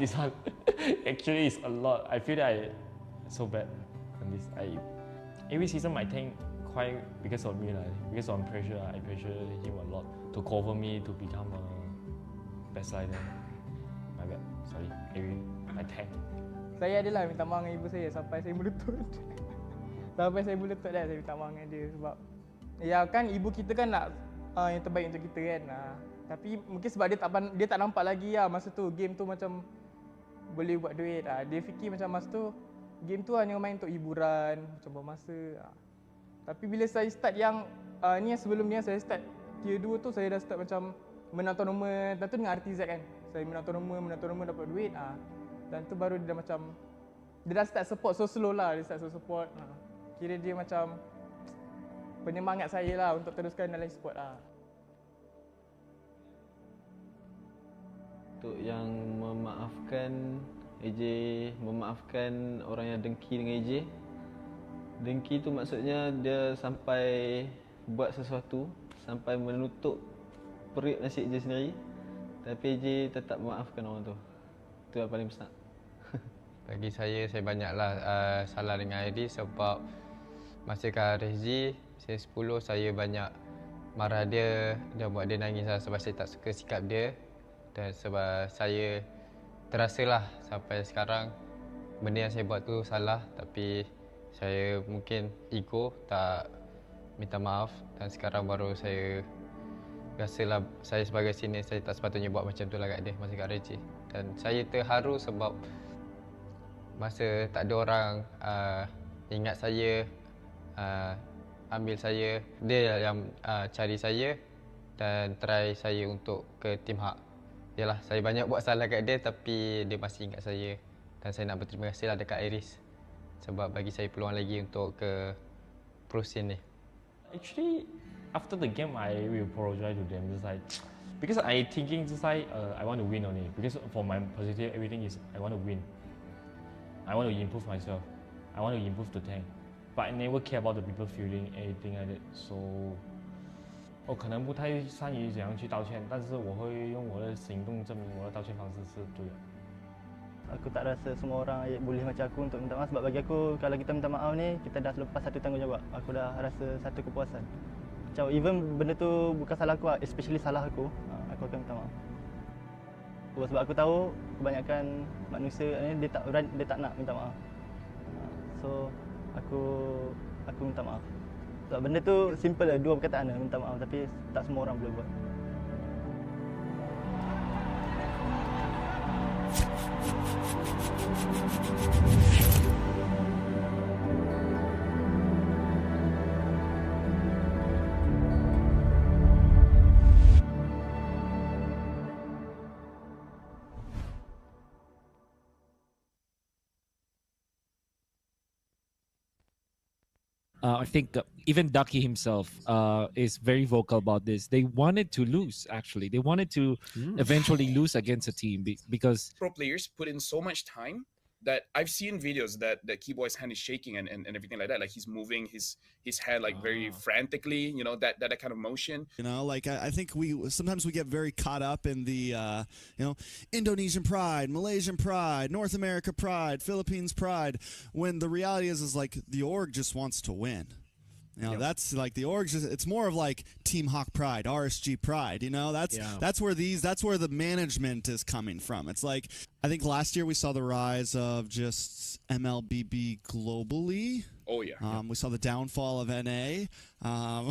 this one actually is a lot. I feel that I so bad on this. Every season my tank quite because of me, because of pressure. I pressure him a lot to cover me to become a best slider. My bad, sorry. My tank. Saya adalah minta maaf dengan ibu saya sampai saya berlutut. Sampai saya berlutut dah saya minta maaf dengan dia sebab ya kan ibu kita kan nak yang terbaik untuk kita kan. Tapi mungkin sebab dia tak nampak lagi lah masa tu game tu macam boleh buat duit. Dia fikir macam masa tu game tu hanya main untuk hiburan, macam buang masa. Tapi bila saya start yang ni yang sebelum ni saya start tier 2 tu saya dah start macam menang tournament. Dan tu dengan RTZ kan. Saya menang tournament dapat duit. Dan tu baru dia dah macam dia dah start support so slow lah dia start support. Kira dia macam penyemangat saya lah untuk teruskan dalam e-sport lah. Untuk yang memaafkan orang yang dengki dengan AJ. Dengki tu maksudnya dia sampai buat sesuatu, sampai menutup perut nasi AJ sendiri. Tapi AJ tetap memaafkan orang tu. Itu yang paling besar. Bagi saya banyaklah salah dengan AJ sebab masa kat RSG saya 10 saya banyak marah dia dan buat dia nangis lah sebab saya tak suka sikap dia. Dan sebab saya terasalah sampai sekarang benda yang saya buat tu salah tapi saya mungkin ego tak minta maaf dan sekarang baru saya rasalah saya sebagai senior saya tak sepatutnya buat macam tu lah kat dia masa kat RJ. Dan saya terharu sebab masa tak ada orang ingat saya, ambil saya, dia yang cari saya dan try saya untuk ke tim hak. Yalah, saya banyak buat salah kat dia tapi dia masih ingat saya dan saya nak berterima kasih lah dekat Iris sebab bagi saya peluang lagi untuk ke pro scene ni. Actually, after the game, I will apologize to them. Just like because I thinking just like I want to win only. Because for my positive, everything is I want to win. I want to improve myself. I want to improve the tank. But I never care about the people feeling anything like that. So 我可能不太善于怎样去道歉，但是我会用我的行动证明我的道歉方式是对的。Aku tak rasa semua orang boleh macam aku untuk minta maaf sebab bagi aku kalau kita minta maaf ni kita dah lepas satu tanggungjawab. Aku dah rasa satu kepuasan. Macam even benda tu bukan salah aku, especially salah aku akan minta maaf. Sebab aku tahu kebanyakan manusia ni dia tak nak minta maaf. So aku minta maaf. Sebab benda tu simple lah, dua perkataan lah, minta maaf tapi tak semua orang boleh buat. I think even Ducky himself is very vocal about this. They wanted to lose, actually. They wanted to eventually lose against a team because pro players put in so much time that I've seen videos that Keyboy's hand is shaking and everything like that. Like he's moving his hand like very frantically, you know, that kind of motion. You know, like I think sometimes we get very caught up in the, you know, Indonesian pride, Malaysian pride, North America pride, Philippines pride, when the reality is like the org just wants to win. You know, that's like the org. It's more of like Team Hawk pride, RSG pride. You know, that's where the management is coming from. It's like I think last year we saw the rise of just MLBB globally. Oh yeah. We saw the downfall of NA. No,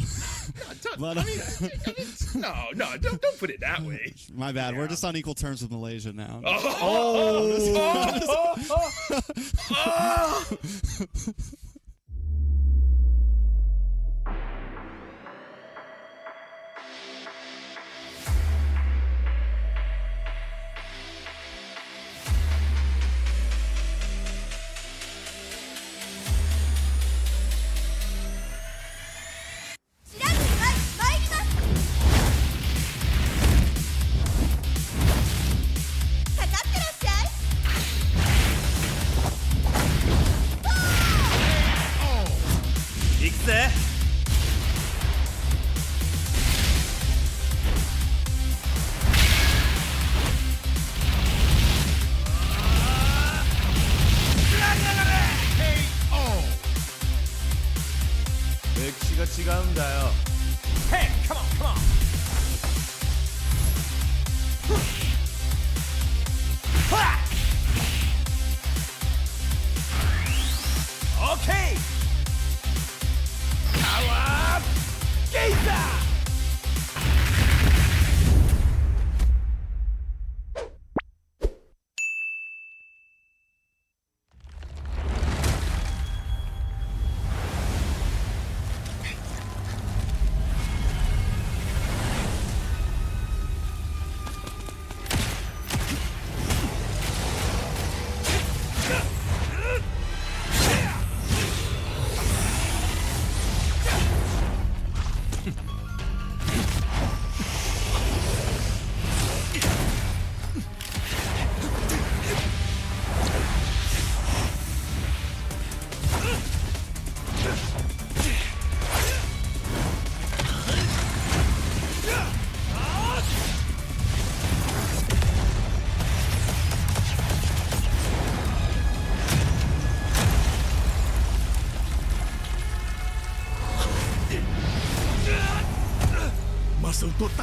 don't put it that way. My bad. We're just on equal terms with Malaysia now.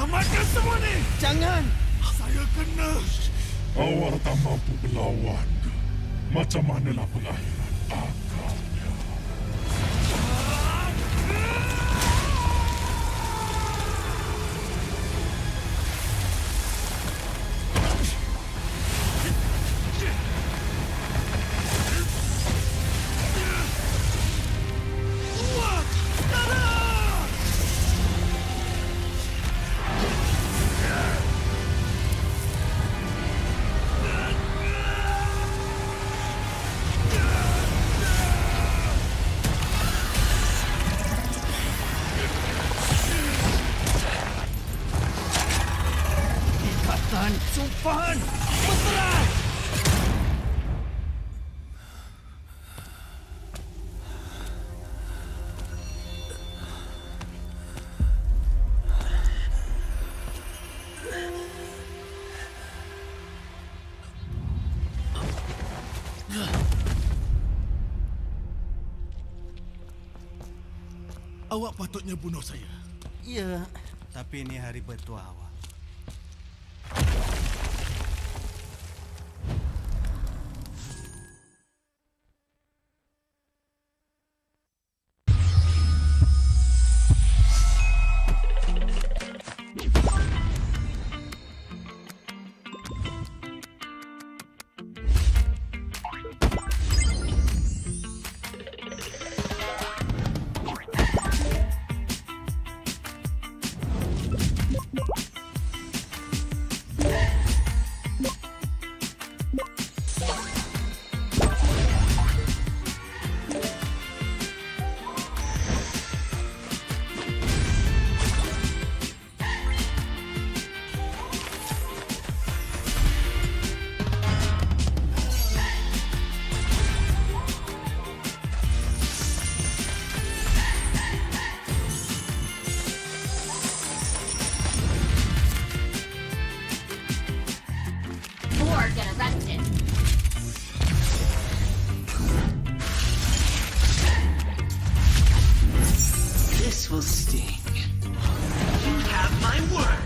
Tamatkan semua ni! Jangan! Saya kena! Awak tak mampu melawan ke? Macam manalah pengakhiran akalnya. Ikatan sumpahan berserah! Awak patutnya bunuh saya. Ya, tapi ini hari bertuah awak. This will sting. You have my word.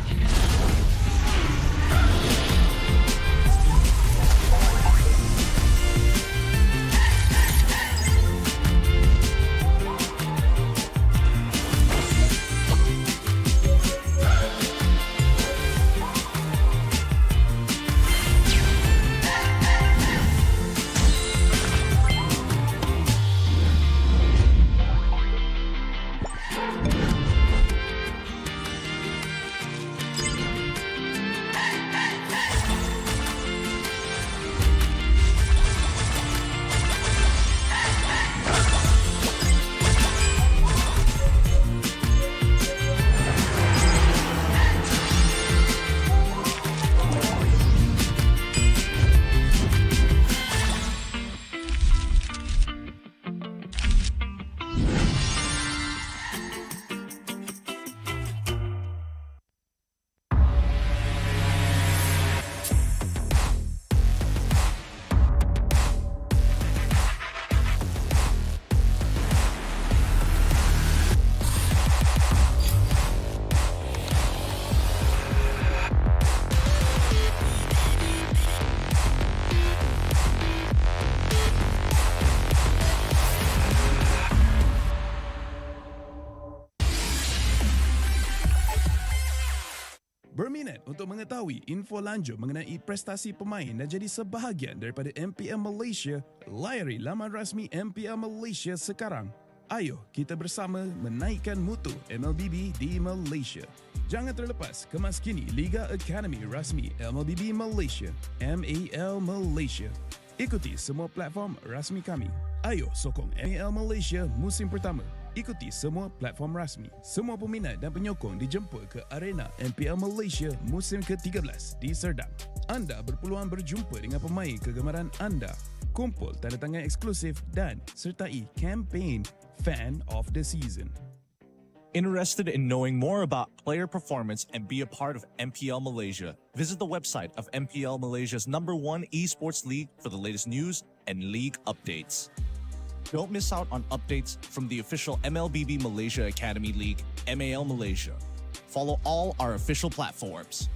Berminat untuk mengetahui info lanjut mengenai prestasi pemain dan jadi sebahagian daripada MPL Malaysia, layari laman rasmi MPL Malaysia sekarang. Ayo kita bersama menaikkan mutu MLBB di Malaysia. Jangan terlepas kemas kini Liga Akademi rasmi MLBB Malaysia, MAL Malaysia. Ikuti semua platform rasmi kami. Ayo sokong MPL Malaysia musim pertama. Ikuti semua platform rasmi. Semua peminat dan penyokong dijemput ke arena MPL Malaysia musim ke-13 di Serdang. Anda berpeluang berjumpa dengan pemain kegemaran anda, kumpul tanda tangan eksklusif dan sertai kempen Fan of the Season. Interested in knowing more about player performance and be a part of MPL Malaysia? Visit the website of MPL Malaysia's #1 esports league for the latest news and league updates. Don't miss out on updates from the official MLBB Malaysia Academy League, MAL Malaysia. follow all our official platforms.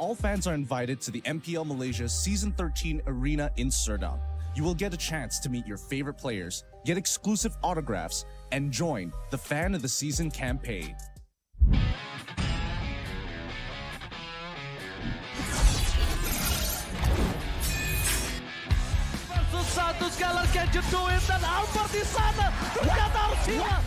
All fans are invited to the MPL Malaysia Season 13 Arena in Serdang. You will get a chance to meet your favorite players, get exclusive autographs, and join the Fan of the Season campaign. Satu sekali Jeduin dan Albert di sana ternyata harus hilang.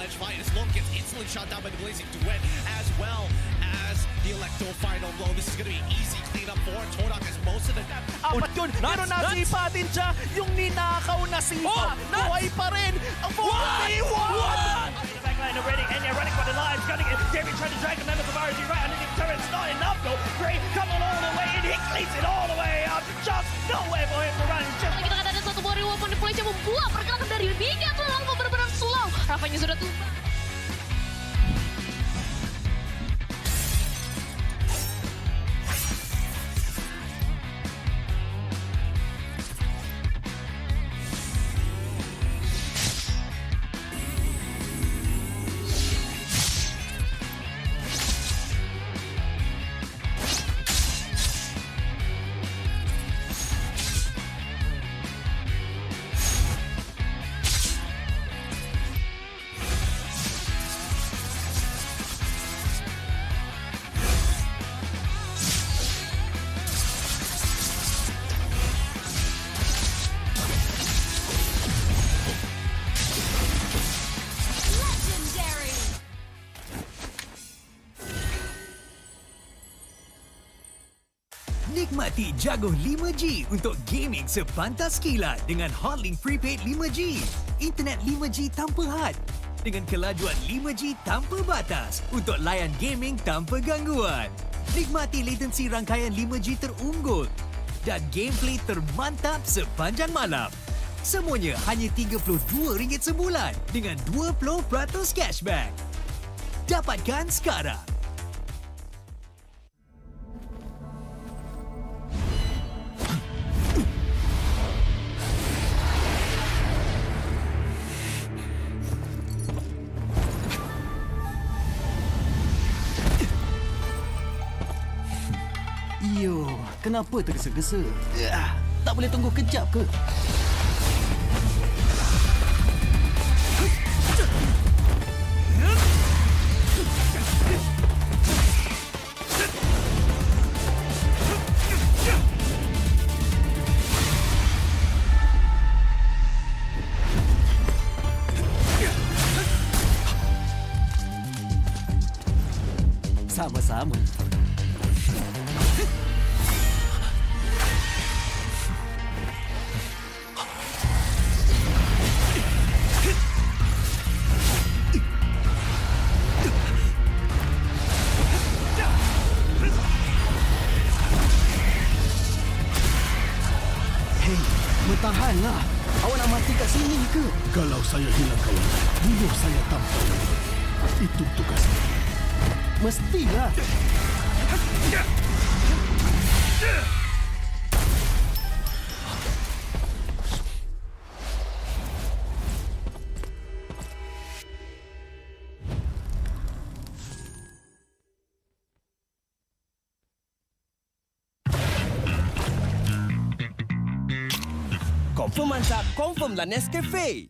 Edge fight as Long gets instantly shot down by the Blazing Duet, as well as the Electo final blow. This is going to be an easy cleanup for Todak as most of the... Apat yun, pero nasipa din siya yung ninakaw na sipa. Buhay pa rin ang 41! Backline already, and you're running for the lives, gunning it. David trying to drag the members of RSG right underneath the turret. It's not enough though. Gray coming all the way in, he cleans it all the way up. Just nowhere for him to run. Just... Kita akan ada satu warrior weapon di Malaysia membuat pergerakan dari Liga terlalu benar-benar slow. Rafanya sudah tumbang. Nikmati jago 5G untuk gaming sepantas kilat dengan Hotlink Prepaid 5G. Internet 5G tanpa had dengan kelajuan 5G tanpa batas untuk layan gaming tanpa gangguan. Nikmati latensi rangkaian 5G terunggul dan gameplay termantap sepanjang malam. Semuanya hanya RM32 sebulan dengan 20% cashback. Dapatkan sekarang. Yo, kenapa tergesa-gesa? Tak boleh tunggu kejap ke? Sama-sama. Bertahanlah. Awak nak mati kat sini ke? Kalau saya hilang kawan, bunuh saya tanpa lagi. Itu tugas saya. Mestilah. Confirm mantap, confirm lah Nescafe.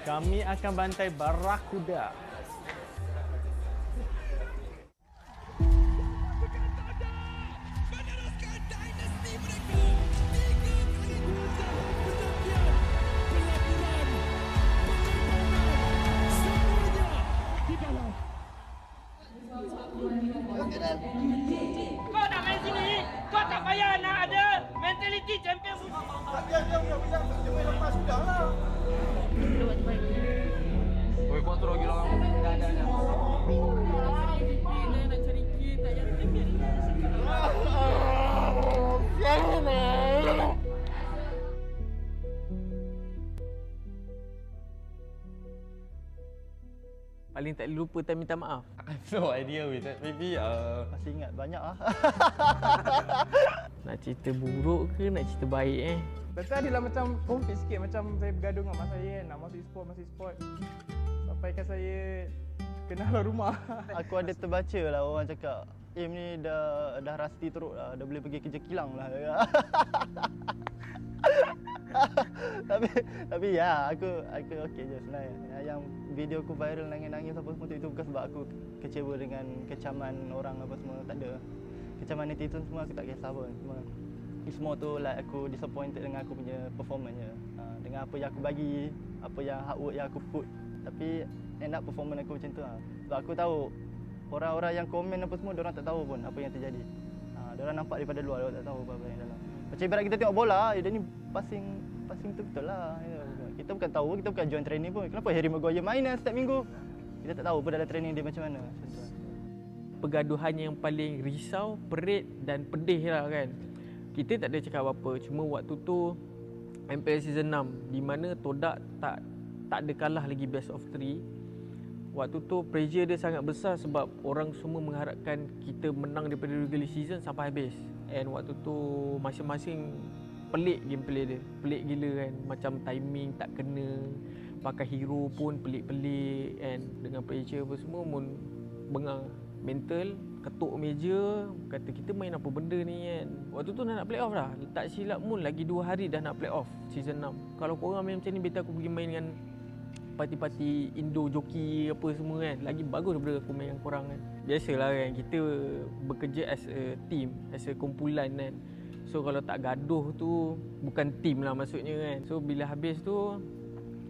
Kami akan bantai Barakuda. Kau nak main sini, kau tak payah nak ada mentaliti champion. Dia lepas sudah lah. Oi, kau terus gila kamu. Dah. Nak cari kit, tak payah tinggal. Paling tak lupa time minta maaf. I have no idea with that. Maybe Masih ingat banyak ah. Nak cerita buruk ke nak cerita baik Betul adalah macam conflict sikit, macam saya bergaduh dengan mak saya kan, nak masuk e-sport. Sampaikan saya kena halau rumah. Aku ada terbaca lah orang cakap, ni dah rasti teruk lah, dah boleh pergi kerja kilang lah. tapi ya, aku okey je sebenarnya. Yang video aku viral nangis-nangis apa semua tu, itu bukan sebab aku kecewa dengan kecaman orang apa semua, tak ada. Kecaman netizen semua aku tak kisah pun. Semua tu like aku disappointed dengan aku punya performance je. Dengan apa yang aku bagi, apa yang hard work yang aku put. Tapi end up performance aku macam tu lah. Sebab aku tahu orang-orang yang komen apa semua, diorang tak tahu pun apa yang terjadi. Diorang nampak daripada luar, diorang tak tahu apa yang dalam. Macam ibarat kita tengok bola, dia ni passing betul-betul lah. Kita bukan tahu, kita bukan join training pun. Kenapa Harry Maguire main setiap minggu? Kita tak tahu pun dalam training dia macam mana. Pergaduhan yang paling risau, perit dan pedih lah kan. Kita tak ada cakap apa-apa, cuma waktu tu MPL Season 6 di mana Todak tak ada kalah lagi best of 3. Waktu tu pressure dia sangat besar sebab orang semua mengharapkan kita menang daripada regular season sampai habis. And waktu tu masing-masing pelik gameplay dia, pelik gila kan. Macam timing tak kena, pakai hero pun pelik-pelik and dengan pressure apa semua pun bengang. Mental, ketuk meja, kata kita main apa benda ni kan. Waktu tu nak play off dah, tak silap pun lagi 2 hari dah nak play off season 6. Kalau korang main macam ni, better aku pergi main dengan parti-parti Indo joki apa semua kan. Lagi bagus daripada aku main dengan korang kan. Biasalah kan, kita bekerja as a team, as a kumpulan kan. So kalau tak gaduh tu, bukan team lah maksudnya kan. So bila habis tu,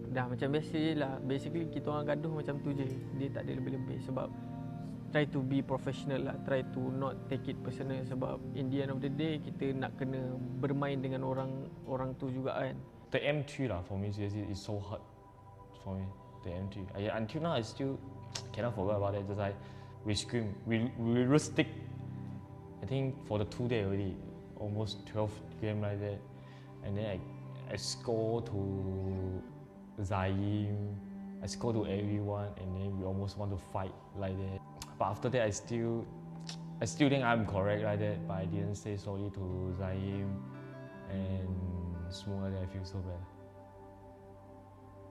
dah macam biasa je lah. Basically kita orang gaduh macam tu je. Dia tak ada lebih-lebih sebab try to be professional lah, try to not take it personal sebab in the end of the day kita nak kena bermain dengan orang tu juga kan. The M3 lah for me seriously is so hard for me. The M3. Until now I still cannot forget about it. Just like we scream, we stick. I think for the 2 days already, almost 12 game like that, and then I score to Zaim, I score to everyone, and then we almost want to fight like that. But after that, I still think I'm correct like that, but I didn't say sorry to Zaim and semua like that. I feel so bad.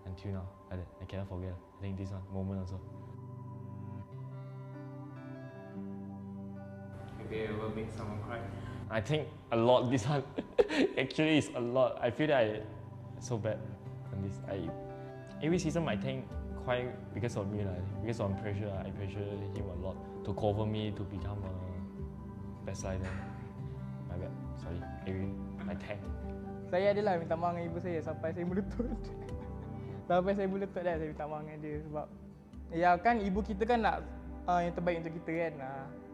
Until now, like that. I cannot forget. I think this one moment also. Maybe it will make someone cry. I think a lot. This one actually is a lot. I feel that I so bad on this. Every season I think quite because of me, because of pressure. I pressure him a lot to cover me to become a best rider. My bad. Sorry. I tank. Saya adalah minta maaf dengan ibu saya sampai saya melutut. Sampai saya melutut dah saya minta maaf dengan dia sebab ya kan ibu kita kan nak yang terbaik untuk kita kan.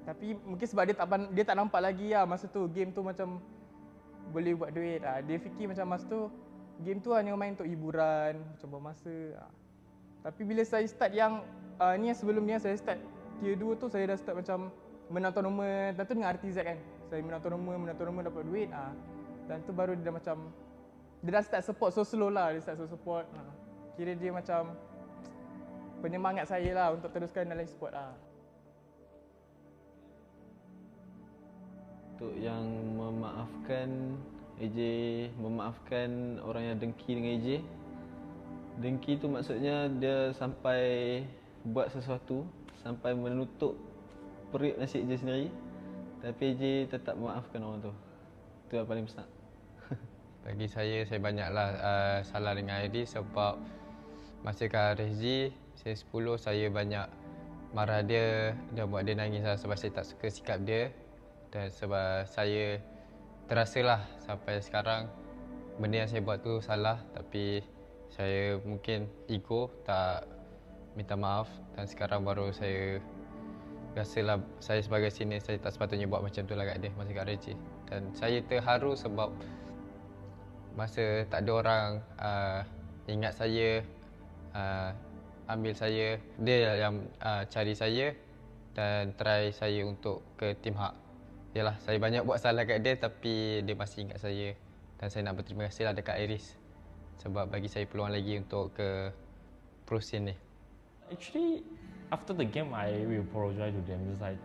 Tapi mungkin sebab dia tak nampak lagi lah masa tu game tu macam boleh buat duit. Dia fikir macam masa tu game tu hanya main untuk hiburan, macam bermasa. Tapi bila saya start yang ni yang sebelum ni saya start tier 2 tu, saya dah start macam menang tournament. Dan tu dengan RTZ kan. Saya menang tournament dapat duit. Dan tu baru dia dah macam dia dah start support so slow lah, dia start support. Kira dia macam penyemangat saya lah untuk teruskan dalam e-sport lah. Untuk yang memaafkan orang yang dengki dengan AJ. Dengki tu maksudnya dia sampai buat sesuatu, sampai menutup perut nasi AJ sendiri. Tapi AJ tetap memaafkan orang tu. Itu yang paling besar. Bagi saya banyaklah salah dengan ID sebab masa kat RSG season 10 saya banyak marah dia dan buat dia nangis lah sebab saya tak suka sikap dia. Dan sebab saya terasalah sampai sekarang benda yang saya buat tu salah, tapi saya mungkin ego tak minta maaf dan sekarang baru saya rasalah saya sebagai senior saya tak sepatutnya buat macam tu lah kat dia masa kat RSG. Dan saya terharu sebab masa tak ada orang ingat saya, ambil saya, dia yang cari saya dan try saya untuk ke tim hak. Yalah, saya banyak buat salah kat dia tapi dia masih ingat saya dan saya nak berterima kasih lah dekat Iris sebab bagi saya peluang lagi untuk ke pro scene ni. Actually, after the game, I will apologize to them. Just like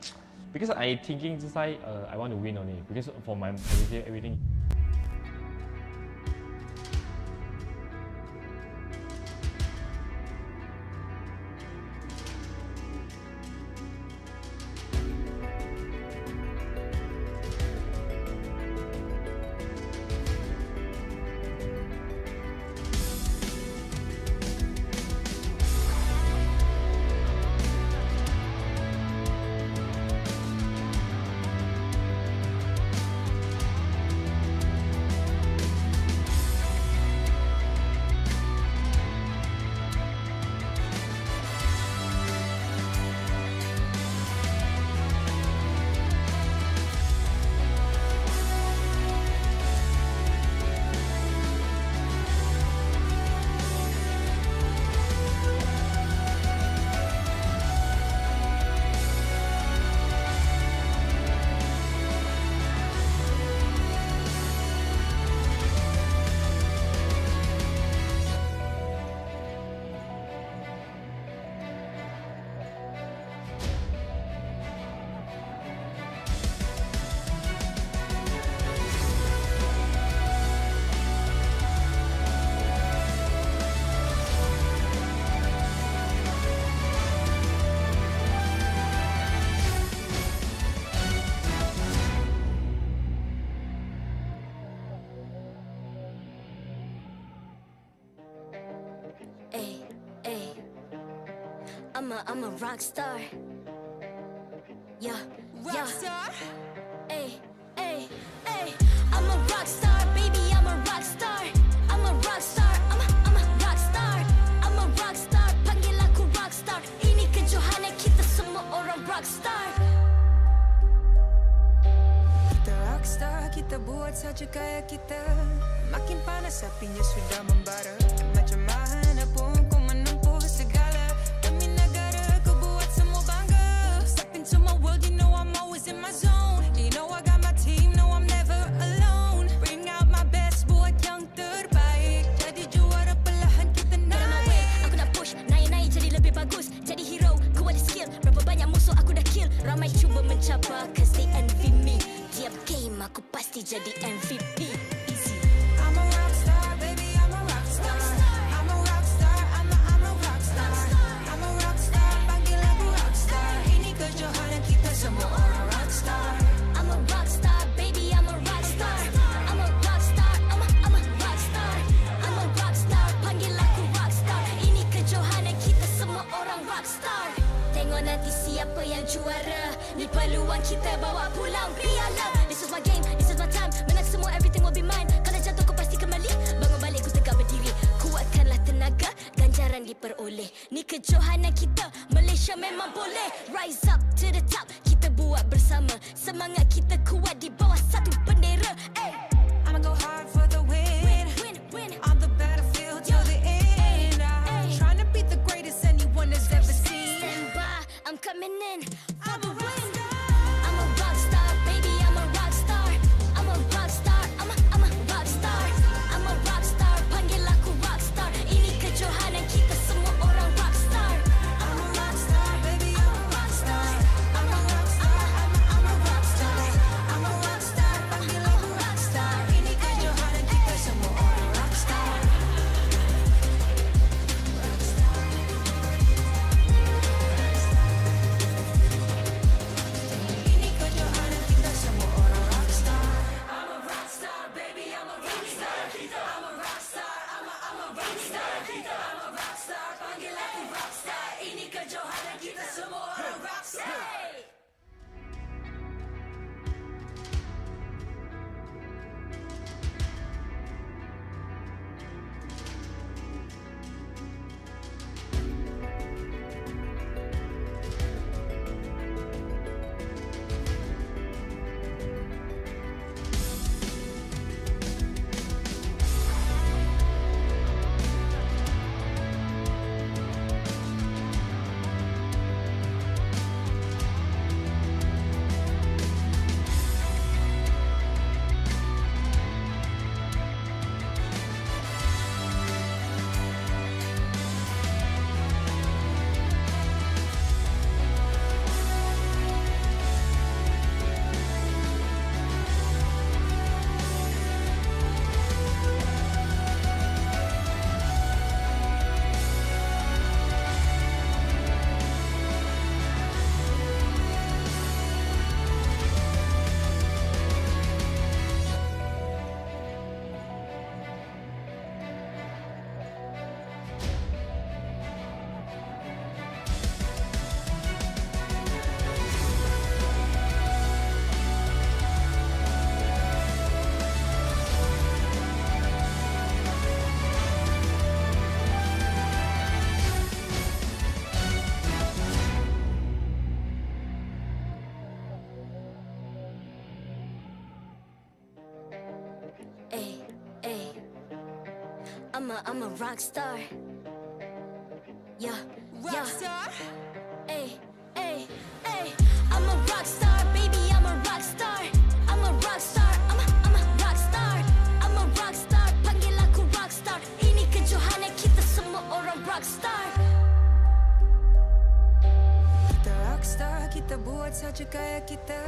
because I thinking just like I want to win only because for my positive everything. I'm a rock star. Yeah, rock star. Ay, ay, ay. I'm a rock star, baby. I'm a rock star. I'm a rock star. I'm a rock star. I'm a rock star. Panggil aku rock star. Ini kejohanan kita semua orang rock star. Kita rock star, kita buat saja gaya kita. Makin panas apinya sudah membara. Macam mana pun ku menempuh segala. Demi negara ku buat semua bangga. Step into my world, you know I'm always in my zone. You know I got my team, no I'm never alone. Bring out my best, buat yang terbaik. Jadi juara perlahan kita naik. Aku nak push, naik-naik jadi lebih bagus. Jadi hero, ku ada skill. Berapa banyak musuh aku dah kill. Ramai cuba mencapai, cause they envy me. Tiap game aku pasti jadi MVP. I'm a rock star, baby, I'm a rock star. I'm a rock star, I'm a rock star. I'm a rock star, panggil aku rock star. Ini kejohanan kita semua orang rock star. I'm a rock star, baby, I'm a rock star. I'm a rock star, I'm a rock star. I'm a rock star, panggil aku rock star. Ini kejohanan kita semua orang rock star. Tengok nanti siapa yang juara. Ni peluang kita bawa pulang piala. This is my game, this is my time. Menang semua, everything will be mine. Kalau jatuh kau pasti kembali. Bangun balik ku tegak berdiri. Kuatkanlah tenaga, ganjaran diperoleh. Ni kejohanan kita, Malaysia memang boleh. Rise up to the top, kita buat bersama. Semangat kita kuat di bawah satu bendera. Ay. I'ma go hard for the win. Win. On the battlefield till the end. I'm trying to beat the greatest anyone has ever seen. Stand by, I'm coming in for the win. I'm a rock star, baby, I'm a rock star. I'm a rock star, I'm a rock star. I'm a rock star, panggil aku rock star. Ini kejohanan kita semua orang rock star. I'm a rock star, baby, I'm a rock star. I'm a rock star, I'm a rock star. I'm a rock star, panggil aku rock star. Ini kejohanan kita semua orang rock star. I'm a rock star. Yeah, rock star. Hey, hey, hey. I'm a rock star, baby. I'm a rock star. I'm a rock star. I'm a rock star. I'm a rock star. Panggil aku rock star. Ini kejohanan kita semua orang rock star. Kita rockstar, kita buat saja gaya kita.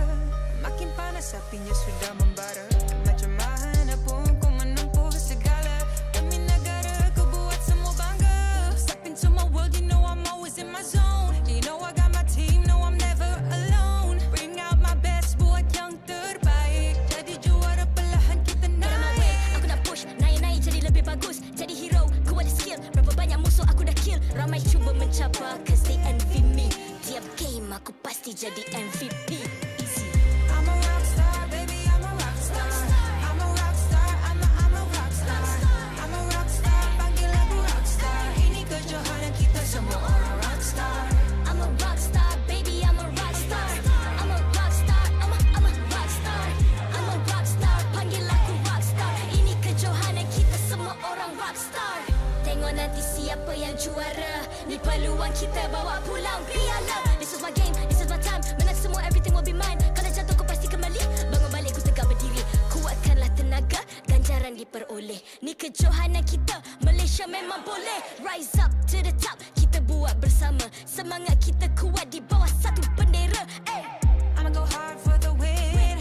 Makin panas apinya sudah membara. Macam mana pun kau menempuh segala. Demi negara kau buat semua bangga. Step into my world, you know I'm always in my zone. You know I got my team, no I'm never alone. Bring out my best, buat yang terbaik. Jadi juara perlahan kita naik. Get on my way, aku nak push. Naik-naik jadi lebih bagus. Jadi hero, ku ada skill. Berapa banyak musuh aku dah kill. Ramai cuba mencapai, cause they envy me. Tiap game aku pasti jadi MVP. Easy. I'm a rockstar, baby, I'm a rockstar. I'm a rockstar, I'm a rockstar. I'm a rockstar, panggil aku rockstar. Ini kejohanan kita semua orang rockstar. I'm a rockstar, baby, I'm a rockstar. I'm a rockstar, I'm a rockstar. I'm a rockstar, panggil aku rockstar. Ini kejohanan kita semua orang rockstar. Tengok nanti siapa yang juara. Ni peluang kita bawa pulang piala. This is my game, this is my time. Menang semua, everything will be mine. Kalau jatuh kau pasti kembali. Bangun balik ku tegak berdiri. Kuatkanlah tenaga, ganjaran diperoleh. Ni kejohanan kita, Malaysia memang boleh. Rise up to the top, kita buat bersama. Semangat kita kuat di bawah satu bendera. I'ma go hard for the win.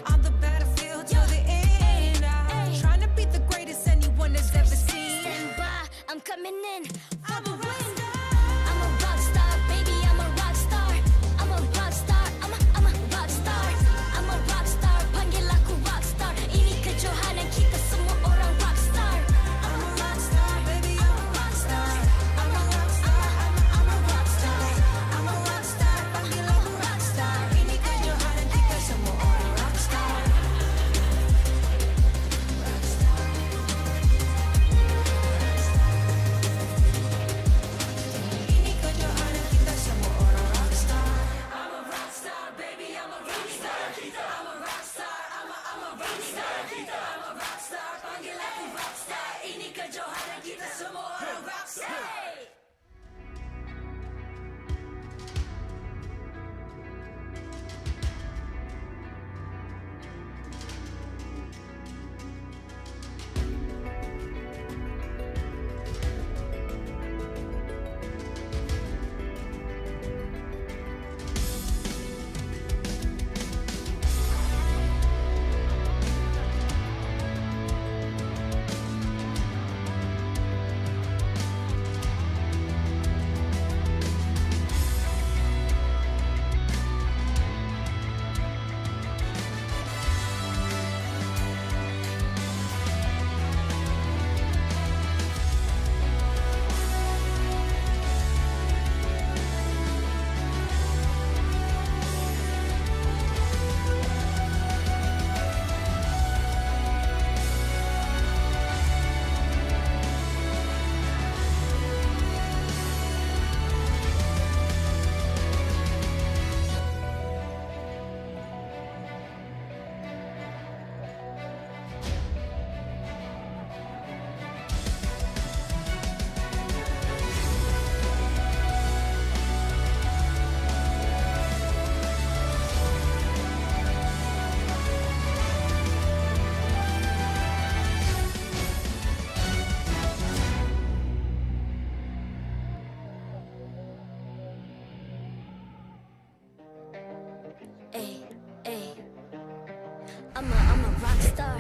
On the battlefield till the end. I'm trying to beat the greatest anyone has ever seen. Stand by, I'm coming in for the win. I'm a rockstar, baby, I'm a rockstar. I'm a rockstar, I'm a rockstar. I'm a rockstar, panggil aku rockstar. Ini kejohanan kita semua orang rockstar. I'm a rockstar, baby, I'm a rockstar. I'm a rockstar, I'm a rockstar. I'm a rockstar, panggil aku rockstar. Ini kejohanan kita semua orang rockstar. Ini kejohanan kita semua orang rockstar. I'm a rockstar, baby, I'm a rockstar. I'm a rockstar, I'm a rockstar. I'm a rockstar, panggil aku rockstar. Ini kejohanan kita semua orang rockstar. I'm a rockstar.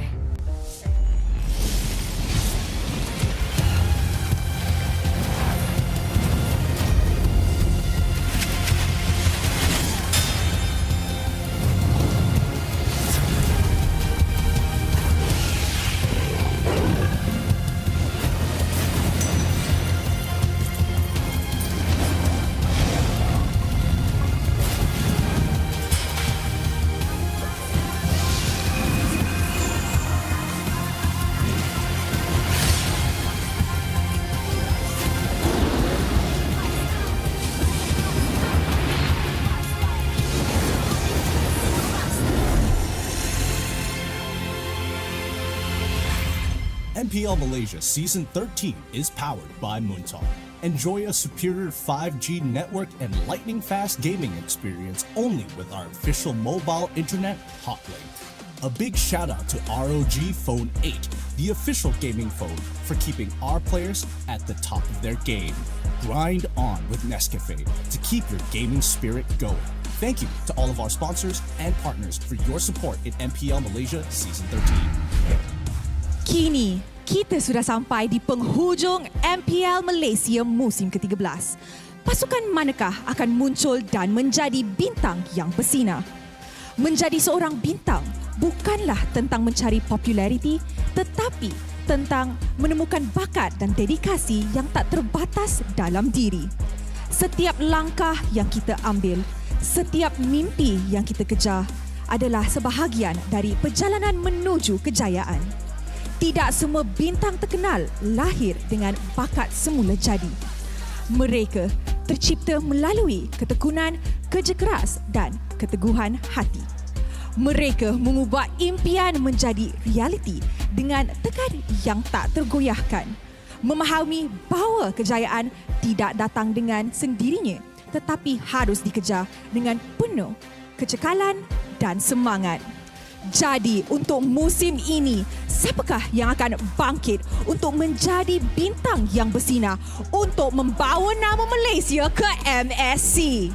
MPL Malaysia Season 13 is powered by Moontalk. Enjoy a superior 5G network and lightning-fast gaming experience only with our official mobile internet hotlink. A big shout out to ROG Phone 8, the official gaming phone, for keeping our players at the top of their game. Grind on with Nescafe to keep your gaming spirit going. Thank you to all of our sponsors and partners for your support in MPL Malaysia Season 13. Kini, kita sudah sampai di penghujung MPL Malaysia musim ke-13. Pasukan manakah akan muncul dan menjadi bintang yang bersinar? Menjadi seorang bintang bukanlah tentang mencari populariti, tetapi tentang menemukan bakat dan dedikasi yang tak terbatas dalam diri. Setiap langkah yang kita ambil, setiap mimpi yang kita kejar adalah sebahagian dari perjalanan menuju kejayaan. Tidak semua bintang terkenal lahir dengan bakat semula jadi. Mereka tercipta melalui ketekunan, kerja keras dan keteguhan hati. Mereka mengubah impian menjadi realiti dengan tekad yang tak tergoyahkan. Memahami bahawa kejayaan tidak datang dengan sendirinya, tetapi harus dikejar dengan penuh kecekalan dan semangat. Jadi, untuk musim ini, siapakah yang akan bangkit untuk menjadi bintang yang bersinar untuk membawa nama Malaysia ke MSC?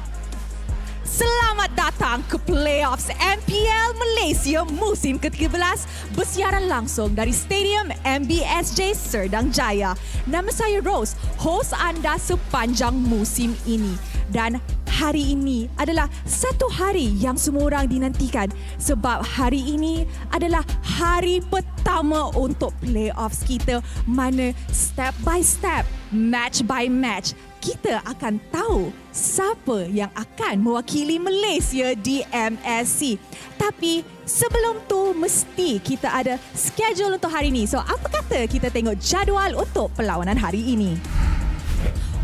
Selamat datang ke Playoffs MPL Malaysia musim ke-13 bersiaran langsung dari Stadium MBSJ Serdang Jaya. Nama saya Rose, host anda sepanjang musim ini. Dan hari ini adalah satu hari yang semua orang dinantikan sebab hari ini adalah hari pertama untuk playoffs kita, mana step by step, match by match, kita akan tahu siapa yang akan mewakili Malaysia di MSC. Tapi sebelum tu mesti kita ada schedule untuk hari ini. So apa kata kita tengok jadual untuk perlawanan hari ini?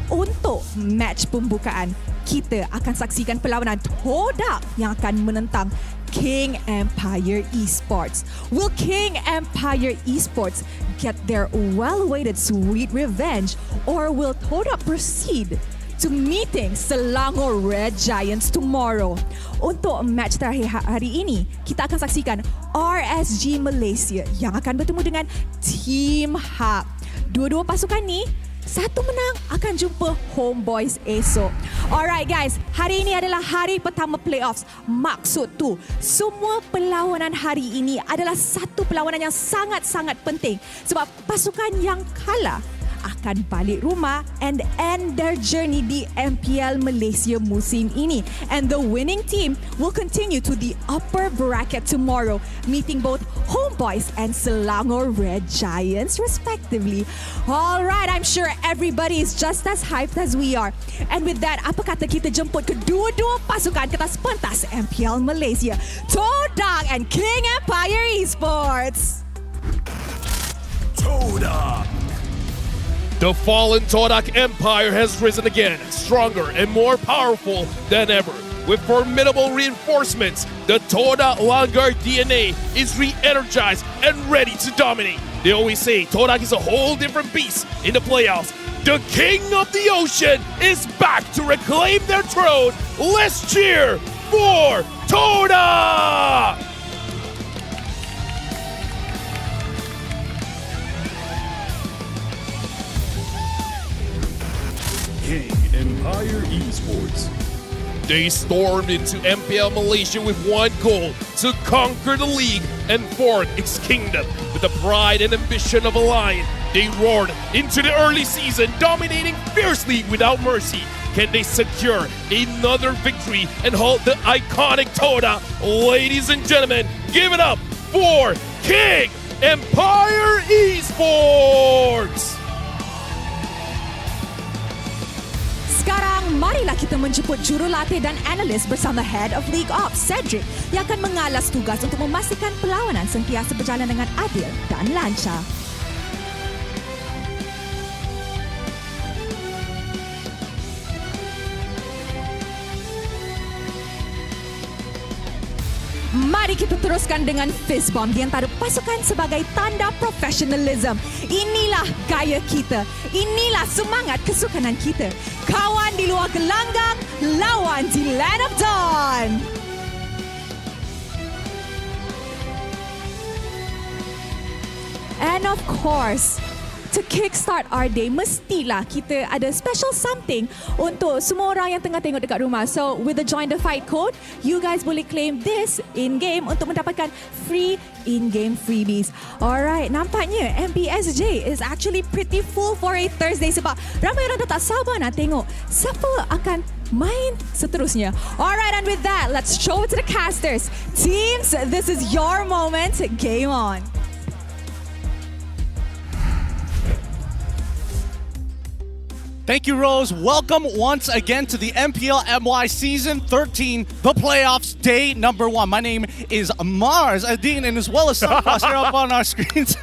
Untuk match pembukaan, kita akan saksikan perlawanan Todak yang akan menentang King Empire Esports. Will King Empire Esports get their well-awaited sweet revenge, or will Todak proceed to meeting Selangor Red Giants tomorrow? Untuk match terakhir hari ini, kita akan saksikan RSG Malaysia yang akan bertemu dengan Team Hub. Dua-dua pasukan ni, satu menang akan jumpa Homeboys esok. Alright guys, hari ini adalah hari pertama playoffs. Maksud tu, semua perlawanan hari ini adalah satu perlawanan yang sangat-sangat penting. Sebab pasukan yang kalah akan balik rumah and end their journey di MPL Malaysia musim ini. And the winning team will continue to the upper bracket tomorrow, meeting both Homeboys and Selangor Red Giants respectively. Alright, I'm sure everybody is just as hyped as we are. And with that, apa kata kita jemput kedua-dua pasukan ke atas pentas MPL Malaysia, Todak and King Empire Esports. Todak. The fallen Todak Empire has risen again, stronger and more powerful than ever. With formidable reinforcements, the Todak Langar DNA is re-energized and ready to dominate. They always say Todak is a whole different beast in the playoffs. The King of the Ocean is back to reclaim their throne. Let's cheer for Todak! King Empire Esports. They stormed into MPL Malaysia with one goal: to conquer the league and form its kingdom. With the pride and ambition of a lion, they roared into the early season, dominating fiercely without mercy. Can they secure another victory and halt the iconic Todak? Ladies and gentlemen, give it up for King Empire Esports! Sekarang, marilah kita menjemput jurulatih dan analis bersama Head of League Ops, Cedric, yang akan mengalas tugas untuk memastikan perlawanan sentiasa berjalan dengan adil dan lancar. Mari kita teruskan dengan fist bump di antara pasukan sebagai tanda profesionalism. Inilah gaya kita. Inilah semangat kesukanan kita. Kawan di luar gelanggang, lawan di Land of Dawn. And of course, to kickstart our day, mestilah kita ada special something untuk semua orang yang tengah tengok dekat rumah. So, with the Join the Fight code, you guys boleh claim this in-game untuk mendapatkan free in-game freebies. Alright, nampaknya MPSJ is actually pretty full for a Thursday sebab ramai orang dah tak sabar nak tengok siapa akan main seterusnya. Alright, and with that, let's show it to the casters. Teams, this is your moment. Game on. Thank you, Rose. Welcome once again to the MPL MY Season 13, the playoffs, day number 1. My name is Mars Adine, and as well as Sunfrost here up on our screens.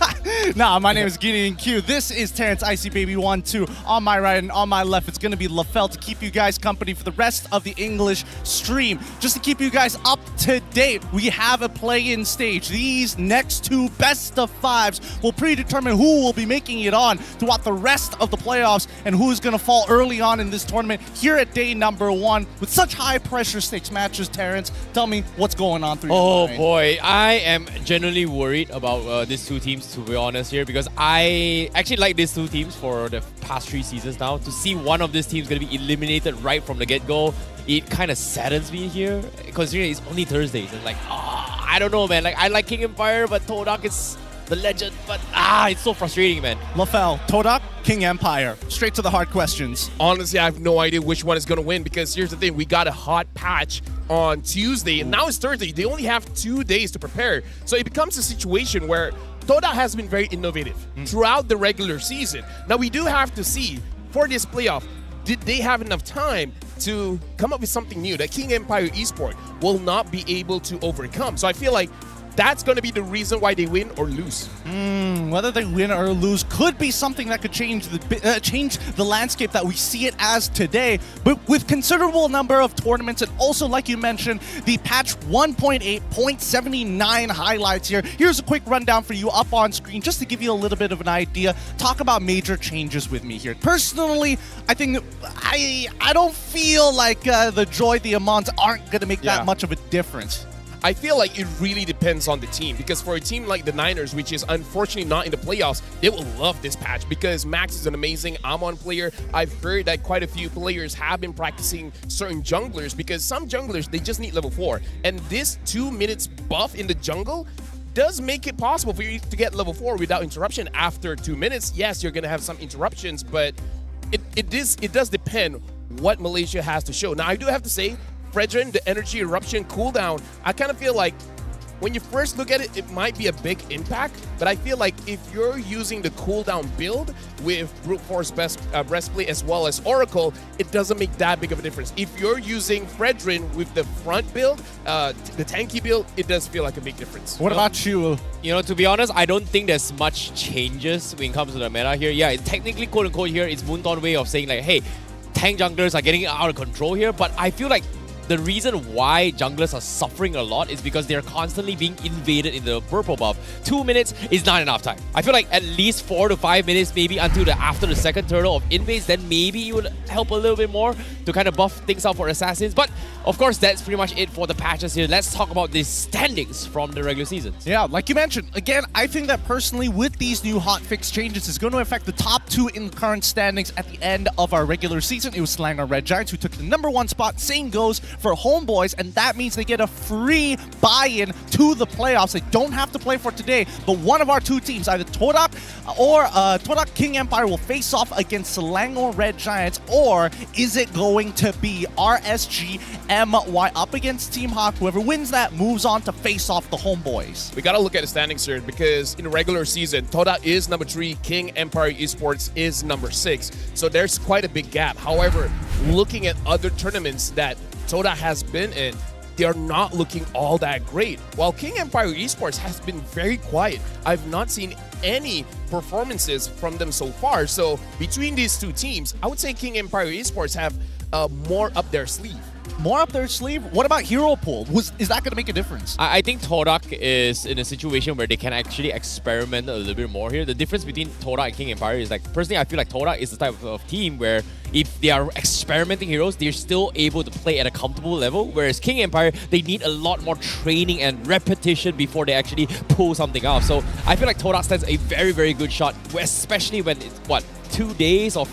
My name is Gideon Q. This is Terrence Icy Baby 1-2. On my right and on my left, it's going to be LaFell to keep you guys company for the rest of the English stream. Just to keep you guys up to date, we have a play-in stage. These next 2 best of 5s will predetermine who will be making it on throughout the rest of the playoffs and who's going to fall early on in this tournament here at day number 1 with such high pressure stakes matches. Terrence, tell me what's going on through your mind. Boy, I am genuinely worried about these 2 teams, to be honest here, because I actually like these 2 teams for the past 3 seasons now. To see one of these teams going to be eliminated right from the get-go, it kind of saddens me here, considering it's only Thursdays. And like, I don't know, man. Like, I like King Empire, but Todak is the legend, but it's so frustrating, man. LaFell, Todak, King Empire. Straight to the hard questions. Honestly, I have no idea which one is going to win, because here's the thing. We got a hot patch on Tuesday, and now it's Thursday. They only have 2 days to prepare. So it becomes a situation where Todak has been very innovative throughout the regular season. Now, we do have to see, for this playoff, did they have enough time to come up with something new that King Empire Esports will not be able to overcome? So I feel like that's going to be the reason why they win or lose. Whether they win or lose could be something that could change the landscape that we see it as today. But with considerable number of tournaments, and also, like you mentioned, the patch 1.8.79 highlights here. Here's a quick rundown for you up on screen, just to give you a little bit of an idea. Talk about major changes with me here. Personally, I think I don't feel like the Joy, the Amons aren't going to make that much of a difference. I feel like it really depends on the team, because for a team like the Niners, which is unfortunately not in the playoffs, they will love this patch because Max is an amazing Amon player. I've heard that quite a few players have been practicing certain junglers, because some junglers, they just need level 4. And this 2 minutes buff in the jungle does make it possible for you to get level 4 without interruption after 2 minutes. Yes, you're going to have some interruptions, but it does depend what Malaysia has to show. Now, I do have to say, Fredrin, the energy eruption cooldown, I kind of feel like when you first look at it, it might be a big impact, but I feel like if you're using the cooldown build with Brute Force Breastplate as well as Oracle, it doesn't make that big of a difference. If you're using Fredrin with the front build, the tanky build, it does feel like a big difference. What about you? You know, to be honest, I don't think there's much changes when it comes to the meta here. Yeah, technically, quote-unquote here, it's Moonton way of saying like, hey, tank junglers are getting out of control here, but I feel like the reason why junglers are suffering a lot is because they're constantly being invaded in the purple buff. 2 minutes is not enough time. I feel like at least 4 to 5 minutes, maybe until after the second turtle of invades, then maybe it would help a little bit more to kind of buff things out for assassins. But of course, that's pretty much it for the patches here. Let's talk about the standings from the regular seasons. Yeah, like you mentioned, again, I think that personally with these new hotfix changes, it's going to affect the top 2 in the current standings at the end of our regular season. It was Selangor Red Giants who took the #1 spot. Same goes for Homeboys, and that means they get a free buy-in to the playoffs. They don't have to play for today, but one of our 2 teams, either Todak or Todak King Empire, will face off against Selangor Red Giants, or is it going to be RSG MY up against Team Hawk? Whoever wins that moves on to face off the Homeboys. We got to look at the standings here, because in the regular season, Todak is number 3, King Empire Esports is number 6. So there's quite a big gap. However, looking at other tournaments that Todak has been in, they are not looking all that great. While King Empire Esports has been very quiet, I've not seen any performances from them so far. So between these 2 teams, I would say King Empire Esports have more up their sleeve. more up their sleeve? What about hero pool? Is that going to make a difference? I think Todak is in a situation where they can actually experiment a little bit more here. The difference between Todak and King Empire is like, personally, I feel like Todak is the type of team where if they are experimenting heroes, they're still able to play at a comfortable level. Whereas King Empire, they need a lot more training and repetition before they actually pull something off. So I feel like Todak stands a very, very good shot, especially when it's, 2 days of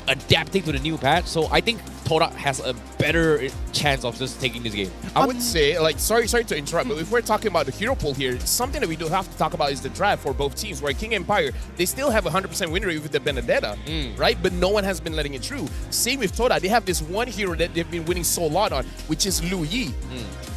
adapting to the new patch. So I think Todak has a better chance of just taking this game. I would say, like, sorry to interrupt, but if we're talking about the hero pool here, something that we do have to talk about is the draft for both teams, where King Empire, they still have a 100% win rate with the Benedetta, right? But no one has been letting it through. Same with Todak. They have this one hero that they've been winning so a lot on, which is Lu Yi.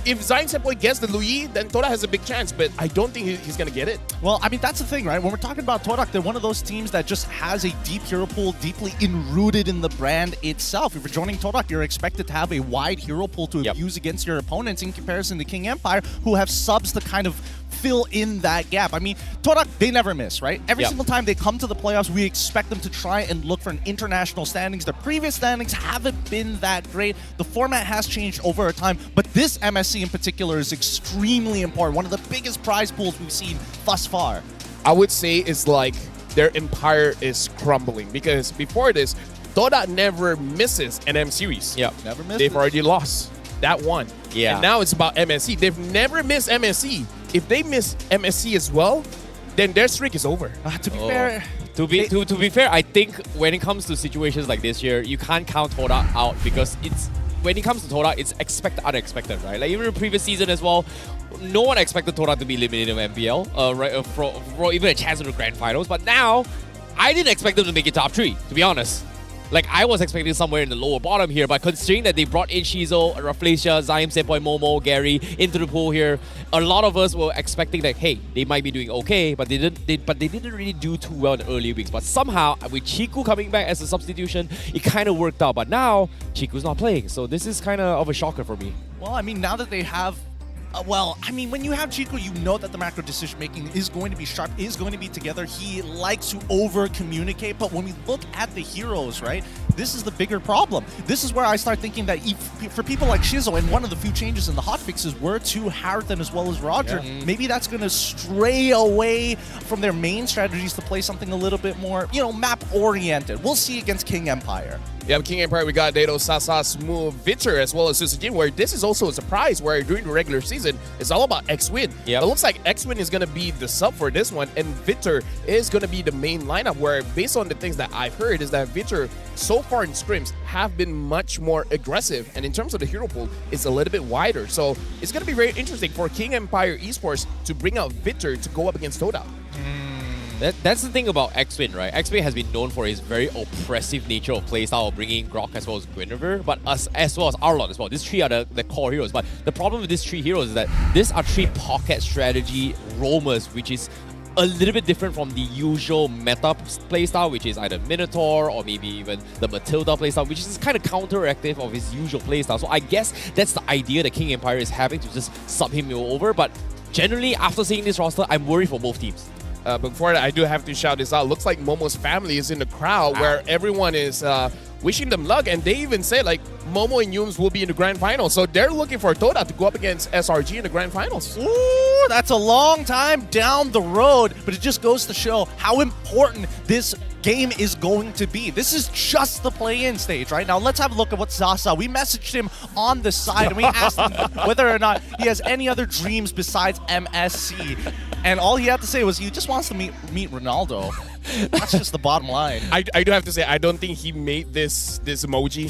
If Zion Senpai gets the Lu Yi, then Todak has a big chance, but I don't think he's going to get it. Well, I mean, that's the thing, right? When we're talking about Todak, they're one of those teams that just has a deep hero pool, deeply enrooted in the brand itself. If you're joining Todak, you're expected to have a wide hero pool to use against your opponents in comparison to King Empire, who have subs to kind of fill in that gap. I mean, Todak, they never miss, right? Every single time they come to the playoffs, we expect them to try and look for an international standings. The previous standings haven't been that great. The format has changed over time, but this MSC in particular is extremely important. One of the biggest prize pools we've seen thus far. I would say it's like their empire is crumbling, because before this, Todak never misses an M series. Never missed. They've already lost that one. And now it's about MSC. They've never missed MSC. If they miss MSC as well, then their streak is over. To be fair, To be fair, I think when it comes to situations like this year, you can't count Todak out, because when it comes to Todak, it's unexpected, right? Like even in the previous season as well, no one expected Todak to be eliminated in MPL, right? For even a chance in the grand finals. But now, I didn't expect them to make it top 3, to be honest. Like, I was expecting somewhere in the lower bottom here, but considering that they brought in Shizo, Raflesia, Zion Senpai, Momo, Gary into the pool here, a lot of us were expecting that, hey, they might be doing okay, but they didn't really do too well in the early weeks. But somehow, with Chiku coming back as a substitution, it kind of worked out. But now, Chiku's not playing, so this is kind of a shocker for me. Well, I mean, now that they have well, I mean, when you have Chico, you know that the macro decision-making is going to be sharp, is going to be together. He likes to over-communicate, but when we look at the heroes, right, this is the bigger problem. This is where I start thinking that for people like Shizo, and one of the few changes in the hotfixes were to Harathan as well as Roger, maybe that's going to stray away from their main strategies to play something a little bit more, you know, map-oriented. We'll see against King Empire. Yeah, King Empire, we got Dato, Sasa, Smooth, Victor, as well as Susujin, where this is also a surprise, where during the regular season, it's all about X-Win. It looks like X-Win is going to be the sub for this one, and Victor is going to be the main lineup, where based on the things that I've heard is that Victor, so far in scrims, have been much more aggressive, and in terms of the hero pool, it's a little bit wider. So it's going to be very interesting for King Empire Esports to bring out Victor to go up against Todak. That's the thing about X-Win, right? X-Win has been known for his very oppressive nature of playstyle of bringing Grok as well as Guinevere, but as well as Arlot as well. These three are the core heroes, but the problem with these three heroes is that these are three pocket strategy roamers, which is a little bit different from the usual meta playstyle, which is either Minotaur or maybe even the Matilda playstyle, which is kind of counteractive of his usual playstyle. So I guess that's the idea that King Empire is having, to just sub him over, but generally, after seeing this roster, I'm worried for both teams. But before that, I do have to shout this out. Looks like Momo's family is in the crowd, where everyone is wishing them luck, and they even say like Momo and Yums will be in the grand finals. So they're looking for Todak to go up against SRG in the grand finals. Ooh, that's a long time down the road, but it just goes to show how important this game is going to be. This is just the play-in stage, right? Now let's have a look at what Zaza. We messaged him on the side and we asked him whether or not he has any other dreams besides MSC. And all he had to say was he just wants to meet Ronaldo. That's just the bottom line. I do have to say, I don't think he made this emoji.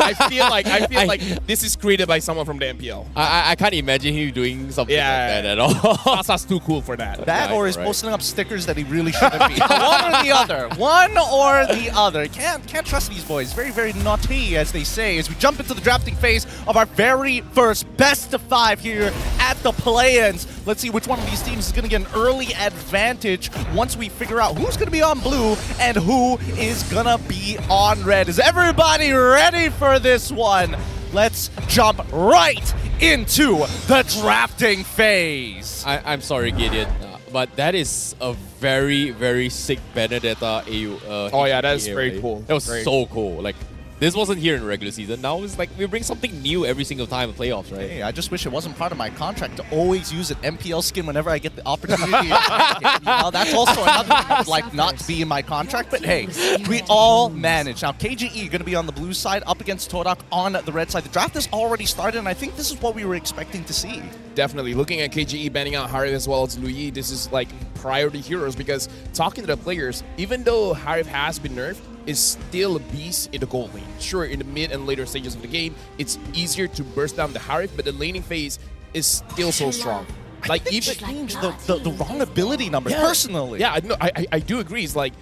I feel like this is created by someone from the MPL. I can't imagine him doing something like that at all. Sasa's too cool for that. That or he's posting up stickers that he really shouldn't be. One or the other. One or the other. Can't trust these boys. Very, very naughty, as they say, as we jump into the drafting phase of our very first best of 5 here at the play-ins. Let's see which one of these teams is going to get an early advantage once we figure out who's going to be on blue and who is going to be on red. Is everybody ready for this one? Let's jump right into the drafting phase. I'm sorry, Gideon, but that is a very, very sick Benedetta AU. Oh yeah, that's very cool. That was so cool. Like, This wasn't here in the regular season. Now it's like we bring something new every single time in playoffs, right? Hey, I just wish it wasn't part of my contract to always use an MPL skin whenever I get the opportunity. That's also another thing I would like not to be in my contract, but hey, we all manage. Now, KGE going to be on the blue side, up against Todak on the red side. The draft has already started, and I think this is what we were expecting to see. Definitely. Looking at KGE banning out Harif as well as Louis, this is like priority heroes, because talking to the players, even though Harif has been nerfed, is still a beast in the gold lane. Sure, in the mid and later stages of the game, it's easier to burst down the Harif, but the laning phase is still so strong. Like, even change the wrong ability numbers, personally. Yeah, no, I do agree. It's like,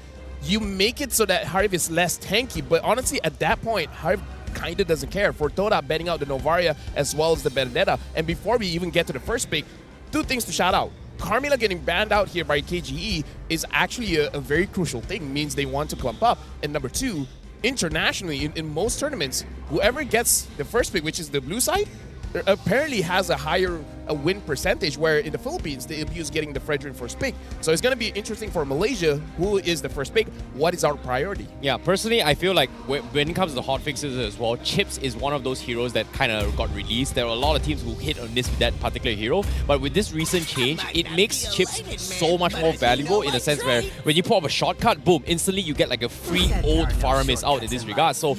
you make it so that Harif is less tanky, but honestly, at that point, Harif kind of doesn't care. For Toda betting out the Novaria as well as the Benedetta, and before we even get to the first pick, two things to shout out. Carmilla getting banned out here by KGE is actually a very crucial thing. Means they want to clump up. And number two, internationally, in most tournaments, whoever gets the first pick, which is the blue side, apparently has a higher win percentage, where in the Philippines, the LPU is getting the Fredrin first pick. So it's going to be interesting for Malaysia, who is the first pick. What is our priority? Yeah, personally, I feel like when it comes to the hotfixes as well, Chips is one of those heroes that kind of got released. There are a lot of teams who hit or miss with that particular hero, but with this recent change, it makes Chips so much more valuable in a sense where when you pull up a shortcut, boom, instantly you get like a free old Faramis out in this regard. So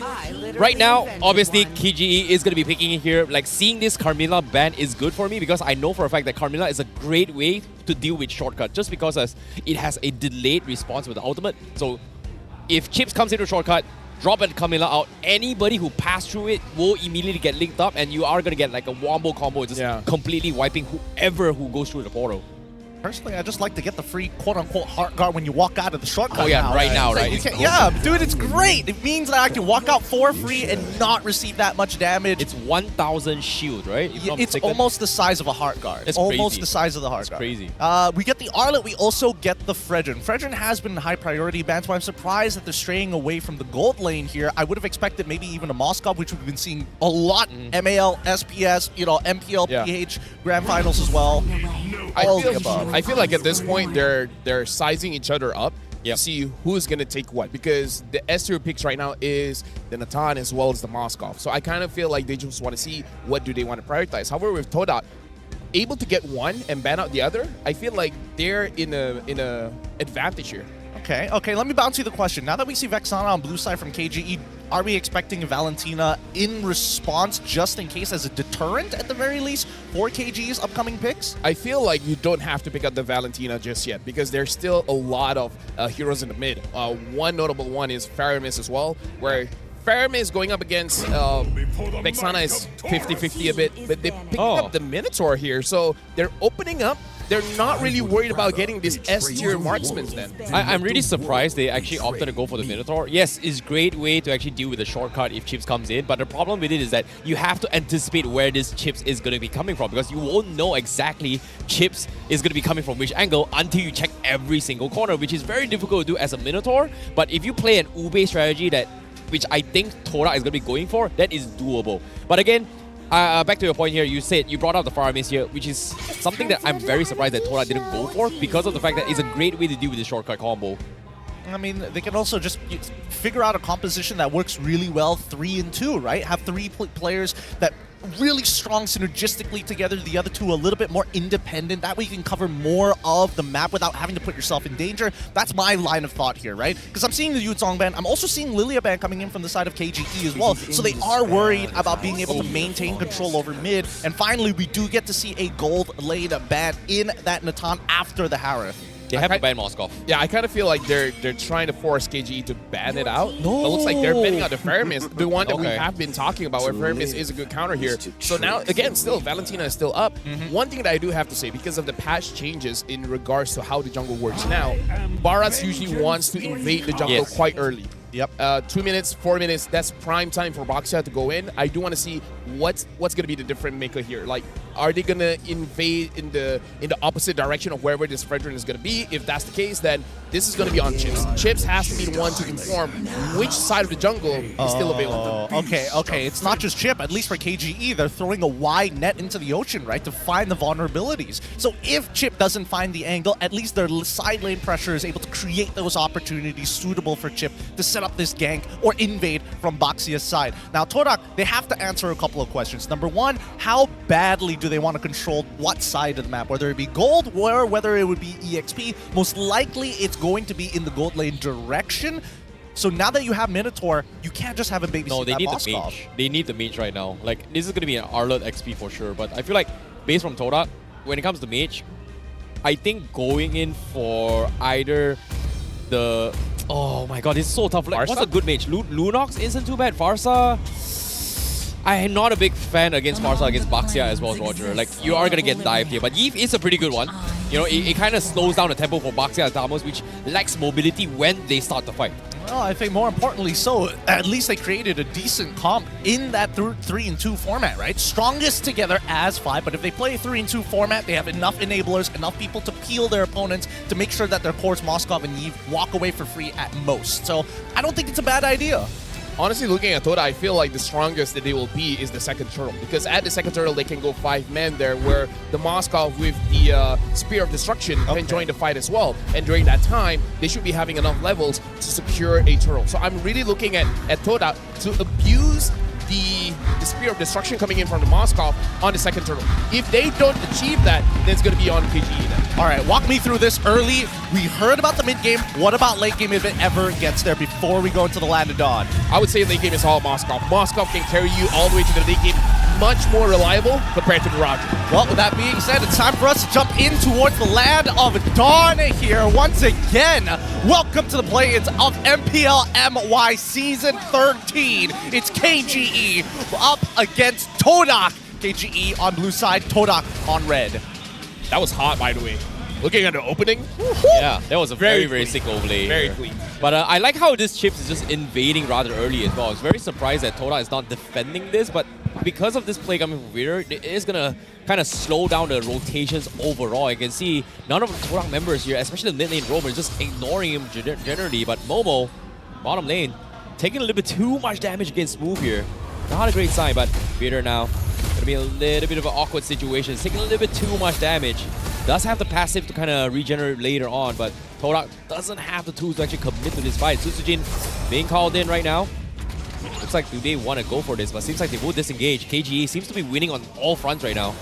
right now, obviously, KGE is going to be picking it here. Like, seeing this Carmilla ban is good for me, because I know for a fact that Carmilla is a great way to deal with shortcut, just because it has a delayed response with the ultimate. So if Chips comes into shortcut, drop and Carmilla out, anybody who passed through it will immediately get linked up, and you are going to get like a wombo combo, just completely wiping whoever who goes through the portal. Personally, I just like to get the free quote-unquote heart guard when you walk out of the shortcut. Oh yeah, right now, right? Yeah, dude, it's great. It means that I can walk out for free and not receive that much damage. It's 1,000 shield, right? It's almost the size of a heart guard. It's almost crazy. the size of the heart guard. Crazy. We get the Arlet. We also get the Fredrin. Fredrin has been high priority ban, so I'm surprised that they're straying away from the gold lane here. I would have expected maybe even a Moscow, which we've been seeing a lot. MAL, SPS, MPL, PH, Grand Finals as well. I feel like at this point they're sizing each other up to see who's gonna take what, because the S-tier picks right now is the Natan as well as the Moskov. So I kind of feel like they just want to see what do they want to prioritize. However, with Todak able to get one and ban out the other, I feel like they're in a advantage here. Okay, let me bounce you the question. Now that we see Vexana on blue side from KGE, are we expecting Valentina in response, just in case, as a deterrent at the very least for KGE's upcoming picks? I feel like you don't have to pick up the Valentina just yet, because there's still a lot of heroes in the mid. One notable one is Faramis as well, where Faramis going up against Vexana is 50-50 a bit, but they picked up the Minotaur here, so they're opening up. They're not really worried about getting this S-tier marksmen then. I'm really surprised they actually opted to go for the Minotaur. Yes, it's a great way to actually deal with the shortcut if Chips comes in, but the problem with it is that you have to anticipate where this Chips is going to be coming from, because you won't know exactly Chips is going to be coming from which angle until you check every single corner, which is very difficult to do as a Minotaur. But if you play an Ube strategy which I think Tora is going to be going for, that is doable. But again, back to your point here, you brought up the Faramis here, which is something that I'm very surprised that Tora didn't go for, because of the fact that it's a great way to deal with the shortcut combo. I mean, they can also just figure out a composition that works really well 3 and 2, right? Have 3 players that really strong synergistically together, the other 2 a little bit more independent. That way you can cover more of the map without having to put yourself in danger. That's my line of thought here, right? Because I'm seeing the Yuzong ban. I'm also seeing Lilia ban coming in from the side of KGE as well. So they are worried about being able to maintain control over mid. And finally, we do get to see a gold lane ban in that Natan after the Harith. They have to ban Moskov. Yeah, I kind of feel like they're trying to force KGE to ban it out. No. It looks like they're banning out the Faramis, the one that we have been talking about, where Faramis is a good counter here. So now, again, still, Valentina is still up. One thing that I do have to say, because of the patch changes in regards to how the jungle works now, Baras usually wants to invade the jungle quite early. Yep. 2 minutes, 4 minutes, that's prime time for Boxia to go in. I do want to see what's going to be the different maker here. Like, are they going to invade in the opposite direction of wherever this Fredrin is going to be? If that's the case, then this is going to be on Chips. Chips has to be the one to inform which side of the jungle is still available. Okay. It's not just Chip. At least for KGE, they're throwing a wide net into the ocean, right, to find the vulnerabilities. So if Chip doesn't find the angle, at least their side lane pressure is able to create those opportunities suitable for Chip to set up up this gank or invade from Baxia's side. Now, Todak, they have to answer a couple of questions. Number one, how badly do they want to control what side of the map? Whether it be gold or whether it would be EXP. Most likely, it's going to be in the gold lane direction. So now that you have Minotaur, you can't just have a babysit. No, they need Moskov. the mage. They need the mage right now. Like, this is going to be an Arlet XP for sure. But I feel like, based from Todak, when it comes to mage, I think going in for either the... Oh my god, this is so tough. Like, what's a good mage? Lunox isn't too bad. Farsa... I am not a big fan against Farsa against Baxia as well as Roger. Like, you are going to get dived here. But Yves is a pretty good one. You know, it kind of slows down the tempo for Baxia and Damos, which lacks mobility when they start the fight. Well, I think more importantly so, at least they created a decent comp in that 3-2 format, right? Strongest together as 5, but if they play a 3-2 format, they have enough enablers, enough people to peel their opponents to make sure that their cores, Moskov and Yves, walk away for free at most. So I don't think it's a bad idea. Honestly, looking at Toda, I feel like the strongest that they will be is the second turtle. Because at the second turtle, they can go 5 men there, where the Moskov with the Spear of Destruction can join the fight as well. And during that time, they should be having enough levels to secure a turtle. So I'm really looking at Toda to abuse the Spear of Destruction coming in from the Moskov on the second turtle. If they don't achieve that, then it's going to be on KGE then. All right, walk me through this early. We heard about the mid game. What about late game if it ever gets there before we go into the Land of Dawn? I would say late game is all Moskov. Moskov can carry you all the way to the late game. Much more reliable compared to the Roger. Well, with that being said, it's time for us to jump in towards the Land of Dawn here once again. Welcome to the play-ins of MPL MY Season 13. It's KGE up against Todak. KGE on blue side, Todak on red. That was hot, by the way. Looking at the opening. Yeah, that was a very sick overlay. Very clean. But I like how this Chips is just invading rather early as well. I was very surprised that Toda is not defending this, but because of this play coming from Vader, it is going to kind of slow down the rotations overall. You can see none of the Toda members here, especially the mid lane roamers, just ignoring him generally. But Momo, bottom lane, taking a little bit too much damage against Smooth here. Not a great sign, but Vader now going to be a little bit of an awkward situation. It's taking a little bit too much damage. Does have the passive to kind of regenerate later on, but Todak doesn't have the tools to actually commit to this fight. Susujin being called in right now. Looks like they want to go for this, but seems like they will disengage. KGE seems to be winning on all fronts right now.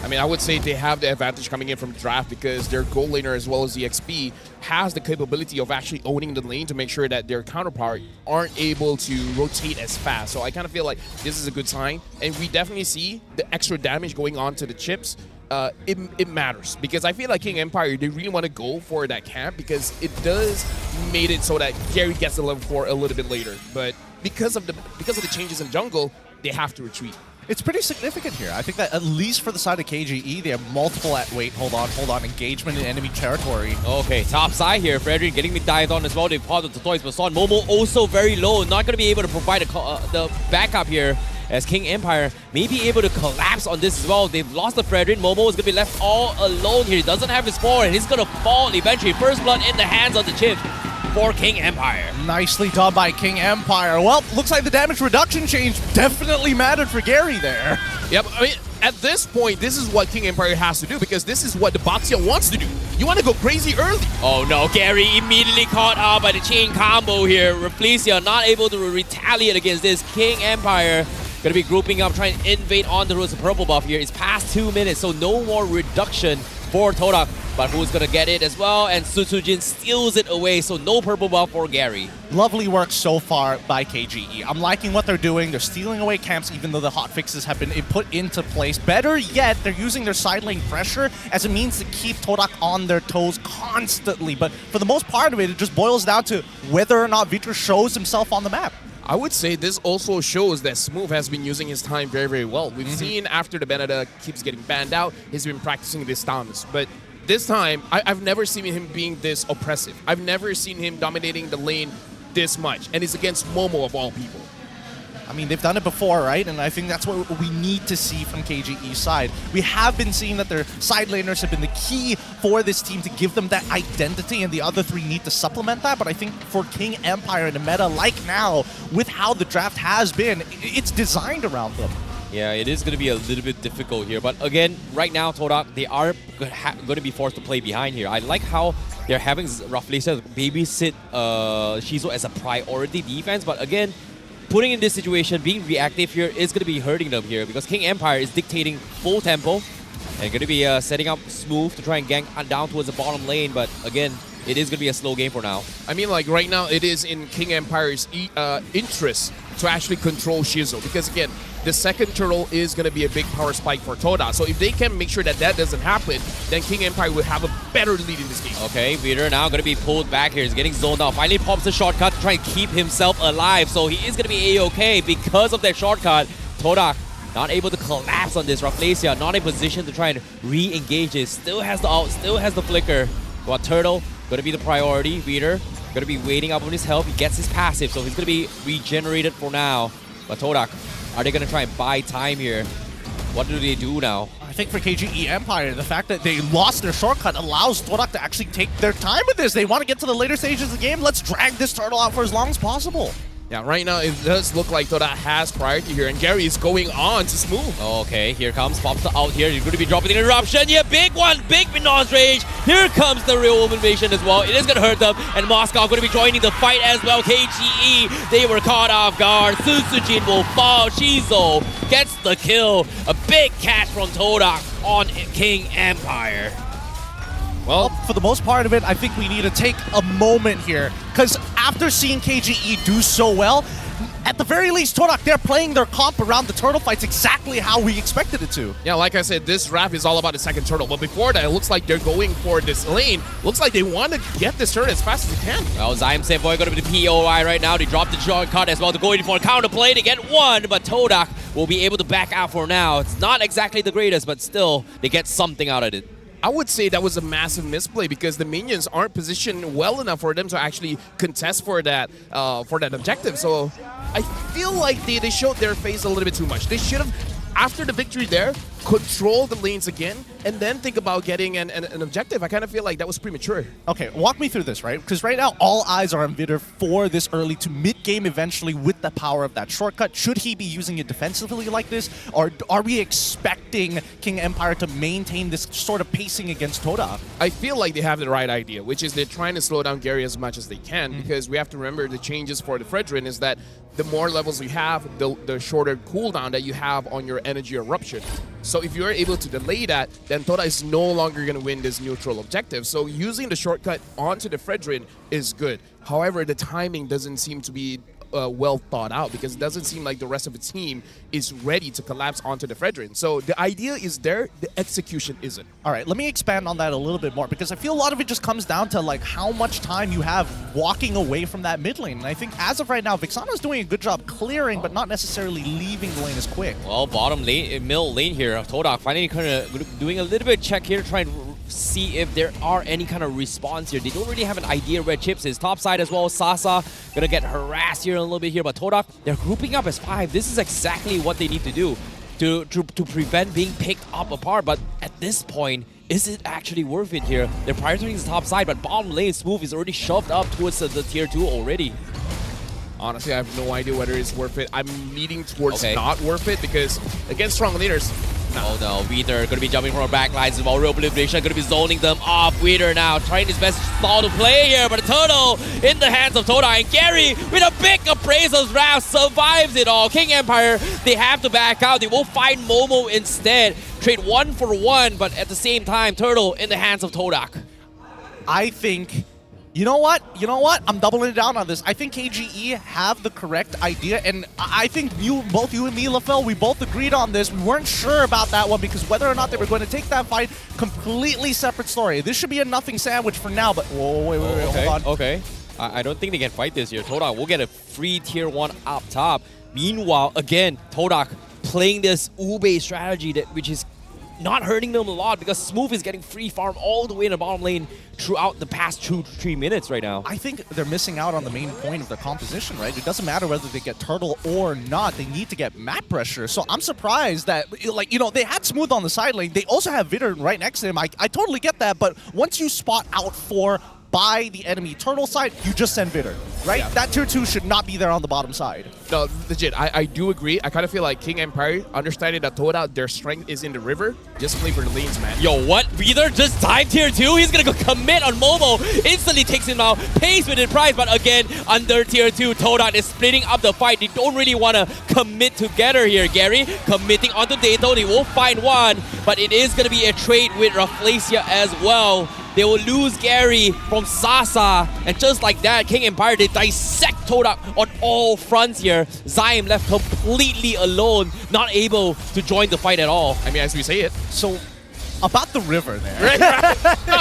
I mean, I would say they have the advantage coming in from draft because their gold laner as well as the XP has the capability of actually owning the lane to make sure that their counterpart aren't able to rotate as fast. So I kind of feel like this is a good sign. And we definitely see the extra damage going on to the chips. It matters because I feel like King Empire, they really want to go for that camp because it does made it so that Gary gets the level 4 a little bit later. But because of the changes in jungle, they have to retreat. It's pretty significant here. I think that at least for the side of KGE, they have multiple at wait, hold on, engagement in enemy territory. Okay, top side here. Frederick getting me dived on as well. They've paused the toys, but Son Momo also very low. Not going to be able to provide the backup here as King Empire may be able to collapse on this as well. They've lost the Frederick. Momo is going to be left all alone here. He doesn't have his forward, and he's going to fall eventually. First blood in the hands of the Chips for King Empire. Nicely done by King Empire. Well, looks like the damage reduction change definitely mattered for Gary there. Yep, I mean, at this point, this is what King Empire has to do because this is what the Baxia wants to do. You want to go crazy early. Oh no, Gary immediately caught out by the chain combo here. Replesia not able to retaliate against this. King Empire going to be grouping up, trying to invade on the roads of purple buff here. It's past 2 minutes, so no more reduction for Todak. But who's going to get it as well? And Susujin steals it away, so no purple buff for Gary. Lovely work so far by KGE. I'm liking what they're doing. They're stealing away camps even though the hotfixes have been put into place. Better yet, they're using their side lane pressure as a means to keep Todak on their toes constantly. But for the most part of it, it just boils down to whether or not Vitor shows himself on the map. I would say this also shows that Smooth has been using his time very well. We've seen after the Beneda keeps getting banned out, he's been practicing this stance. But this time, I've never seen him being this oppressive. I've never seen him dominating the lane this much. And it's against Momo of all people. I mean, they've done it before, right? And I think that's what we need to see from KGE's side. We have been seeing that their side laners have been the key for this team to give them that identity, and the other three need to supplement that. But I think for King Empire in a meta like now, with how the draft has been, it's designed around them. Yeah, it is going to be a little bit difficult here. But again, right now, Todak, they are going to be forced to play behind here. I like how they're having Rafflesia babysit Shizo as a priority defense, but again, putting in this situation, being reactive here is going to be hurting them here because King Empire is dictating full tempo and going to be setting up Smooth to try and gank down towards the bottom lane, but again, it is going to be a slow game for now. I mean, like, right now, it is in King Empire's interest to actually control Shizo because, again, the second turtle is going to be a big power spike for Toda. So if they can make sure that that doesn't happen, then King Empire will have a better lead in this game. Okay, Vader now going to be pulled back here. He's getting zoned out. Finally pops the shortcut to try and keep himself alive. So he is going to be A-okay because of that shortcut. Toda not able to collapse on this. Rafflesia not in position to try and re-engage this. Still has the ult, still has the flicker. But Turtle going to be the priority. Vader going to be waiting up on his health. He gets his passive, so he's going to be regenerated for now. But Todak, are they going to try and buy time here? What do they do now? I think for KGE Empire, the fact that they lost their shortcut allows Todak to actually take their time with this. They want to get to the later stages of the game. Let's drag this turtle out for as long as possible. Yeah, right now it does look like Toda has priority here, and Gary is going on to Smooth. Okay, here comes pops the out here. He's going to be dropping the interruption. Yeah, big one, big Minon's rage. Here comes the real invasion as well. It is going to hurt them, and Moscow going to be joining the fight as well. KGE, they were caught off guard. Susujin will fall. Shizo gets the kill. A big catch from Todak on King Empire. Well, for the most part of it, I think we need to take a moment here. Because after seeing KGE do so well, at the very least, Todak, they're playing their comp around the turtle fights exactly how we expected it to. Yeah, like I said, this draft is all about the second turtle. But before that, it looks like they're going for this lane. Looks like they want to get this turtle as fast as they can. Well, Zyme Boy going to be the POI right now. They dropped the shortcut as well to go in for a counter play to get one. But Todak will be able to back out for now. It's not exactly the greatest, but still, they get something out of it. I would say that was a massive misplay because the minions aren't positioned well enough for them to actually contest for that objective. So I feel like they showed their face a little bit too much. They should have, after the victory there, control the lanes again and then think about getting an objective. I kind of feel like that was premature. Okay, walk me through this, right? Because right now, all eyes are on Vitor for this early to mid-game eventually with the power of that shortcut. Should he be using it defensively like this? Or are we expecting King Empire to maintain this sort of pacing against Toda? I feel like they have the right idea, which is they're trying to slow down Gary as much as they can because we have to remember the changes for the Fredrin is that the more levels you have, the shorter cooldown that you have on your energy eruption. So if you're able to delay that, then Toda is no longer going to win this neutral objective. So using the shortcut onto the Fredrin is good. However, the timing doesn't seem to be well thought out because it doesn't seem like the rest of the team is ready to collapse onto the Fredrin. So the idea is there, the execution isn't. All right, let me expand on that a little bit more because I feel a lot of it just comes down to like how much time you have walking away from that mid lane. And I think as of right now, Vixana's doing a good job clearing, but not necessarily leaving the lane as quick. Well, bottom lane, middle lane here, Todak finally kind of doing a little bit of check here, trying to see if there are any kind of response here. They don't really have an idea where Chips is. Top side as well, Sasa gonna get harassed here a little bit here, but Todak, they're grouping up as 5. This is exactly what they need to do to prevent being picked up apart, but at this point, is it actually worth it here? They're prioritizing the top side, but bottom lane Smooth is already shoved up towards the tier 2 already. Honestly, I have no idea whether it's worth it. I'm leaning towards not worth it because against strong leaders. Oh no, Weeder going to be jumping from our back lines as well. Real Obliteration going to be zoning them off. Weeder now trying his best stall to play here, but a turtle in the hands of Toda, and Gary with a big appraisal's draft survives it all. King Empire, they have to back out. They will find Momo instead. Trade 1 for 1, but at the same time, Turtle in the hands of Todak. I think... You know what? I'm doubling it down on this. I think KGE have the correct idea, and I think both you and me, LaFell, we both agreed on this. We weren't sure about that one because whether or not they were going to take that fight, completely separate story. This should be a nothing sandwich for now, but whoa, wait, hold on. Okay. I don't think they can fight this here. Todak will get a free tier 1 up top. Meanwhile, again, Todak playing this Ube strategy which is not hurting them a lot because Smooth is getting free farm all the way in the bottom lane throughout the past 2 to 3 minutes right now. I think they're missing out on the main point of their composition, right? It doesn't matter whether they get Turtle or not. They need to get map pressure. So I'm surprised that, like, you know, they had Smooth on the side lane. They also have Vitor right next to him. I totally get that, but once you spot out for by the enemy turtle side, you just send Vitor, right? Yeah. That tier 2 should not be there on the bottom side. No, legit, I do agree. I kind of feel like King Empire, understanding that Toda, their strength is in the river, just play for the lanes, man. Yo, what? Either just time tier 2, he's gonna go commit on Momo, instantly takes him out, pays with the prize, but again, under tier 2, Toda is splitting up the fight. They don't really want to commit together here. Gary committing onto Dato, they will find one, but it is gonna be a trade with Rafflesia as well. They will lose Gary from Sasa, and just like that, King Empire, they dissect Todak on all fronts here. Zyme left completely alone, not able to join the fight at all. I mean, as we say it. So, about the river there. Right? No,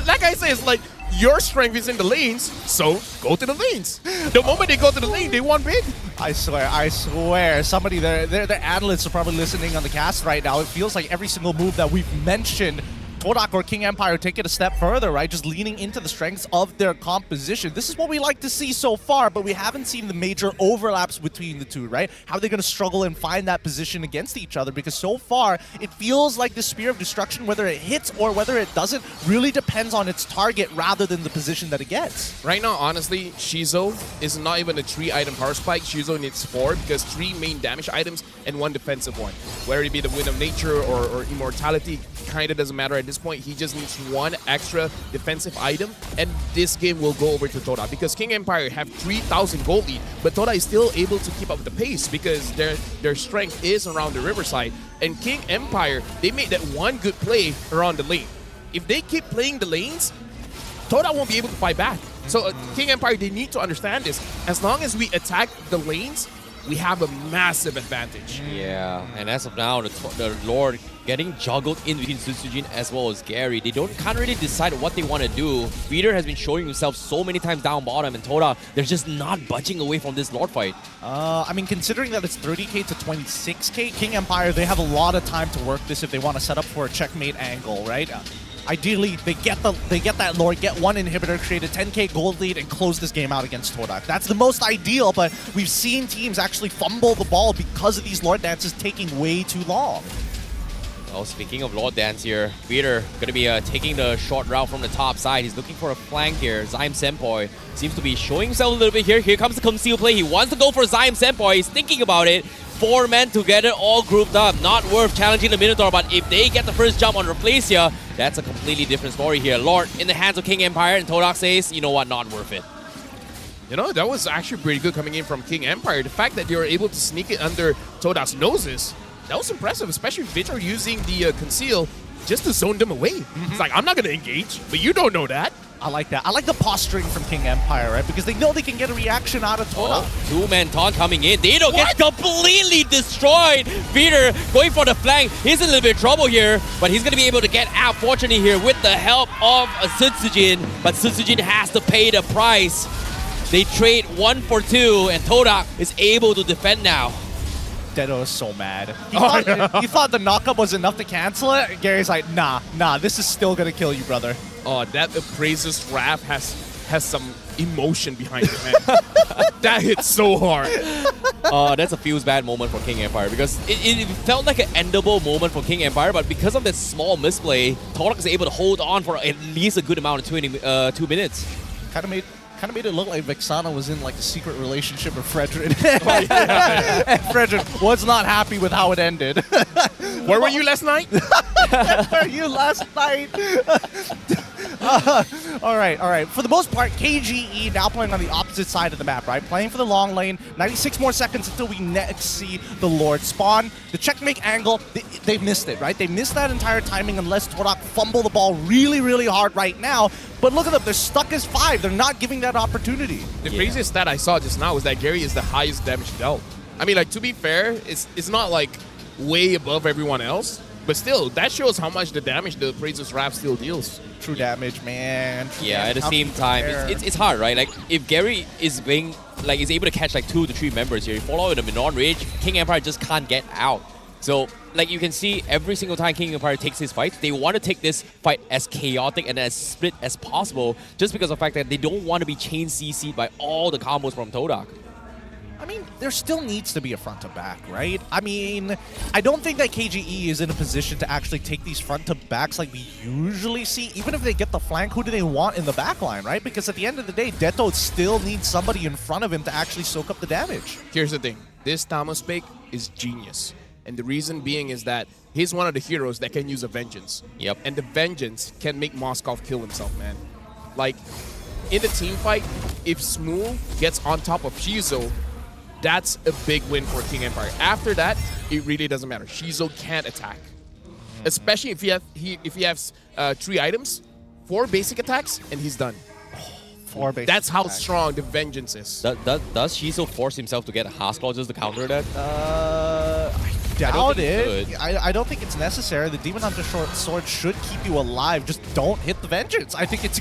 like I say, it's like, your strength is in the lanes, so go to the lanes. The moment they go to the lane, they won big. I swear. Somebody, their analysts are probably listening on the cast right now. It feels like every single move that we've mentioned, Todak or King Empire take it a step further, right? Just leaning into the strengths of their composition. This is what we like to see so far, but we haven't seen the major overlaps between the two, right? How are they going to struggle and find that position against each other? Because so far, it feels like the Spear of Destruction, whether it hits or whether it doesn't, really depends on its target rather than the position that it gets. Right now, honestly, Shizo is not even a 3-item power spike. Shizo needs 4 because 3 main damage items and 1 defensive one. Whether it be the Wind of Nature or Immortality, kind of doesn't matter at this point. He just needs 1 extra defensive item, and this game will go over to Toda because King Empire have 3,000 gold lead, but Toda is still able to keep up with the pace because their strength is around the riverside. And King Empire, they made that one good play around the lane. If they keep playing the lanes, Toda won't be able to fight back. So King Empire, they need to understand this. As long as we attack the lanes, we have a massive advantage. Yeah, and as of now, the Lord getting juggled in between Sutsujin as well as Gary. They can't really decide what they want to do. Feeder has been showing himself so many times down bottom, and Toda, they're just not budging away from this Lord fight. I mean, considering that it's 30k to 26k, King Empire, they have a lot of time to work this if they want to set up for a checkmate angle, right? Ideally, they get that Lord, get 1 inhibitor, create a 10k gold lead, and close this game out against Todak. That's the most ideal, but we've seen teams actually fumble the ball because of these Lord dances taking way too long. Well, speaking of Lord Dance here, Peter going to be taking the short route from the top side. He's looking for a flank here. Zyme Senpoi seems to be showing himself a little bit here. Here comes the conceal play. He wants to go for Zyme Senpoi. He's thinking about it. 4 men together, all grouped up. Not worth challenging the Minotaur, but if they get the first jump on Rafflesia, that's a completely different story here. Lord in the hands of King Empire, and Todak says, you know what, not worth it. You know, that was actually pretty good coming in from King Empire. The fact that they were able to sneak it under Todak's noses, that was impressive, especially Victor using the conceal just to zone them away. It's like, I'm not going to engage, but you don't know that. I like that. I like the posturing from King Empire, right? Because they know they can get a reaction out of Toda. 2-man taunt coming in. Dado gets completely destroyed. Peter going for the flank. He's in a little bit of trouble here, but he's going to be able to get out, fortunately, here with the help of Sutsujin. But Sutsujin has to pay the price. They trade 1 for 2, and Toda is able to defend now. Dedo is so mad. He thought the knockup was enough to cancel it. Gary's like, nah, this is still gonna kill you, brother. Oh, that Appraiser's Wrath has some emotion behind it, man. That hit so hard. That's a feels bad moment for King Empire because it felt like an endable moment for King Empire, but because of that small misplay, Todak is able to hold on for at least a good amount of 2 minutes. Kind of made it look like Vexana was in like a secret relationship with Frederick. And Frederick was not happy with how it ended. Where were you last night? Where were you last night? All right. For the most part, KGE now playing on the opposite side of the map, right? Playing for the long lane. 96 more seconds until we next see the Lord spawn. The checkmate angle, they missed it, right? They missed that entire timing unless Todak fumble the ball really, really hard right now. But look at them, they're stuck as 5. They're not giving that opportunity. The craziest stat I saw just now was that Gary is the highest damage dealt. I mean, like, to be fair, it's not like way above everyone else, but still, that shows how much the damage the Appraiser's Wrath still deals. True damage, man. Yeah, at the same time, it's hard, right? Like, if Gary is able to catch like 2 to 3 members here, you follow with a Minon Rage, King Empire just can't get out. So, like, you can see every single time King Empire takes his fight, they want to take this fight as chaotic and as split as possible, just because of the fact that they don't want to be chain CC'd by all the combos from Todak. I mean, there still needs to be a front to back, right? I mean, I don't think that KGE is in a position to actually take these front to backs like we usually see. Even if they get the flank, who do they want in the back line, right? Because at the end of the day, Deto still needs somebody in front of him to actually soak up the damage. Here's the thing. This Tamos pick is genius. And the reason being is that he's one of the heroes that can use a vengeance. Yep. And the vengeance can make Moskov kill himself, man. Like, in the team fight, if Smooth gets on top of Shizo, that's a big win for King Empire. After that, it really doesn't matter. Shizo can't attack. Especially if he has 3 items, 4 basic attacks, and he's done. 4 basic That's how attacks. strong the vengeance is. Does Shizo force himself to get Haas clauses to counter that? I doubt it. I don't think it's necessary. The Demon Hunter sword should keep you alive. Just don't hit the vengeance. I think it's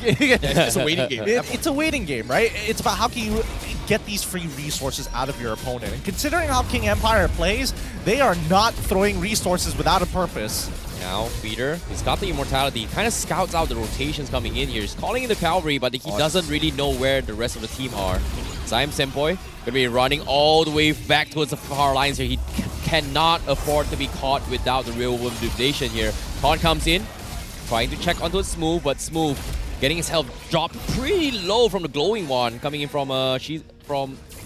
a waiting game. It's a waiting game, right? It's about how can you get these free resources out of your opponent. And considering how King Empire plays, they are not throwing resources without a purpose. Now, Peter, he's got the immortality. Kind of scouts out the rotations coming in here. He's calling in the cavalry, but he doesn't really know where the rest of the team are. Zaim Senpoi gonna be running all the way back towards the far lines here. He cannot afford to be caught without the real motivation here. Taunt comes in, trying to check onto Smooth, but Smooth getting his health dropped pretty low from the glowing one coming in from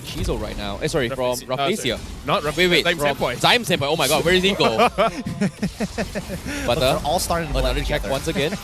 Shizo right now. Sorry, from Rafflesia. Not Rafflesia. Wait, Zaim from Senpai. Zaim Senpai. Oh my god, where did he go? But they're all starting to another check once again.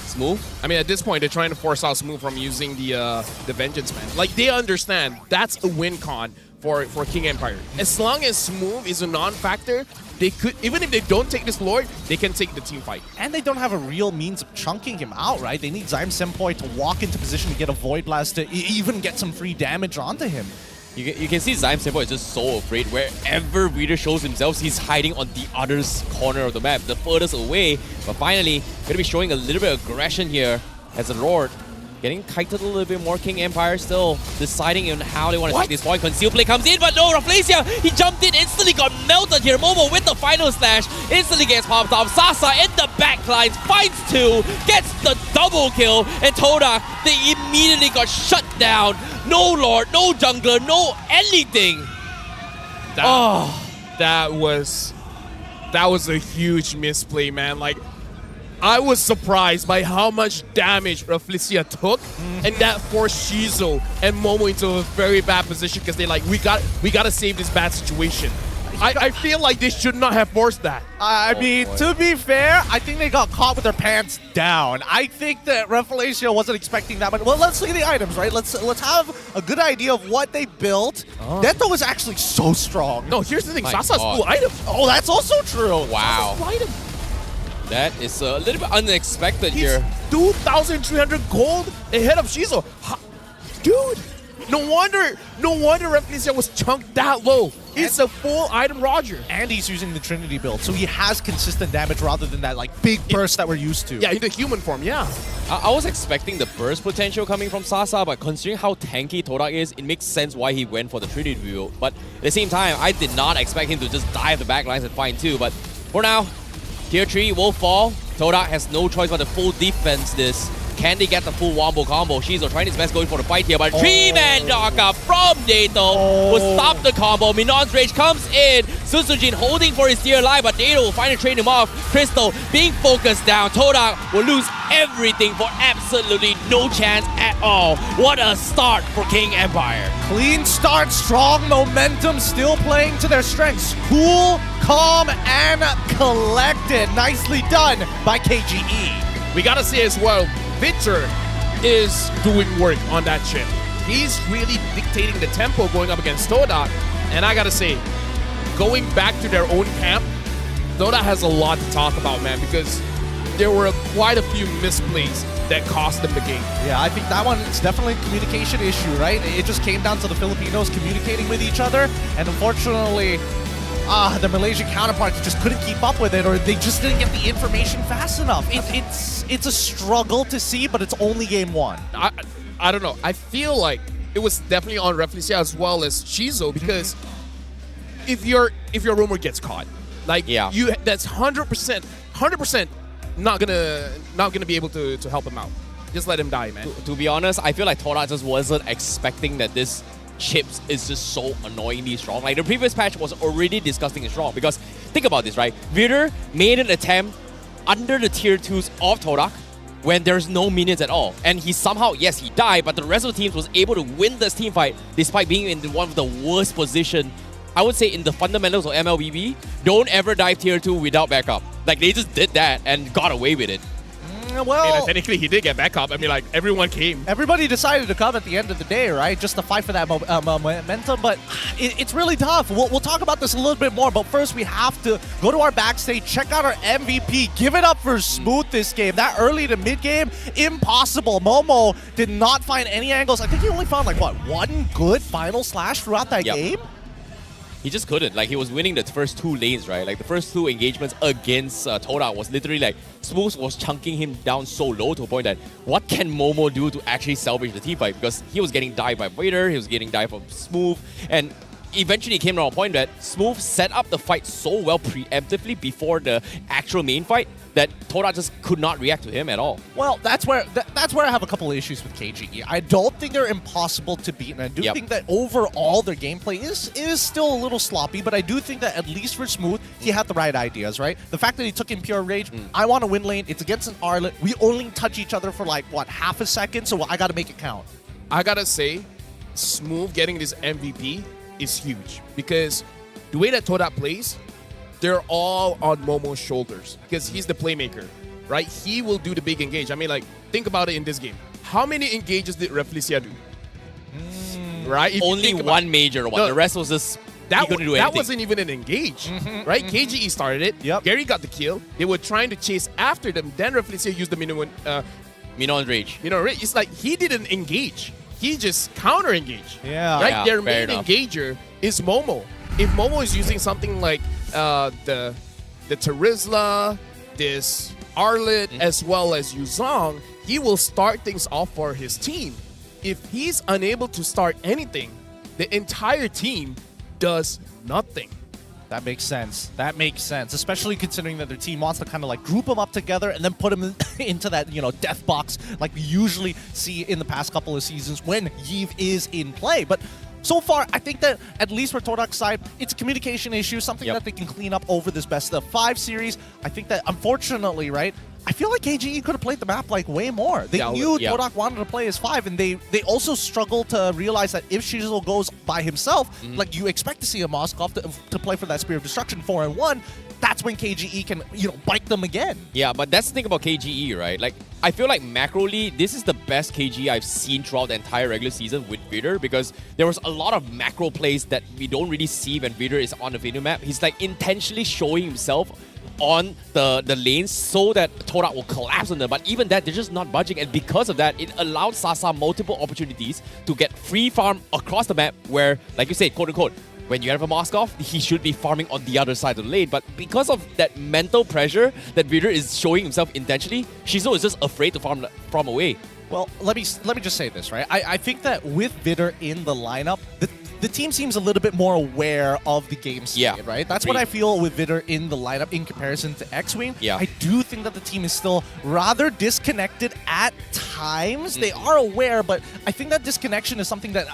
Smooth. I mean, at this point, they're trying to force out Smooth from using the Vengeance Man. Like, they understand that's a win con for King Empire. As long as Smooth is a non-factor, they could, even if they don't take this Lord, they can take the team fight. And they don't have a real means of chunking him out, right? They need Zaim Senpoi to walk into position to get a Void Blast to even get some free damage onto him. You can see Zaim Senpoi is just so afraid. Wherever Reader shows himself, he's hiding on the other corner of the map, the furthest away. But finally, going to be showing a little bit of aggression here as a Lord. Getting kited a little bit more. King Empire still deciding on how they want to take this point. Conceal play comes in, but no, Rafflesia, he jumped in, instantly got melted here. Momo with the final slash, instantly gets popped off. Sasa in the backlines, finds 2, gets the double kill, and Todak, they immediately got shut down. No Lord, no jungler, no anything. That was a huge misplay, man. Like, I was surprised by how much damage Rafflesia took, and that forced Shizo and Momo into a very bad position because they're like, we gotta save this bad situation. I feel like they should not have forced that. I mean, to be fair, I think they got caught with their pants down. I think that Rafflesia wasn't expecting that much. Well, let's look at the items, right? Let's have a good idea of what they built. Deto was actually so strong. No, here's the thing. Sasa's full item. Oh, that's also true. Wow. Sasa's full item. That is a little bit unexpected here. 2,300 gold ahead of Shizo. Dude, no wonder Rafflesia was chunked that low. It's a full item Roger. And he's using the Trinity build, so he has consistent damage rather than that like big burst that we're used to. Yeah, in the human form, yeah. I was expecting the burst potential coming from Sasa, but considering how tanky Todak is, it makes sense why he went for the Trinity build. But at the same time, I did not expect him to just dive the backlines and find 2. But for now, Tier 3 will fall. Todak has no choice but to full defense this. Can they get the full wombo combo? Shizo trying his best going for the fight here, but 3-man knockup from Dato will stop the combo. Minon's Rage comes in. Susujin holding for his dear life, but Dato will finally trade him off. Crystal being focused down. Todak will lose everything for absolutely no chance at all. What a start for King Empire. Clean start, strong momentum, still playing to their strengths. Cool, calm, and collected. Nicely done by KGE. We gotta say as well, Victor is doing work on that chip. He's really dictating the tempo going up against Todak. And I gotta say, going back to their own camp, Todak has a lot to talk about, man, because there were quite a few misplays that cost them the game. Yeah, I think that one is definitely a communication issue, right? It just came down to the Filipinos communicating with each other, and unfortunately, the Malaysian counterparts just couldn't keep up with it, or they just didn't get the information fast enough. It's a struggle to see, but it's only game 1. I don't know. I feel like it was definitely on Rafflesia as well as Shizo, because if your rumor gets caught, like that's 100% not gonna be able to help him out. Just let him die, man. To be honest, I feel like Todak just wasn't expecting that this chips is just so annoyingly strong. Like the previous patch was already disgustingly strong because think about this, right? Vitor made an attempt under the tier 2s of Todak when there's no minions at all. And he somehow, yes, he died, but the rest of the teams was able to win this team fight despite being in one of the worst position. I would say in the fundamentals of MLBB, don't ever dive tier 2 without backup. Like they just did that and got away with it. Well, technically he did get back up. I mean, like, everyone came. Everybody decided to come at the end of the day, right? Just to fight for that momentum, but it's really tough. We'll talk about this a little bit more, but first we have to go to our backstage, check out our MVP, give it up for Smooth this game. That early to mid game, impossible. Momo did not find any angles. I think he only found, like, what, one good final slash throughout that game? He just couldn't. Like, he was winning the first 2 lanes, right? Like, the first 2 engagements against Todak was literally like, Smooth was chunking him down so low to a point that what can Momo do to actually salvage the team fight? Because he was getting dived by Vader, he was getting dived from Smooth, and eventually it came to a point that Smooth set up the fight so well preemptively before the actual main fight that Todak just could not react to him at all. Well, that's where I have a couple of issues with KGE. I don't think they're impossible to beat, and I do think that overall their gameplay is still a little sloppy, but I do think that at least for Smooth, he had the right ideas, right? The fact that he took in Pure Rage, I want to win lane, it's against an Arlet, we only touch each other for like, what, half a second, so I got to make it count. I gotta say, Smooth getting this MVP is huge because the way that Todak plays, they're all on Momo's shoulders because he's the playmaker, right? He will do the big engage. I mean, like, think about it in this game. How many engages did Reflecia do? Right? If only one major one. The rest was just that wasn't even an engage, right? KGE started it. Gary got the kill. They were trying to chase after them. Then Reflecia used the Minion Rage. It's like he didn't engage. He just counter-engage. Yeah. Right? Yeah, Their fair main enough. engager is Momo. If Momo is using something like the Terizla, this Arlet, as well as Yuzong, he will start things off for his team. If he's unable to start anything, the entire team does nothing. That makes sense. That makes sense, especially considering that their team wants to kind of like group them up together and then put them into that, death box like we usually see in the past couple of seasons when Yves is in play. But so far, I think that at least for Todak's side, it's a communication issue, something that they can clean up over this best of 5 series. I think that unfortunately, right, I feel like KGE could have played the map like way more. They knew Todak wanted to play as 5, and they also struggled to realize that if Shizuo goes by himself, like you expect to see a Moskov to play for that Spear of Destruction 4-1, that's when KGE can, bite them again. Yeah, but that's the thing about KGE, right? Like, I feel like macroly, this is the best KGE I've seen throughout the entire regular season with Vader because there was a lot of macro plays that we don't really see when Vader is on the video map. He's like intentionally showing himself on the lanes so that Todak will collapse on them. But even that, they're just not budging. And because of that, it allowed Sasa multiple opportunities to get free farm across the map where, like you said, quote unquote, when you have a Moskov, he should be farming on the other side of the lane. But because of that mental pressure that Vader is showing himself intentionally, Shizuo is just afraid to farm away. Well, let me just say this, right? I think that with Vader in the lineup, the team seems a little bit more aware of the game state, right? That's what I feel with Vader in the lineup in comparison to X-Wing. I do think that the team is still rather disconnected at times. They are aware, but I think that disconnection is something that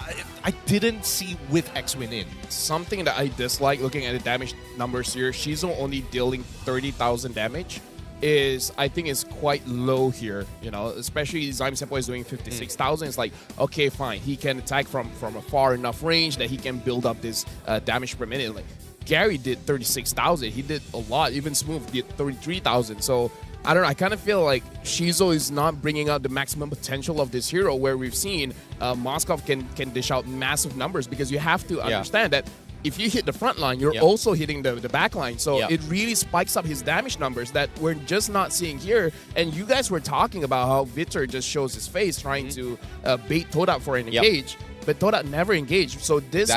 I didn't see with X-Wing in. Something that I dislike looking at the damage numbers here, Shizuo only dealing 30,000 damage. I think is quite low here, especially Zaim Senpai is doing 56,000. It's like, okay, fine, he can attack from a far enough range that he can build up this damage per minute. Like Gary did 36,000, he did a lot. Even Smooth did 33,000. So I don't know, I kind of feel like Shizuo is not bringing out the maximum potential of this hero, where we've seen Moskov can dish out massive numbers, because you have to understand that if you hit the front line, you're also hitting the back line. So it really spikes up his damage numbers that we're just not seeing here. And you guys were talking about how Vitor just shows his face trying to bait Todak for an engage, but Todak never engaged. So this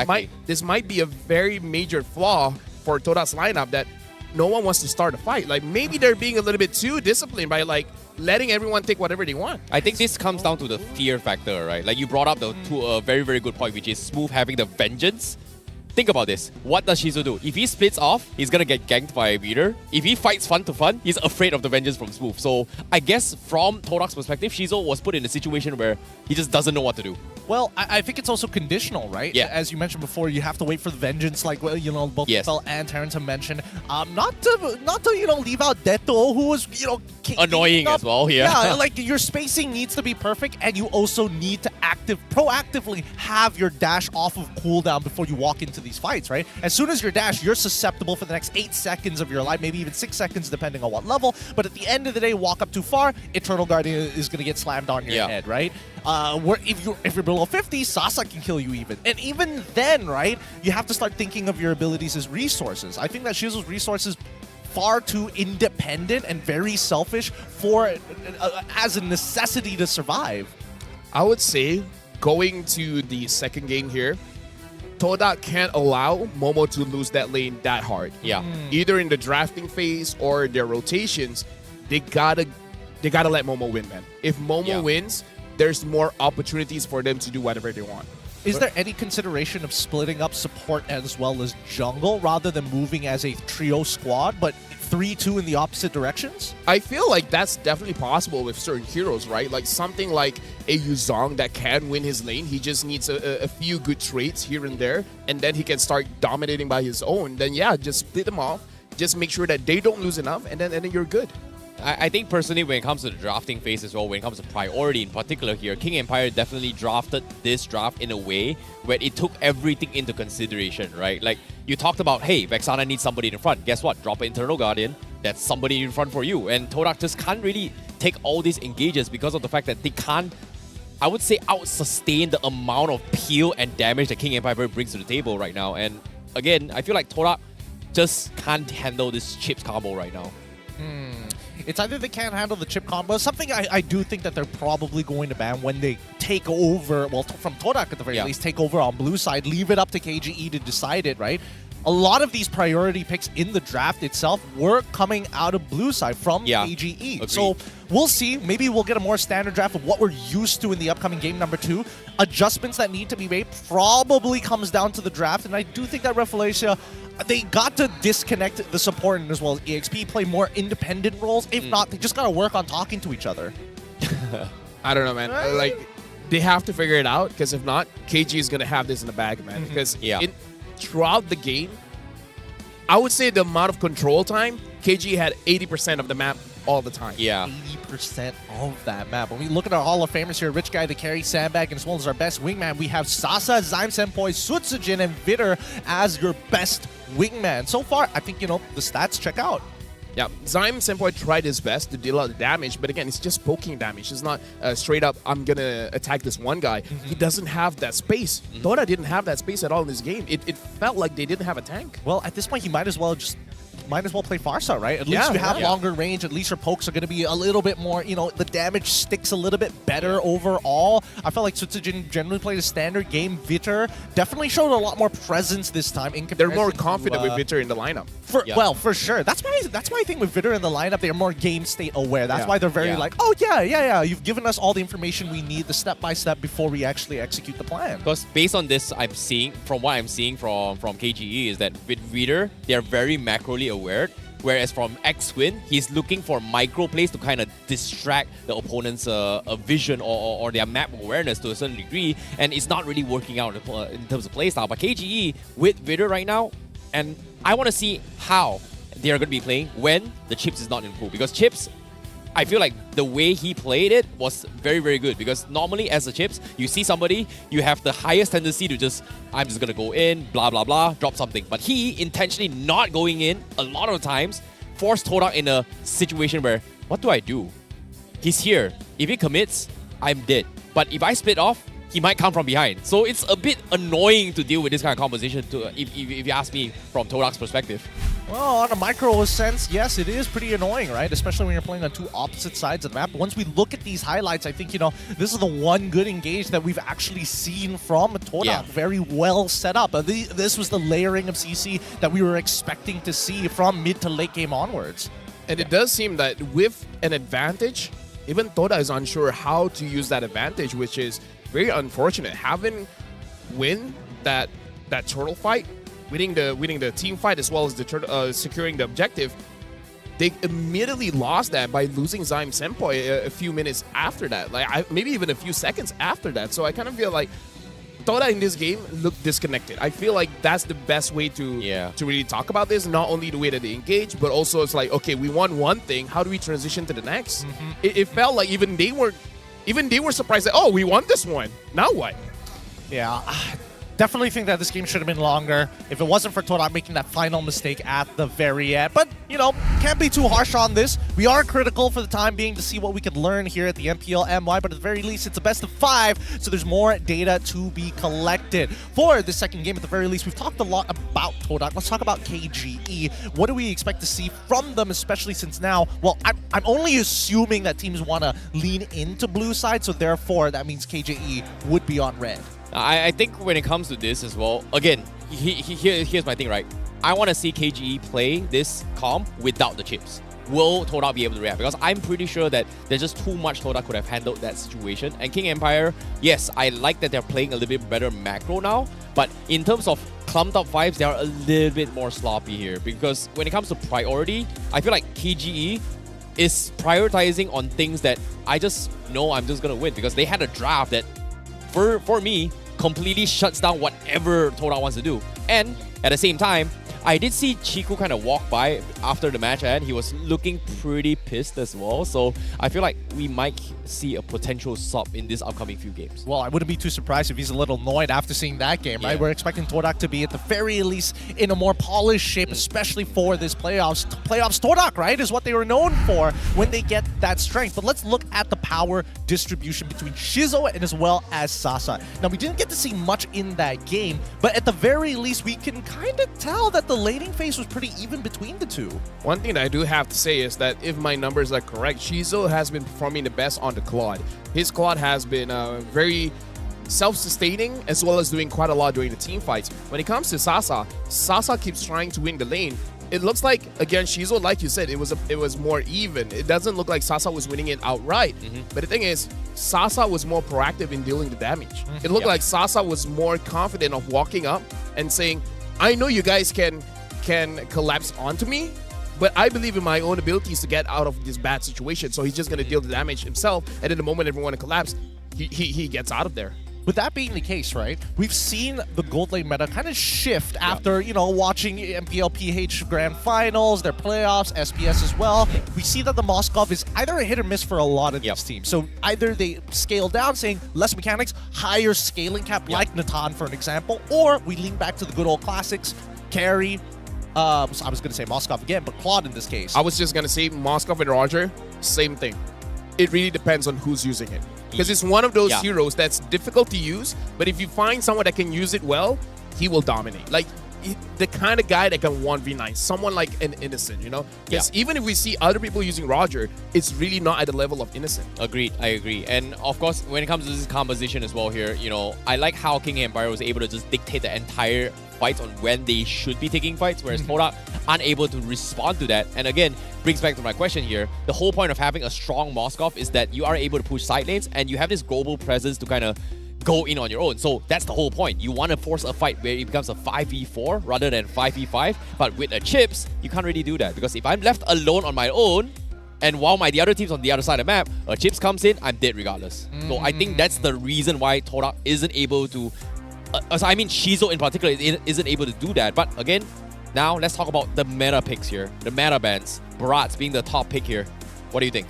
might be a very major flaw for Todak's lineup, that no one wants to start a fight. Like, maybe they're being a little bit too disciplined by like letting everyone take whatever they want. I think this comes down to the fear factor, right? Like you brought up a very, very good point, which is Smooth having the vengeance. Think about this. What does Shizuo do? If he splits off, he's gonna get ganked by a Vader. If he fights fun to fun, he's afraid of the vengeance from Smooth. So I guess from Todak's perspective, Shizuo was put in a situation where he just doesn't know what to do. Well, I think it's also conditional, right? Yeah. As you mentioned before, you have to wait for the vengeance, like both Yes. Phil and Terrence have mentioned. Not to leave out Deto, who was Annoying as well. Yeah, like your spacing needs to be perfect, and you also need to proactively have your dash off of cooldown before you walk into these fights, right? As soon as your dash, you're susceptible for the next 8 seconds of your life, maybe even 6 seconds depending on what level. But at the end of the day, walk up too far, Eternal Guardian is going to get slammed on your head, right? If you're below 50, Sasa can kill you even. And even then, right, you have to start thinking of your abilities as resources. I think that Shizu's resources far too independent and very selfish for as a necessity to survive. I would say going to the second game here, Todak can't allow Momo to lose that lane that hard. Yeah. Either in the drafting phase or their rotations, they gotta let Momo win, man. If Momo wins, there's more opportunities for them to do whatever they want. Is there any consideration of splitting up support as well as jungle rather than moving as a trio squad, but 3-2 in the opposite directions? I feel like that's definitely possible with certain heroes, right? Like something like a Yuzong that can win his lane. He just needs a few good traits here and there, and then he can start dominating by his own. Then yeah, just split them off. Just make sure that they don't lose enough, and then you're good. I think personally, when it comes to the drafting phase as well, when it comes to priority in particular here, King Empire definitely drafted this draft in a way where it took everything into consideration, right? Like, you talked about, hey, Vexana needs somebody in front. Guess what? Drop an Internal Guardian. That's somebody in front for you. And Todak just can't really take all these engages because of the fact that they can't, I would say, out-sustain the amount of peel and damage that King Empire brings to the table right now. And again, I feel like Todak just can't handle this chips combo right now. It's either they can't handle the chip combo, something I do think that they're probably going to ban when they take over, well, from Todak at the very least, take over on blue side, leave it up to KGE to decide it, right? A lot of these priority picks in the draft itself were coming out of blue side from KGE. Agreed. So we'll see. Maybe we'll get a more standard draft of what we're used to in the upcoming game number 2. Adjustments that need to be made probably comes down to the draft, and I do think that Ref Malaysia, they got to disconnect the support and as well as EXP, play more independent roles. If not, they just got to work on talking to each other. I don't know, man. Like, they have to figure it out, because if not, KG is going to have this in the bag, man. Because throughout the game, I would say the amount of control time, KG had 80% of the map all the time. Yeah. 80% of that map. When we look at our Hall of Famers here, Rich Guy, the carry, Sandbag, and as well as our best wingman, we have Sasa, Zyme Senpoi, Sutsujin, and Vitter as your best wingman. So far, I think, the stats check out. Yeah, Zyme Senpoi tried his best to deal out the damage, but again, it's just poking damage. It's not straight up, I'm going to attack this one guy. He doesn't have that space. Dota didn't have that space at all in this game. It felt like they didn't have a tank. Well, at this point, he might as well play Farsa, right? At least you have longer range. At least your pokes are going to be a little bit more, the damage sticks a little bit better overall. I felt like Sutsujin generally played a standard game. Vitter definitely showed a lot more presence this time in comparison. They're more confident with Vitter in the lineup. Well, for sure. That's why I think with Vitter in the lineup, they're more game state aware. That's why they're very like, oh, yeah. You've given us all the information we need, the step-by-step before we actually execute the plan. Because based on this, I'm seeing from KGE is that with Vitter, they're very macroly aware, whereas from X-Win, he's looking for micro plays to kind of distract the opponent's vision or their map awareness to a certain degree, and it's not really working out in terms of playstyle. But KGE with Vitter right now, and I want to see how they are going to be playing when the Chips is not in pool, because Chips, I feel like the way he played it was very, very good, because normally as a Chips, you see somebody, you have the highest tendency to I'm just going to go in, blah, blah, blah, drop something. But he intentionally not going in a lot of times forced Todak in a situation where, what do I do? He's here. If he commits, I'm dead. But if I split off, he might come from behind. So it's a bit annoying to deal with this kind of composition, if you ask me from Todak's perspective. Well, on a micro sense, yes, it is pretty annoying, right? Especially when you're playing on two opposite sides of the map. But once we look at these highlights, I think, this is the one good engage that we've actually seen from Todak. Yeah. Very well set up. This was the layering of CC that we were expecting to see from mid to late game onwards. And it does seem that with an advantage, even Toda is unsure how to use that advantage, which is very unfortunate. Having win that turtle fight, winning the team fight as well as the securing the objective, they immediately lost that by losing Zyme Senpoi a few minutes after that. Like maybe even a few seconds after that. So I kind of feel like Toda in this game looked disconnected. I feel like that's the best way to really talk about this. Not only the way that they engage, but also it's like, okay, we won one thing. How do we transition to the next? It felt like even they were surprised that, oh, we won this one. Now what? Yeah. Definitely think that this game should have been longer if it wasn't for Toda making that final mistake at the very end. But, you know, can't be too harsh on this. We are critical for the time being to see what we can learn here at the MPL MY, but at the very least, it's a best of 5, so there's more data to be collected. For the second game, at the very least, we've talked a lot about Toda. Let's talk about KGE. What do we expect to see from them, especially since now, well, I'm only assuming that teams want to lean into blue side, so therefore that means KGE would be on red. I think when it comes to this as well, again, here's my thing, right? I want to see KGE play this comp without the chips. Will Toda be able to react? Because I'm pretty sure that there's just too much Toda could have handled that situation. And King Empire, yes, I like that they're playing a little bit better macro now, but in terms of clumped up vibes, they are a little bit more sloppy here. Because when it comes to priority, I feel like KGE is prioritizing on things that I just know I'm just going to win. Because they had a draft that, for me, completely shuts down whatever Toda wants to do. And at the same time, I did see Chiku kind of walk by after the match and he was looking pretty pissed as well. So I feel like we might see a potential sub in this upcoming few games. Well, I wouldn't be too surprised if he's a little annoyed after seeing that game, right? We're expecting Todak to be at the very least in a more polished shape, especially for this playoffs. Playoffs Todak, right, is what they were known for when they get that strength. But let's look at the power distribution between Shizo and as well as Sasa. Now, we didn't get to see much in that game, but at the very least, we can kind of tell that the laning phase was pretty even between the two. One thing that I do have to say is that if my numbers are correct, Shizo has been performing the best on the Claude. His Claude has been very self-sustaining as well as doing quite a lot during the team fights. When it comes to Sasa, Sasa keeps trying to win the lane. It looks like, again, Shizo, like you said, it was more even. It doesn't look like Sasa was winning it outright. But the thing is, Sasa was more proactive in dealing the damage. It looked like Sasa was more confident of walking up and saying, I know you guys can collapse onto me, but I believe in my own abilities to get out of this bad situation. So he's just going to deal the damage himself. And then the moment everyone collapses, he gets out of there. With that being the case, right, we've seen the gold lane meta kind of shift after, you know, watching MPL PH Grand Finals, their playoffs, SPS as well. We see that the Moskov is either a hit or miss for a lot of these teams. So either they scale down, saying less mechanics, higher scaling cap, like Natan for an example, or we lean back to the good old classics, carry. I was going to say Moskov again, but Claude in this case. I was just going to say Moskov and Roger, same thing. It really depends on who's using it. Because it's one of those heroes that's difficult to use, but if you find someone that can use it well, he will dominate. Like, the kind of guy that can 1v9, someone like an Innocent, you know? Because even if we see other people using Roger, it's really not at the level of Innocent. Agreed, I agree. And of course, when it comes to this composition as well here, you know, I like how King Empire was able to just dictate the entire fights on when they should be taking fights, whereas Todak unable to respond to that. And again, brings back to my question here. The whole point of having a strong Moskov is that you are able to push side lanes and you have this global presence to kind of go in on your own. So that's the whole point. You want to force a fight where it becomes a 5v4 rather than 5v5. But with the chips, you can't really do that. Because if I'm left alone on my own, and while the other team's on the other side of the map, a chips comes in, I'm dead regardless. So I think that's the reason why Todak isn't able to... I mean, Shizo in particular isn't able to do that. But again, now let's talk about the meta picks here. The meta bans. Baratz being the top pick here. What do you think?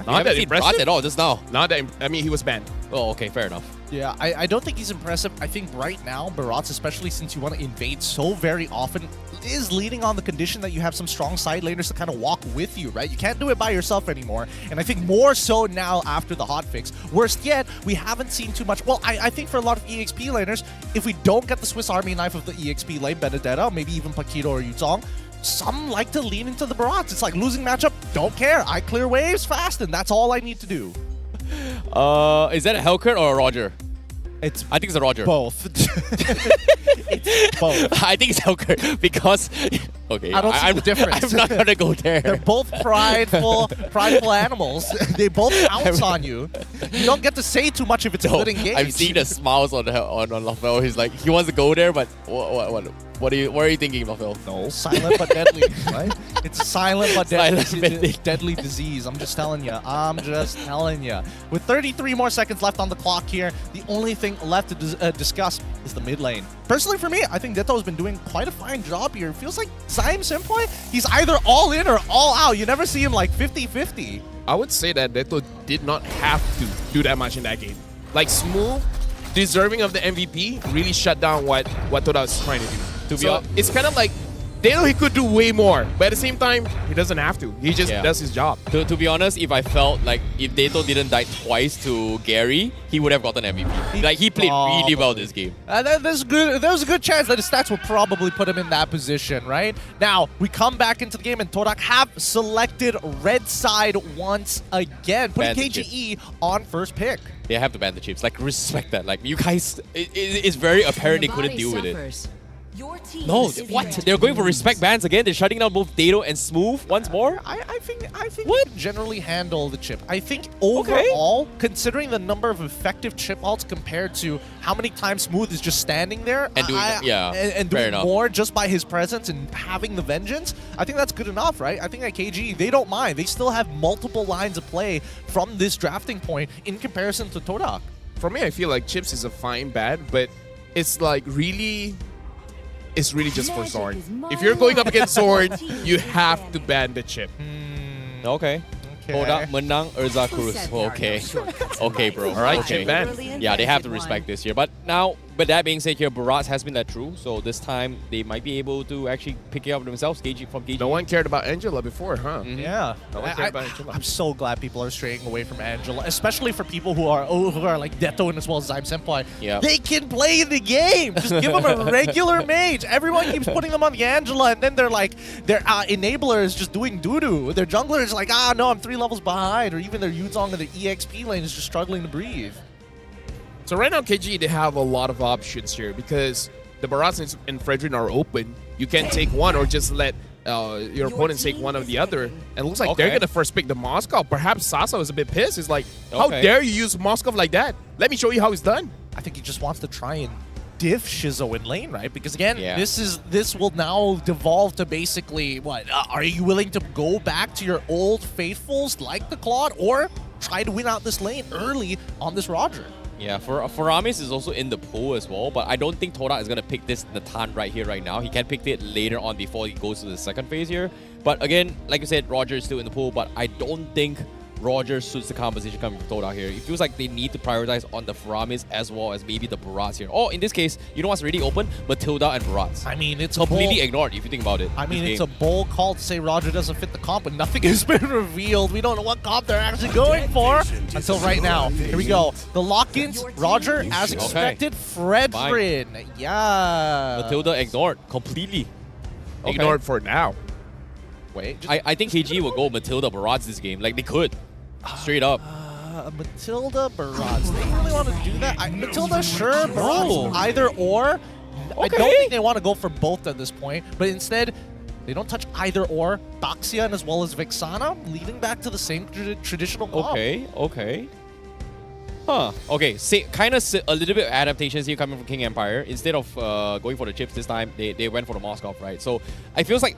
Not that impressive Baratz at all just now. Not that. I mean, he was banned. Oh, okay, fair enough. Yeah, I don't think he's impressive. I think right now, Baratz, especially since you want to invade so very often, is leading on the condition that you have some strong side laners to kind of walk with you, right? You can't do it by yourself anymore. And I think more so now after the hotfix. Worst yet, we haven't seen too much. Well, I think for a lot of EXP laners, if we don't get the Swiss Army knife of the EXP lane, Benedetta, maybe even Paquito or Yuzong, some like to lean into the Baratz. It's like losing matchup, don't care. I clear waves fast, and that's all I need to do. Is that a Hellcurt or a Roger? I think it's a Roger. Both. It's both. I think it's Hellcurt because... Okay, I don't see the difference. I'm not going to go there. They're both prideful animals. They both pounce on you. You don't get to say too much if it's a good engage. I'm seeing the smiles on Lafayette. He's like, he wants to go there, but what? What are you thinking, Rafael? No, silent but deadly, right? It's silent but deadly. Silent but Deadly disease. I'm just telling you. With 33 more seconds left on the clock here, the only thing left to discuss is the mid lane. Personally, for me, I think Deto's been doing quite a fine job here. It feels like Zaim Senpai, he's either all in or all out. You never see him like 50-50. I would say that Deto did not have to do that much in that game. Like Smooth, deserving of the MVP, really shut down what Toda was trying to do. It's kind of like they know he could do way more, but at the same time, he doesn't have to. He just does his job. To be honest, if I felt like if Deto didn't die twice to Gary, he would have gotten MVP. Like he played really well this game. There's a good chance that his stats will probably put him in that position, right? Now, we come back into the game and Todak have selected red side once again, putting KGE on first pick. They have to ban the chips. Like, respect that. Like, you guys, it's very apparent they couldn't deal with it. No, what? They're going for respect bans again. They're shutting down both Dato and Smooth once more. I think we can generally handle the chip. I think overall, considering the number of effective chip ults compared to how many times Smooth is just standing there and doing, doing more just by his presence and having the vengeance, I think that's good enough, right? I think that KG, they don't mind. They still have multiple lines of play from this drafting point in comparison to Todak. For me, I feel like chips is a fine bad, but it's like really... It's really just for Sword. If you're going up against Sword, you have to ban the chip. Okay. Todak menang Urza Cruz. Okay. Okay, bro. All right, okay. chip ban. Yeah, they have to respect this here. But now, but that being said here, Barats has been that true. So this time, they might be able to actually pick it up themselves, from KG. No one cared about Angela before, huh? Yeah. No one cared about Angela. I'm so glad people are straying away from Angela, especially for people who are like Deto and as well as Zaim Senpai. Yeah. They can play the game. Just give them a regular mage. Everyone keeps putting them on the Angela, and then they're like, their enabler is just doing doo-doo. Their jungler is like, no, I'm 3 levels behind, or even their Yuzong in the EXP lane is just struggling to breathe. So right now, KG, they have a lot of options here because the Barats and Fredrin are open. You can take one or just let your opponents take one of the other. And it looks like they're going to first pick the Moskov. Perhaps Sasa is a bit pissed. He's like, how dare you use Moskov like that? Let me show you how it's done. I think he just wants to try and diff Shizo in lane, right? Because again, this will now devolve to basically what? Are you willing to go back to your old faithfuls like the Claude or try to win out this lane early on this Roger? Yeah, Faramis is also in the pool as well, but I don't think Todak is going to pick this Natan right here, right now. He can pick it later on before he goes to the second phase here. But again, like I said, Roger is still in the pool, but I don't think Roger suits the composition coming from Todak here. It feels like they need to prioritize on the Faramis as well as maybe the Barats here. Oh, in this case, you know what's already open? Matilda and Barats. I mean, it's completely ignored if you think about it. I mean, it's a bold call to say Roger doesn't fit the comp, but nothing has been revealed. We don't know what comp they're actually going for until right now. Here we go. The lock-ins, Roger, as expected, Fredrin. Yeah. Matilda ignored completely. Ignored for now. Wait. I think KG will go Matilda Barats this game. Like, they could. Straight up. Matilda Barats. They really want to do that? Matilda, sure. Barats, either or. I don't think they want to go for both at this point, but instead, they don't touch either or. Daxian as well as Vexana, leading back to the same traditional comp. Okay. Huh. Okay, kind of a little bit of adaptations here coming from King Empire. Instead of going for the chips this time, they went for the Moskov, right? So, I feels like...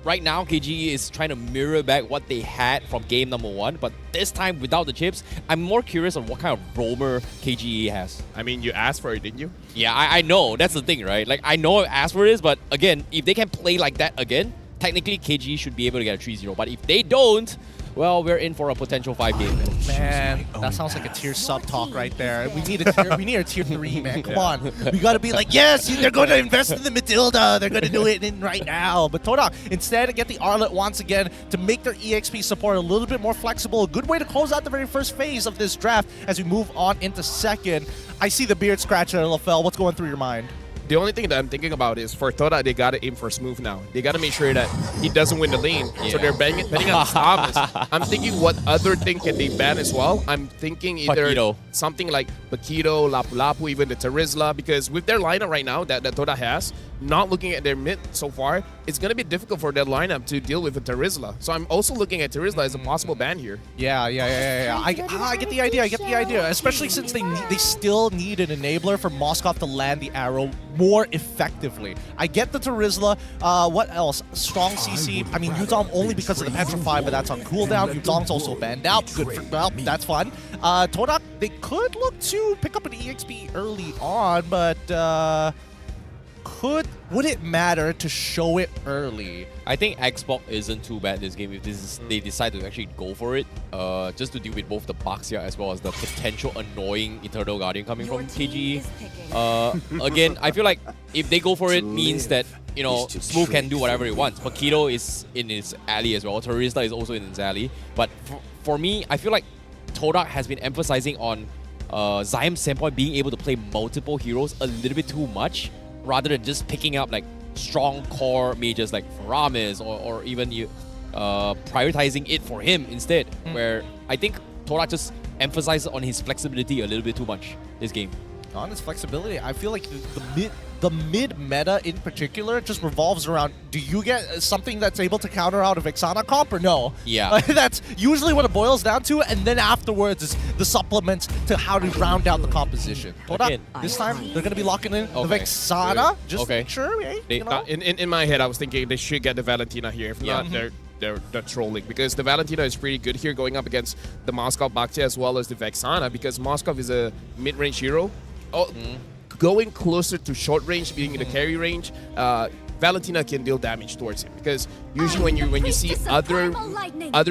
right now, KG is trying to mirror back what they had from game number 1, but this time without the chips, I'm more curious on what kind of roamer KGE has. I mean, you asked for it, didn't you? Yeah, I know. That's the thing, right? Like, I know I asked for this, but again, if they can play like that again, technically KG should be able to get a 3-0. But if they don't, well, we're in for a potential 5-game match. Man, that sounds like a tier sub talk right there. We need a tier 3, man. Come on. We gotta be like, yes, they're going to invest in the Matilda. They're gonna do it right now. But Todak, instead, get the Arlet once again to make their EXP support a little bit more flexible. A good way to close out the very first phase of this draft as we move on into second. I see the beard scratcher, LaFell. What's going through your mind? The only thing that I'm thinking about is for Toda, they got to aim for Smooth now. They got to make sure that he doesn't win the lane. So they're betting on Thomas. I'm thinking what other thing can they ban as well? I'm thinking either something like Paquito, Lapu-Lapu, even the Terizla, because with their lineup right now that Toda has, not looking at their mid so far, it's going to be difficult for that lineup to deal with a Terizla. So I'm also looking at Terizla as a possible ban here. Yeah. I get the idea. Especially since they still need an enabler for Moskov to land the arrow more effectively. I get the Terizla. What else? Strong CC. I mean, Yudong only because of the Petrify, but that's on cooldown. Yudong's also banned out. Good for, well, that's fun. Todak, they could look to pick up an EXP early on, but would it matter to show it early? I think Xbox isn't too bad this game if they decide to actually go for it, just to deal with both the bugs here as well as the potential annoying Eternal Guardian coming from KGE. Again, I feel like if they go for it means that, you know, Smooth can do whatever he wants. Paquito is in his alley as well. Terizla is also in his alley. But for me, I feel like Todak has been emphasizing on Zaim's standpoint being able to play multiple heroes a little bit too much, rather than just picking up like strong core mages like Ramis or even prioritizing it for him instead, where I think Todak just emphasizes on his flexibility a little bit too much this game. On his flexibility, I feel like the mid meta in particular just revolves around, do you get something that's able to counter out a Vexana comp or no? Yeah. That's usually what it boils down to, and then afterwards is the supplements to how to round out the composition. Todak, this time they're going to be locking in the Vexana, just make sure, you know? In my head, I was thinking they should get the Valentina here. If not, they're trolling, because the Valentina is pretty good here going up against the Moskov Bhakti as well as the Vexana, because Moskov is a mid-range hero. Going closer to short range, being in the carry range, Valentina can deal damage towards him, because usually when you see other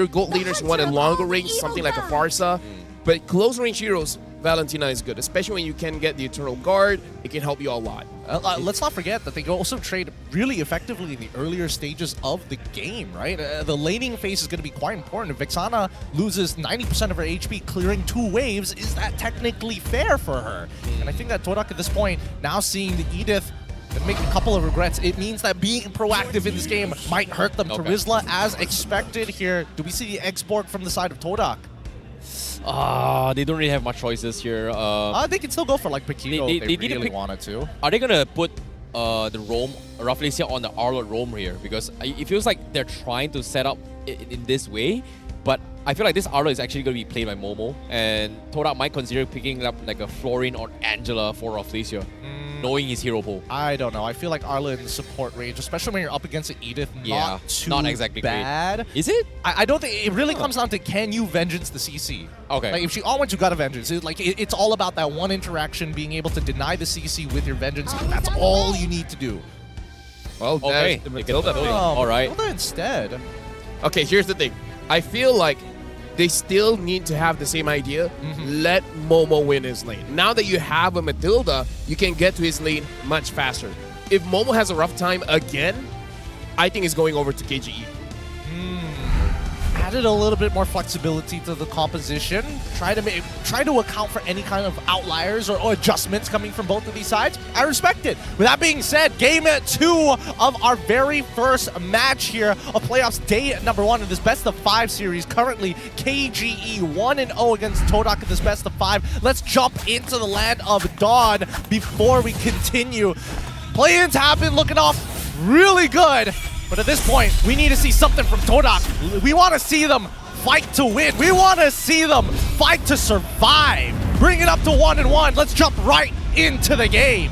gold leaders who want a longer range, something like a Farsa, but close range heroes, Valentina is good, especially when you can get the Eternal Guard. It can help you a lot. Let's not forget that they also trade really effectively in the earlier stages of the game, right? The laning phase is going to be quite important. If Vexana loses 90% of her HP clearing 2 waves, is that technically fair for her? And I think that Todak at this point, now seeing the Edith and making a couple of regrets, it means that being proactive in this game might hurt them. Terizla, as expected here. Do we see the export from the side of Todak? They don't really have much choices here. They can still go for like Paquito if they really wanted to. Are they gonna put the roam roughly on the Arlord roam here? Because it feels like they're trying to set up in this way, but I feel like this Arlord is actually gonna be played by Momo, and Todak might consider picking up like a Florin or Angela for Rafflesia, knowing his hero pool. I don't know. I feel like Arla in the support range, especially when you're up against an Edith, not exactly bad. Great. Is it? I don't think it really comes down to, can you vengeance the CC? Okay. Like if she once you got a vengeance, it's all about that one interaction, being able to deny the CC with your vengeance. That's all you need to do. Well, okay. Matilda thing. All right. Matilda instead. Okay, here's the thing. I feel like they still need to have the same idea. Let Momo win his lane. Now that you have a Matilda, you can get to his lane much faster. If Momo has a rough time again, I think it's going over to KGE. Added a little bit more flexibility to the composition. Try to account for any kind of outliers or adjustments coming from both of these sides. I respect it. With that being said, game 2 of our very first match here of playoffs, day number 1 of this best of 5 series. Currently, KGE 1-0 against Todak in this best of 5. Let's jump into the land of Dawn before we continue. Play-ins happen, looking off really good. But at this point, we need to see something from Todak. We want to see them fight to win. We want to see them fight to survive. Bring it up to 1-1. Let's jump right into the game.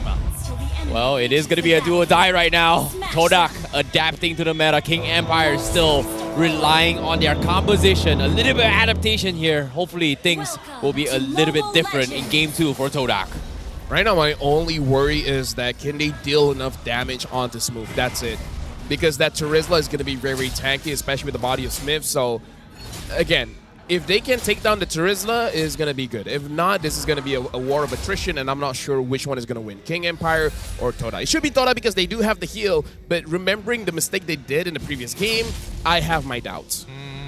Well, it is going to be a do or die right now. Todak adapting to the meta. King Empire still relying on their composition. A little bit of adaptation here. Hopefully things will be a little bit different in game 2 for Todak. Right now, my only worry is that can they deal enough damage onto Smooth? That's it. Because that Terizla is going to be very tanky, especially with the body of Smith. So, again, if they can take down the Terizla, it's going to be good. If not, this is going to be a war of attrition, and I'm not sure which one is going to win, King Empire or Todak. It should be Todak because they do have the heal, but remembering the mistake they did in the previous game, I have my doubts.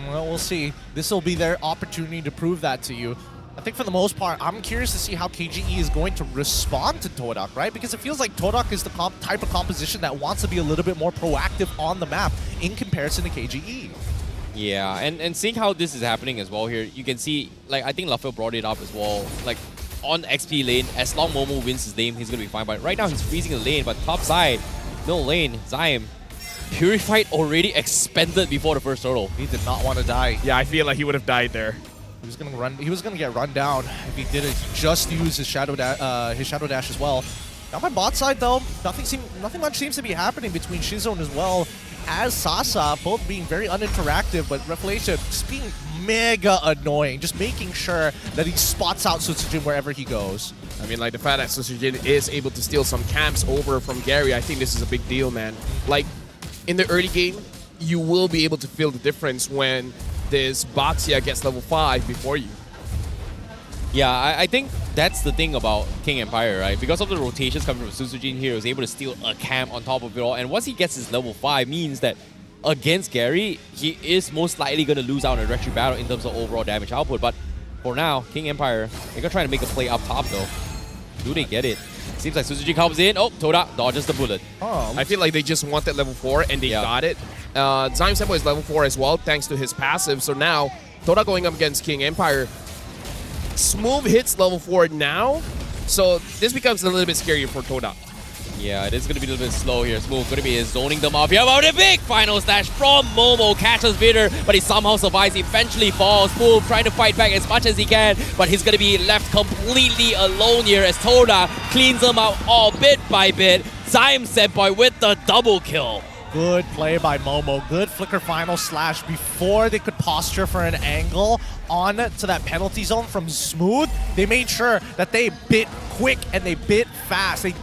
Well, we'll see. This will be their opportunity to prove that to you. I think for the most part, I'm curious to see how KGE is going to respond to Todak, right? Because it feels like Todak is the type of composition that wants to be a little bit more proactive on the map in comparison to KGE. Yeah, and seeing how this is happening as well here, you can see, like, I think Lafel brought it up as well, like, on XP lane, as long Momo wins his lane, he's going to be fine. But right now, he's freezing the lane, but top side, no lane, Zaim Purified already expended before the first turtle. He did not want to die. Yeah, I feel like he would have died there. He was gonna run. He was gonna get run down if he didn't just use his shadow dash as well. On my bot side though, nothing much seems to be happening between Shizone as well as Sasa, both being very uninteractive, but Revelation just being mega annoying, just making sure that he spots out Sutsujin wherever he goes. I mean, like, the fact that Sutsujin is able to steal some camps over from Gary, I think this is a big deal, man. Like, in the early game, you will be able to feel the difference when this Baxia gets level 5 before you. Yeah, I think that's the thing about King Empire, right? Because of the rotations coming from Sutsujin here, he was able to steal a camp on top of it all. And once he gets his level 5, means that against Gary, he is most likely going to lose out in a retro battle in terms of overall damage output. But for now, King Empire, they're going to try to make a play up top, though. Do they get it? Seems like Sutsujin comes in. Oh, Toda dodges the bullet. Oh, I feel like they just wanted level 4 and they got it. Zaim Seppo is level 4 as well, thanks to his passive. So now, Toda going up against King Empire. Smooth hits level 4 now, so this becomes a little bit scarier for Toda. Yeah, it is going to be a little bit slow here. Smooth going to be zoning them off here. About a big final slash from Momo. Catches Vitter, but he somehow survives. Eventually falls. Smooth trying to fight back as much as he can, but he's going to be left completely alone here as Toda cleans him out all bit by bit. Zaim Senpai with the double kill. Good play by Momo. Good flicker final slash before they could posture for an angle on to that penalty zone from Smooth. They made sure that they bit quick and they bit fast. They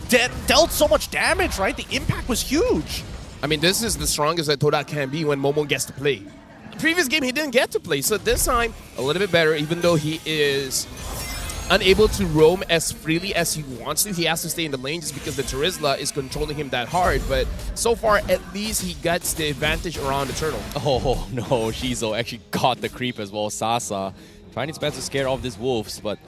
dealt so much damage, right? The impact was huge. I mean, this is the strongest that Toda can be when Momo gets to play. The previous game, he didn't get to play, so this time, a little bit better, even though he is unable to roam as freely as he wants to. He has to stay in the lane just because the Terizla is controlling him that hard. But so far, at least he gets the advantage around the turtle. Oh no, Shizo actually got the creep as well. Sasa trying his best to scare off these wolves, but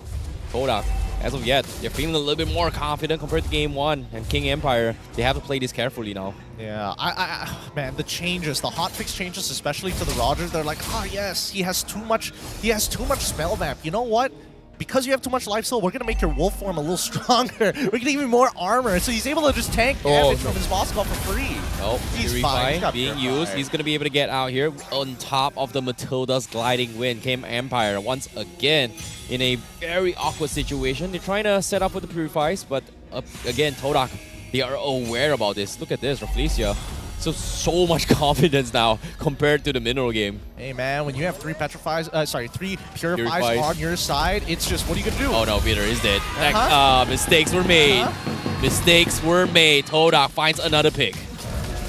Toda, as of yet, they're feeling a little bit more confident compared to game 1. And King Empire, they have to play this carefully now. Yeah, man, the changes, the hotfix changes, especially to the Rogers, they're like, oh yes, he has too much spell vamp. You know what? Because you have too much life steal, we're going to make your wolf form a little stronger. We're going to give him more armor, so he's able to just tank damage from his boss ball for free. Oh, he's fine. He's being used. He's going to be able to get out here on top of the Matilda's gliding wind. King Empire once again in a very awkward situation. They're trying to set up with the Purifies, but again, Todak, they are aware about this. Look at this, Rafflesia. So much confidence now compared to the mineral game. Hey man, when you have 3 purifies on your side, it's just, what are you gonna do? Oh no, Peter is dead. Mistakes were made. Mistakes were made. Todak finds another pick.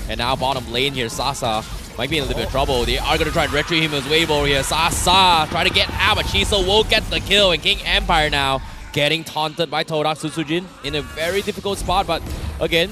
And now bottom lane here, Sasa might be in a little bit of trouble. They are gonna try and retrieve him as wave over here. Sasa trying to get out, but Shiso will get the kill. And King Empire now getting taunted by Todak Sutsujin in a very difficult spot, but again,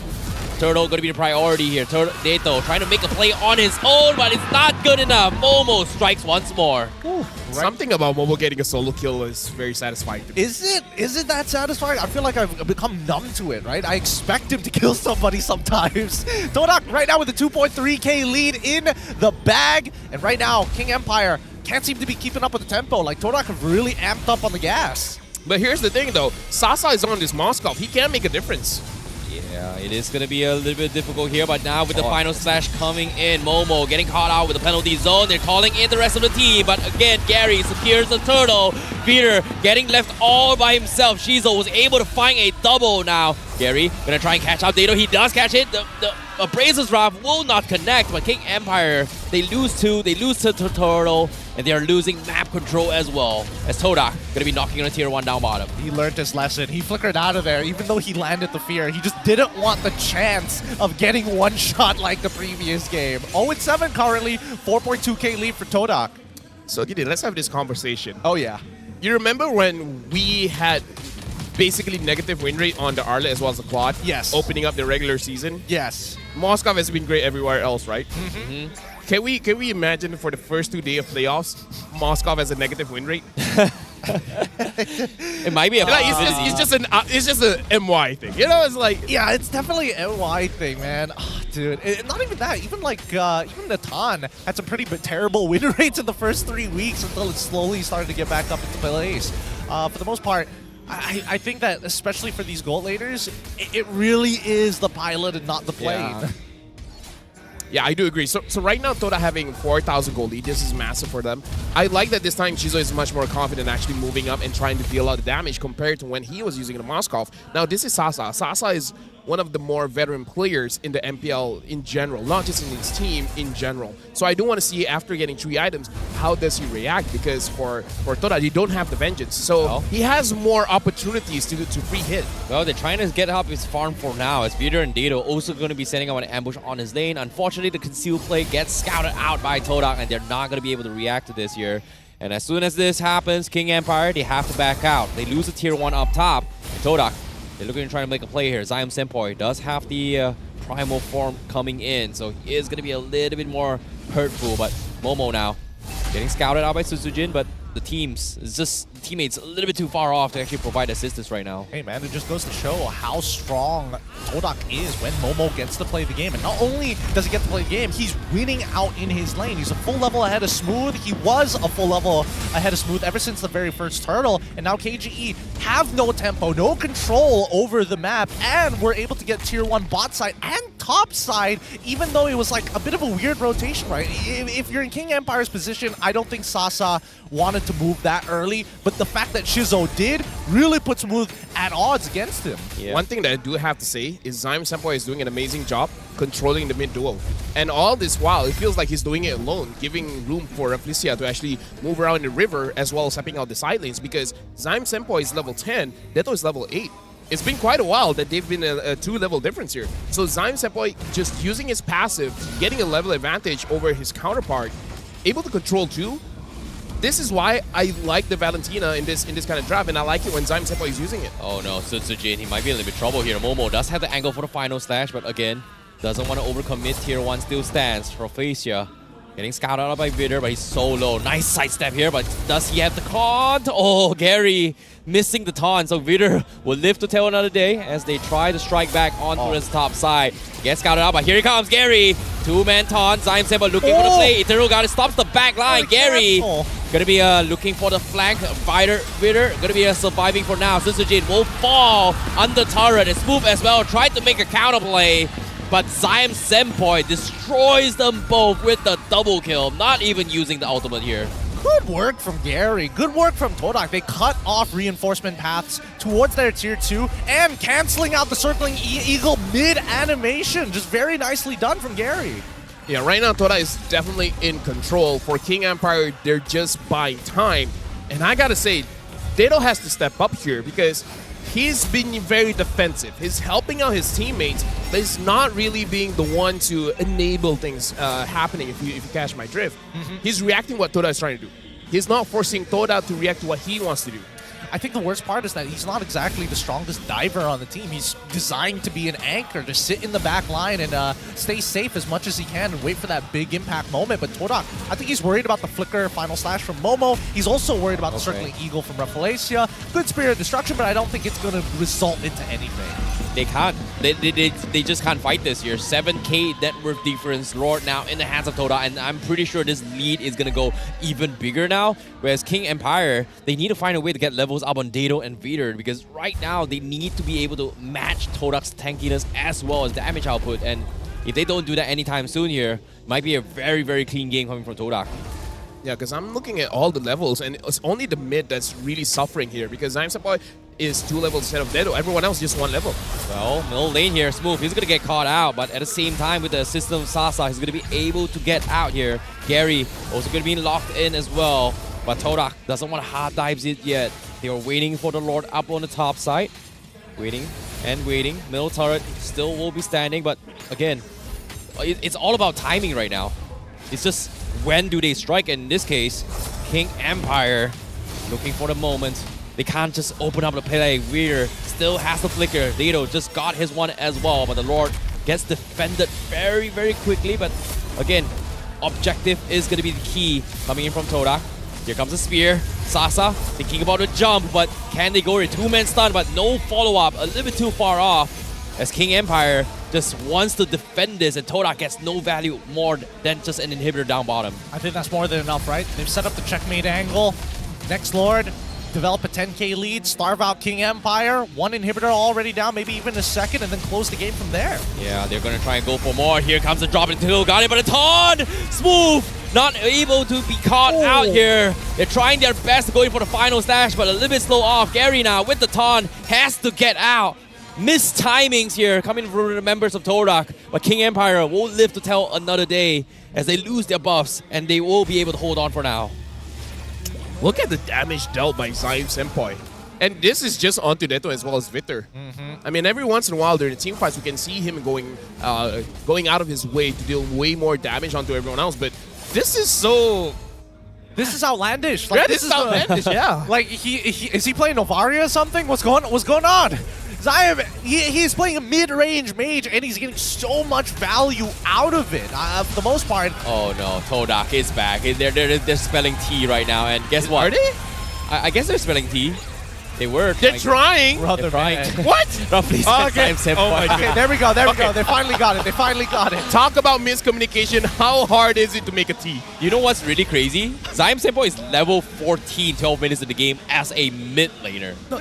Turtle going to be the priority here. Dato trying to make a play on his own, but it's not good enough. Momo strikes once more. Ooh, something about Momo getting a solo kill is very satisfying to me. Is it that satisfying? I feel like I've become numb to it, right? I expect him to kill somebody sometimes. Todak right now with a 2.3k lead in the bag. And right now, King Empire can't seem to be keeping up with the tempo. Like, Todak have really amped up on the gas. But here's the thing, though. Sasa is on this Moskov. He can make a difference. Yeah, it is going to be a little bit difficult here, but now with the final slash coming in, Momo getting caught out with the penalty zone. They're calling in the rest of the team, but again, Gary secures the turtle. Peter getting left all by himself. Shizo was able to find a double now. Gary going to try and catch out Dato. He does catch it. The Abraser's Wrath will not connect, but King Empire, they lose 2. They lose to the turtle, and they are losing map control as well, as Todak going to be knocking on a tier 1 down bottom. He learned his lesson. He flickered out of there, even though he landed the fear. He just didn't want the chance of getting one shot like the previous game. 0-7 currently, 4.2k lead for Todak. So, Gideon, let's have this conversation. Oh, yeah. You remember when we had basically negative win rate on the Arlet as well as the quad? Yes. Opening up the regular season? Yes. Moskov has been great everywhere else, right? Mm-hmm. Can we imagine for the first 2 days of playoffs, Moskov has a negative win rate? It might be a it's just an MY thing. You know, it's like, yeah, it's definitely an MY thing, man. Oh, dude, not even that. Even like even Natan had some pretty terrible win rates in the first 3 weeks until it slowly started to get back up into place. For the most part, I think that especially for these gold laders, it really is the pilot and not the plane. Yeah. Yeah, I do agree. So right now, Toda having 4,000 gold lead, this is massive for them. I like that this time Chizo is much more confident actually moving up and trying to deal out the damage compared to when he was using the Moskov. Now, this is Sasa. Sasa is one of the more veteran players in the MPL in general, not just in his team, in general. So I do want to see, after getting 3 items, how does he react? Because for Toda, you don't have the Vengeance. So he has more opportunities to free hit. Well, they're trying to get up his farm for now, as Peter and Dado also going to be setting up an ambush on his lane. Unfortunately, the concealed play gets scouted out by Todak, and they're not going to be able to react to this here. And as soon as this happens, King Empire, they have to back out. They lose a tier 1 up top. Todak, they're looking to try to make a play here. Zion Senpoi does have the primal form coming in, so he is going to be a little bit more hurtful. But Momo now getting scouted out by Susujin, but the teammates a little bit too far off to actually provide assistance right now. Hey man, it just goes to show how strong Todak is when Momo gets to play the game. And not only does he get to play the game, he's winning out in his lane. He's a full level ahead of Smooth. He was a full level ahead of Smooth ever since the very first turtle. And now KGE have no tempo, no control over the map, and we're able to get tier 1 bot side and top side, even though it was like a bit of a weird rotation, right? If you're in King Empire's position, I don't think Sasa wanted to move that early, but the fact that Shizo did really puts Smooth at odds against him. Yeah. One thing that I do have to say is Zion Senpoi is doing an amazing job controlling the mid duo. And all this while, it feels like he's doing it alone, giving room for Rafflesia to actually move around the river as well as stepping out the side lanes, because Zion Senpoi is level 10, Deto is level 8. It's been quite a while that they've been a 2-level difference here. So Zion Senpoi just using his passive, getting a level advantage over his counterpart, able to control 2. This is why I like the Valentina in this kind of draft, and I like it when Zion Senpoi is using it. Oh no, Sutsujin, he might be in a little bit of trouble here. Momo does have the angle for the final slash, but again, doesn't want to overcommit. Tier 1 still stands. Rafflesia getting scouted out by Vidder, but he's so low. Nice sidestep here, but does he have the taunt? Oh, Gary missing the taunt, so Vidder will live to tell another day as they try to strike back onto his top side. Gets scouted out, but here he comes, Gary. 2-man taunt, Zion Senpoi looking for the play. Eternal Guard stops the back line. Gary gonna be looking for the flank. Vidder gonna be surviving for now. Susujin will fall under turret. And Smooth as well tried to make a counterplay, but Zion Senpoi destroys them both with the double kill, not even using the ultimate here. Good work from Gary. Good work from Todak. They cut off reinforcement paths towards their tier 2 and canceling out the circling eagle mid-animation. Just very nicely done from Gary. Yeah, right now Toda is definitely in control. For King Empire, they're just buying time. And I gotta say, Dedo has to step up here because he's been very defensive. He's helping out his teammates, but he's not really being the one to enable things happening, if you catch my drift. He's reacting what Toda is trying to do. He's not forcing Toda to react to what he wants to do. I think the worst part is that he's not exactly the strongest diver on the team. He's designed to be an anchor, to sit in the back line and stay safe as much as he can and wait for that big impact moment. But Todak, I think he's worried about the flicker final slash from Momo. He's also worried about the circling eagle from Rafflesia. Good Spirit of Destruction, but I don't think it's going to result into anything. They can't. They just can't fight this here. 7k net worth difference. Lord now in the hands of Toda, and I'm pretty sure this lead is going to go even bigger now. Whereas King Empire, they need to find a way to get levels up on Dado and Vidder, because right now they need to be able to match Todak's tankiness as well as damage output. And if they don't do that anytime soon here, it might be a very, very clean game coming from Todak. Yeah, because I'm looking at all the levels, and it's only the mid that's really suffering here, because Zion Senpoi is 2 levels instead of Dedo. Everyone else just 1 level. Well, middle lane here, Smooth. He's going to get caught out, but at the same time, with the assist of Sasa, he's going to be able to get out here. Gary also going to be locked in as well, but Todak doesn't want to hard dives it yet. They are waiting for the Lord up on the top side. Waiting and waiting. Middle turret still will be standing, but again, it's all about timing right now. It's just when do they strike, and in this case, King Empire looking for the moment. They can't just open up the play. Weir still has the flicker. Dado just got his one as well, but the Lord gets defended very, very quickly. But again, objective is going to be the key coming in from Todak. Here comes the spear. Sasa thinking about a jump, but can they go here? 2-man stun, but no follow-up. A little bit too far off, as King Empire just wants to defend this, and Todak gets no value more than just an inhibitor down bottom. I think that's more than enough, right? They've set up the checkmate angle. Next Lord develop a 10k lead, starve out King Empire, one inhibitor already down, maybe even a second, and then close the game from there. Yeah, they're going to try and go for more. Here comes the drop into Little Guardian, but a taunt! Smooth! Not able to be caught out here. They're trying their best to go in for the final stash, but a little bit slow off. Gary now with the taunt has to get out. Missed timings here coming from the members of Todak, but King Empire won't live to tell another day as they lose their buffs, and they will be able to hold on for now. Look at the damage dealt by Zaim Senpai. And this is just onto Neto as well as Victor. I mean, every once in a while during the team fights, we can see him going out of his way to deal way more damage onto everyone else. But this is so... This is outlandish. Like, yeah, this is outlandish, yeah. Like, is he playing Novaria or something? What's going on? Zaim, he's playing a mid-range mage, and he's getting so much value out of it, for the most part. Oh no, Todak is back. They're spelling T right now, and guess what? Are they? I guess they're spelling T. They were. They're trying. They're trying. What? Roughly okay. Oh my God. Okay, there we go. They finally got it. Talk about miscommunication. How hard is it to make a T? You know what's really crazy? Zaim Senpai is level 14, 12 minutes in the game as a mid laner. No,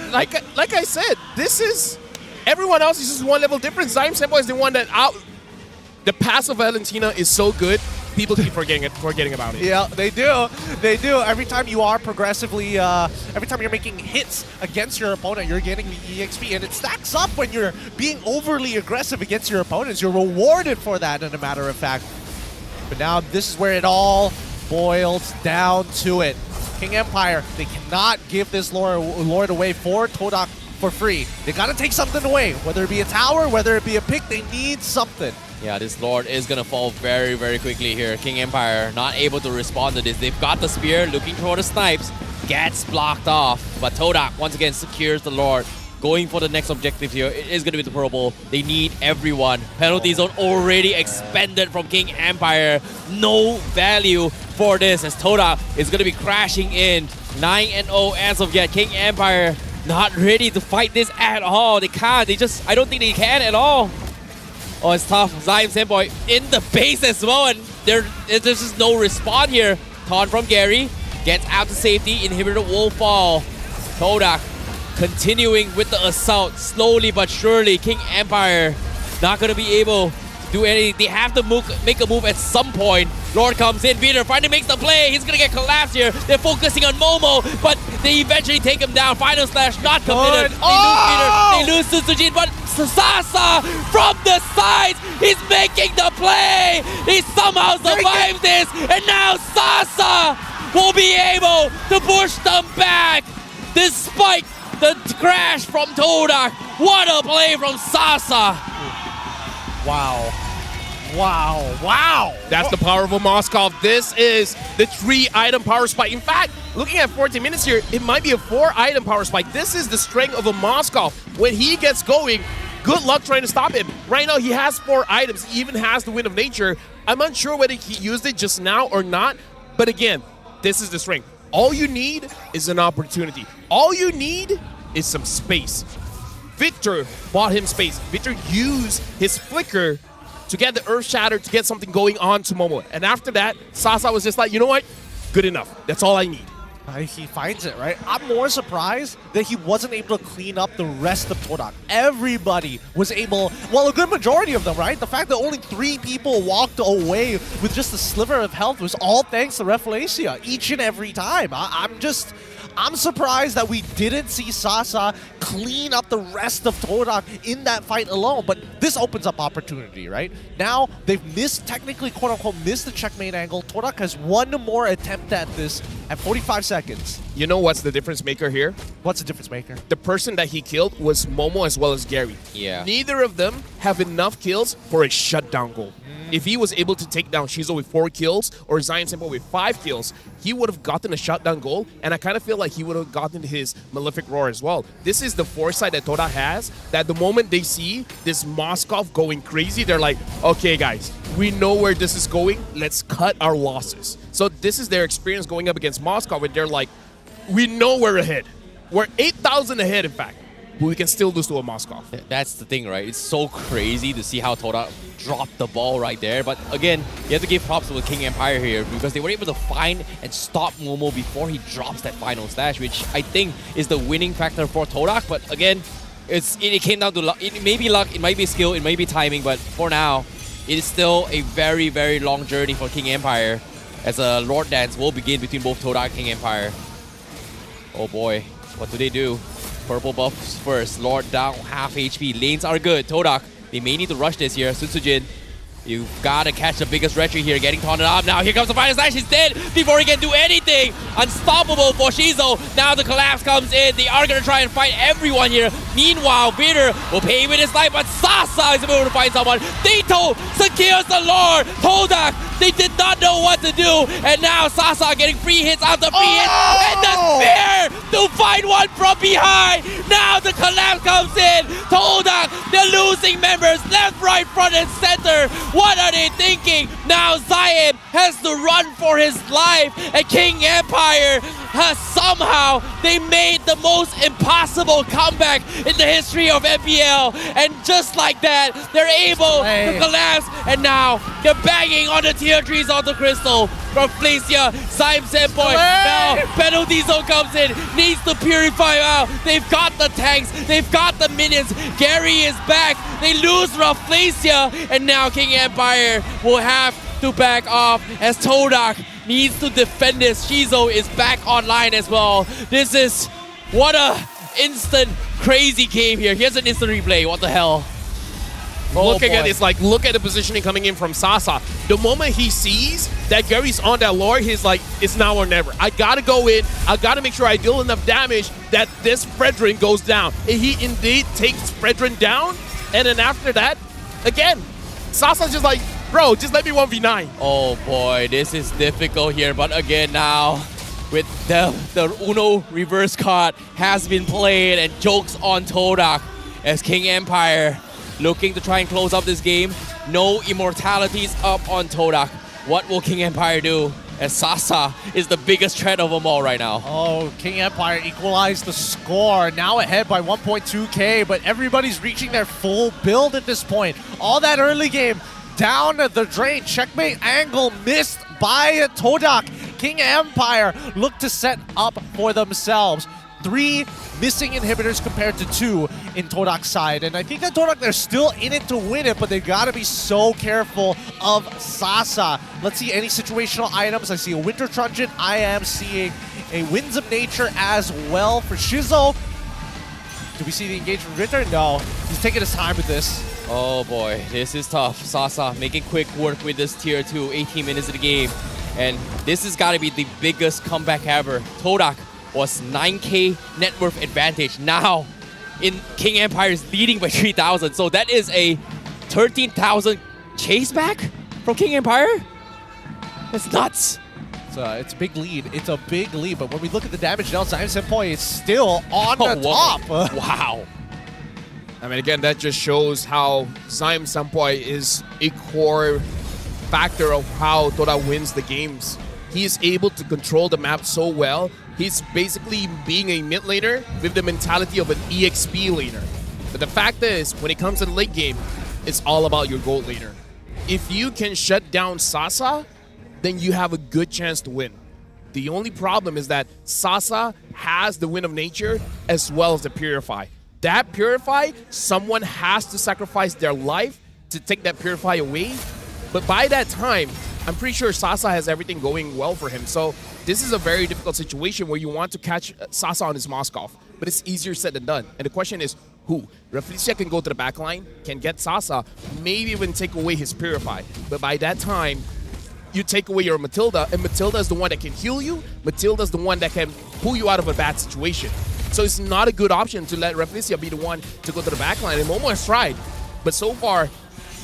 like I said, this is... Everyone else is just one level different. Zaim Senpai is the one that the pass of Valentina is so good, people keep forgetting about it. Yeah, they do. Every time you are progressively, every time you're making hits against your opponent, you're getting the EXP, and it stacks up when you're being overly aggressive against your opponents. You're rewarded for that, in a matter of fact. But now this is where it all boils down to it. King Empire, they cannot give this Lord away for Todak for free. They gotta take something away, whether it be a tower, whether it be a pick, they need something. Yeah, this Lord is gonna fall very, very quickly here. King Empire not able to respond to this. They've got the spear, looking for the snipes, gets blocked off. But Todak once again secures the Lord. Going for the next objective here. It is gonna be the Pro Bowl. They need everyone. Penalty zone already expended from King Empire. No value for this as Todak is gonna be crashing in. 9-0 as of yet. King Empire not ready to fight this at all. They can't. I don't think they can at all. Oh, it's tough. Zaim Senpai in the base as well, and there's just no respawn here. Taunt from Gary. Gets out to safety. Inhibitor will fall. Todak continuing with the assault. Slowly but surely. King Empire not going to be able to do anything. They have to make a move at some point. Lord comes in. Peter finally makes the play. He's going to get collapsed here. They're focusing on Momo, but they eventually take him down. Final slash not committed. They lose Peter. They lose Sujin, but Sasa from the sides. He's making the play. He somehow survives this, and now Sasa will be able to push them back despite the crash from Todak. What a play from Sasa. Wow. That's the power of a Moskov. This is the 3-item power spike. In fact, looking at 14 minutes here, it might be a 4-item power spike. This is the strength of a Moskov. When he gets going, good luck trying to stop him. Right now, he has 4 items. He even has the Wind of Nature. I'm unsure whether he used it just now or not. But again, this is the strength. All you need is an opportunity. All you need is some space. Victor bought him space. Victor used his flicker to get the Earth Shatter to get something going on to Momo. And after that, Sasa was just like, you know what? Good enough. That's all I need. He finds it, right? I'm more surprised that he wasn't able to clean up the rest of Todak. Everybody was able, well, a good majority of them, right? The fact that only 3 people walked away with just a sliver of health was all thanks to Reflecia each and every time. I'm surprised that we didn't see Sasa clean up the rest of Todak in that fight alone, but this opens up opportunity, right? Now, they've technically, quote-unquote, missed the checkmate angle. Todak has one more attempt at this at 45 seconds. You know what's the difference maker here? What's the difference maker? The person that he killed was Momo as well as Gary. Yeah. Neither of them have enough kills for a shutdown goal. If he was able to take down Shizo with 4 kills or Zaim Senpai with 5 kills, he would have gotten a shutdown goal, and I kind of feel like he would have gotten his Malefic Roar as well. This is the foresight that Todak has, that the moment they see this Moskov going crazy, they're like, okay guys, we know where this is going, let's cut our losses. So this is their experience going up against Moskov, and they're like, we know we're ahead. We're 8,000 ahead, in fact. but we can still lose to a Moskov. That's the thing, right? It's so crazy to see how Todak dropped the ball right there. But again, you have to give props to the King Empire here because they were able to find and stop Momo before he drops that final stash, which I think is the winning factor for Todak. But again, it came down to luck. It may be luck, it might be skill, it might be timing, but for now, it is still a very, very long journey for King Empire as a Lord Dance will begin between both Todak and King Empire. Oh boy, what do they do? Purple buffs first, Lord down half HP, lanes are good. Todak, they may need to rush this here. Sun Sujin, you've got to catch the biggest retry here, getting taunted up. Now here comes the final slash, he's dead before he can do anything. Unstoppable for Shizo. Now the collapse comes in. They are going to try and fight everyone here. Meanwhile, Vader will pay with his life, but Sasa is able to find someone. Dito secures the Lord. Todak, they did not know what to do. And now Sasa getting free hits after free hits. And the spear to find one from behind. Now the collapse comes in. Todak, they're losing members left, right, front, and center. What are they thinking? Now Zaim has to run for his life. And King Empire has somehow, they made the most impossible comeback in the history of MPL. And just like that, they're able to collapse. And now they're banging on the tier 3s on the crystal. From Flacia, Zaim Senpai. Now penalty zone comes in, needs to purify out. They've got the tanks, they've got the minions. Gary is back. They lose Rafflesia, and now King Empire will have to back off as Todak needs to defend this. Shizo is back online as well. This is what a instant crazy game here. Here's an instant replay. What the hell? Looking at this, like, look at the positioning coming in from Sasa. The moment he sees that Gary's on that Lord, he's like, it's now or never. I gotta go in. I gotta make sure I deal enough damage that this Fredrin goes down. And he indeed takes Fredrin down. And then after that, again, Sasa's just like, bro, just let me 1v9. Oh boy, this is difficult here. But again now, with the Uno reverse card has been played and jokes on Todak as King Empire looking to try and close up this game. No immortalities up on Todak. What will King Empire do? As Sasa is the biggest threat of them all right now. Oh, King Empire equalized the score. Now ahead by 1.2k, but everybody's reaching their full build at this point. All that early game down the drain. Checkmate angle missed by Todak. King Empire look to set up for themselves. 3 missing inhibitors compared to 2 in Todak's side. And I think that Todak, they're still in it to win it, but they gotta be so careful of Sasa. Let's see any situational items. I see a Winter Truncheon. I am seeing a Winds of Nature as well for Shizo. Do we see the engagement Winter? No. He's taking his time with this. Oh boy, this is tough. Sasa making quick work with this tier 2, 18 minutes of the game. And this has got to be the biggest comeback ever. Todak was 9k net worth advantage. Now, in King Empire is leading by 3,000. So that is a 13,000 chase back from King Empire? That's nuts. It's a big lead. It's a big lead. But when we look at the damage now, Zaim Senpai is still on the top. Wow. I mean, again, that just shows how Zaim Senpai is a core factor of how Todak wins the games. He is able to control the map so well. He's basically being a mid laner with the mentality of an EXP laner. But the fact is, when it comes to the late game, it's all about your gold laner. If you can shut down Sasa, then you have a good chance to win. The only problem is that Sasa has the Wind of Nature as well as the Purify. That Purify, someone has to sacrifice their life to take that Purify away. But by that time, I'm pretty sure Sasa has everything going well for him. So this is a very difficult situation where you want to catch Sasa on his Moskov. But it's easier said than done. And the question is, who? Rafflesia can go to the back line, can get Sasa, maybe even take away his Purify. But by that time, you take away your Matilda, and Matilda is the one that can heal you. Matilda is the one that can pull you out of a bad situation. So it's not a good option to let Rafflesia be the one to go to the back line. And Momo has tried, but so far,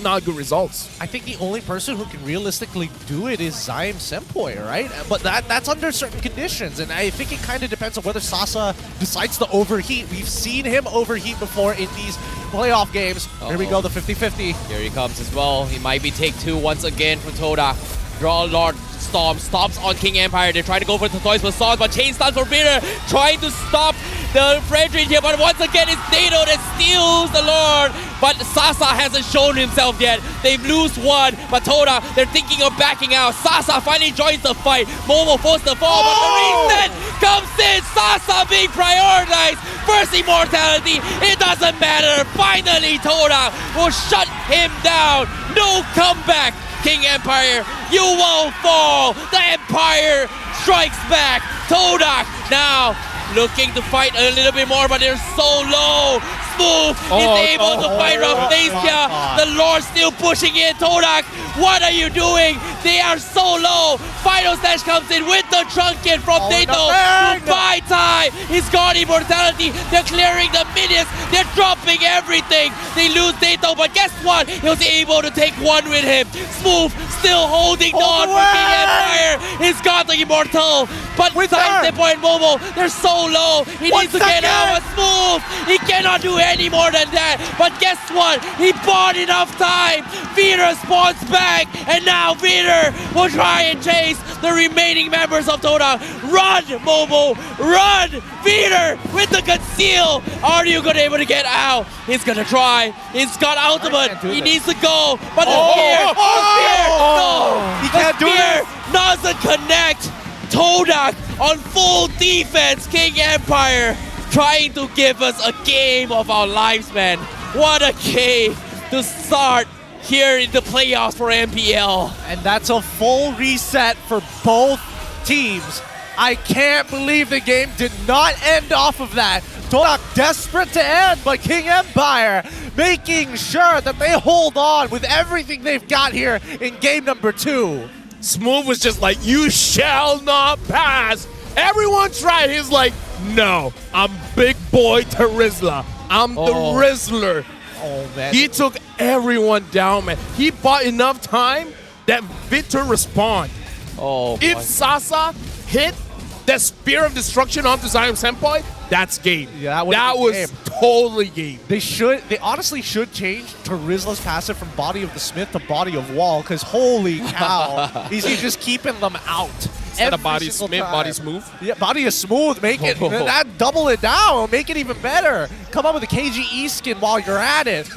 not good results. I think the only person who can realistically do it is Zaim Senpai, right? But that's under certain conditions, and I think it kind of depends on whether Sasa decides to overheat. We've seen him overheat before in these playoff games. Here we go, the 50-50. Here he comes as well. He might be take 2 once again from Todak. Draw Lord Storm stops on King Empire. They're trying to go for the toys for Sauce, but chain stun for Bitter, trying to stop the Frederick here, but once again it's Nato that steals the Lord. But Sasa hasn't shown himself yet. They've lose one, but Toda, they're thinking of backing out. Sasa finally joins the fight. Momo forced the fall, but the reason comes in. Sasa being prioritized. First immortality, it doesn't matter. Finally, Toda will shut him down. No comeback. King Empire, you won't fall. The Empire strikes back. Todak now looking to fight a little bit more, but they're so low. Smooth is able to fight Rafflesia. The Lord still pushing in. Todak, what are you doing? They are so low. Final Slash comes in with the Trunket from Nato to buy time. He's got immortality. They're clearing the minions. They're dropping everything. They lose Nato, but guess what? He was able to take one with him. Smooth still holding on for King Empire. He's got the immortal, but Sidestep and Momo, they're so low. He needs to get out. Smooth, he cannot do any more than that. But guess what? He bought enough time. Veeder spawns back, and now Veeder will try and chase the remaining members of Toda. Run, Momo, run! Veeder with the conceal. Are you gonna able to get out? He's gonna try. He's got ultimate. He needs to go, but the spear, no! He can't do it. Doesn't connect. Todak on full defense. King Empire trying to give us a game of our lives, man. What a game to start here in the playoffs for MPL. And that's a full reset for both teams. I can't believe the game did not end off of that. Todak desperate to end, but King Empire making sure that they hold on with everything they've got here in game number 2. Smooth was just like, you shall not pass. Everyone tried. He's like, no, I'm big boy Terizla. I'm the Rizzler. Oh, man. He took everyone down, man. He bought enough time that Victor respond. If Sasa hit that Spear of Destruction onto Zion Senpai, that's game. Yeah, that was totally game. They honestly should change Terizla's passive from Body of the Smith to Body of Wall, because holy cow, he's just keeping them out. Instead of Body Smith, Body Smooth. Yeah, Body is Smooth. Make it, that double it down, make it even better. Come up with a KGE skin while you're at it.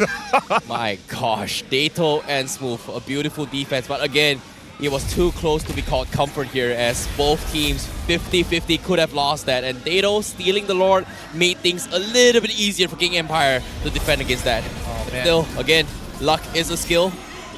My gosh, Dato and Smooth, a beautiful defense, but again, it was too close to be called comfort here, as both teams 50-50 could have lost that, and Dato stealing the Lord made things a little bit easier for King Empire to defend against that. Still, again, luck is a skill.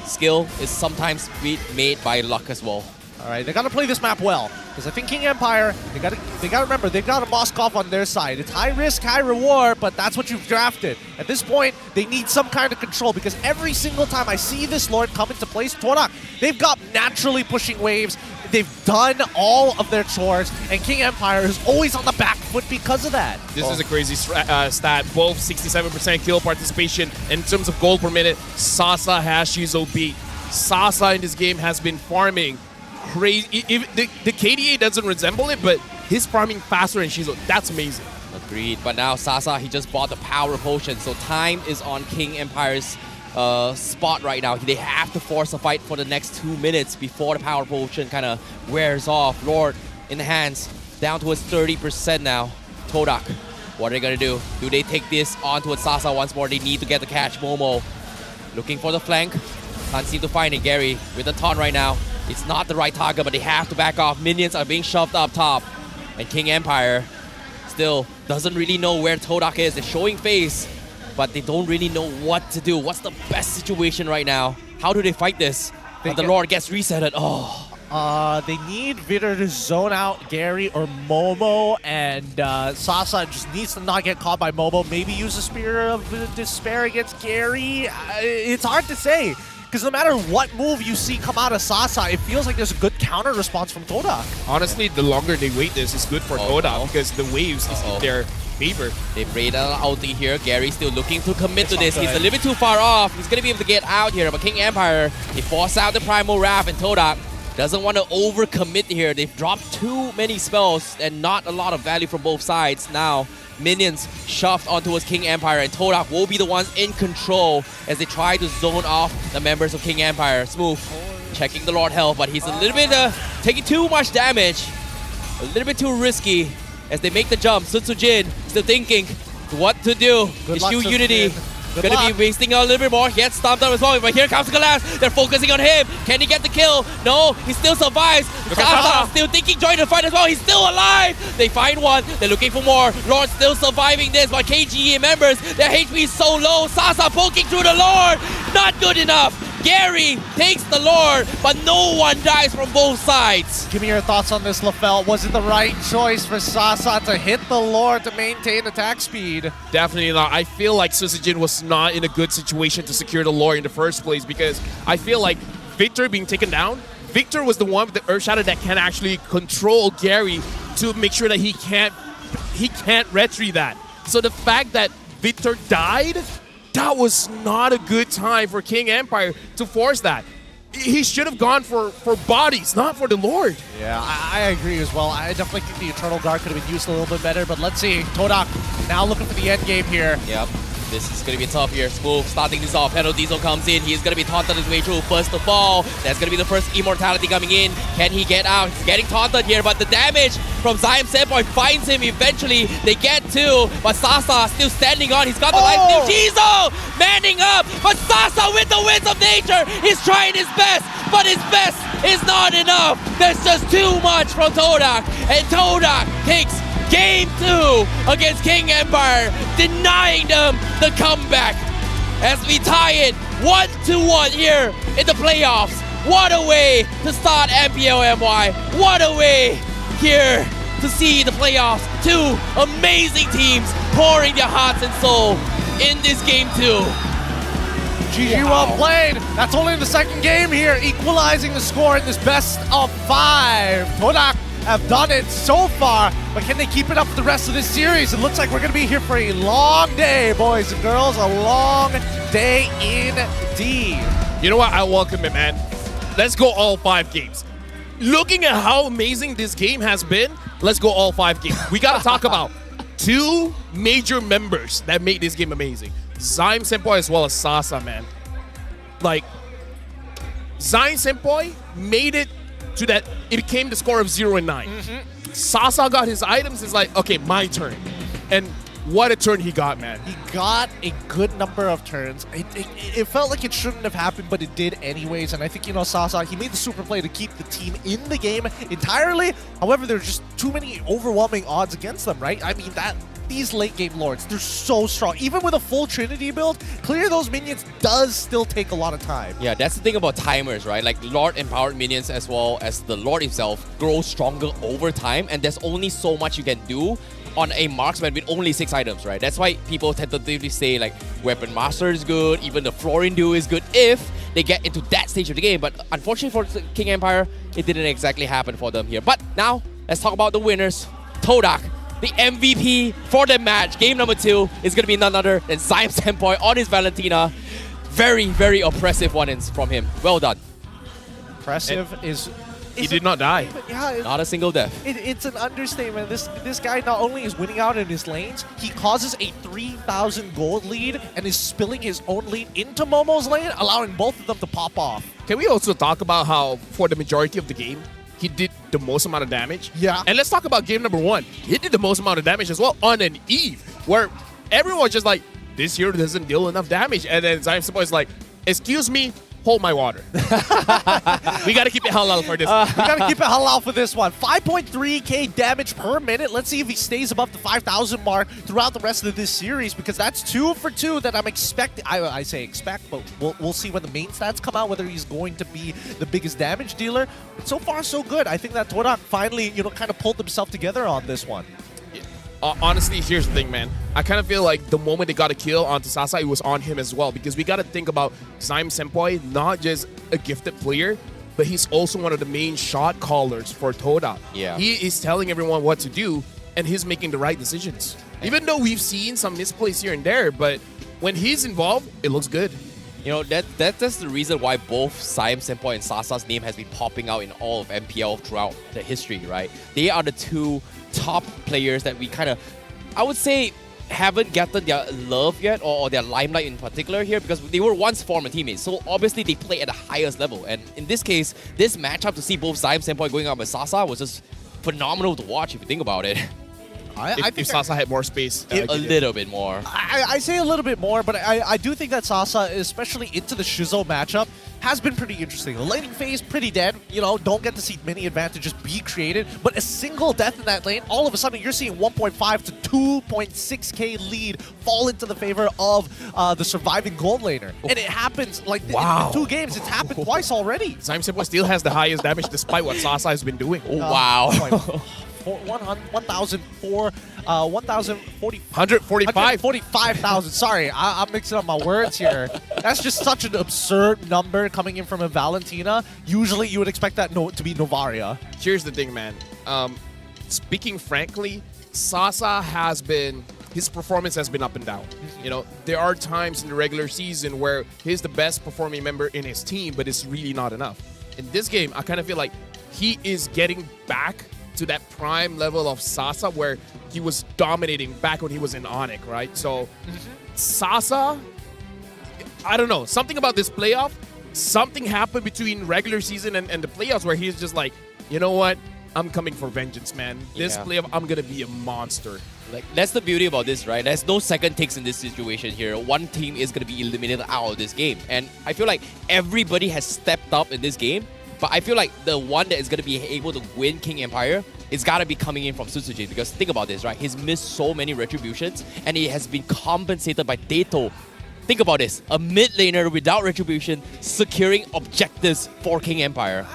Skill is sometimes made by luck as well. All right, they got to play this map well, because I think King Empire, they got to remember, they've got a Moskov on their side. It's high risk, high reward, but that's what you've drafted. At this point, they need some kind of control, because every single time I see this Lord come into place, Todak, they've got naturally pushing waves. They've done all of their chores, and King Empire is always on the back foot because of that. This is a crazy stat. Both 67% kill participation. In terms of gold per minute, Sasa has Shizo beat. Sasa in this game has been farming crazy. The KDA doesn't resemble it, but he's farming faster than Shizo. That's amazing. Agreed. But now Sasa, he just bought the power potion, so time is on King Empire's spot right now. They have to force a fight for the next 2 minutes before the power potion kind of wears off. Lord in the hands, down towards 30% now. Todak, what are they going to do? Do they take this on towards Sasa once more? They need to get the catch. Momo looking for the flank. Can't seem to find it. Gary with the taunt right now. It's not the right target, but they have to back off. Minions are being shoved up top. And King Empire still doesn't really know where Todak is. They're showing face, but they don't really know what to do. What's the best situation right now? How do they fight this? The Lord gets resetted. They need Vitter to zone out Gary or Momo, and Sasa just needs to not get caught by Momo. Maybe use a Spear of Despair against Gary. It's hard to say, because no matter what move you see come out of Sasa, it feels like there's a good counter response from Todak. Honestly, the longer they wait this is good for Todak, because the waves is in their favor. They played an ulti here. Gary still looking to commit to this. He's a little bit too far off. He's going to be able to get out here, but King Empire, they force out the Primal Wrath, and Todak doesn't want to overcommit here. They've dropped too many spells and not a lot of value from both sides. Now, minions shoved onto his King Empire, and Todak will be the ones in control as they try to zone off the members of King Empire. Smooth checking the Lord health, but he's a little bit taking too much damage. A little bit too risky as they make the jump. Sun Soo-jin still thinking what to do. Good Is luck, Shu Sun Unity Soo-jin. Good gonna luck. be wasting a little bit more? Gets stomped out as well, but here comes the collapse. They're focusing on him. Can he get the kill? No, he still survives. Sasa still thinking, join the fight as well. He's still alive. They find one. They're looking for more. Lord still surviving this, but KGE members, their HP is so low. Sasa poking through the Lord. Not good enough. Gary takes the Lord, but no one dies from both sides. Give me your thoughts on this, LaFell. Was it the right choice for Sasa to hit the Lord to maintain attack speed? Definitely not. I feel like Sun Soo-jin was not in a good situation to secure the lore in the first place, because I feel like Victor being taken down, Victor was the one with the Earth Shadow that can actually control Gary to make sure that he can't retry that. So the fact that Victor died, that was not a good time for King Empire to force that. He should have gone for bodies, not for the Lord. Yeah, I agree as well. I definitely think the Eternal Guard could have been used a little bit better, but let's see. Todak now looking for the end game here. Yep. This is going to be tough here. Smooth starting this off. Pedro Diesel comes in. He's going to be taunted his way through. First of all, that's going to be the first immortality coming in. Can he get out? He's getting taunted here, but the damage from Zion Senpai finds him eventually. They get two, but Sasa still standing on. He's got the life steal. Jizo manning up, but Sasa with the winds of nature is trying his best, but his best is not enough. There's just too much from Todak, and Todak takes Game 2 against King Empire, denying them the comeback as we tie it 1-1 here in the playoffs. What a way to start MPL MY. What a way here to see the playoffs. Two amazing teams pouring their hearts and soul in this Game 2. GG, well played. That's only the second game here, equalizing the score in this best of 5. Todak have done it so far, but can they keep it up for the rest of this series? It looks like we're going to be here for a long day, boys and girls. A long day indeed. You know what? I welcome it, man. Let's go all 5 games. Looking at how amazing this game has been, let's go all 5 games. We got to talk about 2 major members that made this game amazing. Zion Senpai as well as Sasa, man. Like, Zion Senpai made it to that, it became the score of 0-9. Sasa got his items, it's like, okay, my turn. And what a turn he got, man. He got a good number of turns. It felt like it shouldn't have happened, but it did anyways. And I think, you know, Sasa, he made the super play to keep the team in the game entirely. However, there's just too many overwhelming odds against them, right? I mean, these late game lords, they're so strong. Even with a full Trinity build, clear those minions does still take a lot of time. Yeah, that's the thing about timers, right? Like Lord empowered minions as well as the Lord himself grow stronger over time, and there's only so much you can do on a marksman with only 6 items, right? That's why people tentatively say like Weapon Master is good, even the Florin Duo is good if they get into that stage of the game. But unfortunately for King Empire, it didn't exactly happen for them here. But now, let's talk about the winners. Todak, the MVP for the match. Game number 2 is going to be none other than Zion Senpai on his Valentina. Very, very oppressive one from him. Well done. Impressive is... He did not die. Yeah, not a single death. It's an understatement. This guy not only is winning out in his lanes, he causes a 3,000 gold lead and is spilling his own lead into Momo's lane, allowing both of them to pop off. Can we also talk about how, for the majority of the game, he did the most amount of damage? Yeah. And let's talk about game number 1. He did the most amount of damage as well on an Eve, where everyone was just like, this hero doesn't deal enough damage. And then Zion Senpai is like, excuse me, hold my water. We got to keep it halal for this one. We got to keep it halal for this one. 5.3k damage per minute. Let's see if he stays above the 5,000 mark throughout the rest of this series, because that's 2 for 2 that I'm expecting. I say expect, but we'll see when the main stats come out, whether he's going to be the biggest damage dealer. But so far, so good. I think that Todak finally, you know, kind of pulled himself together on this one. Honestly, here's the thing, man. I kind of feel like the moment they got a kill onto Sasa, it was on him as well, because we got to think about Zion Senpai, not just a gifted player, but he's also one of the main shot callers for Todak. Yeah. He is telling everyone what to do, and he's making the right decisions. Even though we've seen some misplays here and there, but when he's involved, it looks good. You know, that's the reason why both Zion Senpai and Sasa's name has been popping out in all of MPL throughout the history, right? They are the 2 top players that we kind of, I would say, haven't gotten their love yet, or their limelight in particular here, because they were once former teammates. So obviously they play at the highest level. And in this case, this matchup to see both Zion Senpai going up with Sasa was just phenomenal to watch if you think about it. I think if Sasa had more space. A little bit more. I say a little bit more, but I do think that Sasa, especially into the Shizo matchup, has been pretty interesting. The laning phase, pretty dead. You know, don't get to see many advantages be created, but a single death in that lane, all of a sudden you're seeing 1.5 to 2.6k lead fall into the favor of the surviving gold laner. And it happens like in 2 games. It's happened twice already. Zyme Senpai still has the highest damage despite what Sasa has been doing. Wow. 145,000. Sorry, I'm mixing up my words here. That's just such an absurd number coming in from a Valentina. Usually you would expect that to be Novaria. Here's the thing, man. Speaking frankly, Sasa has been... His performance has been up and down. You know, there are times in the regular season where he's the best performing member in his team, but it's really not enough. In this game, I kind of feel like he is getting back to that prime level of Sasa where he was dominating back when he was in Onyx, right? So, Sasa, I don't know. Something about this playoff, something happened between regular season and the playoffs where he's just like, you know what? I'm coming for vengeance, man. This playoff, I'm going to be a monster. Like, that's the beauty about this, right? There's no second takes in this situation here. One team is going to be eliminated out of this game. And I feel like everybody has stepped up in this game. But I feel like the one that is going to be able to win King Empire is got to be coming in from Sutsujin. Because think about this, right? He's missed so many retributions. And he has been compensated by Dato. Think about this. A mid laner without retribution securing objectives for King Empire.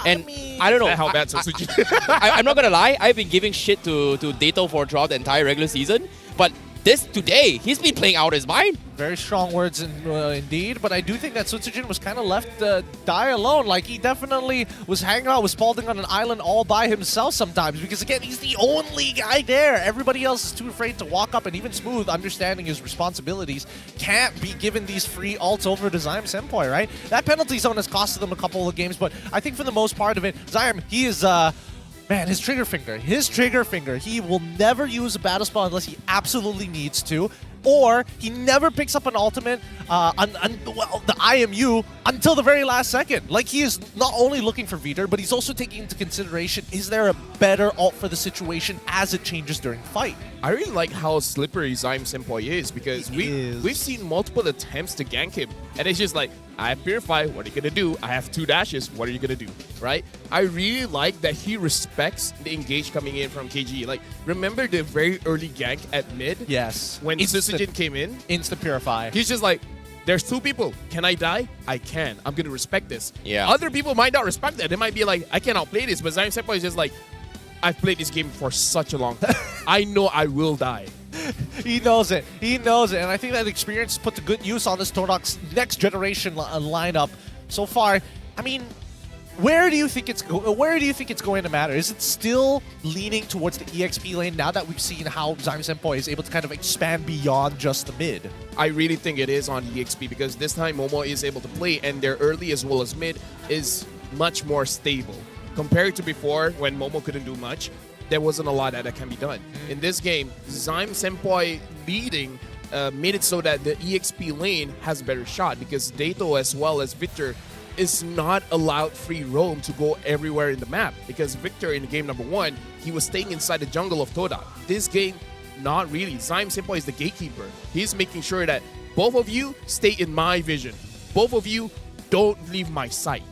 And I don't know how bad Sutsujin. I'm not gonna lie, I've been giving shit to Dato for throughout the entire regular season, but today, he's been playing out his mind. Very strong words indeed, but I do think that Sutsujin was kind of left die alone. Like, he definitely was hanging out with Spalding on an island all by himself sometimes, because again, he's the only guy there. Everybody else is too afraid to walk up, and even Smooth, understanding his responsibilities, can't be given these free ults over to Zyme Senpai, right? That penalty zone has costed them a couple of games, but I think for the most part of it, Zyme, he is... Man, his trigger finger. He will never use a battle spell unless he absolutely needs to. Or he never picks up an ultimate, the IMU, until the very last second. Like, he is not only looking for Viter, but he's also taking into consideration, is there a better ult for the situation as it changes during fight? I really like how slippery Zyme Senpai is, because we've seen multiple attempts to gank him. And it's just like, I have Purify, what are you going to do? I have 2 dashes, what are you going to do? Right? I really like that he respects the engage coming in from KG. Like, remember the very early gank at mid? Yes. When Sutsujin came in? Instant Purify. He's just like, there's 2 people. Can I die? I can. I'm going to respect this. Yeah. Other people might not respect that. They might be like, I cannot play this. But Zyme Senpai is just like, I've played this game for such a long time. I know I will die. He knows it. And I think that experience put to good use on this Todok's next generation lineup so far. I mean, where do you think it's going to matter? Is it still leaning towards the EXP lane now that we've seen how Zyme Senpai is able to kind of expand beyond just the mid? I really think it is on EXP, because this time Momo is able to play, and their early as well as mid is much more stable. Compared to before, when Momo couldn't do much, there wasn't a lot that can be done. In this game, Zyme Senpai leading made it so that the EXP lane has a better shot, because Dato as well as Victor is not allowed free roam to go everywhere in the map, because Victor in game number 1, he was staying inside the jungle of Todak. This game, not really. Zyme Senpai is the gatekeeper. He's making sure that both of you stay in my vision. Both of you don't leave my sight.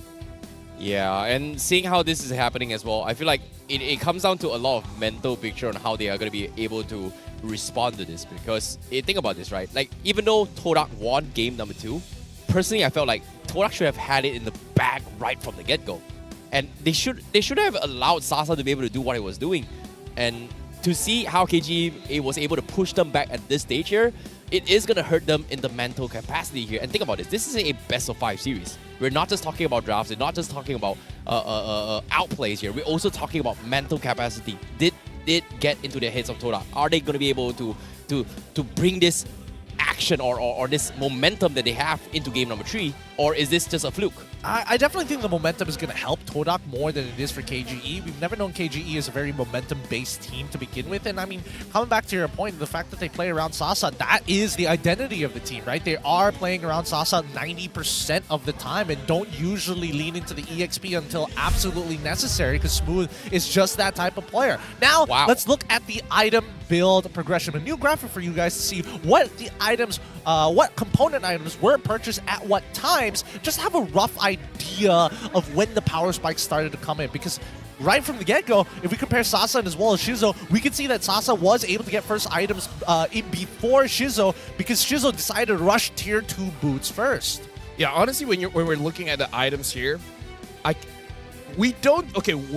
Yeah, and seeing how this is happening as well, I feel like it comes down to a lot of mental picture on how they are going to be able to respond to this. Because think about this, right? Like, even though Todak won game number 2, personally I felt like Todak should have had it in the bag right from the get-go. And they should have allowed Sasa to be able to do what he was doing. And to see how KG was able to push them back at this stage here, it is going to hurt them in the mental capacity here. And think about this. This is a best-of-5 series. We're not just talking about drafts. We're not just talking about outplays here. We're also talking about mental capacity. Did it get into the heads of Todak? Are they going to be able to bring this action or this momentum that they have into game number 3? Or is this just a fluke? I definitely think the momentum is going to help Todak more than it is for KGE. We've never known KGE as a very momentum-based team to begin with. And I mean, coming back to your point, the fact that they play around Sasa, that is the identity of the team, right? They are playing around Sasa 90% of the time and don't usually lean into the EXP until absolutely necessary because Smooth is just that type of player. Now, let's look at the item build progression. A new graphic for you guys to see what the items, what component items were purchased at what times. Just have a rough idea of when the power spikes started to come in, because right from the get-go, if we compare Sasa and as well as Shizo, we can see that Sasa was able to get first items in before Shizo, because Shizo decided to rush tier 2 boots first. Yeah, honestly, when we're looking at the items here, we don't,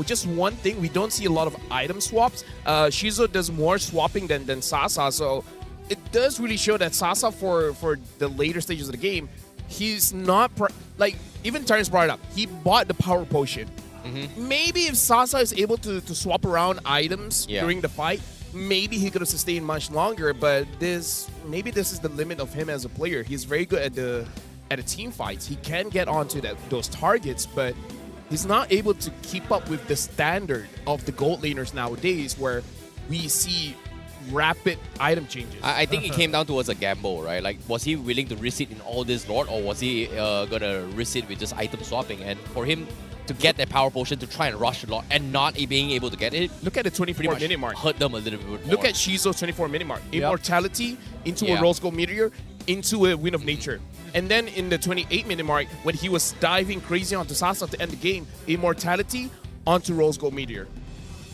just one thing, we don't see a lot of item swaps. Shizo does more swapping than Sasa, so it does really show that Sasa for the later stages of the game, he's not, like, even Terrence brought it up, he bought the power potion. Maybe if Sasa is able to swap around items during the fight, maybe he could have sustained much longer, but maybe this is the limit of him as a player. He's very good at the team fights. He can get onto those targets, but he's not able to keep up with the standard of the gold laners nowadays, where we see rapid item changes. I think it came down towards a gamble, right? Like, was he willing to risk it in all this Lord, or was he gonna risk it with just item swapping? And for him to get that power potion to try and rush a lot and not being able to get it, look at the 24 minute mark. Hurt them a little bit more. Look at Shizo's 24 minute mark. Immortality into a Rose Gold Meteor into a Wind of Nature. And then in the 28 minute mark, when he was diving crazy onto Sasa to end the game, Immortality onto Rose Gold Meteor.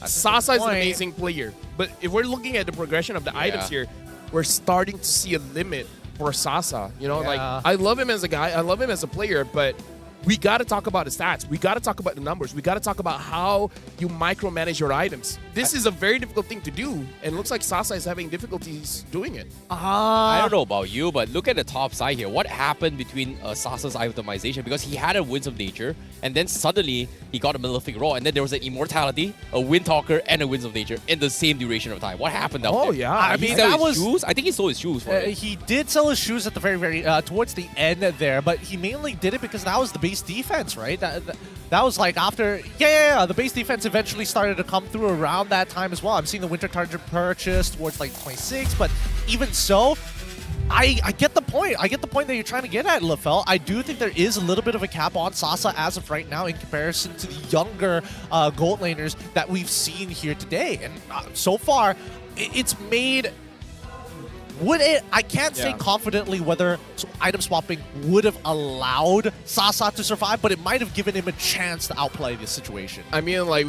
Sasa is an amazing player, but if we're looking at the progression of the items here, we're starting to see a limit for Sasa. You know, like, I love him as a guy, I love him as a player, but we got to talk about the stats. We got to talk about the numbers. We got to talk about how you micromanage your items. This is a very difficult thing to do, and it looks like Sasa is having difficulties doing it. I don't know about you, but look at the top side here. What happened between Sasa's itemization? Because he had a Winds of Nature, and then suddenly he got a Malefic Roar, and then there was an Immortality, a Windtalker, and a Winds of Nature in the same duration of time. What happened out there? Oh, yeah. I mean, that was shoes? I think he sold his shoes for it. He did sell his shoes at the very, towards the end there, but he mainly did it because that was the base defense, right? That was like after, the base defense eventually started to come through around that time as well. I'm seeing the Winter Target purchase towards like 26, but even so, I get the point. I get the point that you're trying to get at, LaFell. I do think there is a little bit of a cap on Sasa as of right now in comparison to the younger gold laners that we've seen here today. And so far, it's made... Would it? I can't say confidently whether item swapping would have allowed Sasa to survive, but it might have given him a chance to outplay this situation. I mean, like,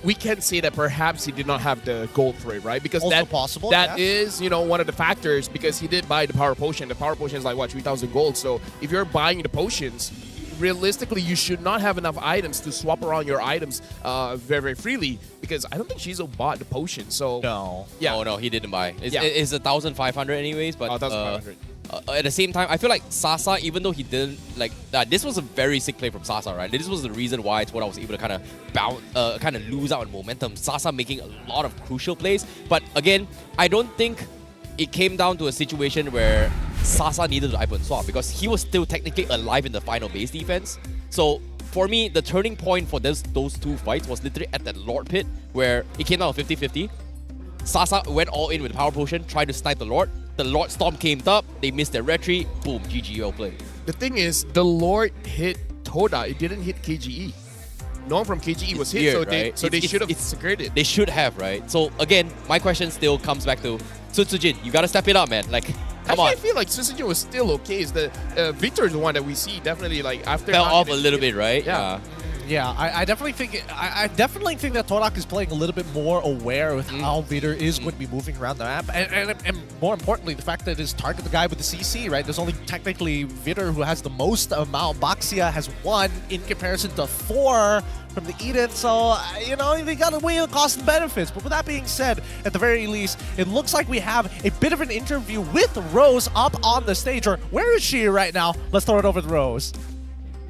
we can say that perhaps he did not have the gold for it, right? Because also that possible, that is, you know, one of the factors, because he did buy the power potion. The power potion is like, what, 3,000 gold? So if you're buying the potions, realistically, you should not have enough items to swap around your items very, very freely, because I don't think Shizo bought the potion. So no. Oh, no, he didn't buy. It's 1,500 anyways, but 1,500. At the same time, I feel like Sasa, even though he didn't, like, this was a very sick play from Sasa, right? This was the reason why it's what I was able to kind of lose out on momentum. Sasa making a lot of crucial plays, but again, I don't think it came down to a situation where Sasa needed to item swap, because he was still technically alive in the final base defense. So for me, the turning point for those two fights was literally at that Lord pit, where it came down to 50-50. Sasa went all in with the power potion, tried to snipe the Lord. The Lord Storm came up, they missed their retreat, boom, GG, well played. The thing is, the Lord hit Toda, it didn't hit KGE. No one from KGE was hit, weird, so they should have secured it. They should have, right? So again, my question still comes back to Sutsujin, you gotta step it up, man. Like, come on. I feel like Sutsujin was still okay. It's the Victor is the one that we see definitely like after fell off a little bit, right? Yeah, I definitely think that Todak is playing a little bit more aware with how Vitor is going to be moving around the map, and more importantly, the fact that his target the guy with the CC, right? There's only technically Vitor who has the most amount. Baxia has 1 in comparison to 4 from the Eden, so you know, they got to weigh the cost and benefits. But with that being said, at the very least, it looks like we have a bit of an interview with Rose up on the stage. Or where is she right now? Let's throw it over to Rose.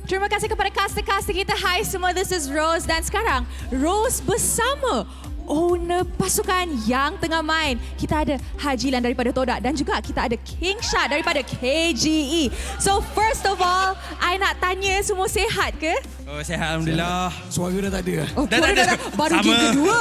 Terima kasih kepada caster-caster kita. Hai semua, this is Rose. Dan sekarang, Rose bersama owner pasukan yang tengah main. Kita ada Hajilan daripada Todak dan juga kita ada King Shah daripada KGE. So first of all, I nak tanya semua sihat ke? Oh, sihat Alhamdulillah. Suara dah tak ada. Oh, dah tak ada. Baru game kedua.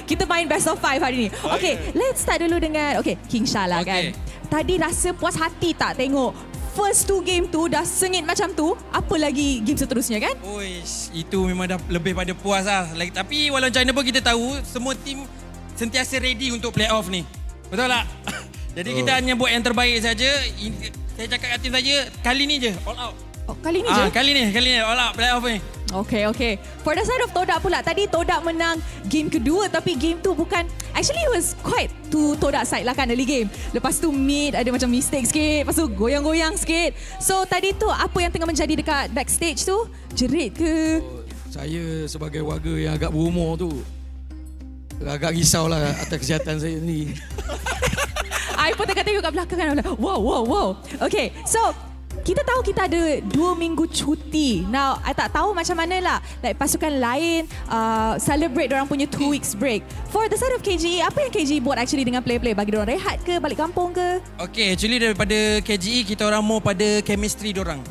Kita main best of 5 hari ni. Okay, let's start dulu dengan King Shah lah kan. Tadi rasa puas hati tak tengok first 2 game tu dah sengit macam tu, apa lagi game seterusnya kan? Oish, itu memang dah lebih pada puas lah. Tapi walau macam mana pun kita tahu, semua tim sentiasa ready untuk playoff ni. Betul tak? Jadi kita hanya buat yang terbaik saja. Saya cakap kat tim saja, kali ni je, all out. Oh, kali ni je? Kali ni, all out playoff ni. Okay. For the side of Todak pula, tadi Todak menang game kedua tapi game tu bukan, actually it was quite to Todak side lah kan early game. Lepas tu mid ada macam mistake sikit, lepas tu goyang-goyang sikit. So tadi tu apa yang tengah menjadi dekat backstage tu? Jerit ke? Saya sebagai warga yang agak berumur tu, agak risau lah atas kesihatan saya ni. I pun tengah tengok kat belakang kan. Wow. Okay, so kita tahu kita ada 2 minggu cuti. Now, I tak tahu macam mana lah. Like pasukan lain celebrate diorang punya 2 weeks break. For the side of KGE, apa yang KGE buat actually dengan player-player? Bagi diorang rehat ke? Balik kampung ke? Okay, actually daripada KGE, kita orang mau pada chemistry diorang.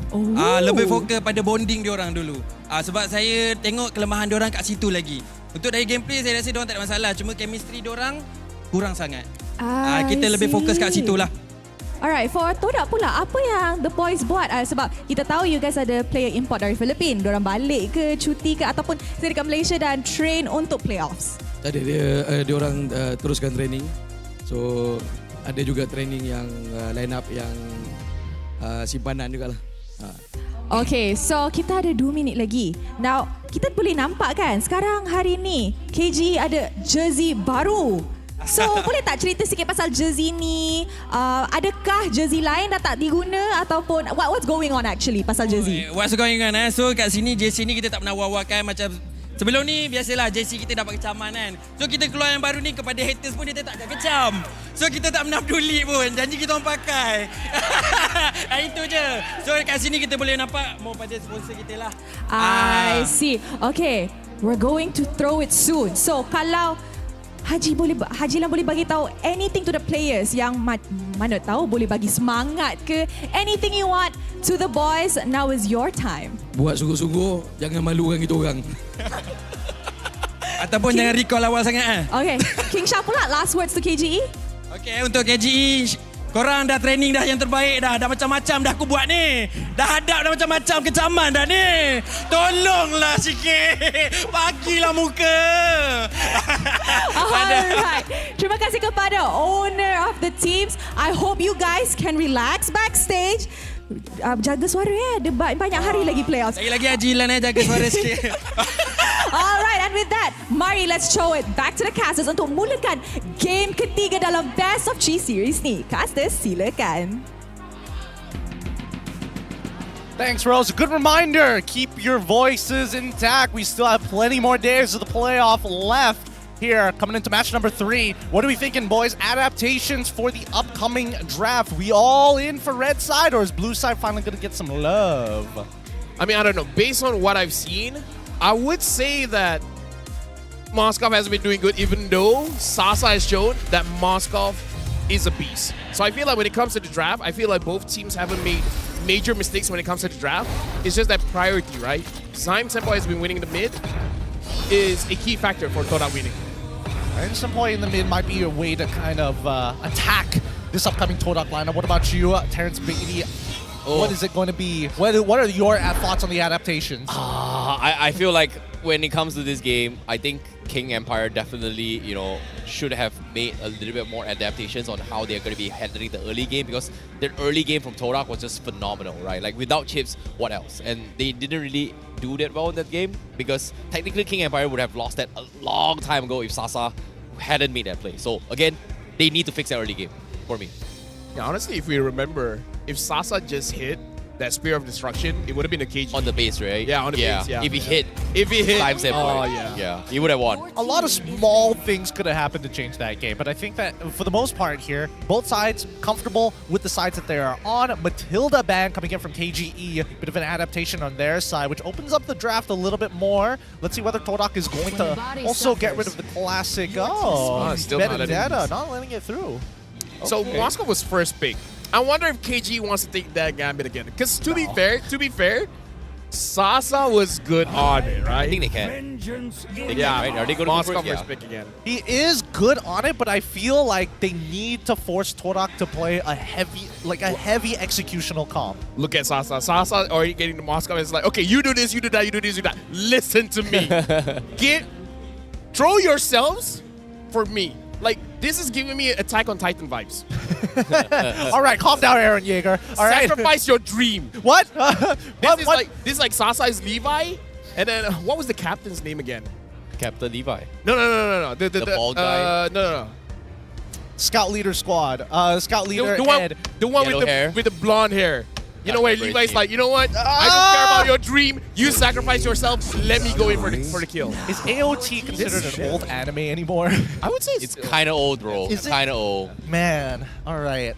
Lebih fokus pada bonding diorang dulu. Sebab saya tengok kelemahan diorang kat situ lagi. Untuk dari gameplay, saya rasa diorang tak ada masalah. Cuma chemistry diorang kurang sangat. Kita lebih fokus kat situ lah. Alright, for Todak pula, apa yang the boys buat? Sebab kita tahu you guys ada player import dari Filipina. Diorang balik ke, cuti ke, ataupun stay dekat Malaysia dan train untuk playoffs? Tak ada, diorang teruskan training. So, ada juga training yang line up yang simpanan juga lah. Okay, so kita ada 2 minit lagi. Now, kita boleh nampak kan, sekarang hari ni, KG ada jersey baru. So, boleh tak cerita sikit pasal jersey ni? Adakah jersey lain dah tak diguna ataupun what's going on actually pasal jersey? What's going on? So, kat sini jersey ni kita tak pernah war-warkan macam sebelum ni. Biasalah jersey kita dapat kecaman kan. So, kita keluar yang baru ni kepada haters pun dia tak kecam. So, kita tak pernah peduli pun. Janji kita orang pakai. Itu je. So, kat sini kita boleh nampak mau pada sponsor kita lah. I see. Okay, we're going to throw it soon. So, kalau Hajilan boleh bagi tahu anything to the players yang mana tahu boleh bagi semangat ke, anything you want to the boys, now is your time. Buat sungguh-sungguh, jangan malukan kita orang. Ataupun jangan recall awal sangat. Okay, King Shah pula last words to KGE. Okay, untuk KGE, korang dah training dah yang terbaik dah. Dah macam-macam dah aku buat ni. Dah hadap dah macam-macam kecaman dah ni. Tolonglah sikit. Bagilah muka. Alright. Terima kasih kepada owner of the teams. I hope you guys can relax backstage. Jaga suara Ada banyak hari lagi playoffs. Lagi Hajilan jaga suara sikit. Alright, and with that, mari let's throw it back to the casters untuk mulakan game ketiga dalam Best of 3 series ni. Casters, silakan. Thanks, Rose. Good reminder. Keep your voices intact. We still have plenty more days of the playoff left here coming into match number 3. What are we thinking, boys? Adaptations for the upcoming draft. We all in for red side, or is blue side finally going to get some love? I mean, I don't know. Based on what I've seen, I would say that Moskov has been doing good, even though Sasa has shown that Moskov is a beast. So I feel like when it comes to the draft, I feel like both teams haven't made major mistakes when it comes to the draft. It's just that priority, right? Zyme Senpai has been winning the mid is a key factor for Todak winning. And some point in the mid might be a way to kind of attack this upcoming Todak lineup. What about you, Terrence Beatty? What is it going to be? What are your thoughts on the adaptations? I feel like when it comes to this game, I think King Empire definitely, should have made a little bit more adaptations on how they're going to be handling the early game, because their early game from Todak was just phenomenal, right? Like without chips, what else? And they didn't really do that well in that game, because technically King Empire would have lost that a long time ago if Sasa hadn't made that play. So again, they need to fix that early game for me. Yeah, honestly, if we remember, if Sasa just hit that Spear of Destruction, it would have been a KG. On the base, right? Yeah, on the base, yeah. If he hit. If he hit. Time save point. Yeah, he would have won. A lot of small things could have happened to change that game, but I think that for the most part here, both sides comfortable with the sides that they are on. Matilda ban coming in from KGE, a bit of an adaptation on their side, which opens up the draft a little bit more. Let's see whether Todak is going to also get rid of the classic. Still not letting it through. So Moscow was first pick. I wonder if KG wants to take that gambit again. Because to be fair, Sasa was good on it, right? I think they can. Yeah, right? Are they going Moscow to first pick again? He is good on it, but I feel like they need to force Todak to play a heavy executional comp. Look at Sasa. Sasa already getting to Moscow. It's like, okay, you do this, you do that, you do this, you do that. Listen to me. Throw yourselves for me. Like, this is giving me Attack on Titan vibes. All right, calm down, Aaron Yeager. All right. Sacrifice your dream. What? This is like Sasa is Levi, and then what was the captain's name again? Captain Levi. No. The bald guy. No. Scout Leader Squad. Scout Leader the one with the blonde hair. You know where Levi's like, you know what? I don't care about your dream. You sacrifice yourself. Let me go in for the kill. Is AOT considered an old anime anymore? I would say it's kind of old, bro. It's kind of old. Man, all right.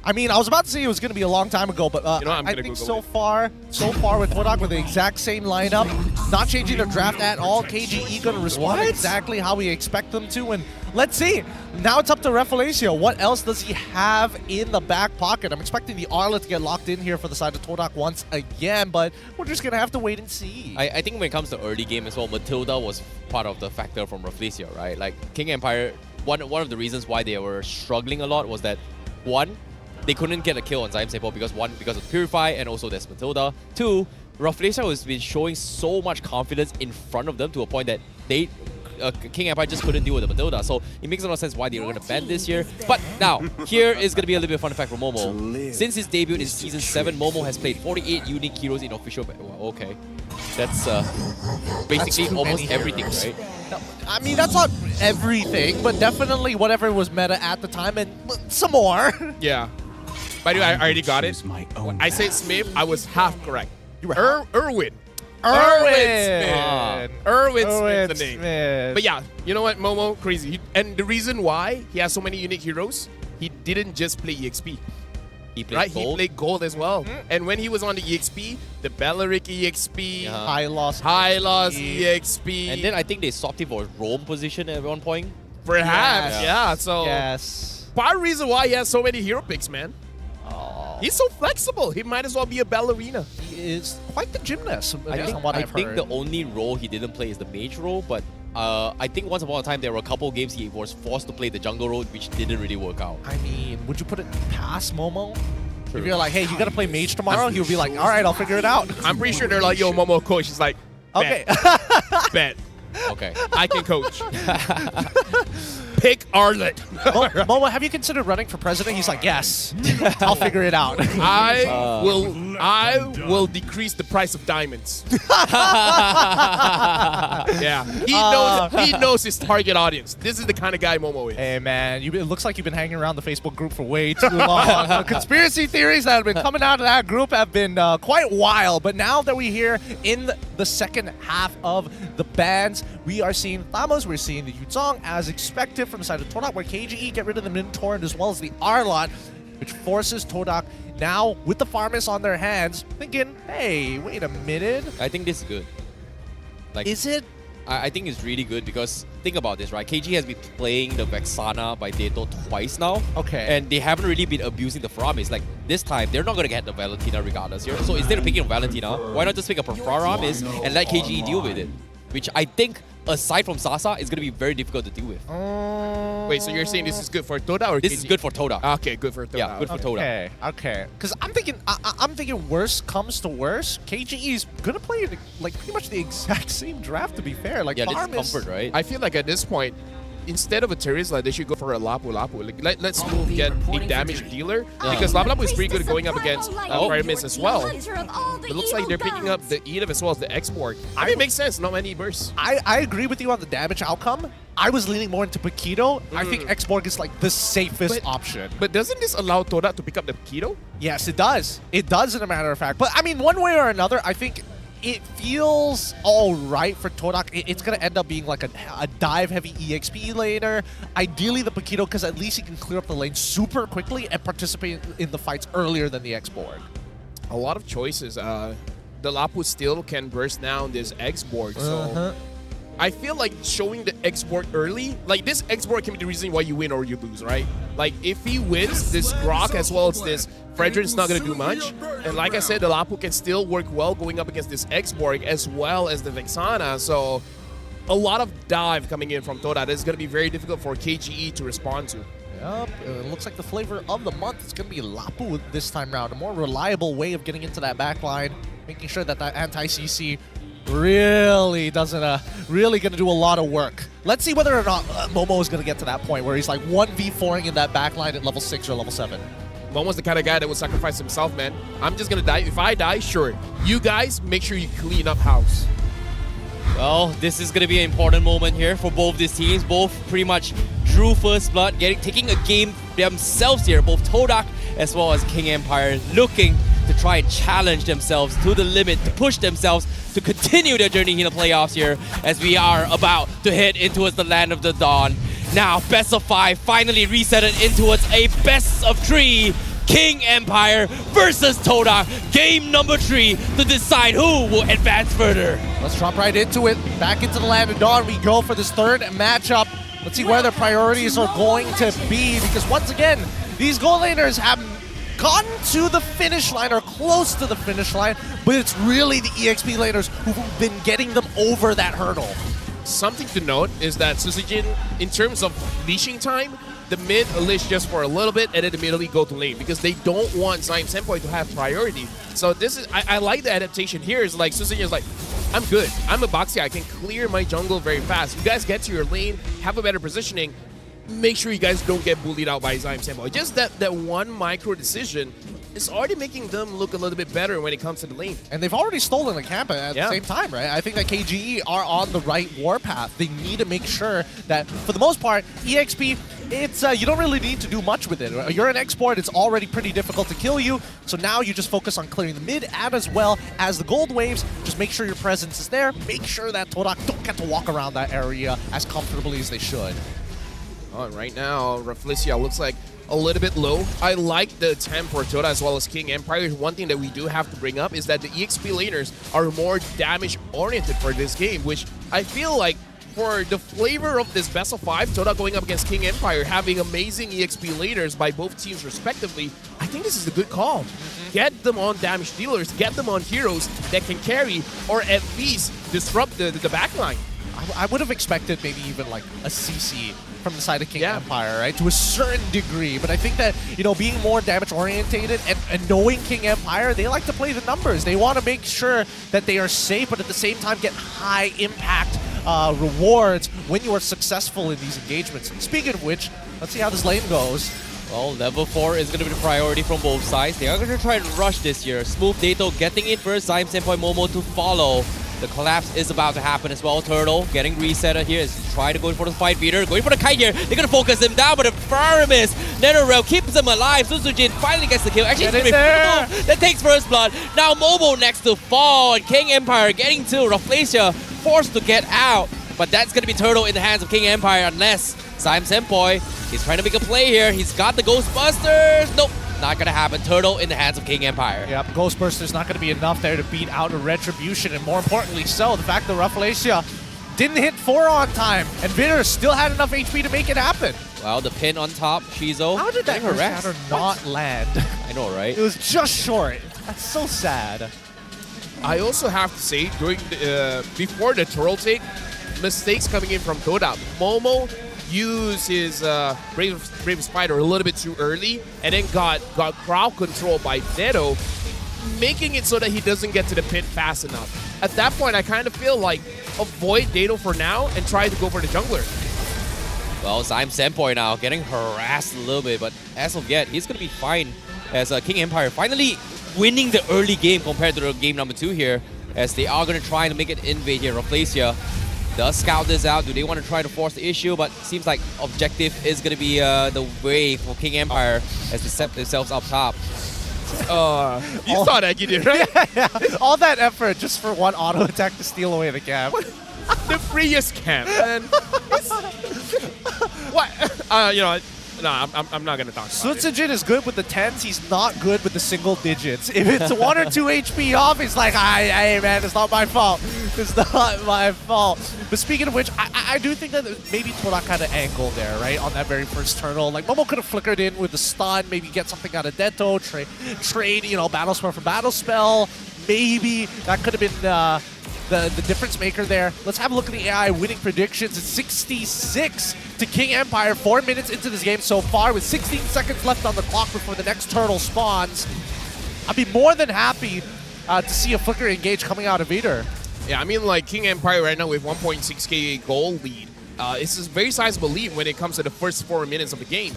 I mean, I was about to say it was going to be a long time ago, but I think so far with Todak with the exact same lineup, not changing their draft at all. KGE going to respond exactly how we expect them to, and let's see. Now it's up to Refalacio. What else does he have in the back pocket? I'm expecting the Arla to get locked in here for the side of Todak once again, but we're just going to have to wait and see. I think when it comes to early game as well, Matilda was part of the factor from Refalacio, right? Like, King Empire, one of the reasons why they were struggling a lot was that, one, they couldn't get a kill on Zaim Seppo because of Purify, and also there's Matilda. Two, Refalacio has been showing so much confidence in front of them to a point that King Empire just couldn't deal with the Matilda. So it makes a lot of sense why they were going to ban this year. But now, here is going to be a little bit of fun fact for Momo. Since his debut in Season 7, Momo has played 48 unique heroes in official... Well, okay. That's basically almost everything, right? No, I mean, that's not everything, but definitely whatever was meta at the time and some more. Yeah. By the way, I already got it. When I said Smith, I was half correct. You were Irwin. Irwin Smith, the name. But yeah, you know what, Momo, crazy. And the reason why he has so many unique heroes, he didn't just play EXP. He played gold. He played gold as well. And when he was on the EXP, the Belleric EXP, High loss EXP. And then I think they swapped him for a roam position at one point. Perhaps, yeah. So part of the reason why he has so many hero picks, man. He's so flexible. He might as well be a ballerina. He is quite the gymnast. I think the only role he didn't play is the mage role, but I think once upon a time there were a couple of games he was forced to play the jungle role, which didn't really work out. I mean, would you put it past Momo? True. If you're like, hey, you gotta play mage tomorrow, he'll be like, all right, I'll figure it out. I'm pretty sure they're like, yo, Momo, coach. He's like, bet. Okay. Bet. Okay. I can coach. Pick Arlet. Momo, have you considered running for president? He's like, yes. I'll figure it out. I will decrease the price of diamonds. Yeah. He knows his target audience. This is the kind of guy Momo is. Hey, man. It looks like you've been hanging around the Facebook group for way too long. The conspiracy theories that have been coming out of that group have been quite wild. But now that we're here in the second half of the bans, we are seeing Thamos, we're seeing the Yuzong as expected from the side of Todak, where KGE get rid of the Minotaur as well as the Arlot, which forces Todak now with the Farmers on their hands, thinking, hey, wait a minute. I think this is good. Like, is it? I think it's really good because think about this, right? KG has been playing the Vexana by Dato twice now. Okay. And they haven't really been abusing the Faramis. Like, this time, they're not going to get the Valentina regardless here. So instead of picking Valentina, why not just pick up a Faramis and let KGE deal with it? Which I think, aside from Sasa, is going to be very difficult to deal with. Wait, so you're saying this is good for Toda or this KG? is good for Toda. Okay, good for Toda. Yeah, good for Toda. Okay. Because I'm thinking worst comes to worst, KGE is gonna play like pretty much the exact same draft. To be fair, like yeah, Farm this is comfort, right? I feel like at this point, instead of a Terizla, they should go for a Lapu. Like, let's get a damage dealer because Lapu is pretty good going up against Pyramis as well. It looks like they're picking up the Edom as well as the Export. I mean, it makes sense. Not many bursts. I agree with you on the damage outcome. I was leaning more into Paquito. I think Exborg is like the safest option. But doesn't this allow Toda to pick up the Paquito? Yes, it does. It does, in a matter of fact. But I mean, one way or another, I think it feels all right for Todak. It's going to end up being like a dive-heavy EXP laner. Ideally, the Paquito, because at least he can clear up the lane super quickly and participate in the fights earlier than the Exborg. A lot of choices. The Lapu still can burst down this Exborg, so I feel like showing the Exborg early, like this Exborg can be the reason why you win or you lose, right? Like if he wins, this Grok as well as this Frederick's not going to do much. And like I said, the Lapu can still work well going up against this Exborg as well as the Vexana. So a lot of dive coming in from Toda. That's going to be very difficult for KGE to respond to. Yep, it looks like the flavor of the month is going to be Lapu this time around. A more reliable way of getting into that backline, making sure that that anti-CC really doesn't, really going to do a lot of work. Let's see whether or not Momo is going to get to that point where he's like 1v4ing in that backline at level 6 or level 7. Momo's the kind of guy that will sacrifice himself, man. I'm just going to die. If I die, sure. You guys, make sure you clean up house. Well, this is going to be an important moment here for both these teams. Both pretty much drew first blood, taking a game themselves here. Both Todak as well as King Empire looking to try and challenge themselves to the limit, to push themselves to continue their journey in the playoffs here as we are about to head into the land of the dawn. Now, best of 5 finally reset it into a best of 3. King Empire versus Todak, game number 3 to decide who will advance further. Let's drop right into it. Back into the land of dawn we go for this third matchup. Let's see where their priorities are going to be, because once again, these gold laners have gotten to the finish line or close to the finish line, but it's really the EXP laners who've been getting them over that hurdle. Something to note is that Susujin, in terms of leashing time, the mid leash just for a little bit and then immediately go to lane because they don't want Zaim Senpai to have priority. So this is, I like the adaptation here. Is like Susujin is like, I'm good. I'm a boxy. I can clear my jungle very fast. You guys get to your lane, have a better positioning. Make sure you guys don't get bullied out by Zaim Senpai. Just that one micro decision is already making them look a little bit better when it comes to the lane. And they've already stolen the camp at the same time, right? I think that KGE are on the right warpath. They need to make sure that, for the most part, EXP, it's you don't really need to do much with it. You're an export, it's already pretty difficult to kill you, so now you just focus on clearing the mid and as well as the gold waves. Just make sure your presence is there. Make sure that Todak don't get to walk around that area as comfortably as they should. Right now, Rafflesia looks like a little bit low. I like the attempt for Toda as well as King Empire. One thing that we do have to bring up is that the EXP laners are more damage-oriented for this game, which I feel like for the flavor of this best of 5, Toda going up against King Empire, having amazing EXP laners by both teams respectively, I think this is a good call. Get them on damage dealers, get them on heroes that can carry or at least disrupt the backline. I would have expected maybe even like a CC from the side of King Empire, right? To a certain degree. But I think that, you know, being more damage orientated and knowing King Empire, they like to play the numbers. They want to make sure that they are safe, but at the same time get high impact rewards when you are successful in these engagements. Speaking of which, let's see how this lane goes. Well, level 4 is going to be the priority from both sides. They are going to try and rush this here. Smooth Dato getting in first, Zaim Senpai Momo to follow. The collapse is about to happen as well. Turtle getting resetted here is trying to go for the fight beater. Going for the kite here. They're going to focus him down, but the Faramis NetherRealm keeps him alive. Susujin finally gets the kill. Actually, it's going to be Fudo that takes first blood. Now Momo next to fall. And King Empire getting to Rafflesia, forced to get out. But that's going to be Turtle in the hands of King Empire unless Zaim Senpai is trying to make a play here. He's got the Ghostbusters. Nope. Not going to happen. Turtle in the hands of King Empire. Yep, Ghostbuster's not going to be enough there to beat out a Retribution, and more importantly so, the fact that Rafflesia didn't hit 4 on time, and Bitter still had enough HP to make it happen. Well, the pin on top, Shizo. How did that shatter not land? I know, right? It was just short. That's so sad. I also have to say, during the, before the turtle take, mistakes coming in from Toda. Momo used his Brave Spider a little bit too early and then got crowd control by Neto, making it so that he doesn't get to the pit fast enough. At that point, I kind of feel like avoid Dato for now and try to go for the jungler. Well, Zyme Senpoi now getting harassed a little bit, but as of yet, he's going to be fine as King Empire finally winning the early game compared to the game number 2 here, as they are going to try to make an invade here. Rafflesia does scout this out. Do they want to try to force the issue? But seems like objective is going to be the way for King Empire as they set themselves up top. You saw that, you did, right? Yeah. All that effort just for one auto attack to steal away the camp. The freest camp, man. What? You know, no, I'm not gonna talk about it. Sutsujin is good with the 10s. He's not good with the single digits. If it's 1 or 2 HP off, it's like, hey man, it's not my fault. It's not my fault. But speaking of which, I do think that maybe Torak had an angle there, right? On that very first turtle. Like, Momo could have flickered in with the stun, maybe get something out of Deto, trade, you know, Battle Spell for Battle Spell. Maybe that could have been the difference maker there. Let's have a look at the AI winning predictions. It's 66 to King Empire, 4 minutes into this game so far, with 16 seconds left on the clock before the next turtle spawns. I'd be more than happy to see a flicker engage coming out of Vader. Yeah, I mean, like, King Empire right now with 1.6k gold lead. It's a very sizable lead when it comes to the first 4 minutes of the game.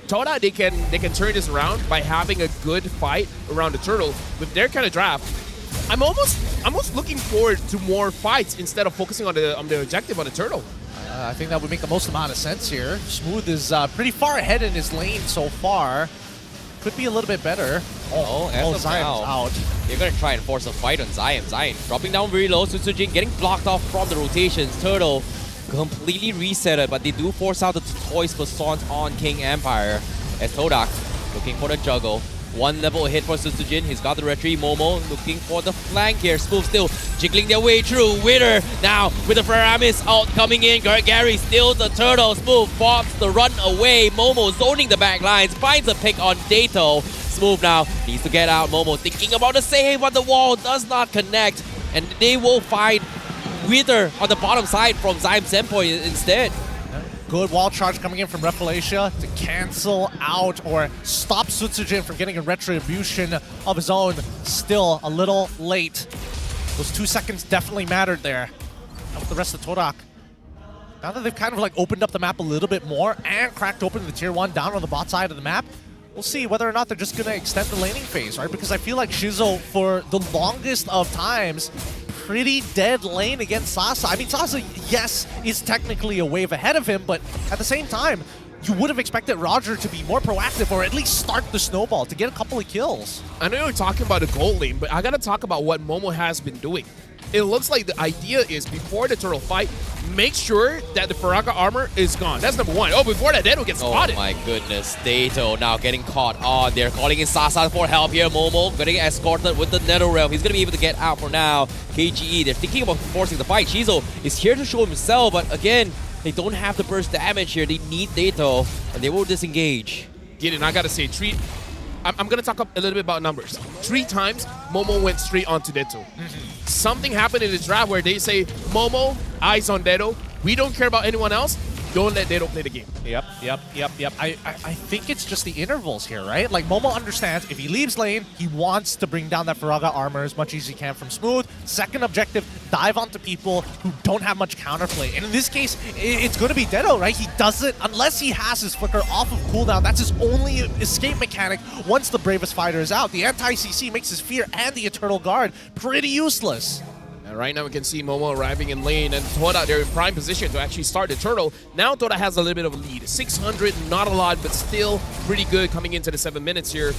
Toda, they can turn this around by having a good fight around the turtle with their kind of draft. I'm almost looking forward to more fights instead of focusing on the objective on the turtle. I think that would make the most amount of sense here. Smooth is pretty far ahead in his lane so far. Could be a little bit better. Zime's out. They're going to try and force a fight on Zyme. Zyme dropping down very low. Sutsujin getting blocked off from the rotations. Turtle completely resetted, but they do force out the Toys Persons on King Empire. As Todak looking for the juggle. 1 level ahead for Sutsujin. He's got the retreat. Momo looking for the flank here. Smooth still jiggling their way through. Witter now with the Feramis out coming in. Gary steals the turtle. Smooth pops the run away. Momo zoning the back lines. Finds a pick on Dato. Smooth now needs to get out. Momo thinking about the save, but the wall does not connect. And they will find Wither on the bottom side from Zyme Senpoi instead. Good wall charge coming in from Rafflesia to cancel out or stop Sutsujin from getting a retribution of his own. Still a little late. Those 2 seconds definitely mattered there. Now with the rest of Torak. Now that they've kind of like opened up the map a little bit more and cracked open the tier 1 down on the bot side of the map, we'll see whether or not they're just going to extend the laning phase, right? Because I feel like Shizo, for the longest of times, pretty dead lane against Sasa. I mean, Sasa, yes, is technically a wave ahead of him, but at the same time, you would have expected Roger to be more proactive or at least start the snowball to get a couple of kills. I know you're talking about the gold lane, but I gotta talk about what Momo has been doing. It looks like the idea is before the turtle fight, make sure that the Faraka armor is gone. That's number 1. Oh, before that, Dato gets spotted. Oh my goodness, Dato now getting caught on. They're calling in Sasa for help here. Momo getting escorted with the NetherRealm. He's going to be able to get out for now. KGE, they're thinking about forcing the fight. Shizo is here to show himself, but again, they don't have the burst damage here. They need Dato, and they will disengage. Gideon, I gotta say, I'm gonna talk a little bit about numbers. 3 times, Momo went straight onto Dato. Something happened in the draft where they say, Momo, eyes on Dato. We don't care about anyone else. Don't let Dato play the game. Yep. I think it's just the intervals here, right? Like, Momo understands if he leaves lane, he wants to bring down that Faraga armor as much as he can from Smooth. Second objective, dive onto people who don't have much counterplay. And in this case, it's going to be Dato, right? He doesn't, unless he has his flicker off of cooldown, that's his only escape mechanic once the Bravest Fighter is out. The anti-CC makes his Fear and the Eternal Guard pretty useless. And right now we can see Momo arriving in lane, and Toda, they're in prime position to actually start the turtle. Now Toda has a little bit of a lead. 600, not a lot, but still pretty good coming into the 7 minutes here.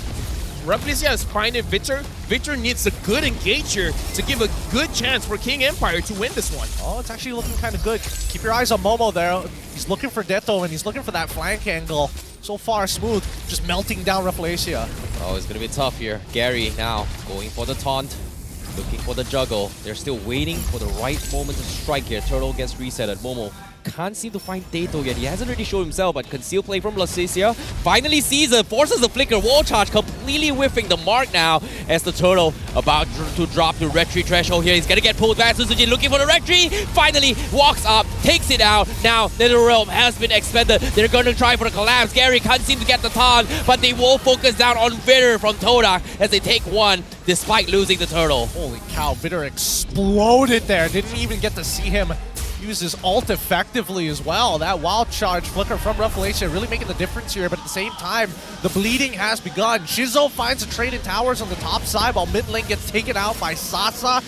Rafflesia is finding Victor. Victor needs a good engage here to give a good chance for King Empire to win this one. Oh, it's actually looking kind of good. Keep your eyes on Momo there. He's looking for Deto, and he's looking for that flank angle. So far, Smooth just melting down Rafflesia. Oh, it's going to be tough here. Gary now going for the taunt. Looking for the juggle. They're still waiting for the right moment to strike here. Turtle gets reset at Momo. Can't seem to find Dato yet. He hasn't really shown himself, but conceal play from Lacesia. Finally sees it, forces the flicker. Wall charge completely whiffing the mark now as the turtle about to drop the retreat threshold here. He's gonna get pulled back. Suzuki looking for the retreat. Finally walks up, takes it out. Now NetherRealm has been expended. They're gonna try for the collapse. Gary can't seem to get the taunt, but they will focus down on Vitter from Todak as they take one despite losing the turtle. Holy cow, Vitter exploded there. Didn't even get to see him use his ult effectively as well. That wild charge flicker from Malaysia really making the difference here, but at the same time, the bleeding has begun. Shizo finds a trade in towers on the top side while mid lane gets taken out by Sasa.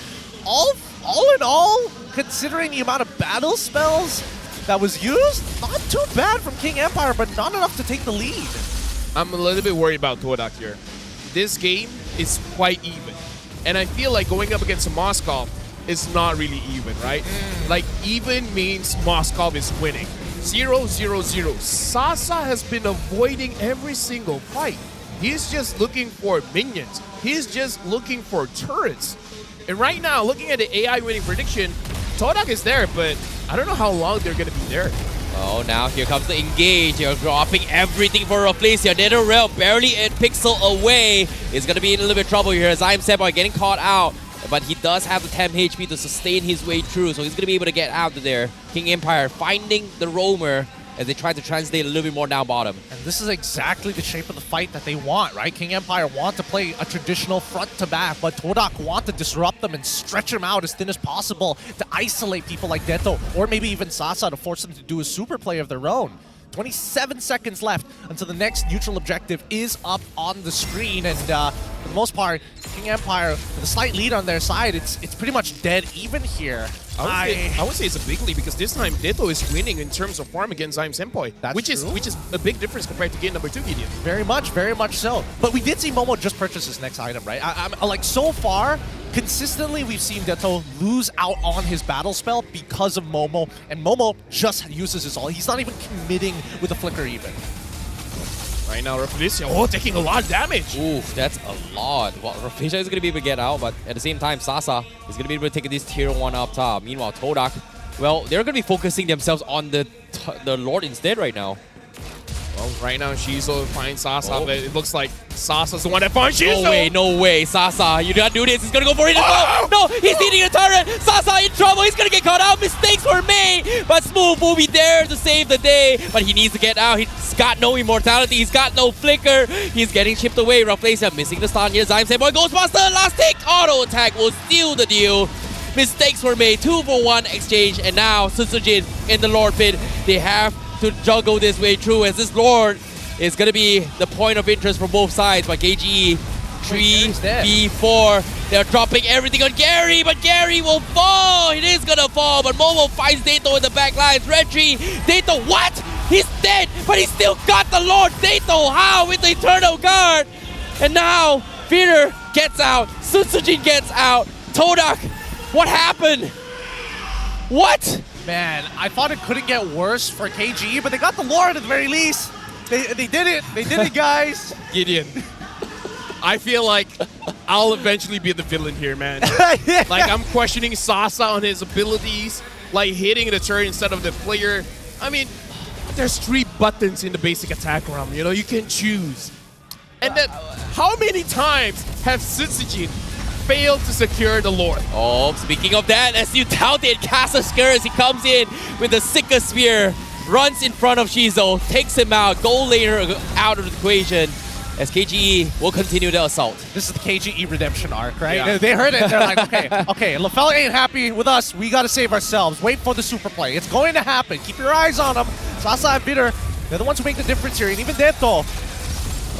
All in all, considering the amount of battle spells that was used, not too bad from King Empire, but not enough to take the lead. I'm a little bit worried about Todak here. This game is quite even. And I feel like going up against Moscow is not really even, right? Like, even means Moscow is winning. 0-0-0. Sasa has been avoiding every single fight. He's just looking for minions. He's just looking for turrets. And right now, looking at the AI winning prediction, Todak is there, but I don't know how long they're going to be there. Oh, now here comes the engage. You're dropping everything for a place here. Nether Realm barely a pixel away. Is going to be in a little bit of trouble here as Senpai getting caught out. But he does have the 10 HP to sustain his way through, so he's going to be able to get out of there. King Empire finding the roamer as they try to translate a little bit more down bottom. And this is exactly the shape of the fight that they want, right? King Empire want to play a traditional front to back, but Todak want to disrupt them and stretch them out as thin as possible to isolate people like Deto, or maybe even Sasa to force them to do a super play of their own. 27 seconds left until the next neutral objective is up on the screen, and for the most part, King Empire, with a slight lead on their side, it's pretty much dead even here. I would say it's a big lead because this time Deto is winning in terms of farm against Senpai, which is a big difference compared to game number 2, Gideon. Very much so. But we did see Momo just purchase his next item, right? I'm like, so far, consistently we've seen Deto lose out on his battle spell because of Momo, and Momo just uses his ult. He's not even committing with a flicker even. Right now, Rafaelicia, taking a lot of damage. Ooh, that's a lot. Well, Rafaelicia is going to be able to get out, but at the same time, Sasa is going to be able to take this tier 1 up top. Meanwhile, Todak, well, they're going to be focusing themselves on the Lord instead right now. Well, right now, Shizo finds Sasa, but it looks like Sasa's the one that finds Shizo. No way, Sasa, you gotta do this. He's gonna go for it as well. No, he's hitting a turret. Sasa in trouble. He's gonna get caught out. Mistakes were made, but Smooth will be there to save the day. But he needs to get out. He's got no immortality. He's got no flicker. He's getting chipped away. Rafaelicia missing the stun here. Senpai Ghostbuster, last tick. Auto attack will steal the deal. Mistakes were made. 2-for-1 exchange, and now Sutsujin in the Lord pit. They have to juggle this way through, as this Lord is going to be the point of interest for both sides. But KGE 3v4, they're dropping everything on Gary, but Gary will fall. It is going to fall, but Momo finds Dato in the back lines. Reggie, Dato, what? He's dead, but he still got the Lord. Dato, how? With the Eternal Guard. And now Peter gets out, Sutsujin gets out. Todak, what happened? What? Man, I thought it couldn't get worse for KGE, but they got the Lord at the very least. They did it. They did it, guys. Gideon, I feel like I'll eventually be the villain here, man. Like, I'm questioning Sasa on his abilities, like hitting the turret instead of the player. I mean, there's 3 buttons in the basic attack realm, you know, you can choose. And then, how many times have Sutsujin failed to secure the Lord? Oh, speaking of that, as you doubted, Kasaskar as he comes in with the Sika Spear, runs in front of Shizo, takes him out, gold laner out of the equation, as KGE will continue the assault. This is the KGE redemption arc, right? Yeah. They heard it, they're like, okay, LaFell ain't happy with us, we gotta save ourselves. Wait for the super play. It's going to happen. Keep your eyes on them. Sasa and Bitter, they're the ones who make the difference here, and even Deto.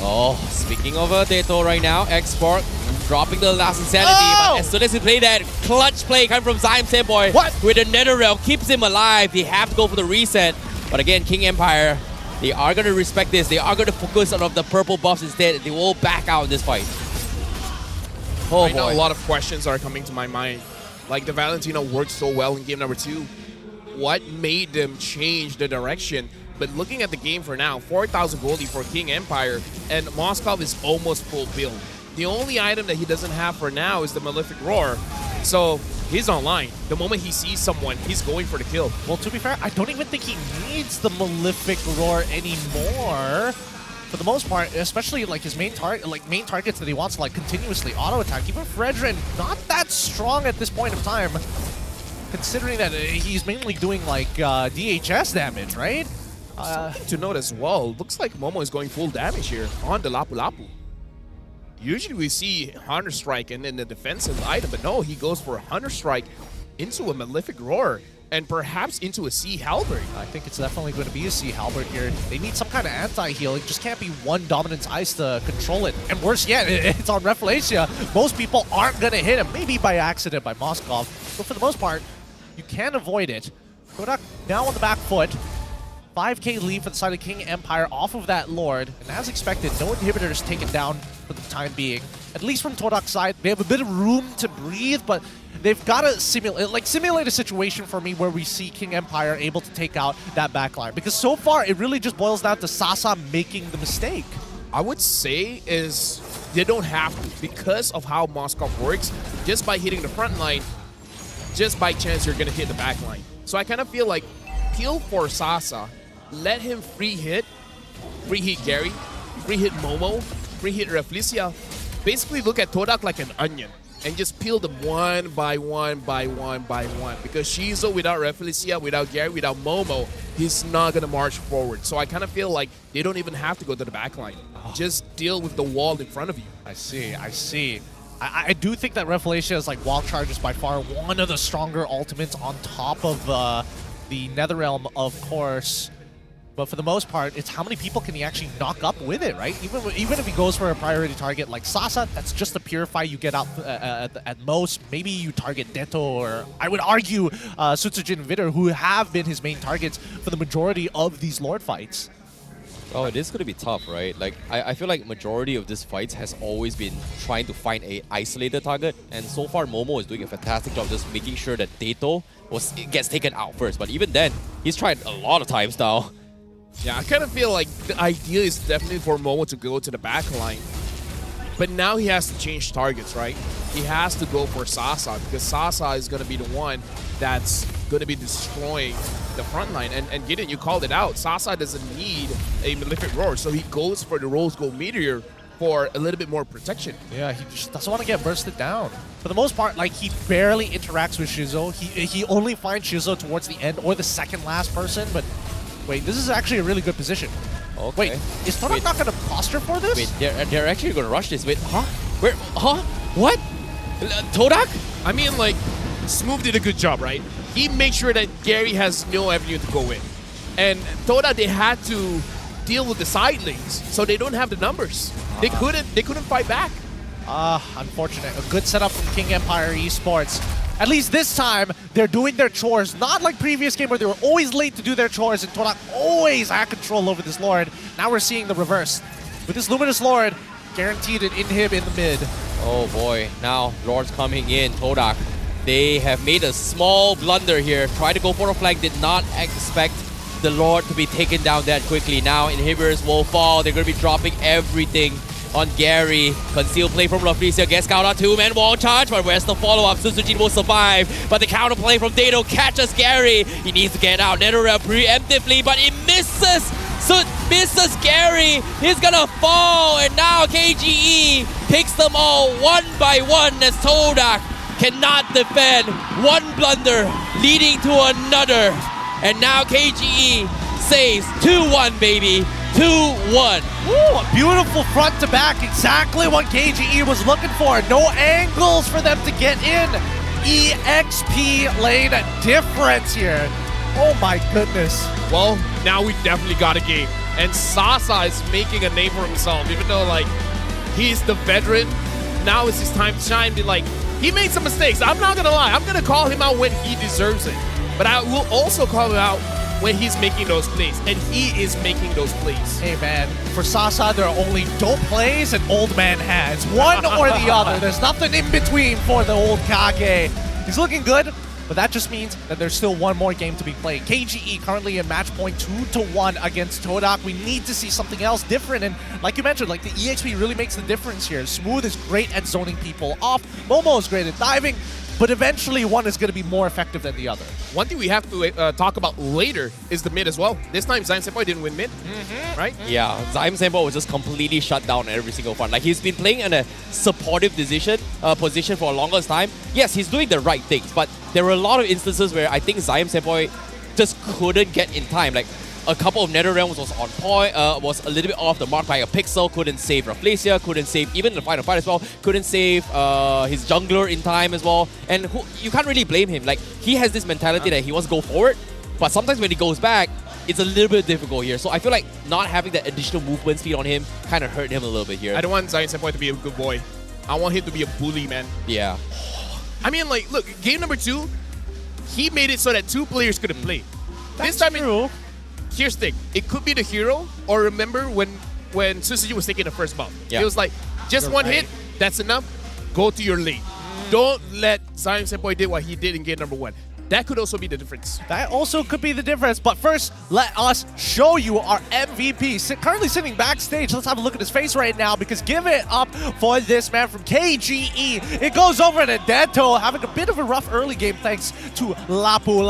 Oh, speaking of Deto right now, Export dropping the last insanity, but as soon as he play that clutch play coming from Senpai with the Nether Realm, keeps him alive. They have to go for the reset. But again, King Empire, they are going to respect this. They are going to focus on the purple buffs instead. They will back out in this fight. Oh right now, a lot of questions are coming to my mind. Like, the Valentino worked so well in game number 2. What made them change the direction? But looking at the game for now, 4,000 goldie for King Empire, and Moskov is almost full build. The only item that he doesn't have for now is the Malefic Roar. So he's online. The moment he sees someone, he's going for the kill. Well, to be fair, I don't even think he needs the Malefic Roar anymore. For the most part, especially like his main targets that he wants to like continuously auto attack. Even Fredrin, not that strong at this point in time, considering that he's mainly doing like DHS damage, right? Something to note as well, looks like Momo is going full damage here on the Lapu Lapu. Usually we see Hunter Strike and then the defensive item, but no, he goes for a Hunter Strike into a Malefic Roar. and perhaps into a Sea Halberd. I think it's definitely going to be a Sea Halberd here. They need some kind of anti-heal. It just can't be one Dominance Ice to control it. And worse yet, it's on Reflecia. Most people aren't going to hit him, maybe by accident by Moskov. But for the most part, you can avoid it. Kodak now on the back foot. 5k lead for the side of King Empire off of that Lord. And as expected, no inhibitors taken down for the time being. At least from Todak's side, they have a bit of room to breathe, but they've got to simulate a situation for me where we see King Empire able to take out that backline. Because so far, it really just boils down to Sasa making the mistake. I would say is they don't have to because of how Moskov works. Just by hitting the front line, just by chance you're going to hit the back line. So I kind of feel like peel for Sasa, let him free hit Gary, free hit Momo, free hit Reflecia. Basically look at Todak like an onion and just peel them one by one by one by one. Because Shizo without Reflecia, without Gary, without Momo, he's not going to march forward. So I kind of feel like they don't even have to go to the back line. Just deal with the wall in front of you. I see. I do think that Reflecia is like Wild Charge is by far one of the stronger ultimates on top of the Netherrealm, of course. But for the most part, it's how many people can he actually knock up with it, right? Even if he goes for a priority target like Sasa, that's just a Purify you get out at most. Maybe you target Deto or, I would argue, Sutsujin and Vitter, who have been his main targets for the majority of these Lord fights. Oh, it is going to be tough, right? Like, I feel like majority of these fights has always been trying to find a isolated target. And so far, Momo is doing a fantastic job just making sure that Deto gets taken out first. But even then, he's tried a lot of times now. Yeah, I kind of feel like the idea is definitely for Momo to go to the back line. But now he has to change targets, right? He has to go for Sasa because Sasa is going to be the one that's going to be destroying the front line. And Gideon, you called it out. Sasa doesn't need a Malefic Roar, so he goes for the Rose Gold Meteor for a little bit more protection. Yeah, he just doesn't want to get bursted down. For the most part, like, he barely interacts with Shizo. He only finds Shizo towards the end or the second last person, but wait, this is actually a really good position. Okay. Wait, is Todak not going to posture for this? Wait, they're actually going to rush this. Wait, huh? Where? Huh? What? Todak? I mean, like, Smooth did a good job, right? He made sure that Gary has no avenue to go in. And Todak, they had to deal with the side lanes, so they don't have the numbers. They couldn't fight back. Unfortunate. A good setup from King Empire Esports. At least this time, they're doing their chores. Not like previous game where they were always late to do their chores and Todak always had control over this Lord. Now we're seeing the reverse. With this Luminous Lord, guaranteed an inhib in the mid. Oh boy, now Lord's coming in. Todak, they have made a small blunder here. Tried to go for a flank, did not expect the Lord to be taken down that quickly. Now inhibitors will fall. They're going to be dropping everything on Gary. Concealed play from Reflecia. Gets counter out 2-man wall charge, but where's the follow-up? Sutsujin will survive, but the counter play from Deto catches Gary. He needs to get out Netherrealm preemptively, but it misses. Misses Gary. He's gonna fall, and now KGE picks them all one by one as Todak cannot defend. One blunder leading to another, and now KGE saves 2-1, baby. 2-1. Ooh, beautiful front to back. Exactly what KGE was looking for. No angles for them to get in. EXP lane difference here. Oh my goodness. Well, now we definitely got a game. And Sasa is making a name for himself, even though, like, he's the veteran. Now it's his time to shine. Like, he made some mistakes. I'm not gonna lie. I'm gonna call him out when he deserves it. But I will also call him out when he's making those plays, and he is making those plays. Hey man, for Sasa, there are only dope plays and old man hands. One or the other. There's nothing in between for the old Kage. He's looking good, but that just means that there's still one more game to be played. KGE currently in match point 2-1 against Todak. We need to see something else different, and like you mentioned, like, the EXP really makes the difference here. Smooth is great at zoning people off. Momo is great at diving. But eventually, one is going to be more effective than the other. One thing we have to talk about later is the mid as well. This time, Zaim Senpai didn't win mid, right? Yeah, Zaim Senpai was just completely shut down in every single front. Like, he's been playing in a supportive position for a longest time. Yes, he's doing the right things, but there were a lot of instances where I think Zaim Senpai just couldn't get in time. Like, a couple of Nether Realms was on point, was a little bit off the mark by a pixel, couldn't save Rafflesia, couldn't save even the final fight as well, couldn't save his jungler in time as well. And you can't really blame him. Like, he has this mentality that he wants to go forward, but sometimes when he goes back, it's a little bit difficult here. So I feel like not having that additional movement speed on him kind of hurt him a little bit here. I don't want Zion Senpai to be a good boy. I want him to be a bully, man. Yeah. I mean, like, look, game number 2, he made it so that 2 players couldn't play. That's this time, true. Here's the thing. It could be the hero, or remember when Susuji was taking the first buff. Yeah. It was like, just one hit, that's enough, go to your lane. Don't let Zion Senpai do what he did in game number 1. That could also be the difference. That also could be the difference. But first, let us show you our MVP. Currently sitting backstage. Let's have a look at his face right now, because give it up for this man from KGE. It goes over to Deto, having a bit of a rough early game thanks to Lapu,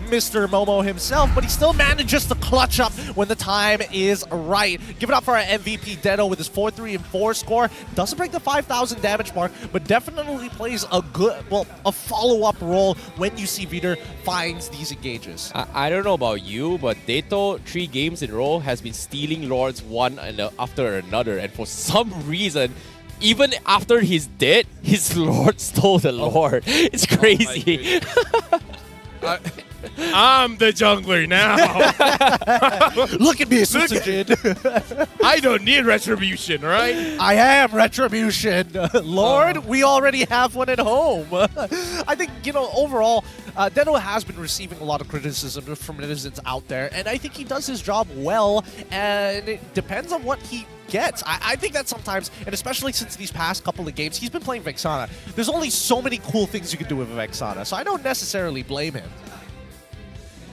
Mr. Momo himself. But he still manages to clutch up when the time is right. Give it up for our MVP, Deto, with his 4-3 and 4 score. Doesn't break the 5,000 damage mark, but definitely plays a good, a follow-up role when you see Vitor finds these engages. I don't know about you, but Deto 3 games in a row has been stealing Lords one after another, and for some reason, even after he's dead, his Lord stole the Lord. It's crazy. I'm the jungler now. Look at me, Sutsujin. I don't need retribution, all right? I am retribution. Lord, we already have one at home. I think, you know, overall, Deto has been receiving a lot of criticism from netizens out there, and I think he does his job well, and it depends on what he gets. I think that sometimes, and especially since these past couple of games, he's been playing Vexana. There's only so many cool things you can do with Vexana, so I don't necessarily blame him.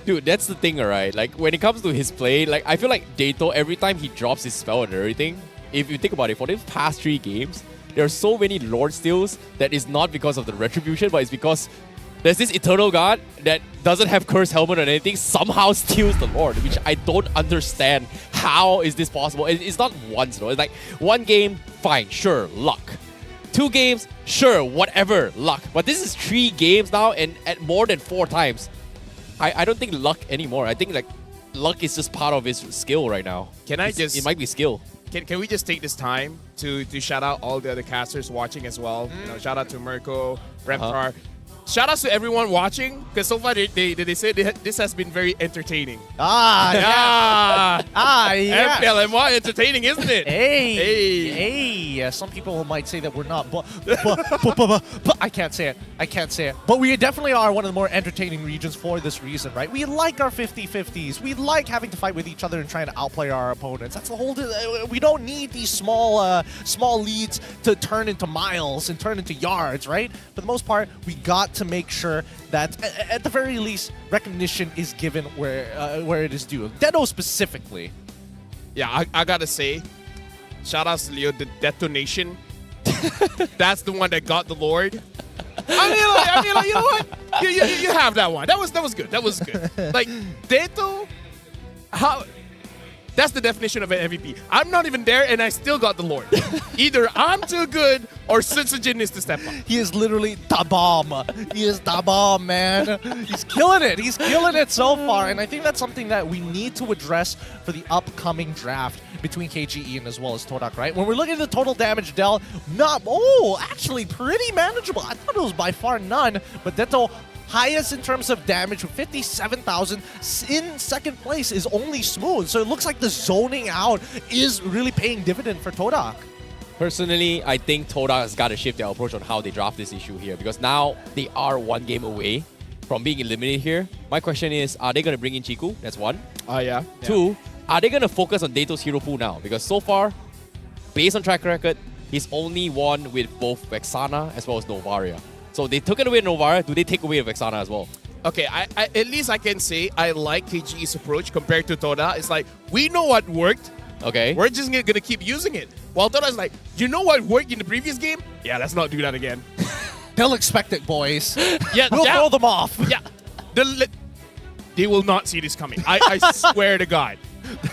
Dude, that's the thing, alright? Like, when it comes to his play, like, I feel like Deto, every time he drops his spell and everything, if you think about it, for the past 3 games, there are so many Lord steals that is not because of the retribution, but it's because there's this Eternal God that doesn't have Curse Helmet or anything, somehow steals the Lord, which I don't understand. How is this possible? It's not once, though. It's like, 1 game, fine, sure, luck. 2 games, sure, whatever, luck. But this is 3 games now, and at more than 4 times. I don't think luck anymore. I think like luck is just part of his skill right now. It might be skill. Can we just take this time to shout out all the other casters watching as well? You know, shout out to Mirko, Reptar. Shout out to everyone watching, because so far they say this has been very entertaining. Yeah. MPL MY entertaining, isn't it? Hey. Some people might say that we're not, but I can't say it. But we definitely are one of the more entertaining regions for this reason, right? We like our 50-50s. We like having to fight with each other and trying to outplay our opponents. That's the whole. We don't need these small leads to turn into miles and turn into yards, right? For the most part, we got to make sure that, at the very least, recognition is given where it is due. Deto specifically. Yeah, I gotta say, shout out to Leo, the detonation. That's the one that got the Lord. I mean, like, you know what? You have that one. That was good. That was good. Like, Deto, how? That's the definition of an MVP. I'm not even there, and I still got the Lord. Either I'm too good, or Sutsujin needs to step up. He is literally the bomb. He is the bomb, man. He's killing it. He's killing it so far, and I think that's something that we need to address for the upcoming draft between KGE and as well as Todak, right? When we're looking at the total damage del, actually pretty manageable. I thought it was by far none, but Deto, highest in terms of damage with 57,000. In second place is only Smooth. So it looks like the zoning out is really paying dividend for Todak. Personally, I think Todak has got to shift their approach on how they draft this issue here, because now they are 1 game away from being eliminated here. My question is, are they going to bring in Chiku? That's 1. Yeah. 2, are they going to focus on Deto's hero pool now? Because so far, based on track record, he's only won with both Vexana as well as Novaria. So they took it away Novaria. Do they take away Vexana as well? Okay, I at least I can say I like KGE's approach compared to Toda. It's like, we know what worked. Okay. We're just going to keep using it. While Toda's like, you know what worked in the previous game? Yeah, let's not do that again. They'll expect it, boys. Yeah, we'll throw them off. Yeah. They will not see this coming. I swear to God.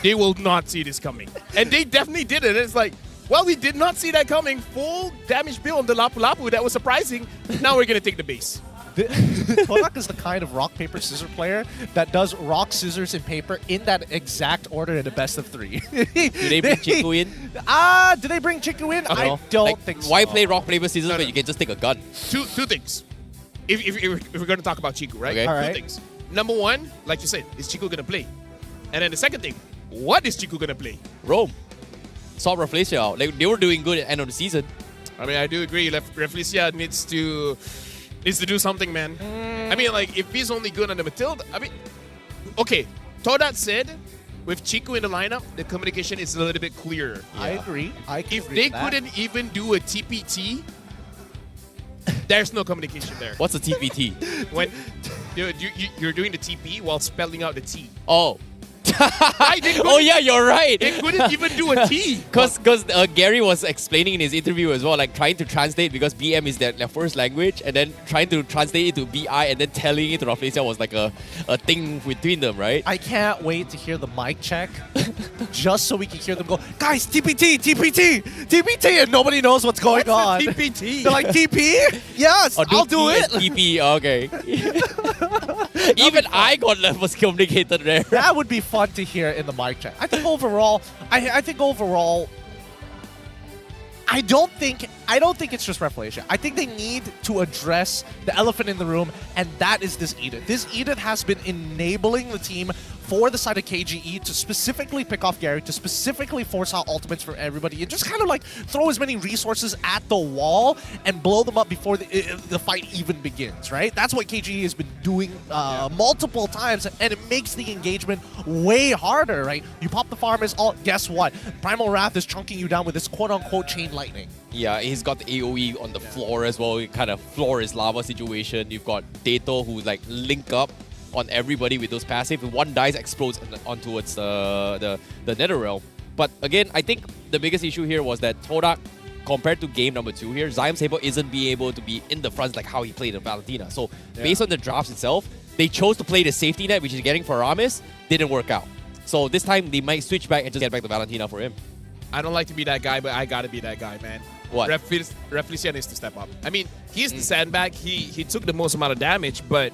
They will not see this coming. And they definitely did it. It's like, well, we did not see that coming. Full damage bill on the Lapu Lapu. That was surprising. Now we're going to take the base. Todak is the kind of rock, paper, scissors player that does rock, scissors, and paper in that exact order in a best of 3. Do they bring Chiku in? Do they bring Chiku in? I don't think so. Why play rock, paper, scissors when you can just take a gun? Two things. If we're going to talk about Chiku, right? Okay. Two things. Number one, like you said, is Chiku going to play? And then the second thing, what is Chiku going to play? Rome. Sort Rafflesia out. Like, they were doing good at the end of the season. I mean, I do agree. Rafflesia needs to do something, man. I mean, like, if he's only good on the Matilda, I mean, okay. Todat said, with Chiku in the lineup, the communication is a little bit clearer. Yeah. I agree. If they couldn't even do a TPT, there's no communication there. What's a TPT? When you're doing the TP while spelling out the T. Oh. Oh yeah, you're right. They couldn't even do a T. Because Gary was explaining in his interview as well, like trying to translate because BM is their first language, and then trying to translate it to BI, and then telling it to Rafflesia was like a thing between them, right? I can't wait to hear the mic check, just so we can hear them go, guys, TPT, TPT, TPT, and nobody knows what's going on. TPT. They're like, TP? Yes, I'll do it. TP, okay. Even I got levels communicated there. That would be fun to hear in the mic check. I think overall, I don't think it's just Revelation. I think they need to address the elephant in the room, and that is this Edith. This Edith has been enabling the team for the side of KGE to specifically pick off Gary, to specifically force out ultimates for everybody, and just kind of like throw as many resources at the wall and blow them up before the fight even begins, right? That's what KGE has been doing multiple times, and it makes the engagement way harder, right? You pop the farmers, guess what? Primal Wrath is chunking you down with this quote-unquote chain lightning. Yeah, he's got the AoE on the floor as well. Kind of floor is lava situation. You've got Dato who like link up on everybody with those passive. If one dies, explodes on towards the Netherrealm. But again, I think the biggest issue here was that Todak, compared to game number 2 here, Zion Saber isn't being able to be in the front like how he played in Valentina. So based on the drafts itself, they chose to play the safety net, which is getting for Aramis, didn't work out. So this time they might switch back and just get back to Valentina for him. I don't like to be that guy, but I gotta be that guy, man. What? Rafflesia needs to step up. I mean, he's the sandbag. He took the most amount of damage, but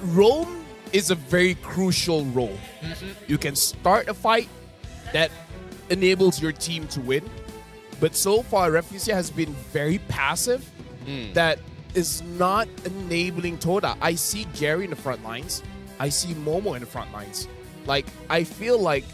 Rome is a very crucial role. You can start a fight that enables your team to win, but so far Rafflesia has been very passive. That is not enabling Toda. I see Gary in the front lines. I see Momo in the front lines. Like, I feel like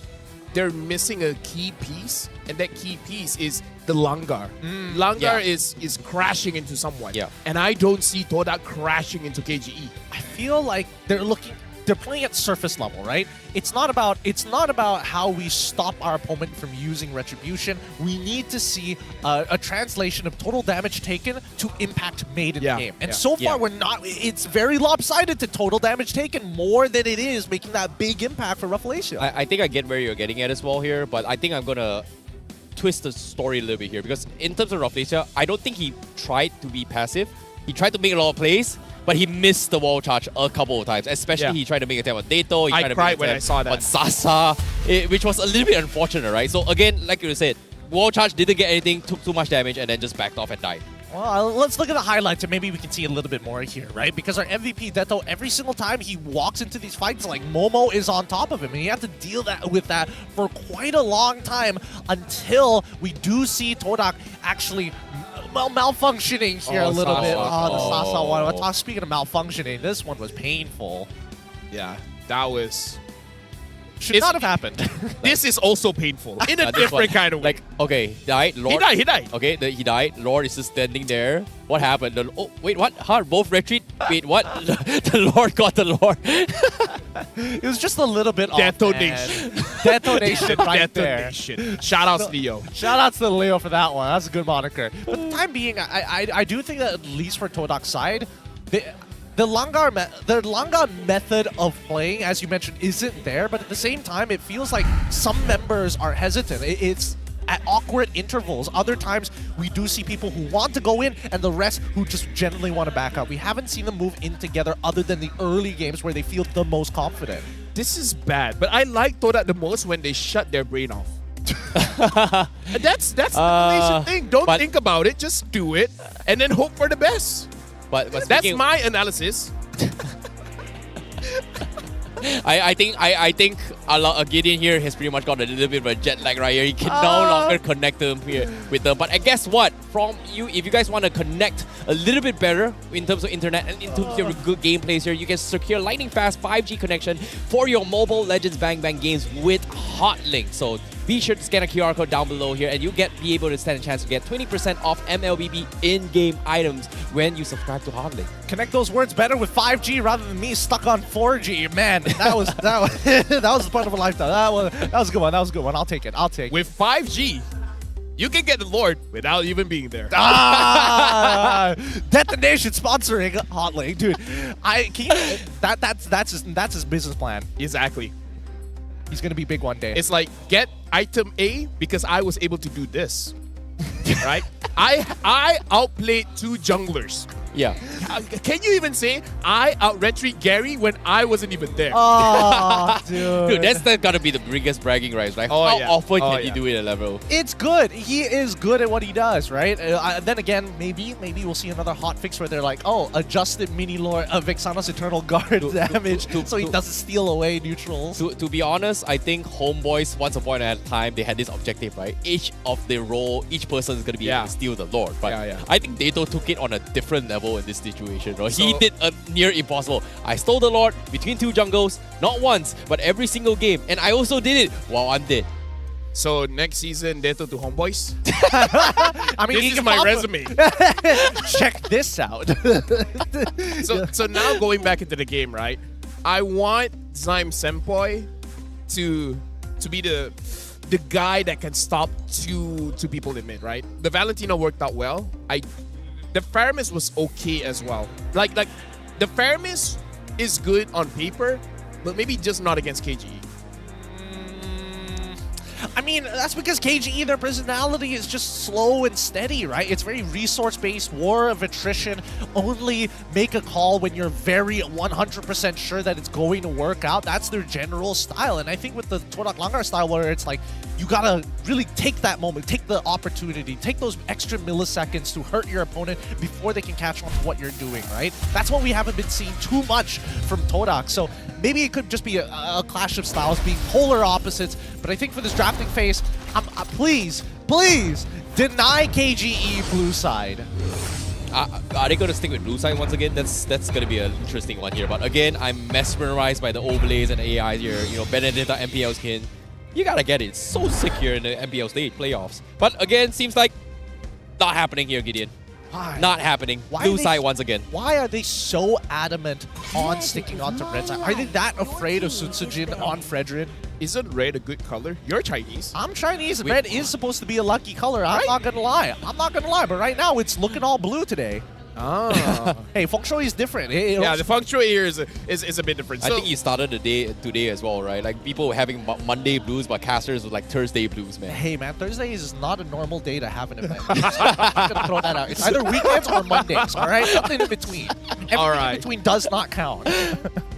they're missing a key piece, and that key piece is the Langar. Langar is crashing into someone. And I don't see Toda crashing into KGE. I feel like they're playing at surface level, right? It's not about how we stop our opponent from using retribution. We need to see a translation of total damage taken to impact made in the game. And so far we're not. It's very lopsided to total damage taken more than it is making that big impact for Rafflesia. I think I get where you're getting at as well here, but I think I'm gonna twist the story a little bit here, because in terms of Rafflesia, I don't think he tried to be passive. He tried to make a lot of plays, but he missed the wall charge a couple of times. Especially he tried to make a attempt on Dato. I cried when I saw that. On Sasa, which was a little bit unfortunate, right? So again, like you said, wall charge didn't get anything, took too much damage, and then just backed off and died. Well, let's look at the highlights and maybe we can see a little bit more here, right? Because our MVP, Deto, every single time he walks into these fights, like, Momo is on top of him, and you have to deal with that for quite a long time until we do see Todak actually malfunctioning here a little bit. The Sasa one. Speaking of malfunctioning, this one was painful. Yeah, that was... Should not have happened. This is also painful in a different kind of way. Like, okay, died. Lord, he died. Okay, he died. Lord is just standing there. What happened? Oh, wait, what? Huh? Both retreat? Wait, what? The Lord got the Lord. It was just a little bit Detonation. Detonation right there. Shout out to Leo. Shout out to Leo for that one. That's a good moniker. But for the time being, I do think that at least for Todak's side, the Langar method of playing, as you mentioned, isn't there, but at the same time, it feels like some members are hesitant. It's at awkward intervals. Other times, we do see people who want to go in, and the rest who just generally want to back up. We haven't seen them move in together other than the early games where they feel the most confident. This is bad, but I like Todak the most when they shut their brain off. That's the Malaysian thing. Don't think about it, just do it, and then hope for the best. But That's speaking, my analysis. I think Gideon here has pretty much got a little bit of a jet lag right here. He can no longer connect them here with them. But I guess what? From you, if you guys want to connect a little bit better in terms of internet and in terms of your good gameplays here, you can secure lightning fast 5G connection for your mobile Legends Bang Bang games with Hotlink. So be sure to scan a QR code down below here and you'll be able to stand a chance to get 20% off MLBB in-game items when you subscribe to Hotlink. Connect those words better with 5G rather than me stuck on 4G. Man, that was that was the part of a lifetime. That was a good one. That was a good one. I'll take it. With 5G, you can get the Lord without even being there. Detonation sponsoring Hotlink, dude. That's his business plan. Exactly. He's gonna be big one day. It's like, get item A because I was able to do this. Right? I outplayed 2 junglers. Yeah. Can you even say I out-retreat Gary when I wasn't even there? Oh, dude. Dude, that's gotta be the biggest bragging rights, right? Oh, How yeah. often Oh, can you do it at level? It's good. He is good at what he does, right? Then again, maybe we'll see another hotfix where they're like, oh, adjusted mini lore of Vexana's Eternal Guard damage so he doesn't steal away neutrals. To be honest, I think Homeboys, once upon a time, they had this objective, right? Each person is going to be able to steal the Lord. But I think Dato took it on a different level in this situation. Right? He did a near impossible. I stole the Lord between 2 jungles, not once, but every single game. And I also did it while I'm dead. So next season, Dato to Homeboys? I mean, this is my resume. Check this out. So now going back into the game, right? I want Zyme Senpai to be the guy that can stop two people in mid, right? The Valentina worked out well. The Faramis was okay as well. Like the Faramis is good on paper, but maybe just not against KGE. I mean, that's because KGE, their personality is just slow and steady, right? It's very resource-based, war of attrition. Only make a call when you're very 100% sure that it's going to work out. That's their general style. And I think with the Todak Langar style, where it's like, you gotta really take that moment, take the opportunity, take those extra milliseconds to hurt your opponent before they can catch on to what you're doing, right? That's what we haven't been seeing too much from Todak. So maybe it could just be a clash of styles being polar opposites. But I think for this drafting phase, please deny KGE blue side. Are they going to stick with blue side once again? That's going to be an interesting one here. But again, I'm mesmerized by the overlays and AI here. You know, Benedetta MPL skin. You gotta get it. It's so sick here in the MPL stage playoffs. But again, seems like not happening here, Gideon. Why? Not happening. Blue side once again. Why are they so adamant on sticking onto red side? Are they that afraid of Sutsujin on Fredrin? Isn't red a good color? You're Chinese. I'm Chinese. Red is supposed to be a lucky color. I'm not gonna lie. But right now it's looking all blue today. Ah. Hey, feng shui is different. Yeah, the feng shui here is a bit different. I think you started the day today as well, right? Like people were having Monday blues, but casters with like Thursday blues, man. Hey, man, Thursday is not a normal day to have an event. I'm gonna throw that out. It's either weekends or Mondays, all right? Nothing in between. Everything in between does not count.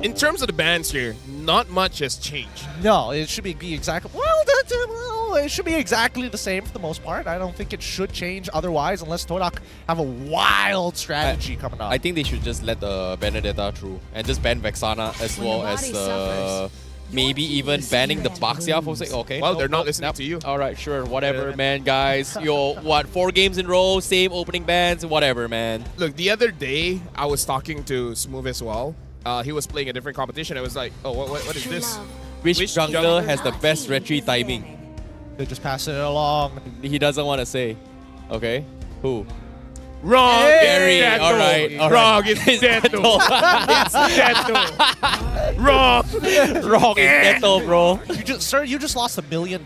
In terms of the bans here, not much has changed. No, it should be exactly. Well, it should be exactly the same for the most part. I don't think it should change otherwise, unless Todak have a wild strategy coming up. I think they should just let the Benedetta through and just ban Vexana as well as maybe even banning the Baxia for saying, okay. Well, they're not listening to you. All right, sure, whatever, man, guys. Yo, what, 4 games in a row, same opening bans, whatever, man. Look, the other day, I was talking to Smooth as well. He was playing a different competition. I was like, oh, what is this? Which jungler has the best retreat timing? They're just passing it along. He doesn't want to say. Okay, who? Wrong. Gary. All right. Wrong. It's Deto. It's Deto. Wrong. Wrong. It's Deto, bro. You just lost $1 million.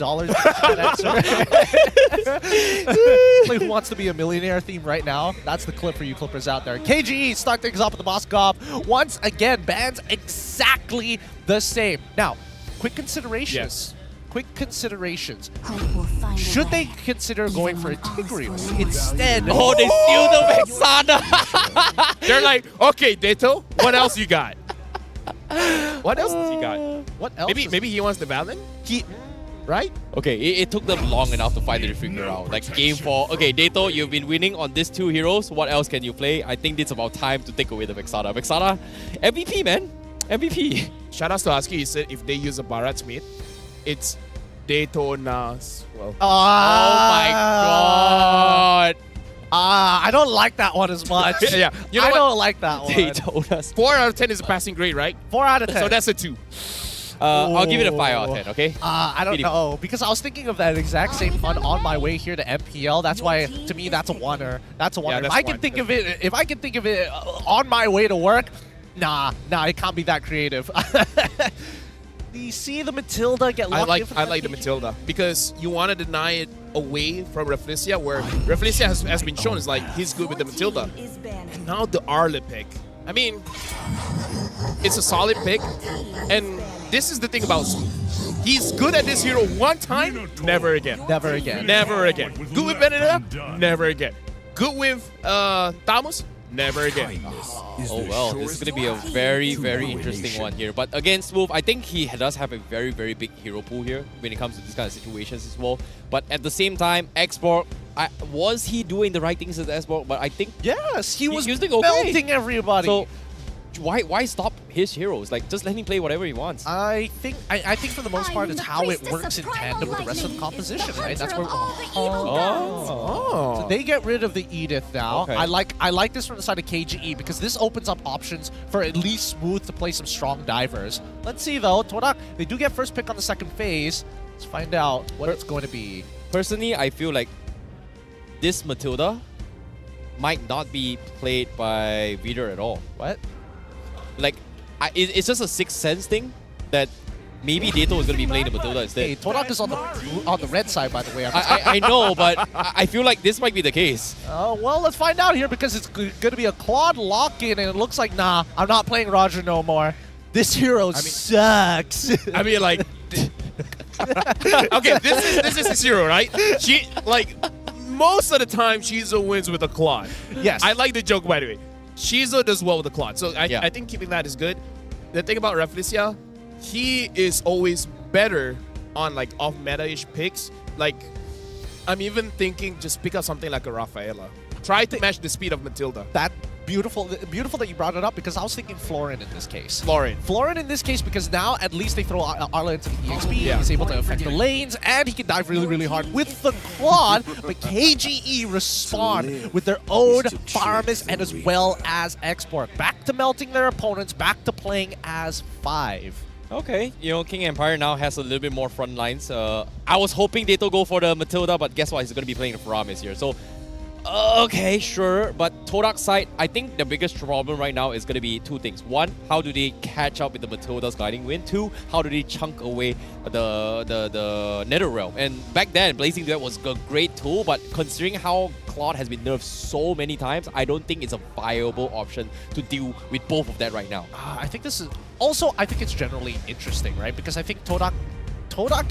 Like, who wants to be a millionaire theme right now? That's the clip for you clippers out there. KGE start things up with the boss gob. Once again, bans exactly the same. Now, quick considerations. Yes. Quick considerations. Should they consider going for a Tigreal instead? Oh, they steal the Vexana. They're like, okay, Deto, what else you got? What else does he got? What else? Maybe he wants the Valen? right? Okay, it took them long enough to finally figure out. Like game 4. Okay, Dato, you've been winning on these 2 heroes. What else can you play? I think it's about time to take away the Vexana. Vexana, MVP, man. MVP. Shout out to Aski. He said if they use a Barat Smith, it's Dato Nas. Well. Oh my god. I don't like that one as much. Yeah, you know I what? don't like that one. Daytona's 4 out of 10 is a passing grade, right? 4 out of 10. So that's a 2. I'll give it a 5 out of 10, okay? I don't know, because I was thinking of that exact same fun on my way here to MPL. That's why, to me, that's a oneer. That's a oneer. Yeah, if I can think of it on my way to work, nah, it can't be that creative. You see the Matilda get locked in. I like the Matilda because you want to deny it away from Reflecia, where Reflecia has been shown is like he's good with the Matilda. And now the Arlet pick. I mean, it's a solid pick, and this is the thing about Smooth. He's good at this hero one time, never again. Never again. Never again. Good with Benedetta, never again. Good with Tamus, never again. Oh well, this is going to be a very, very interesting one here. But again, Smooth, I think he does have a very, very big hero pool here when it comes to these kind of situations as well. But at the same time, Export, was he doing the right things as Export? But I think yes, he was doing melting everybody. So why stop his heroes? Like, just let him play whatever he wants. I think for the most part, it's how it works in tandem with the rest of the composition, right? That's where. So they get rid of the Edith now. Okay. I like this from the side of KGE because this opens up options for at least Smooth to play some strong divers. Let's see though, Torak, they do get first pick on the second phase. Let's find out what it's going to be. Personally, I feel like this Matilda might not be played by Vider at all. What? Like, it's just a sixth sense thing that maybe Dato is going to be playing the Matilda instead. Hey, Torak is on the red side, by the way. I know, but I feel like this might be the case. Well, let's find out here because it's going to be a Claude lock-in, and it looks like, nah, I'm not playing Roger no more. This hero sucks. I mean, like, okay, this is his hero, right? She most of the time Shizo wins with a Claude. Yes. I like the joke, by the way. Shizo does well with the Claude, so I think keeping that is good. The thing about Reflecia, he is always better on like off meta-ish picks. Like, I'm even thinking just pick up something like a Rafaela. Try to match the speed of Matilda. That beautiful that you brought it up because I was thinking Florin in this case. Florin in this case because now at least they throw Arla into the EXP. He's able to affect the lanes and he can dive really, really hard with the Claude. But KGE respond with their own Faramis and as well as Export. Back to melting their opponents, back to playing as 5. Okay, you know, King Empire now has a little bit more front lines. I was hoping Dato go for the Matilda, but guess what? He's going to be playing the Faramis here. So, okay, sure. But Torak's side, I think the biggest problem right now is going to be 2 things. 1, how do they catch up with the Matilda's Guiding Wind? 2, how do they chunk away the Nether Realm? And back then, Blazing Duet was a great tool, but considering how Claude has been nerfed so many times, I don't think it's a viable option to deal with both of that right now. I think this is... Also, I think it's generally interesting, right? Because I think Todak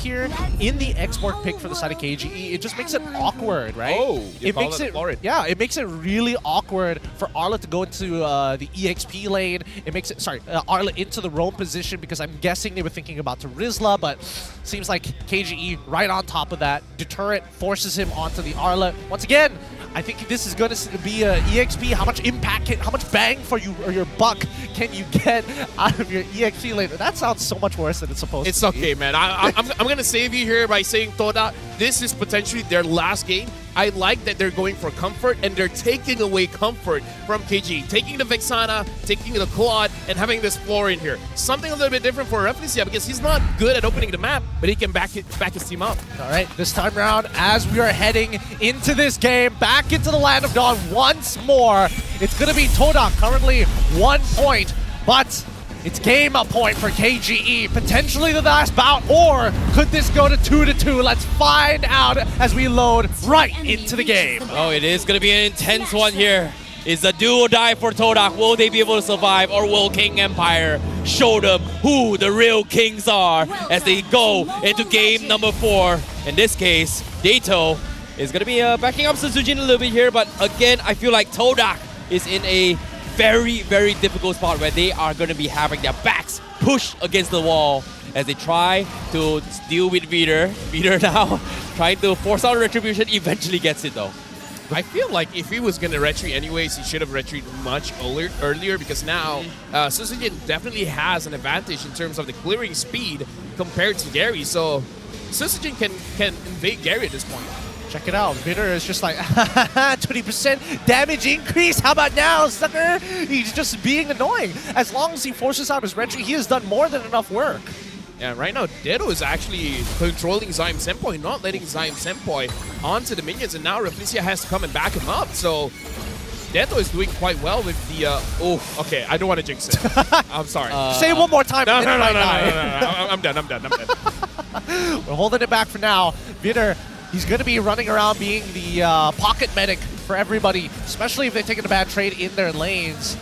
here in the export pick for the side of KGE, it just makes it awkward, right? It makes it really awkward for Arla to go into the EXP lane. It makes it, Arla into the roam position because I'm guessing they were thinking about Rizla, but seems like KGE right on top of that. Deterrent forces him onto the Arla. Once again, I think this is going to be a EXP. How much impact, how much bang for you or your buck can you get out of your EXP lane? That sounds so much worse than it's supposed to be. It's okay, man. I'm going to save you here by saying, Toda, this is potentially their last game. I like that they're going for comfort, and they're taking away comfort from KG. Taking the Vexana, taking the Claude, and having this floor in here. Something a little bit different for Reflecia because he's not good at opening the map, but he can back his team up. All right, this time around, as we are heading into this game, back into the Land of Dawn once more, it's going to be Toda, currently 1 point, but it's game point for KGE, potentially the last bout, or could this go to 2-2? Let's find out as we load right into the game. Oh, it is going to be an intense one here. Is the do or die for Todak? Will they be able to survive, or will King Empire show them who the real kings are as they go into game number 4? In this case, Dato is going to be backing up Suzujin a little bit here, but again, I feel like Todak is in a very, very difficult spot where they are going to be having their backs pushed against the wall. as they try to deal with Vider. Vider now trying to force out a retribution, eventually gets it though. I feel like if he was going to retreat anyways, he should have retreated much earlier because now Sutsujin definitely has an advantage in terms of the clearing speed compared to Gary. So Sutsujin can invade Gary at this point. Check it out. Vider is just like, 20% damage increase. How about now, sucker? He's just being annoying. As long as he forces out his retreat, he has done more than enough work. Yeah, right now, Dedo is actually controlling Zaim Senpoi, not letting Zaim Senpoi onto the minions, and now Rafflesia has to come and back him up. So Dedo is doing quite well with the... oh, okay, I don't want to jinx it. I'm sorry. Say it one more time. No. I'm done. We're holding it back for now. Vider, he's going to be running around being the pocket medic for everybody, especially if they're taking a bad trade in their lanes,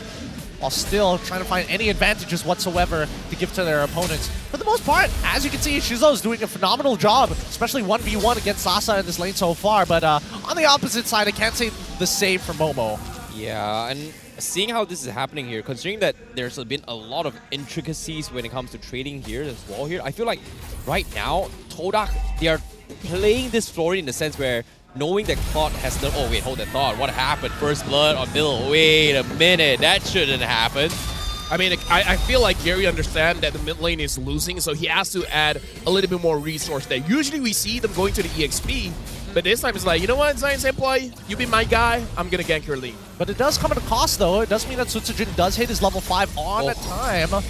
while still trying to find any advantages whatsoever to give to their opponents. For the most part, as you can see, Shizo is doing a phenomenal job, especially 1v1 against Sasa in this lane so far, but on the opposite side, I can't say the same for Momo. Yeah, and seeing how this is happening here, considering that there's been a lot of intricacies when it comes to trading here as well here, I feel like right now, Todak, they are playing this floor in the sense where knowing that Claude has done... Oh, wait, hold that thought. What happened? First blood on middle. Wait a minute. That shouldn't happen. I mean, I feel like Gary understands that the mid lane is losing, so he has to add a little bit more resource there. Usually we see them going to the EXP, but this time it's like, you know what, Zain Senpoi, you be my guy, I'm going to gank your lane. But it does come at a cost, though. It does mean that Sutsujin does hit his level 5 on a time.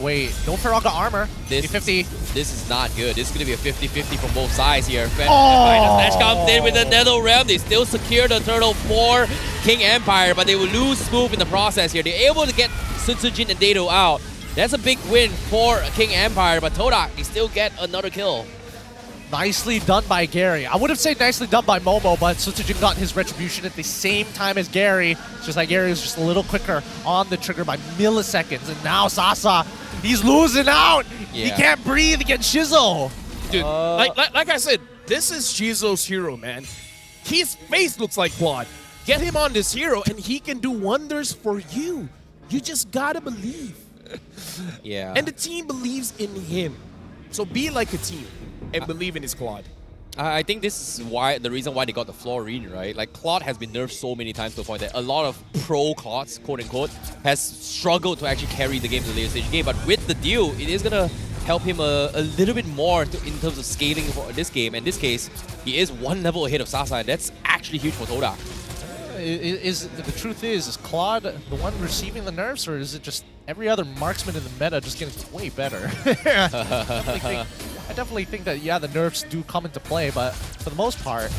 Wait, no Firaga armor. 50-50. This is not good. This is going to be a 50-50 from both sides here. Flash comes in with the Nether Realm. They still secure the turtle for King Empire, but they will lose Smooth in the process here. They're able to get Sutsujin and Dado out. That's a big win for King Empire, but Todak, they still get another kill. Nicely done by Gary. I would have said nicely done by Momo, but Sutsujin got his retribution at the same time as Gary. It's just like Gary was just a little quicker on the trigger by milliseconds. And now Sasa, he's losing out. Yeah. He can't breathe against Shizo. Dude, like I said, this is Shizo's hero, man. His face looks like Claude. Get him on this hero and he can do wonders for you. You just gotta believe. Yeah. And the team believes in him. So be like a team and believe in his Claude. I think this is why the reason why they got the Florine, right? Like, Claude has been nerfed so many times to the point that a lot of pro Claudes, quote-unquote, has struggled to actually carry the game to the later stage game. But with the deal, it is going to help him a little bit more in terms of scaling for this game. In this case, he is one level ahead of Sasa, and that's actually huge for Todak. The truth is Claude the one receiving the nerfs, or is it just every other marksman in the meta just getting way better? I definitely think that, yeah, the nerfs do come into play, but for the most part,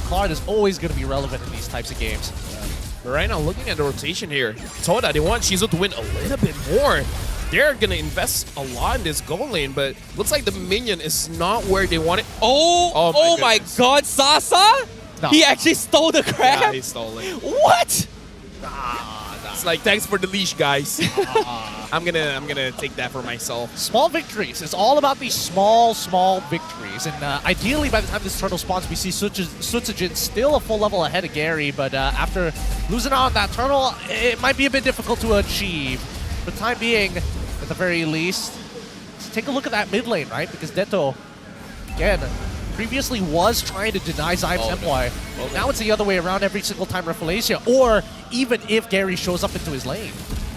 Claude is always going to be relevant in these types of games. But right now, looking at the rotation here, Toda, they want Shizo to win a little bit more. They're going to invest a lot in this goal lane, but looks like the minion is not where they want it. Oh my god, Sasa? No. He actually stole the crab? Yeah, he stole it. What? It's like, thanks for the leash, guys. I'm gonna take that for myself. Small victories. It's all about these small victories. And ideally, by the time this turtle spawns, we see Sutsujin still a full level ahead of Gary. But after losing out on that turtle, it might be a bit difficult to achieve. For the time being, at the very least, let's take a look at that mid lane, right? Because Deto, again, previously was trying to deny Zaim Senpoi. No. Now it's the other way around every single time Rafflesia, or even if Gary shows up into his lane.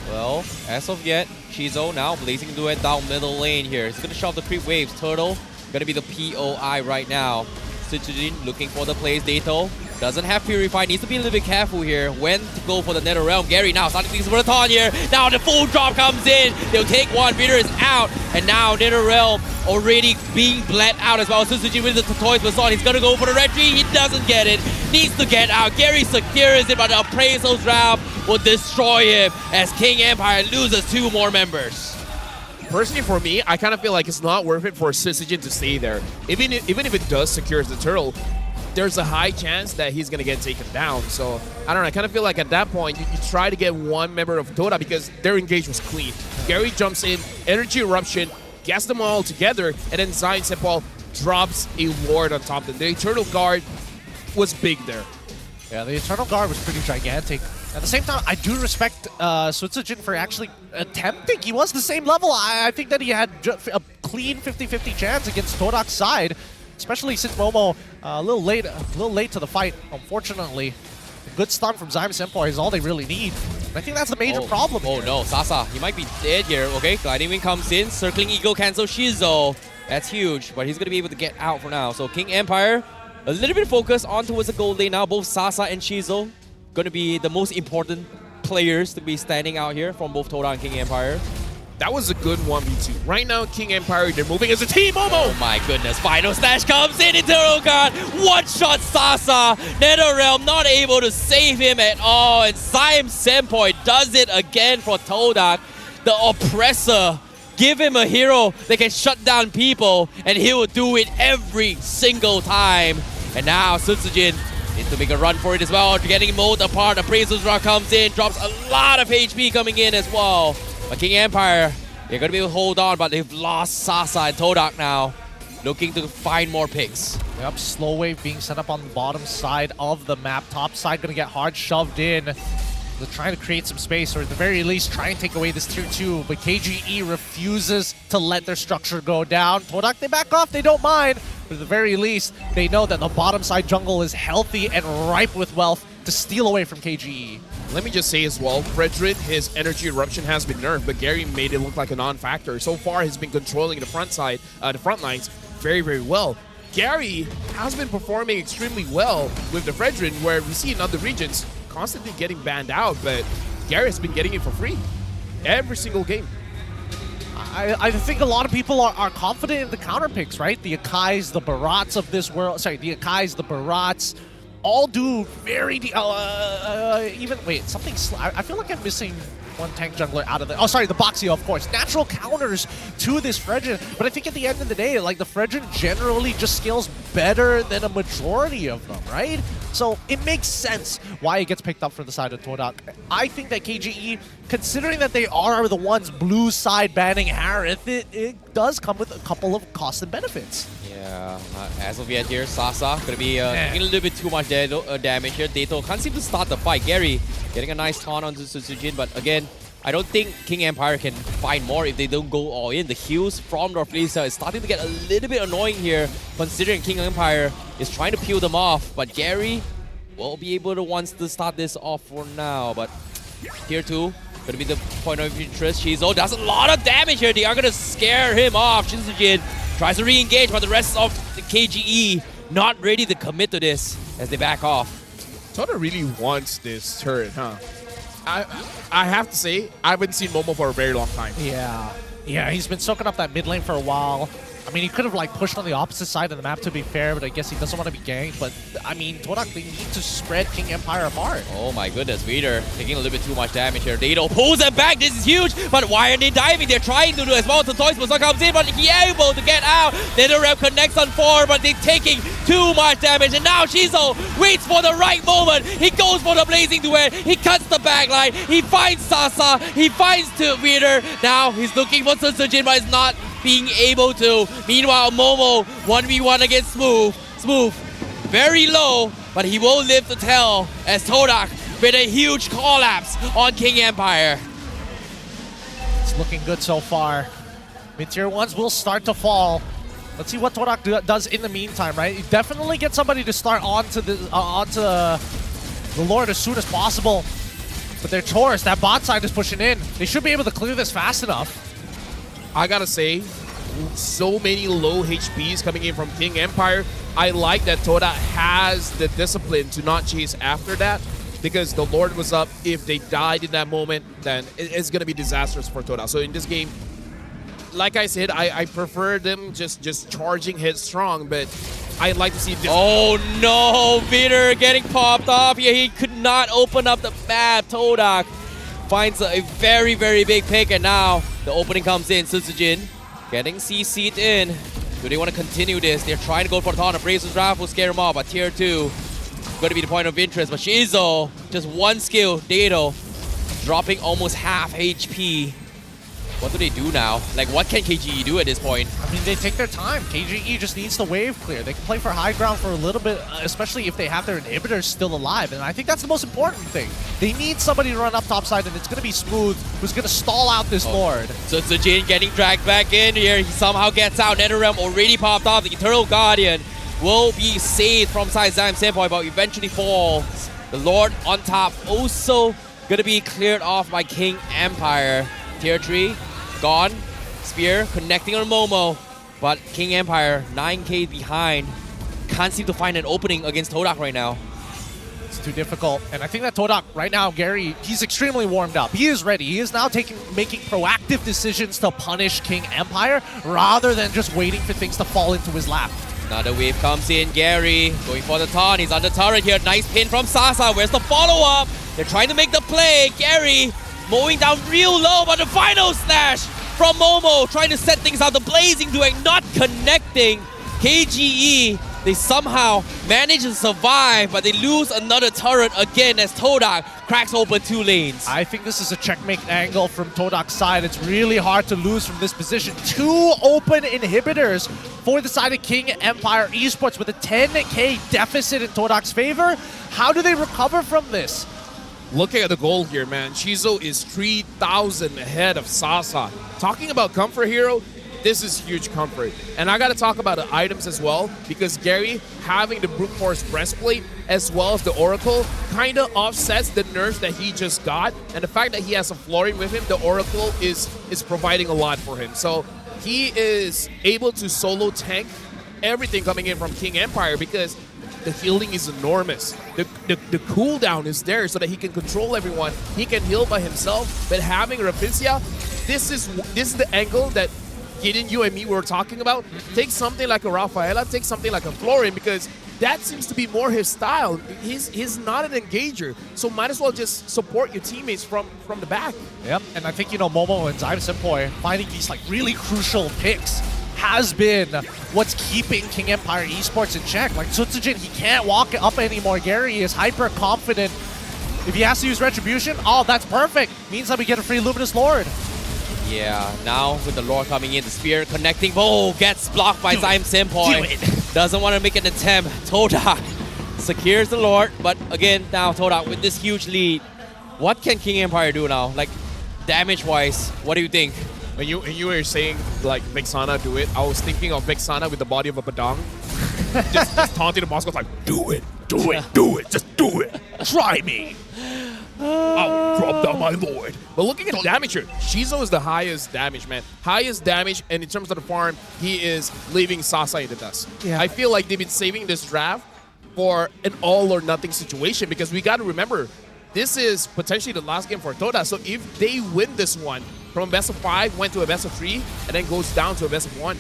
Well, as of yet, Shizo now blazing duet down middle lane here. He's going to shove the creep waves. Turtle going to be the POI right now. Sutsujin looking for the plays. Dato doesn't have Purify. Needs to be a little bit careful here when to go for the Nether Realm. Gary now starting things for the taunt here. Now the full drop comes in. They'll take one. Vider is out. And now Nether Realm already being bled out as well. Sutsujin with the toys Bason. He's going to go for the retreat. He doesn't get it. Needs to get out. Gary secures it, but the Appraisal's round will destroy him as King Empire loses 2 more members. Personally, for me, I kind of feel like it's not worth it for Sutsujin to stay there. Even if it does secure the turtle, there's a high chance that he's going to get taken down. So, I don't know, I kind of feel like at that point, you try to get one member of Toda because their engage was clean. Gary jumps in, Energy Eruption, gets them all together, and then Zain Senpoi drops a ward on top of them. The Eternal Guard was big there. Yeah, the Eternal Guard was pretty gigantic. At the same time, I do respect Sutsujin for actually attempting. He was the same level. I think that he had clean 50-50 chance against Todak's side, especially since Momo a little late to the fight, unfortunately. A good stun from Zyme Senpai is all they really need. And I think that's the major problem here. Oh no, Sasa, he might be dead here. Okay, Gliding Wing comes in, circling Eagle cancel Shizo. That's huge, but he's going to be able to get out for now. So King Empire, a little bit focused on towards the gold lane now. Both Sasa and Shizo going to be the most important players to be standing out here from both Toda and King Empire. That was a good 1v2. Right now, King Empire, they're moving as a team, Momo! Oh my goodness, Final Slash comes in into Rogan. One-shot Sasa. NetherRealm not able to save him at all. And Zyme Senpai does it again for Todak. The oppressor. Give him a hero that can shut down people, and he will do it every single time. And now Sutsujin needs to make a run for it as well. Getting mowed apart. Appraisal's Rock comes in, drops a lot of HP coming in as well. But King Empire, they're going to be able to hold on, but they've lost Sasa and Todak now. Looking to find more picks. Yep, slow wave being set up on the bottom side of the map. Top side going to get hard shoved in. They're trying to create some space, or at the very least try and take away this tier 2, but KGE refuses to let their structure go down. Todak, they back off, they don't mind, but at the very least, they know that the bottom side jungle is healthy and ripe with wealth to steal away from KGE. Let me just say as well, Fredrin, his energy eruption has been nerfed, but Gary made it look like a non-factor. So far, he's been controlling the front side, the front lines very, very well. Gary has been performing extremely well with the Fredrin, where we see in other regions constantly getting banned out, but Gary has been getting it for free every single game. I think a lot of people are confident in the counter picks, right? The Akais, the Barats of this world, sorry, the Akais, the Barats, all do very, even, wait, something, I feel like I'm missing one tank jungler out of the, oh sorry, the Boxio, of course. Natural counters to this Fredrin, but I think at the end of the day, like the Fredrin generally just scales better than a majority of them, right? So it makes sense why it gets picked up for the side of Todak. I think that KGE, considering that they are the ones blue side banning Harith, it does come with a couple of costs and benefits. Yeah, as of yet here, Sasa going to be taking a little bit too much damage here. Dato can't seem to start the fight. Gary getting a nice taunt onto Sutsujin, but again, I don't think King Empire can find more if they don't go all in. The heals from North Lisa is starting to get a little bit annoying here, considering King Empire is trying to peel them off. But Gary will be able to wants to start this off for now. But tier 2, going to be the point of interest. Shizo does a lot of damage here. They are going to scare him off. Shinzujin tries to re-engage, but the rest of the KGE not ready to commit to this as they back off. Toda really wants this turret, huh? I have to say, I haven't seen Momo for a very long time. Yeah, he's been soaking up that mid lane for a while. I mean, he could have like pushed on the opposite side of the map to be fair, but I guess he doesn't want to be ganked. But I mean, Todak, they need to spread King Empire apart. Oh my goodness, Vader taking a little bit too much damage here. Dado pulls them back, this is huge, but why are they diving? They're trying to do as well. Toys Musa comes in, but he able to get out. NetherRealm connects on 4, but they're taking too much damage. And now Shizo waits for the right moment. He goes for the Blazing Duet. He cuts the backline. He finds Sasa. He finds Vader. Now he's looking for Sutsujin, but is not being able to. Meanwhile, Momo 1v1 against Smooth. Smooth very low, but he will live to tell as Todak with a huge collapse on King Empire. It's looking good so far. Mid-tier 1s will start to fall. Let's see what Todak does in the meantime, right? You definitely get somebody to start onto the Lord as soon as possible. But their Taurus, that bot side is pushing in. They should be able to clear this fast enough. I gotta say, so many low HPs coming in from King Empire. I like that Toda has the discipline to not chase after that, because the Lord was up. If they died in that moment, then it's gonna be disastrous for Toda. So in this game, like I said, I prefer them just charging headstrong, but I'd like to see this. Oh no, Vader getting popped off here. He could not open up the map. Todak finds a very, very big pick, and now the opening comes in. Sutsujin getting CC'd in. Do they want to continue this? They're trying to go for the taunt. Abrasion's Draft will scare him off, but tier 2 going to be the point of interest. But Shizo, just one skill. Dado dropping almost half HP. What do they do now? Like, what can KGE do at this point? I mean, they take their time. KGE just needs the wave clear. They can play for high ground for a little bit, especially if they have their inhibitors still alive. And I think that's the most important thing. They need somebody to run up topside, and it's going to be Smooth, who's going to stall out this Lord. So Zajin getting dragged back in here. He somehow gets out. NetherRealm already popped off. The Eternal Guardian will be saved from side Zam standpoint, but eventually falls. The Lord on top also going to be cleared off by King Empire. Tier 3, gone. Spear connecting on Momo. But King Empire, 9k behind. Can't seem to find an opening against Todak right now. It's too difficult. And I think that Todak right now, Gary, he's extremely warmed up. He is ready. He is now making proactive decisions to punish King Empire rather than just waiting for things to fall into his lap. Another wave comes in. Gary going for the taunt. He's under turret here. Nice pin from Sasa. Where's the follow-up? They're trying to make the play. Gary mowing down real low, but the final slash from Momo, trying to set things out. The Blazing Duet not connecting. KGE, they somehow manage to survive, but they lose another turret again as Todak cracks open 2 lanes. I think this is a checkmate angle from Todak's side. It's really hard to lose from this position. 2 open inhibitors for the side of King Empire Esports with a 10k deficit in Todak's favor. How do they recover from this? Looking at the goal here, man, Shizo is 3,000 ahead of Sasa. Talking about comfort hero, this is huge comfort. And I got to talk about the items as well, because Gary having the Brute Force breastplate as well as the Oracle kind of offsets the nerfs that he just got. And the fact that he has a Flooring with him, the Oracle is providing a lot for him. So he is able to solo tank everything coming in from King Empire, because the healing is enormous. The cooldown is there so that he can control everyone. He can heal by himself, but having Rafflesia, this is the angle that Gideon, you and me were talking about. Take something like a Rafaela, take something like a Florin, because that seems to be more his style. He's not an engager, so might as well just support your teammates from the back. Yep, and I think, you know, Momo and Zyme Simpoi finding these like really crucial picks has been what's keeping King Empire Esports in check. Like Tsutsujin, he can't walk up anymore. Gary is hyper confident. If he has to use Retribution, oh, that's perfect. Means that we get a free Luminous Lord. Yeah, now with the Lord coming in, the Spear connecting. Oh, gets blocked by Zyme Simpoi. Doesn't want to make an attempt. Todak secures the Lord, but again, now Todak with this huge lead. What can King Empire do now? Like, damage-wise, what do you think? When you were saying, like, Vexana do it, I was thinking of Vexana with the body of a Padang. just taunting the boss, like, do it, do it, do it, just do it. Try me. I'll drop down my Lord. But looking at the damage here, Shizo is the highest damage, man. Highest damage, and in terms of the farm, he is leaving Sasa in the dust. Yeah. I feel like they've been saving this draft for an all-or-nothing situation, because we got to remember, this is potentially the last game for Toda. So if they win this one, from a best of 5, went to a best of 3, and then goes down to a best of 1.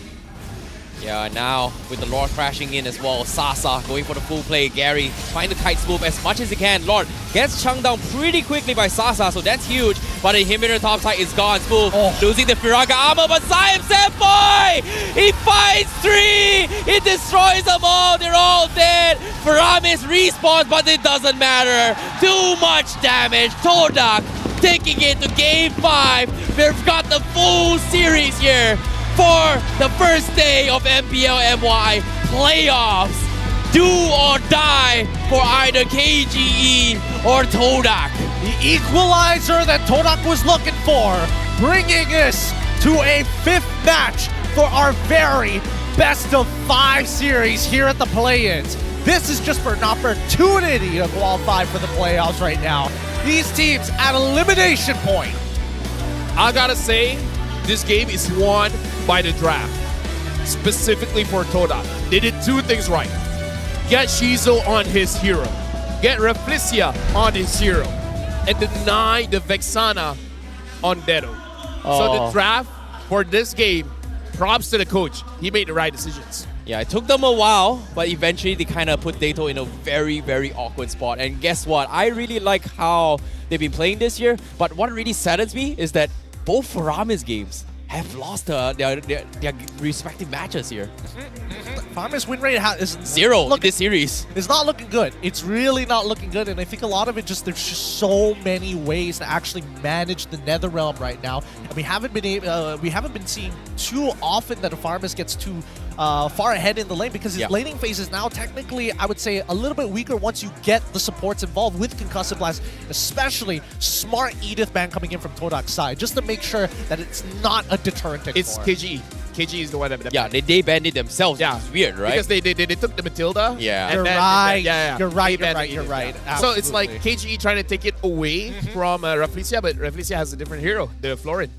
Yeah, now with the Lord crashing in as well, Sasa going for the full play. Gary trying to kite move as much as he can. Lord gets chunked down pretty quickly by Sasa, so that's huge. But the inhibitor top side is gone. Smooth losing the Firaga armor, but Zyme Simpoi! He finds 3! He destroys them all! They're all dead! Faramis respawns, but it doesn't matter. Too much damage. Todak taking it to game 5. We've got the full series here for the first day of MPL MY playoffs. Do or die for either KGE or Todak. The equalizer that Todak was looking for, bringing us to a 5th match for our very best of 5 series here at the play-ins. This is just for an opportunity to qualify for the playoffs right now. These teams at elimination point. I gotta say, this game is won by the draft, specifically for Todak. They did 2 things right. Get Shizo on his hero, get Rafflesia on his hero, and deny the Vexana on Dedo. So the draft for this game, props to the coach. He made the right decisions. Yeah, it took them a while, but eventually they kind of put Dato in a very, very awkward spot. And guess what? I really like how they've been playing this year, but what really saddens me is that both Faramis games, have lost their respective matches here. Farmers win rate is 0 in this series. It's not looking good. It's really not looking good, and I think a lot of it there's just so many ways to actually manage the Nether Realm right now, and we haven't been seeing too often that a Farmers gets too far ahead in the lane, because his laning phase is now technically, I would say, a little bit weaker once you get the supports involved with Concussive Blast, especially smart Edith ban coming in from Todak's side, just to make sure that it's not a deterrent anymore. It's KG. KG is the one that they banned it themselves. Yeah, it's weird, right? Because they took the Matilda. Yeah, you're right. You're right. So it's like KG trying to take it away from Rafflesia, but Rafflesia has a different hero, the Florin.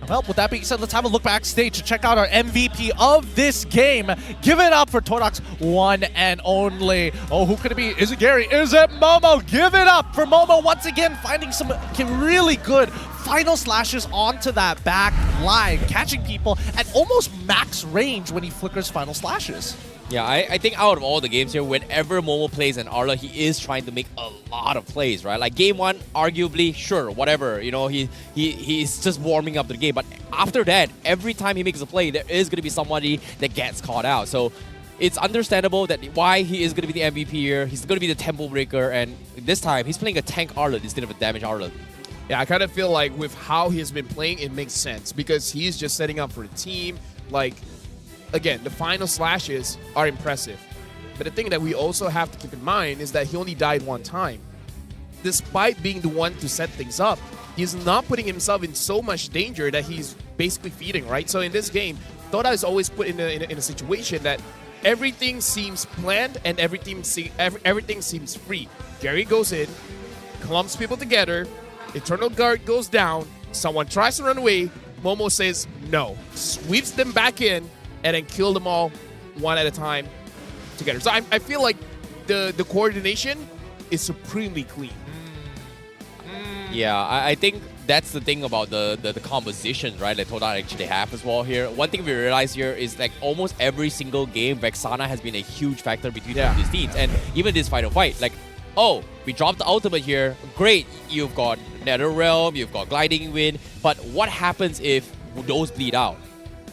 Well, with that being said, let's have a look backstage to check out our MVP of this game. Give it up for Todak's one and only. Oh, who could it be? Is it Gary? Is it Momo? Give it up for Momo once again, finding some really good final slashes onto that back line, catching people at almost max range when he flickers final slashes. Yeah, I think out of all the games here, whenever Momo plays an Arla, he is trying to make a lot of plays, right? Like game 1, arguably, sure, whatever, you know, he's just warming up the game. But after that, every time he makes a play, there is going to be somebody that gets caught out. So it's understandable that why he is going to be the MVP here. He's going to be the tempo breaker, and this time he's playing a tank Arla instead of a damage Arla. Yeah, I kind of feel like with how he's been playing, it makes sense because he's just setting up for the team. Like, again, the final slashes are impressive. But the thing that we also have to keep in mind is that he only died one time. Despite being the one to set things up, he's not putting himself in so much danger that he's basically feeding, right? So in this game, Toda is always put in a situation that everything seems planned and everything seems free. Gary goes in, clumps people together, Eternal Guard goes down, someone tries to run away, Momo says no, sweeps them back in, and then kill them all one at a time together. So I feel like the coordination is supremely clean. Yeah, I think that's the thing about the composition, right, that Toda actually have as well here. One thing we realize here is like almost every single game, Vexana has been a huge factor between these teams. And even this final fight, like, oh, we dropped the ultimate here. Great, you've got Nether Realm, you've got Gliding Wind. But what happens if those bleed out?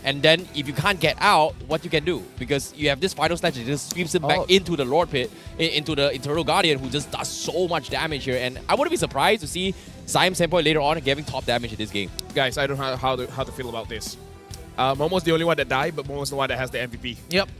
And then if you can't get out, what you can do? Because you have this final slash that just sweeps him back into the Lord Pit, into the Eternal Guardian, who just does so much damage here. And I wouldn't be surprised to see Zyme Senpai later on giving top damage in this game. Guys, I don't know how to feel about this. Momo's the only one that died, but Momo's the one that has the MVP. Yep.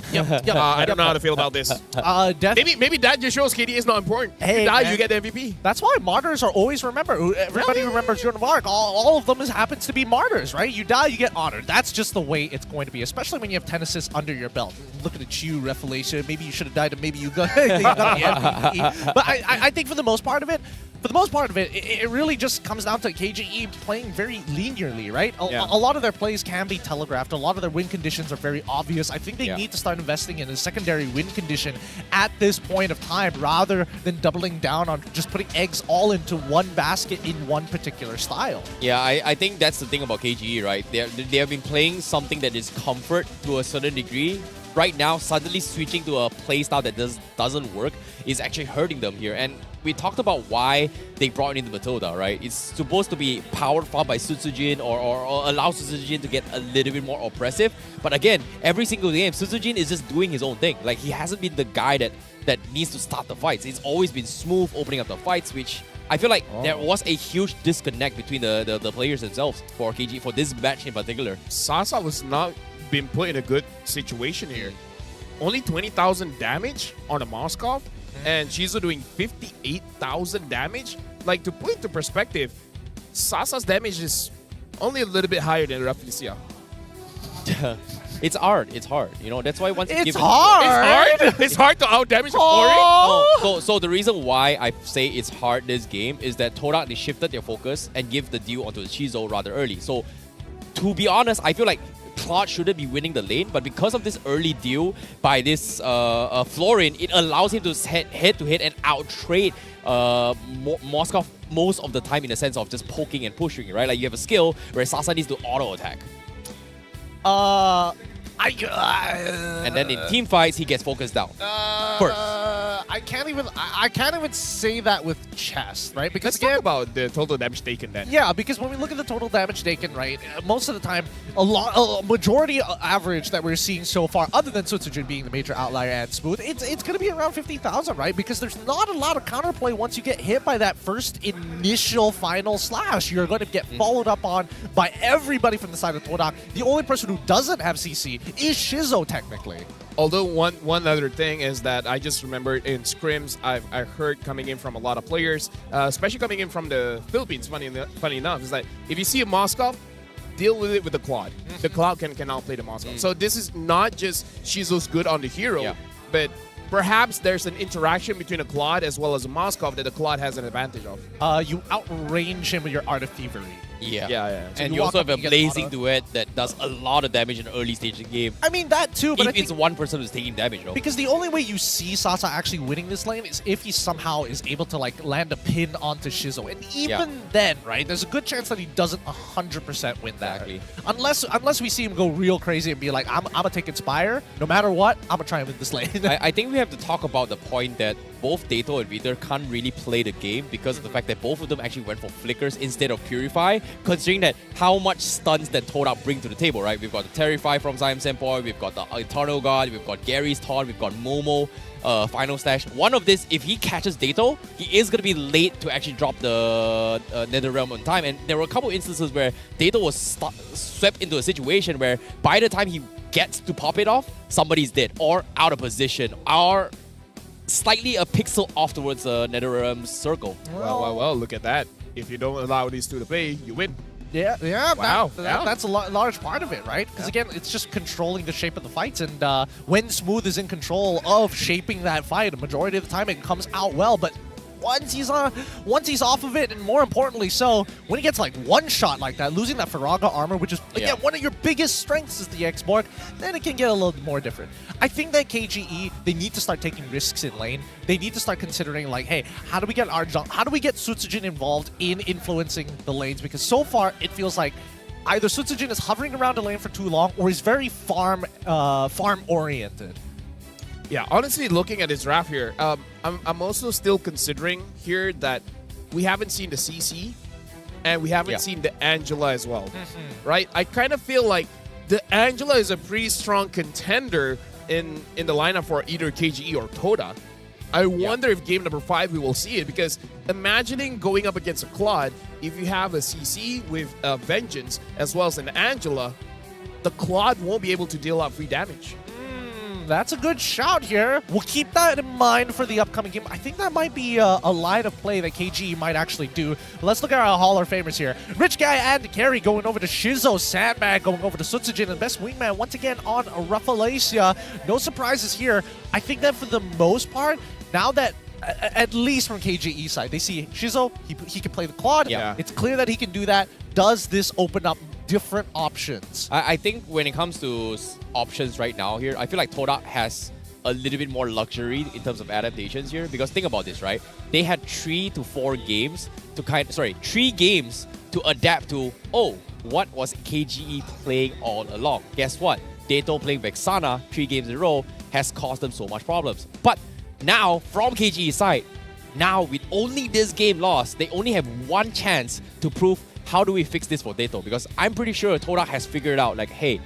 I don't know how to feel about this. Maybe that just shows KD is not important. Hey, if you die, you get the MVP. That's why martyrs are always remembered. Everybody remembers Jordan Mark. All of them happens to be martyrs, right? You die, you get honored. That's just the way it's going to be, especially when you have 10 assists under your belt. Looking at you, Revelation. Maybe you should have died, and maybe you got the MVP. But I think for the most part of it, it really just comes down to KGE playing very linearly, right? A lot of their plays can be telegraphed. A lot of their win conditions are very obvious. I think they need to start investing in a secondary win condition at this point of time rather than doubling down on just putting eggs all into one basket in one particular style. Yeah, I think that's the thing about KGE, right? They have been playing something that is comfort to a certain degree. Right now, suddenly switching to a playstyle that doesn't work is actually hurting them here. And we talked about why they brought in the Matilda, right? It's supposed to be powered farm by Sutsujin or allow Sutsujin to get a little bit more oppressive. But again, every single game, Sutsujin is just doing his own thing. Like, he hasn't been the guy that needs to start the fights. It's always been smooth opening up the fights, which I feel like there was a huge disconnect between the players themselves for KG for this match in particular. Sasa was not been put in a good situation here. Only 20,000 damage on a Moskov, and Shizu doing 58,000 damage. Like, to put into perspective, Sasa's damage is only a little bit higher than Rafflesia. It's hard. You know, that's why once it's hard. It's hard to out damage Ori. So the reason why I say it's hard this game is that Toda, they shifted their focus and give the deal onto the Shizu rather early. So to be honest, I feel like Claude shouldn't be winning the lane, but because of this early deal by this Florin, it allows him to head-to-head and out-trade Moskov most of the time in the sense of just poking and pushing, right? Like, you have a skill where Sasa needs to auto-attack. And then in team fights, he gets focused down first. can't even say that with chess, right? Because Let's talk about the total damage taken then. Yeah, because when we look at the total damage taken, right, most of the time, a majority average that we're seeing so far, other than Sutsujin being the major outlier and Smooth, it's going to be around 50,000, right? Because there's not a lot of counterplay once you get hit by that first initial final slash. You're going to get followed up on by everybody from the side of Todak. The only person who doesn't have CC is Shizo, technically. Although one other thing is that I just remembered in scrims, I heard coming in from a lot of players, especially coming in from the Philippines, funny enough, is that if you see a Moskov, deal with it with the Claude. The Claude can outplay the Moskov. So this is not just Shizo's good on the hero, but perhaps there's an interaction between a Claude as well as a Moskov that the Claude has an advantage of. You outrange him with your Art of Thievery. Yeah. So And you you also walk have up, a you get blazing auto. duet that does a lot of damage in the early stage of the game. I mean, that too, but if I think it's one person who's taking damage, though. because the only way you see Sasa actually winning this lane is if he somehow is able to like land a pin onto Shizo. And even then, right, there's a good chance that he doesn't 100% win that. Exactly. Unless we see him go real crazy and be like, I'm going to take Inspire. No matter what, I'm going to try and win this lane. I think we have to talk about the point that both Dato and Vitor can't really play the game because of the fact that both of them actually went for flickers instead of Purify, considering that how much stuns that Todak bring to the table, right? We've got the Terrify from Zion Senpai, we've got the Eternal Guard, we've got Gary's Taunt, we've got Momo, Final Stash. One of this, if he catches Dato, he is going to be late to actually drop the Netherrealm on time. And there were a couple instances where Dato was swept into a situation where by the time he gets to pop it off, somebody's dead or out of position or slightly a pixel off towards the Netherrealm circle. Well, look at that. If you don't allow these two to play, you win. Yeah, Wow. that's a large part of it, right? Because again, it's just controlling the shape of the fights, and when Smooth is in control of shaping that fight, a majority of the time it comes out well. But once he's off of it, and more importantly, so when he gets like one shot like that, losing that Faraga armor, which is again one of your biggest strengths is the X-Borg, then it can get a little more different. I think that KGE, they need to start taking risks in lane. They need to start considering like, hey, how do we get Sutsujin involved in influencing the lanes? Because so far it feels like either Sutsujin is hovering around the lane for too long, or is very farm oriented. Yeah, honestly, looking at his draft here, I'm also still considering here that we haven't seen the CC and we haven't seen the Angela as well, right? I kind of feel like the Angela is a pretty strong contender in the lineup for either KGE or Toda. I wonder if game number 5 we will see it, because imagining going up against a Claude, if you have a CC with Vengeance as well as an Angela, the Claude won't be able to deal out free damage. That's a good shout here. We'll keep that in mind for the upcoming game. I think that might be a line of play that KGE might actually do. Let's look at our Hall of Famers here. Rich Guy and Carry going over to Shizo. Sandbag going over to Sutsujin. And Best Wingman once again on Raffalacia. No surprises here. I think that for the most part, now that at least from KGE side, they see Shizo, he can play the Claude. Yeah. It's clear that he can do that. Does this open up different options? I think when it comes to options right now here, I feel like Todak has a little bit more luxury in terms of adaptations here, because think about this, right? They had 3 to 4 games to 3 games to adapt to, what was KGE playing all along? Guess what? Dato playing Vexana 3 games in a row has caused them so much problems. But now, from KGE's side, now with only this game lost, they only have one chance to prove how do we fix this for Dato? Because I'm pretty sure Todak has figured out, like, hey,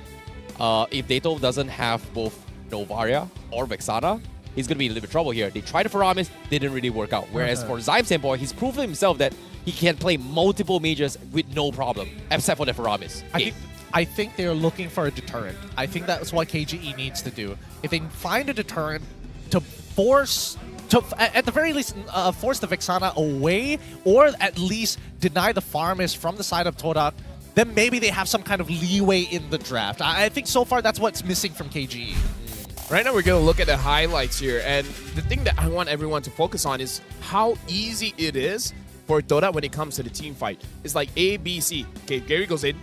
if Dato doesn't have both Novaria or Vexana, he's going to be in a little bit of trouble here. They tried the Faramis, didn't really work out. Whereas for Zyme Senpai, he's proven himself that he can play multiple majors with no problem, except for the Faramis. I think they're looking for a deterrent. I think that's what KGE needs to do. If they can find a deterrent to force, at the very least, force the Vexana away, or at least deny the Farmist from the side of Todak, then maybe they have some kind of leeway in the draft. I think so far that's what's missing from KGE. Right now we're going to look at the highlights here, and the thing that I want everyone to focus on is how easy it is for Todak when it comes to the team fight. It's like A, B, C. Okay, Gary goes in,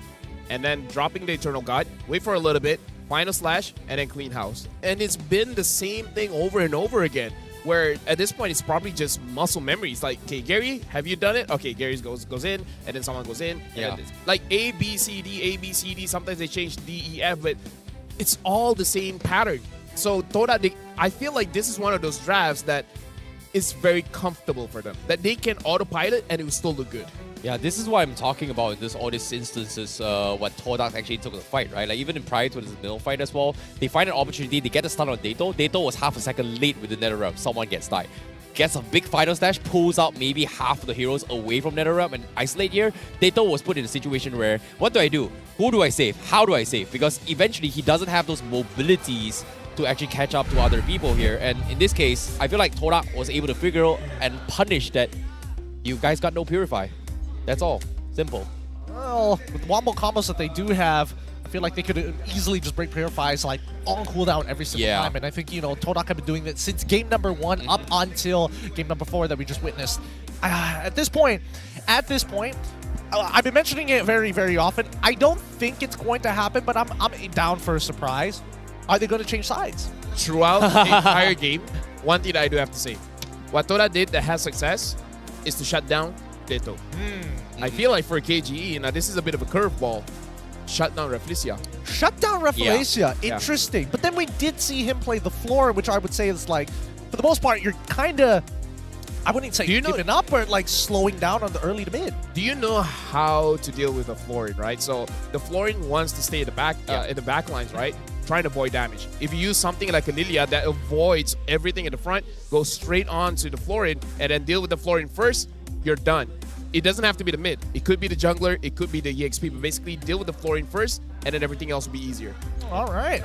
and then dropping the Eternal God, wait for a little bit, final slash, and then clean house. And it's been the same thing over and over again, where at this point it's probably just muscle memory. It's like, okay, Gary, have you done it? Okay, Gary goes in, and then someone goes in. Yeah. And like A, B, C, D, A, B, C, D. Sometimes they change D, E, F, but it's all the same pattern. So Todak, I feel like this is one of those drafts that is very comfortable for them. That they can autopilot and it will still look good. Yeah, this is what I'm talking about in all these instances when Todak actually took the fight, right? Like even in prior to this middle fight as well, they find an opportunity, they get a stun on Dato. Dato was half a second late with the NetherRealm. Someone gets died. Gets a big final stash, pulls out maybe half of the heroes away from NetherRealm and isolate here. Dato was put in a situation where, what do I do? Who do I save? How do I save? Because eventually he doesn't have those mobilities to actually catch up to other people here. And in this case, I feel like Todak was able to figure out and punish that you guys got no Purify. That's all. Simple. Well, with the wombo combos that they do have, I feel like they could easily just break Purifies like on cooldown every single time. And I think, you know, Todak have been doing that since game number 1 up until game number 4 that we just witnessed. At this point, I've been mentioning it very, very often. I don't think it's going to happen, but I'm down for a surprise. Are they going to change sides? Throughout the entire game, one thing that I do have to say. What Todak did that has success is to shut down Dato. I feel like for KGE, now this is a bit of a curveball. Shut down Reflecia. Shut down Reflecia. Yeah. Interesting. But then we did see him play the floor, which I would say is like, for the most part, you're kind of, I wouldn't say giving up, but like slowing down on the early to mid. Do you know how to deal with a Florin, right? So the Florin wants to stay at the back, in the back lines, right? Trying to avoid damage. If you use something like a Lilia that avoids everything in the front, go straight on to the Florin and then deal with the Florin first, you're done. It doesn't have to be the mid. It could be the jungler, it could be the EXP, but basically deal with the Florin first and then everything else will be easier. All right.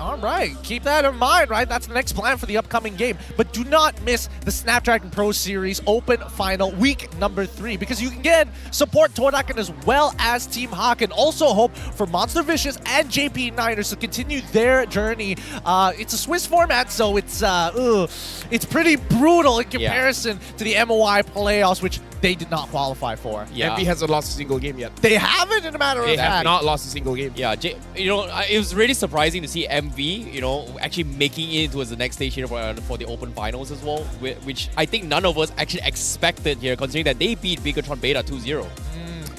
Keep that in mind, right? That's the next plan for the upcoming game. But do not miss the Snapdragon Pro Series Open Final week number 3 because you can again support Todak as well as Team Hawk and also hope for Monster Vicious and JP Niners to continue their journey. It's a Swiss format, so it's pretty brutal in comparison to the MOI playoffs, which they did not qualify for. MP hasn't lost a single game yet. They haven't, in a matter of fact. They have not lost a single game. Yeah, you know, it was really surprising to see MV, you know, actually making it towards the next stage here for the Open Finals as well, which I think none of us actually expected here, considering that they beat Bigatron Beta 2-0.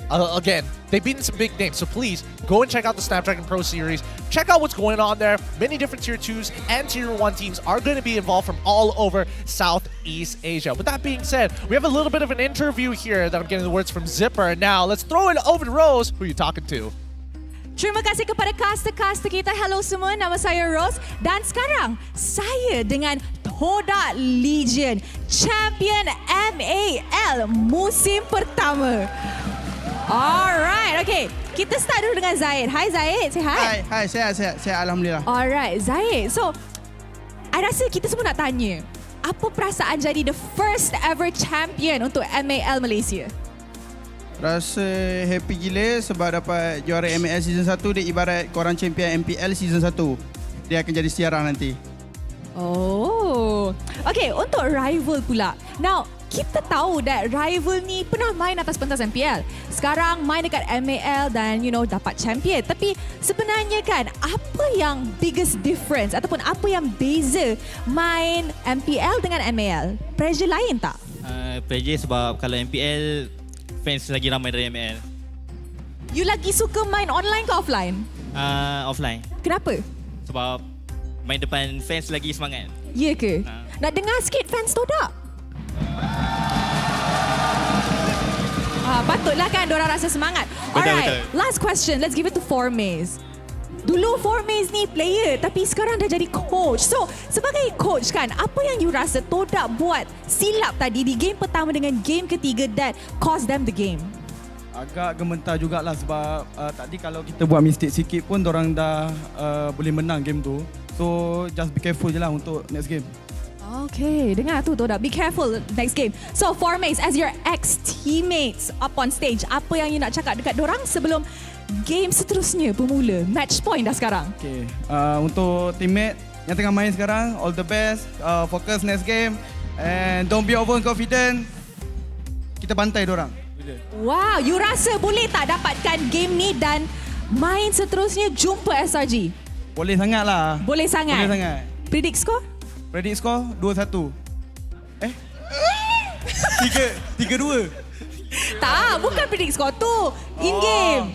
Again, they've beaten some big names, so please go and check out the Snapdragon Pro Series. Check out what's going on there. Many different Tier 2s and Tier 1 teams are going to be involved from all over Southeast Asia. With that being said, we have a little bit of an interview here that I'm getting the words from Zipper. Now, let's throw it over to Rose. Who are you talking to? Terima kasih kepada caster-caster kita. Hello semua, nama saya Rose. Dan sekarang, saya dengan Todak Legion, Champion MAL musim pertama. Alright, okay. Kita start dulu dengan Zaid. Hai Zaid, sihat? Hai, sihat. Alhamdulillah. Alright, Zaid. So, I rasa kita semua nak tanya, apa perasaan jadi the first ever champion untuk MPL Malaysia? Rasa happy gila sebab dapat juara MPL Season 1. Dia ibarat korang champion MPL Season 1. Dia akan jadi siarah nanti. Oh. Okay, untuk rival pula. Now, kita tahu that rival ni pernah main atas pentas MPL. Sekarang main dekat MAL dan dapat champion. Tapi sebenarnya kan, apa yang biggest difference ataupun apa yang beza main MPL dengan MAL? Pressure lain tak? Pressure sebab kalau MPL fans lagi ramai dari MAL. You lagi suka main online ke offline? Offline. Kenapa? Sebab main depan fans lagi semangat. Ya ke? Nak dengar sikit fans Todak? Patutlah kan diorang rasa semangat. Alright, last question. Let's give it to Formaze. Dulu Formaze ni player tapi sekarang dah jadi coach. So, sebagai coach kan, apa yang you rasa Todak buat silap tadi di game pertama dengan game ketiga that cost them the game? Agak gementar jugalah sebab tadi kalau kita buat mistake sikit pun dorang dah boleh menang game tu. So, just be careful je lah untuk next game. Okay, dengar tu Todak. Be careful next game. So, Formaze, as your ex-teammates up on stage, apa yang you nak cakap dekat dorang sebelum game seterusnya bermula? Match point dah sekarang. Okay, untuk teammate yang tengah main sekarang, all the best. Focus next game. And don't be overconfident. Kita bantai dorang. Wow, you rasa boleh tak dapatkan game ni dan main seterusnya jumpa SRG? Boleh sangat lah. Boleh sangat? Boleh sangat. Predict score? Predict score 2-1. 3-2. Tak, bukan predict score tu. In game.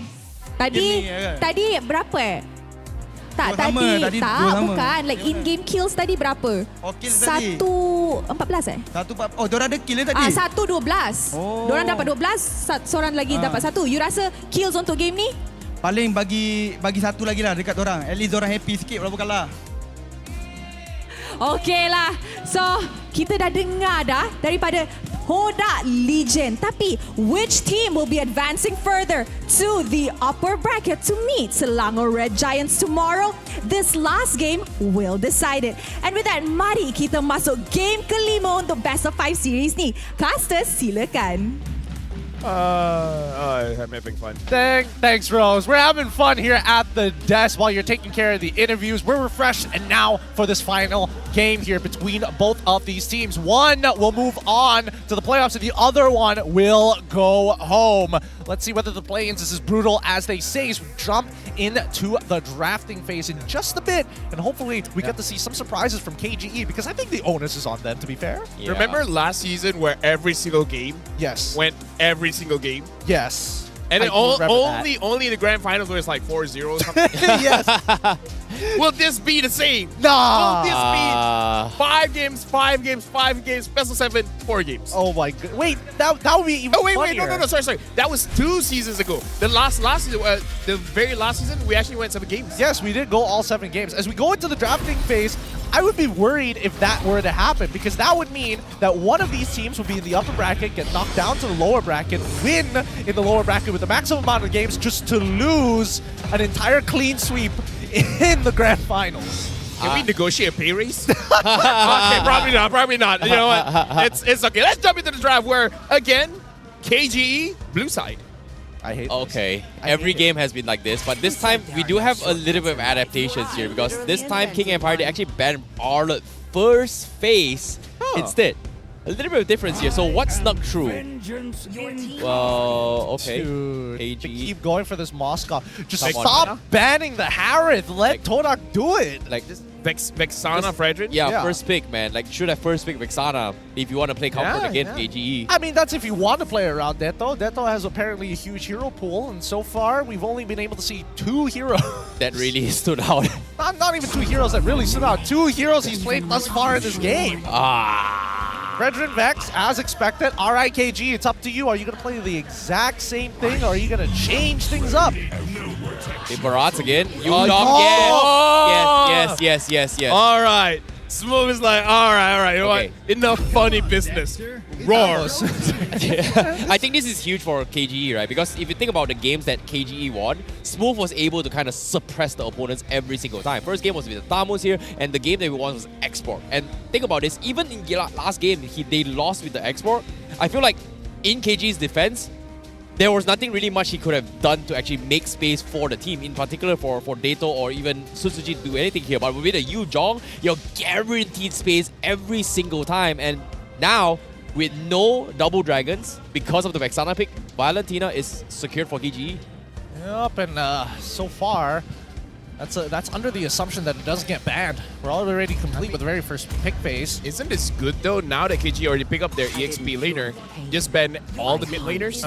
Tadi berapa Tak, tadi bukan. Like in-game kills tadi berapa? Oh, kills tadi. 1-14 Oh, diorang ada kill tadi? 1-12. Diorang dapat 12, seorang lagi dapat 1. You rasa kills untuk game ni? Paling bagi satu lagi lah dekat diorang. At least diorang happy sikit walaupun kalah. Okey lah. So, kita dah dengar dah daripada Todak Legend. Tapi, which team will be advancing further to the upper bracket to meet Selangor Red Giants tomorrow? This last game will decide it. And with that, mari kita masuk game kelima untuk Best of 5 series ni. Casters, silakan. I'm having fun. Thanks, Rose. We're having fun here at the desk while you're taking care of the interviews. We're refreshed, and now for this final game here between both of these teams. One will move on to the playoffs, and the other one will go home. Let's see whether the play-ins is as brutal as they say as we jump into the drafting phase in just a bit, and hopefully we get to see some surprises from KGE, because I think the onus is on them, to be fair. Yeah. Remember last season where every single game went every single game? Yes. And then only in the grand finals where it's like 4-0 or something. Yes. Will this be the same? Nah. Will this be 5 games, 5 games, 5 games, best of 7, 4 games? Oh my god. Wait, that would be even funnier. No, sorry. That was 2 seasons ago. The last season, the very last season, we actually went 7 games. Yes, we did go all 7 games. As we go into the drafting phase, I would be worried if that were to happen, because that would mean that one of these teams would be in the upper bracket, get knocked down to the lower bracket, win in the lower bracket with the maximum amount of games, just to lose an entire clean sweep in the grand finals. Can we negotiate a pay raise? Okay, probably not. You know what? It's okay. Let's jump into the draft where, again, KGE, blue side. I hate Okay, every game has been like this, but this time we do have a little bit of adaptations here, because this time King Empire, they actually banned Arlott first phase instead. A little bit of difference here. So what snuck through? Well, okay. Dude, KG. they keep going for this Moscow. Just Come on. stop banning the Harith. Let Todak do it. Like this. Vexana, Fredrin? Yeah, first pick, man. Like, should have first pick Vexana if you want to play comfort against KGE. I mean, that's if you want to play around Deto. Deto has apparently a huge hero pool, and so far, we've only been able to see 2 heroes. That really stood out. not even 2 heroes that really stood out. 2 heroes he's played thus far in this game. Fredrin Vex, as expected. RIKG, it's up to you. Are you going to play the exact same thing, or are you going to change things up? Hey, Barats again. You Yes. All right. Smooth is like, all right. You know what? Enough funny business. Roar. I think this is huge for KGE, right? Because if you think about the games that KGE won, Smooth was able to kind of suppress the opponents every single time. First game was with the Tamus here, and the game that we won was Export. And think about this, even in last game, they lost with the Export. I feel like in KGE's defense, there was nothing really much he could have done to actually make space for the team, in particular for Dato or even Suzuki to do anything here. But with a Yu Zhong, you're guaranteed space every single time. And now, with no double dragons, because of the Vexana pick, Valentina is secured for KGE. Yep, and so far, that's under the assumption that it doesn't get banned. We're already complete with the very first pick phase. Isn't this good though? Now that KGE already picked up their EXP laner, just ban all the mid laners,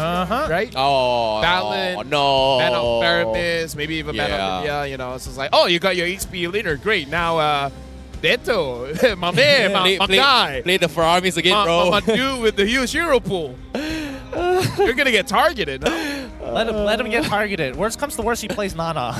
right? Oh, Balin, no. ban out Paramis, maybe even ban out Lydia, you know. So it's like, oh, you got your EXP laner, great. Now, Deto, my man, my guy. Play the Faramis again, bro. My dude with the huge hero pool. You're gonna get targeted. No? Let him get targeted. Worst comes to worst, he plays Nana.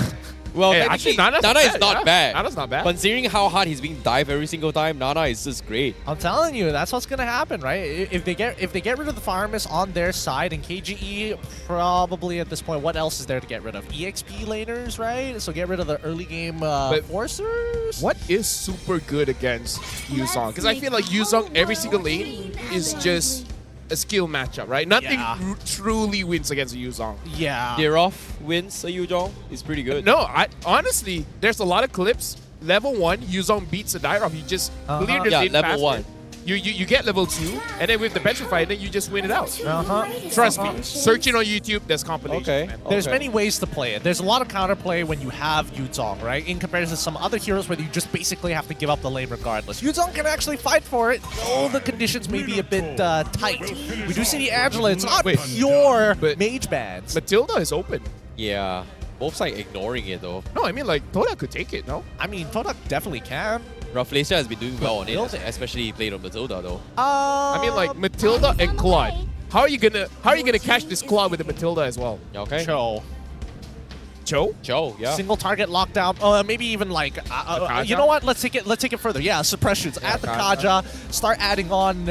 Well, hey, actually, Nana is not bad. Nana's not bad. Considering how hard he's being dived every single time, Nana is just great. I'm telling you, that's what's gonna happen, right? If they get rid of the Farmers on their side, and KGE probably at this point, what else is there to get rid of? EXP laners, right? So get rid of the early game forcers. What is super good against Yuzong? Because I feel like Yuzong every single lane is just a skill matchup, right? Nothing truly wins against a Yuzong. Yeah. Dirov wins a Yuzong. It's pretty good. No, honestly, there's a lot of clips. Level 1, Yuzong beats a Dirov. You just clear the lane level faster. 1. You get level 2, and then with the Petrify, then you just win it out. Trust me, searching on YouTube, there's compilations. Okay. Man. There's many ways to play it. There's a lot of counterplay when you have Yuzong, right? In comparison to some other heroes where you just basically have to give up the lane regardless. Yuzong can actually fight for it, though the conditions may be a bit tight. We do see the Angela. It's not pure mage bans. Matilda is open. Yeah. Both sides ignoring it though. No, I mean like Toda could take it, no? I mean, Toda definitely can. Malaysia has been doing well on it, especially played on Matilda though. I mean like Matilda and Claude. How are you gonna catch this Claude with the Matilda as well? Okay. Cho, yeah. Single target lockdown. Maybe even like you know what? Let's take it further. Yeah, suppressions at the Kaja. Start adding on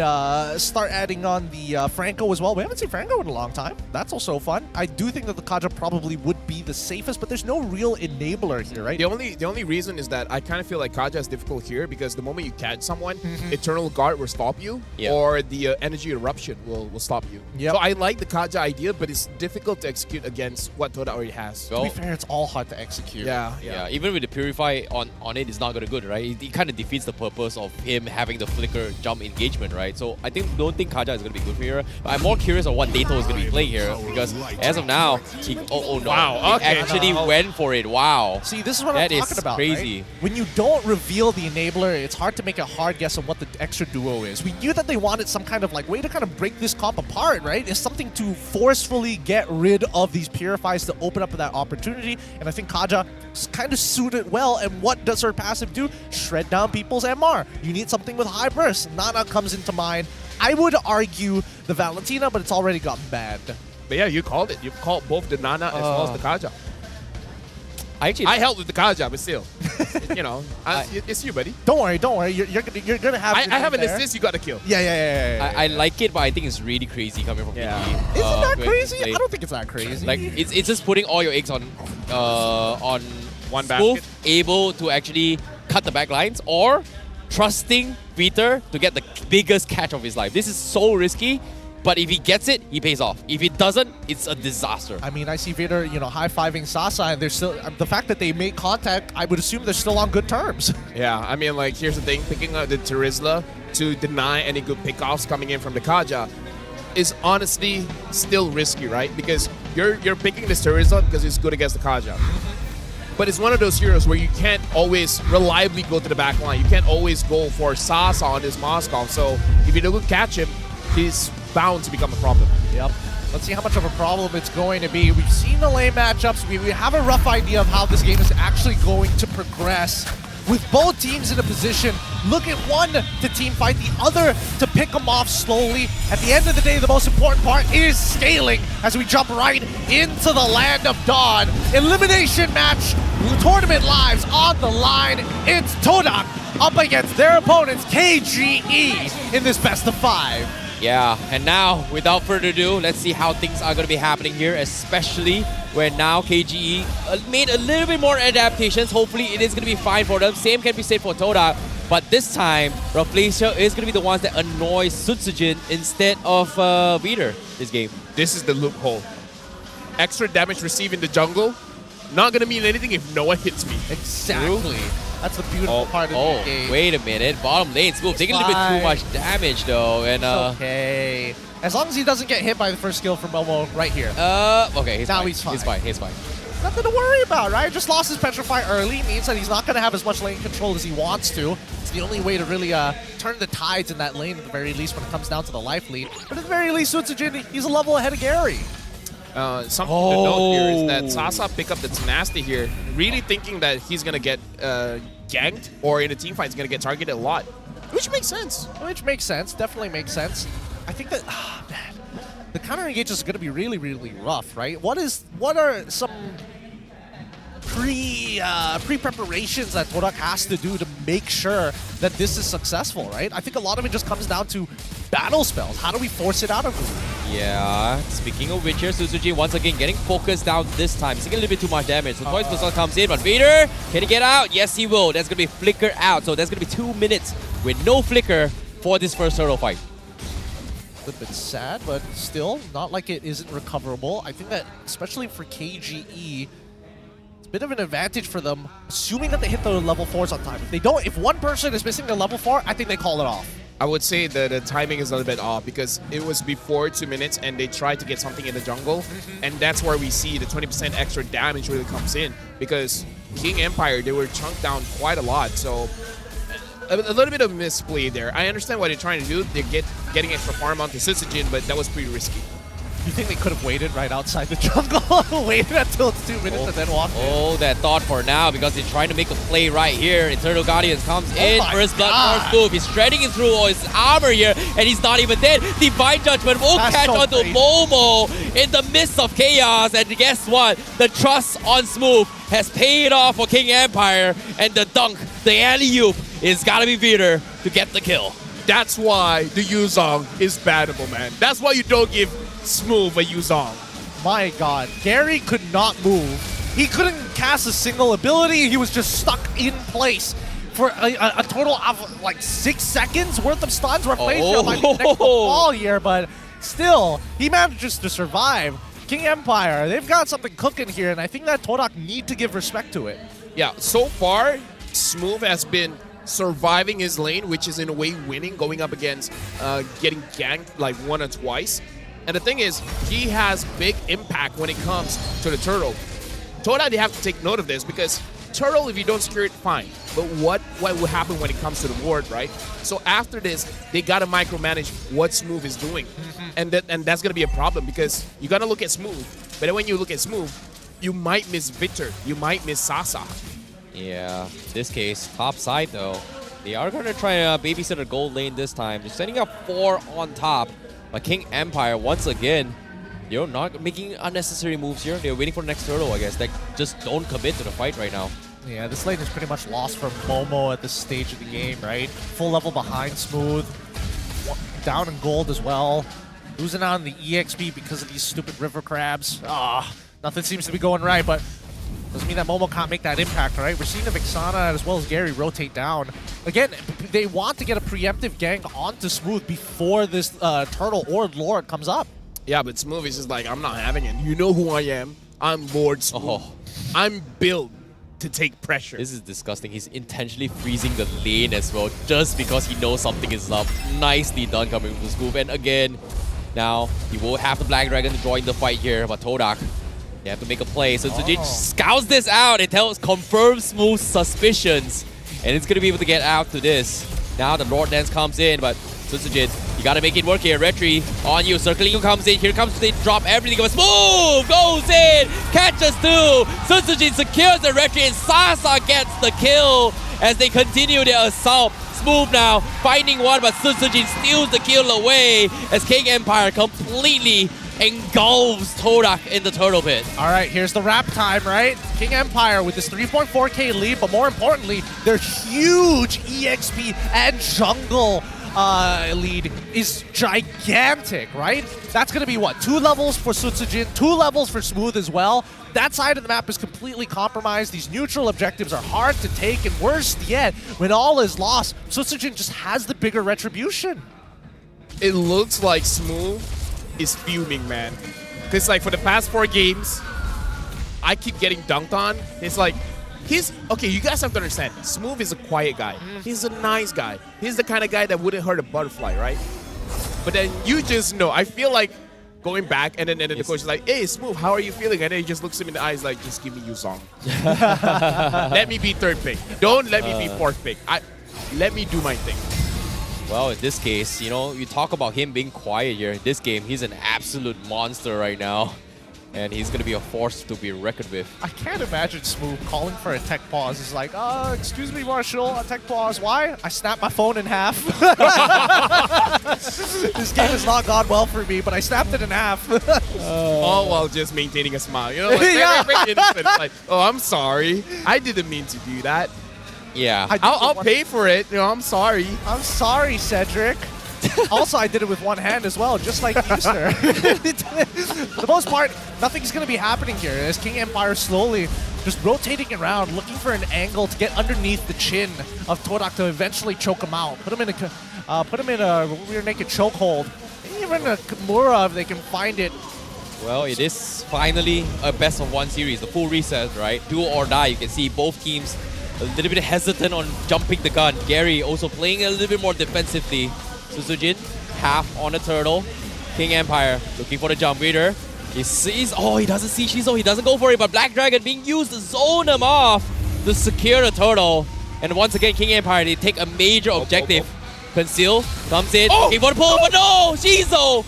the Franco as well. We haven't seen Franco in a long time. That's also fun. I do think that the Kaja probably would be the safest, but there's no real enabler here, right? The only reason is that I kind of feel like Kaja is difficult here because the moment you catch someone, Eternal Guard will stop you, or the Energy Eruption will stop you. So I like the Kaja idea, but it's difficult to execute against what Toda already has. To be fair, it's all hard to execute. Yeah. Even with the Purify on it, it's not gonna good, right? It kind of defeats the purpose of him having the flicker jump engagement, right? So I don't think Kaja is gonna be good for here. But I'm more curious on what Dato is gonna be playing here because as of now, he actually went for it. Wow. See, this is what I'm talking about. Crazy. Right? When you don't reveal the enabler, it's hard to make a hard guess on what the extra duo is. We knew that they wanted some kind of like way to kind of break this comp apart, right? It's something to forcefully get rid of these Purifies to open up that opportunity. And I think Kaja kind of suited well. And what does her passive do? Shred down people's MR. You need something with high burst. Nana comes into mind. I would argue the Valentina, but it's already gotten banned. But yeah, you called it. You called both the Nana as well as the Kaja. I helped with the Kaja, but still, you know, it's you, buddy. Don't worry. You're gonna have. I have an assist. You got to kill. Yeah. I like it, but I think it's really crazy coming from PG. Isn't that crazy? I don't think it's that crazy. Like it's just putting all your eggs on one basket, able to actually cut the back lines, or trusting Peter to get the biggest catch of his life. This is so risky. But if he gets it, he pays off. If he doesn't, it's a disaster. I mean, I see Vader, high-fiving Sasa, and they're still the fact that they made contact. I would assume they're still on good terms. Yeah, I mean, like here's the thing: picking up the Terizla to deny any good pickoffs coming in from the Kaja is honestly still risky, right? Because you're picking this Terizla because it's good against the Kaja. But it's one of those heroes where you can't always reliably go to the back line. You can't always go for Sasa on this Moskov. So if you don't catch him, he's bound to become a problem. Yep. Let's see how much of a problem it's going to be. We've seen the lane matchups. We have a rough idea of how this game is actually going to progress. With both teams in a position, look at one to team fight, the other to pick them off slowly. At the end of the day, the most important part is scaling as we jump right into the Land of Dawn. Elimination match, tournament lives on the line. It's Todak up against their opponents, KGE, in this best of 5. Yeah, and now, without further ado, let's see how things are going to be happening here, especially when now KGE made a little bit more adaptations. Hopefully, it is going to be fine for them. Same can be said for Toda, but this time, Malaysia is going to be the ones that annoy Sutsujin instead of Vader this game. This is the loophole. Extra damage received in the jungle, not going to mean anything if no one hits me. Exactly. That's the beautiful part of the game. Wait a minute. Bottom lane, Smooth taking a little bit too much damage though. And it's okay. As long as he doesn't get hit by the first skill from Momo right here. Okay, he's fine. He's fine. Nothing to worry about, right? Just lost his Petrify early. Means that he's not going to have as much lane control as he wants to. It's the only way to really turn the tides in that lane at the very least when it comes down to the life lead. But at the very least, Sutsujin, he's a level ahead of Gary. Something to note here is that Sasa pickup that's nasty here, really thinking that he's going to get ganked or in a team fight he's going to get targeted a lot, which makes sense. Definitely makes sense. I think that, man, the counter engage is going to be really, really rough, right? What are some pre-preparations that Todak has to do to make sure that this is successful, right? I think a lot of it just comes down to battle spells. How do we force it out of him? Yeah, speaking of which here, Suzuki once again getting focused down this time. He's taking a little bit too much damage. So Toys Persona comes in, but Vader, can he get out? Yes, he will. That's going to be Flicker out. So that's going to be 2 minutes with no Flicker for this first turtle fight. A little bit sad, but still, not like it isn't recoverable. I think that, especially for KGE, it's a bit of an advantage for them, assuming that they hit the level 4s on time. If they don't, if one person is missing the level 4, I think they call it off. I would say that the timing is a little bit off because it was before 2 minutes and they tried to get something in the jungle. And that's where we see the 20% extra damage really comes in because King Empire, they were chunked down quite a lot. So a little bit of misplay there. I understand what they're trying to do. They're getting extra farm onto Sutsujin, but that was pretty risky. You think they could have waited right outside the jungle? Waited until it's 2 minutes and then walked in? Oh, that thought for now because they're trying to make a play right here. Eternal Guardians comes in. First blood, first move. He's shredding through all his armor here and he's not even dead. Divine Judgment will catch onto Momo in the midst of chaos. And guess what? The trust on Smooth has paid off for King Empire. And the dunk, the alley-oop, is gotta be Vader to get the kill. That's why the Yuzong is bannable, man. That's why you don't give Smooth a Yuzong. My god, Gary could not move. He couldn't cast a single ability. He was just stuck in place for a total of like 6 seconds worth of stuns. We're playing might be next to the ball here, but still, he manages to survive. King Empire, they've got something cooking here, and I think that Todak need to give respect to it. Yeah, so far, Smooth has been surviving his lane, which is in a way winning, going up against getting ganked like 1 or twice. And the thing is, he has big impact when it comes to the turtle. Toda, they have to take note of this because turtle, if you don't secure it, fine. But what will happen when it comes to the ward, right? So after this, they gotta micromanage what Smooth is doing. And that's gonna be a problem because you gotta look at Smooth. But then when you look at Smooth, you might miss Victor, you might miss Sasa. Yeah, this case, top side though. They are going to try to babysit a gold lane this time. They're setting up 4 on top. But King Empire, once again, you're not making unnecessary moves here. They're waiting for the next turtle, I guess. They just don't commit to the fight right now. Yeah, this lane is pretty much lost from Momo at this stage of the game, right? Full level behind Smooth. Down in gold as well. Losing out on the EXP because of these stupid river crabs. Nothing seems to be going right, but doesn't mean that Momo can't make that impact, right? We're seeing the Vixana as well as Gary rotate down. Again, they want to get a preemptive gank onto Smooth before this Turtle or Lord comes up. Yeah, but Smooth is just like, I'm not having it. You know who I am. I'm Lord Smooth. I'm built to take pressure. This is disgusting. He's intentionally freezing the lane as well just because he knows something is up. Nicely done coming from Smooth. And again, now he will have the Black Dragon to join the fight here, but Todak, they have to make a play. So Sujin scouts this out. It confirms Smooth's suspicions. And it's going to be able to get out to this. Now the Lord Dance comes in, but Sujin, you got to make it work here. Retri on you. Circling comes in. Here comes they drop everything. But Smooth goes in. Catches 2. Sujin secures the Retri and Sasa gets the kill as they continue their assault. Smooth now finding one, but Sujin steals the kill away as King Empire completely engulfs Todak in the turtle pit. All right, here's the wrap time, right? King Empire with this 3.4k lead, but more importantly, their huge EXP and jungle lead is gigantic, right? That's going to be, what, 2 levels for Sutsujin, 2 levels for Smooth as well. That side of the map is completely compromised. These neutral objectives are hard to take, and worse yet, when all is lost, Sutsujin just has the bigger retribution. It looks like Smooth is fuming, man. Because like for the past 4 games, I keep getting dunked on. It's like, okay, you guys have to understand, Smooth is a quiet guy. He's a nice guy. He's the kind of guy that wouldn't hurt a butterfly, right? But then you just know, I feel like going back and then the coach is like, hey, Smooth, how are you feeling? And then he just looks him in the eyes like, just give me Yuzong. Let me be 3rd pick. Don't let me be 4th pick. Let me do my thing. Well, in this case, you know, you talk about him being quiet here. In this game, he's an absolute monster right now. And he's going to be a force to be reckoned with. I can't imagine Smooth calling for a tech pause. It's like, excuse me, Marshall, a tech pause. Why? I snapped my phone in half. This game has not gone well for me, but I snapped it in half. All while just maintaining a smile. You know, like, very innocent. Like, oh, I'm sorry. I didn't mean to do that. Yeah. I'll pay for it. You know, I'm sorry. I'm sorry, Cedric. Also, I did it with one hand as well, just like you, sir. For the most part, nothing's going to be happening here as King Empire slowly just rotating around, looking for an angle to get underneath the chin of Todak to eventually choke him out. Put him in a rear naked chokehold. Even a Kimura, if they can find it. Well, it is finally a best of 1 series, the full reset, right? Do or die. You can see both teams a little bit hesitant on jumping the gun. Gary also playing a little bit more defensively. Sujin, half on the turtle. King Empire looking for the jump reader. He sees, he doesn't see Shizo, he doesn't go for it, but Black Dragon being used to zone him off to secure the turtle. And once again, King Empire, they take a major objective. Conceal, comes in, looking for the pull, but no! Shizo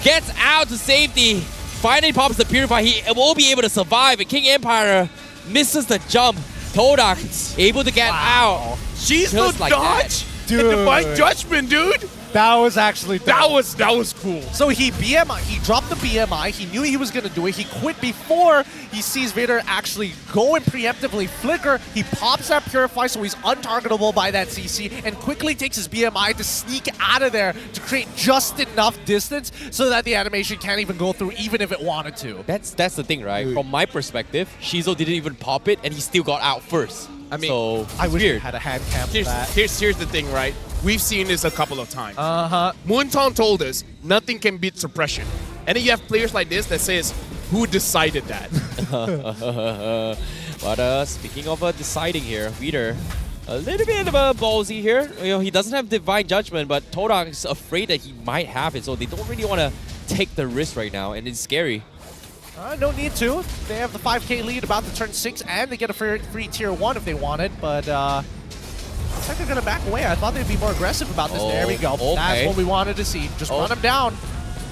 gets out to safety. Finally pops the Purify. He will be able to survive, and King Empire misses the jump. Todak able to get out. She's just the like dodge. that. The Divine Judgment, dude. That was actually that was cool. So he dropped the BMI. He knew he was gonna do it. He quit before he sees Vader actually go and preemptively flicker. He pops that Purify, so he's untargetable by that CC, and quickly takes his BMI to sneak out of there to create just enough distance so that the animation can't even go through, even if it wanted to. That's the thing, right? From my perspective, Shizo didn't even pop it, and he still got out first. I mean, so I wish weird. we had a hand cam for Here's, that. here's the thing, right? We've seen this a couple of times. Uh-huh. Moonton told us nothing can beat suppression. And then you have players like this that says, who decided that? But speaking of deciding here, Vader, a little bit of a ballsy here. You know, he doesn't have Divine Judgment, but Todak is afraid that he might have it, so they don't really want to take the risk right now, and it's scary. No need to. They have the 5k lead about to turn 6, and they get a free tier 1 if they wanted, but looks like they're going to back away. I thought they'd be more aggressive about this. There we go. Okay. That's what we wanted to see. Just run them down.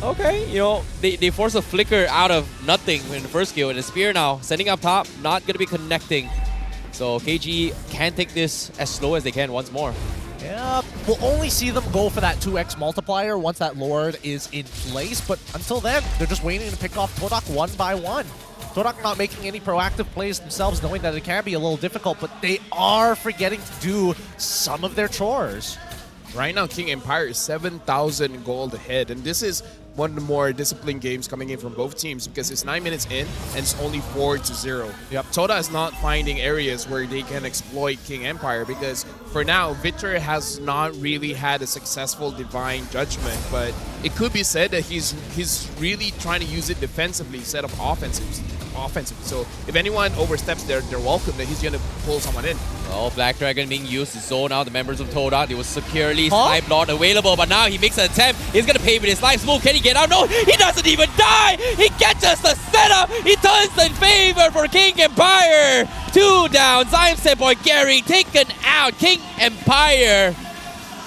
Okay, you know, they force a flicker out of nothing in the first kill, and the Spear now, sending up top, not going to be connecting. So KG can take this as slow as they can once more. Yeah, we'll only see them go for that 2x multiplier once that Lord is in place, but until then, they're just waiting to pick off Todak one by one. Todak not making any proactive plays themselves, knowing that it can be a little difficult, but they are forgetting to do some of their chores. Right now, King Empire is 7,000 gold ahead, and this is one of the more disciplined games coming in from both teams because it's 9 minutes in and it's only 4-0. Yep. Toda is not finding areas where they can exploit King Empire because for now, Victor has not really had a successful Divine Judgment, but it could be said that he's really trying to use it defensively instead of offensively. So if anyone oversteps they're welcome that he's gonna pull someone in. Oh, Black Dragon being used to zone out the members of Toda. They were securely snipe not available, but now he makes an attempt. He's gonna pay with his life. Smooth, can he get out? No, he doesn't even die! He catches the setup! He turns in favor for King Empire! 2 down, Zion Senpai Gary taken out. King Empire.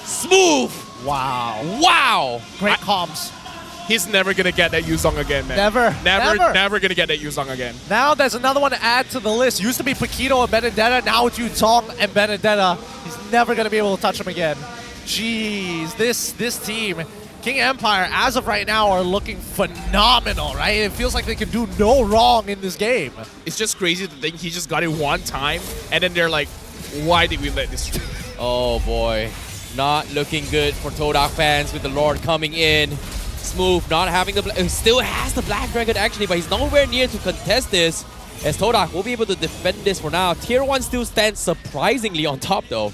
Smooth! Wow. Wow! Great comms. He's never gonna get that Yuzong again, man. Never gonna get that Yuzong again. Now there's another one to add to the list. Used to be Paquito and Benedetta, now it's Yuzong and Benedetta. He's never gonna be able to touch him again. Jeez, this team, King Empire, as of right now, are looking phenomenal, right? It feels like they can do no wrong in this game. It's just crazy to think he just got it one time, and then they're like, why did we let this through? Oh boy, not looking good for Todak fans with the Lord coming in. Smooth, not having the... still has the Black Dragon actually, but he's nowhere near to contest this. As Todak will be able to defend this for now. Tier 1 still stands surprisingly on top though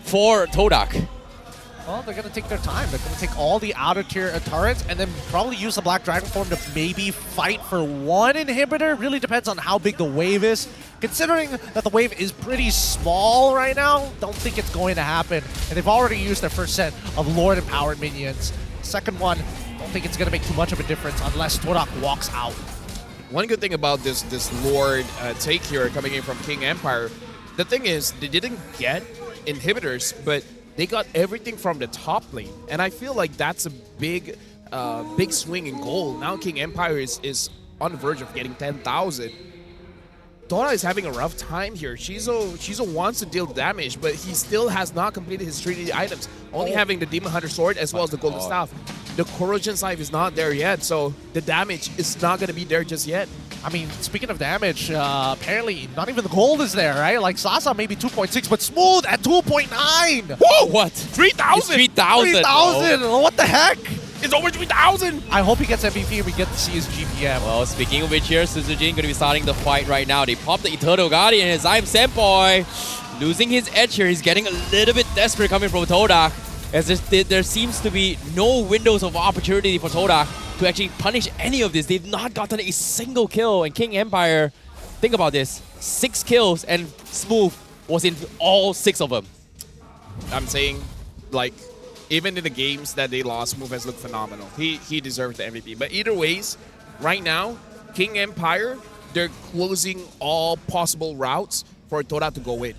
for Todak. Well, they're going to take their time. They're going to take all the outer tier turrets and then probably use the Black Dragon form to maybe fight for one inhibitor. Really depends on how big the wave is. Considering that the wave is pretty small right now, don't think it's going to happen. And they've already used their first set of Lord Empowered minions. Second one, don't think it's going to make too much of a difference unless Todak walks out. One good thing about this Lord take here coming in from King Empire, the thing is they didn't get inhibitors, but they got everything from the top lane, and I feel like that's a big swing in gold. Now King Empire is on the verge of getting 10,000. Dora is having a rough time here. Shizo wants to deal damage, but he still has not completed his 3D items, only having the Demon Hunter Sword as well as the Golden Staff. The Corrosion Scythe is not there yet, so the damage is not going to be there just yet. I mean, speaking of damage, apparently not even the gold is there, right? Like Sasa maybe 2.6, but Smooth at 2.9. Whoa! What? 3,000! 3,000! 3,000! What the heck? It's over 3,000! I hope he gets MVP and we get to see his GPM. Well, speaking of which here, Suzujin going to be starting the fight right now. They pop the Eternal Guardian, his Zaim Senpai losing his edge here. He's getting a little bit desperate coming from Todak, as there seems to be no windows of opportunity for Todak to actually punish any of this. They've not gotten a single kill, and King Empire, think about this, 6 kills, and Smooth was in all 6 of them. I'm saying, like, even in the games that they lost, Smooth has looked phenomenal. He deserves the MVP. But either ways, right now, King Empire, they're closing all possible routes for Toda to go in.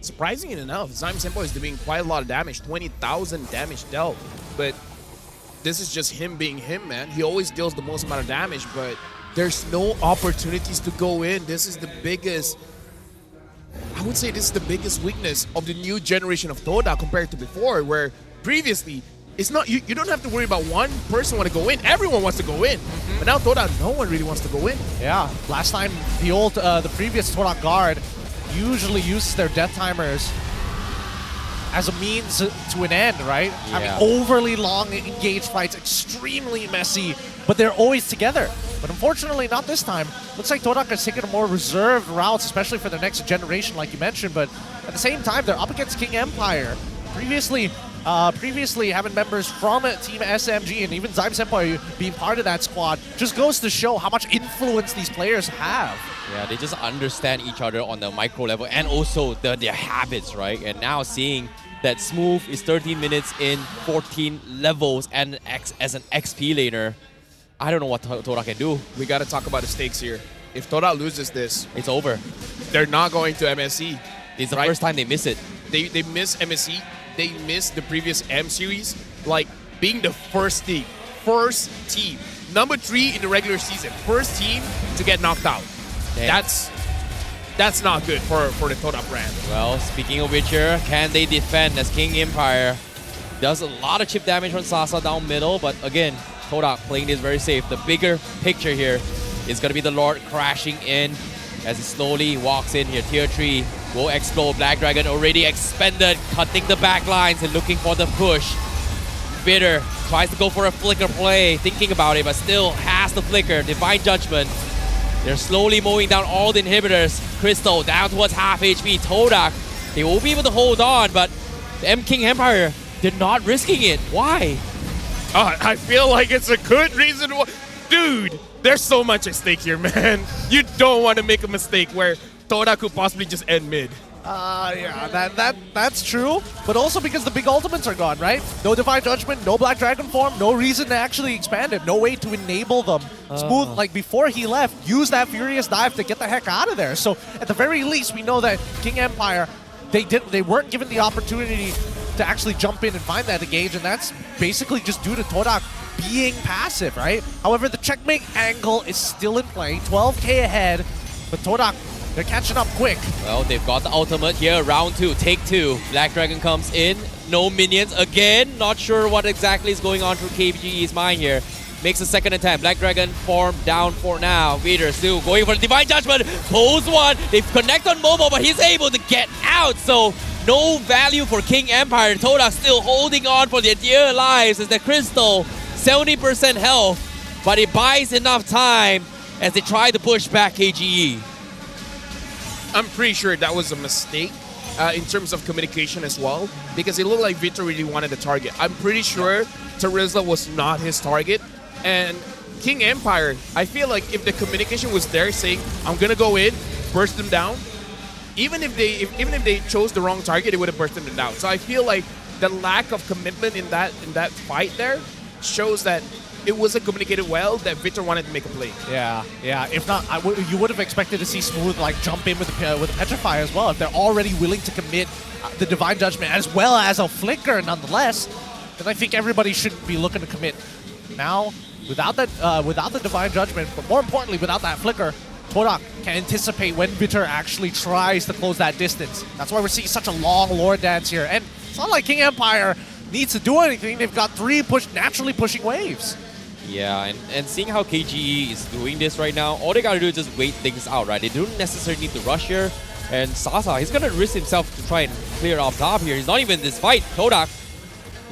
Surprisingly enough, Zaim Senpai is doing quite a lot of damage, 20,000 damage dealt. But this is just him being him, man. He always deals the most amount of damage, but there's no opportunities to go in. This is the biggest, I would say this is the biggest weakness of the new generation of Toda compared to before, where previously, it's not, you don't have to worry about one person want to go in. Everyone wants to go in. But now Toda, no one really wants to go in. Yeah, last time the previous Toda guard usually uses their death timers as a means to an end, right? Yeah. Having overly long engaged fights, extremely messy, but they're always together. But unfortunately, not this time. Looks like Todak has taken a more reserved route, especially for the next generation, like you mentioned. But at the same time, they're up against King Empire. Previously having members from Team SMG and even Zyme Senpai being part of that squad just goes to show how much influence these players have. Yeah, they just understand each other on the micro level and also their habits, right? And now seeing that Smooth is 13 minutes in, 14 levels, and as an XP laner, I don't know what Toda can do. We got to talk about the stakes here. If Toda loses this, it's over. They're not going to MSC. It's the first time they miss it. They miss MSC. They missed the previous M series, like being the first team. Number 3 in the regular season. First team to get knocked out. Damn. That's not good for the Toda brand. Well, speaking of which, can they defend as King Empire does a lot of chip damage on Sasa down middle, but again, Toda playing this very safe. The bigger picture here is going to be the Lord crashing in as he slowly walks in here. Tier 3 will explode. Black Dragon already expended, cutting the back lines and looking for the push. Bitter tries to go for a flicker play, thinking about it, but still has the flicker. Divine Judgment. They're slowly mowing down all the inhibitors. Crystal down towards half HP. Todak, they will be able to hold on, but the King Empire, they're not risking it. Why? I feel like it's a good reason why. Dude, there's so much at stake here, man. You don't want to make a mistake where Toda could possibly just end mid. Yeah, that's true, but also because the big ultimates are gone, right? No Divine Judgment, no Black Dragon form, no reason to actually expand it, no way to enable them. Smooth, like before he left, used that Furious Dive to get the heck out of there. So at the very least, we know that King Empire, they weren't given the opportunity to actually jump in and find that engage, and that's basically just due to Todak being passive, right? However, the checkmate angle is still in play, 12k ahead, but Todak, they're catching up quick. Well, they've got the ultimate here, round 2, take 2. Black Dragon comes in, no minions again. Not sure what exactly is going on through KBGE's mind here. Makes a second attempt. Black Dragon form down for now. Vader still going for the Divine Judgment. Pulls one. They connect on Momo, but he's able to get out. So no value for King Empire. Todak still holding on for their dear lives as the Crystal, 70% health, but it buys enough time as they try to push back KGE. I'm pretty sure that was a mistake in terms of communication as well, because it looked like Victor really wanted the target. I'm pretty sure Terizla was not his target, and King Empire, I feel like if the communication was there saying, I'm gonna go in, burst them down, even if they chose the wrong target, it would have bursted them down. So I feel like the lack of commitment in that fight there shows that it wasn't communicated well that Victor wanted to make a play. Yeah. If not, you would have expected to see Smooth like jump in with a Petrify as well. If they're already willing to commit the Divine Judgment as well as a Flicker nonetheless, then I think everybody shouldn't be looking to commit. Now, without the Divine Judgment, but more importantly, without that Flicker, Todak can anticipate when Victor actually tries to close that distance. That's why we're seeing such a long Lord dance here. And it's not like King Empire needs to do anything. They've got 3 naturally pushing waves. Yeah, and seeing how KGE is doing this right now, all they gotta do is just wait things out, right? They don't necessarily need to rush here. And Sasa, he's gonna risk himself to try and clear off top here. He's not even in this fight. Todak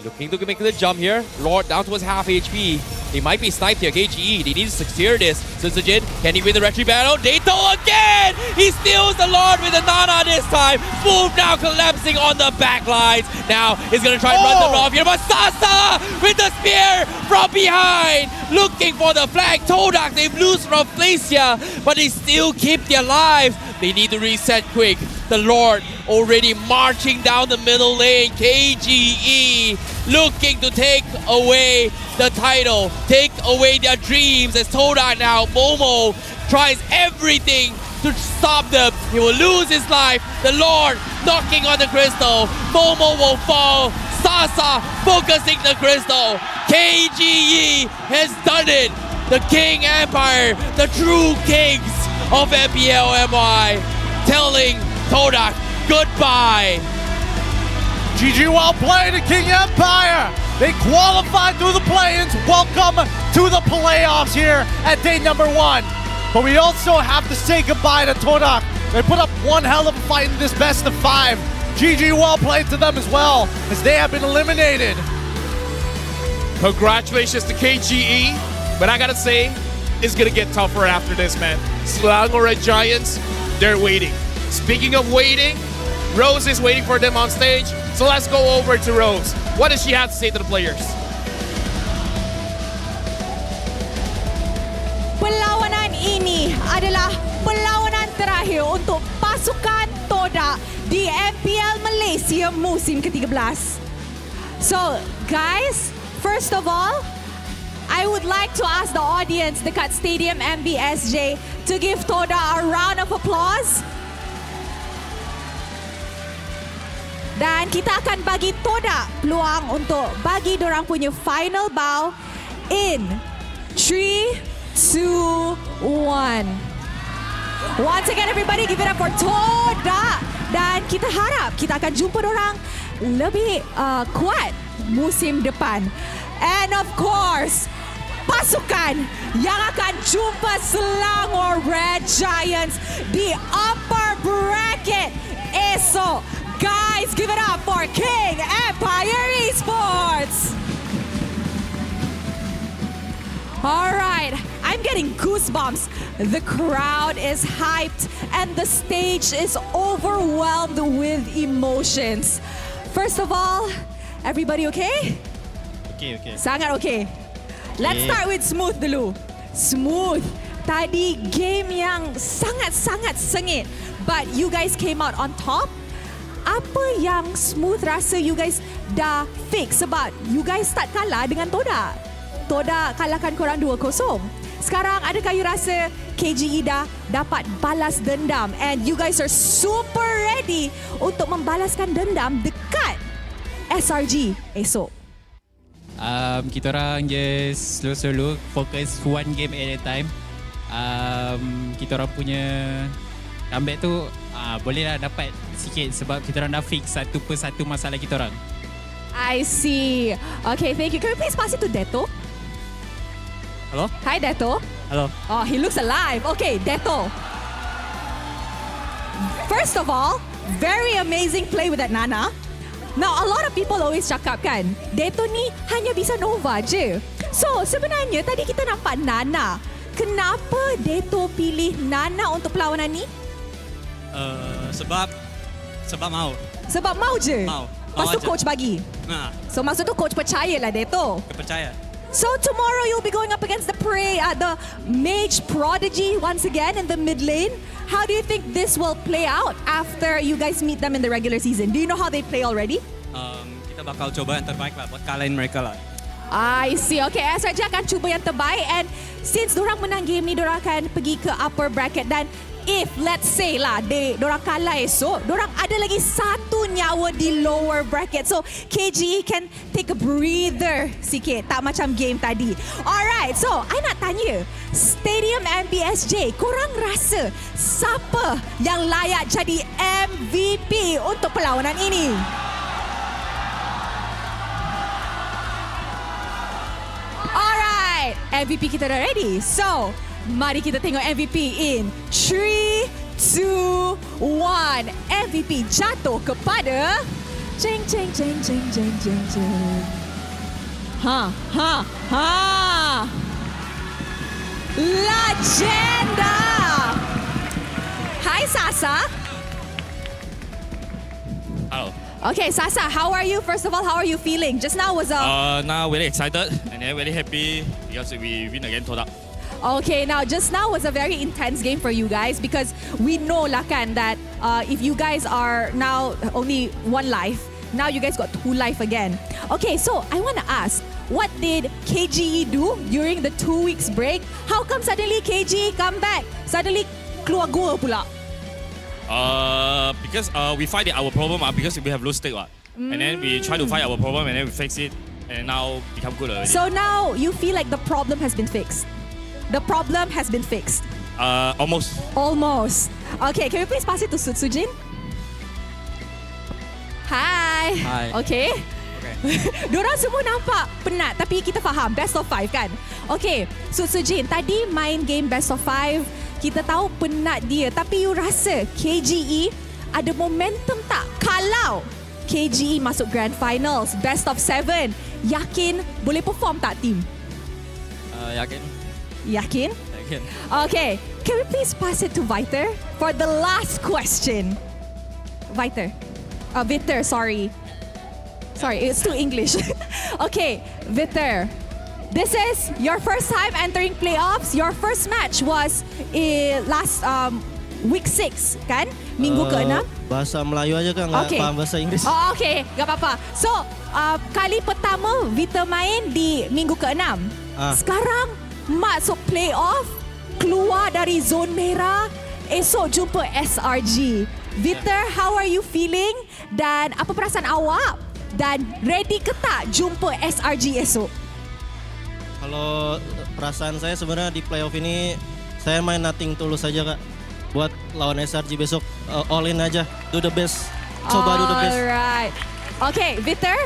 looking to make the jump here. Lord down towards half HP. They might be sniped here. KGE, they need to secure this. Sujin, can he win the retreat battle? Dato again! He steals the Lord with the Nana this time. Smooth now collapsing on the back lines. Now he's gonna try and run them off here, but Sasa with the spear from behind, looking for the flag. Todak, they've lost from Flacia, but they still keep their lives. They need to reset quick. The Lord already marching down the middle lane. KGE looking to take away the title, take away their dreams as Todak now, Momo tries everything to stop them. He will lose his life. The Lord knocking on the crystal. Momo will fall. Sasa focusing the crystal. KGE has done it. The King Empire, the true kings of MPL MY, telling Todak goodbye. GG well played, the King Empire. They qualified through the play-ins. Welcome to the playoffs here at day number 1. But we also have to say goodbye to Todak. They put up one hell of a fight in this best of 5. GG well played to them as well, as they have been eliminated. Congratulations to KGE, but I gotta say, it's gonna get tougher after this, man. Selangor Giants, they're waiting. Speaking of waiting, Rose is waiting for them on stage, so let's go over to Rose. What does she have to say to the players? Perlawanan ini adalah perlawanan terakhir untuk pasukan Todak di MPL Malaysia musim ke-13. So, guys, first of all, I would like to ask the audience dekat Stadium MBSJ to give Todak a round of applause. Dan kita akan bagi Todak peluang untuk bagi dorang punya final bow in 3, 2, 1. Once again, everybody give it up for Todak. Dan kita harap kita akan jumpa dorang lebih kuat musim depan. And of course, pasukan yang akan jumpa Selangor Red Giants di upper bracket esok. Guys, give it up for King Empire Esports. All right, I'm getting goosebumps. The crowd is hyped and the stage is overwhelmed with emotions. First of all, everybody okay? Okay. Sangat okay. Let's start with Smooth dulu. Smooth, tadi game yang sangat-sangat sengit, but you guys came out on top. Apa yang Smooth rasa you guys dah fix sebab you guys start kalah dengan Todak? Todak kalahkan korang 2-0. Sekarang adakah you rasa KGE dah dapat balas dendam and you guys are super ready untuk membalaskan dendam dekat SRG esok? Kita orang just slow-slow fokus one game at a time. Kita orang punya comeback tu bolehlah dapat sikit sebab kita orang dah fix satu persatu masalah kita orang. I see. Okay, thank you. Can we please pass it to Deto? Hello? Hi, Deto. Hello. Oh, he looks alive. Okay, Deto. First of all, very amazing play with that Nana. Now, a lot of people always cakap kan, Deto ni hanya bisa Nova je. So, sebenarnya tadi kita nampak Nana. Kenapa Deto pilih Nana untuk perlawanan ni? Sebab mau. Sebab mau je? Mau. Lepas tu coach bagi? So, maksud tu coach percayalah Deto? Percaya. So tomorrow you'll be going up against the Mage Prodigy once again in the mid lane. How do you think this will play out after you guys meet them in the regular season? Do you know how they play already? Kita bakal coba yang terbaik lah buat kalahin mereka lah. I see. Okay, SRG akan cuba yang terbaik and since dorang menang game ni, dorang akan pergi ke upper bracket dan if let's say lah dorang kalah esok, dorang ada lagi satu nyawa di lower bracket. So KGE can take a breather sikit, tak macam game tadi. Alright, so I nak tanya, Stadium MBSJ, korang rasa siapa yang layak jadi MVP untuk perlawanan ini? Alright, MVP kita dah ready. So, mari kita tengok MVP in 3, 2, 1. MVP jatuh kepada Jeng. Legenda. Hi Sasa. Hello. Okay, Sasa, how are you? First of all, how are you feeling? Just now was a... Now very excited and then very happy because we win against Todak. Okay, now just now was a very intense game for you guys because we know lah kan that if you guys are now only one life, now you guys got 2 life again. Okay, so I want to ask, what did KGE do during the 2 weeks break? How come suddenly KGE come back? Suddenly keluar gol pula? Because we find our problem because we have low stake and then we try to find our problem and then we fix it and now become good already. So now you feel like the problem has been fixed. The problem has been fixed. Almost. Almost. Okay, can we please pass it to Sujin? Hi. Hi. Okay. Diorang semua nampak penat tapi kita faham best of 5 kan. Okay, Sujin tadi main game best of 5, kita tahu penat dia, tapi you rasa KGE ada momentum tak kalau KGE masuk grand finals best of 7? Yakin boleh perform tak team? Yakin. Yakin? Yakin. Okay, can we please pass it to Viter for the last question? Viter. Victor, sorry. Sorry, it's too English. Okay, Victor. This is your first time entering playoffs. Your first match was last week 6, kan? Minggu ke-6. Bahasa Melayu aja kan, nggak paham bahasa Inggris. Oh, okay, nggak apa-apa. So, kali pertama Victor main di minggu ke-6. Sekarang masuk playoff, keluar dari zon merah, esok jumpa SRG. Victor, how are you feeling? Dan apa perasaan awak? Dan ready ke tak jumpa SRG esok? Kalau perasaan saya sebenarnya di playoff ini saya main nothing tulus saja kak. Buat lawan SRG besok all in aja, do the best. Coba do the best. Alright. Okay, Victor,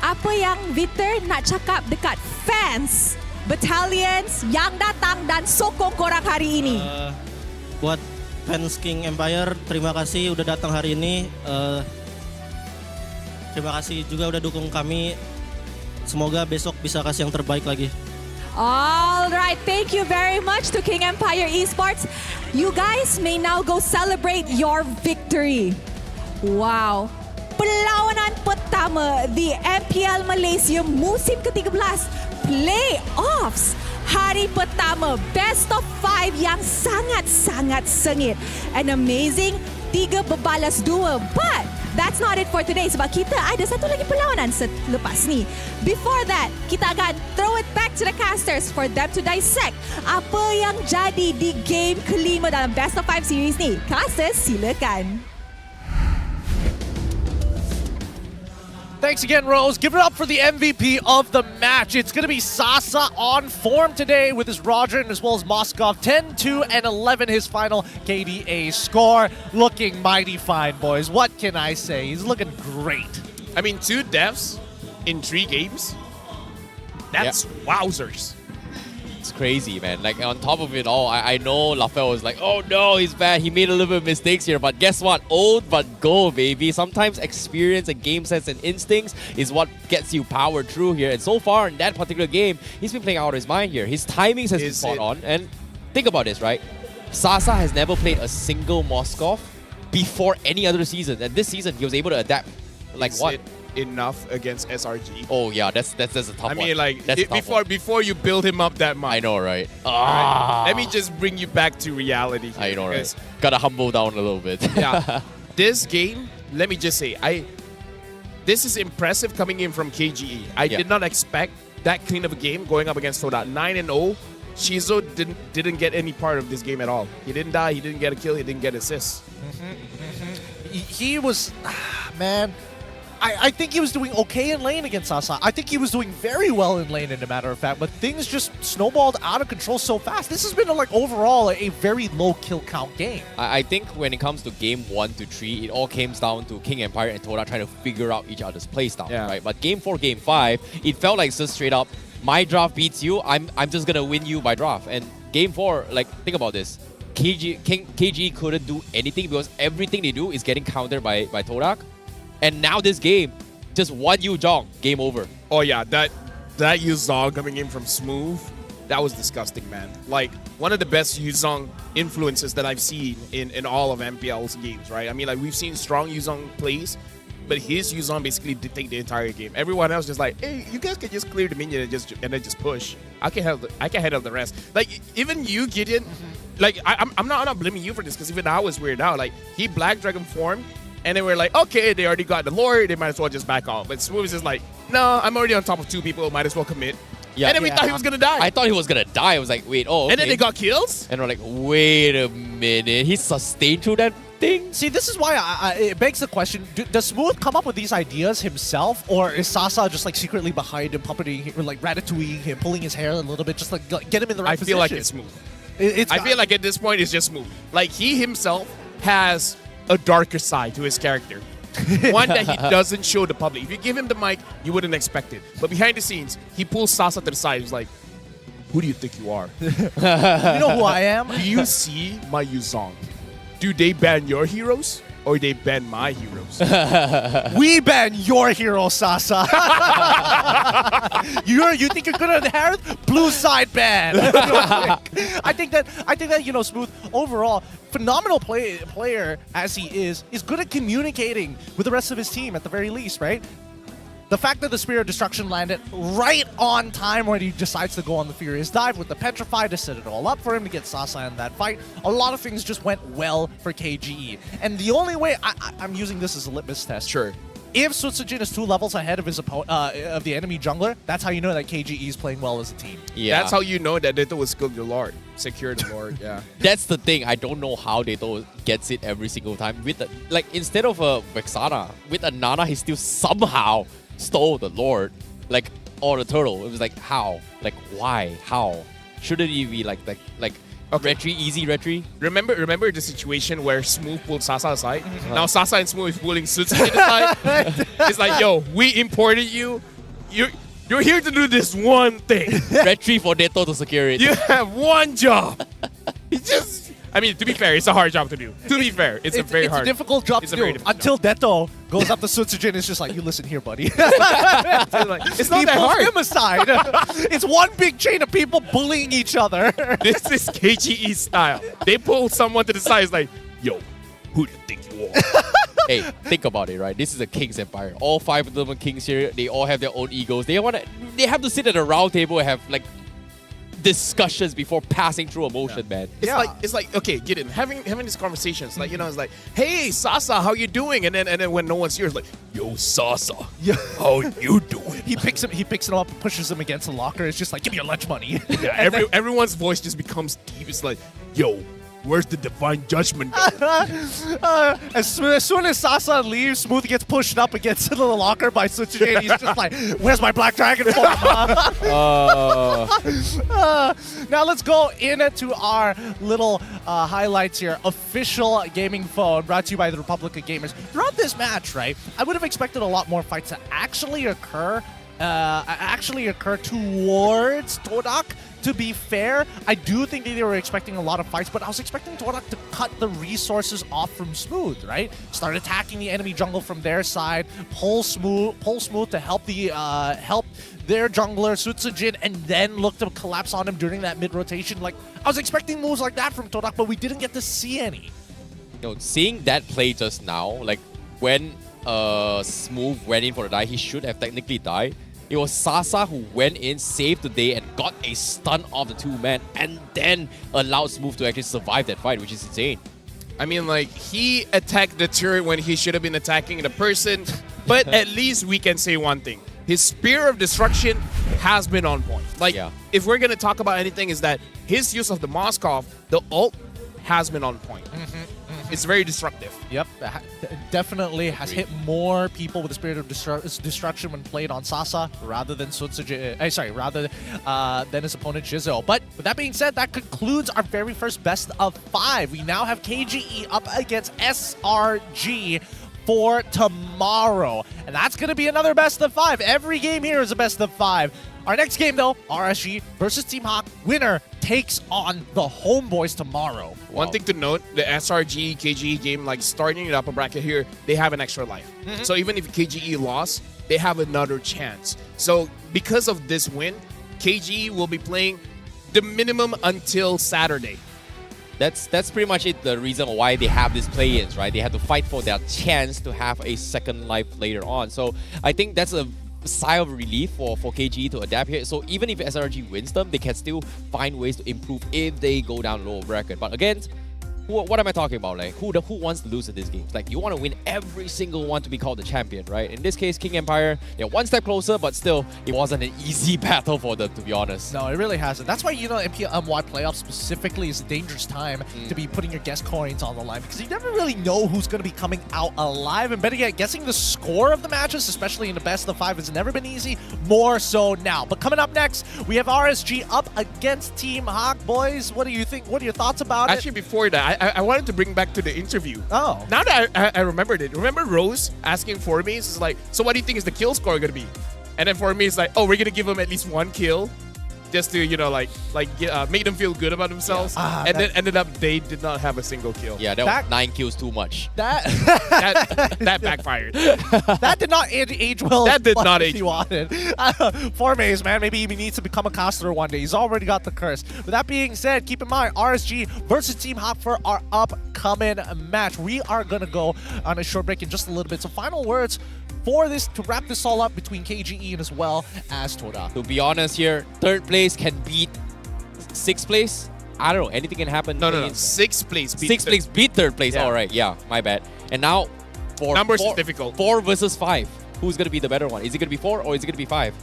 apa yang Victor nak cakap dekat fans Battalions yang datang dan sokong korang hari ini? Buat fans King Empire, terima kasih udah datang hari ini. Terima kasih juga udah dukung kami. Semoga besok bisa kasih yang terbaik lagi. Alright, thank you very much to King Empire Esports. You guys may now go celebrate your victory. Wow. Perlawanan pertama di MPL Malaysia musim ke-13 Playoffs. Hari pertama Best of 5 yang sangat-sangat sengit. An amazing 3 berbalas 2. But that's not it for today sebab kita ada satu lagi perlawanan selepas ni. Before that, kita akan throw it back to the casters for them to dissect apa yang jadi di game kelima dalam Best of 5 series ni. Casters, silakan. Thanks again, Rose. Give it up for the MVP of the match. It's going to be Sasa on form today with his Roger and as well as Moskov. 10, 2, and 11 his final KDA score. Looking mighty fine, boys. What can I say? He's looking great. I mean, 2 deaths in 3 games. That's wowzers. It's crazy, man. Like, on top of it all, I know Lafel was like, oh no, he's bad. He made a little bit of mistakes here. But guess what? Old but gold, baby. Sometimes experience and game sense and instincts is what gets you powered through here. And so far in that particular game, he's been playing out of his mind here. His timings has been spot on. And think about this, right? Sasa has never played a single Moskov before any other season. And this season, he was able to adapt. Like what? Enough against SRG. Oh yeah, that's a tough one. I mean, like before you build him up that much. I know, right? Right? Let me just bring you back to reality. I know, right? Gotta humble down a little bit. Yeah, this game. Let me just say, this is impressive coming in from KGE. I did not expect that clean of a game going up against Toda. 9-0. Shizo didn't get any part of this game at all. He didn't die. He didn't get a kill. He didn't get assists. He was, man. I think he was doing okay in lane against Sasa. I think he was doing very well in lane, as a matter of fact, but things just snowballed out of control so fast. This has been, overall a very low kill count game. I think when it comes to game 1 to 3, it all comes down to King Empire and Toda trying to figure out each other's playstyle, right? But game 4, game 5, it felt like just straight up, my draft beats you, I'm just gonna win you by draft. And game 4, think about this. KG couldn't do anything because everything they do is getting countered by Todak. And now this game, just one Yu-Jong, game over. Oh yeah, that Yu-Zong coming in from Smooth, that was disgusting, man. Like, one of the best Yu-Zong influences that I've seen in all of MPL's games, right? I mean, like, we've seen strong Yu-Zong plays, but his Yu-Zong basically dictate the entire game. Everyone else just like, hey, you guys can just clear the minion and then just push. I can handle the rest. Like, even you, Gideon, like, I'm not blaming you for this because even I was weirded out. Like, he Black Dragon formed, and then we're like, okay, they already got the lore, they might as well just back off. But Smooth is just like, no, I'm already on top of 2 people, might as well commit. Yeah, and then we thought he was gonna die. I thought he was gonna die. I was like, wait, oh, okay. And then they got kills? And we're like, wait a minute. He sustained through that thing. See, this is why it begs the question: does Smooth come up with these ideas himself, or is Sasa just like secretly behind him, puppeting him, or like ratatouille him, pulling his hair a little bit, just like get him in the right position? I feel like it's Smooth. I feel like at this point it's just Smooth. Like he himself has a darker side to his character. One that he doesn't show the public. If you give him the mic, you wouldn't expect it. But behind the scenes, he pulls Sasa to the side. He's like, who do you think you are? You know who I am? Do you see my Yuzong? Do they ban your heroes or they ban my heroes? We ban your hero, Sasa. You think you're good at Harith? Blue side ban. I think that you know, Smooth overall phenomenal player as he is good at communicating with the rest of his team at the very least, right? The fact that the Spear of Destruction landed right on time when he decides to go on the Furious Dive with the Petrify to set it all up for him to get Sasa in that fight. A lot of things just went well for KGE. And the only way I'm using this as a litmus test. Sure. If Sutsujin is 2 levels ahead of his of the enemy jungler, that's how you know that KGE is playing well as a team. Yeah. That's how you know that Deto will skill the Lord. Secure the Lord, yeah. That's the thing. I don't know how Deto gets it every single time. With like instead of a Vexana, with a Nana, he still somehow stole the Lord, like, or the turtle. It was like, how? Like, why? How? Shouldn't he be like okay. retry, easy retry? Remember the situation where Smooth pulled Sasa aside? Now Sasa and Smooth is pulling Sutsujin aside. It's like, yo, we imported you. You're here to do this one thing. Retry for Deto to secure it. You have one job. It's just... I mean, to be fair, it's a hard job to do. To be fair, it's a very hard... It's a difficult job to do. Until Deto goes up to Sutsujin, it's just like, you listen here, buddy. It's not that hard. He pulls him aside. It's one big chain of people bullying each other. This is KGE style. They pull someone to the side. It's like, yo, who do you think you are? Hey, think about it, right? This is a king's empire. All 5 of them are kings here. They all have their own egos. They have to sit at a round table and have like discussions before passing through emotion, man. It's like okay, get in. Having these conversations, like, you know, it's like, hey Sasa, how you doing? And then when no one's here, it's like, yo Sasa, how you doing? He picks him up and pushes him against the locker. It's just like, give me your lunch money. Yeah, everyone's voice just becomes deep. It's like, yo, where's the divine judgment? As soon as Sasa leaves, Smooth gets pushed up against the locker by Sutsujin. He's just like, where's my black dragon? Now let's go into our little highlights here. Official gaming phone brought to you by the Republic of Gamers. Throughout this match, right, I would have expected a lot more fights to actually occur towards Todak. To be fair, I do think that they were expecting a lot of fights, but I was expecting Todak to cut the resources off from Smooth, right? Start attacking the enemy jungle from their side, pull Smooth to help their jungler Sutsujin, and then look to collapse on him during that mid rotation. Like, I was expecting moves like that from Todak, but we didn't get to see any. You know, seeing that play just now, like when Smooth went in for the die, he should have technically died. It was Sasa who went in, saved the day, and got a stun off the 2 men, and then allowed Smooth to actually survive that fight, which is insane. I mean, like, he attacked the turret when he should have been attacking the person, but at least we can say one thing. His Spear of Destruction has been on point. Like, if we're going to talk about anything, is that his use of the Moskov, the ult, has been on point. It's very destructive. Yep, definitely has hit more people with the Spirit of Destruction when played on Sasa rather than than his opponent Jizo. But with that being said, that concludes our very first best of 5. We now have KGE up against SRG for tomorrow, and that's going to be another best of 5. Every game here is a best of 5. Our next game, though, RSG versus Team Hawk. Winner takes on the Homeboys tomorrow. One thing to note, the SRG KGE game, like starting it up a bracket here, they have an extra life. So even if KGE lost, they have another chance. So because of this win, KGE will be playing the minimum until Saturday. That's pretty much it, the reason why they have these play-ins, right? They have to fight for their chance to have a second life later on. So I think that's a sigh of relief for KGE to adapt here. So even if SRG wins them, they can still find ways to improve if they go down lower bracket. But again, what am I talking about? Like, who wants to lose in these games? Like, you want to win every single one to be called the champion, right? In this case, King Empire, yeah, one step closer, but still, it wasn't an easy battle for them, to be honest. No, it really hasn't. That's why, MPL MY playoffs specifically is a dangerous time to be putting your guest coins on the line, because you never really know who's going to be coming out alive. And better yet, guessing the score of the matches, especially in the best of 5, has never been easy, more so now. But coming up next, we have RSG up against Team Hawk. Boys, what do you think? What are your thoughts about it? Actually, before that, I wanted to bring back to the interview. Oh. Now that I remembered it. Remember Rose asking for me? It's like, so what do you think is the kill score going to be? And then for me, it's like, oh, we're going to give him at least 1 kill. Just to, make them feel good about themselves. Yeah. And then ended up, they did not have a single kill. Yeah, that was 9 kills too much. That backfired. That did not age well. That did not age well. Formaze, man, maybe he needs to become a caster one day. He's already got the curse. With that being said, keep in mind, RSG versus Team Hawk for our upcoming match. We are going to go on a short break in just a little bit. So final words for this, to wrap this all up between KGE and as well as Toda. To be honest here, 3rd place can beat 6th place. I don't know, anything can happen. No. 6th place beat 6th place beat 3rd place. Yeah. All right, yeah, my bad. And now, numbers is difficult. 4 versus 5. Who's going to be the better one? Is it going to be 4 or is it going to be 5?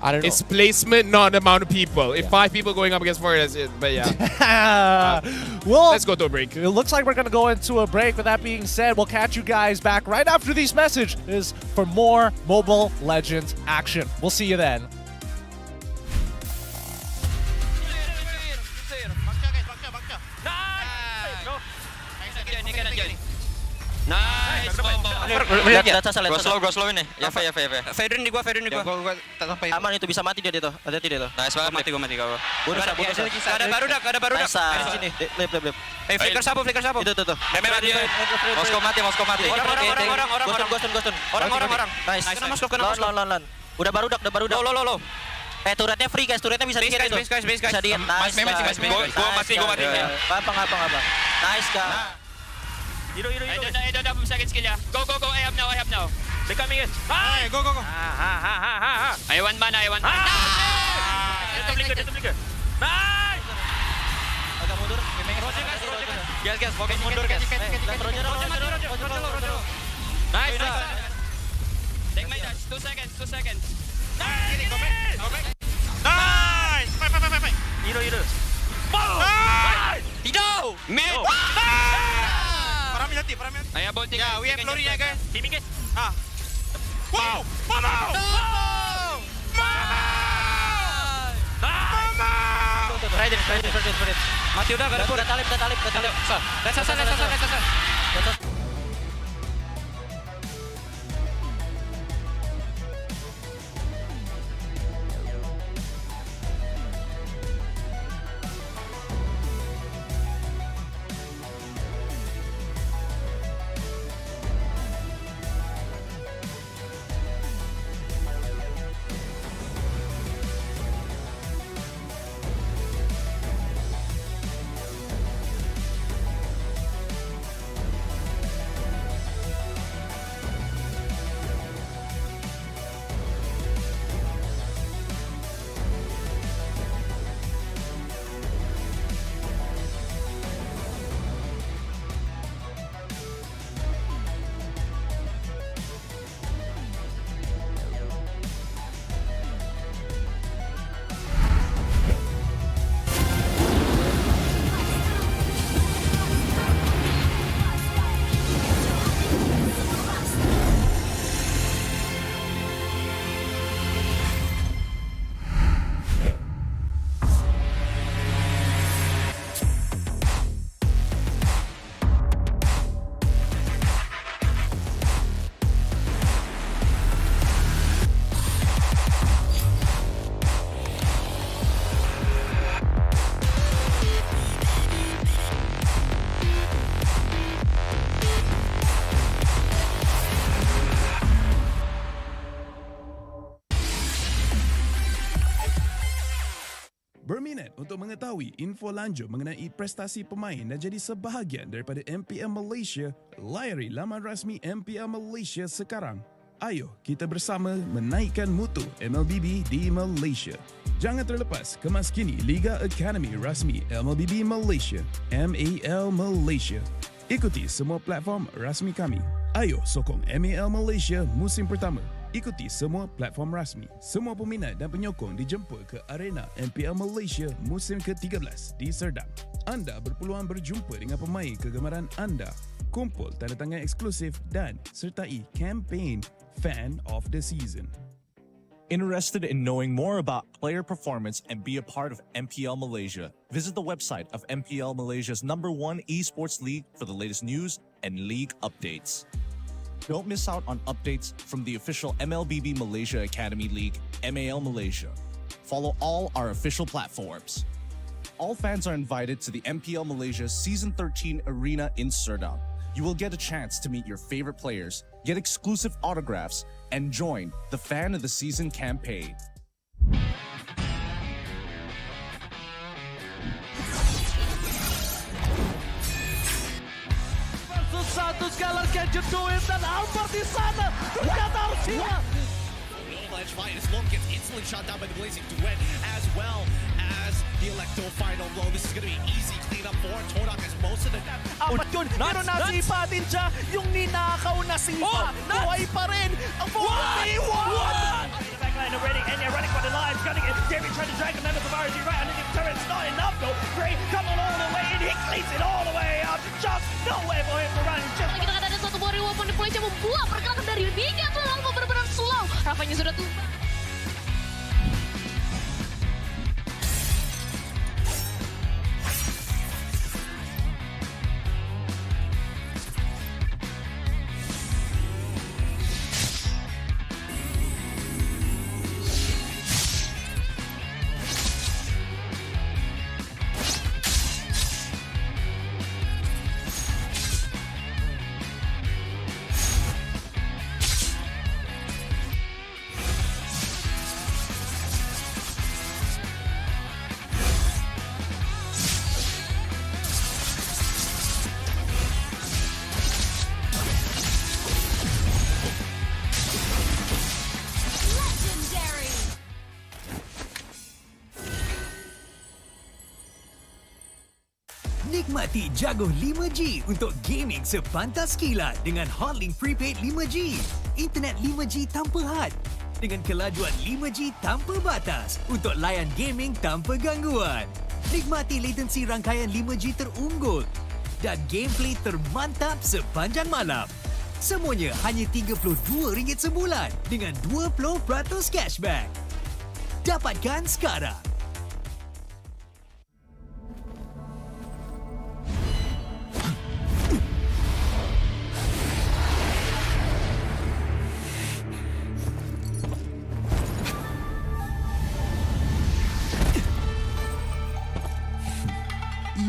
I don't know. It's placement, not the amount of people. If 5 people going up against 4, that's it. But yeah. Well, let's go to a break. It looks like we're going to go into a break. With that being said, we'll catch you guys back right after these messages for more Mobile Legends action. We'll see you then. Nice. Go slow ini. Ya. Fedrin di gua. Gua tak sampai. Aman itu, bisa mati dia itu. Hati-hati dia tuh. Nice banget. Mati gua. Gua ada barudak. Ada sini. Lep. Flicker sapu. Itu tuh. Mosko mati. Orang. Nice. Lan. Udah barudak. Lo. Turretnya free guys, turretnya bisa di-hit itu. Bisa di-hit. Nice. Gua mati. Apa. Nice guys. Hero. Don't bisa get skill ya. Go. I have now. They coming in. Hi. Go. I want mana. Itu flicker. Nice. Agak mundur. Gas. Fokus mundur guys. Roger. Nice. Take my dash. 2 seconds. Nice. Go back. Nice. Fight. Hero. Nice. Tidak. Mid. Parami. Ayo bolting. Ya, we have Flori ya guys. Teaming guys. Wow. Mama. Raiden. Mati udah, gak ada talip. Let's. Berminat untuk mengetahui info lanjut mengenai prestasi pemain dan jadi sebahagian daripada MPL Malaysia? Layari laman rasmi MPL Malaysia sekarang. Ayo kita bersama menaikkan mutu MLBB di Malaysia. Jangan terlepas kemas kini Liga Akademi rasmi MLBB Malaysia, MPL Malaysia. Ikuti semua platform rasmi kami. Ayo sokong MPL Malaysia musim pertama. Ikuti semua platform rasmi. Semua peminat dan penyokong dijemput ke arena MPL Malaysia musim ke-13 di Serdang. Anda berpeluang berjumpa dengan pemain kegemaran anda, kumpul tanda tangan eksklusif dan sertai kempen Fan of the Season. Interested in knowing more about player performance and be a part of MPL Malaysia? Visit the website of MPL Malaysia's #1 Esports League for the latest news and league updates. Don't miss out on updates from the official MLBB Malaysia Academy League, MPL Malaysia. Follow all our official platforms. All fans are invited to the MPL Malaysia Season 13 Arena in Serdang. You will get a chance to meet your favorite players, get exclusive autographs, and join the Fan of the Season campaign. Versus satu sekali can you do it? Dan Albert di sana ternyata harus hilang. Ledge fight as Long gets instantly shot down by the Blazing Duet, as well as the Electro final blow. This is going to be easy cleanup for Todak as most of the... Apat yun, pero nasipatin siya yung ninakaw na sipa. Buhay pa rin ang 41! Backline already, and they're running for the lives, gunning it. David trying to drag the members of RSG right underneath the turret. It's not enough though. Gray coming all the way in, he cleans it all the way up. Just no way for him to run. Just... Kita kata ada satu buah reward di Malaysia membuat pergerakan dari Liga tuh lalu benar-benar slow. Rafanya sudah tumbang. Nikmati jago 5G untuk gaming sepantas kilat dengan Hotlink Prepaid 5G. Internet 5G tanpa had dengan kelajuan 5G tanpa batas untuk layan gaming tanpa gangguan. Nikmati latensi rangkaian 5G terunggul dan gameplay termantap sepanjang malam. Semuanya hanya RM32 sebulan dengan 20% cashback. Dapatkan sekarang.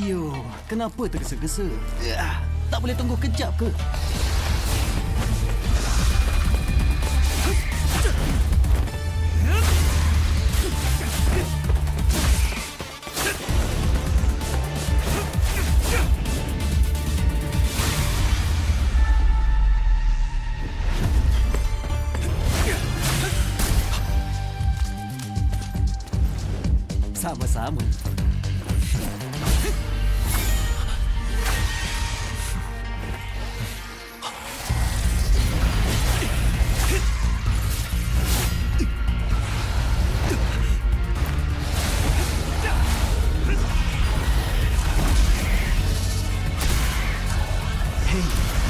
Yo, kenapa tergesa-gesa? Tak boleh tunggu kejap ke? Sama-sama.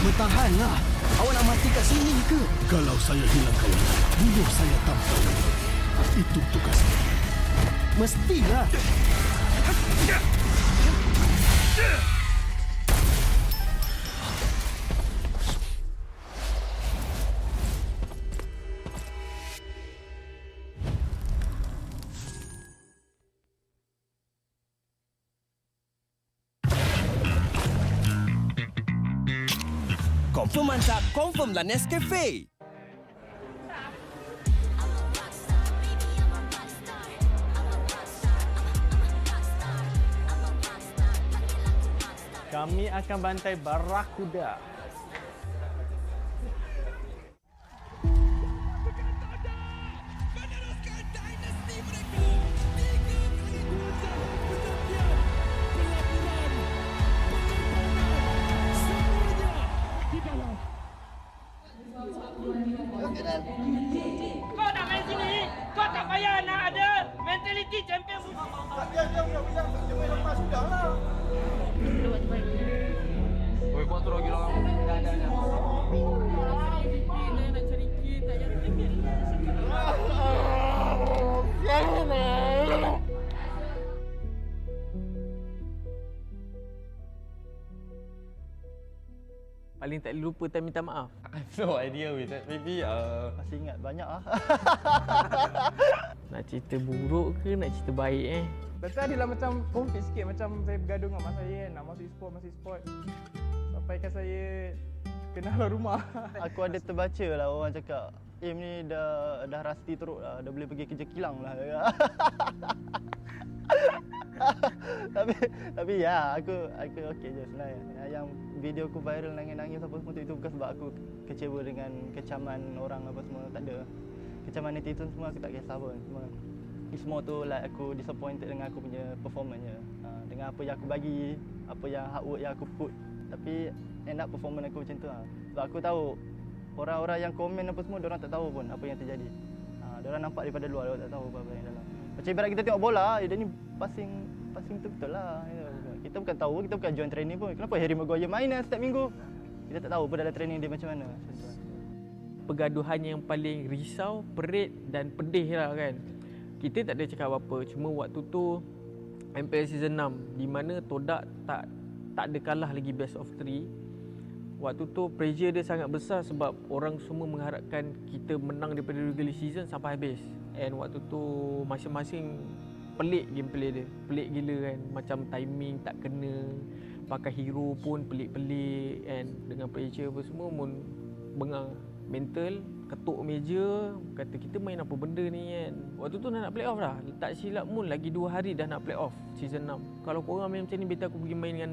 Bertahanlah. Awak nak mati kat sini ke? Kalau saya hilang kawan, bunuh saya tanpa. Itu tugas saya. Mestilah. Confirm mantap, confirm lah Nescafe. Kami akan bantai Barakuda. paling tak boleh lupa time minta maaf? I have no idea with that. Maybe masih ingat banyak lah. Nak cerita buruk ke nak cerita baik Lepas adalah macam conflict sikit, macam saya bergaduh dengan mak saya kan, nak masuk e-sport. Sampaikan saya kenal rumah. Aku ada terbaca lah orang cakap, ni dah rasti teruk lah, dah boleh pergi kerja kilang lah. tapi ya, aku okey je sebenarnya. Yang video aku viral nangis-nangis apa semua itu bukan sebab aku kecewa dengan kecaman orang apa semua, tak ada. Kecaman netizen semua aku tak kisah pun. Semua tu like aku disappointed dengan aku punya performance je. Dengan apa yang aku bagi, apa yang hard work yang aku put. Tapi end up performance aku macam tu lah. Sebab aku tahu orang-orang yang komen apa semua, diorang tak tahu pun apa yang terjadi. Diorang nampak daripada luar, diorang tak tahu apa yang dalam. Macam ibarat kita tengok bola, dia ni passing betul-betul lah. Kita bukan tahu, kita bukan join training pun. Kenapa Harry Maguire main setiap minggu? Kita tak tahu pun dalam training dia macam mana. Pergaduhan yang paling risau, perit dan pedih lah kan. Kita tak ada cakap apa-apa, cuma waktu tu MPL Season 6 di mana Todak tak ada kalah lagi best of 3. Waktu tu pressure dia sangat besar sebab orang semua mengharapkan kita menang daripada regular season sampai habis. And waktu tu masing-masing pelik gameplay dia. Pelik gila kan. Macam timing tak kena. Pakai hero pun pelik-pelik. And dengan pressure apa semua pun bengang. Mental, ketuk meja, kata kita main apa benda ni kan. Waktu tu nak play off dah. Tak silap pun lagi 2 hari dah nak play off season 6. Kalau korang main macam ni, better aku pergi main dengan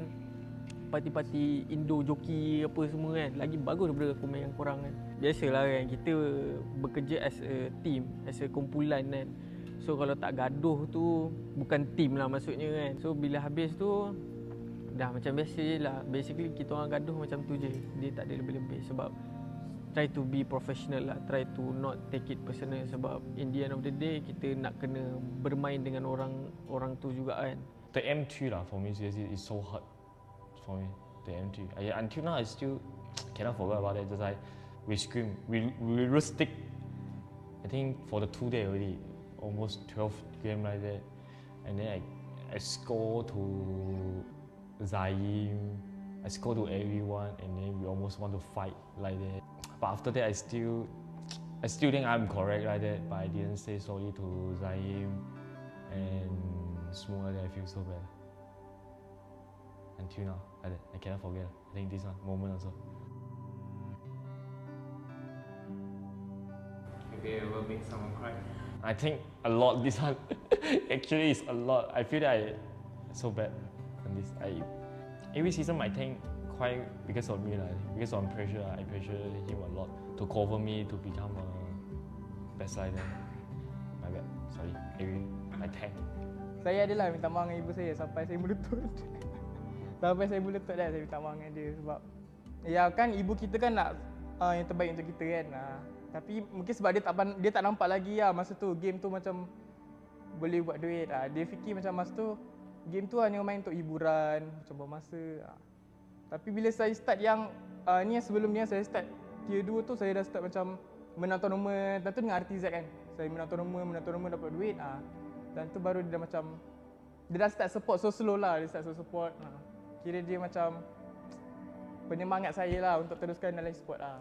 parti-parti Indo joki apa semua kan. Lagi bagus daripada aku main dengan korang kan. Biasalah kan, kita bekerja as a team, as a kumpulan kan. So kalau tak gaduh tu bukan team lah maksudnya kan. So bila habis tu dah macam biasa je lah. Basically kita orang gaduh macam tu je. Dia tak ada lebih-lebih sebab try to be professional lah. Try to not take it personal sebab in the end of the day kita nak kena bermain dengan orang tu juga kan. The M3 lah for me seriously is so hard for me. The M3. Until now I still cannot forget about it. Just like we scream, we rustic. I think for the 2 days already, almost 12 game like that. And then I score to Zaim, I score to everyone, and then we almost want to fight like that. But after that, I still think I'm correct like that, but I didn't say sorry to Zaim and semua that I feel so bad. Until now, like that, I cannot forget. I think this one moment also. Maybe it will make someone cry. I think a lot. This one actually is a lot. I feel that I so bad on this. Every season I think quite because of me lah. Because of pressure, I pressure him a lot to cover me to become a best rider. My bad. Sorry. I tank. Saya adalah minta maaf dengan ibu saya sampai saya melutut. Sampai saya melutut dah saya minta maaf dengan dia sebab ya kan ibu kita kan nak yang terbaik untuk kita kan. Tapi mungkin sebab dia tak nampak lagi lah masa tu game tu macam boleh buat duit. Dia fikir macam masa tu game tu hanya main untuk hiburan, macam buang masa. Tapi bila saya start yang ni yang sebelum ni saya start tier 2 tu saya dah start macam menang tournament. Dan tu dengan RTZ kan. Saya menang tournament dapat duit. Dan tu baru dia dah macam dia dah start support so slow lah. Dia start support. Kira dia macam penyemangat saya lah untuk teruskan dalam e-sport lah.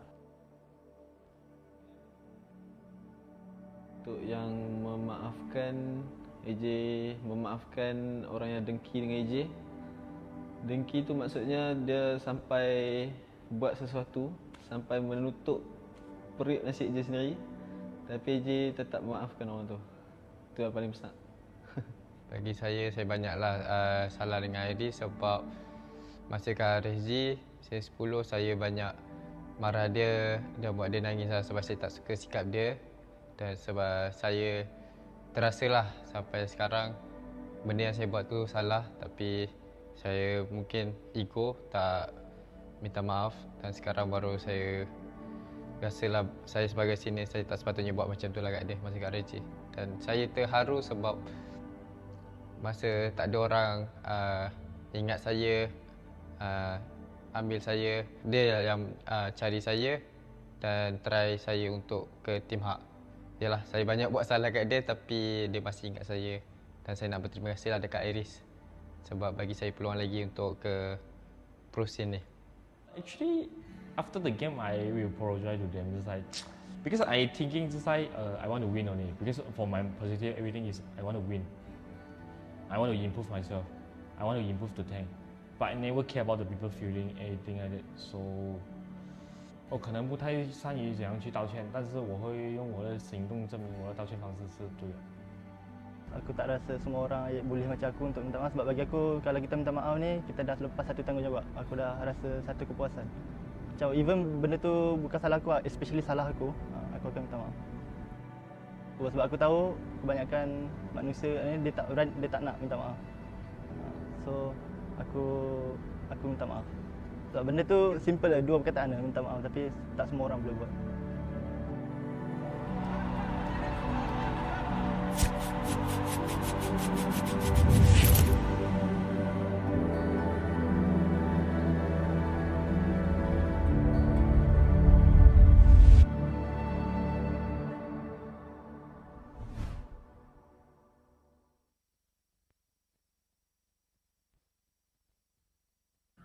Untuk yang memaafkan orang yang dengki dengan AJ. Dengki tu maksudnya dia sampai buat sesuatu, sampai menutup perut nasi AJ sendiri. Tapi AJ tetap memaafkan orang tu. Itu yang paling besar. Bagi saya banyaklah salah dengan Iris sebab masa kat RSG saya 10 saya banyak marah dia buat dia nangis lah sebab saya tak suka sikap dia. Dan sebab saya terasalah sampai sekarang benda yang saya buat tu salah tapi saya mungkin ego tak minta maaf dan sekarang baru saya rasalah saya sebagai senior saya tak sepatutnya buat macam tu lah kat dia masa kat RSG. Dan saya terharu sebab masa tak ada orang ingat saya, ambil saya, dia yang cari saya dan try saya untuk ke tim hak. Yalah, saya banyak buat salah kat dia tapi dia masih ingat saya dan saya nak berterima kasih lah dekat Iris sebab bagi saya peluang lagi untuk ke pro scene ni. Actually, after the game, I will apologize to them. Just like, because I thinking just like I want to win only. Because for my positive, everything is I want to win. I want to improve myself. I want to improve the tank. But I never care about the people feeling anything like that. So, 我可能不太善于怎样去道歉，但是我会用我的行动证明我的道歉方式是对的。 Aku tak rasa semua orang boleh macam aku untuk minta maaf sebab bagi aku kalau kita minta maaf ni kita dah lepas satu tanggungjawab. Aku dah rasa satu kepuasan. Macam even benda tu bukan salah aku, especially salah aku akan minta maaf. Sebab aku tahu kebanyakan manusia ni dia tak nak minta maaf. So aku minta maaf. Sebab benda tu simple lah, dua perkataan lah minta maaf tapi tak semua orang boleh buat.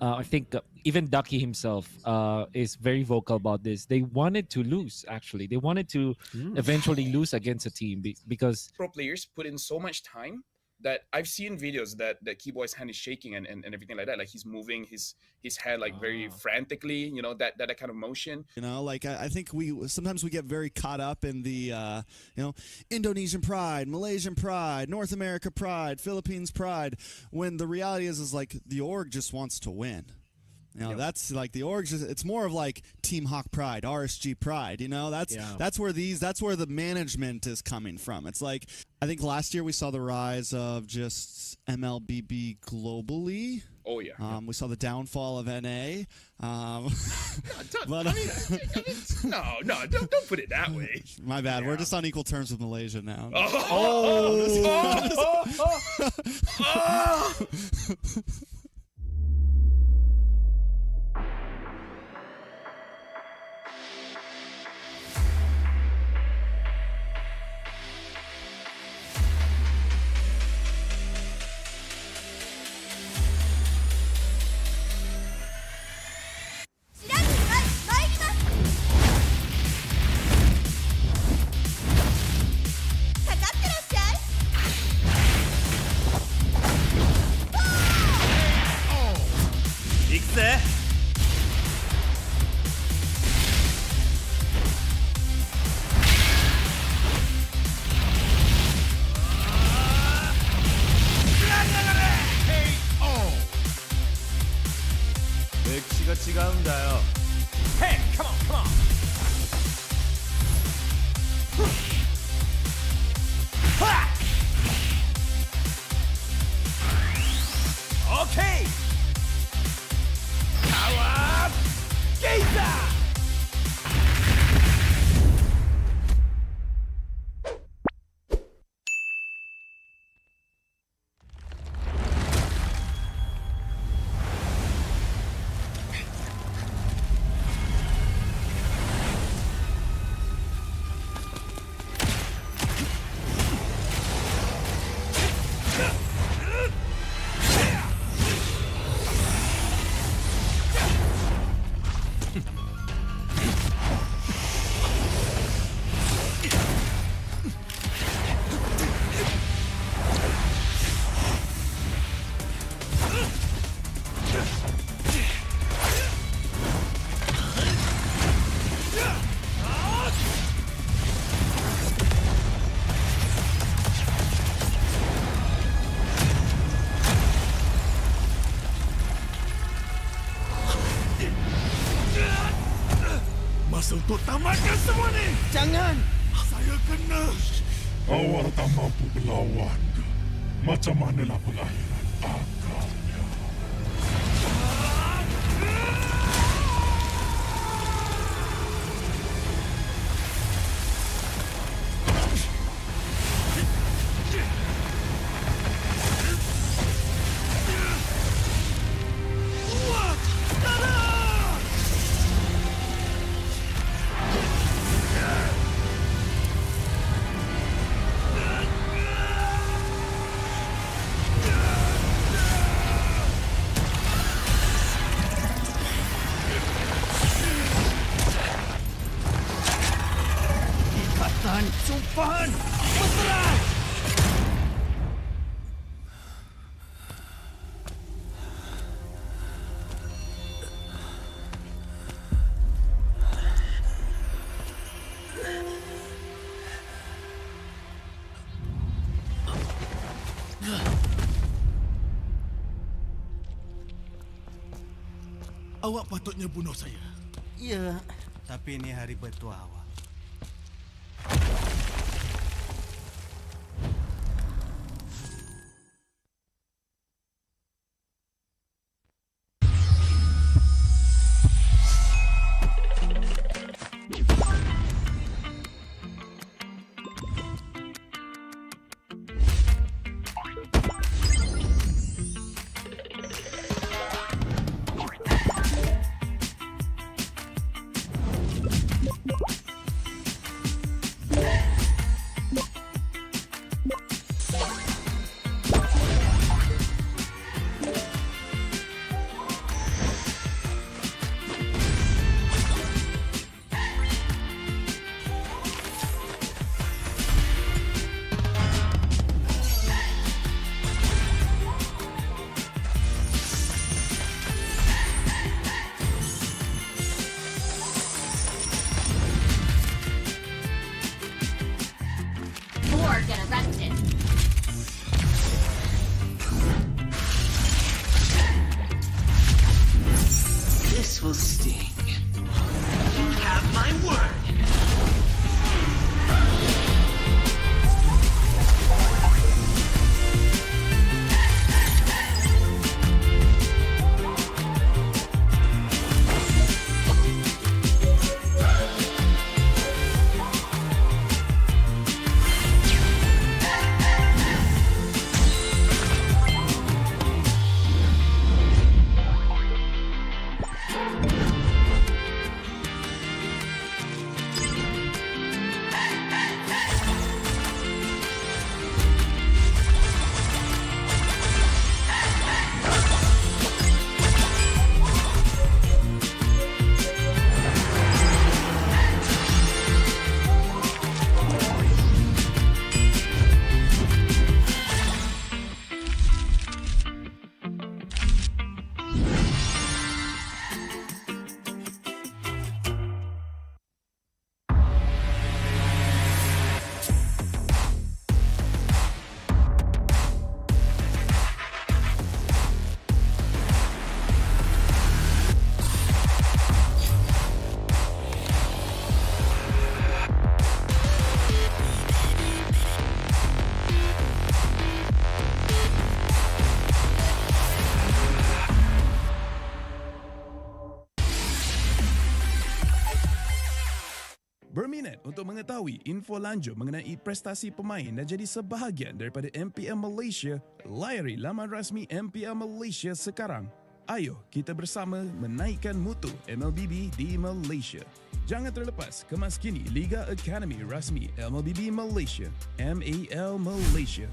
I think even Ducky himself is very vocal about this. They wanted to lose, actually. They wanted to eventually lose against a team because... Pro players put in so much time that I've seen videos that Keyboy's hand is shaking and everything like that. Like he's moving his head like very frantically, you know, that kind of motion. You know, like I think sometimes we get very caught up in the, you know, Indonesian pride, Malaysian pride, North America pride, Philippines pride, when the reality is like the org just wants to win. You know, that's like the org. It's more of like Team Hawk pride, RSG pride. You know, that's where the management is coming from. It's like I think last year we saw the rise of just MLBB globally. Oh yeah. We saw the downfall of NA. No, don't put it that way. My bad. Yeah. We're just on equal terms with Malaysia now. Hey, come on. Okay. Power Gazer. Masa untuk tamatkan semua ni. Jangan. Saya kena. Awak tak mampu berlawan. Macam manalah pengakhiran akalnya. Awak patutnya bunuh saya. Ya, tapi ini hari bertua awak. This will sting. You have my word. Berminat untuk mengetahui info lanjut mengenai prestasi pemain dan jadi sebahagian daripada MPL Malaysia? Layari laman rasmi MPL Malaysia sekarang. Ayo kita bersama menaikkan mutu MLBB di Malaysia. Jangan terlepas kemas kini Liga Akademi rasmi MLBB Malaysia, MPL Malaysia.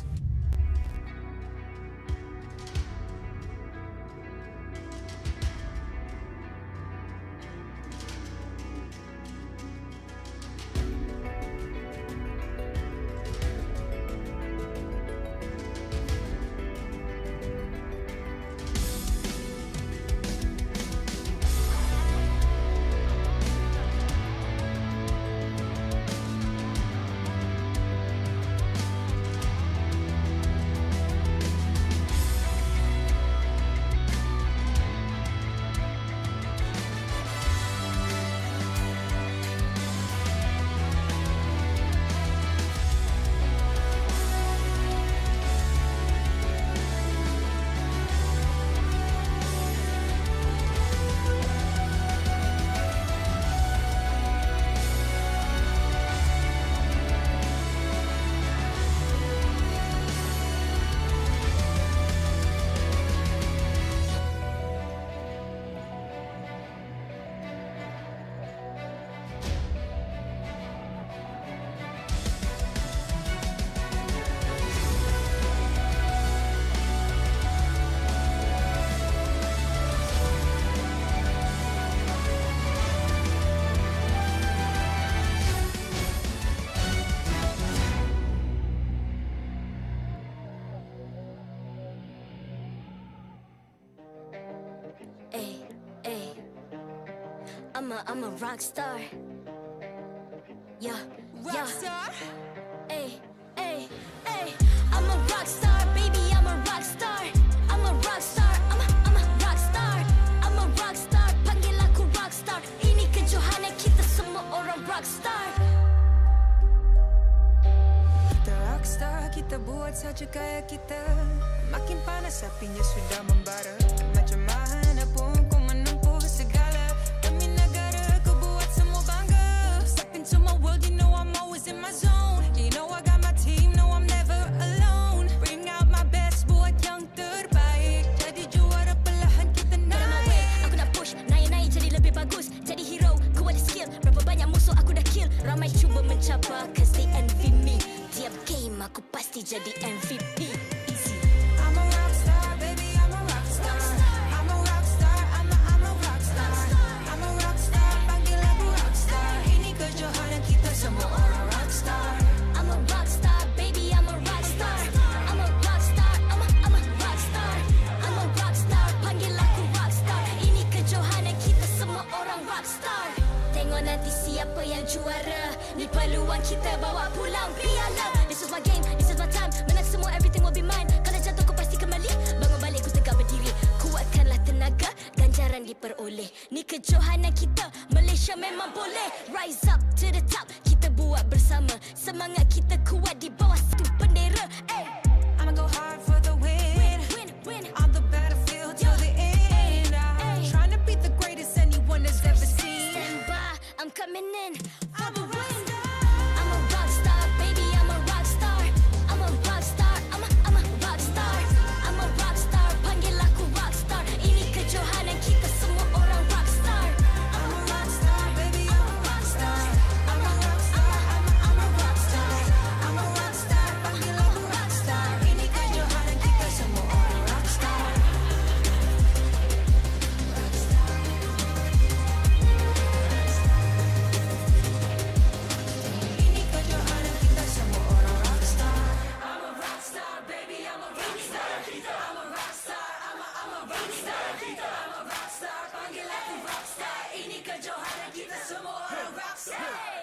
I'm a rock star. Yeah, rock star. Hey, hey, hey. I'm a rock star, baby. I'm a rock star. I'm a rock star. I'm a rock star. I'm a rock star. gaya kita. Makin panas apinya sudah membara. Macam mana pun ku menempuh segala. Demi negara ku buat semua bangga. Step into my world, you know I'm always in my zone. You know I got my team, no I'm never alone. Bring out my best, buat yang terbaik. Jadi juara perlahan kita naik. Aku nak push, naik-naik jadi lebih bagus. Jadi hero, ku ada skill. Berapa banyak musuh aku dah kill. Ramai cuba mencapai, cause they envy me. Tiap game aku pasti jadi MVP. Easy. I'm a rock star, baby, I'm a rock star. I'm a rock star, I'm a rock star. I'm a rock star, panggil aku rock star. Ini kejohanan kita semua orang rock star. I'm a rock star, baby, I'm a rock star. I'm a rock star, I'm a rock star. I'm a rock star, panggil aku rock star. Ini kejohanan kita semua orang rock star. Tengok nanti siapa yang juara. Ni peluang kita bawa pulang piala. This is my game, this is my time. Menang semua, everything will be mine. Kalau jatuh kau pasti kembali. Bangun balik ku tegak berdiri. Kuatkanlah tenaga, ganjaran diperoleh. Ni kejohanan kita, Malaysia memang boleh. Rise up to the top, kita buat bersama. Semangat kita kuat di bawah satu bendera. I'ma go hard for the win. Win. On the battlefield till the end. I'm trying to be the greatest anyone has ever seen. Stand by, I'm coming in for the win. I'm a rock star, baby, I'm a rock star. I'm a rock star, I'm a rock star. I'm a rock star, panggil aku rock star. Ini kejohanan kita semua orang rock star. I'm a rock star, baby, I'm a rock star. I'm a rock star, I'm a rock star. I'm a rock star, panggil aku rock star. Ini kejohanan kita semua orang rock star. Ini kejohanan kita semua orang rock star. I'm a rock star, baby, I'm a rock star. I'm a rock star, I'm a rock star. I'm a rock star, panggil aku rock star. Ini kejohanan kita semua orang rock star.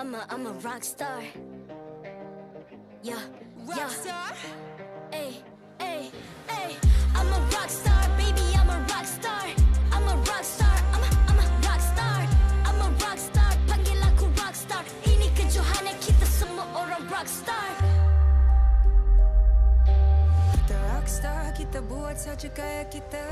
I'm a rock star. Yeah, rock star. Ay. I'm a rock star, baby. I'm a rock star. I'm a rock star. I'm a rock star. I'm a rock star. Panggil aku rock star. Ini kejohanan kita semua orang rock star. Kita rock star, kita buat saja gaya kita.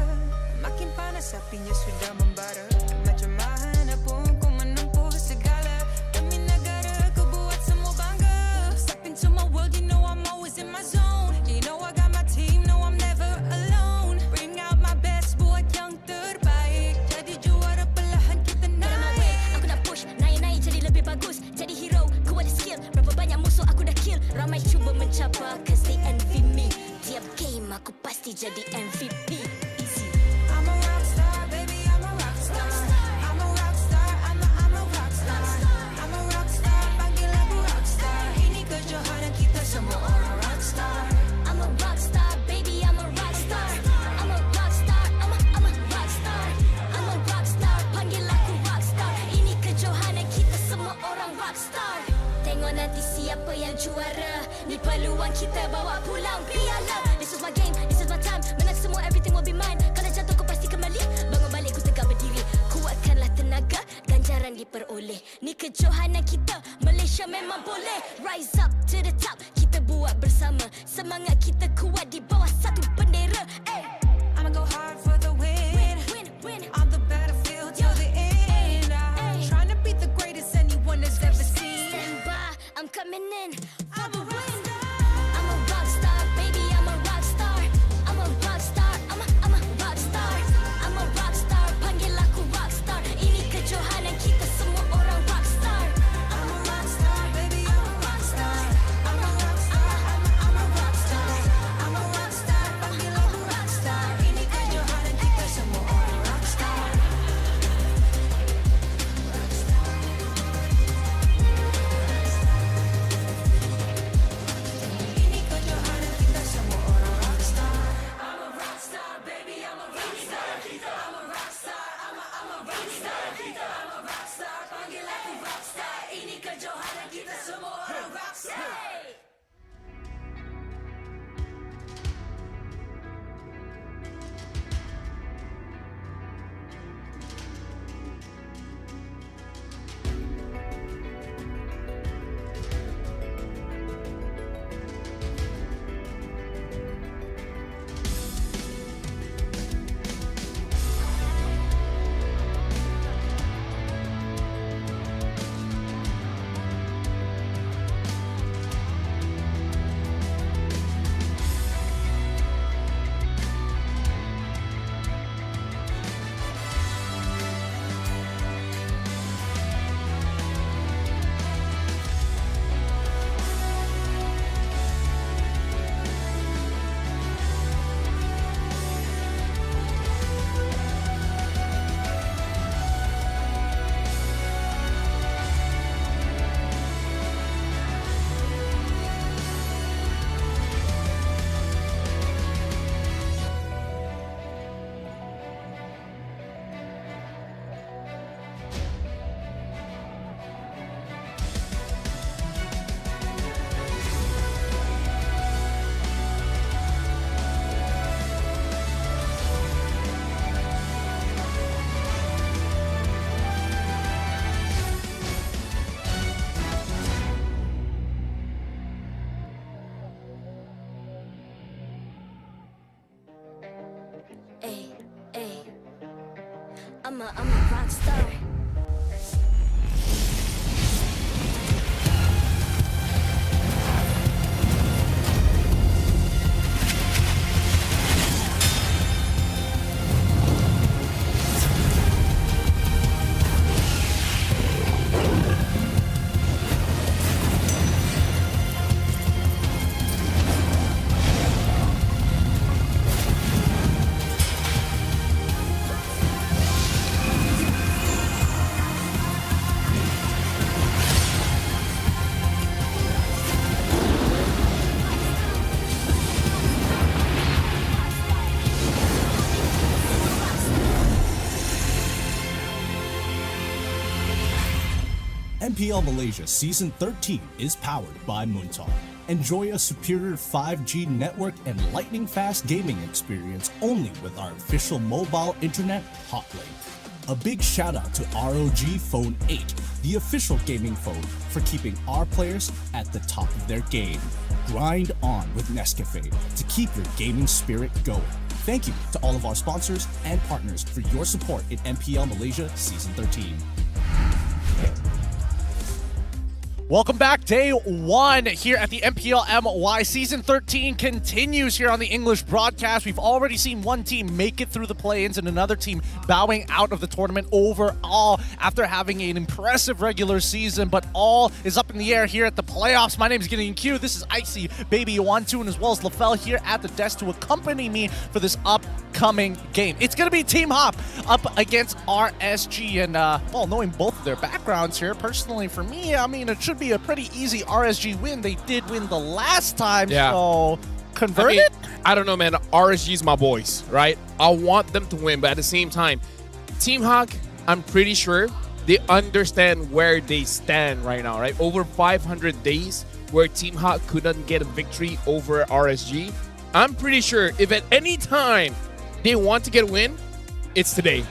Makin panas apinya sudah membara. Macam mana pun ku menempuh segala. Demi negara ku buat semua bangga. Step into my world, you know I'm always in my zone. You know I got my team, no I'm never alone. Bring out my best, buat yang terbaik. Jadi juara perlahan kita naik. Aku nak push, naik-naik jadi lebih bagus. Jadi hero, ku ada skill. Berapa banyak musuh aku dah kill. Ramai cuba mencapai, cause they envy me. Tiap game aku pasti jadi MVP. Easy. I'm a rock star, baby, I'm a rock star. I'm a rock star, I'm a rock star. I'm a rock star, panggil aku rock star. Ini kejohanan kita semua orang rock star. I'm a rock star, baby, I'm a rock star. I'm a rock star, I'm a rock star. I'm a rock star, panggil aku rock star. rockstar. Tengok nanti siapa yang juara. Ni peluang kita bawa pulang piala. This is my game, this is my time. Menang semua, everything will be mine. Kalau jatuh kau pasti kembali. Bangun balik ku tegak berdiri. Kuatkanlah tenaga, ganjaran diperoleh. Ni kejohanan kita, Malaysia memang boleh. Rise up to the top, kita buat bersama. Semangat kita kuat di bawah satu bendera. I'ma go hard for the win. On the battlefield till the end. Trying to beat the greatest anyone has ever seen. Stand by, I'm coming in for the win. I'm a rock star, baby, I'm a rock star. I'm a rock star, I'm a rock star. I'm a rock star, panggil aku rock star. Ini kejohanan kita semua orang rock star. I'm a rock star, baby, I'm a rock star. I'm a rock star, I'm a rock star. I'm a rock star, panggil aku rock star. Ini kejohanan kita semua orang rock star. Ini kejohanan kita semua orang rock star. I'm a rock star, baby, I'm a rock star. I'm a rock star, I'm a rock star. I'm a rock star, panggil aku rock star. Ini kejohanan kita semua orang rock star. I'm a rock star. MPL Malaysia Season 13 is powered by Moontalk. Enjoy a superior 5G network and lightning-fast gaming experience only with our official mobile internet hotlink. A big shout out to ROG Phone 8, the official gaming phone, for keeping our players at the top of their game. Grind on with Nescafe to keep your gaming spirit going. Thank you to all of our sponsors and partners for your support in MPL Malaysia Season 13. Welcome back. Day one here at the MPL MY. Season 13 continues here on the English broadcast. We've already seen one team make it through the play-ins and another team bowing out of the tournament overall after having an impressive regular season, but all is up in the air here at the playoffs. My name is Gideon Q. This is Icy Baby 1-2, and as well as LaFell here at the desk to accompany me for this upcoming game. It's going to be Team Hop up against RSG, and well, knowing both of their backgrounds here, personally for me, I mean, it should be a pretty easy RSG win. They did win the last time, so convert it? I don't know, man. RSG's my boys, right? I want them to win, but at the same time, Team Hawk, I'm pretty sure they understand where they stand right now, right? Over 500 days where Team Hawk couldn't get a victory over RSG. I'm pretty sure if at any time they want to get a win, it's today.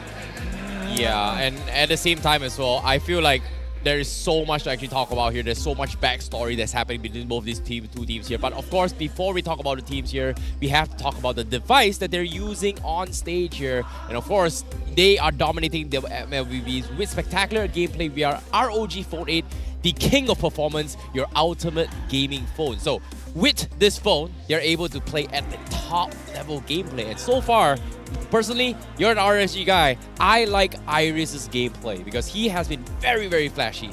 Yeah, and at the same time as well, I feel like there is so much to actually talk about here. There's so much backstory that's happening between both these two teams here. But of course, before we talk about the teams here, we have to talk about the device that they're using on stage here. And of course, they are dominating the MLBBs with spectacular gameplay via ROG Phone 8, the king of performance, your ultimate gaming phone. So with this phone, they're able to play at the top level gameplay. And so far, personally, you're an RSG guy. I like Iris's gameplay because he has been very, very flashy.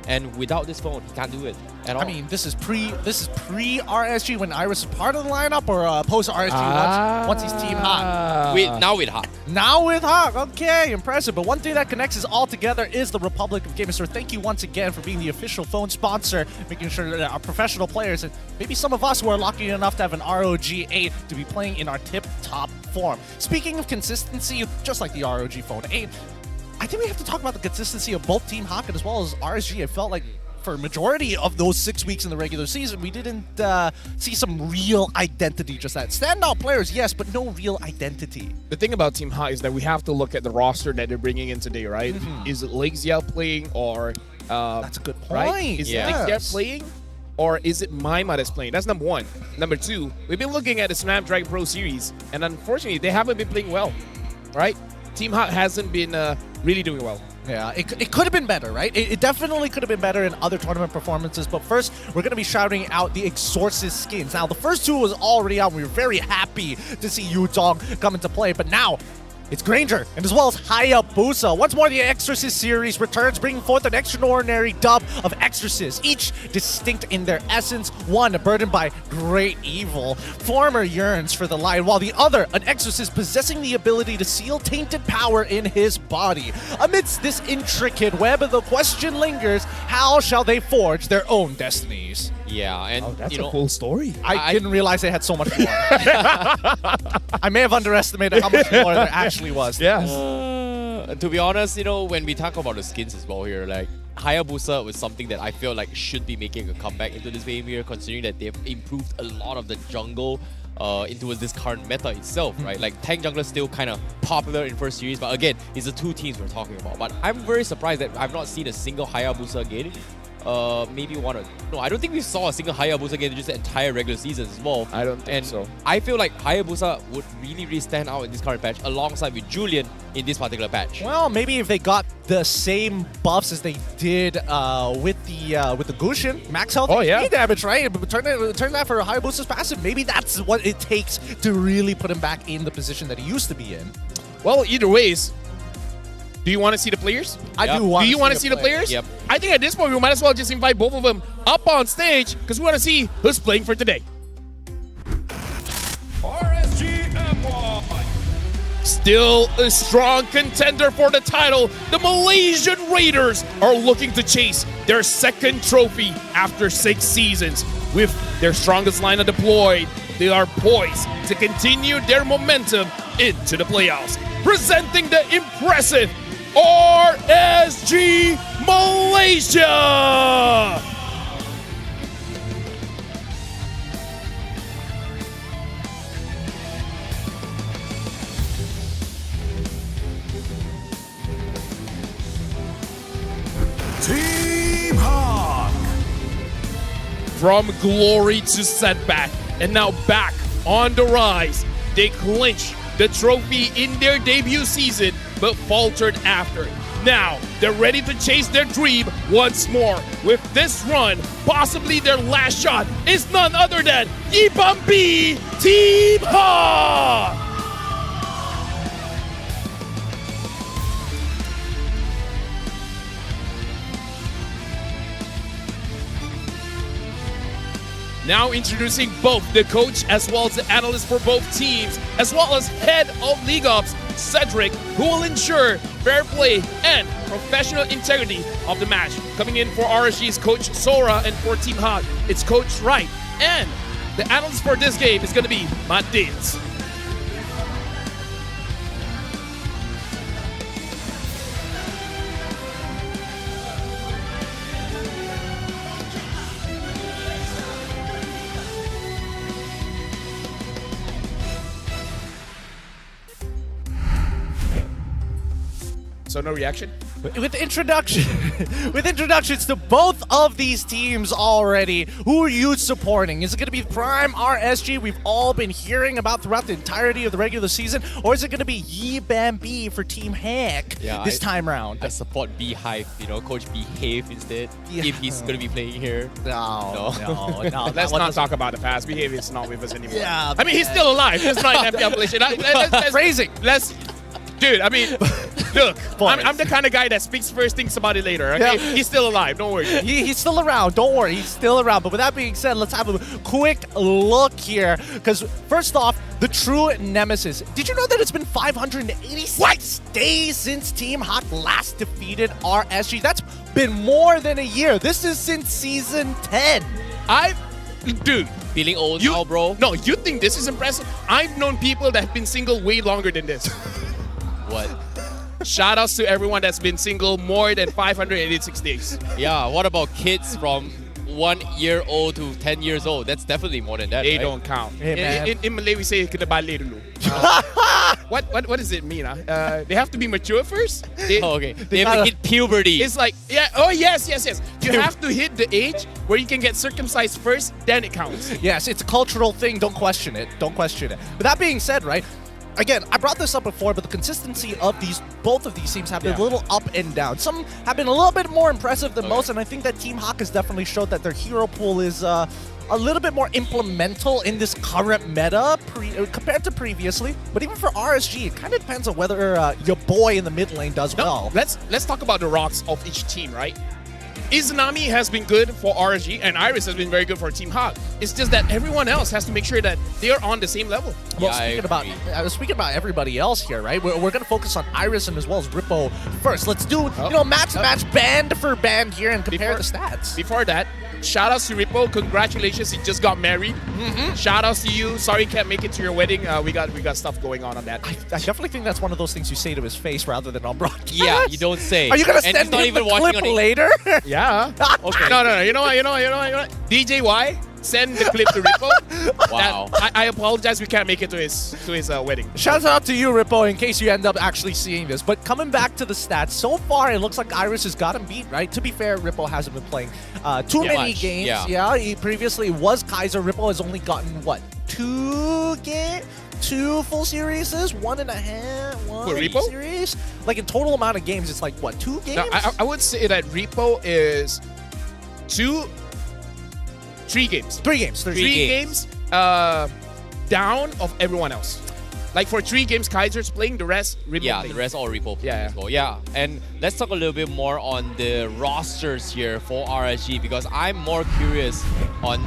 And without this phone, he can't do it at all. I mean, this is pre RSG when Iris is part of the lineup, or post RSG once he's Team Hawk. Now with Hawk. Now with Hawk. Okay, impressive. But one thing that connects us all together is the Republic of Gamers. So thank you once again for being the official phone sponsor, making sure that our professional players and maybe some of us who are lucky enough to have an ROG 8 to be playing in our tip-top form. Speaking of consistency, just like the ROG Phone 8, I think we have to talk about the consistency of both Team Hawk as well as RSG. I felt like for a majority of those 6 weeks in the regular season, we didn't see some real identity just that. Standout players, yes, but no real identity. The thing about Team Hawk is that we have to look at the roster that they're bringing in today, right? Is it Lexiel playing or... that's a good point. Right? Is it Lexiel playing or is it Maima that's playing? That's number one. Number two, we've been looking at the Snapdragon Pro Series, and unfortunately, they haven't been playing well, right? Team Hawk hasn't been really doing well. Yeah, it could have been better, right? It definitely could have been better in other tournament performances, but first, we're going to be shouting out the Exorcist skins. Now, the first two was already out, and we were very happy to see Yudong come into play, but now, it's Granger, and as well as Hayabusa. Once more, the Exorcist series returns, bringing forth an extraordinary dub of Exorcists, each distinct in their essence. One burdened by great evil, former yearns for the light, while the other, an Exorcist possessing the ability to seal tainted power in his body. Amidst this intricate web, the question lingers, how shall they forge their own destinies? Yeah, and that's a cool story. I didn't realize they had so much more. I may have underestimated how much more there actually was. Yes. To be honest, when we talk about the skins as well here, like Hayabusa was something that I feel like should be making a comeback into this game here, considering that they've improved a lot of the jungle into this current meta itself, right? Like tank jungler is still kind of popular in first series, but again, it's the two teams we're talking about. But I'm very surprised that I've not seen a single Hayabusa again. Maybe one or... No, I don't think we saw a single Hayabusa game in just the entire regular season as well. I don't think so. I feel like Hayabusa would really, really stand out in this current patch alongside with Julian in this particular patch. Well, maybe if they got the same buffs as they did with the Gushin, max health, HP damage, right? Turn that for Hayabusa's passive. Maybe that's what it takes to really put him back in the position that he used to be in. Well, either ways, do you want to see the players? I do want to see. Do you want to see the players? Yep. I think at this point, we might as well just invite both of them up on stage because we want to see who's playing for today. RSG MY. Still a strong contender for the title, the Malaysian Raiders are looking to chase their second trophy after 6 seasons. With their strongest lineup deployed, they are poised to continue their momentum into the playoffs. Presenting the impressive RSG Malaysia! Team Hawk! From glory to setback, and now back on the rise, they clinch the trophy in their debut season, but faltered after. Now, they're ready to chase their dream once more. With this run, possibly their last shot is none other than Yibambi Team Hawk! Now introducing both the coach as well as the analyst for both teams, as well as head of League Ops, Cedric, who will ensure fair play and professional integrity of the match. Coming in for RSG's Coach Sora, and for Team Hawk, it's Coach Wright. And the analyst for this game is going to be Matthias. So no reaction? With introductions to both of these teams already, who are you supporting? Is it going to be Prime RSG we've all been hearing about throughout the entirety of the regular season, or is it going to be Yi Bambi for Team Hack this time round? I support Beehive, Coach Behave instead, if he's going to be playing here. No. Let's not talk about the past. Behave is not with us anymore. Yeah, I mean, he's still alive. He's not in MPL Malaysia. Phrasing. Dude, I mean, look, I'm the kind of guy that speaks first, thinks about it later, okay? Yeah. He's still alive, don't worry. He's still around, don't worry, he's still around. But with that being said, let's have a quick look here. Because first off, the true nemesis. Did you know that it's been 586 days since Team Hawk last defeated RSG? That's been more than a year. This is since Season 10. Dude. Feeling old now, bro? No, you think this is impressive? I've known people that have been single way longer than this. What? Shout outs to everyone that's been single more than 586 days. Yeah, what about kids from 1 year old to 10 years old? That's definitely more than that, They right? don't count. Hey, in Malay, we say, kena balik dulu. What does it mean? They have to be mature first? They have to hit puberty. It's like, yes. You have to hit the age where you can get circumcised first, then it counts. Yes, it's a cultural thing. Don't question it. But that being said, right? Again, I brought this up before, but the consistency of both of these teams have been a little up and down. Some have been a little bit more impressive than most, and I think that Team Hawk has definitely showed that their hero pool is a little bit more implemental in this current meta compared to previously. But even for RSG, it kind of depends on whether your boy in the mid lane does well. Let's talk about the rocks of each team, right? Izanami has been good for RSG, and Iris has been very good for Team Hawk. It's just that everyone else has to make sure that they're on the same level. Well, speaking about everybody else here, right? We're going to focus on Iris and as well as Rippo first. Let's do match band for band here and compare the stats. Before that, shout outs to Rippo. Congratulations, he just got married. Shout outs to you. Sorry, can't make it to your wedding. We got stuff going on that. I definitely think that's one of those things you say to his face rather than on broadcast. Yeah, you don't say. Are you going to send him the clip later? Yeah. Okay. No. You know what? DJ Y, send the clip to Rippo. Wow. I apologize. We can't make it to his wedding. Shout out to you, Rippo, in case you end up actually seeing this. But coming back to the stats, so far it looks like Iris has got him beat, right? To be fair, Rippo hasn't been playing too many games. Yeah, he previously was Kaiser. Rippo has only gotten, what, 2 full series, 1.5 series. Like in total amount of games, it's like what, 2 games? No, I would say that Rippo is 3 games. 3 games. 3 games down of everyone else. Like for 3 games, Kaiser's playing, the rest Rippo. Yeah, playing. the rest all Rippo. Yeah. And let's talk a little bit more on the rosters here for RSG, because I'm more curious on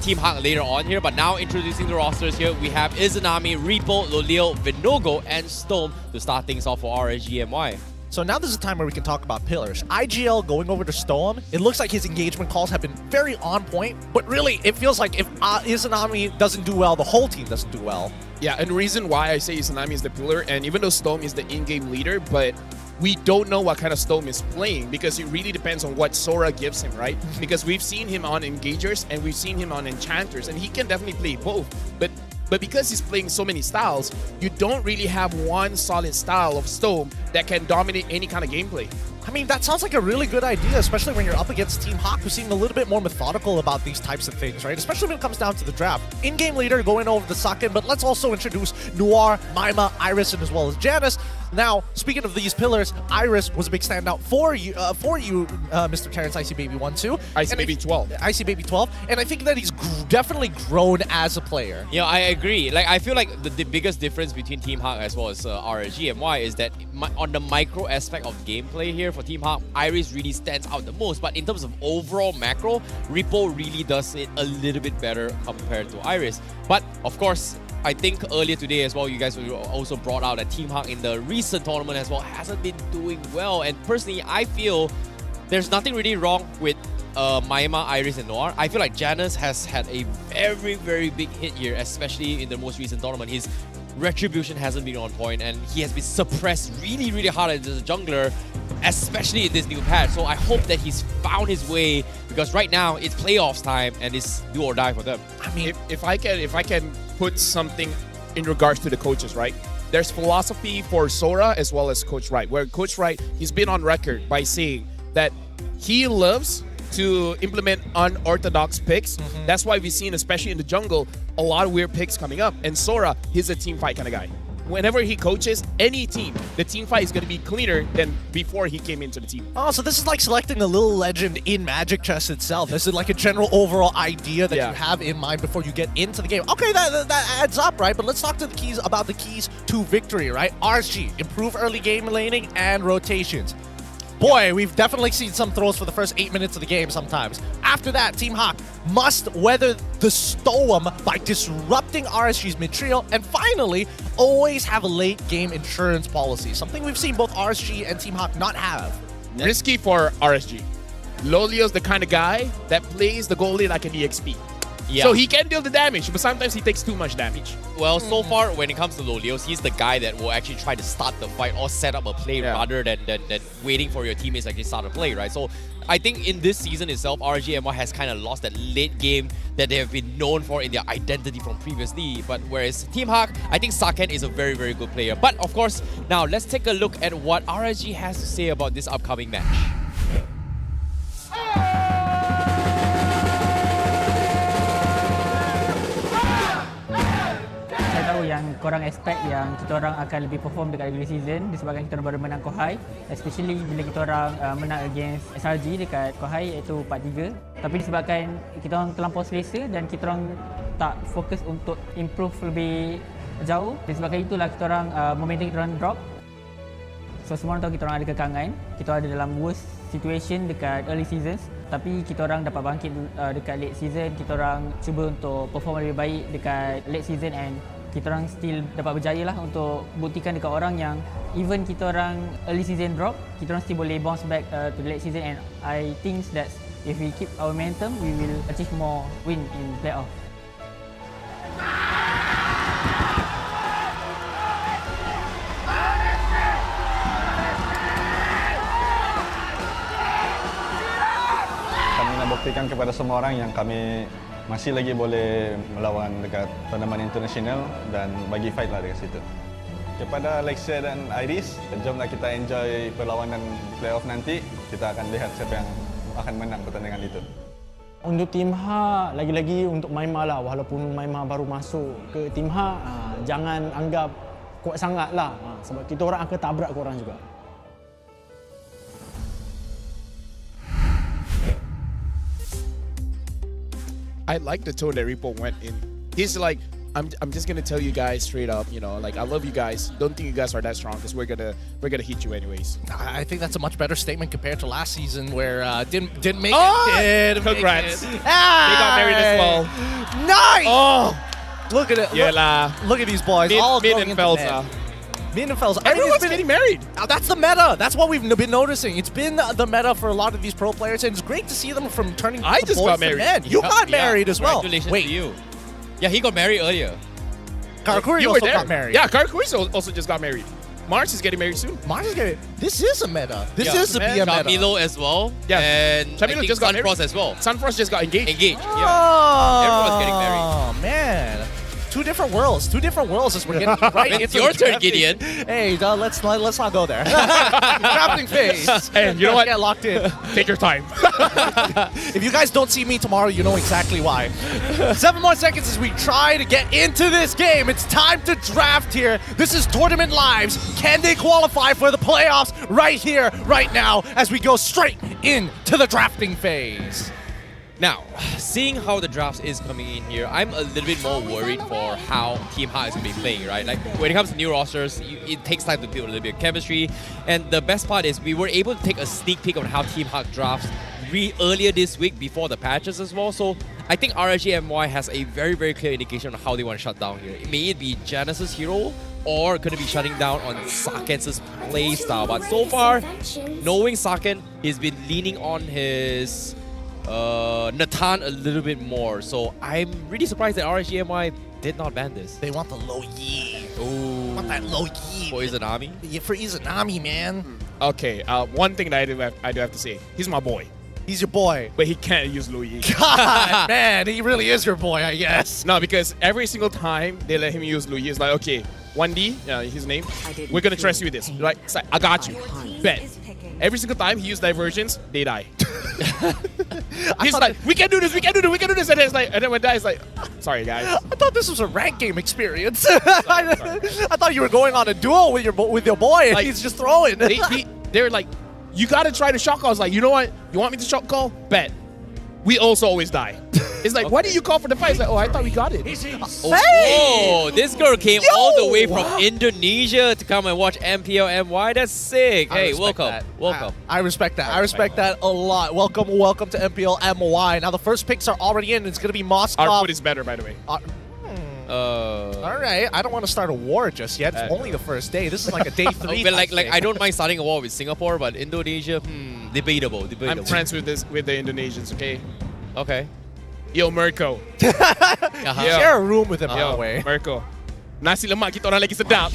Team Hawk later on here. But now introducing the rosters here, we have Izanami, Rippo, Loleo, Vinogo, and Stone to start things off for RSG MY. So now this is a time where we can talk about pillars. IGL going over to Storm, it looks like his engagement calls have been very on point, but really it feels like if Izanami doesn't do well, the whole team doesn't do well. Yeah, and the reason why I say Izanami is the pillar, and even though Storm is the in-game leader, but we don't know what kind of Storm is playing because it really depends on what Sora gives him, right? Because we've seen him on Engagers and we've seen him on Enchanters, and he can definitely play both. But because he's playing so many styles, you don't really have one solid style of Storm that can dominate any kind of gameplay. I mean, that sounds like a really good idea, especially when you're up against Team Hawk, who seem a little bit more methodical about these types of things, right? Especially when it comes down to the draft. In-game leader going over the Sakin, but let's also introduce Noir, Maima, Iris, and as well as Janice. Now, speaking of these pillars, Iris was a big standout for you, Mr. Terrence Icy Baby 1-2. Icy Baby 12. Icy Baby 12. And I think that he's definitely grown as a player. Yeah, I agree. Like, I feel like the biggest difference between Team Hawk as well as RSG MY is that on the micro aspect of gameplay here for Team Hawk, Iris really stands out the most. But in terms of overall macro, Rippo really does it a little bit better compared to Iris. But, of course, I think earlier today as well, you guys also brought out that Team Hawk in the recent tournament as well hasn't been doing well. And personally, I feel there's nothing really wrong with Maima, Iris, and Noir. I feel like Janice has had a very, very big hit here, especially in the most recent tournament. His retribution hasn't been on point, and he has been suppressed really, really hard as a jungler, especially in this new patch. So I hope that he's found his way, because right now it's playoffs time and it's do or die for them. I mean, if I can put something in regards to the coaches, right? there's philosophy for Sora as well as Coach Wright, where Coach Wright, he's been on record by saying that he loves to implement unorthodox picks. That's why we've seen, especially in the jungle, a lot of weird picks coming up. And Sora, he's a team fight kind of guy. Whenever he coaches any team, the team fight is going to be cleaner than before he came into the team. Oh, so this is like selecting a little legend in Magic Chess itself. This is like a general overall idea that you have in mind before you get into the game. Okay, that adds up, right? But let's talk to the keys about the keys to victory, right? RSG, improve early game laning and rotations. Boy, we've definitely seen some throws for the first 8 minutes of the game sometimes. After that, Team Hawk must weather the storm by disrupting RSG's mid-trio, and finally, always have a late-game insurance policy, something we've seen both RSG and Team Hawk not have. Risky for RSG. Lolio's the kind of guy that plays the goalie like an EXP. Yeah. So he can deal the damage, but sometimes he takes too much damage. Well, so far, when it comes to Lolios, he's the guy that will actually try to start the fight or set up a play rather than waiting for your teammates to actually start a play, right? So I think in this season itself, RSG MY has kind of lost that late game that they have been known for in their identity from previously. But whereas Team Hawk, I think Saken is a very, very good player. But of course, now let's take a look at what RSG has to say about this upcoming match. Yang korang expect yang kita orang akan lebih perform dekat regular season disebabkan kita orang baru menang Kohai, especially bila kita orang menang against SRG dekat Kohai iaitu 4-3. Tapi disebabkan kita orang terlampau selesa dan kita orang tak fokus untuk improve lebih jauh, disebabkan itulah kita orang momentum kita orang drop. So semua orang tahu kita orang ada kekangan, kita orang ada dalam worst situation dekat early seasons, tapi kita orang dapat bangkit dekat late season. Kita orang cuba untuk perform lebih baik dekat late season and kita orang still dapat berjaya lah untuk buktikan dekat orang yang even kita orang early season drop, kita orang still boleh bounce back to the late season, and I think that if we keep our momentum, we will achieve more win in playoff. Kami nak buktikan kepada semua orang yang kami masih lagi boleh melawan dekat tournament internasional dan bagi fight lah dekat situ. Kepada Alexia dan Iris, jomlah kita enjoy perlawanan playoff nanti. Kita akan lihat siapa yang akan menang pertandingan itu. Untuk Team H, lagi-lagi untuk Maima lah, walaupun Maima baru masuk ke Team H, jangan anggap kuat sangat lah, sebab kita orang akan tabrak korang juga. I like the tone that Repo went in. He's like, I'm just gonna tell you guys straight up, you know, like I love you guys. Don't think you guys are that strong because we're gonna hit you anyways. I think that's a much better statement compared to last season where didn't make it. Congrats. They got married as well. Nice. Oh, look at it. Look at these boys. All going into bed. Everyone's getting married. That's the meta. That's what we've been noticing. It's been the meta for a lot of these pro players, and it's great to see them from turning. I just got married. You got married as well. Congratulations to you. Yeah, he got married earlier. Karakuri also got married. Yeah, Karakuri also just got married. Mars is getting married soon. Mars is getting. This is a meta. This is a meta. Chamilo as well. Yeah, and Chamilo just got Sunfrost as well. Sunfrost just got engaged. Oh, everyone's getting married. Oh man. Two different worlds as we're getting right into It's your turn, drafting. Gideon. Hey, let's not go there. Drafting phase. Hey, you know what? Get locked in. Take your time. If you guys don't see me tomorrow, you know exactly why. 7 more seconds as we try to get into this game. It's time to draft here. This is Tournament Lives. Can they qualify for the playoffs right here, right now, as we go straight into the drafting phase? Now, seeing how the draft is coming in here, I'm a little bit more worried for how Team Hawk is going to be playing, right? Like, when it comes to new rosters, it takes time to build a little bit of chemistry. And the best part is we were able to take a sneak peek on how Team Hawk drafts earlier this week before the patches as well. So I think RSG MY has a very, very clear indication on how they want to shut down here. May it be Janice's hero or going to be shutting down on Saken's play style. But so far, knowing Saken, he's been leaning on his Nathan a little bit more, so I'm really surprised that RSG MY did not ban this. They want the low yi. Ooh. Want that low yi. For Izanami? Yeah, for Izanami, man. Okay, one thing that I do have to say, he's my boy. He's your boy. But he can't use Louis. God, man, he really is your boy, I guess. No, because every single time they let him use Louis, it's like, okay, 1D, his name, we're going to trust you with this. Like, it's like, I got you. Bet. Every single time he used diversions, they die. He's like, we can do this, we can do this, we can do this. And then when it's like, sorry, guys. I thought this was a rank game experience. I thought you were going on a duel with your boy, and Like, he's just throwing. They're like, you got to try to shot call. I was like, you know what? You want me to shot call? Bet. We also always die. It's like, why did you call for the fight? It's like, oh, I thought we got it. Oh, this girl came all the way from Indonesia to come and watch MPL MY. That's sick. Hey, welcome. Welcome. I respect that. I respect that a lot. Welcome to MPL MY. Now the first picks are already in. It's going to be Moscow. Our food is better, by the way. All right. I don't want to start a war just yet. It's only the first day. This is like a day 3. But like I don't mind starting a war with Singapore, but Indonesia, debatable. I'm friends with the Indonesians, okay? Okay. Yo, Mirko. Share a room with him, by the way. Mirko. Nasi lemak kita orang lagi sedap.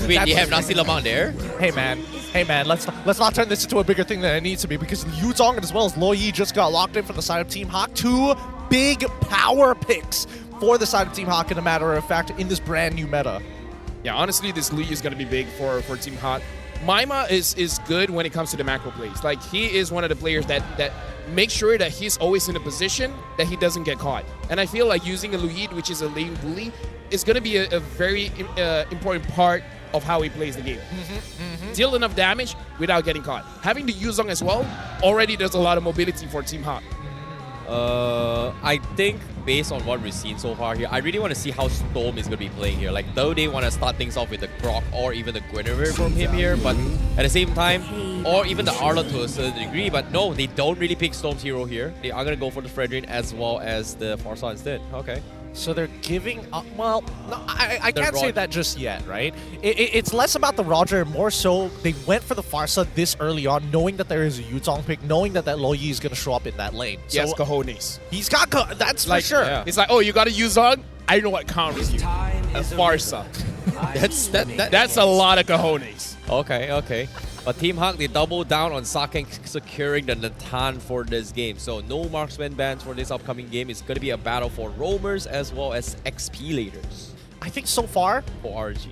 Wait, you have nasi lemak there? Hey man, let's not turn this into a bigger thing than it needs to be, because Yu Zhong as well as Lo Yi just got locked in from the side of Team Hawk. 2 big power picks for the side of Team Hawk, in a matter of fact, in this brand new meta. Yeah, honestly, this Lee is going to be big for Team Hawk. Maima is good when it comes to the macro plays. Like, he is one of the players that makes sure that he's always in a position that he doesn't get caught. And I feel like using a Luid, which is a lane bully, is going to be a very important part of how he plays the game. Deal enough damage without getting caught. Having the Yuzong as well already does a lot of mobility for Team Hawk. I think based on what we've seen so far here, I really want to see how Storm is going to be playing here. Like, though they want to start things off with the Grok or even the Guinevere from him here, but at the same time, or even the Arla to a certain degree, but no, they don't really pick Storm's hero here. They are going to go for the Fredrin as well as the Farsa instead. Okay. So they're giving up. Well, no, I can't say that just yet, right? It's less about the Roger, more so they went for the Farsa this early on, knowing that there is a Yuzong pick, knowing that Lo Yi is going to show up in that lane. He has cojones. He's got that's like, for sure. Yeah. It's like, oh, you got a Yuzong? I know what counters you. A Farsa. That's a lot of cojones. Okay. But Team Hawk, they double down on Sakeng securing the Natan for this game. So no marksman bans for this upcoming game. It's going to be a battle for roamers as well as XP leaders. I think so far, for RG,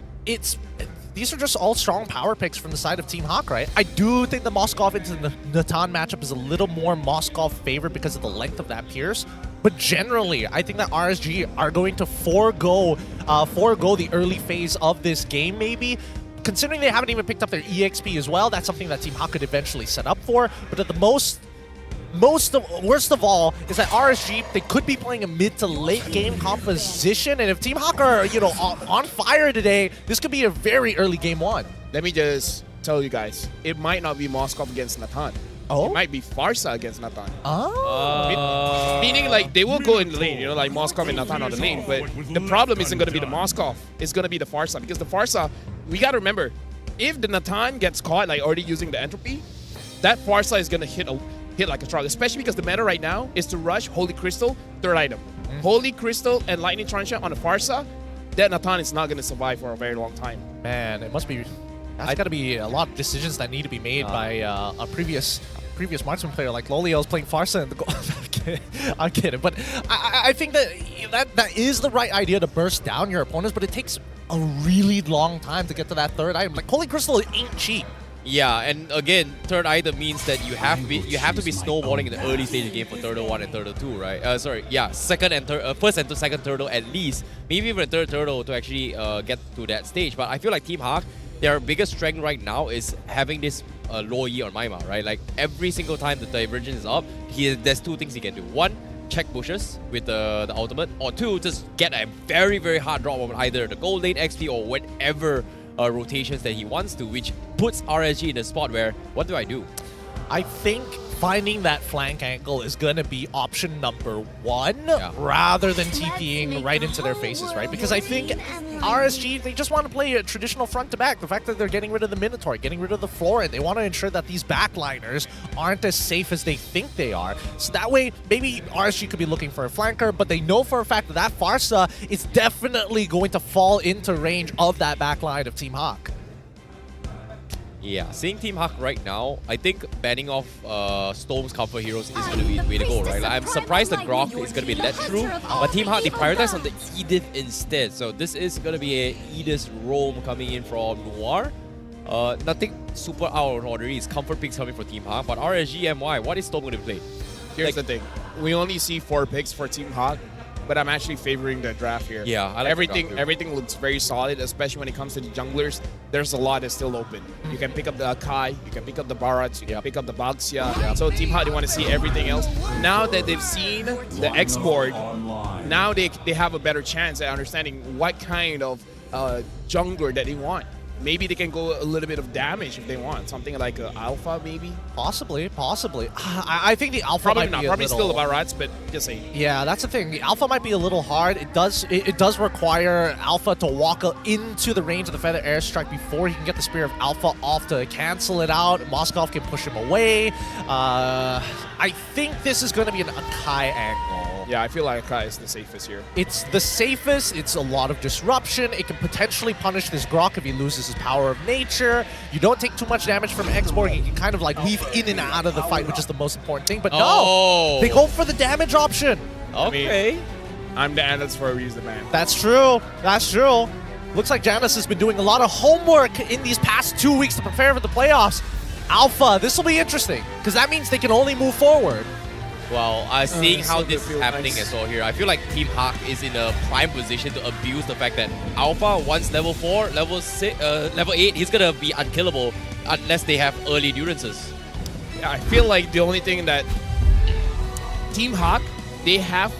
these are just all strong power picks from the side of Team Hawk, right? I do think the Moskov into the Natan matchup is a little more Moskov favored because of the length of that Pierce. But generally, I think that RSG are going to forego the early phase of this game, maybe. Considering they haven't even picked up their EXP as well, that's something that Team Hawk could eventually set up for. But at the worst of all is that RSG, they could be playing a mid to late game composition, and if Team Hawk are, on fire today, this could be a very early game 1. Let me just tell you guys, it might not be Moskov against Natan. Oh? It might be Farsa against Natan. Oh. Meaning, like, they will go in the lane, like Moskov and Natan on the lane, but the problem isn't going to be the Moskov, it's going to be the Farsa, because the Farsa, we got to remember, if the Natan gets caught, like, already using the entropy, that Farsa is going to hit like a truck, especially because the meta right now is to rush Holy Crystal, 3rd item. Holy Crystal and Lightning Transient on a Farsa, that Natan is not going to survive for a very long time. Man, it must be... That's got to be a lot of decisions that need to be made by a previous marksman player like Lolio's playing Farsa and the goal. I'm kidding, but I think that is the right idea to burst down your opponents, but it takes a really long time to get to that 3rd item. Like, Holy Crystal ain't cheap. Yeah, and again, 3rd item means that you have to be snowballing in the early stage of the game for Turtle 1 and Turtle 2, right? first and second Turtle at least, maybe even a 3rd Turtle to actually get to that stage. But I feel like Team Hawk, their biggest strength right now is having this Lo Yi on Maima, right? Like, every single time the divergence is up, there's 2 things he can do. 1, check bushes with the ultimate, or 2, just get a very, very hard drop on either the gold lane XP or whatever rotations that he wants to, which puts RSG in a spot where, what do I do? I think finding that flank angle is going to be option number 1 rather than TPing right into their faces, right? Because I think RSG, they just want to play a traditional front to back. The fact that they're getting rid of the Minotaur, getting rid of the Florid, they want to ensure that these backliners aren't as safe as they think they are. So that way, maybe RSG could be looking for a flanker, but they know for a fact that that Farsa is definitely going to fall into range of that backline of Team Hawk. Yeah, seeing Team Hawk right now, I think banning off Storm's comfort heroes is going to be the way to go, right? Like, I'm surprised the Grok is going to be let through, but Team Hawk, they prioritize on the Edith instead. So this is going to be a Edith roam coming in from Noir. Nothing super out of order. It's comfort picks coming for Team Hawk, but RSG MY, what is Storm going to play? Here's the thing. We only see 4 picks for Team Hawk, but I'm actually favoring the draft here. Yeah, I like everything looks very solid, especially when it comes to the junglers. There's a lot that's still open. You can pick up the Akai, you can pick up the Barats, you can pick up the Baxia. So Team Hawk, they want to see everything else. Now that they've seen the export, now they have a better chance at understanding what kind of jungler that they want. Maybe they can go a little bit of damage if they want. Something like an Alpha, maybe? Possibly. I think the Alpha might be probably still about Rats, but just saying. Yeah, that's the thing. The Alpha might be a little hard. It does require Alpha to walk into the range of the Feather Airstrike before he can get the Spear of Alpha off to cancel it out. Moskov can push him away. I think this is going to be an Akai angle. Yeah, I feel like Akai is the safest here. It's the safest. It's a lot of disruption. It can potentially punish this Grok if he loses his power of nature. You don't take too much damage from Export. You can kind of like weave in and out of the fight, which is the most important thing. But no, they go for the damage option. Okay. I'm the analyst for a reason, man. That's true. That's true. Looks like Janice has been doing a lot of homework in these past 2 weeks to prepare for the playoffs. Alpha, this will be interesting, because that means they can only move forward. Well, seeing how this is happening as well here, I feel like Team Hawk is in a prime position to abuse the fact that Alpha, once level 4, level 8, he's going to be unkillable unless they have early endurances. Yeah, I feel like the only thing that Team Hawk, they have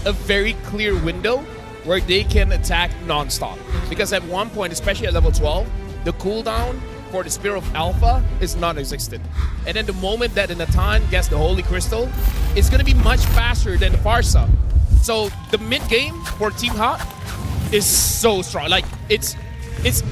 a very clear window where they can attack non-stop. Because at one point, especially at level 12, the cooldown for the Spear of Alpha is non-existent. And then the moment that the Natan gets the Holy Crystal, it's going to be much faster than the Farsa. So the mid-game for Team Hawk is so strong. Like, it's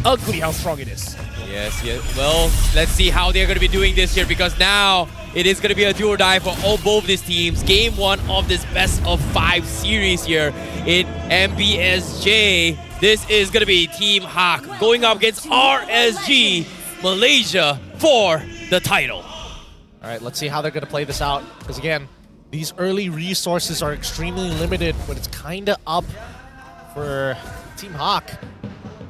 ugly how strong it is. Yes. Well, let's see how they're going to be doing this here, because now it is going to be a do or die for both these teams. Game 1 of this best of 5 series here in MBSJ. This is going to be Team Hawk going up against RSG Malaysia for the title. All right, let's see how they're going to play this out. Because again, these early resources are extremely limited, but it's kind of up for Team Hawk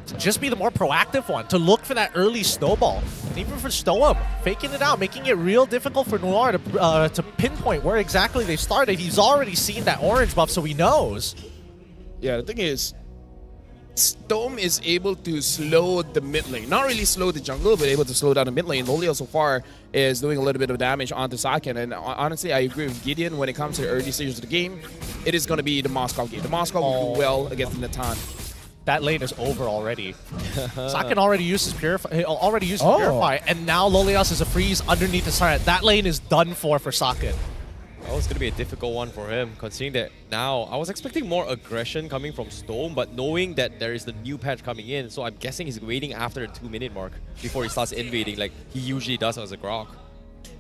to just be the more proactive one, to look for that early snowball. And even for Stoem, faking it out, making it real difficult for Noir to pinpoint where exactly they started. He's already seen that orange buff, so he knows. Yeah, the thing is, Storm is able to slow the mid lane. Not really slow the jungle, but able to slow down the mid lane. Lolio so far is doing a little bit of damage onto Saken. And honestly, I agree with Gideon when it comes to the early stages of the game. It is going to be the Moskov game. The Moskov will do well against the Natan. That lane is over already. Saken already uses Purify, and now Lolios is a freeze underneath the turret. That lane is done for Saken. Well, it's going to be a difficult one for him, considering that now I was expecting more aggression coming from Storm, but knowing that there is the new patch coming in, so I'm guessing he's waiting after the 2-minute mark before he starts invading like he usually does as a Grok.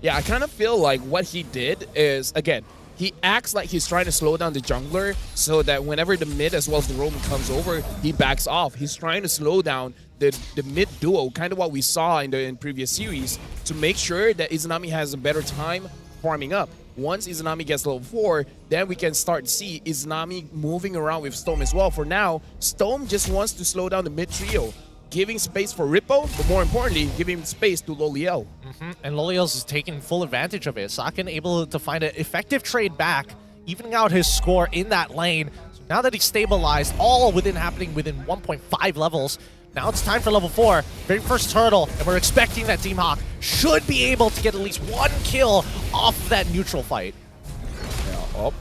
Yeah, I kind of feel like what he did is, again, he acts like he's trying to slow down the jungler so that whenever the mid as well as the roam comes over, he backs off. He's trying to slow down the mid duo, kind of what we saw in previous series, to make sure that Izanami has a better time farming up. Once Izanami gets level 4, then we can start to see Izanami moving around with Storm as well. For now, Storm just wants to slow down the mid trio, giving space for Rippo, but more importantly, giving space to Loliel. And Loliel's is taking full advantage of it. Saken able to find an effective trade back, evening out his score in that lane. So now that he's stabilized, all happening within 1.5 levels, now it's time for level 4, very first turtle, and we're expecting that Team Hawk should be able to get at least 1 kill off that neutral fight. Yeah, hold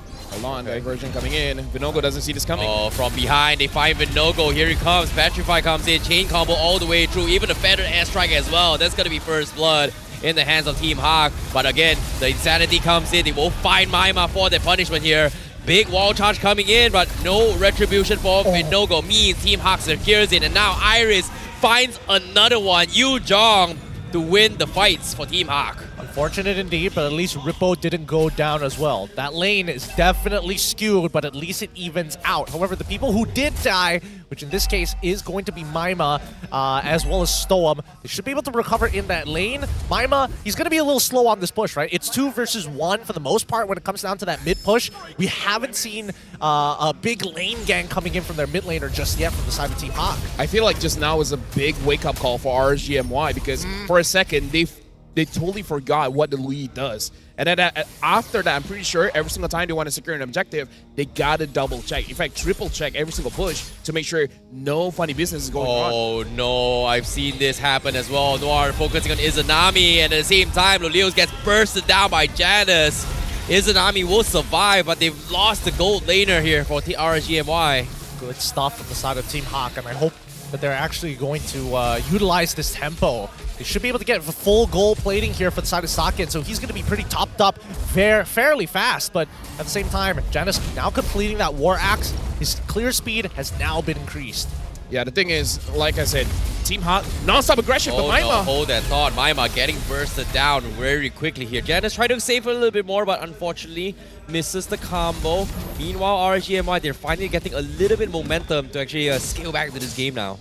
on, diversion coming in. Vinogo doesn't see this coming. Oh, from behind, they find Vinogo. Here he comes. Petrify comes in, chain combo all the way through, even a feathered airstrike as well. That's going to be first blood in the hands of Team Hawk. But again, the insanity comes in. They will find Maima for their punishment here. Big wall charge coming in, but no retribution for Vinogo. Means Team Hawk secures it, and now Iris finds another one, Yu Jong, to win the fights for Team Hawk. Unfortunate indeed, but at least Rippo didn't go down as well. That lane is definitely skewed, but at least it evens out. However, the people who did die, which in this case is going to be Maima, as well as Stoam, they should be able to recover in that lane. Maima, he's going to be a little slow on this push, right? It's 2 versus 1 for the most part when it comes down to that mid push. We haven't seen a big lane gang coming in from their mid laner just yet from the side of Team Hawk. I feel like just now is a big wake-up call for RSG MY because for a second, they totally forgot what the Louis does. And then after that, I'm pretty sure every single time they want to secure an objective, they gotta double check. In fact, triple check every single push to make sure no funny business is going on. Oh no, I've seen this happen as well. Noir focusing on Izanami, and at the same time, Lolios gets bursted down by Janus. Izanami will survive, but they've lost the gold laner here for RSG MY. Good stuff from the side of Team Hawk, and I hope that they're actually going to utilize this tempo. They should be able to get the full goal plating here for the side of Sakin, so he's going to be pretty topped up fairly fast, but at the same time, Janus now completing that War Axe, his clear speed has now been increased. Yeah, the thing is, like I said, Team Hawk, non-stop aggression, but Maima. No, hold that thought. Maima getting bursted down very quickly here. Janus tried to save a little bit more, but unfortunately misses the combo. Meanwhile, RSG MY, they're finally getting a little bit momentum to actually scale back to this game now.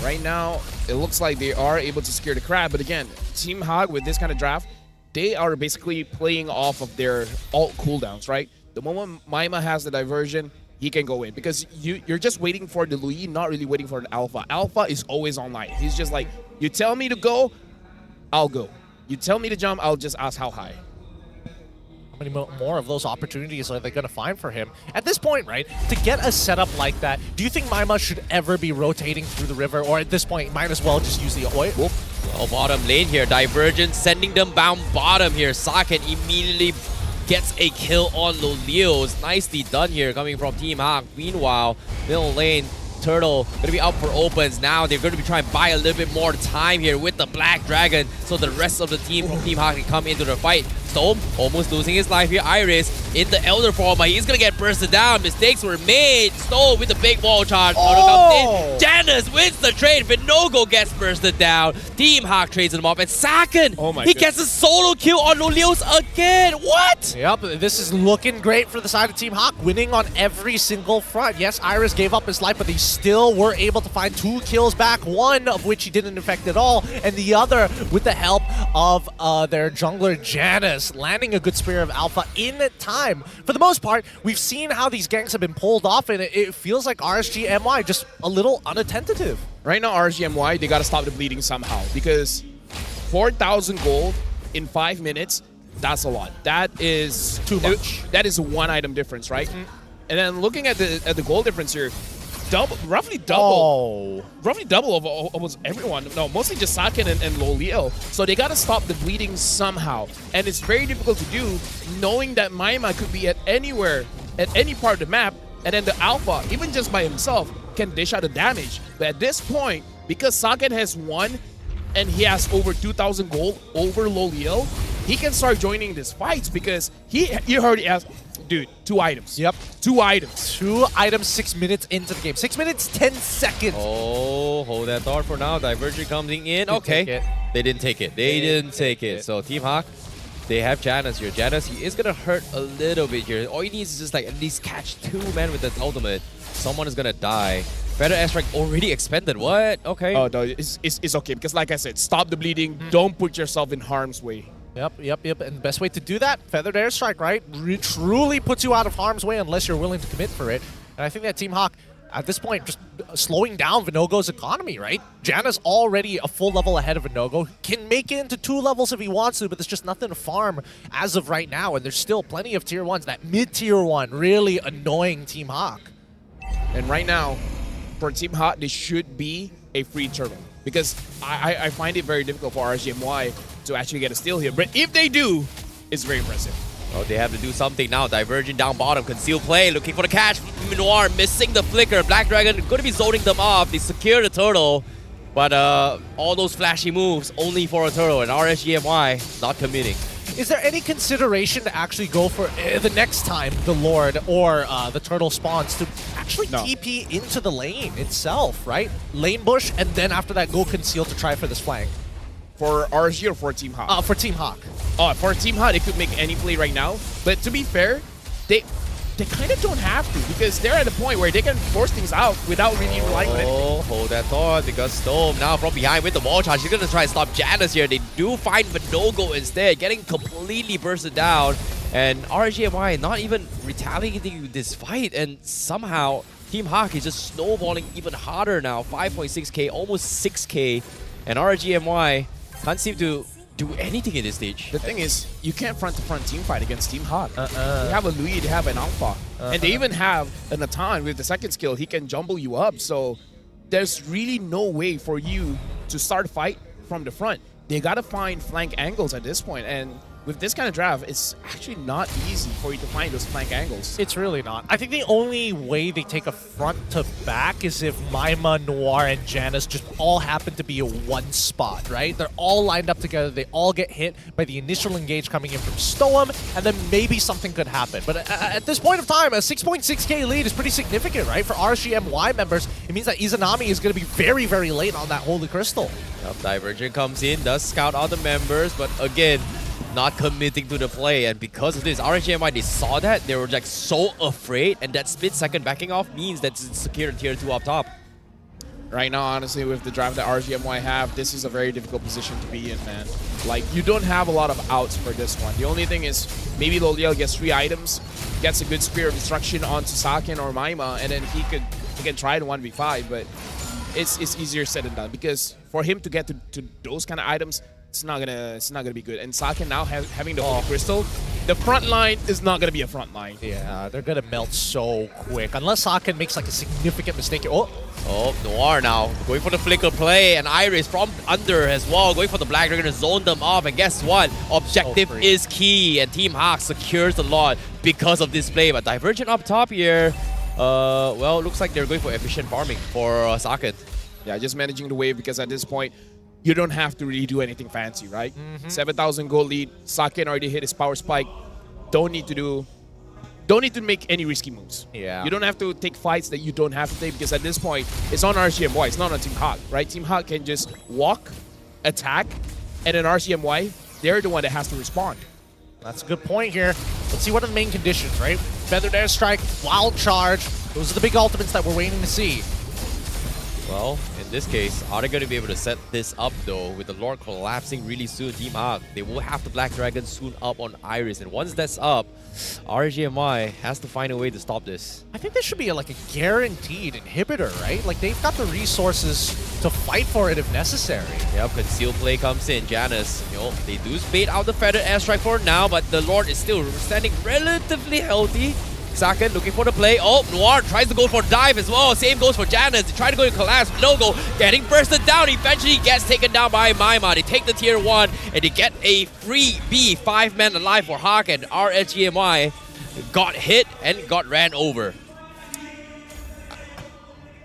Right now, it looks like they are able to secure the crab, but again, Team Hawk with this kind of draft, they are basically playing off of their ult cooldowns, right? The moment Maima has the diversion, he can go in because you're just waiting for the Louis, not really waiting for an Alpha. Alpha is always online. He's just like, you tell me to go, I'll go. You tell me to jump, I'll just ask how high. How many more of those opportunities are they going to find for him? At this point, right, to get a setup like that, do you think Maima should ever be rotating through the river, or at this point, might as well just use the oil? Well, bottom lane here, Divergent sending them bound bottom here. Sakin immediately gets a kill on Lolios. Nicely done here coming from Team Hawk. Meanwhile, middle lane, Turtle going to be out for opens. Now they're going to be trying to buy a little bit more time here with the Black Dragon so the rest of the team from Team Hawk can come into the fight. Storm almost losing his life here. Iris in the Elder form, but he's going to get bursted down. Mistakes were made. Storm with the big wall charge. Comes in. Janus wins the trade. Vinogo gets bursted down. Team Hawk trades him off. And Sakin, he gets a solo kill on Lolios again. What? Yep, this is looking great for the side of Team Hawk, winning on every single front. Yes, Iris gave up his life, but they still were able to find 2 kills back, one of which he didn't affect at all, and the other with the help of their jungler Janus, landing a good Spear of Alpha in time. For the most part, we've seen how these ganks have been pulled off, and it feels like RSG MY just a little unattentive. Right now, RSG MY, they got to stop the bleeding somehow because 4,000 gold in 5 minutes, that's a lot. That is too much. That is a 1 item difference, right? And then looking at the gold difference here, roughly double of almost everyone. No, mostly just Sakin and Loliel. So they gotta stop the bleeding somehow. And it's very difficult to do, knowing that Maima could be at anywhere, at any part of the map, and then the Alpha, even just by himself, can dish out the damage. But at this point, because Sakin has won, and he has over 2,000 gold over Loliel, he can start joining these fights because he already has, dude, 2 items. Yep. 2 items. 2 items 6 minutes into the game. 6 minutes, 10 seconds. Oh, hold that thought for now. Divergent coming in. Okay. They didn't take it. They didn't take it. So Team Hawk, they have Janus here. Janus, he is going to hurt a little bit here. All he needs is just like at least catch 2 men with the ultimate. Someone is going to die. Feather Airstrike already expended. What? Okay. Oh, no, it's okay because like I said, stop the bleeding. Don't put yourself in harm's way. Yep. And the best way to do that, Feathered Airstrike, right? Truly puts you out of harm's way unless you're willing to commit for it. And I think that Team Hawk, at this point, just slowing down Vinogo's economy, right? Janus already a full level ahead of Vinogo. Can make it into 2 levels if he wants to, but there's just nothing to farm as of right now. And there's still plenty of tier 1s. That mid-tier 1 really annoying Team Hawk. And right now, for Team Hawk, they should be a free turtle. Because I find it very difficult for RSG MY to actually get a steal here. But if they do, it's very impressive. Oh, they have to do something now. Divergent down bottom. Conceal play. Looking for the catch. Noir missing the flicker. Black Dragon going to be zoning them off. They secure the turtle. But all those flashy moves only for a turtle. And RSG MY not committing. Is there any consideration to actually go for the next time the Lord or the Turtle spawns to actually TP into the lane itself, right? Lane bush, and then after that go conceal to try for this flank. For RSG or for Team Hawk? For Team Hawk. Oh, for Team Hawk, they could make any play right now. But to be fair, they kind of don't have to because they're at a point where they can force things out without really relying on it. Oh, hold that thought because Storm now from behind with the wall charge. He's going to try and stop Janus here. They do find Vinogo instead, getting completely bursted down. And RSG MY not even retaliating this fight. And somehow Team Hawk is just snowballing even harder now. 5.6k, almost 6k. And RSG MY can't seem to do anything in this stage. The thing is, you can't front-to-front team fight against Team Hawk. They have a Louis, they have an Alpha. And they even have a Natan with the second skill. He can jumble you up. So there's really no way for you to start a fight from the front. They got to find flank angles at this point. And with this kind of draft, it's actually not easy for you to find those flank angles. It's really not. I think the only way they take a front to back is if Maima, Noir, and Janus just all happen to be a one spot, right? They're all lined up together. They all get hit by the initial engage coming in from Stoem, and then maybe something could happen. But at this point of time, a 6.6k lead is pretty significant, right? For RSG MY members, it means that Izanami is going to be very, very late on that Holy Crystal. Yep, Divergent comes in, does scout out the members, but again, not committing to the play. And because of this, RSG MY, they saw that, they were like so afraid, and that split second backing off means that it's secure in tier 2 up top. Right now, honestly, with the draft that RSG MY have, this is a very difficult position to be in, man. Like, you don't have a lot of outs for this one. The only thing is, maybe Loliel gets 3 items, gets a good Spear of Destruction onto Saken or Maima, and then he can try to 1v5, but it's easier said than done, because for him to get to those kind of items, it's not gonna be good. And Saken now having the Holy Crystal, the front line is not gonna be a front line. Yeah, they're gonna melt so quick unless Saken makes like a significant mistake. Oh, Noir now going for the flicker play, and Iris from under as well going for the black. They're gonna zone them off, and guess what? Objective is key, and Team Hawk secures the lot because of this play. But Divergent up top here. Well, looks like they're going for efficient farming for Saken. Yeah, just managing the wave because at this point, you don't have to really do anything fancy, right? 7,000 gold lead. Saken already hit his power spike. Don't need to make any risky moves. Yeah. You don't have to take fights that you don't have to take because at this point, it's on RSG MY. It's not on Team Hawk, right? Team Hawk can just walk, attack, and then RSG MY, they're the one that has to respond. That's a good point here. Let's see what are the main conditions, right? Feathered Airstrike, Wild Charge. Those are the big ultimates that we're waiting to see. Well, in this case, are they going to be able to set this up though? With the Lord collapsing really soon, Team Hawk, they will have the Black Dragon soon up on Iris. And once that's up, RSG MY has to find a way to stop this. I think this should be like a guaranteed inhibitor, right? Like they've got the resources to fight for it if necessary. Yep, concealed play comes in. Janus, you know, they do bait out the Feathered Airstrike for now, but the Lord is still standing relatively healthy. Saken looking for the play. Oh, Noir tries to go for dive as well. Same goes for Janus. They try to go to collapse. Logo getting bursted down. Eventually gets taken down by Maima. They take the tier 1 and they get a free B 5-man alive for Hawk, and RSG MY got hit and got ran over.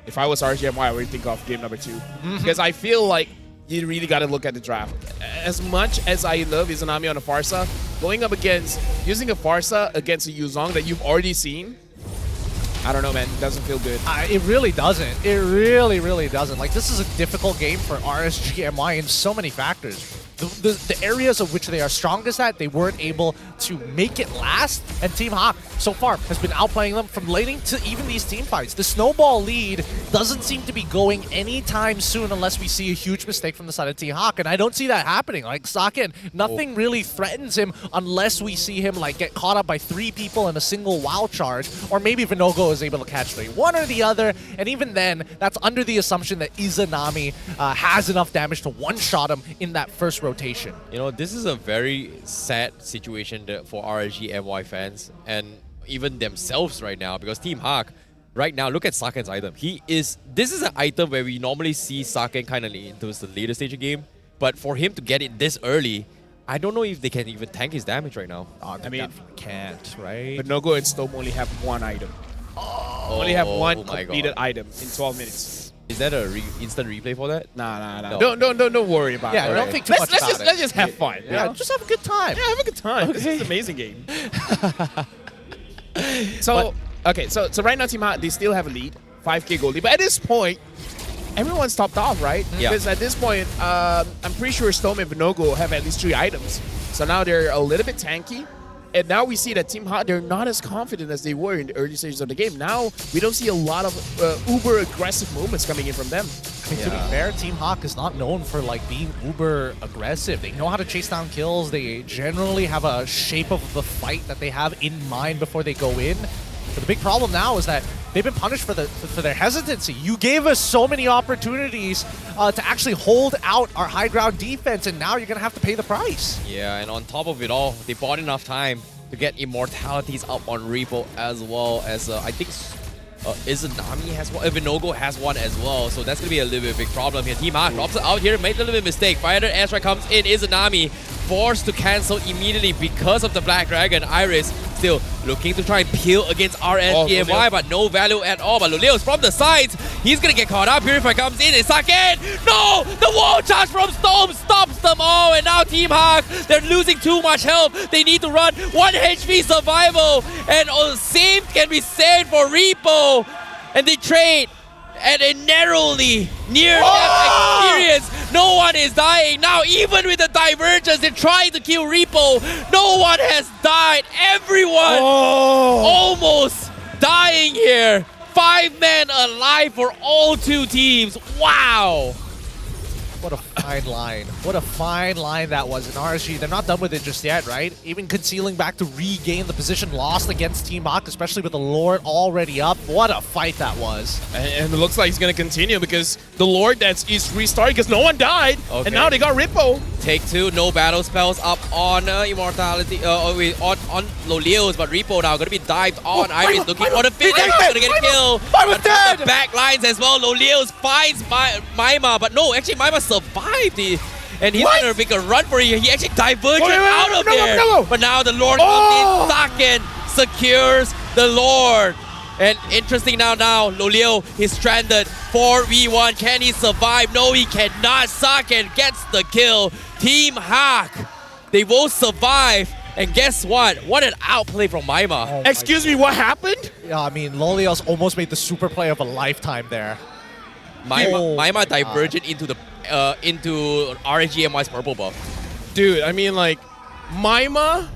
If I was RSG MY, I would think of game number 2. Because I feel like you really got to look at the draft. As much as I love Izanami on a Farsa, going up against, using a Farsa against a Yuzong that you've already seen, I don't know, man. It doesn't feel good. It really doesn't. It really, really doesn't. Like, this is a difficult game for RSG MY in so many factors. The areas of which they are strongest at, they weren't able to make it last. And Team Hawk, so far, has been outplaying them from laning to even these team fights. The snowball lead doesn't seem to be going anytime soon unless we see a huge mistake from the side of Team Hawk. And I don't see that happening. Like, Saken, nothing really threatens him unless we see him, like, get caught up by 3 people in a single wild charge. Or maybe Vinogo is able to catch 3. One or the other. And even then, that's under the assumption that Izanami has enough damage to one-shot him in that first rotation. You know, this is a very sad situation for RSG MY fans and even themselves right now, because Team Hawk right now, look at Saken's item. This is an item where we normally see Saken kind of into the later stage of game, but for him to get it this early, I don't know if they can even tank his damage right now. I mean, can't, right? But Nogo and Stome only have 1 item. Only have one completed item in 12 minutes. Is that a instant replay for that? Nah. No. Don't worry about it. Yeah, don't think too much about it. Let's just have fun. Yeah, just have a good time. Yeah, have a good time. This is an amazing game. So right now Team Hawk, they still have a lead, 5k gold lead. But at this point, everyone's topped off, right? Yeah. Because at this point, I'm pretty sure Storm and Vinogo have at least 3 items. So now they're a little bit tanky. And now we see that Team Hot, they're not as confident as they were in the early stages of the game. Now, we don't see a lot of uber aggressive movements coming in from them. I mean, to be fair, Team Hawk is not known for like being uber aggressive. They know how to chase down kills. They generally have a shape of the fight that they have in mind before they go in. But the big problem now is that they've been punished for their hesitancy. You gave us so many opportunities to actually hold out our high ground defense, and now you're going to have to pay the price. Yeah, and on top of it all, they bought enough time to get immortalities up on Repo, as well as I think Izanami has one, Vinogo has one as well, so that's going to be a little bit of a big problem here. Team Hawk drops it out here, made a little bit of mistake. Fighter airstrike comes in, Izanami forced to cancel immediately because of the Black Dragon. Iris still looking to try and peel against RSG MY, but no value at all. But Luleo's from the sides, he's going to get caught up. Purify comes in, it's again. No! The wall charge from Storm stops them all, and now Team Hawk, they're losing too much health. They need to run 1 HP survival, and same can be said for Repo. And they trade at a narrowly near-death experience. No one is dying. Now, even with the divergence, they're trying to kill Repo. No one has died. Everyone almost dying here. 5 men alive for all 2 teams. Wow. What a fine line. What a fine line that was in RSG. They're not done with it just yet, right? Even concealing back to regain the position lost against Team Hawk, especially with the Lord already up. What a fight that was. And it looks like it's going to continue because the Lord is restarting because no one died. Okay. And now they got Rippo. Take 2, no battle spells up on Immortality, on Loleo's, but Repo now going to be dived on. Iris looking for the finish, going to get a kill. But dead. The back lines as well, Loleo's finds Maima, but no, actually Maima survived, and he's going to make a run for it. He actually diverged out of there. But now the Lord comes in, Saken secures the Lord. And interesting now, Loleo is stranded. 4v1, can he survive? No, he cannot. Saken gets the kill. Team Hawk, they will survive. And guess what? What an outplay from Maima. Excuse me, what happened? Yeah, I mean, Lolios almost made the super play of a lifetime there. Maima diverged into the into RSG MY's purple buff. Dude, I mean, like, Maima,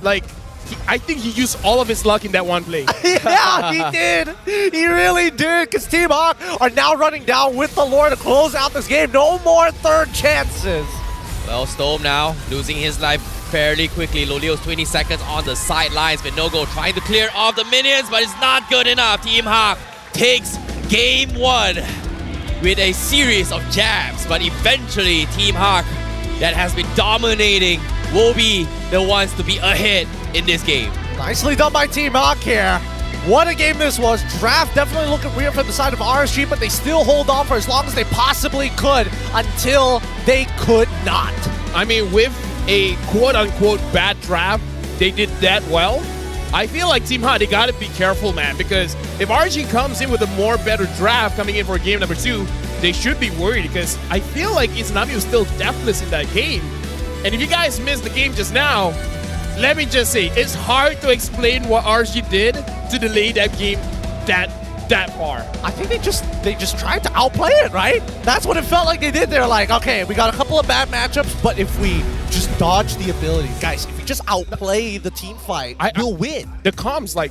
like, I think he used all of his luck in that one play. Yeah, he did. He really did, because Team Hawk are now running down with the Lord to close out this game. No more third chances. Well, Storm now losing his life fairly quickly. Loleo's 20 seconds on the sidelines. Vinogo trying to clear off the minions, but it's not good enough. Team Hawk takes game 1 with a series of jabs, but eventually Team Hawk, that has been dominating, will be the ones to be ahead in this game. Nicely done by Team Hawk here. What a game this was. Draft definitely looking weird from the side of RSG, but they still hold on for as long as they possibly could until they could not. I mean, with a quote-unquote bad draft, they did that well. I feel like Team Hawk, they gotta be careful, man, because if RSG comes in with a more better draft coming in for game number 2, they should be worried, because I feel like Izanami was still deathless in that game. And if you guys missed the game just now, let me just say, it's hard to explain what RSG did to delay that game that far. I think they just tried to outplay it, right? That's what it felt like they did. They're like, okay, we got a couple of bad matchups, but if we just dodge the abilities, guys, if we just outplay the team fight, we'll win. The comms, like,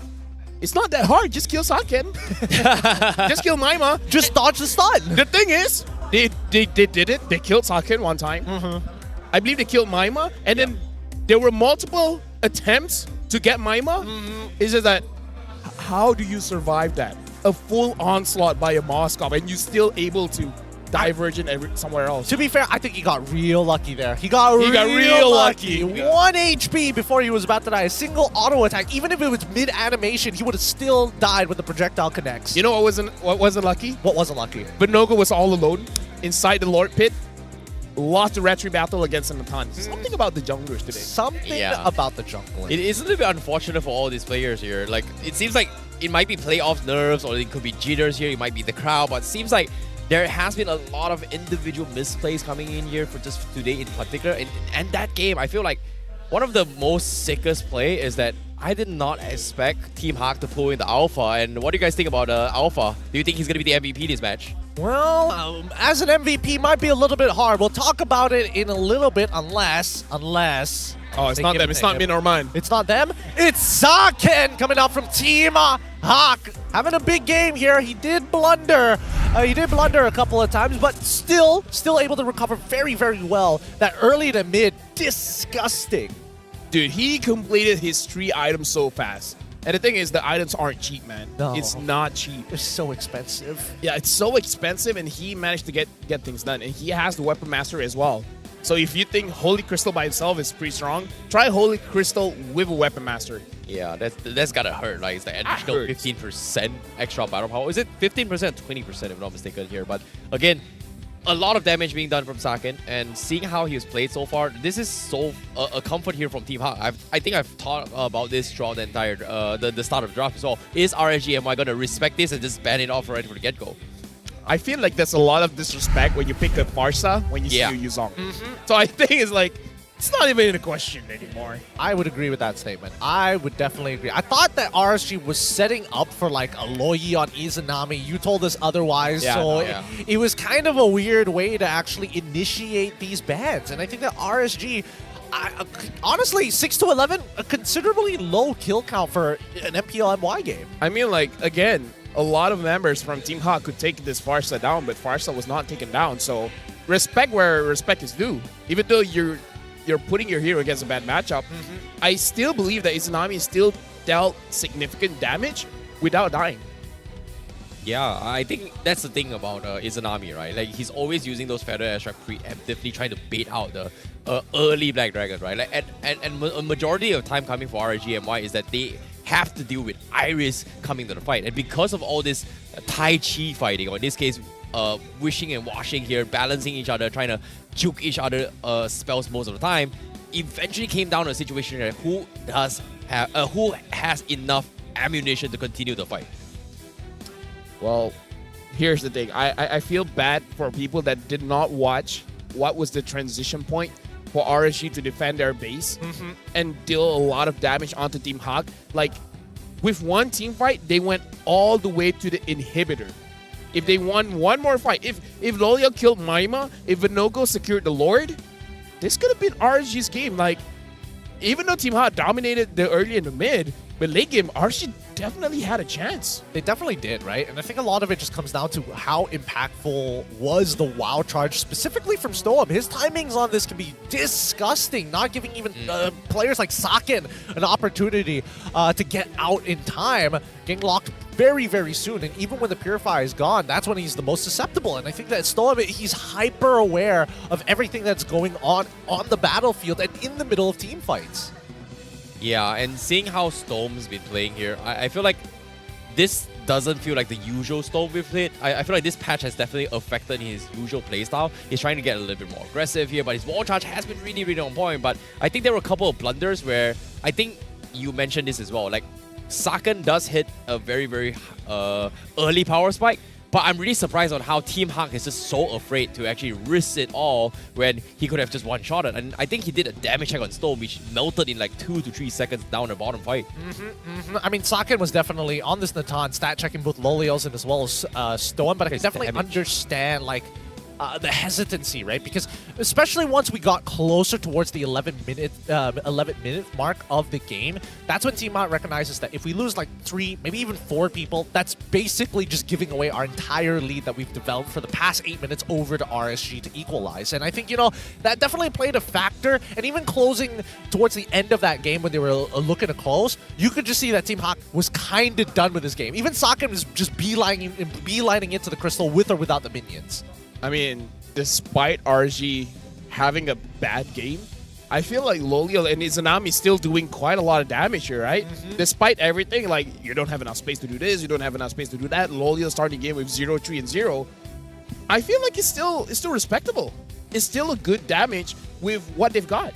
it's not that hard. Just kill Saken. Just kill Maima. Just dodge the stun. The thing is, they did it. They killed Saken one time. I believe they killed Maima, and then there were multiple attempts to get Maima. It's just that, how do you survive that? A full onslaught by a Moskov, and you're still able to diverge in somewhere else. To be fair, I think he got real lucky there. He got real lucky. 1 HP before he was about to die. A single auto attack, even if it was mid-animation, he would have still died when the projectile connects. You know what wasn't lucky? What wasn't lucky? Vinogo was all alone inside the Lord Pit. Lost the retry battle against Nathan. Something about the junglers today. Something about the junglers. It is a little bit unfortunate for all these players here. Like, it seems like it might be playoff nerves, or it could be jitters here. It might be the crowd, but it seems like there has been a lot of individual misplays coming in here for just today in particular. And that game, I feel like one of the most sickest play is that I did not expect Team Hawk to pull in the Alpha. And what do you guys think about Alpha? Do you think he's going to be the MVP this match? Well, as an MVP, might be a little bit hard. We'll talk about it in a little bit, unless. Oh, it's not them. It's not Min or mine. It's not them. It's Zaken coming out from Team Hawk, having a big game here. He did blunder. He did blunder a couple of times, but still able to recover very, very well. That early to mid, disgusting. Dude, he completed his 3 items so fast. And the thing is, the items aren't cheap, man. No. It's not cheap. They're so expensive. Yeah, it's so expensive, and he managed to get things done. And he has the Weapon Master as well. So if you think Holy Crystal by itself is pretty strong, try Holy Crystal with a Weapon Master. Yeah, that's gotta hurt. Like, it's the additional 15% extra battle power. Is it 15%, 20% if I'm not mistaken here? But again, a lot of damage being done from Zaken, and seeing how he has played so far, this is so a comfort here from Team Hawk. I think I've talked about this throughout the entire the start of the draft as well. Is RSG MY gonna respect this and just ban it off right from the get-go? I feel like there's a lot of disrespect when you pick a Farsa when you see your Yuzong. So I think it's like, it's not even a question anymore. I would agree with that statement. I would definitely agree. I thought that RSG was setting up for like a Loyi on Izanami. You told us otherwise. It was kind of a weird way to actually initiate these bans. And I think that RSG, honestly, 6 to 11, a considerably low kill count for an MPL MY game. I mean, like, again, a lot of members from Team Hawk could take this Farsa down, but Farsa was not taken down. So respect where respect is due. Even though you're putting your hero against a bad matchup, I still believe that Izanami still dealt significant damage without dying. Yeah, I think that's the thing about Izanami, right? Like, he's always using those Feather Extract preemptively, trying to bait out the early Black Dragon, right? Like, and a majority of time coming for RSG MY is that they have to deal with Iris coming to the fight. And because of all this Tai Chi fighting, or in this case, wishing and washing here, balancing each other, trying to juke each other spells most of the time, eventually came down to a situation where who has enough ammunition to continue the fight. Well, here's the thing. I feel bad for people that did not watch what was the transition point for RSG to defend their base and deal a lot of damage onto Team Hawk. Like, with one team fight, they went all the way to the inhibitor. If they won one more fight, if Lolia killed Maima, if Vinogo secured the Lord, this could have been RSG's game. Like, even though Team Hawk dominated the early and the mid, but late game, RSG definitely had a chance. They definitely did, right? And I think a lot of it just comes down to how impactful was the WoW charge, specifically from Stoem. His timings on this can be disgusting, not giving even players like Zaken an opportunity to get out in time, getting locked very, very soon. And even when the Purify is gone, that's when he's the most susceptible. And I think that Stoem, he's hyper aware of everything that's going on the battlefield and in the middle of team fights. Yeah, and seeing how Storm's been playing here, I feel like this doesn't feel like the usual Storm we've played. I feel like this patch has definitely affected his usual playstyle. He's trying to get a little bit more aggressive here, but his wall charge has been really, really on point. But I think there were a couple of blunders where I think you mentioned this as well. Like, Zaken does hit a very, very early power spike, but I'm really surprised on how Team Hawk is just so afraid to actually risk it all when he could have just one-shotted. And I think he did a damage check on Storm, which melted in like 2 to 3 seconds down the bottom fight. I mean, Zaken was definitely on this Natan, stat checking both Lolios and as well as Storm, but I can definitely understand, like, the hesitancy, right? Because especially once we got closer towards the 11-minute mark of the game, that's when Team Hawk recognizes that if we lose like 3, maybe even 4 people, that's basically just giving away our entire lead that we've developed for the past 8 minutes over to RSG to equalize. And I think, you know, that definitely played a factor. And even closing towards the end of that game when they were looking to close, you could just see that Team Hawk was kind of done with this game. Even Zaken was just beelining into the crystal with or without the minions. I mean, despite RSG having a bad game, I feel like Loliel and Izanami still doing quite a lot of damage here, right? Despite everything, like, you don't have enough space to do this, you don't have enough space to do that. Loliel starting the game with 0-3 and 0. I feel like it's still respectable. It's still a good damage with what they've got.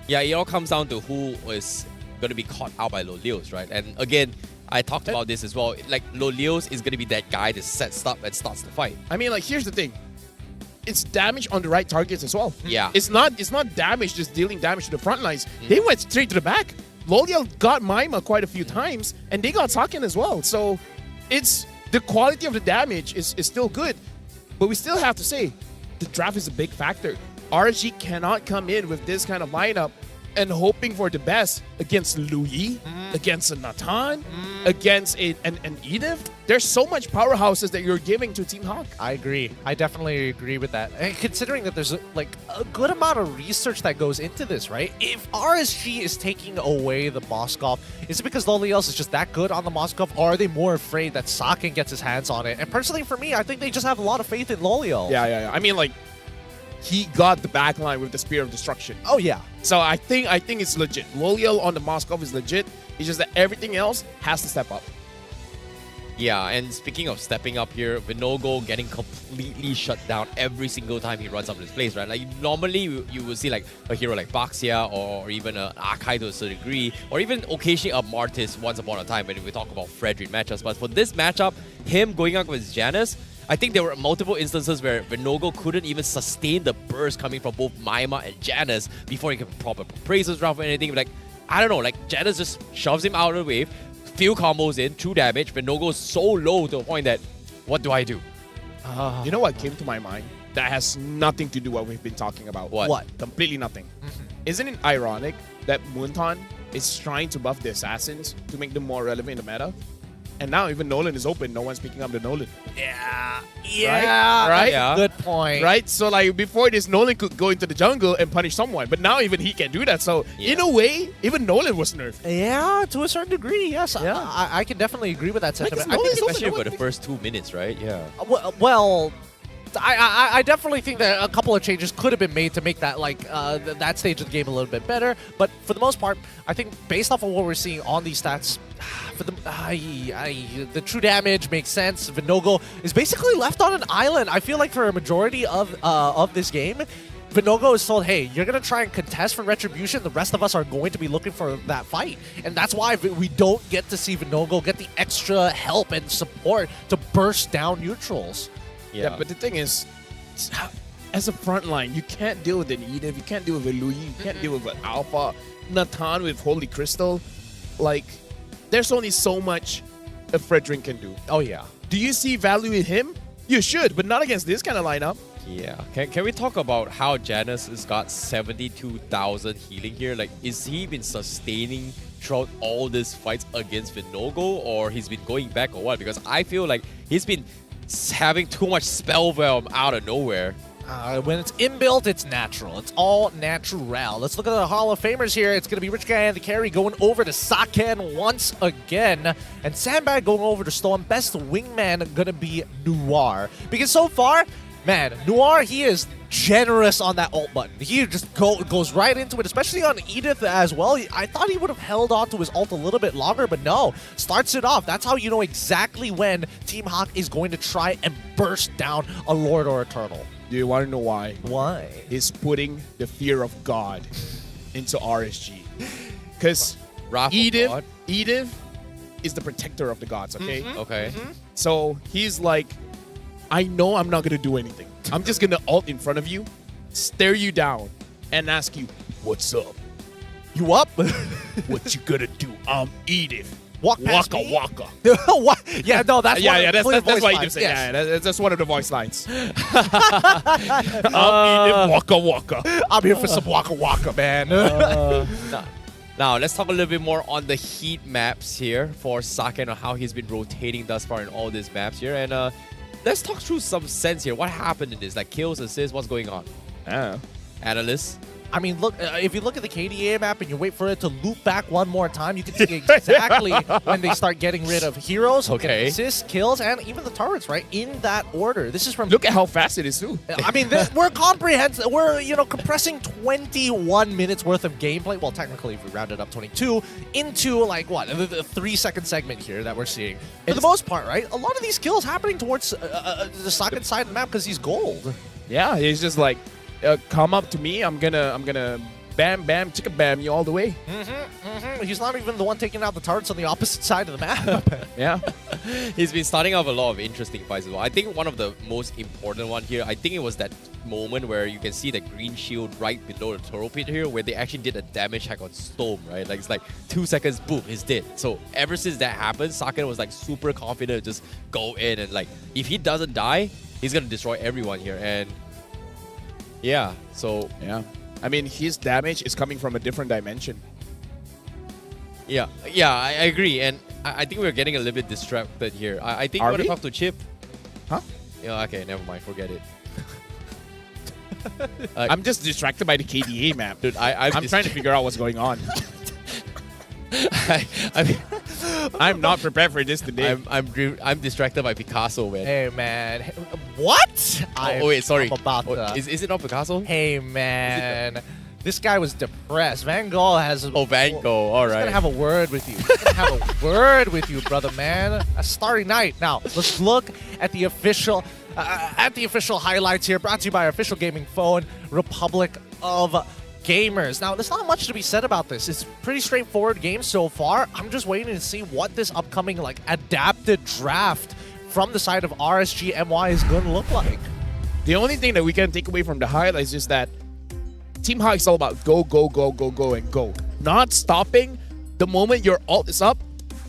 Yeah, it all comes down to who is going to be caught out by Lolios, right? And again, I talked about this as well. Like, Lolios is going to be that guy that sets up and starts the fight. I mean, like, here's the thing. It's damage on the right targets as well. Yeah. It's not damage just dealing damage to the front lines. They went straight to the back. Loyal got Maima quite a few times, and they got Saken as well. So it's the quality of the damage is still good. But we still have to say, the draft is a big factor. RSG cannot come in with this kind of lineup and hoping for the best against Louis, against a Nathan, against an Edith. There's so much powerhouses that you're giving to Team Hawk. I agree. I definitely agree with that. And considering that there's like a good amount of research that goes into this, right? If RSG is taking away the Moskov, is it because nobody else is just that good on the Moskov, or are they more afraid that Saken gets his hands on it? And personally, for me, I think they just have a lot of faith in Loliel. Yeah. I mean, like, he got the backline with the Spear of Destruction. Oh, yeah. So I think it's legit. Loliel on the Moskov is legit. It's just that everything else has to step up. Yeah, and speaking of stepping up here, Vinogo getting completely shut down every single time he runs up to this place, right? Like, normally you would see like a hero like Baxia or even an Akai to a certain degree, or even occasionally a Martis once upon a time when we talk about Frederick matchups. But for this matchup, him going up with Janus, I think there were multiple instances where Vinogo couldn't even sustain the burst coming from both Maima and Janus before he could proper praises round or anything. Like, I don't know, like Janus just shoves him out of the wave, few combos in, 2 damage. Vinogo's so low to the point that, what do I do? You know what came to my mind? That has nothing to do with what we've been talking about. What? Completely nothing. Isn't it ironic that Moonton is trying to buff the assassins to make them more relevant in the meta? And now even Nolan is open, no one's picking up the Nolan. Yeah. Right? Yeah. Good point. Right? So like before this, Nolan could go into the jungle and punish someone. But now even he can do that. So in a way, even Nolan was nerfed. Yeah, to a certain degree, yes. Yeah. I can definitely agree with that sentiment. I think especially for the first 2 minutes, right? Yeah. Well, I definitely think that a couple of changes could have been made to make that that stage of the game a little bit better. But for the most part, I think based off of what we're seeing on these stats, for the true damage makes sense. Vinogo is basically left on an island. I feel like for a majority of this game, Vinogo is told, hey, you're going to try and contest for Retribution. The rest of us are going to be looking for that fight. And that's why we don't get to see Vinogo get the extra help and support to burst down neutrals. Yeah, but the thing is, as a frontline, you can't deal with an Edith, you can't deal with a Louis, you can't deal with an Alpha, Nathan with Holy Crystal. Like, there's only so much a Frederick can do. Oh, yeah. Do you see value in him? You should, but not against this kind of lineup. Yeah. Can we talk about how Janus has got 72,000 healing here? Like, is he been sustaining throughout all these fights against Vinogo, or he's been going back or what? Because I feel like he's been having too much spellwhelm out of nowhere. When it's inbuilt, it's natural. It's all natural. Let's look at the Hall of Famers here. It's going to be Rich Guy and the Carry going over to Saken once again. And Sandbag going over to Storm. Best wingman going to be Noir. Because so far, man, Noir, he is generous on that ult button. He just goes right into it, especially on Edith as well. I thought he would have held on to his ult a little bit longer, but no. Starts it off. That's how you know exactly when Team Hawk is going to try and burst down a Lord or Eternal. Do you want to know why? Why? He's putting the fear of God into RSG. Because Edith is the protector of the gods, okay? Okay. So he's like, I know I'm not going to do anything. I'm just going to ult in front of you, stare you down, and ask you, what's up? You up? What you gonna do? I'm Edith. Walk past waka me? waka. Yeah, no, that's that's what Edith said. Yes. Yeah, that's one of the voice lines. I'm Edith, waka waka. I'm here for some waka waka, man. Now, let's talk a little bit more on the heat maps here for Saken, and how he's been rotating thus far in all these maps here. And let's talk through some sense here. What happened in this? Like kills, assists, what's going on? Analysts? I mean, look, if you look at the KDA map and you wait for it to loop back one more time, you can see exactly when they start getting rid of heroes, assists, kills, and even the turrets, right? In that order. This is from... Look at how fast it is, too. I mean, we're comprehensive. We're, compressing 21 minutes worth of gameplay. Well, technically, if we round it up 22, into, like, what? The 3-second segment here that we're seeing. For the most part, right? A lot of these kills happening towards the Saken side of the map because he's gold. Yeah, he's just like... come up to me, I'm gonna bam bam chicka bam you all the way. He's not even the one taking out the turrets on the opposite side of the map. Yeah. He's been starting off a lot of interesting fights as well. I think one of the most important one here, I think it was that moment where you can see the green shield right below the turtle pit here, where they actually did a damage hack on Storm, right? Like, it's like 2 seconds, boom, he's dead. So ever since that happened, Sakura was like super confident to just go in and like, if he doesn't die, he's gonna destroy everyone here. And yeah, so yeah, I mean, his damage is coming from a different dimension. Yeah, I agree, and I think we're getting a little bit distracted here. I think we want to talk to Chip. Huh? Yeah, okay, never mind, forget it. I'm just distracted by the KDA map. Dude, I'm trying to figure out what's going on. I'm not prepared for this today. I'm distracted by Picasso, man. Hey, man. What? Oh, wait, sorry. I'm about to... Is it not Picasso? Hey, man. This guy was depressed. Van Gogh has... Oh, Van Gogh. All right. He's going to have a word with you. He's going to have a word with you, brother, man. A starry night. Now, let's look at the official highlights here, brought to you by our official gaming phone, Republic of Gamers. Now, there's not much to be said about this. It's a pretty straightforward game so far. I'm just waiting to see what this upcoming like adapted draft from the side of RSG MY is going to look like. The only thing that we can take away from the highlights is that Team Hawk is all about go, go, go, go, go, and go. Not stopping. The moment your ult is up,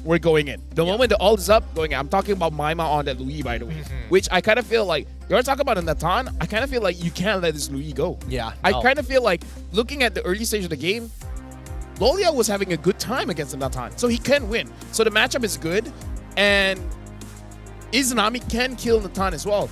we're going in. The moment the ult is up, going in. I'm talking about Maima on that Louis, by the way. Which I kind of feel like, you're talking about a Natan, I kind of feel like you can't let this Louis go. Yeah. I kind of feel like, looking at the early stage of the game, Lolia was having a good time against the Natan. So he can win. So the matchup is good. And Izanami can kill Natan as well.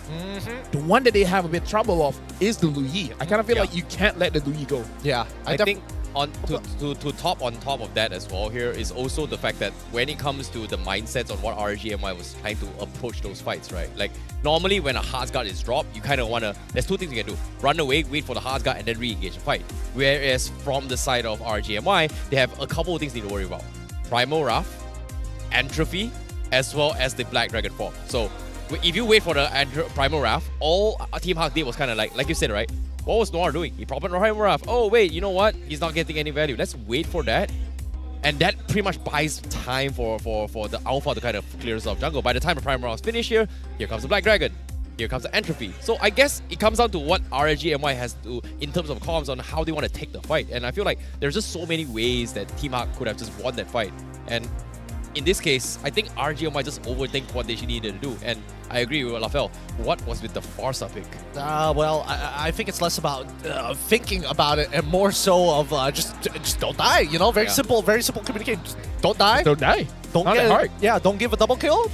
The one that they have a bit trouble of is the Louis. I kind of feel like you can't let the Louis go. Yeah. I think to top of that as well here is also the fact that when it comes to the mindsets on what RSG MY was trying to approach those fights, right? Like normally when a Hearts Guard is dropped, you kind of want to, there's two things you can do. Run away, wait for the Hearts Guard, and then re-engage the fight. Whereas from the side of RSG MY, they have a couple of things they need to worry about. Primal Wrath, Entropy, as well as the Black Dragon form. So if you wait for the Primal Wrath, all Team Hawk did was kind of like you said, right? What was Noir doing? He popped on Primal Wrath. Oh wait, you know what? He's not getting any value. Let's wait for that. And that pretty much buys time for the Alpha to kind of clear us off jungle. By the time the Primal Wrath is finished here comes the Black Dragon. Here comes the Entropy. So I guess it comes down to what RSG MY has to do in terms of comms on how they want to take the fight. And I feel like there's just so many ways that Team Hawk could have just won that fight. And in this case, I think RSG might just overthink what they needed to do. And I agree with Lafel. What was with the Farsa pick? Well, I think it's less about thinking about it and more so of just don't die. You know, very simple communication. Just don't die. Don't die. Don't Not get that hard. Yeah, don't give a double kill.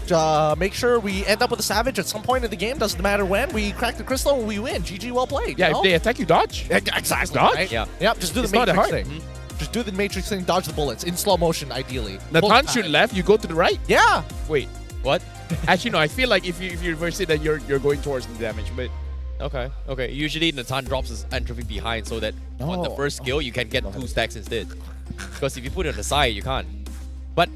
Make sure we end up with a Savage at some point in the game. Doesn't matter when. We crack the crystal and we win. GG, well played. Yeah, you know? if they attack you, dodge. Exactly. Dodge. Right? Yeah. Yep, just do It's the not that Matrix hard. thing. Just do the Matrix thing, dodge the bullets in slow motion, ideally. Natan shoot left, you go to the right? Yeah. Wait, what? Actually, no, I feel like if you reverse it, then you're going towards the damage, but... Okay. Usually Natan drops his Entropy behind so that on the first skill, you can get 2 stacks instead. Because if you put it on the side, you can't. But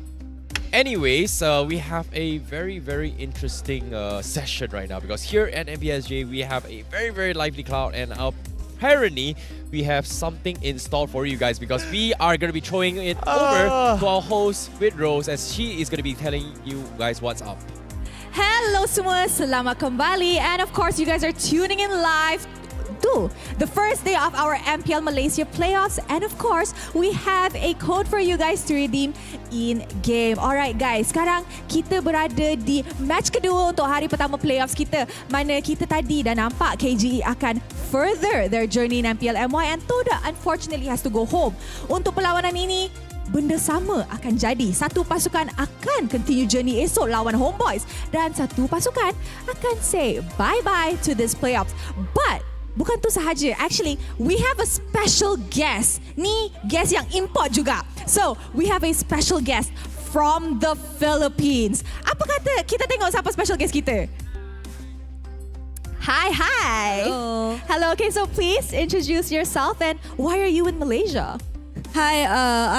anyways, we have a very, very interesting session right now. Because here at MPSJ, we have a very, very lively crowd. And apparently, we have something installed for you guys. Because we are going to be throwing it over to our host, Widrose, as she is going to be telling you guys what's up. Hello semua, selamat kembali, and of course you guys are tuning in live to the first day of our MPL Malaysia playoffs, and of course we have a code for you guys to redeem in game. Alright guys, sekarang kita berada di match kedua untuk hari pertama playoffs kita, mana kita tadi dah nampak KGE akan further their journey in MPL MY, and Toda unfortunately has to go home. Untuk perlawanan ini, benda sama akan jadi. Satu pasukan akan continue journey esok lawan Homeboys, dan satu pasukan akan say bye-bye to this playoffs. But bukan tu sahaja. Actually, we have a special guest. Ni guest yang import juga. So, we have a special guest from the Philippines. Apa kata kita tengok siapa special guest kita? Hi. Hello. Okay, so please introduce yourself and why are you in Malaysia? Hi,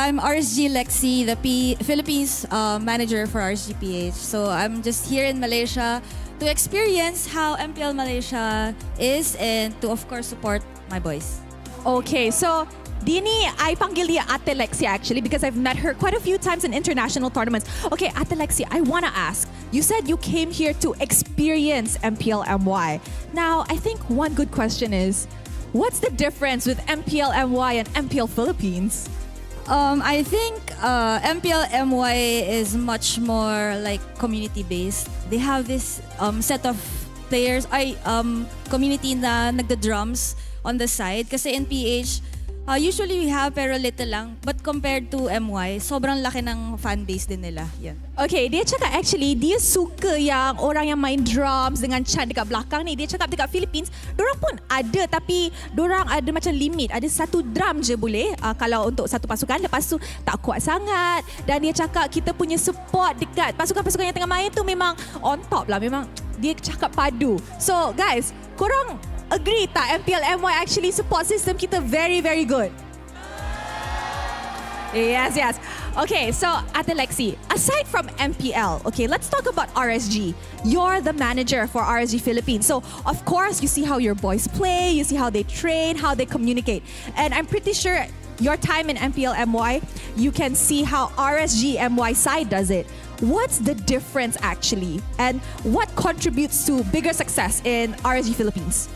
I'm RSG Lexi, the Philippines manager for RSG PH. So I'm just here in Malaysia to experience how MPL Malaysia is and to of course support my boys. Okay, so Dini, I panggil dia Ate Lexi actually because I've met her quite a few times in international tournaments. Okay, Ate Lexi, I want to ask, you said you came here to experience MPL MY. Now, I think one good question is, what's the difference with MPL MY and MPL Philippines? I think MPL MY is much more like community-based. They have this set of players, community na nagda-drums on the side. Kasi in PH, usually we have pero little lang. But compared to MY, sobrang laki ng fan base din nila. Yan. Okay, dia cakap actually dia suka yang orang yang main drums dengan chant dekat belakang ni. Dia cakap dekat Philippines, dorang pun ada tapi dorang ada macam limit. Ada satu drum je boleh kalau untuk satu pasukan. Lepas tu tak kuat sangat. Dan dia cakap kita punya support dekat pasukan-pasukan yang tengah main tu memang on top lah. Memang dia cakap padu. So guys, korang agree tak MPL MY actually support system kita very very good? Yes, yes. Okay, so Ate Lexi, aside from MPL, okay, let's talk about RSG. You're the manager for RSG Philippines. So, of course, you see how your boys play, you see how they train, how they communicate. And I'm pretty sure your time in MPL MY, you can see how RSG MY side does it. What's the difference actually? And what contributes to bigger success in RSG Philippines?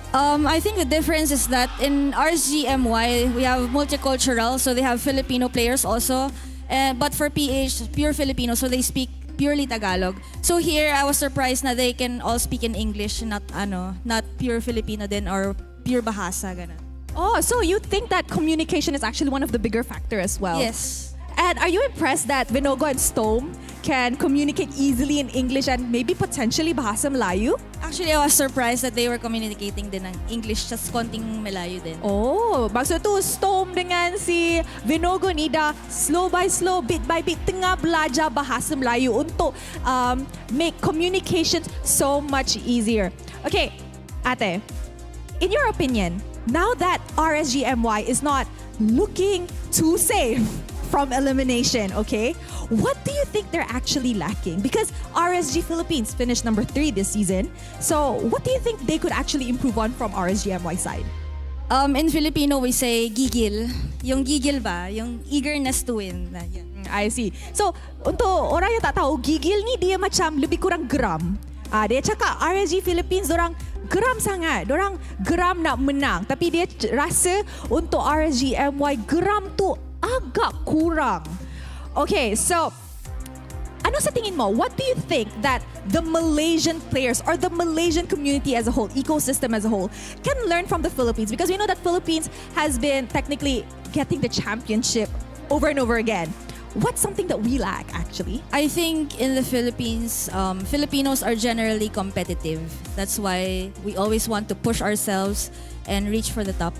I think the difference is that in RSG MY, we have multicultural, so they have Filipino players also. But for PH, pure Filipino, so they speak purely Tagalog. So here, I was surprised na they can all speak in English, not pure Filipino din or pure Bahasa. Ganun. Oh, so you think that communication is actually one of the bigger factors as well? Yes. And are you impressed that Vinogo and Stome can communicate easily in English and maybe potentially Bahasa Melayu? Actually, I was surprised that they were communicating din ng English, just konting Melayu din. Oh, maksud tu Stome dengan si Vinogo ni dah slow by slow, bit by bit tengah belajar Bahasa Melayu untuk make communications so much easier. Okay, Ate, in your opinion, now that RSG MY is not looking too safe from elimination, okay? What do you think they're actually lacking? Because RSG Philippines finished number 3 this season. So what do you think they could actually improve on from RSG MY side? In Filipino, we say gigil. Yung gigil ba? Yung eagerness to win. I see. So, untuk orang yang tak tahu, gigil ni dia macam lebih kurang geram. Dia cakap RSG Philippines, dorang geram sangat. Dorang geram nak menang. Tapi dia rasa untuk RSG MY, geram tu agak kurang. Okay, so ano sa tingin mo, what do you think that the Malaysian players or the Malaysian community as a whole, ecosystem as a whole, can learn from the Philippines? Because we know that Philippines has been technically getting the championship over and over again. What's something that we lack actually? I think in the Philippines, Filipinos are generally competitive. That's why we always want to push ourselves and reach for the top.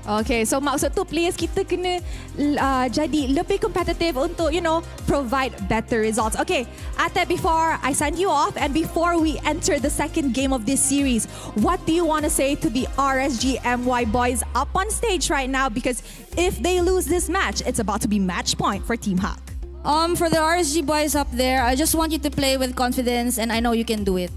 Okay, so maksud tu players kita kena jadi lebih competitive untuk, provide better results. Okay, Ate, before I send you off and before we enter the second game of this series, what do you want to say to the RSG MY boys up on stage right now? Because if they lose this match, it's about to be match point for Team Hawk. For the RSG boys up there, I just want you to play with confidence and I know you can do it.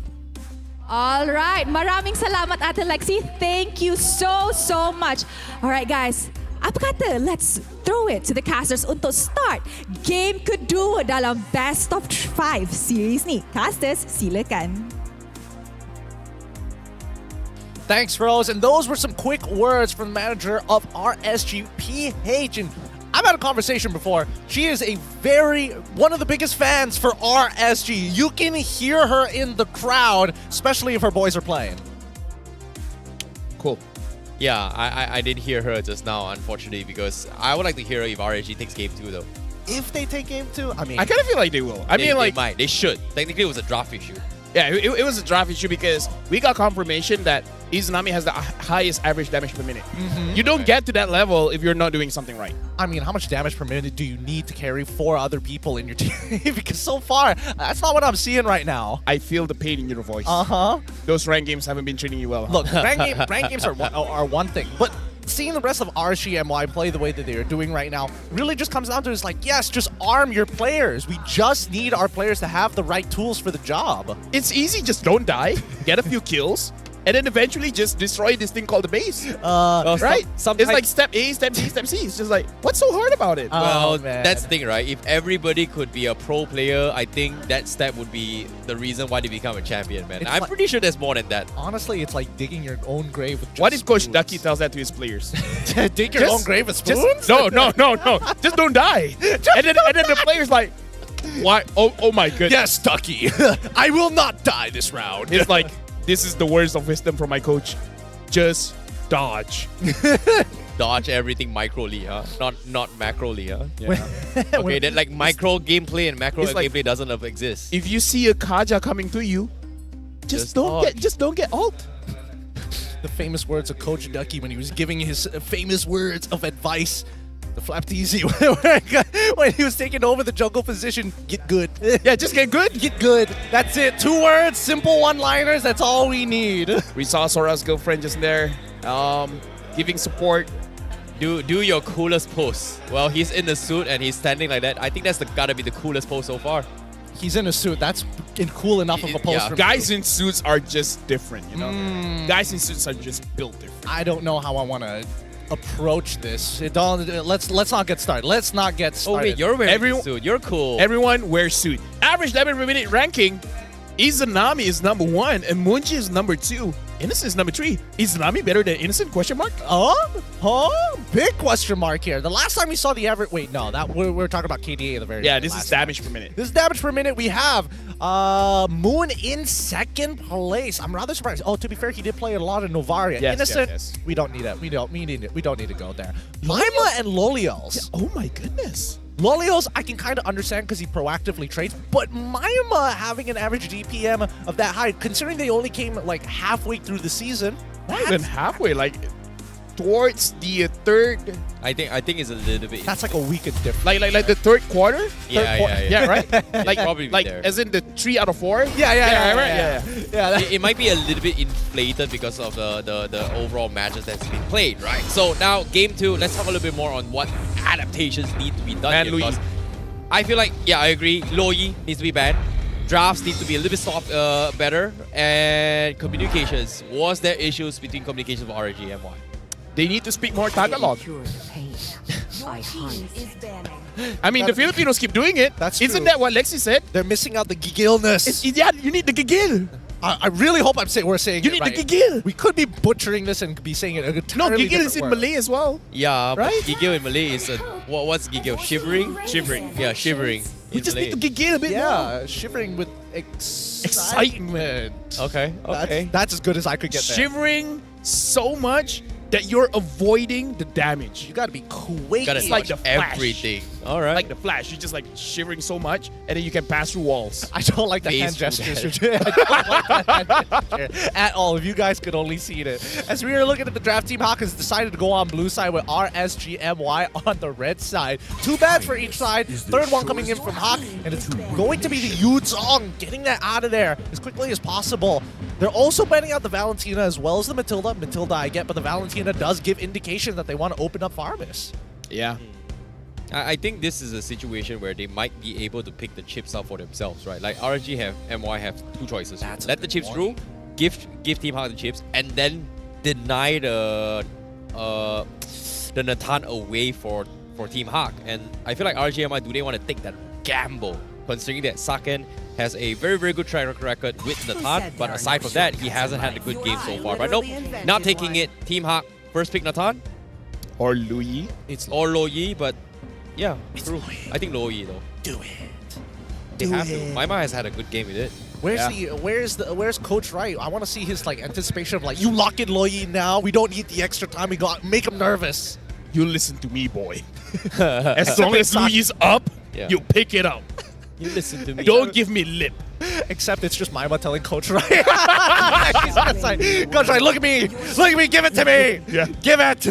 All right, maraming salamat Ate Lexi. Thank you so much. All right guys, apa kata let's throw it to the casters untuk start game kedua dalam best of 5 series ni. Casters, silakan. Thanks, Rose. And those were some quick words from the manager of RSG PH. And I've had a conversation before. She is one of the biggest fans for RSG. You can hear her in the crowd, especially if her boys are playing. Cool. Yeah, I did hear her just now, unfortunately, because I would like to hear her if RSG takes game 2, though. If they take game 2, I mean... I kind of feel like they will. They might. They should. Technically, it was a draft issue. Yeah, it was a draft issue because we got confirmation that Izanami has the highest average damage per minute. You don't get to that level if you're not doing something right. I mean, how much damage per minute do you need to carry 4 other people in your team? Because so far, that's not what I'm seeing right now. I feel the pain in your voice. Uh-huh. Those rank games haven't been treating you well. Look, rank games are one thing, but seeing the rest of RSG MY play the way that they are doing right now really just comes down to, it's like, yes, just arm your players. We just need our players to have the right tools for the job. It's easy, just don't die, get a few kills, and then eventually just destroy this thing called the base. Right? It's like step A, step B, step C. It's just like, what's so hard about it? Well, that's the thing, right? If everybody could be a pro player, I think that step would be the reason why they become a champion, man. I'm pretty sure there's more than that. Honestly, it's like digging your own grave with What if Coach Ducky tells that to his players? Dig your own grave with spoons? No. Just don't die. and then the player's like, why? Oh my goodness. Yes, Ducky. I will not die this round. It's like, this is the words of wisdom from my coach. Just dodge. Dodge everything microly, huh? Not macroly, huh? Yeah. Okay, then like micro gameplay and macro gameplay doesn't exist. If you see a Kaja coming to you, just don't get ult. The famous words of Coach Ducky when he was giving his famous words of advice. The flap easy when he was taking over the jungle position. Get good. Yeah, just get good. Get good. That's it. 2 words, simple one-liners. That's all we need. We saw Sora's girlfriend just there, giving support. Do your coolest pose. Well, he's in the suit and he's standing like that. I think that's gotta be the coolest pose so far. He's in a suit. That's cool enough of a pose. Yeah. For Guys in suits are just different, you know. Guys in suits are just built different. I don't know how I want to approach this. Let's not get started. Let's not get started. Oh wait, you're wearing a suit. You're cool. Everyone wears suit. Average damage per minute ranking. Izanami is number 1 and Munji is number 2. Innocent is number 3. Is Izanami better than Innocent? Question mark? Big question mark here. The last time we saw the average... Wait, no. We're talking about KDA at the very Yeah, this is damage per minute. This is damage per minute. We have Moon in second place. I'm rather surprised. Oh, to be fair, he did play a lot of Novaria. Yes, Innocent, yes. we don't need it. We don't need to go there. Lima and Lolios. Yeah, oh my goodness. Lolios, I can kind of understand because he proactively trades, but Maima having an average DPM of that high, considering they only came like halfway through the season. Not even halfway, like towards the third. I think it's a little bit. That's like a week of difference. Like the third quarter. Yeah, right. Like probably like there. as in the 3 out of 4. Yeah. It might be a little bit inflated because of the overall matches that's been played, right? So now game 2, let's talk a little bit more on what adaptations need to be done here, because I feel like, yeah, I agree, Loyi needs to be banned. Drafts need to be a little bit better, and communications. Was there issues between communications with RSG MY? They need to speak more Tagalog. I mean, the Filipinos keep doing it. That's Isn't true. that what Lexi said? They're missing out the gigilness. Yeah, you need the gigil. I really hope we're saying You it need right. the gigil. We could be butchering this and be saying it entirely No, gigil is different in word. Malay as well. Yeah, Right? but gigil in Malay is what's gigil? Shivering? Shivering. Yeah, shivering. We just need to gigil a bit more. Yeah, shivering with excitement. Okay. That's as good as I could get there. Shivering so much that you're avoiding the damage. You gotta be quick. Gotta like touch the Flash. everything. All right. Like the Flash, you're just like shivering so much, and then you can pass through walls. I don't like the hand Face gestures. I don't like that hand gesture at all. If you guys could only see it. As we are looking at the draft, Team Hawk has decided to go on blue side with RSG MY on the red side. 2 bans for each side. Third one coming in from Hawk, and it's going to be the Yuzong getting that out of there as quickly as possible. They're also banning out the Valentina as well as the Matilda. Matilda I get, but the Valentina does give indication that they want to open up Farmis. Yeah. I think this is a situation where they might be able to pick the chips out for themselves, right? Like RSG MY have 2 choices. Let the chips through, give Team Hawk the chips, and then deny the Natan away for Team Hawk. And I feel like RSG MY, do they want to take that gamble, considering that Saken has a very, very good track record with Natan, but aside from that, he hasn't had a good game so far. But nope, not taking it. Team Hawk first pick Natan. Or Louis. Or Loyi, but yeah, true. I think Loyi though. Do it. They have to. Maima has had a good game with it. Where's Coach Wright? I want to see his like anticipation of like, you lock in Loyi now. We don't need the extra time. We got make him nervous. You listen to me, boy. As long as Louis is up, you pick it up. You listen to me. Don't give me lip. Except it's just Maima telling Coach Wright. She's just like, Coach Wright, look at me, give it to me. Yeah. Give it.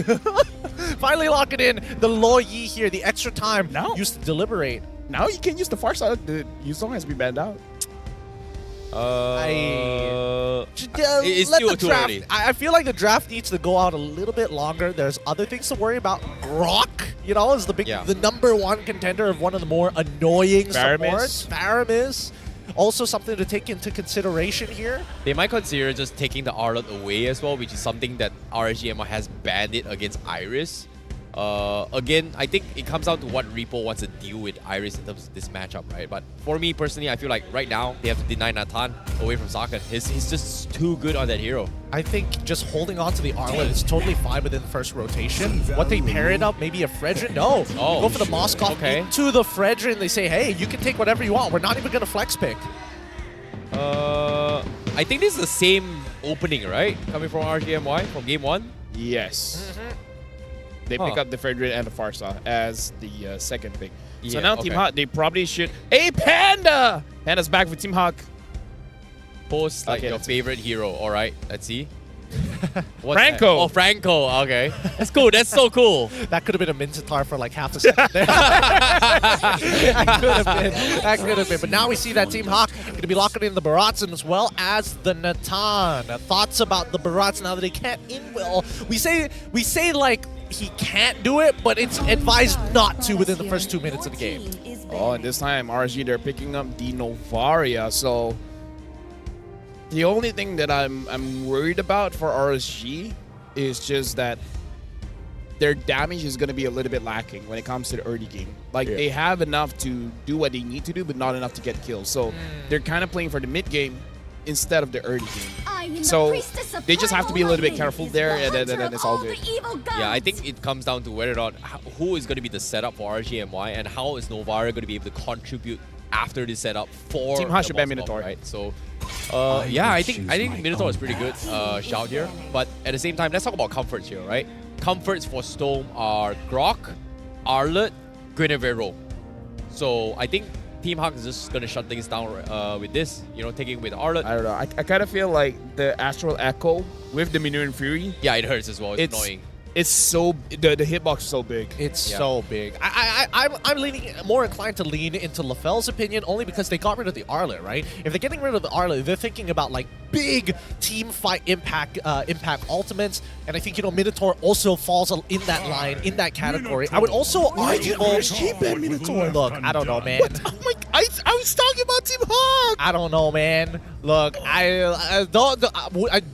Finally lock it in. The Loyi here, the extra time used to deliberate. Now you can use the far side. The Yuzong has been banned out. It's let still the too draft, early. I feel like the draft needs to go out a little bit longer. There's other things to worry about. Grok, you know, is the #1 contender of one of the more annoying supports. Faramis. also something to take into consideration here. They might consider just taking the Arlet away as well, which is something that RSG MY has banned it against Iris. Again, I think it comes down to what Repo wants to deal with Iris in terms of this matchup, right? But for me personally, I feel like right now they have to deny Nathan away from Sakan. He's just too good on that hero. I think just holding on to the Arlet is totally fine within the first rotation. What they pair it up, maybe a Fredrin? No. Oh, go for the Moskov into the Fredrin. They say, hey, you can take whatever you want. We're not even going to flex pick. I think this is the same opening, right? Coming from RSG MY from game 1? Yes. They pick up the Fredrin and the Farsa as the second pick. So Yeah, now Team Hawk, they probably should... Hey, Panda! Panda's back for Team Hawk. Post like your favorite hero. All right, let's see. What's Franco. That? Oh, Franco. Okay. That's cool. That's so cool. That could have been a Minzatar for like half a second there. That could have been. That could have been. But now we see that Team Hawk going to be locking in the Baratzen as well as the Natan. Thoughts about the Barats now that they can't in-will. We say like he can't do it, but it's advised not to within the first 2 minutes of the game. Oh, and this time RSG, they're picking up the Novaria. So the only thing that I'm worried about for RSG is just that their damage is going to be a little bit lacking when it comes to the early game. Like, they have enough to do what they need to do, but not enough to get kills. So they're kind of playing for the mid game instead of the early game. So they just have to be a little bit careful there, and then it's all good. Yeah, I think it comes down to whether or not who is going to be the setup for RSG MY and how is Novaria going to be able to contribute after this setup for Team Hawk should ban Minotaur, right? So, yeah, I think Minotaur is pretty good shout here. But at the same time, let's talk about comforts here, right? Comforts for Storm are Grok, Arlet, Guinevere. So I think Team Hawk is just gonna shut things down with this, you know, taking with Arlet. I don't know. I kind of feel like the Astral Echo with the Minuan Fury. Yeah, it hurts as well. It's annoying. It's so the hitbox is so big. It's so big. I'm leaning more inclined to lean into LaFell's opinion only because they got rid of the Arlet, right? If they're getting rid of the Arlet, they're thinking about like big team fight impact ultimates, and I think, you know, Minotaur also falls in that line, in that category. I would also argue Minotaur. Look, I don't know, man. Oh my! I was talking about Team Hawk. I don't know, man. Look, I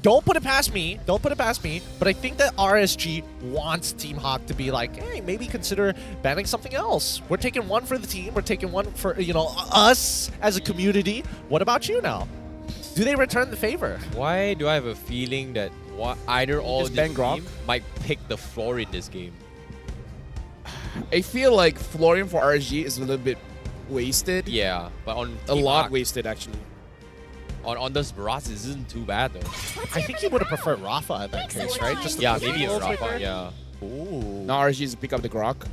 don't put it past me. Don't put it past me. But I think that RSG wants Team Hawk to be like, hey, maybe consider banning something else. We're taking one for the team. We're taking one for, you know, us as a community. What about you now? Do they return the favor? Why do I have a feeling that either all this ban Grok? team might pick the floor in this game? I feel like Florian for RSG is a little bit wasted. Yeah, but on a Team lot Hawk, wasted actually. On this Barats, this isn't too bad though. I think he would have preferred Rafa in that case, right? Just Yeah, maybe it's Rafa. Yeah. Ooh. Now RSG is pick up the Grok.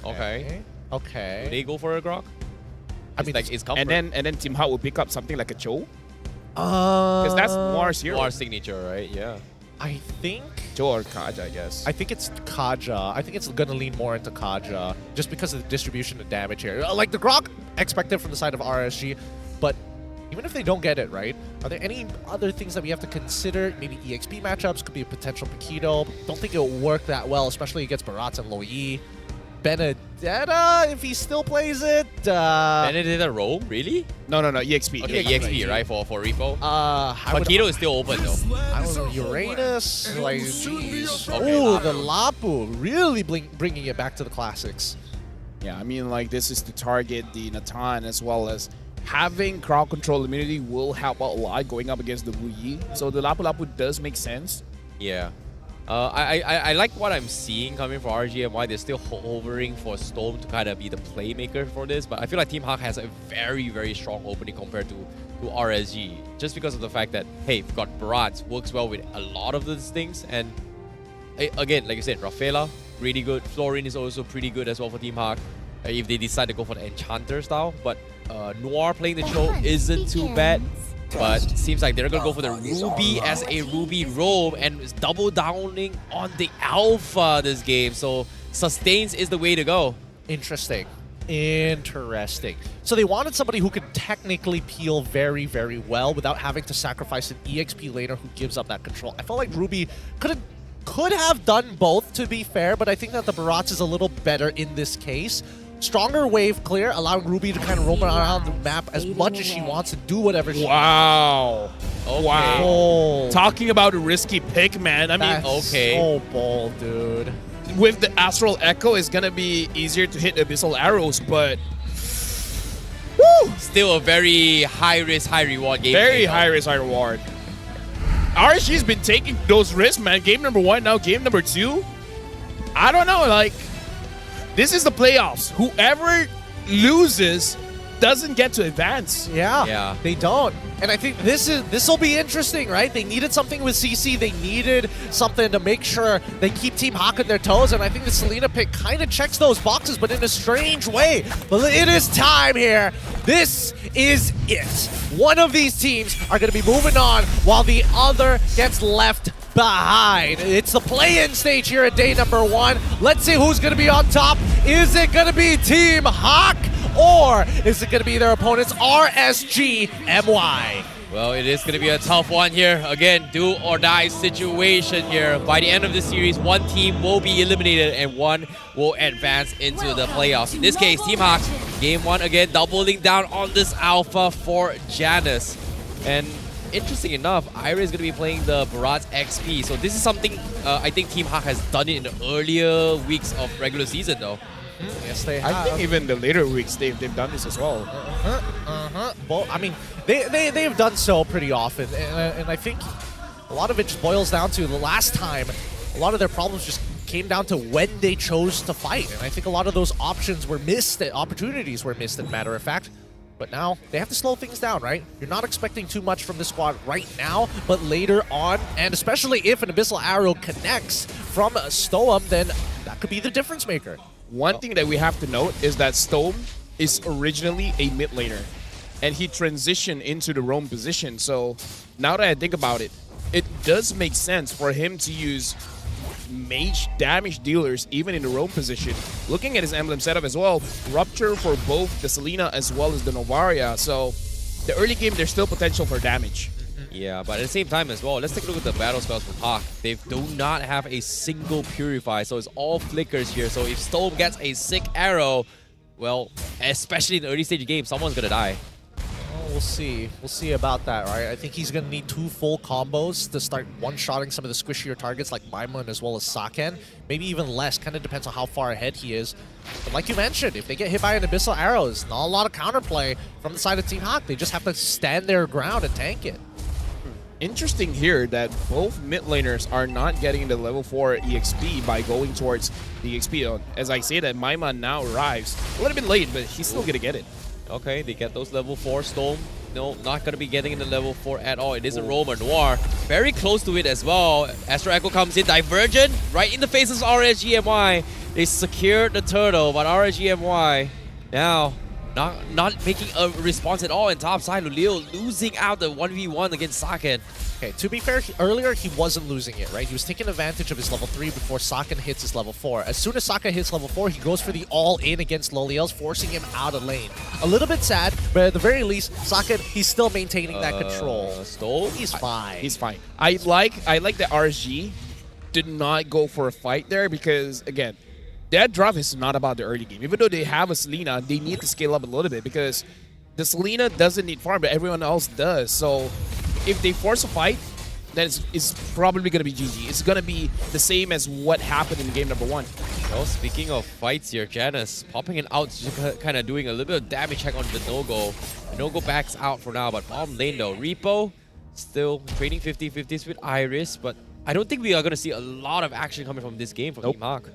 Okay. Okay. Would they go for a Grok? I mean, like it's comfort. And then Team Hawk will pick up something like a Cho. Because that's Noir's hero. Noir's signature, right? Yeah. I think Cho or Kaja, I guess. I think it's Kaja. I think it's gonna lean more into Kaja just because of the distribution of damage here. Like the Grok expected from the side of RSG, but even if they don't get it, right? Are there any other things that we have to consider? Maybe EXP matchups could be a potential Paquito. Don't think it'll work that well, especially against Barats and Loyi. Benedetta, if he still plays it. Benedetta roll? Really? No, EXP. Okay, EXP, right? For Repo? Paquito is still open though. I don't know, Uranus, like, jeez. Okay, Oh, Lapu. the Lapu, really bringing it back to the classics. Yeah, I mean, like, this is to target the Natan as well as having crowd control immunity will help out a lot going up against the Wu Yi. So the Lapu Lapu does make sense. Yeah. I like what I'm seeing coming from RSG MY. They're still hovering for Storm to kind of be the playmaker for this, but I feel like Team Hawk has a very, very strong opening compared to RSG, just because of the fact that, hey, we've got Barats, works well with a lot of these things, and again, like you said, Rafaela, really good. Florin is also pretty good as well for Team Hawk, if they decide to go for the Enchanter style, but Noir playing the Cho isn't too bad. But it seems like they're going to go for the Ruby as a Ruby roam and is double downing on the Alpha this game. So Sustains is the way to go. Interesting. Interesting. So they wanted somebody who could technically peel very, very well without having to sacrifice an EXP laner who gives up that control. I felt like Ruby could have done both, to be fair, but I think that the Barats is a little better in this case. stronger wave clear, allowing Ruby to kind of roam around the map as much as she wants to do whatever she Wow. wants. Wow. Oh. Talking about a risky pick, man. I mean, That's so bold, dude. With the Astral Echo, it's going to be easier to hit Abyssal Arrows, but Still a very high risk, high reward game. very high risk, high reward. RSG's been taking those risks, man. Game number 1, now game number 2. I don't know, like, this is the playoffs. Whoever loses doesn't get to advance. Yeah, they don't. And I think this will be interesting, right? They needed something with CC. They needed something to make sure they keep Team Hawk on their toes. And I think the Selena pick kind of checks those boxes, but in a strange way. But it is time here. This is it. One of these teams are going to be moving on while the other gets left behind. It's the play-in stage here at day number 1. Let's see who's going to be on top. Is it going to be Team Hawk? Or is it going to be their opponents, RSG MY? Well, it is going to be a tough one here. Again, do or die situation here. By the end of the series, one team will be eliminated and one will advance into the playoffs. In this case, Team Hawk, game 1 again, doubling down on this alpha for Janice. And interesting enough, Ira is going to be playing the Barat's XP. So this is something I think Team Hawk has done it in the earlier weeks of regular season though. Yes, they have. I think even the later weeks, they've done this as well. Well, I mean, they've done so pretty often. And I think a lot of it just boils down to the last time, a lot of their problems just came down to when they chose to fight. And I think a lot of those options were missed, opportunities were missed, as a matter of fact. But now, they have to slow things down, right? You're not expecting too much from this squad right now, but later on, and especially if an Abyssal Arrow connects from Stoem, then that could be the difference maker. One thing that we have to note is that Stoem is originally a mid laner, and he transitioned into the roam position. So now that I think about it, it does make sense for him to use mage damage dealers even in the roam position. Looking at his emblem setup as well, Rupture for both the Selena as well as the Novaria. So the early game, there's still potential for damage. Yeah, but at the same time as well, let's take a look at the battle spells from Hawk. They do not have a single Purify, so it's all flickers here. So if Stoem gets a sick arrow, well, especially in the early stage of the game, someone's gonna die. Oh, we'll see. We'll see about that, right? I think he's going to need 2 full combos to start one-shotting some of the squishier targets like Maimon as well as Saken. Maybe even less, kind of depends on how far ahead he is. But like you mentioned, if they get hit by an Abyssal Arrows, not a lot of counterplay from the side of Team Hawk. They just have to stand their ground and tank it. Interesting here that both mid laners are not getting the level 4 EXP by going towards the EXP. As I say that, Maimon now arrives a little bit late, but he's still going to get it. Okay, they get those level 4 Stoem. No, not going to be getting in the level 4 at all. It is a Roamer Noir. Very close to it as well. Astro Echo comes in. Divergent right in the faces of RSG MY. They secured the turtle, but RSG MY now not making a response at all. And top side, Lulio losing out the 1v1 against Saken. Okay, to be fair, earlier he wasn't losing it, right? He was taking advantage of his level 3 before Saken hits his level 4. As soon as Saken hits level 4, he goes for the all-in against Loliels, forcing him out of lane. A little bit sad, but at the very least, Saken, he's still maintaining that control. Stoem? He's fine. He's fine. I like that RSG did not go for a fight there because, again, that draft is not about the early game. Even though they have a Selena, they need to scale up a little bit because the Selena doesn't need farm, but everyone else does. So if they force a fight, then it's probably going to be GG. It's going to be the same as what happened in game number 1. Well, speaking of fights here, Janice popping it out, kind of doing a little bit of damage check on the No-Go. The No-Go backs out for now, but bottom lane though, Repo still trading 50-50s with Iris, but I don't think we are going to see a lot of action coming from this game from Team Hawk.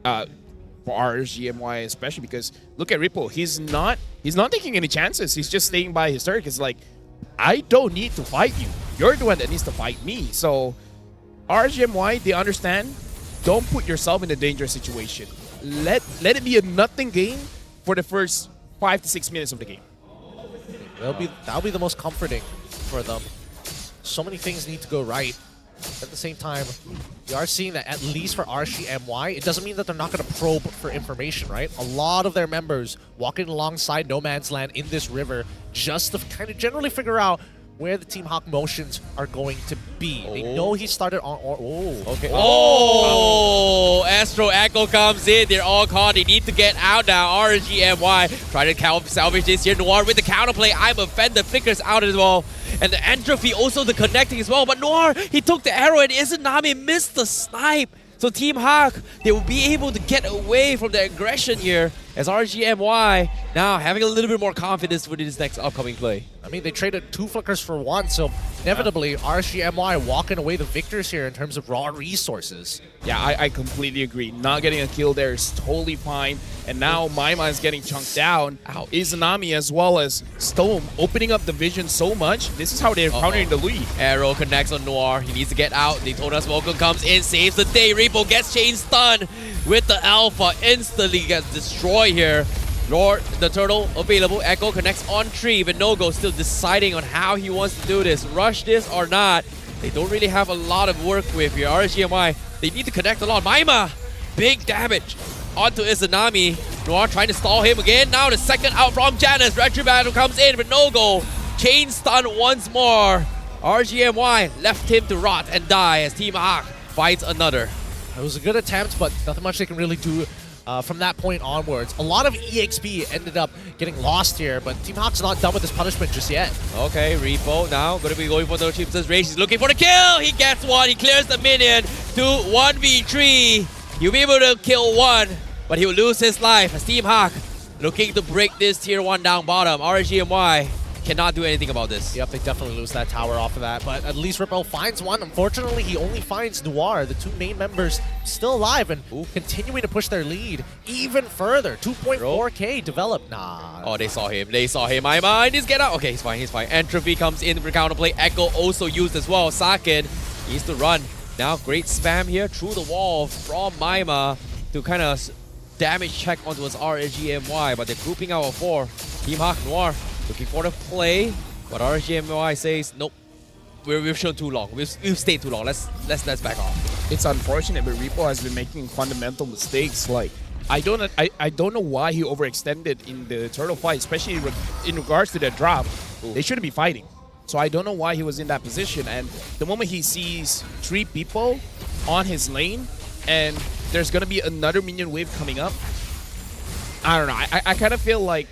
For RSG MY especially, because look at Ripple. He's not taking any chances. He's just staying by his turret. It's like, I don't need to fight you. You're the one that needs to fight me. So RSG MY, they understand. Don't put yourself in a dangerous situation. Let it be a nothing game for the first 5 to 6 minutes of the game. That'll be the most comforting for them. So many things need to go right. At the same time, we are seeing that at least for RSG MY, it doesn't mean that they're not going to probe for information, right? A lot of their members walking alongside No Man's Land in this river just to kind of generally figure out where the Team Hawk motions are going to be. B. They know he started on... Okay. Oh! Astro Echo comes in. They're all caught. They need to get out now. RSG MY trying to salvage this here. Noir with the counterplay. I'm offended. Flickers out as well. And the entropy also the connecting as well. But Noir, he took the arrow and Izanami missed the snipe. So Team Hawk, they will be able to get away from the aggression here as RSG MY now having a little bit more confidence for this next upcoming play. I mean, they traded 2 flickers for 1, so inevitably RSG MY walking away the victors here in terms of raw resources. Yeah, I completely agree. Not getting a kill there is totally fine. And now Maima is getting chunked down. Izanami as well as Stone opening up the vision so much. This is how they're countering the lead. Arrow connects on Noir. He needs to get out. Daytona's Welcome comes in, saves the day. Repo gets chain stun with the Alpha. Instantly gets destroyed here. Lord, the turtle available. Echo connects on tree, but Nogo still deciding on how he wants to do this. Rush this or not. They don't really have a lot of work with here. RSG MY, they need to connect a lot. Maima, big damage onto Izanami. Noir trying to stall him again. Now the second out from Janus. Retribattle comes in, but Nogo. Chain stun once more. RSG MY left him to rot and die as Team Hawk fights another. It was a good attempt, but nothing much they can really do from that point onwards. A lot of EXP ended up getting lost here, but Team Hawk's not done with this punishment just yet. Okay, Repo now going to be going for the Chieftain's race. He's looking for the kill. He gets one. He clears the minion to 1v3. He'll be able to kill one, but he will lose his life as Team Hawk looking to break this tier 1 down bottom. RSG MY cannot do anything about this. Yep, they definitely lose that tower off of that, but at least Ripple finds one. Unfortunately, he only finds Noir, the 2 main members still alive and continuing to push their lead even further. 2.4k developed. Nah. Oh, they saw him. They saw him. My mind is get out. Okay, he's fine. He's fine. Entropy comes in for counterplay. Echo also used as well. Sakin needs to run. Now, great spam here through the wall from Maima to kind of damage check onto his RSG MY, but they're grouping out of 4. Team Hawk Noir looking for the play, but RSG MY says nope. We've shown too long. We've stayed too long. Let's back off. It's unfortunate, but Repo has been making fundamental mistakes. Like I don't know why he overextended in the turtle fight, especially in regards to that drop. They shouldn't be fighting. So I don't know why he was in that position. And the moment he sees 3 people on his lane, and there's gonna be another minion wave coming up, I don't know. I kind of feel like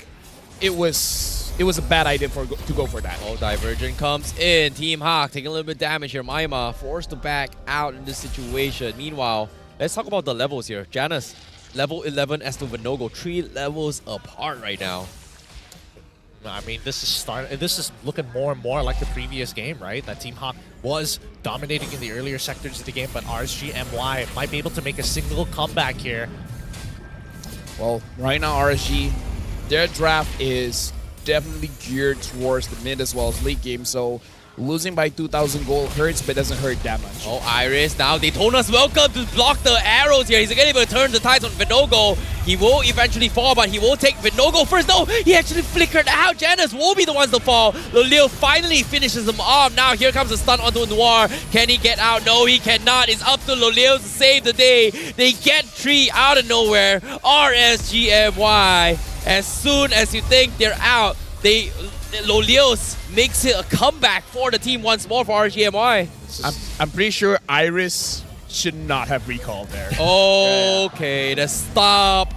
it was a bad idea to go for that. Oh, Divergent comes in. Team Hawk taking a little bit of damage here. Maima forced to back out in this situation. Meanwhile, let's talk about the levels here. Janus, level 11 as to Vinogo, 3 levels apart right now. I mean, this is looking more and more like the previous game, right? That Team Hawk was dominating in the earlier sectors of the game, but RSG MY might be able to make a single comeback here. Well, right now RSG, their draft is definitely geared towards the mid as well as late game, so losing by 2,000 gold hurts, but doesn't hurt that much. Oh, Iris now. Daytona's welcome to block the arrows here. He's going to be able to turn the tides on Vinogo. He will eventually fall, but he will take Vinogo first. No, he actually flickered out. Janus will be the ones to fall. Loleo finally finishes him off. Now here comes a stun onto Noir. Can he get out? No, he cannot. It's up to Loleo to save the day. They get 3 out of nowhere. RSG MY. As soon as you think they're out, Loleos makes it a comeback for the team once more for RSG MY. I'm pretty sure Iris should not have recalled there. Okay, the stop.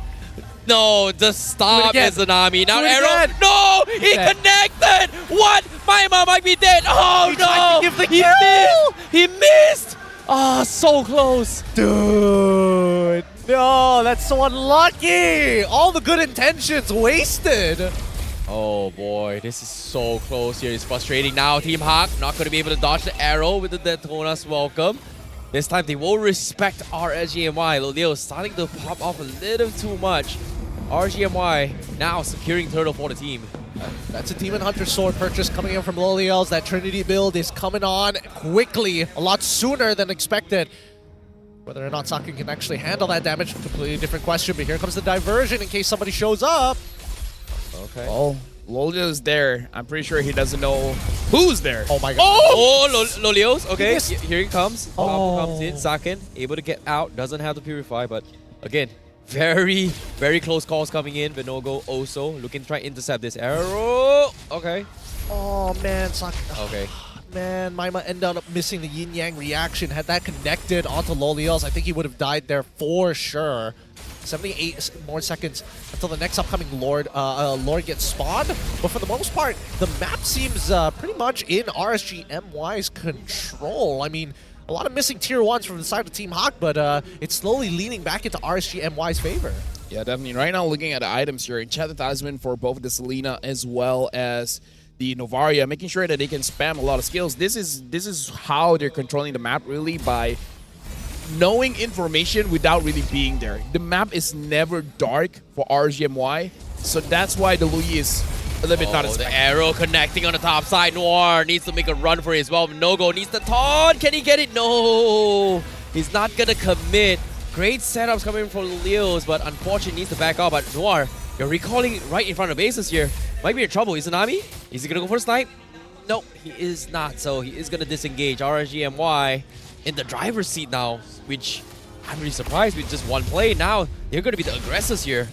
No, the stop is Izanami. Now arrow. No, he connected. What? Maima might be dead. Oh no, he missed. He missed. Ah, so close. Dude, no, that's so unlucky. All the good intentions wasted. Oh boy, this is so close here. It's frustrating now. Team Hawk not going to be able to dodge the arrow with the Daytona's welcome. This time they will respect RSG MY. Loleo starting to pop off a little too much. RSG MY now securing turtle for the team. That's a Demon Hunter sword purchase coming in from Lolio's. That Trinity build is coming on quickly, a lot sooner than expected. Whether or not Sakin can actually handle that damage, completely different question. But here comes the diversion in case somebody shows up. Okay. Oh, Lolio's there. I'm pretty sure he doesn't know who's there. Oh my god. Oh, Lolio's. Okay, here he comes. Comes in. Sakin able to get out. Doesn't have to purify, but again, very, very close calls coming in. Vinogo also looking to try and intercept this arrow. Okay. Oh man, Sakin. Okay. man, Maima ended up missing the yin-yang reaction. Had that connected onto Lolios, I think he would have died there for sure. 78 more seconds until the next upcoming Lord gets spawned. But for the most part, the map seems pretty much in RSG MY's control. I mean, a lot of missing tier 1s from the side of Team Hawk, but it's slowly leaning back into RSG MY's favor. Yeah, definitely. Right now, looking at the items here, Enchanted Talisman for both the Selena as well as the Novaria, making sure that they can spam a lot of skills. This is how they're controlling the map, really, by knowing information without really being there. The map is never dark for RSGMY, so that's why the Louis is a little bit not as the arrow connecting on the top side. Noir needs to make a run for it as well. No-Go needs the taunt. Can he get it? No. He's not going to commit. Great setups coming from Leos, but unfortunately needs to back off. But Noir, you're recalling right in front of bases here. Might be in trouble. Izanami? Is he going to go for a snipe? No, he is not. So he is going to disengage. RSGMY in the driver's seat now, which I'm really surprised with just one play. Now they're going to be the aggressors here.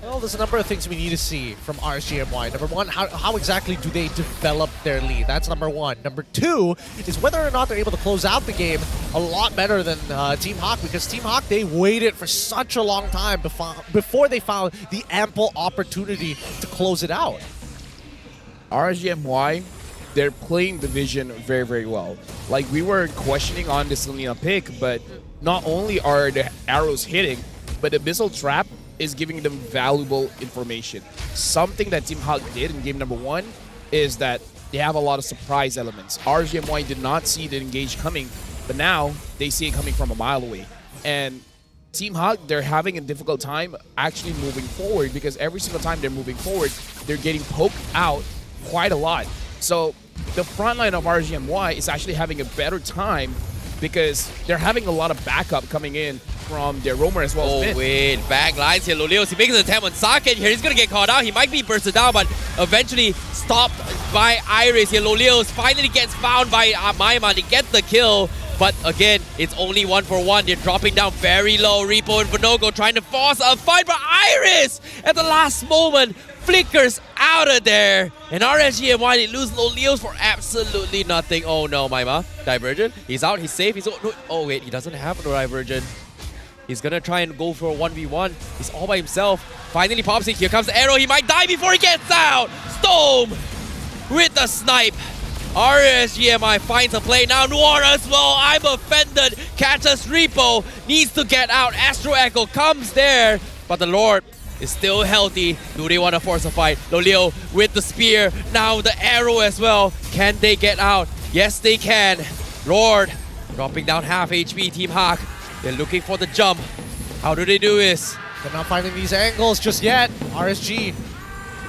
Well, there's a number of things we need to see from RSG MY. Number one, how exactly do they develop their lead? That's number one. Number two is whether or not they're able to close out the game a lot better than Team Hawk, because Team Hawk, they waited for such a long time before they found the ample opportunity to close it out. RSGMY, they're playing the vision very, very well. Like, we were questioning on the Selena pick, but not only are the arrows hitting, but the missile trap is giving them valuable information. Something that Team Hawk did in game number 1 is that they have a lot of surprise elements. RSGMY did not see the engage coming, but now they see it coming from a mile away. And Team Hawk, they're having a difficult time actually moving forward, because every single time they're moving forward, they're getting poked out quite a lot. So the front line of RSGMY is actually having a better time because they're having a lot of backup coming in from their roamer as well. Oh, wait, back lines here. Lolios, he makes an attempt on Saket here. He's going to get caught out. He might be bursted down, but eventually stopped by Iris here. Lolios finally gets found by Maima to get the kill. But again, it's only 1-for-1. They're dropping down very low. Repo and Vinogo trying to force a fight, but Iris at the last moment flickers out of there. And RSGMY, they lose Lolios for absolutely nothing. Oh no, Maima. Divergent. He's out. He's safe. Oh wait, he doesn't have a Divergent. He's gonna try and go for a 1v1. He's all by himself. Finally pops it. Here comes the arrow. He might die before he gets out. Storm with the snipe. RSGMY finds a play. Now Noir as well. I'm offended. Catches Repo. Needs to get out. Astro Echo comes there. But the Lord is still healthy. Do they want to force a fight? Lolio with the spear. Now the arrow as well. Can they get out? Yes, they can. Lord dropping down half HP. Team Hawk, they're looking for the jump. How do they do this? They're not finding these angles just yet. RSG,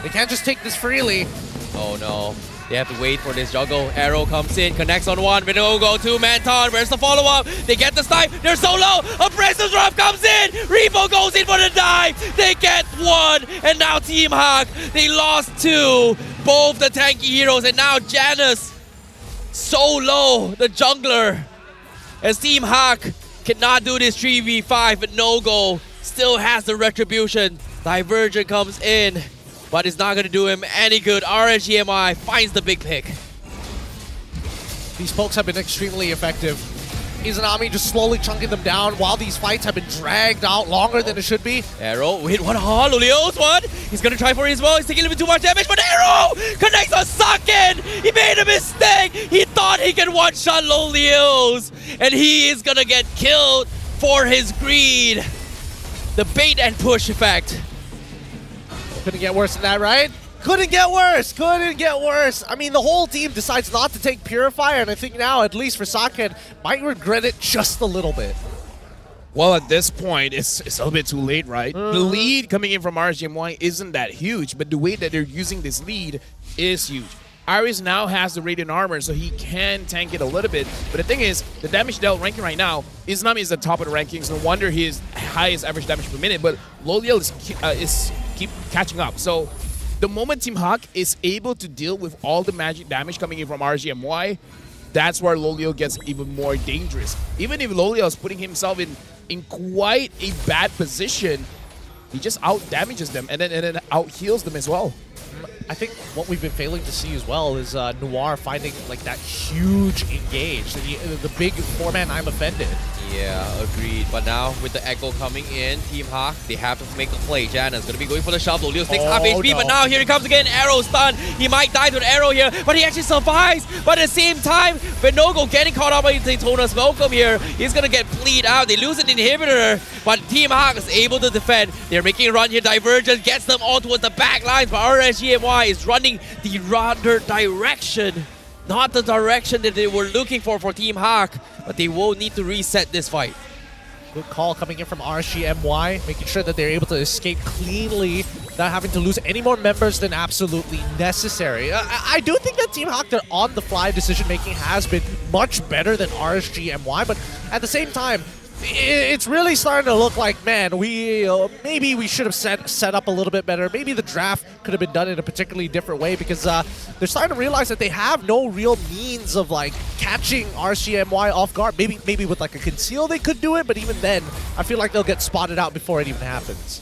they can't just take this freely. Oh no. They have to wait for this juggle. Arrow comes in, connects on one. Vinogo, 2-man taunt. Where's the follow-up? They get the snipe. They're so low. A Presence Drop comes in. Revo goes in for the dive. They get one. And now Team Hawk, they lost two. Both the tanky heroes. And now Janus, so low, the jungler. As Team Hawk cannot do this 3v5, but No-Go still has the retribution. Divergent comes in, but it's not going to do him any good. RSGMY finds the big pick. These pokes have been extremely effective. Izanami just slowly chunking them down while these fights have been dragged out longer than it should be. Arrow, wait, what? Lolios, what? He's going to try for it as well. He's taking a little bit too much damage, but Arrow connects on Saken. He made a mistake. He thought he could one-shot Lolios, and he is going to get killed for his greed. The bait and push effect. Couldn't get worse than that, right? Couldn't get worse! Couldn't get worse! I mean, the whole team decides not to take Purifier, and I think now, at least for Saken, might regret it just a little bit. Well, at this point, it's a little bit too late, right? The lead coming in from RSGMY isn't that huge, but the way that they're using this lead is huge. Iris now has the Radiant Armor, so he can tank it a little bit. But the thing is, the damage dealt ranking right now, Izanami is the top of the rankings. No wonder he is highest average damage per minute, but Loliel is keep catching up. So the moment Team Hawk is able to deal with all the magic damage coming in from RSGMY, that's where Loliel gets even more dangerous. Even if Loliel is putting himself in quite a bad position, he just out-damages them and then out-heals them as well. I think what we've been failing to see as well is Noir finding like that huge engage, the big 4-man I'm offended. Yeah, agreed. But now with the echo coming in, Team Hawk, they have to make the play. Janna's gonna be going for the shove. Leo takes half HP, but now here he comes again. Arrow stun. He might die to an arrow here, but he actually survives. But at the same time, Vinogo getting caught up by Daytona's welcome here. He's gonna get bleed out. They lose an inhibitor, but Team Hawk is able to defend. They're making a run here. Divergence gets them all towards the back lines, but RSG MY is running the rather direction. Not the direction that they were looking for Team Hawk, but they will need to reset this fight. Good call coming in from RSG MY, making sure that they're able to escape cleanly, not having to lose any more members than absolutely necessary. I do think that Team Hawk, their on-the-fly decision-making has been much better than RSG MY, but at the same time, it's really starting to look like, man, maybe we should have set up a little bit better. Maybe the draft could have been done in a particularly different way, because they're starting to realize that they have no real means of like catching RSGMY off guard. Maybe with like a conceal they could do it, but even then, I feel like they'll get spotted out before it even happens.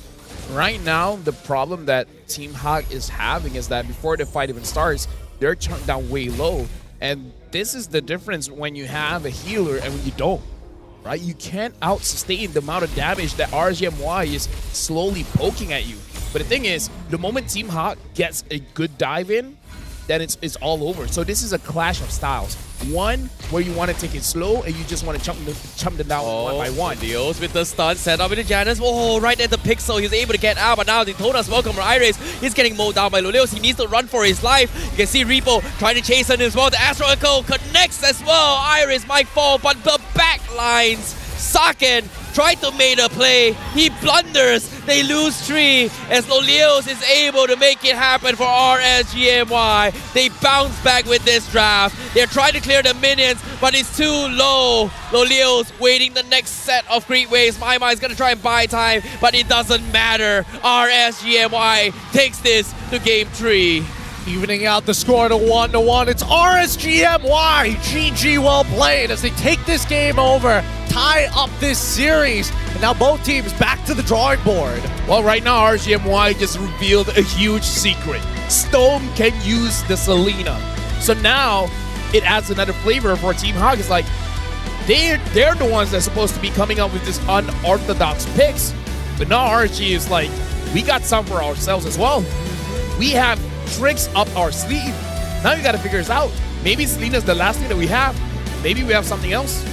Right now, the problem that Team Hawk is having is that before the fight even starts, they're chunked down way low. And this is the difference when you have a healer and when you don't. Right? You can't out-sustain the amount of damage that RSGMY is slowly poking at you. But the thing is, the moment Team Hawk gets a good dive in, then it's all over. So this is a clash of styles. One, where you want to take it slow and you just want to chump them down one by one. Leos with the stun set up into Janus. Oh, right at the pixel. He's able to get out, but now Daytona's welcome for Iris. He's getting mowed down by Leos. He needs to run for his life. You can see Repo trying to chase him as well. The Astro Echo connects as well. Iris might fall, but the back lines. Saken tried to make a play. He blunders. They lose 3 as Lolios is able to make it happen for RSGMY. They bounce back with this draft. They're trying to clear the minions, but it's too low. Lolios waiting the next set of creep waves. My is going to try and buy time, but it doesn't matter. RSGMY takes this to game 3. Evening out the score to 1-1. It's RSGMY. GG well played as they take this game over, tie up this series, and now both teams back to the drawing board. Well, right now RSGMY just revealed a huge secret. Stone can use the Selena. So now it adds another flavor for Team Hawk. It's like they're the ones that's supposed to be coming up with this unorthodox picks. But now RSG is like, we got some for ourselves as well. We have tricks up our sleeve. Now we gotta figure this out. Maybe Selena's the last thing that we have. Maybe we have something else.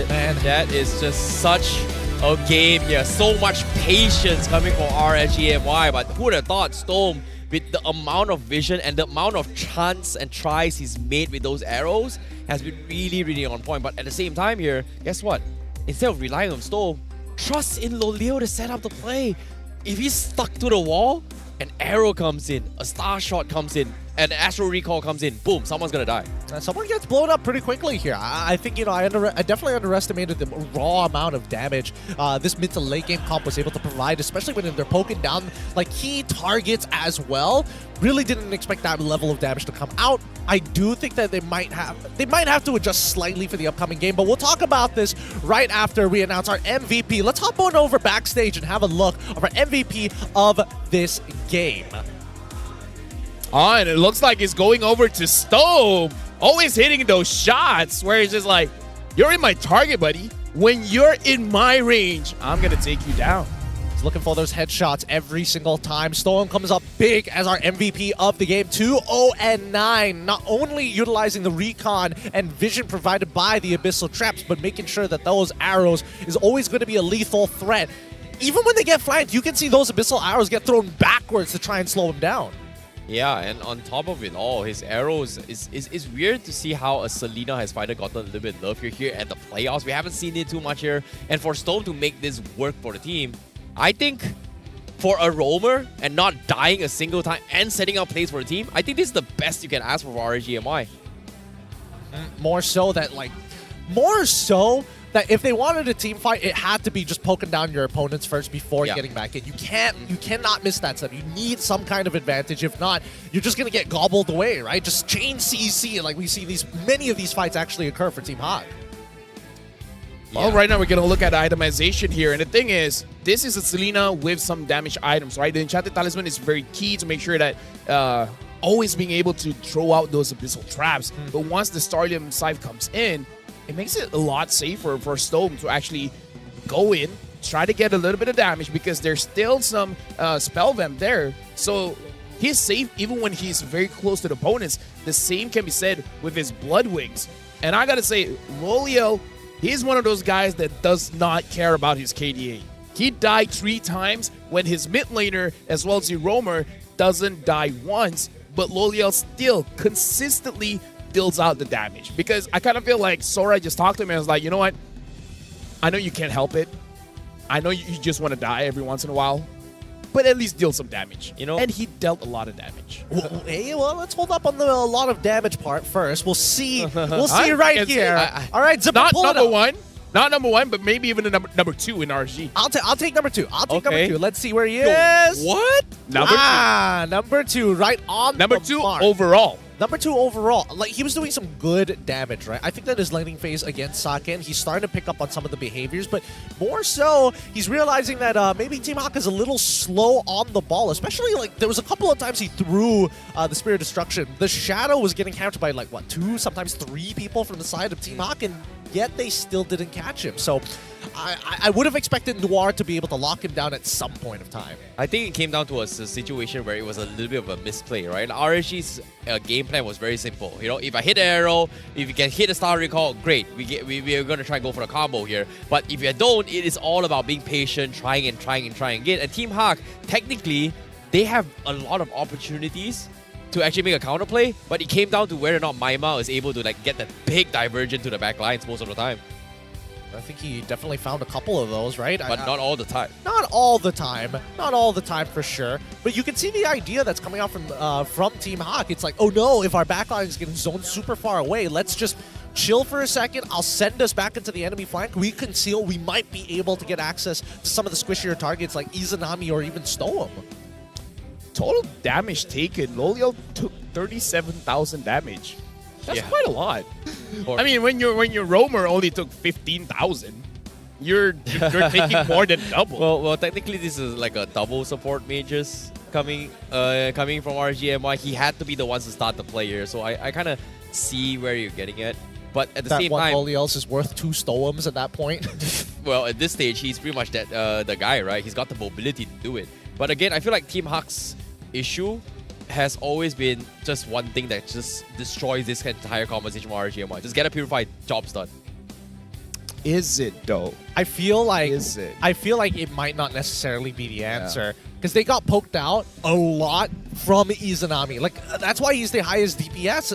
Man, that is just such a game here. So much patience coming from RSGMY, but who would have thought Storm, with the amount of vision and the amount of chance and tries he's made with those arrows, has been really, really on point. But at the same time here, guess what? Instead of relying on Storm, trust in Loleo to set up the play. If he's stuck to the wall, an arrow comes in, a star shot comes in, and an astral recall comes in, boom, someone's gonna die. Someone gets blown up pretty quickly here. I think, I definitely underestimated the raw amount of damage this mid to late game comp was able to provide, especially when they're poking down like key targets as well. Really didn't expect that level of damage to come out. I do think that they might have to adjust slightly for the upcoming game, but we'll talk about this right after we announce our MVP. Let's hop on over backstage and have a look of our MVP of this game. And it looks like it's going over to Stone. Always hitting those shots where it's just like, you're in my target, buddy. When you're in my range, I'm going to take you down. He's looking for those headshots every single time. Storm comes up big as our MVP of the game, 2-0-9. Not only utilizing the recon and vision provided by the Abyssal Traps, but making sure that those arrows is always going to be a lethal threat. Even when they get flanked, you can see those Abyssal arrows get thrown backwards to try and slow him down. Yeah, and on top of it all, his arrows is weird to see how a Selena has finally gotten a little bit love here at the playoffs. We haven't seen it too much here. And for Stone to make this work for the team, I think for a roamer and not dying a single time and setting up plays for the team, I think this is the best you can ask for RSGMY. More so that if they wanted a team fight, it had to be just poking down your opponents first before getting back in. You cannot miss that step. You need some kind of advantage. If not, you're just gonna get gobbled away, right? Just chain CC, like we see many of these fights actually occur for Team Hawk. Well, right now we're going to look at itemization here. And the thing is, this is a Selena with some damage items, right? The Enchanted Talisman is very key to make sure that always being able to throw out those Abyssal Traps. But once the Starlium Scythe comes in, it makes it a lot safer for Stone to actually go in, try to get a little bit of damage because there's still some Spell Vamp there. So he's safe even when he's very close to the opponents. The same can be said with his Blood Wings. And I gotta say, Loliel, he's one of those guys that does not care about his KDA. He died 3 times when his mid laner as well as the roamer doesn't die once, but Loliel still consistently deals out the damage. Because I kind of feel like Sora just talked to him and was like, you know what? I know you can't help it. I know you just want to die every once in a while, but at least deal some damage. You know, and he dealt a lot of damage. Well, let's hold up on the a lot of damage part first. We'll see. We'll see right here. All right, Zipper, not pull it number up. one. Not number 1, but maybe even a number 2 in RSG. I'll take number 2. I'll take Okay. number 2. Let's see where he is. What? Number 2, right on Number the 2 mark. overall. Number 2 overall. Like, he was doing some good damage, right? I think that his laning phase against Saken, he's starting to pick up on some of the behaviors, but more so, he's realizing that maybe Team Hawk is a little slow on the ball, especially, like, there was a couple of times he threw the Spirit of Destruction. The Shadow was getting countered by, like, what, 2, sometimes 3 people from the side of Team Hawk, and yet they still didn't catch him. So I would have expected Noir to be able to lock him down at some point of time. I think it came down to a situation where it was a little bit of a misplay, right? RSG's game plan was very simple. You know, if I hit an arrow, if you can hit a star recall, great. We are going to try and go for the combo here. But if you don't, it is all about being patient, trying again. And Team Hawk, technically, they have a lot of opportunities to actually make a counterplay, but it came down to whether or not Maima is able to like get that big diversion to the back lines most of the time. I think he definitely found a couple of those, right? But not all the time. Not all the time. Not all the time for sure. But you can see the idea that's coming out from Team Hawk. It's like, oh no, if our backline is getting zoned super far away, let's just chill for a second. I'll send us back into the enemy flank. We conceal. We might be able to get access to some of the squishier targets like Izanami or even Stoem. Total damage taken. Loliel took 37,000 damage. That's quite a lot. I mean, when your roamer only took 15,000, you're taking more than double. Well, technically this is like a double support mages coming from RSG MY. He had to be the ones to start the play here, so I kind of see where you're getting at. But at the same time, Loliel is worth 2 Stoems at that point. Well, at this stage, he's pretty much that the guy, right? He's got the mobility to do it. But again, I feel like Team Hawk's issue has always been just one thing that just destroys this entire conversation with RSG MY. Just get a purified, job's done. Is it though? I feel like Is it? I feel like it might not necessarily be the answer because they got poked out a lot from Izanami. Like that's why he's the highest DPS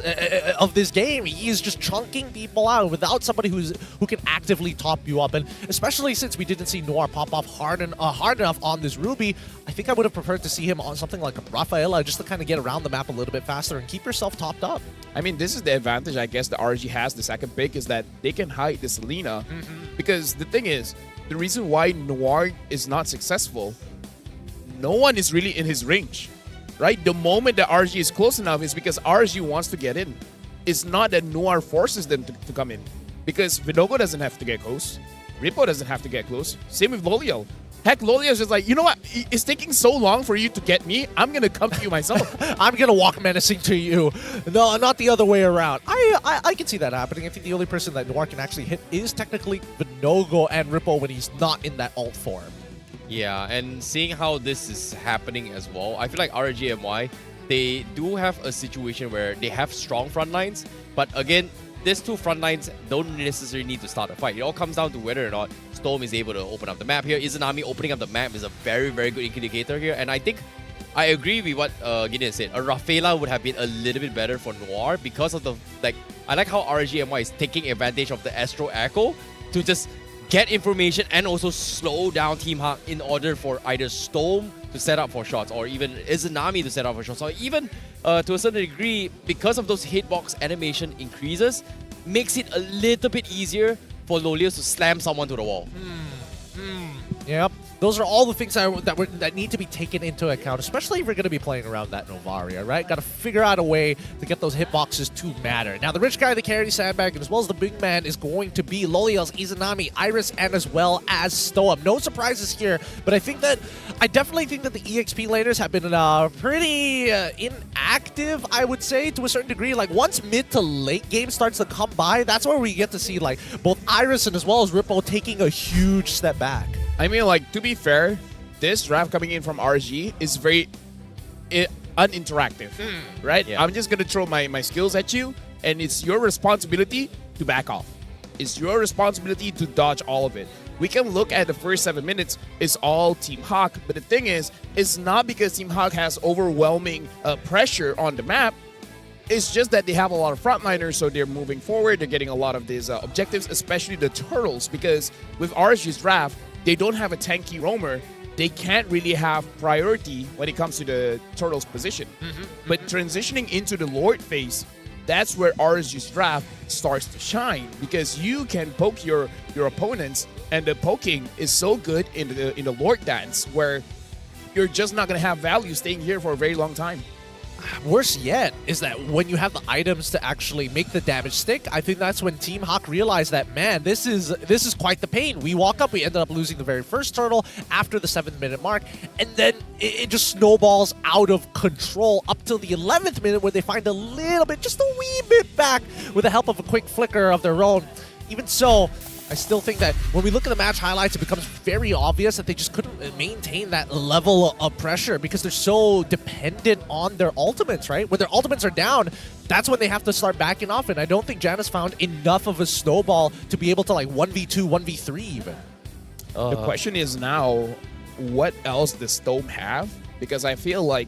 of this game. He is just chunking people out without somebody who can actively top you up. And especially since we didn't see Noir pop off hard enough on this Ruby, I think I would have preferred to see him on something like a Rafaela just to kind of get around the map a little bit faster and keep yourself topped up. I mean, this is the advantage, I guess, that RSG has, the second pick, is that they can hide the Selena. Because the thing is, the reason why Noir is not successful, no one is really in his range, right? The moment that RSG is close enough is because RSG wants to get in. It's not that Noir forces them to come in. Because Vinogo doesn't have to get close. Rippo doesn't have to get close. Same with Loliel. Heck, Loliel is just like, you know what? It's taking so long for you to get me. I'm going to come to you myself. I'm going to walk menacing to you. No, not the other way around. I can see that happening. I think the only person that Noir can actually hit is technically Vinogo and Rippo when he's not in that alt form. Yeah, and seeing how this is happening as well, I feel like RSG MY, they do have a situation where they have strong front lines, but again, these two front lines don't necessarily need to start a fight. It all comes down to whether or not Storm is able to open up the map here. Izanami opening up the map is a very, very good indicator here. And I think I agree with what Gideon said. A Rafaela would have been a little bit better for Noir because of the... I like how RSG MY is taking advantage of the Astro Echo to just get information and also slow down Team Hawk in order for either Storm to set up for shots or even Izanami to set up for shots. Or even, to a certain degree, because of those hitbox animation increases, makes it a little bit easier for Loliel to slam someone to the wall. Yep. those are all the things that need to be taken into account, especially if you're going to be playing around that Novaria, right? Got to figure out a way to get those hitboxes to matter. Now, the rich guy, the carry Sandbag, as well as the big man is going to be Loliels, Izanami, Iris, and as well as Stoa. No surprises here, but I definitely think that the EXP laners have been pretty inactive, I would say, to a certain degree. Like, once mid to late game starts to come by, that's where we get to see, like, both Iris and as well as Rippo taking a huge step back. I mean, like, to be fair, this draft coming in from RSG is very uninteractive, right? Yeah. I'm just going to throw my skills at you, and it's your responsibility to back off. It's your responsibility to dodge all of it. We can look at the first 7 minutes, it's all Team Hawk, but the thing is, it's not because Team Hawk has overwhelming pressure on the map. It's just that they have a lot of frontliners, so they're moving forward, they're getting a lot of these objectives, especially the turtles, because with RSG's draft, they don't have a tanky roamer. They can't really have priority when it comes to the turtle's position. But transitioning into the Lord phase, that's where RSG's draft starts to shine, because you can poke your opponents, and the poking is so good in the Lord dance where you're just not going to have value staying here for a very long time. Worse yet is that when you have the items to actually make the damage stick, I think that's when Team Hawk realized that, man, this is quite the pain. We walk up, we ended up losing the very first turtle after the 7th-minute mark, and then it just snowballs out of control up till the 11th minute where they find a little bit, just a wee bit back with the help of a quick flicker of their own. Even so, I still think that when we look at the match highlights, it becomes very obvious that they just couldn't maintain that level of pressure because they're so dependent on their ultimates, right? When their ultimates are down, that's when they have to start backing off, and I don't think Janus found enough of a snowball to be able to, like, 1v2, 1v3 even. The question is now, what else does Stone have? Because I feel like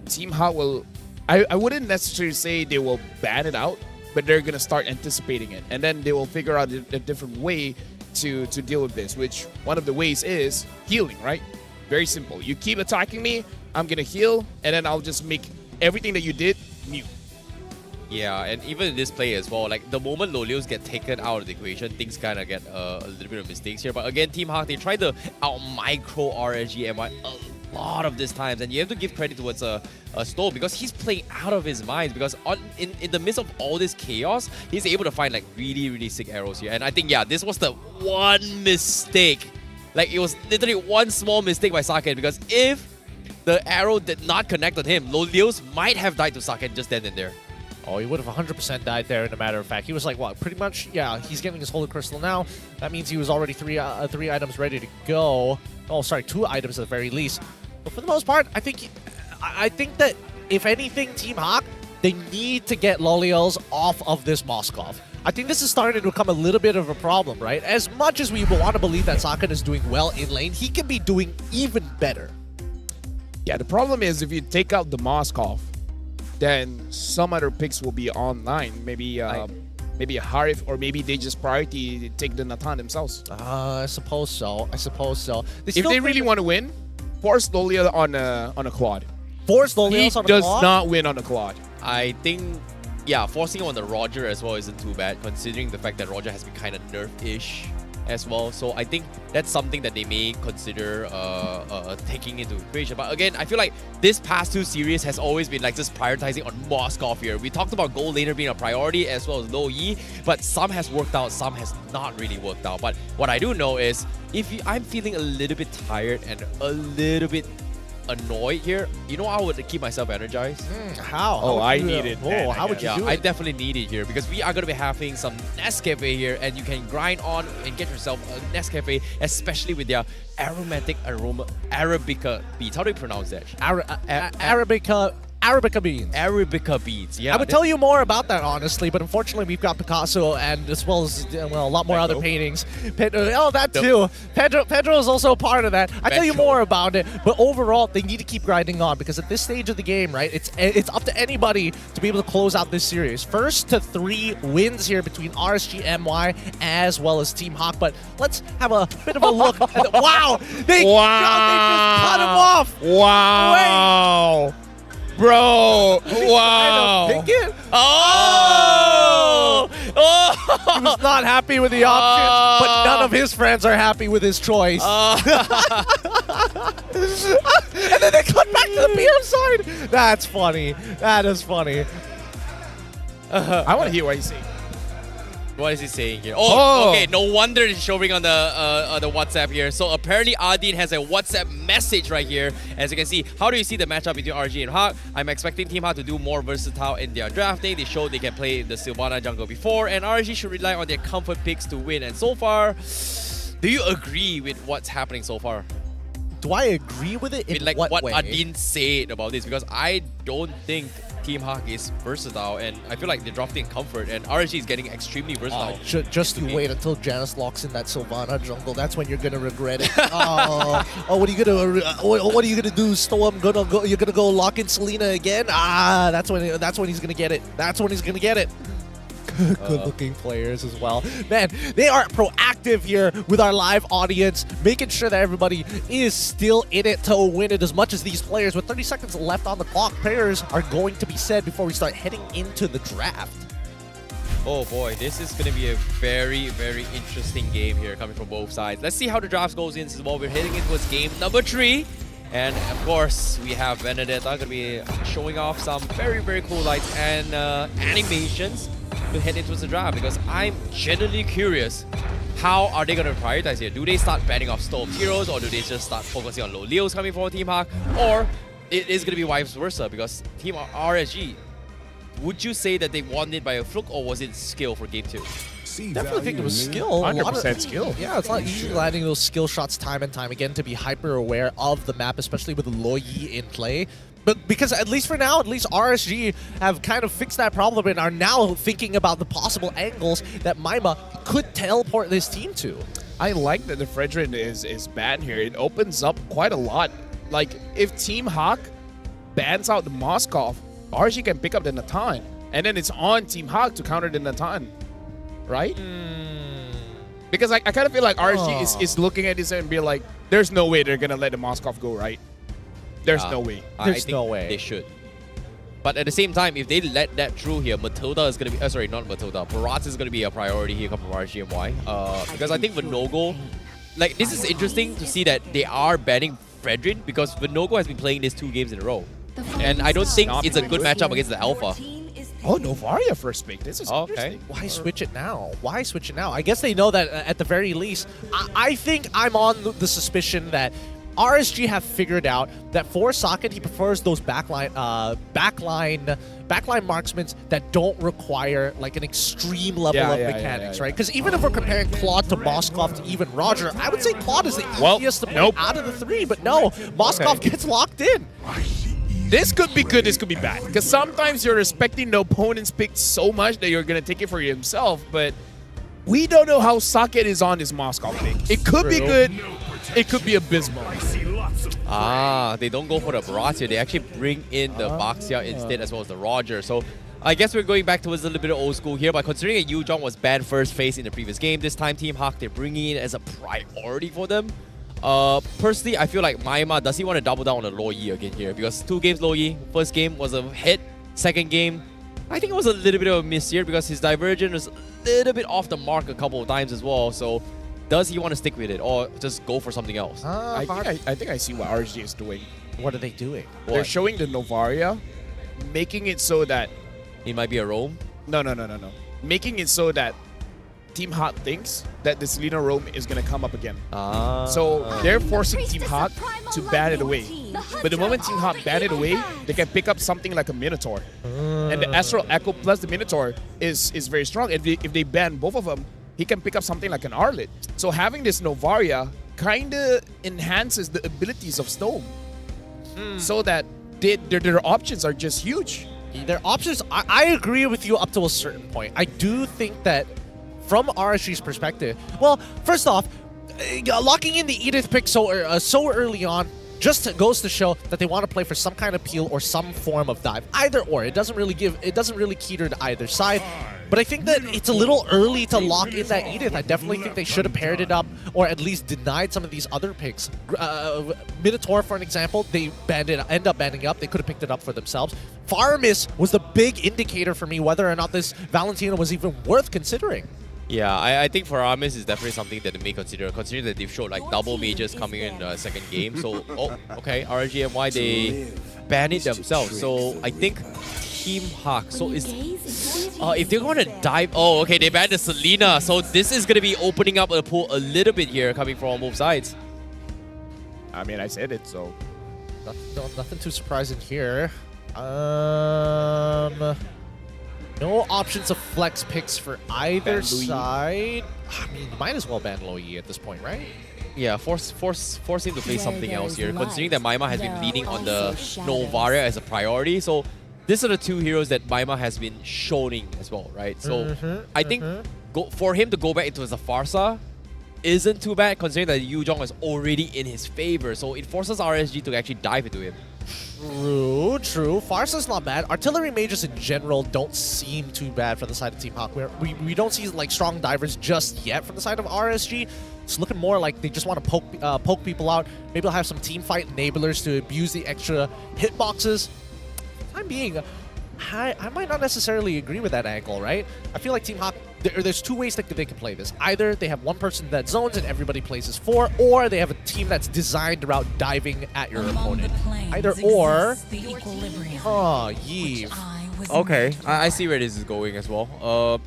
Team Hawk will... I wouldn't necessarily say they will ban it out, but they're going to start anticipating it. And then they will figure out a different way to deal with this, which one of the ways is healing, right? Very simple. You keep attacking me, I'm going to heal, and then I'll just make everything that you did mute. Yeah, and even in this play as well, like the moment Lolios get taken out of the equation, things kind of get a little bit of mistakes here. But again, Team Hawk, they try to out-micro RSG MY a lot of these times, and you have to give credit towards Stoll because he's playing out of his mind, because in the midst of all this chaos, he's able to find like really, really sick arrows here. And I think, yeah, this was the one mistake. Like, it was literally one small mistake by Saken, because if the arrow did not connect on him, Lolios might have died to Saken just then and there. Oh, he would have 100% died there, in a matter of fact. He was like, what, pretty much, yeah, he's getting his Holy Crystal now. That means he was already three items ready to go. Oh, sorry, 2 items at the very least. But for the most part, I think that, if anything, Team Hawk, they need to get Loliels off of this Moskov. I think this is starting to become a little bit of a problem, right? As much as we want to believe that Saken is doing well in lane, he can be doing even better. Yeah, the problem is if you take out the Moskov, then some other picks will be online. Maybe maybe a Harif, or maybe they just priority take the Natan themselves. I suppose so. If they really want to win, force Lolia on a quad. Force Lolios on a quad? He does not win on a quad. I think, yeah, forcing him on the Roger as well isn't too bad, considering the fact that Roger has been kind of nerf-ish as well. So I think that's something that they may consider taking into equation. But again, I feel like this past 2 series has always been like just prioritizing on Moskov here. We talked about gold laner being a priority as well as Lo Yi, but some has worked out, some has not really worked out. But what I do know is, I'm feeling a little bit tired and a little bit annoyed here, you know how I would keep myself energized? How? Oh, I need it. Oh, how would you do it? I definitely need it here, because we are going to be having some Nescafe here, and you can grind on and get yourself a Nescafe, especially with their aromatic aroma Arabica beans. How do you pronounce that? Arabica beans. Arabica beans, yeah. I would tell you more about that, honestly, but unfortunately we've got Picasso and as well as a lot more other paintings. That too. Pedro is also a part of that. I tell you more about it, but overall they need to keep grinding on, because at this stage of the game, right, it's up to anybody to be able to close out this series. 1st to 3 wins here between RSG MY as well as Team Hawk, but let's have a bit of a look at the, wow! They just cut him off! Wow! Wait. Bro, wow. Pick it? Oh! He was not happy with the option, but none of his friends are happy with his choice. And then they cut back to the PM side. That's funny. That is funny. I want to hear what he's saying. What is he saying here? Oh, okay. No wonder it's showing on the WhatsApp here. So apparently Adin has a WhatsApp message right here. As you can see, how do you see the matchup between RSG and Hawk? I'm expecting Team Hawk to do more versatile in their drafting. They showed they can play the Sylvana jungle before, and RSG should rely on their comfort picks to win. And so far, do you agree with what's happening so far? Do I agree with it? In like what way? Adin said about this, because I don't think Team Hawk is versatile, and I feel like they're drafting comfort, and RSG is getting extremely versatile. Just you wait until Janice locks in that Sylvana jungle. That's when you're gonna regret it. What are you gonna do? Storm you're gonna go lock in Selena again? That's when he's gonna get it. That's when he's gonna get it. Good-looking players as well. Man, they are proactive here with our live audience, making sure that everybody is still in it to win it as much as these players. With 30 seconds left on the clock, prayers are going to be said before we start heading into the draft. Oh boy, this is going to be a very, very interesting game here coming from both sides. Let's see how the draft goes in as well. We're heading into game number 3. And of course, we have Benedetta going to be showing off some very, very cool lights and animations to head into the draft, because I'm genuinely curious, how are they going to prioritize here? Do they start banning off Storm heroes, or do they just start focusing on low Leos coming from Team Hawk? Or it is going to be vice versa, because Team RSG, would you say that they won it by a fluke, or was it skill for game 2? Definitely think it was skill. 100% skill. Yeah, it's not easy landing those skill shots time and time again, to be hyper aware of the map, especially with Loyi in play. But because at least for now, at least RSG have kind of fixed that problem and are now thinking about the possible angles that Maima could teleport this team to. I like that the Fredrin is banned here. It opens up quite a lot. Like, if Team Hawk bans out the Moskov, RSG can pick up the Natan. And then it's on Team Hawk to counter the Natan. Right? Because I kind of feel like RSG is looking at this and be like, there's no way they're going to let the Moskov go, right? There's no way. I think no way. They should. But at the same time, if they let that through here, Matilda is going to be... sorry, not Matilda. Barat is going to be a priority here coming from RSG MY. Because I think Vinogo... Like, this is interesting to see that they are banning Fredrin, because Vinogo has been playing this 2 games in a row. And I don't think it's a good matchup against the Alpha. Oh, Novaria first pick. This is interesting. Why switch it now? Why switch it now? I guess they know that at the very least. I think I'm on the suspicion that RSG have figured out that for Socket, he prefers those backline marksmen that don't require like an extreme level of mechanics, right? Because even if we're comparing Claude to Moskov to even Roger, I would say Claude is the easiest to play out of the 3, but no, Moskov gets locked in. This could be good, this could be bad. Because sometimes you're respecting the opponent's pick so much that you're going to take it for yourself, but we don't know how Socket is on this Moskov pick. It could be good, it could be abysmal. They don't go for the Barat here. They actually bring in the Baxia instead, as well as the Roger. So I guess we're going back towards a little bit of old school here, but considering that Yujong was banned first phase in the previous game, this time Team Hawk, they're bringing it as a priority for them. Personally, I feel like Maima, does he want to double down on the Loyi again here? Because 2 games Loyi, first game was a hit, second game, I think it was a little bit of a miss here because his divergent was a little bit off the mark a couple of times as well. So does he want to stick with it or just go for something else? I think I see what RSG is doing. What are they doing? They're showing the Novaria, making it so that... It might be a roam? No. Making it so that Team Hawk thinks that the Selena roam is going to come up again. So they're forcing Team Hawk to ban it away. But the moment Team Hawk ban it away, they can pick up something like a Minotaur. And the Astral Echo plus the Minotaur is very strong. If they ban both of them, he can pick up something like an Arlet. So having this Novaria kind of enhances the abilities of Stone. So that their options are just huge. Their options, I agree with you up to a certain point. I do think that from RSG's perspective, well, first off, locking in the Edith pick so early on just goes to show that they want to play for some kind of peel or some form of dive. Either or. It doesn't really cater to either side. But I think that it's a little early to lock in that Edith. I definitely think they should have paired it up or at least denied some of these other picks. Minotaur, for an example, they end up banning up. They could have picked it up for themselves. Farmis was the big indicator for me whether or not this Valentina was even worth considering. Yeah, I think for Aramis is definitely something that they may consider, considering that they've showed like double majors coming in the second game. So, okay, RSG MY, they ban it themselves. So I think Team Hawk. So is if they're going to dive, okay, they banned the Selena. So this is going to be opening up the pool a little bit here, coming from both sides. I mean, I said it, so nothing too surprising here. No options of flex picks for either side. I mean, you might as well ban Loyi at this point, right? Yeah, force him to play something else here, considering that Maima has been leading on the Novaria as a priority. So these are the two heroes that Maima has been showing as well, right? So I think for him to go back into Zafarsa isn't too bad, considering that Yu Jong is already in his favor. So it forces RSG to actually dive into him. True. Farsa's not bad. Artillery mages in general don't seem too bad for the side of Team Hawk. We don't see like strong divers just yet from the side of RSG. It's looking more like they just want to poke people out. Maybe they'll have some team fight enablers to abuse the extra hitboxes. For the time being, I might not necessarily agree with that angle, right? I feel like Team Hawk, there's two ways that they can play this. Either they have one person that zones and everybody plays as 4, or they have a team that's designed around diving at your opponent. Either or. Oh, Yves. Okay, I see where this is going as well.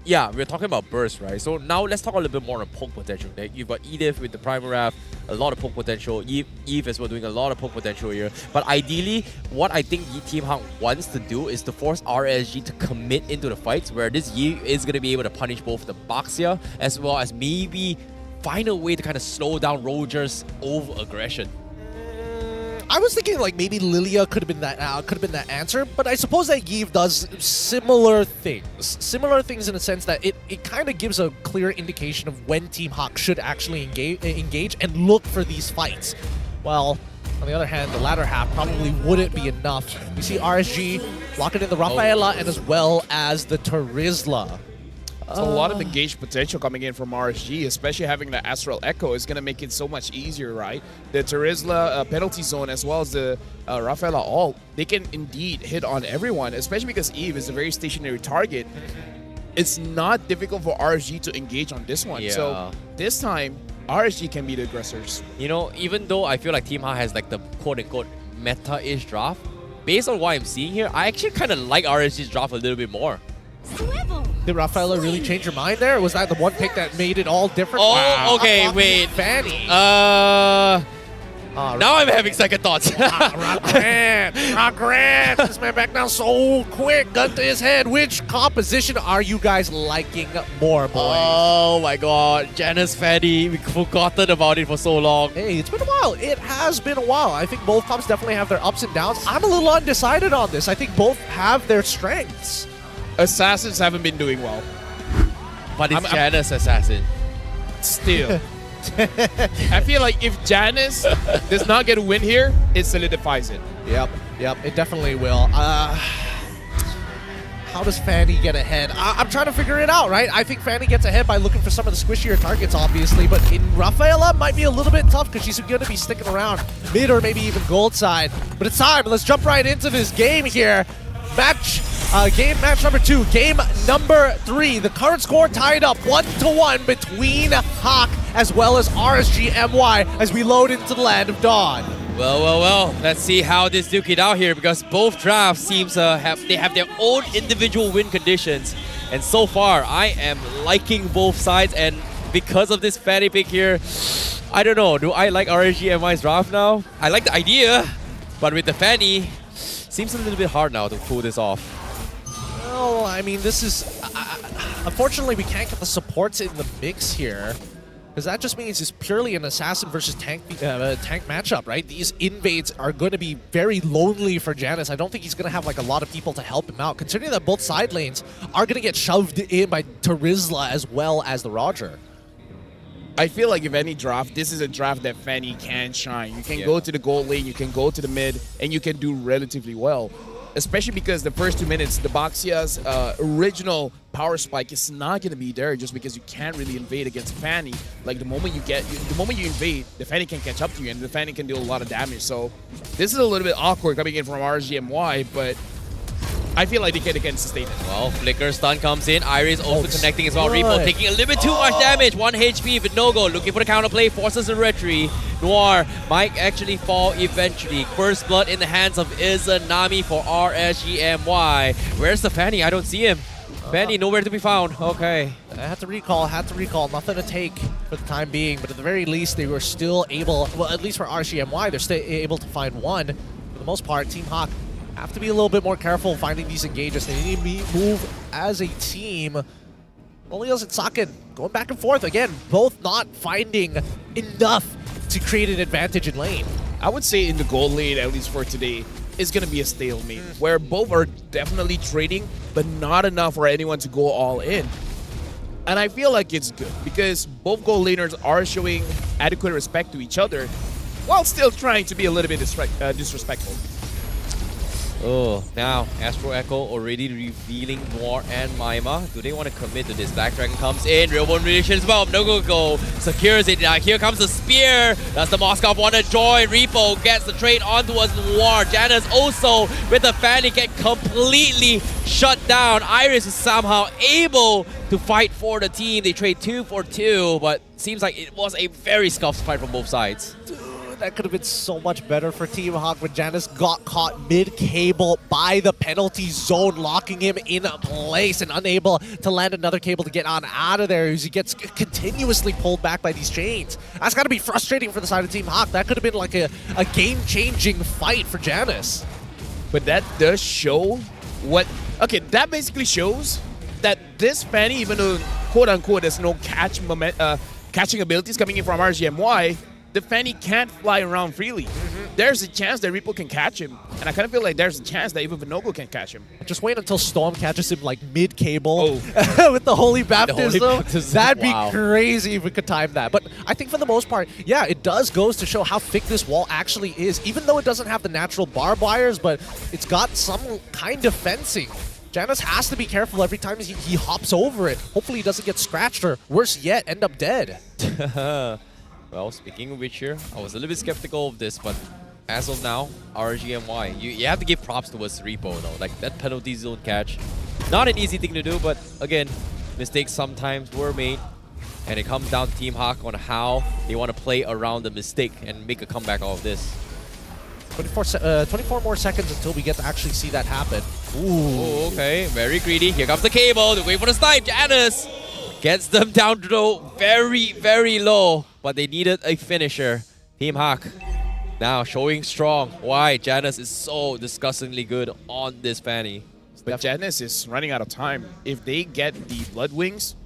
Yeah, we're talking about burst, right? So now let's talk a little bit more on poke potential. Like you've got Edith with the Primal Wrath, a lot of poke potential. Eve as well doing a lot of poke potential here. But ideally, what I think Team Hawk wants to do is to force RSG to commit into the fights, where this Yi is going to be able to punish both the Baxia as well as maybe find a way to kind of slow down Roger's over-aggression. I was thinking like maybe Lilia could have been that answer, but I suppose that Yves does similar things in a sense that it kind of gives a clear indication of when Team Hawk should actually engage and look for these fights. Well, on the other hand, the latter half probably wouldn't be enough. You see RSG locking in the Rafaela and as well as the Terizla. So a lot of engaged potential coming in from RSG, especially having the Astral Echo is going to make it so much easier, right? The Terizla penalty zone as well as the Rafaela ult, they can indeed hit on everyone, especially because Eve is a very stationary target. It's not difficult for RSG to engage on this one. Yeah. So this time, RSG can be the aggressors. You know, even though I feel like Team Hawk has like the quote-unquote meta-ish draft, based on what I'm seeing here, I actually kind of like RSG's draft a little bit more. Did Rafaela really change your mind there? Or was that the one pick that made it all different? Oh, wow. okay, wait. Fanny. Now I'm having second thoughts. Grant. This man back down so quick. Gun to his head. Which composition are you guys liking more, boys? Oh my god. Janice Fanny. We've forgotten about it for so long. Hey, it's been a while. It has been a while. I think both comps definitely have their ups and downs. I'm a little undecided on this. I think both have their strengths. Assassins haven't been doing well. But it's Janice Assassin. Still. I feel like if Janice does not get a win here, it solidifies it. Yep, it definitely will. How does Fanny get ahead? I'm trying to figure it out, right? I think Fanny gets ahead by looking for some of the squishier targets, obviously, but in Rafaela might be a little bit tough because she's going to be sticking around mid or maybe even gold side. But it's time. Let's jump right into this game here. Game match number 2, game number 3. The current score tied up 1-1 between Hawk as well as RSG MY as we load into the land of Dawn. Well. Let's see how this duke it out here, because both drafts seems have their own individual win conditions. And so far, I am liking both sides, and because of this Fanny pick here, I don't know. Do I like RSG MY's draft now? I like the idea, but with the Fanny, seems a little bit hard now to pull this off. Well, I mean, this is... unfortunately, we can't get the supports in the mix here, because that just means it's purely an assassin versus tank matchup, right? These invades are going to be very lonely for Janice. I don't think he's going to have like a lot of people to help him out, considering that both side lanes are going to get shoved in by Terizla as well as the Roger. I feel like if any draft, this is a draft that Fanny can shine. You can go to the gold lane, you can go to the mid, and you can do relatively well. Especially because the first 2 minutes, the Baxia's original power spike is not going to be there just because you can't really invade against Fanny. Like the moment you invade, the Fanny can catch up to you and the Fanny can do a lot of damage. So this is a little bit awkward coming in from RSG MY, but I feel like they can sustain it. Well, Flicker stun comes in. Iris also connecting as well. good. Repo taking a little bit too much damage. 1 HP, but no go. Looking for the counterplay, forces a retreat. Noir might actually fall eventually. First blood in the hands of Izanami for RSG MY. Where's the Fanny? I don't see him. Fanny nowhere to be found. Okay. I had to recall. Nothing to take for the time being, but at the very least, they were still able, well, at least for RSG MY, they're still able to find one. For the most part, Team Hawk have to be a little bit more careful finding these engages. They need to move as a team. Olios and Saken going back and forth. Again, both not finding enough to create an advantage in lane. I would say in the gold lane, at least for today, is going to be a stalemate, where both are definitely trading, but not enough for anyone to go all in. And I feel like it's good, because both gold laners are showing adequate respect to each other, while still trying to be a little bit disrespectful. Oh, now Astro Echo already revealing Noir and Maima. Do they want to commit to this? Black Dragon comes in, real one relation as well. No go secures it. Now here comes the spear. Does the Moskov want to join? Repo gets the trade onto us. Noir. Janus also with the Fanny get completely shut down. Iris is somehow able to fight for the team. They trade 2 for 2, but seems like it was a very scuffed fight from both sides. That could have been so much better for Team Hawk when Janus got caught mid-cable by the penalty zone, locking him in place and unable to land another cable to get on out of there as he gets continuously pulled back by these chains. That's got to be frustrating for the side of Team Hawk. That could have been like a game-changing fight for Janus. But that does show what... Okay, that basically shows that this Fanny, even though quote-unquote there's no catching abilities coming in from RSG MY, the Fanny can't fly around freely. There's a chance that Repo can catch him, and I kind of feel like there's a chance that even Vinogo can catch him. Just wait until Storm catches him like mid-cable with the Holy Baptism. That'd be crazy if we could time that. But I think for the most part, yeah, it goes to show how thick this wall actually is, even though it doesn't have the natural barbed wires, but it's got some kind of fencing. Janus has to be careful every time he hops over it. Hopefully he doesn't get scratched or, worse yet, end up dead. Well, speaking of which here, I was a little bit skeptical of this, but as of now, RSG MY, you have to give props towards Repo though. Like that penalty zone catch, not an easy thing to do, but again, mistakes sometimes were made, and it comes down to Team Hawk on how they want to play around the mistake and make a comeback out of this. 24 more seconds until we get to actually see that happen. Ooh, okay, very greedy. Here comes the cable. They're waiting for the snipe. Janus gets them down to the very, very low, but they needed a finisher. Team Hawk now showing strong. Why Janus is so disgustingly good on this Fanny. But Janus is running out of time. If they get the Blood Wings,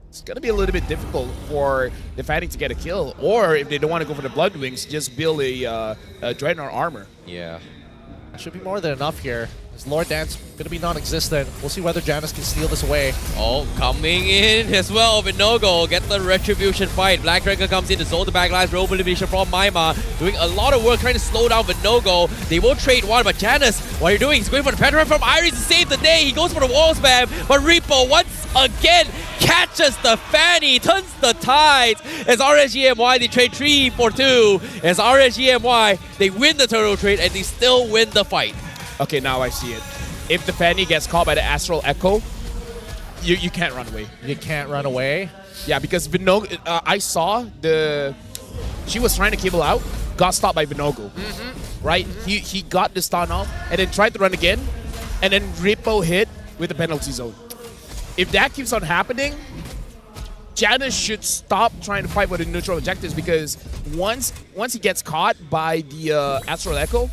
it's going to be a little bit difficult for the Fanny to get a kill. Or if they don't want to go for the Blood Wings, just build a Dreadnought armor. Yeah. Should be more than enough here. His Lord Dance going to be non-existent. We'll see whether Janus can steal this away. Oh, coming in as well, but no goal. Get the Retribution fight. Black Dragon comes in to zone the backlines. Robo elimination from Maima. Doing a lot of work trying to slow down Vinogo. They will trade one, but Janus, what are you doing? He's going for the Petra from Iris to save the day. He goes for the wall spam, but Repo once again catches the Fanny, turns the tides. As RSG MY, they trade 3 for 2. As RSG MY, they win the turtle trade and they still win the fight. Okay, now I see it. If the Fanny gets caught by the Astral Echo, you can't run away. You can't run away? Yeah, because Vinogo, I saw she was trying to cable out, got stopped by Vinogo. Right? He got the stun off and then tried to run again, and then Repo hit with the penalty zone. If that keeps on happening, Janus should stop trying to fight with the neutral objectives, because once he gets caught by the Astral Echo,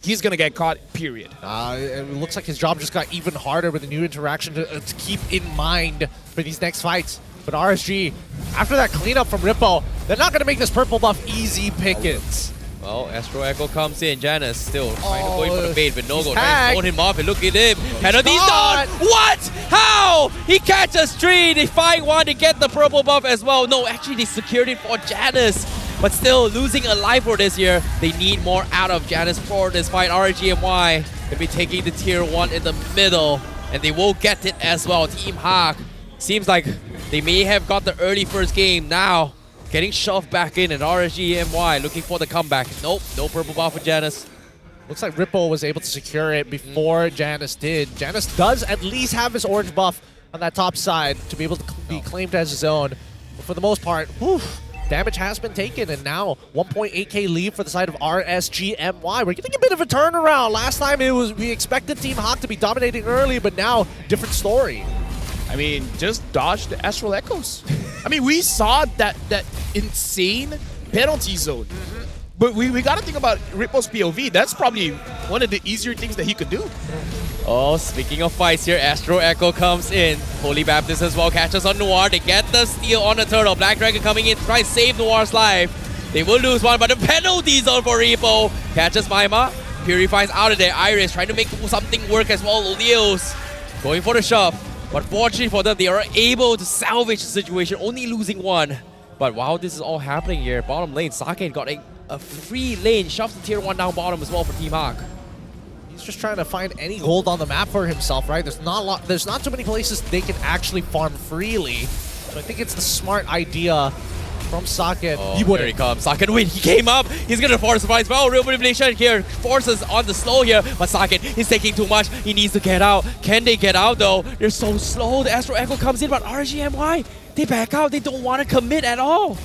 he's going to get caught, period. It looks like his job just got even harder with a new interaction to keep in mind for these next fights. But RSG, after that cleanup from Rippo, they're not going to make this purple buff easy pickings. Well, Astro Echo comes in. Janus still trying to go in for the bait, but no go. Trying to tagged. hold him off, and look at him. Penalty's done! What? How? He catches 3. They find 1 to get the purple buff as well. No, actually, they secured it for Janus. But still, losing a life for this year. They need more out of Janus for this fight. RSG MY will be taking the tier 1 in the middle, and they will get it as well. Team Hawk seems like they may have got the early first game. Now, getting shoved back in, and RSG MY looking for the comeback. Nope, no purple buff for Janus. Looks like Rippo was able to secure it before Janus did. Janus does at least have his orange buff on that top side to be able to be claimed as his own. But for the most part, damage has been taken, and now 1.8k lead for the side of RSG MY. We're getting a bit of a turnaround. Last time we expected Team Hawk to be dominating early, but now different story. I mean, just dodge the Astral Echoes. I mean, we saw that insane penalty zone. But we got to think about Rippo's POV. That's probably one of the easier things that he could do. Oh, speaking of fights here, Astro Echo comes in. Holy Baptist as well catches on Noir. They get the steal on the turtle. Black Dragon coming in to try and save Noir's life. They will lose one, but the penalty zone for Rippo. Catches Maima. Purifies out of there. Iris trying to make something work as well. Leos going for the shove. But fortunately for them, they are able to salvage the situation, only losing one. But while this is all happening here, bottom lane, Sake got a free lane, shoves the tier 1 down bottom as well for Team Hawk. He's just trying to find any gold on the map for himself, right? There's not too many places they can actually farm freely. So I think it's the smart idea from Saken. Oh, here he comes. Saken win. He came up. He's going to force surprise. Well, real manipulation here. Forces on the slow here. But Saken is taking too much. He needs to get out. Can they get out though? They're so slow. The Astro Echo comes in, but RSG MY, they back out. They don't want to commit at all.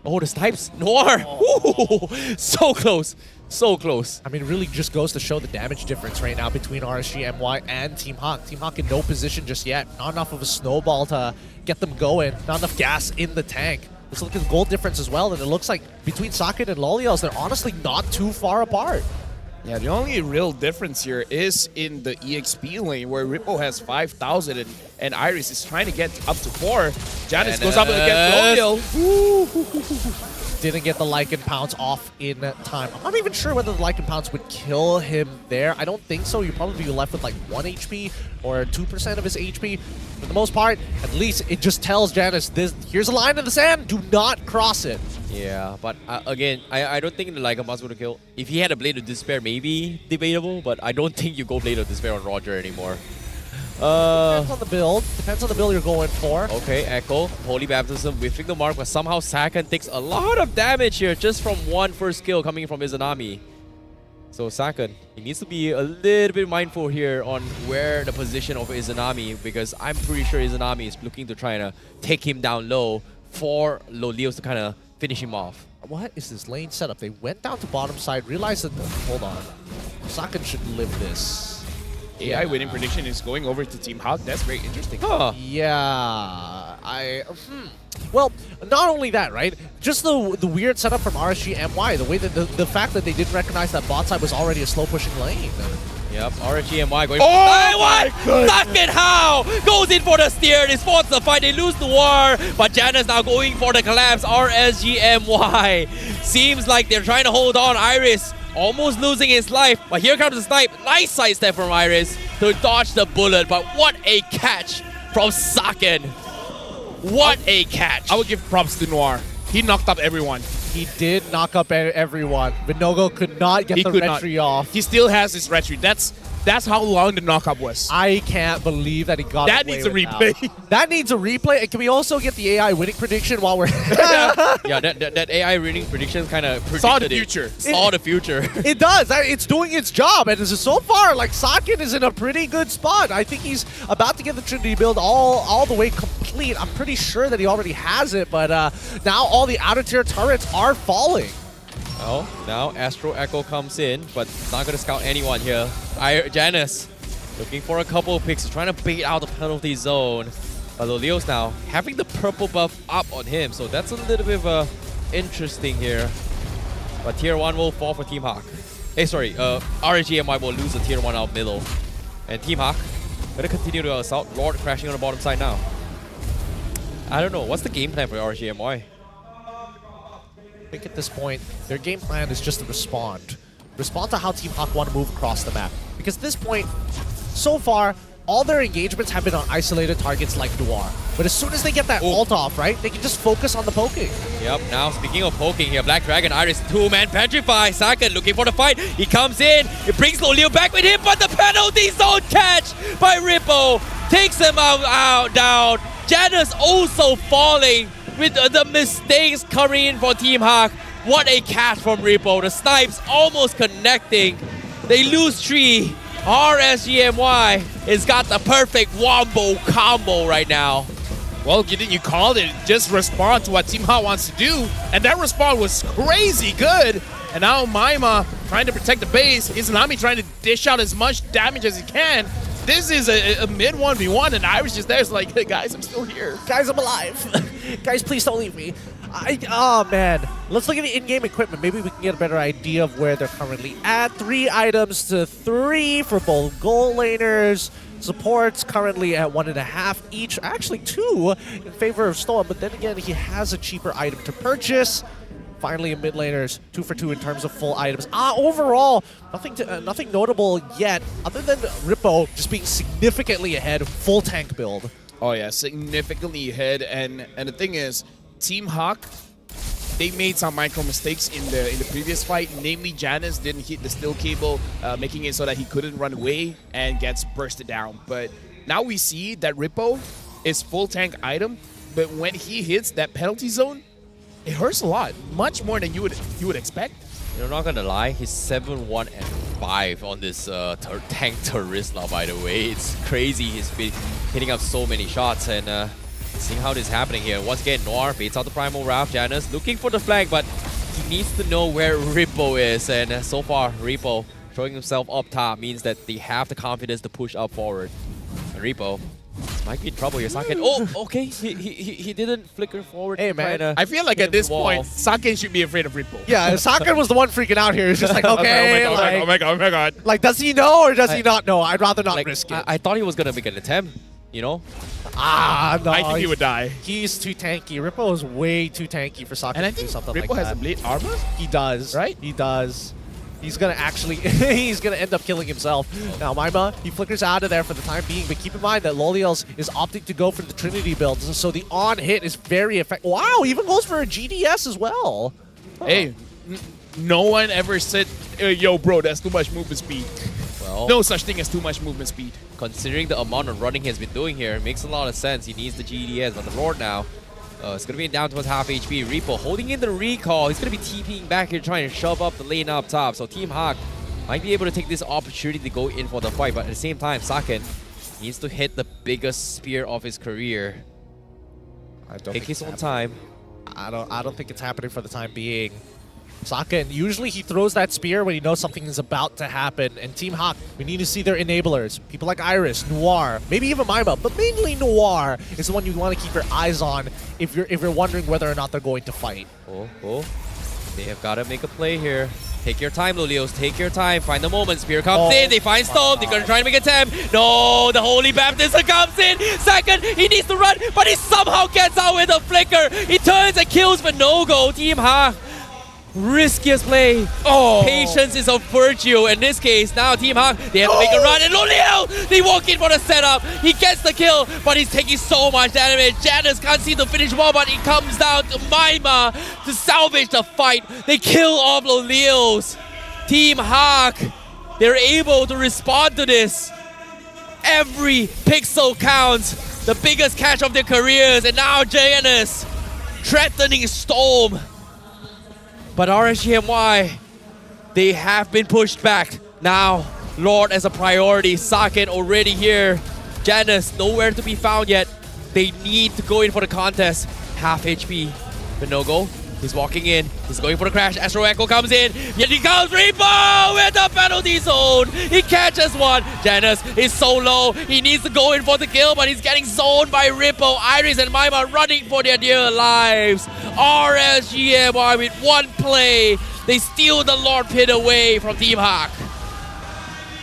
Oh, the snipes. Noir. Ooh, so close. So close. I mean, it really just goes to show the damage difference right now between RSG MY and Team Hawk. Team Hawk in no position just yet. Not enough of a snowball to get them going. Not enough gas in the tank. Let's look at the gold difference as well, and it looks like between Socket and Lolios, they're honestly not too far apart. Yeah, the only real difference here is in the EXP lane where Rippo has 5,000 and Iris is trying to get up to 4. Janus goes up against Lolio. Didn't get the Lycan Pounce off in time. I'm not even sure whether the Lycan Pounce would kill him there. I don't think so. You'd probably be left with like 1 HP or 2% of his HP. For the most part, at least it just tells Janus, here's a line in the sand, do not cross it. Yeah, but again, I don't think the Lycan Pounce would have killed. If he had a Blade of Despair, maybe debatable, but I don't think you go Blade of Despair on Roger anymore. Depends on the build. Depends on the build you're going for. Okay, Echo, Holy Baptism, whiffing the mark, but somehow Saken takes a lot of damage here just from one first kill coming from Izanami. So Saken, he needs to be a little bit mindful here on where the position of Izanami, because I'm pretty sure Izanami is looking to try to take him down low for Lolios to kind of finish him off. What is this lane setup? They went down to bottom side, realized that, hold on, Saken should live this. AI winning prediction is going over to Team Hawk. That's very interesting. Huh. Yeah, well, not only that, right? Just the weird setup from RSG MY, the way that the fact that they didn't recognize that bot side was already a slow pushing lane. Yep, RSG MY going. Oh my goodness! Saken how goes in for the steer. They spawns the fight. They lose the war, but Janus now going for the collapse. RSG MY seems like they're trying to hold on. Iris almost losing his life, but here comes the snipe. Nice sidestep from Iris to dodge the bullet, but what a catch from Saken. What a catch. I would give props to Noir. He knocked up everyone. He did knock up everyone. Vinogo could not get the retry off. He still has his retry. That's how long the knockup was. I can't believe that he got that away needs a with replay. That needs a replay. And can we also get the AI winning prediction while we're... Yeah, that AI winning prediction kind of saw the future. Saw the future. It does. It's doing its job. And so far, like, Saken is in a pretty good spot. I think he's about to get the Trinity build all the way complete. I'm pretty sure that he already has it. But now all the outer tier turrets are falling. Oh, now Astro Echo comes in, but not going to scout anyone here. Janus looking for a couple of picks, trying to bait out the penalty zone. But Lolios now having the purple buff up on him, so that's a little bit of interesting here. But tier 1 will fall for Team Hawk. Hey, sorry, RSG MY will lose the tier 1 out middle. And Team Hawk going to continue to assault. Lord crashing on the bottom side now. I don't know, what's the game plan for RSG MY? I think at this point, their game plan is just to respond. Respond to how Team Hawk want to move across the map. Because at this point, so far, all their engagements have been on isolated targets like Noir. But as soon as they get that ult off, right, they can just focus on the poking. Yep, now speaking of poking here, Black Dragon, Iris, 2-man petrify. Saken looking for the fight. He comes in, he brings Lolio back with him, but the penalty zone catch by Rippo takes him out down. Janus also falling with the mistakes coming in for Team Hawk. What a catch from Rippo. The snipes almost connecting. They lose 3. RSG MY has got the perfect wombo combo right now. Well, you called it. Just respond to what Team Hot wants to do. And that response was crazy good. And now Maima trying to protect the base. Izanami trying to dish out as much damage as he can. This is a mid 1v1 and Irish just there. It's like, hey guys, I'm still here. Guys, I'm alive. Guys, please don't leave me. Oh man, let's look at the in-game equipment. Maybe we can get a better idea of where they're currently at. 3 items to 3 for both goal laners. Supports currently at 1.5 each. Actually 2 in favor of Storm, but then again, he has a cheaper item to purchase. Finally, in mid laners, 2 for 2 in terms of full items. Overall, nothing notable yet, other than Rippo just being significantly ahead, full tank build. Oh yeah, significantly ahead. And the thing is, Team Hawk, they made some micro mistakes in the previous fight. Namely, Janus didn't hit the steel cable, making it so that he couldn't run away and gets bursted down. But now we see that Rippo is full tank item, but when he hits that penalty zone, it hurts a lot, much more than you would expect. You're not gonna lie, he's 7-1 and 5 on this tank Terizla, by the way. It's crazy. He's been hitting up so many shots, and seeing how this is happening here. Once again, Noir baits out the Primal Wrath. Janus looking for the flag, but he needs to know where Rippo is, and so far, Rippo throwing himself up top means that they have the confidence to push up forward. And Rippo might be in trouble here. Saken, oh, okay, he didn't flicker forward. Hey man, I feel like at this point, Saken should be afraid of Rippo. Yeah, Saken was the one freaking out here. He's just like, okay, oh my god. Like, does he know or does he not know? I'd rather not risk it. I thought he was gonna make an attempt, you know? No. I think he would die. He's too tanky. Rippo is way too tanky for Saken to do something like that. Rippo has a blade armor? He does. Right? He does. He's gonna actually, he's gonna end up killing himself. Now, Maima, he flickers out of there for the time being, but keep in mind that Loliels is opting to go for the Trinity builds, and so the on hit is very effective. Wow, even goes for a GDS as well. Hey, no one ever said, yo, bro, that's too much movement speed. Well, no such thing as too much movement speed. Considering the amount of running he's been doing here, it makes a lot of sense. He needs the GDS, but the Lord now, it's going to be down towards half HP. Rippo holding in the recall. He's going to be TPing back here, trying to shove up the lane up top. So Team Hawk might be able to take this opportunity to go in for the fight, but at the same time, Saken needs to hit the biggest spear of his career. Take his own time. I don't think it's happening for the time being. Saken, usually he throws that spear when he knows something is about to happen. And Team Hawk, we need to see their enablers. People like Iris, Noir, maybe even Maima, but mainly Noir is the one you want to keep your eyes on if you're wondering whether or not they're going to fight. Oh. They have got to make a play here. Take your time, Lolios. Take your time. Find the moment. Spear comes in. They find Storm. They're going to try to make a attempt. No, the Holy Baptist comes in. Second, he needs to run, but he somehow gets out with a flicker. He turns and kills, but no go. Team Hawk. Riskiest play. Patience is a virtue. In this case, now Team Hawk, they have to make a run. And Loliel, they walk in for the setup. He gets the kill, but he's taking so much damage. Janus can't see the finish wall, but it comes down to Maima to salvage the fight. They kill off Loliel's. Team Hawk, they're able to respond to this. Every pixel counts. The biggest catch of their careers. And now Janus threatening Storm. But RSG MY, they have been pushed back. Now, Lord as a priority. Saken already here. Janus nowhere to be found yet. They need to go in for the contest. Half HP, but no go. He's walking in. He's going for the crash. Astro Echo comes in. Yet he comes Rippo with the penalty zone. He catches one. Janus is so low. He needs to go in for the kill, but he's getting zoned by Rippo. Iris and Maima running for their dear lives. RSG MY with one play. They steal the Lord Pit away from Team Hawk.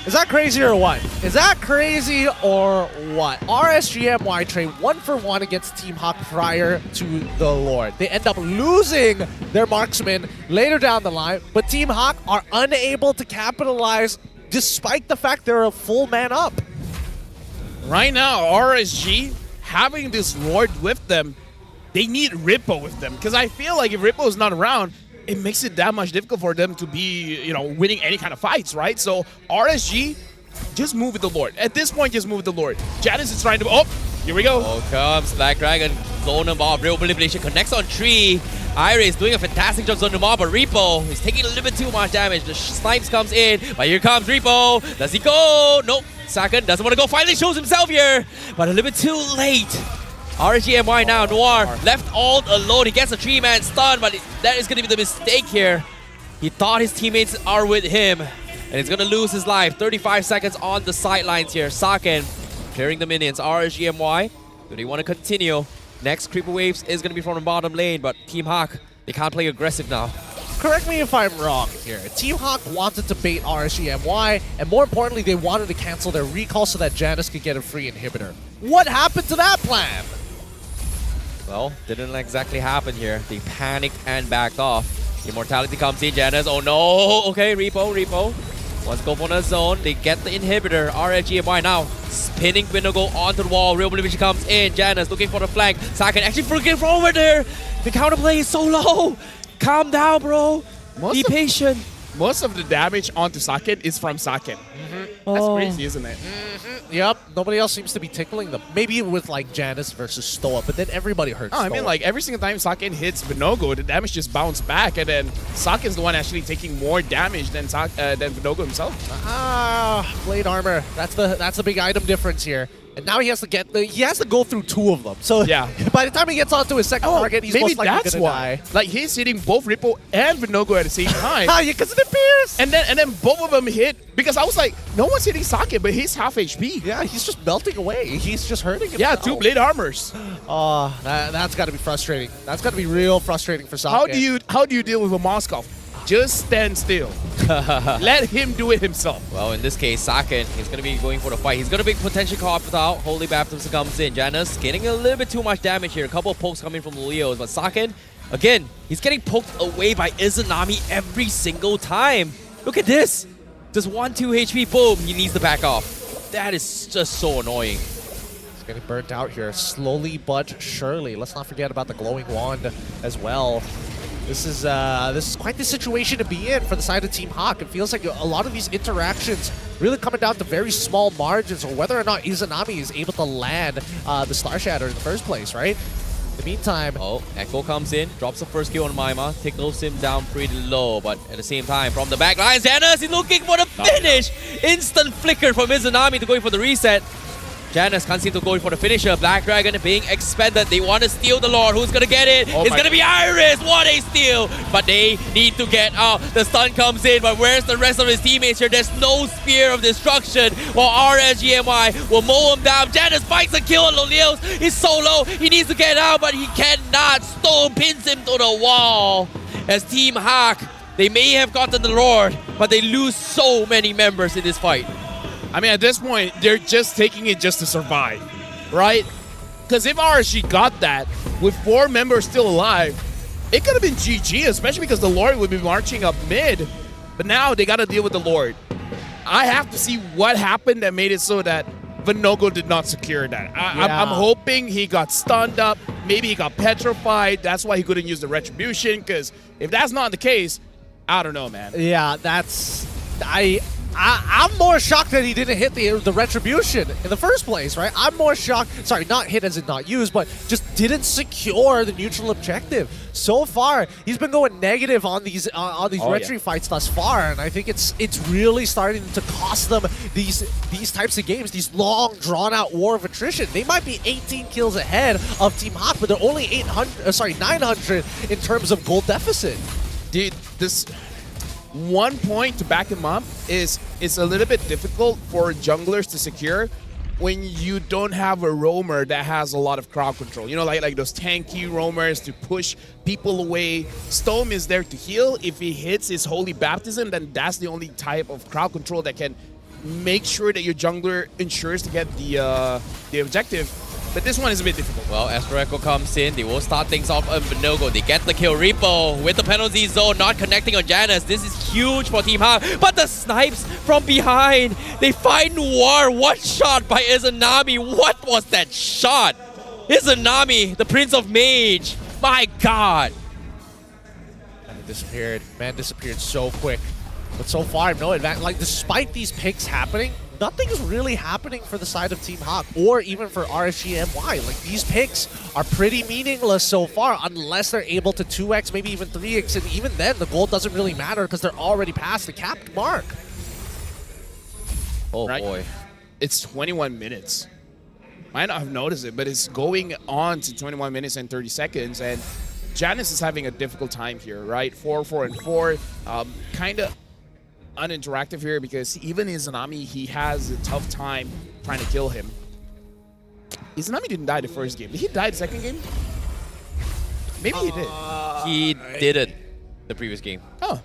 Is that crazy or what? Is that crazy or what? RSG MY trade 1-for-1 against Team Hawk prior to the Lord. They end up losing their marksman later down the line, but Team Hawk are unable to capitalize despite the fact they're a full man up. Right now, RSG having this Lord with them, they need Rippo with them. Because I feel like if Rippo is not around, it makes it that much difficult for them to be, winning any kind of fights, right? So RSG, just move with the Lord. At this point, just move with the Lord. Janus is trying to, here we go. Oh, comes Black Dragon. Zone Mob. Real manipulation connects on 3. Iris doing a fantastic job Zone Mob, but Repo is taking a little bit too much damage. The snipes comes in, but here comes Repo. Does he go? Nope. Saken doesn't want to go. Finally shows himself here, but a little bit too late. RSG MY now, Noir left all alone. He gets a 3-man stun, but that is going to be the mistake here. He thought his teammates are with him, and he's going to lose his life. 35 seconds on the sidelines here. Saken clearing the minions. RSG MY, do they want to continue? Next creeper waves is going to be from the bottom lane, but Team Hawk, they can't play aggressive now. Correct me if I'm wrong here. Team Hawk wanted to bait RSG MY, and more importantly, they wanted to cancel their recall so that Janus could get a free inhibitor. What happened to that plan? Well, didn't exactly happen here. They panicked and backed off. Immortality comes in, Janus. Oh no! Okay, Repo. Let's go for the zone. They get the inhibitor. RSG MY now spinning Winnogo onto the wall. Real Manipulation comes in. Janus looking for the flank. Saken actually freaking forward there. The counterplay is so low. Calm down, bro. Be patient. Most of the damage onto Saken is from Saken. That's crazy, isn't it? Yep, nobody else seems to be tickling them. Maybe with like Janus versus Stoa, but then everybody hurts Oh, I Stoa. mean, like every single time Saken hits Vinogo, the damage just bounces back, and then Saken's the one actually taking more damage than Vinogo himself. Blade armor. That's the big item difference here. And now he has to go through 2 of them. So yeah, by the time he gets onto his second target, he's maybe most likely that's gonna why. die. Like he's hitting both Ripple and Vinogo at the same time. Yeah, because of the pierce. And then both of them hit because I was like, no one's hitting Saken, but he's half HP. Yeah, he's just melting away. He's just hurting himself. Yeah, 2 blade armors. Oh, that's got to be frustrating. That's got to be real frustrating for Saken. How do you deal with a Moskov? Just stand still. Let him do it himself. Well, in this case, Saken is going to be going for the fight. He's going to be potentially caught without. Holy Baptism comes in. Janus getting a little bit too much damage here. A couple of pokes coming from the Leos, but Saken, again, he's getting poked away by Izanami every single time. Look at this. Just 1-2 HP, boom, he needs to back off. That is just so annoying. He's getting burnt out here, slowly but surely. Let's not forget about the glowing wand as well. This is quite the situation to be in for the side of Team Hawk. It feels like a lot of these interactions really coming down to very small margins, or whether or not Izanami is able to land the Star Shatter in the first place, right? In the meantime... Oh, Echo comes in, drops the first kill on Maima, tickles him down pretty low, but at the same time, from the back line, Janus is looking for the finish! Instant flicker from Izanami to going for the reset. Janus can't seem to go for the finisher. Black Dragon being expended. They want to steal the Lord. Who's going to get it? It's going to be Iris. What a steal. But they need to get out. The stun comes in. But where's the rest of his teammates here? There's no Spear of Destruction. While RSG MY will mow him down. Janus fights a kill on Lolios. He's so low. He needs to get out, but he cannot. Stone pins him to the wall. As Team Hawk, they may have gotten the Lord, but they lose so many members in this fight. I mean, at this point, they're just taking it just to survive, right? Because if RSG got that, with 4 members still alive, it could have been GG, especially because the Lord would be marching up mid. But now they got to deal with the Lord. I have to see what happened that made it so that Vinogo did not secure that. I'm hoping he got stunned up. Maybe he got petrified. That's why he couldn't use the Retribution, because if that's not the case, I don't know, man. Yeah, that's... I'm more shocked that he didn't hit the Retribution in the first place, right? I'm more shocked, sorry, not hit as in not used, but just didn't secure the neutral objective. So far, he's been going negative on these Retri fights thus far, and I think it's really starting to cost them these types of games, these long, drawn-out war of attrition. They might be 18 kills ahead of Team Hawk, but they're only 900 in terms of gold deficit. Dude, this... 1 point to back him up is a little bit difficult for junglers to secure when you don't have a roamer that has a lot of crowd control. You know, like those tanky roamers to push people away. Stone is there to heal. If he hits his Holy Baptism, then that's the only type of crowd control that can make sure that your jungler ensures to get the objective. But this one is a bit difficult. Well, Astro Echo comes in. They will start things off on Vinogo. They get the kill. Repo with the penalty zone, not connecting on Janus. This is huge for Team Hawk. But the snipes from behind. They find Noir. One shot by Izanami. What was that shot? Izanami, the Prince of Mage. My God. Man disappeared. Man disappeared so quick. But so far, no advantage. Like, despite these picks happening, nothing's really happening for the side of Team Hawk or even for RSG MY. Like, these picks are pretty meaningless so far unless they're able to 2x, maybe even 3x, and even then the gold doesn't really matter because they're already past the capped mark. Oh boy. It's 21 minutes. Might not have noticed it, but it's going on to 21 minutes and 30 seconds, and Janus is having a difficult time here, right? 4-4-4, kind of uninteractive here because even Izanami, he has a tough time trying to kill him. Izanami didn't die the first game. Did he die the second game? Maybe he did. He didn't the previous game. Oh.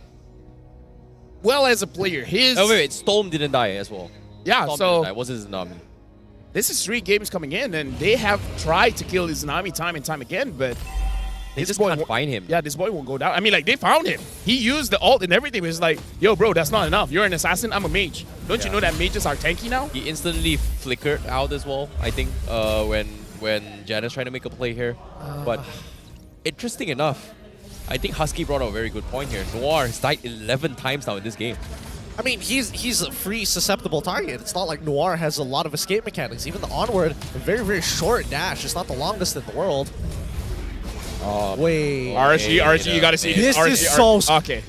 Well, as a player, his... Oh, wait, Storm didn't die as well. Yeah, Storm so... didn't die. It wasn't Izanami. This is 3 games coming in, and they have tried to kill Izanami time and time again, but... They just can't find him. Yeah, this boy won't go down. I mean, like, they found him. He used the ult and everything. It's like, yo, bro, that's not enough. You're an assassin. I'm a mage. Don't you know that mages are tanky now? He instantly flickered out as well, I think, when Janus tried to make a play here. But interesting enough, I think Husky brought up a very good point here. Noir has died 11 times now in this game. I mean, he's a free, susceptible target. It's not like Noir has a lot of escape mechanics. Even the onward, a very, very short dash. It's not the longest in the world. Wait. RSG, you gotta see this. RSG, Is so... Okay.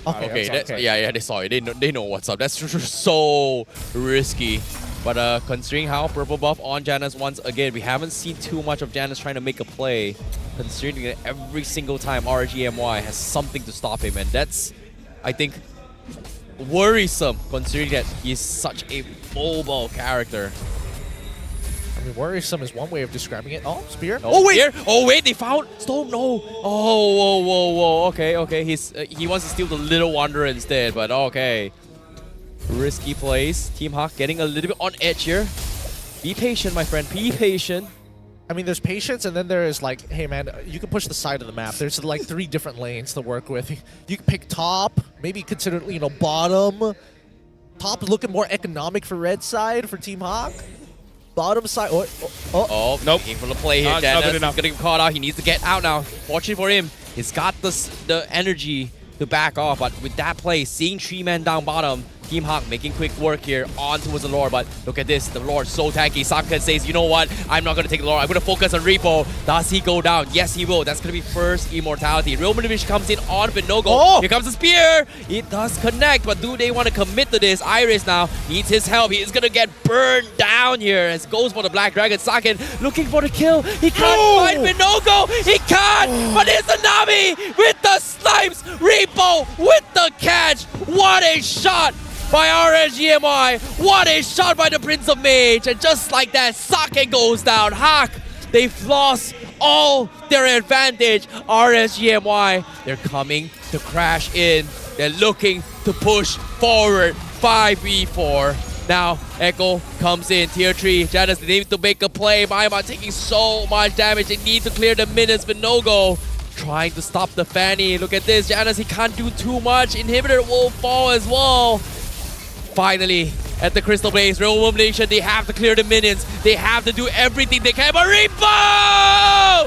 Yeah, they saw it. They know what's up. That's so risky. But considering how purple buff on Janus once again, we haven't seen too much of Janus trying to make a play. Considering that every single time RSG MY has something to stop him, and that's, I think, worrisome considering that he's such a mobile character. I mean, worrisome is one way of describing it. Oh, spear. Oh wait! Oh wait! They found Storm. No. Oh, whoa. Okay. He wants to steal the Little Wanderer instead, but okay. Risky plays. Team Hawk getting a little bit on edge here. Be patient, my friend. Be patient. I mean, there's patience, and then there is like, hey man, you can push the side of the map. There's like 3 different lanes to work with. You can pick top, maybe consider, bottom. Top is looking more economic for red side for Team Hawk. Bottom side. Oh, nope. Aim for the play here. Janus is gonna get caught out. He needs to get out now. Fortunately for him, he's got the energy to back off. But with that play, seeing 3 men down bottom, Team Hawk making quick work here on towards the Lord, but look at this, the Lord so tanky. Sakan says, you know what, I'm not going to take the Lord, I'm going to focus on Repo. Does he go down? Yes, he will. That's going to be first immortality. Real MLBB comes in on Vinogo. Oh! Here comes the spear. It does connect, but do they want to commit to this? Iris now needs his help. He is going to get burned down here as goes for the Black Dragon. Sakan looking for the kill. He can't find Vinogo. He can't, but it's Nami with the snipes. Repo with the catch. What a shot by RSG MY. What a shot by the Prince of Mage. And just like that, Sake goes down. Hawk, they've lost all their advantage. RSG MY, they're coming to crash in. They're looking to push forward. 5v4. Now, Echo comes in, tier 3. Janus, they need to make a play. Maima taking so much damage. They need to clear the minions, but no go. Trying to stop the Fanny. Look at this. Janus, he can't do too much. Inhibitor will fall as well. Finally, at the Crystal Base, Real Malaysia, they have to clear the minions. They have to do everything they can. But Repo!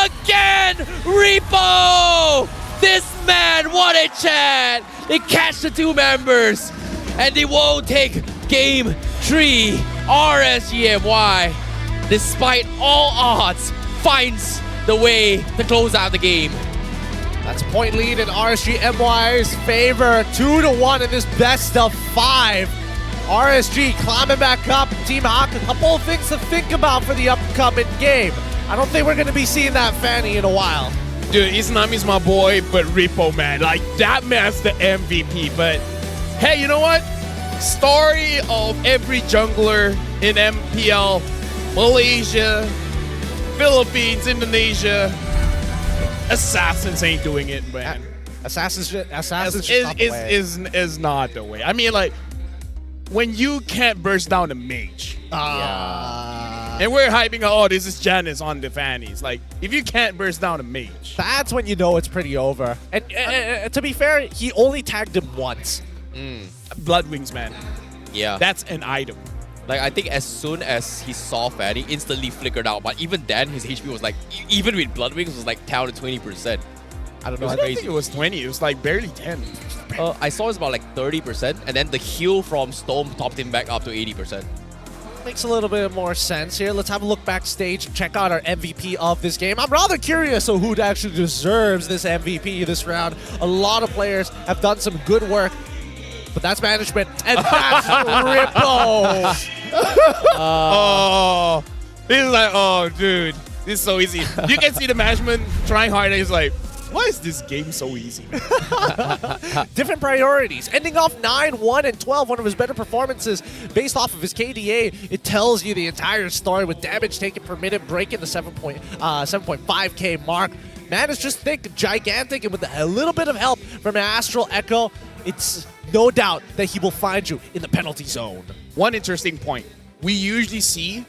Again, Repo! This man, what a chance! They catch the 2 members, and they won't take game 3. RSG MY, despite all odds, finds the way to close out the game. That's point lead in RSG MY's favor. 2-1 in this best of 5. RSG climbing back up. Team Hawk, a couple of things to think about for the upcoming game. I don't think we're going to be seeing that Fanny in a while. Dude, Izanami's my boy, but Repo, man, like, that man's the MVP. But, hey, you know what? Story of every jungler in MPL, Malaysia, Philippines, Indonesia. Assassins ain't doing it, man. Assassins is not the way. I mean, like, when you can't burst down a mage, and we're hyping, oh, this is Janus on the Fannies. Like, if you can't burst down a mage, that's when you know it's pretty over. And to be fair, he only tagged him once. Bloodwings, man. Yeah, that's an item. Like, I think as soon as he saw Fanny, instantly flickered out. But even then, his HP was like, even with Bloodwings, was like down to 20%. I don't know. I think it was 20. It was like barely 10. I saw it's about like 30%, and then the heal from Storm topped him back up to 80%. Makes a little bit more sense here. Let's have a look backstage and check out our MVP of this game. I'm rather curious of who actually deserves this MVP this round. A lot of players have done some good work, but that's management, and that's Rippo. Oh, he's like, oh, dude, this is so easy. You can see the management trying hard, and he's like, why is this game so easy? Different priorities. Ending off 9-1 and 12, one of his better performances based off of his KDA. It tells you the entire story with damage taken per minute, breaking the 7.5k mark. Man is just thick, gigantic, and with a little bit of help from Astral Echo, it's no doubt that he will find you in the penalty zone. One interesting point. We usually see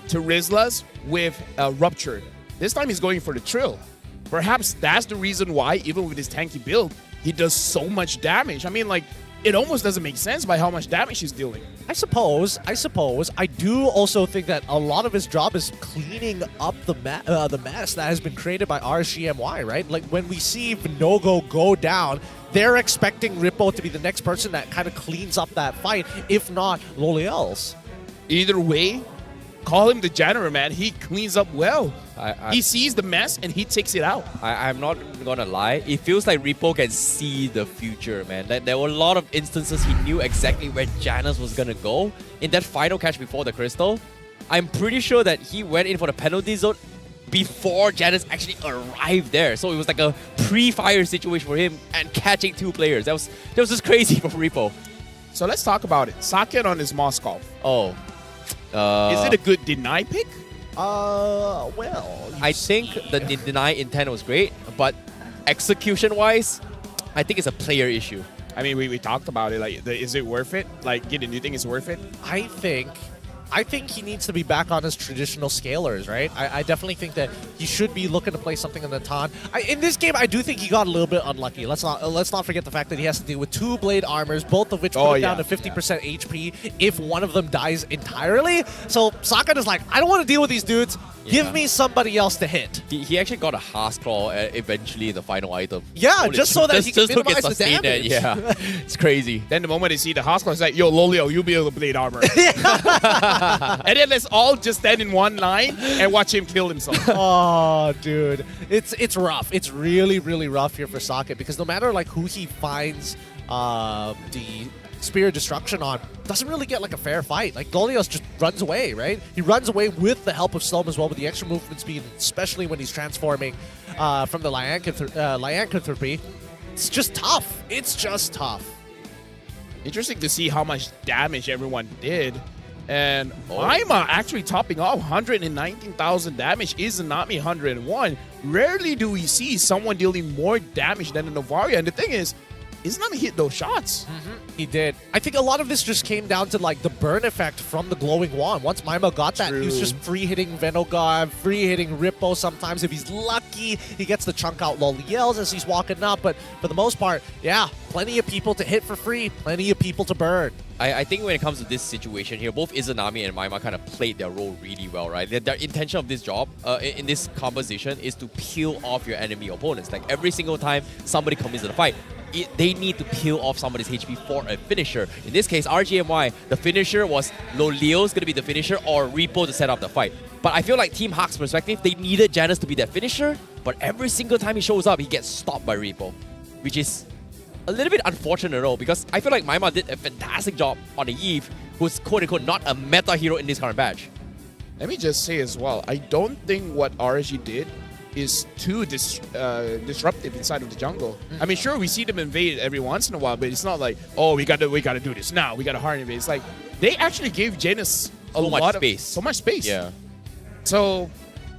Terizlas with a Rupture. This time he's going for the Trill. Perhaps that's the reason why, even with his tanky build, he does so much damage. I mean, like, it almost doesn't make sense by how much damage he's dealing. I suppose. I do also think that a lot of his job is cleaning up the mess that has been created by RSG MY, right? Like, when we see Vinogo go down, they're expecting Rippo to be the next person that kind of cleans up that fight, if not Loliels. Either way, call him the janitor, man. He cleans up well. He sees the mess and he takes it out. I'm not gonna lie. It feels like Rippo can see the future, man. There were a lot of instances he knew exactly where Janus was gonna go. In that final catch before the Crystal, I'm pretty sure that he went in for the penalty zone before Janus actually arrived there. So it was like a pre-fire situation for him and catching two players. That was just crazy for Rippo. So let's talk about it. Saket on his Moskov. Oh. Is it a good deny pick? Well, I think the deny intent was great, but execution-wise, I think it's a player issue. I mean, we talked about it. Like, is it worth it? Like, Gideon, do you think it's worth it? I think he needs to be back on his traditional scalers, right? I definitely think that he should be looking to play something in the Tan. In this game, I do think he got a little bit unlucky. Let's not forget the fact that he has to deal with two blade armors, both of which put him down to 50% HP if one of them dies entirely. So Saket is like, I don't want to deal with these dudes. Give me somebody else to hit. He actually got a Hearth Claw eventually in the final item. Yeah, just so that he can minimize the damage. Yeah, it's crazy. Then the moment they see the Hearth Claw, it's like, yo, Lolio, you build the blade armor. And then let's all just stand in one line and watch him kill himself. Oh, dude. It's rough. It's really, really rough here for Saket because no matter like who he finds the Spear of Destruction on, doesn't really get like a fair fight. Like Golios just runs away, right? He runs away with the help of Slum as well, with the extra movement speed, especially when he's transforming from the Lycanthropy. It's just tough. It's just tough. Interesting to see how much damage everyone did. And Maima actually topping off 119,000 damage. Izanami 101. Rarely do we see someone dealing more damage than a Novaria. And the thing is, Izanami hit those shots. He did. I think a lot of this just came down to like the burn effect from the glowing wand. Once Maima got that, he was just free hitting Venogod, free hitting Rippo. Sometimes if he's lucky, he gets the chunk out Loliels as he's walking up. But for the most part, yeah, plenty of people to hit for free, plenty of people to burn. I think when it comes to this situation here, both Izanami and Maima kind of played their role really well, right? Their intention of this job, in this composition, is to peel off your enemy opponents. Like every single time somebody comes into the fight, they need to peel off somebody's HP for a finisher. In this case, RGMY, the finisher was Lolio's going to be the finisher or Rippo to set up the fight. But I feel like Team Hawk's perspective, they needed Janus to be their finisher, but every single time he shows up, he gets stopped by Rippo, which is a little bit unfortunate though, because I feel like Maima did a fantastic job on the Eve, who's quote-unquote not a meta hero in this current batch. Let me just say as well, I don't think what RSG did is too disruptive inside of the jungle. I mean, sure, we see them invade every once in a while, but it's not like, oh, we gotta do this now. We gotta hard invade. It's like they actually gave Janus so much space. Yeah. So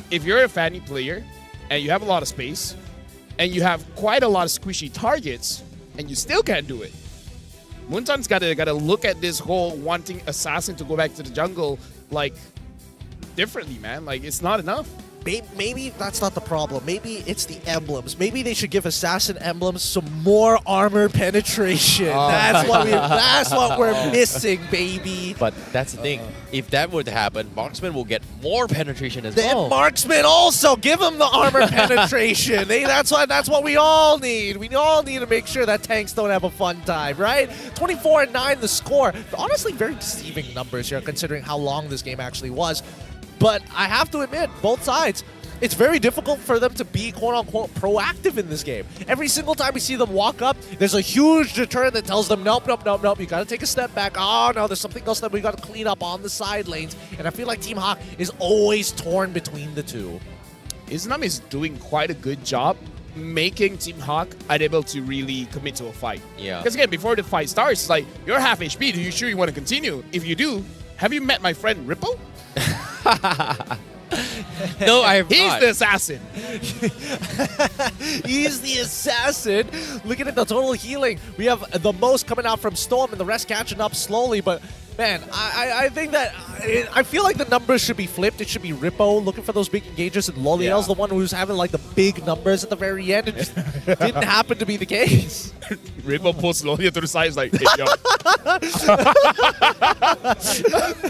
if you're a Fanny player and you have a lot of space and you have quite a lot of squishy targets and you still can't do it, Muntan's gotta look at this whole wanting Assassin to go back to the jungle like differently, man. Like it's not enough. maybe that's not the problem. Maybe it's the emblems. Maybe they should give Assassin emblems some more armor penetration. That's what we're missing, baby. But that's the thing. If that were to happen, Marksman will get more penetration as Then well. Marksman also give him the armor penetration. That's what we all need. We all need to make sure that tanks don't have a fun time, right? 24-9 the score. Honestly, very deceiving numbers here considering how long this game actually was. But I have to admit, both sides, it's very difficult for them to be quote-unquote proactive in this game. Every single time we see them walk up, there's a huge deterrent that tells them, nope, nope, nope, nope, you gotta take a step back. Oh no, there's something else that we gotta clean up on the side lanes. And I feel like Team Hawk is always torn between the two. Izanami is doing quite a good job making Team Hawk unable to really commit to a fight. Yeah. Because again, before the fight starts, it's like, you're half HP, do you sure you want to continue? If you do, have you met my friend Ripple? No, I have He's not. the assassin. He's the assassin. Looking at the total healing, we have the most coming out from Storm and the rest catching up slowly. But man, I think that I feel like the numbers should be flipped. It should be Rippo looking for those big engages, and Loliel's the one who's having like the big numbers at the very end. It just didn't happen to be the case. Ripple pulls Loliel to the side, is like, hey, yo.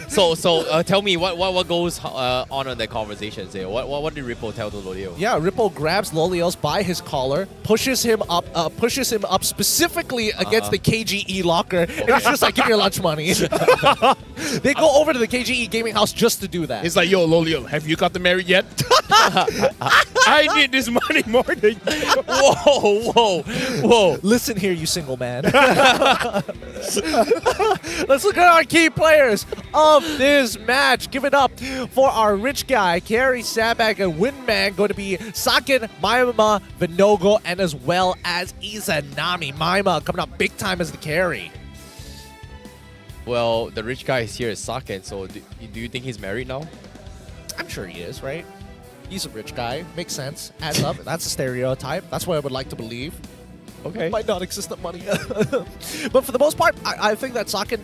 So tell me what goes on in that conversation. Say what did Ripple tell to Loliel? Yeah, Ripple grabs Loliel's by his collar, pushes him up specifically against the KGE locker, and it's just like, give me your lunch money. They go over to the KGE gaming house just to do that. It's like, yo, Loliel, have you got the married yet? I need this money more than you. Whoa. Listen here, you single man. Let's look at our key players of this match. Give it up for our rich guy, Carry, Sandbag, and Windman, going to be Sakin, Maima, Vinogo, and as well as Izanami. Maima coming up big time as the carry. Well, the rich guy is here is Saken, so do you think he's married now? I'm sure he is, right? He's a rich guy. Makes sense. Adds up. That's a stereotype. That's what I would like to believe. Okay. Might not exist that money. But for the most part, I think that Sakin,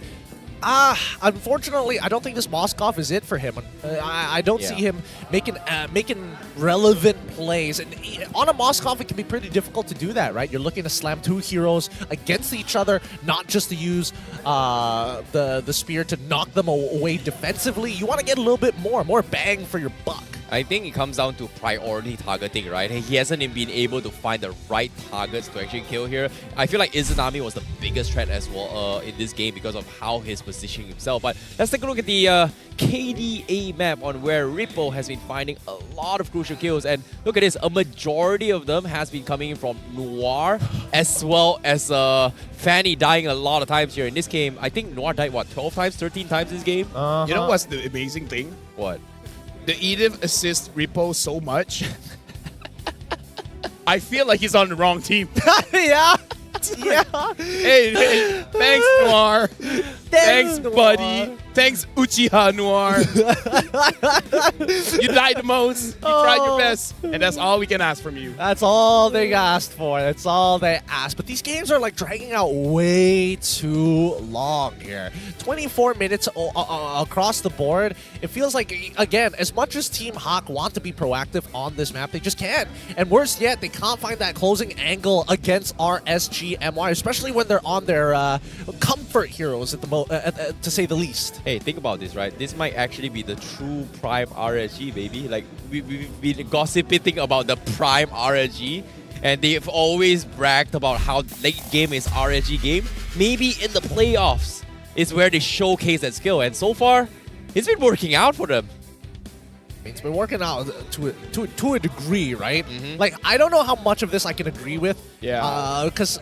unfortunately, I don't think this Moskov is it for him. I don't see him making relevant plays. And on a Moskov, it can be pretty difficult to do that, right? You're looking to slam two heroes against each other, not just to use the spear to knock them away defensively. You want to get a little bit more bang for your buck. I think it comes down to priority targeting, right? He hasn't been able to find the right targets to actually kill here. I feel like Izanami was the biggest threat as well in this game because of how he's positioning himself. But let's take a look at the KDA map on where Ripple has been finding a lot of crucial kills. And look at this, a majority of them has been coming in from Noir as well as Fanny dying a lot of times here in this game. I think Noir died, what, 12 times, 13 times this game? You know what's the amazing thing? What? The Edith assists Rippo so much. I feel like he's on the wrong team. Yeah. Hey, thanks, Noir. Thanks, buddy. Thanks, Uchiha Noir. You died the most. You tried your best. And that's all we can ask from you. That's all they asked for. That's all they asked. But these games are like dragging out way too long here. 24 minutes across the board. It feels like, again, as much as Team Hawk want to be proactive on this map, they just can't. And worse yet, they can't find that closing angle against RSG MY, especially when they're on their comfort heroes at the to say the least. Hey, think about this, right? This might actually be the true prime RSG, baby. Like, we've been gossiping about the prime RSG, and they've always bragged about how late game is RSG game. Maybe in the playoffs is where they showcase that skill, and so far, it's been working out for them. It's been working out to a degree, right? Like, I don't know how much of this I can agree with. Yeah. Because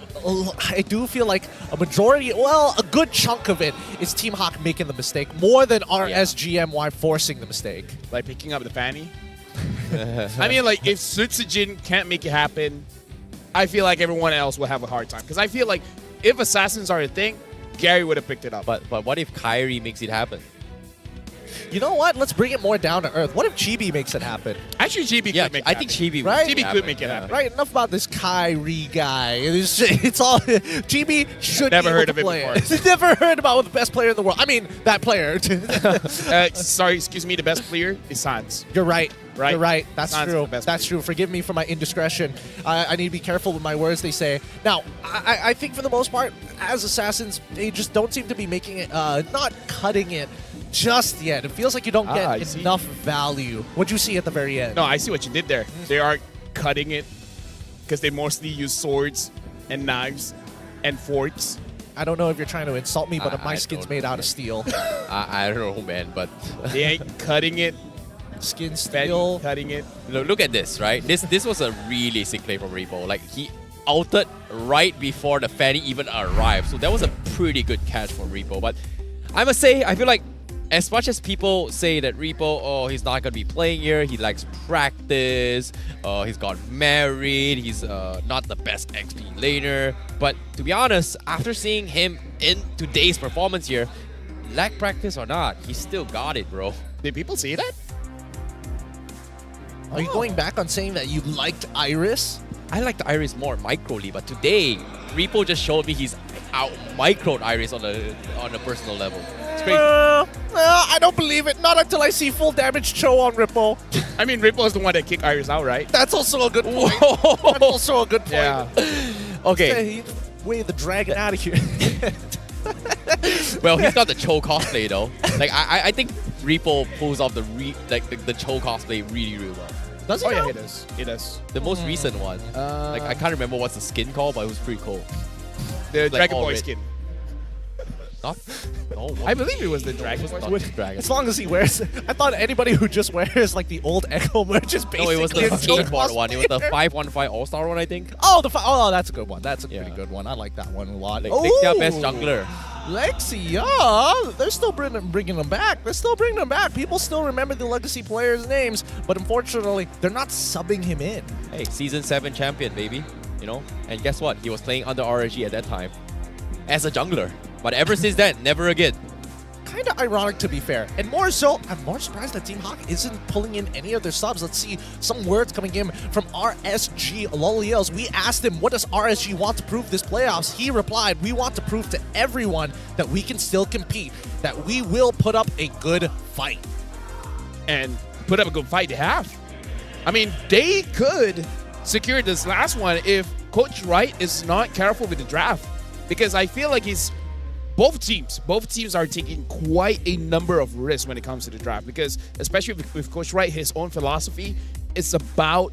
I do feel like a majority, well, a good chunk of it is Team Hawk making the mistake more than RSG MY forcing the mistake. Like picking up the Fanny. I mean, like, if Sutsujin can't make it happen, I feel like everyone else will have a hard time. Because I feel like if Assassins are a thing, Gary would have picked it up. But what if Kyrie makes it happen? You know what? Let's bring it more down to earth. What if Chibi makes it happen? Actually, Chibi could make it I think Chibi Right? could make it happen. Right, enough about this Kyrie guy. It's all Chibi should Never be heard able of to it play before. Never heard about the best player in the world. I mean, that player. Sorry, excuse me. The best player is Sans. You're right. Right? You're right. That's Sans is true. the best That's true. Forgive me for my indiscretion. I need to be careful with my words, they say. Now, I think for the most part, as Assassins, they just don't seem to be making it, not cutting it just yet. It feels like you don't get enough value. What'd you see at the very end? No, I see what you did there. They are cutting it because they mostly use swords and knives and forks. I don't know if you're trying to insult me, but my skin's made out of steel. I don't know, man, but they ain't cutting it. Skin steel. Cutting it. Look at this, right? This was a really sick play from Repo. Like, he ulted right before the Fanny even arrived. So that was a pretty good catch for Repo. But I must say, I feel like as much as people say that Repo, oh, he's not going to be playing here, he likes practice, he's got married, he's not the best XP laner. But to be honest, after seeing him in today's performance here, lack practice or not, he still got it, bro. Did people see that? Are you going back on saying that you liked Iris? I liked Iris more microly, but today, Repo just showed me he's out microed Iris on a personal level. It's crazy. I don't believe it. Not until I see full damage Cho on Ripple. I mean, Ripple is the one that kicked Iris out, right? That's also a good point. That's also a good point. Yeah. Okay. Wave the dragon out of here. Well, he's got the Cho cosplay though. Like I think Repo pulls off the Cho cosplay really, really well. Does he? Oh yeah, he does. He does. The most recent one. Like I can't remember what's the skin called, but it was pretty cool. The Like Dragon all Boy red. skin. Not? No, I believe it was the Dragon It was Boy. not the Dragon. As long as he wears, I thought anybody who just wears like the old Echo merch is basically No, it was the a Cho skateboard one. It was the cosplayer. 515 All-Star one, I think. Oh, that's a good one. That's a pretty good one. I like that one a lot. Like, pick their best jungler. Lexi, yeah, they're still bringing them back. They're still bringing them back. People still remember the legacy players' names, but unfortunately, they're not subbing him in. Hey, Season 7 champion, baby. You know? And guess what? He was playing under RSG at that time as a jungler. But ever since then, never again. Kind of ironic, to be fair. And more so, I'm more surprised that Team Hawk isn't pulling in any of their subs. Let's see some words coming in from RSG Loliels. We asked him, what does RSG want to prove this playoffs? He replied, we want to prove to everyone that we can still compete, that we will put up a good fight. And put up a good fight they have. I mean, they could secure this last one if Coach Wright is not careful with the draft. Because I feel like both teams are taking quite a number of risks when it comes to the draft, because especially with Coach Wright, his own philosophy is about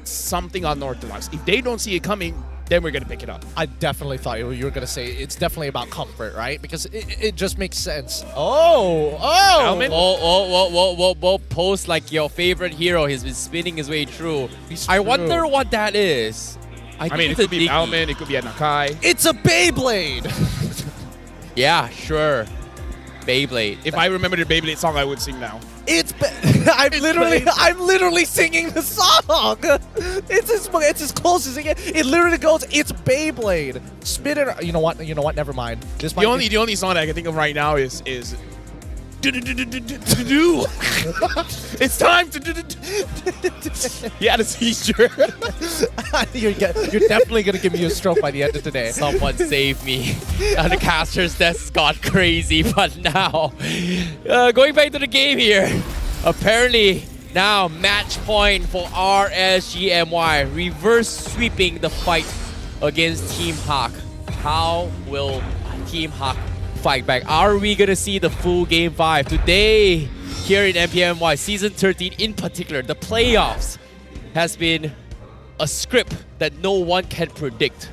something unorthodox. If they don't see it coming, then we're going to pick it up. I definitely thought you were going to say it's definitely about comfort, right? Because it just makes sense. Oh! Alvin? Whoa, post like your favorite hero. He's been spinning his way through. I wonder what that is. I mean, it could be Alman, it could be a Nakai. It's a Beyblade! Yeah, sure. Beyblade. If I remember the Beyblade song, I would sing now. I'm literally singing the song. It's as close as it gets. It literally goes, it's Beyblade. Spin it. You know what? Never mind. The only song that I can think of right now is it's time to he had a seizure. You're definitely gonna give me a stroke by the end of today. Someone save me. The caster's desk got crazy, but now going back to the game here. Apparently now match point for RSG MY, reverse sweeping the fight against Team Hawk. How will Team Hawk fight back? Are we gonna see the full game 5 today here in MPL MY season 13? In particular, the playoffs has been a script that no one can predict.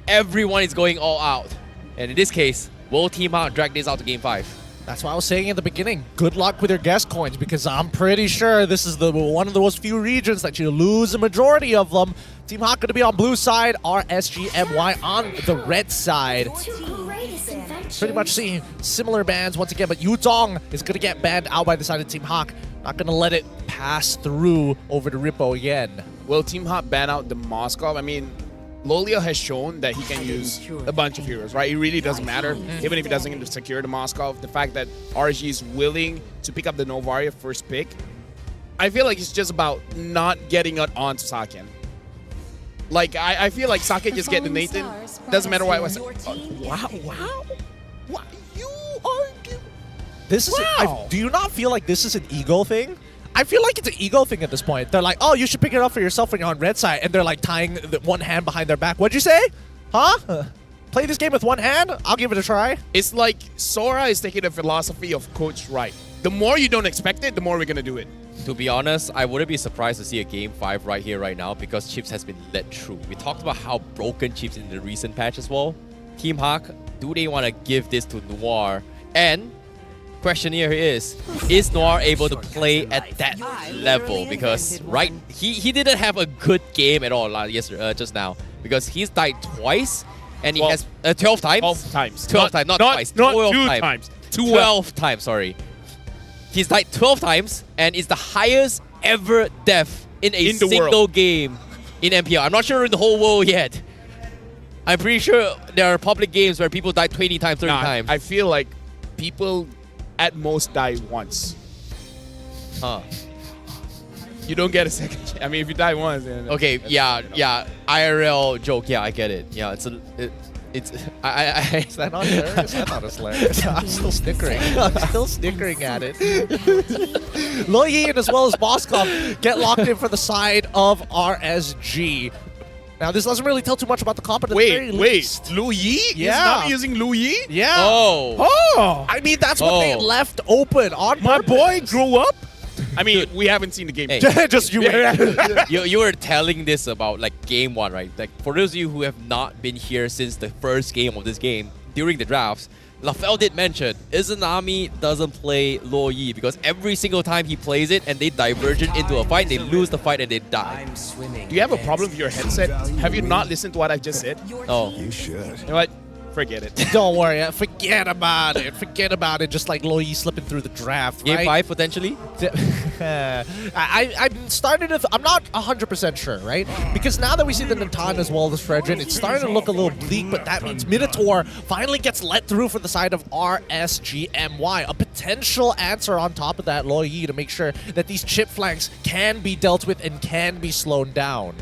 Everyone is going all out, and in this case, will Team Hawk drag this out to game 5? That's what I was saying in the beginning. Good luck with your guest coins, because I'm pretty sure this is one of those few regions that you lose a majority of them. Team Hawk going to be on blue side, RSG MY on the red side. Pretty much seeing similar bans once again, but Yutong is going to get banned out by the side of Team Hawk. Not going to let it pass through over to Rippo again. Will Team Hawk ban out the Moskov? I mean, Lolia has shown that he can use a bunch of heroes, right? It really doesn't matter, even if he doesn't secure the Moskov. The fact that RSG is willing to pick up the Novaria first pick, I feel like it's just about not getting it onto Saken. Like, I feel like Saken just get donated. Doesn't matter what it was. Wow. What? You argue? This is. Do you not feel like this is an ego thing? I feel like it's an ego thing at this point. They're like, oh, you should pick it up for yourself when you're on red side. And they're like tying one hand behind their back. What'd you say? Huh? Play this game with one hand? I'll give it a try. It's like Sora is taking the philosophy of Coach Wright. The more you don't expect it, the more we're going to do it. To be honest, I wouldn't be surprised to see a Game 5 right here, right now, because Chips has been let through. We talked about how broken Chips in the recent patch as well. Team Hawk, do they want to give this to Noir? And question here is Noir able to play at that level? Because he didn't have a good game at all just now, because he's died twice and he has 12 times. 12 times. 12 times, not twice. Not 12 two times. times. 12 times, sorry. He's died 12 times and is the highest ever death in a single game in MPL. I'm not sure in the whole world yet. I'm pretty sure there are public games where people die 20 times, 30 times. I feel like people at most die once. Huh. You don't get a second chance. I mean, if you die once, then okay, yeah. IRL joke, yeah, I get it. Yeah, it's Is that not hilarious? That's not hilarious. I'm still snickering. At it. Loyin as well as Moskov get locked in for the side of RSG. Now, this doesn't really tell too much about the comp, but at the very least. Lu Yi? Yeah. He's not using Lu Yi? Yeah. Oh. I mean, that's what they left open on My purpose. boy grew up? I mean, we haven't seen the game. Hey. Just you. You were telling this about like game 1, right? Like for those of you who have not been here since the first game of this game, during the drafts, LaFell did mention Izanami doesn't play Lo Yi because every single time he plays it and they divergent into a fight, they lose the fight and they die. Do you have a problem with your headset? Have you not listened to what I just said? Oh. You should. You know what? Forget it. Don't worry. Forget about it. Forget about it. Just like Lo Yi slipping through the draft, Game right? 5 potentially? I'm starting to... I'm not 100% sure, right? Because now that we see the Natan as well as Fredrin, it's starting to look a little bleak, but that means Minotaur finally gets let through for the side of RSG MY. A potential answer on top of that Lo Yi to make sure that these chip flanks can be dealt with and can be slowed down.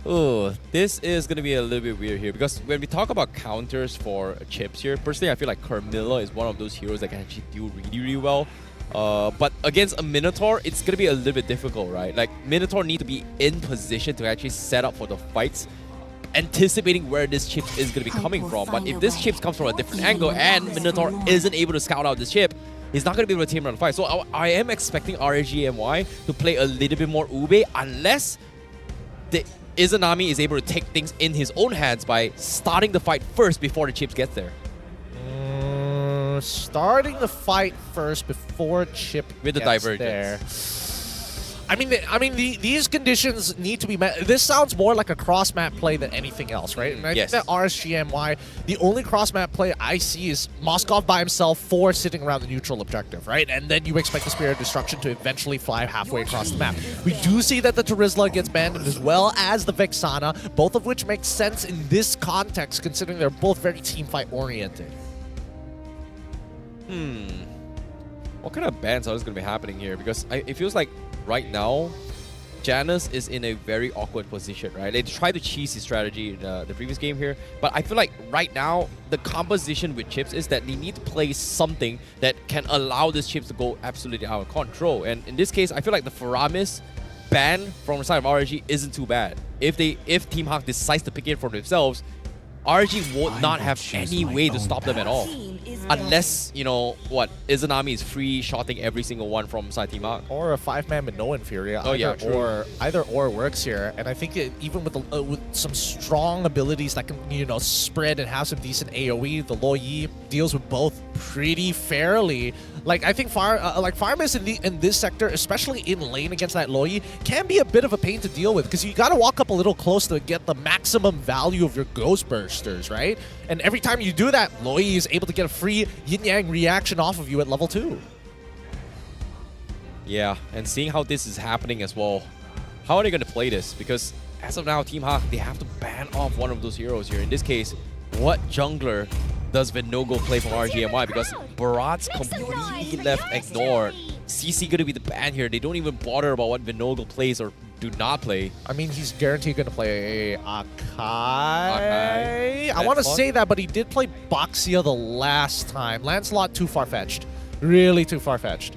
Oh, this is going to be a little bit weird here because when we talk about counters for chips here, personally I feel like Carmilla is one of those heroes that can actually do really, really well. But against a Minotaur, it's going to be a little bit difficult, right? Like, Minotaur need to be in position to actually set up for the fights, anticipating where this chip is going to be coming from. But if this chip comes from a different angle and Minotaur isn't able to scout out this chip, he's not going to be able to team around the fight. So I am expecting RSG MY to play a little bit more Ube unless the Izanami is able to take things in his own hands by starting the fight first before the chips get there. Starting the fight first before chip with the gets divergence there. These conditions need to be met. This sounds more like a cross-map play than anything else, right? And I think that RSG MY, the only cross-map play I see is Moskov by himself, 4 sitting around the neutral objective, right? And then you expect the Spirit of Destruction to eventually fly halfway across the map. We do see that the Terizla gets banned as well as the Vexana, both of which make sense in this context considering they're both very teamfight oriented. What kind of bans are going to be happening here? Because it feels like right now, Janus is in a very awkward position, right? They tried to cheese his strategy in the previous game here, but I feel like right now, the composition with chips is that they need to play something that can allow these chips to go absolutely out of control. And in this case, I feel like the Faramis ban from the side of RSG isn't too bad. If Team Hawk decides to pick it for themselves, RSG would not have any way to stop them at all. Unless, you know, Izanami is free shotting every single one from side Team Hawk. Or a 5-man with no inferior. Oh, yeah, true. Either or works here. And I think even with some strong abilities that can, you know, spread and have some decent AoE, the Lo Yi deals with both pretty fairly. Like, I think Farmis in this sector, especially in lane against that Lo Yi, can be a bit of a pain to deal with because you got to walk up a little close to get the maximum value of your Ghost Bursters, right? And every time you do that, Lo Yi is able to get a free yin-yang reaction off of you at level 2. Yeah, and seeing how this is happening as well, how are they going to play this? Because as of now, Team Hawk, they have to ban off one of those heroes here. In this case, what jungler does Vinogo play from RSGMY? Because Barat's completely left ignored. CC gonna be the ban here. They don't even bother about what Vinogo plays or do not play. I mean, he's guaranteed going to play Akai. I want to Lancelot? say that, but he did play Boxia the last time. Lancelot, too far-fetched. Really too far-fetched.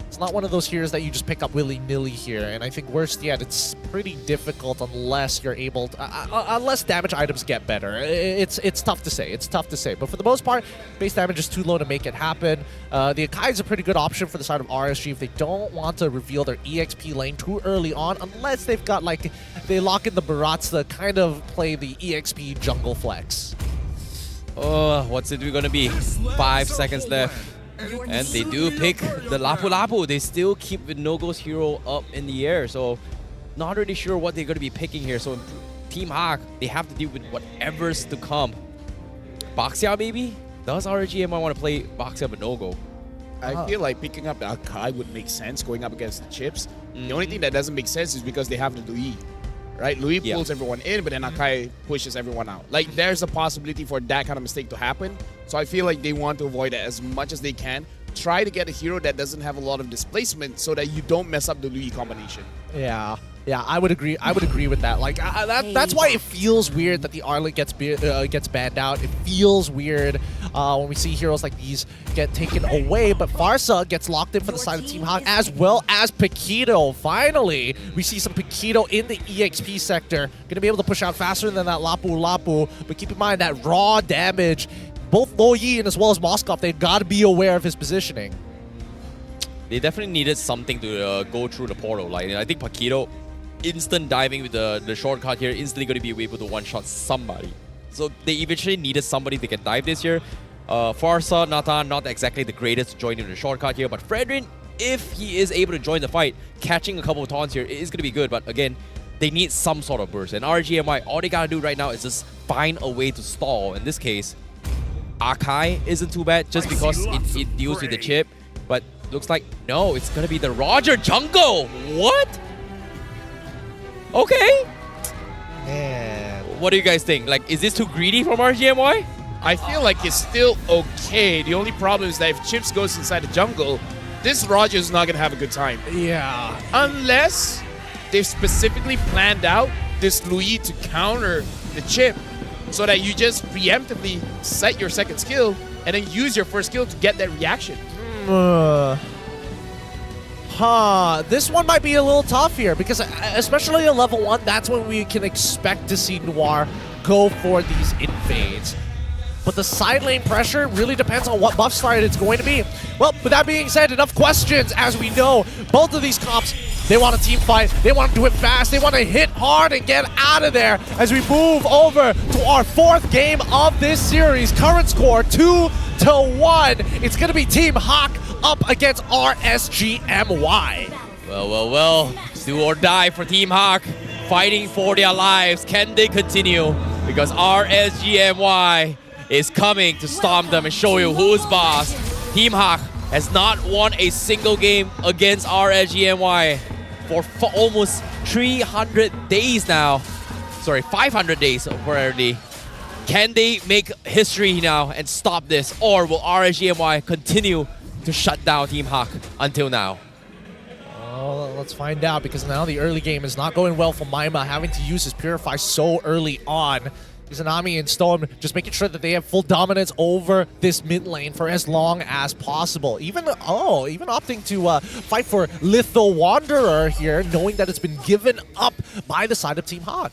It's not one of those heroes that you just pick up willy-nilly here, and I think worse yet, it's pretty difficult unless you're able to, unless damage items get better. It's tough to say. It's tough to say. But for the most part, base damage is too low to make it happen. The Akai is a pretty good option for the side of RSG if they don't want to reveal their EXP lane too early on, unless they've got, like, they lock in the Barats to kind of play the EXP jungle flex. Oh, what's it gonna be? 5 seconds left. And they do pick the Lapu Lapu. They still keep Vinogo's hero up in the air. So not really sure what they're going to be picking here. So Team Hawk, they have to deal with whatever's to come. Boxia maybe? Does RSGMY want to play Boxia Vinogo? I feel like picking up Akai would make sense going up against the Chips. The only thing that doesn't make sense is because they have the Louis. Right? Louis pulls everyone in, but then Akai pushes everyone out. Like, there's a possibility for that kind of mistake to happen. So I feel like they want to avoid it as much as they can. Try to get a hero that doesn't have a lot of displacement so that you don't mess up the Louis combination. Yeah. Yeah, I would agree. I would agree with that. Like that's why it feels weird that the Arlet gets banned out. It feels weird when we see heroes like these get taken away. But Farsa gets locked in for the side of Team Hawk, as well as Paquito. Finally, we see some Paquito in the EXP sector. Gonna be able to push out faster than that Lapu Lapu. But keep in mind that raw damage. Both Lo Yi and as well as Moskov, they've got to be aware of his positioning. They definitely needed something to go through the portal. Like, I think Paquito, instant diving with the shortcut here, instantly going to be able to one-shot somebody. So they eventually needed somebody that can dive this here. Farsa, Nathan, not exactly the greatest to join in the shortcut here, but Fredrin, if he is able to join the fight, catching a couple of taunts here is going to be good. But again, they need some sort of burst. And RSGMY, all they got to do right now is just find a way to stall. In this case, Akai isn't too bad just because it deals with the chip. But looks like, no, it's going to be the Roger jungle. What? Okay. Man. What do you guys think? Like, is this too greedy from RSGMY? I feel like it's still okay. The only problem is that if Chips goes inside the jungle, this Roger is not going to have a good time. Yeah. Unless they've specifically planned out this Louis to counter the chip so that you just preemptively set your second skill and then use your first skill to get that reaction. This one might be a little tough here because especially at level 1, that's when we can expect to see Noir go for these invades. But the side lane pressure really depends on what buff start it's going to be. Well, with that being said, enough questions. As we know, both of these comps, they want a team fight. They want to do it fast. They want to hit hard and get out of there as we move over to our 4th game of this series. Current score 2-1. It's going to be Team Hawk up against RSG MY. Well. Do or die for Team Hawk. Fighting for their lives. Can they continue? Because RSG MY is coming to storm them and show you who's boss. Team Hawk has not won a single game against RSG MY for almost 300 days now. Sorry, 500 days already. Can they make history now and stop this? Or will RSG MY continue to shut down Team Hawk until now? Oh, let's find out, because now the early game is not going well for Maima, having to use his Purify so early on. Izanami and Storm just making sure that they have full dominance over this mid lane for as long as possible. Even opting to fight for Litho Wanderer here, knowing that it's been given up by the side of Team Hawk.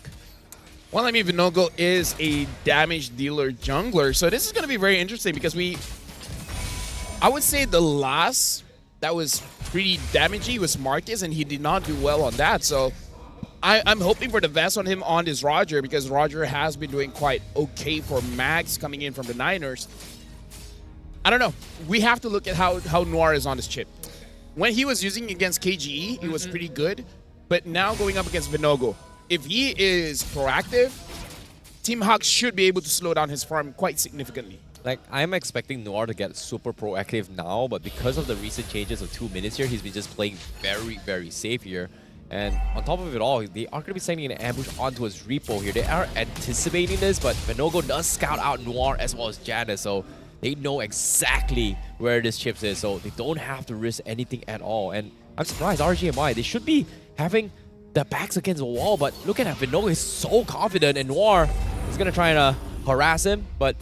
Well, I mean, Vinogo is a damage dealer jungler, so this is going to be very interesting because I would say the last that was pretty damaging was Marcus, and he did not do well on that, so I'm hoping for the best on him on this Roger, because Roger has been doing quite okay for Max coming in from the Niners. I don't know. We have to look at how Noir is on this chip. When he was using against KGE, he was pretty good, but now going up against Vinogo, if he is proactive, Team Hawk should be able to slow down his farm quite significantly. Like, I'm expecting Noir to get super proactive now, but because of the recent changes of 2 minutes here, he's been just playing very, very safe here. And on top of it all, they are going to be sending an ambush onto his repo here. They are anticipating this, but Vinogo does scout out Noir as well as Janice, so they know exactly where this chips is, so they don't have to risk anything at all. And I'm surprised, RSG MY, they should be having their backs against the wall, but look at that, Vinogo is so confident, and Noir is going to try and harass him, but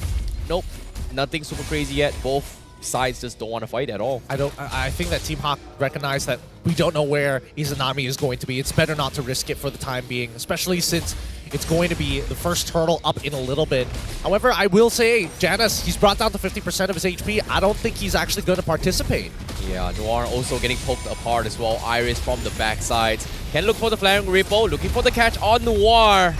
nope, nothing super crazy yet. Both sides just don't want to fight at all. I think that Team Hawk recognized that we don't know where Izanami is going to be. It's better not to risk it for the time being, especially since it's going to be the first turtle up in a little bit. However, I will say, Janus, he's brought down to 50% of his HP. I don't think he's actually going to participate. Yeah, Noir also getting poked apart as well. Iris from the backsides. Can look for the flank Ripple, looking for the catch on Noir.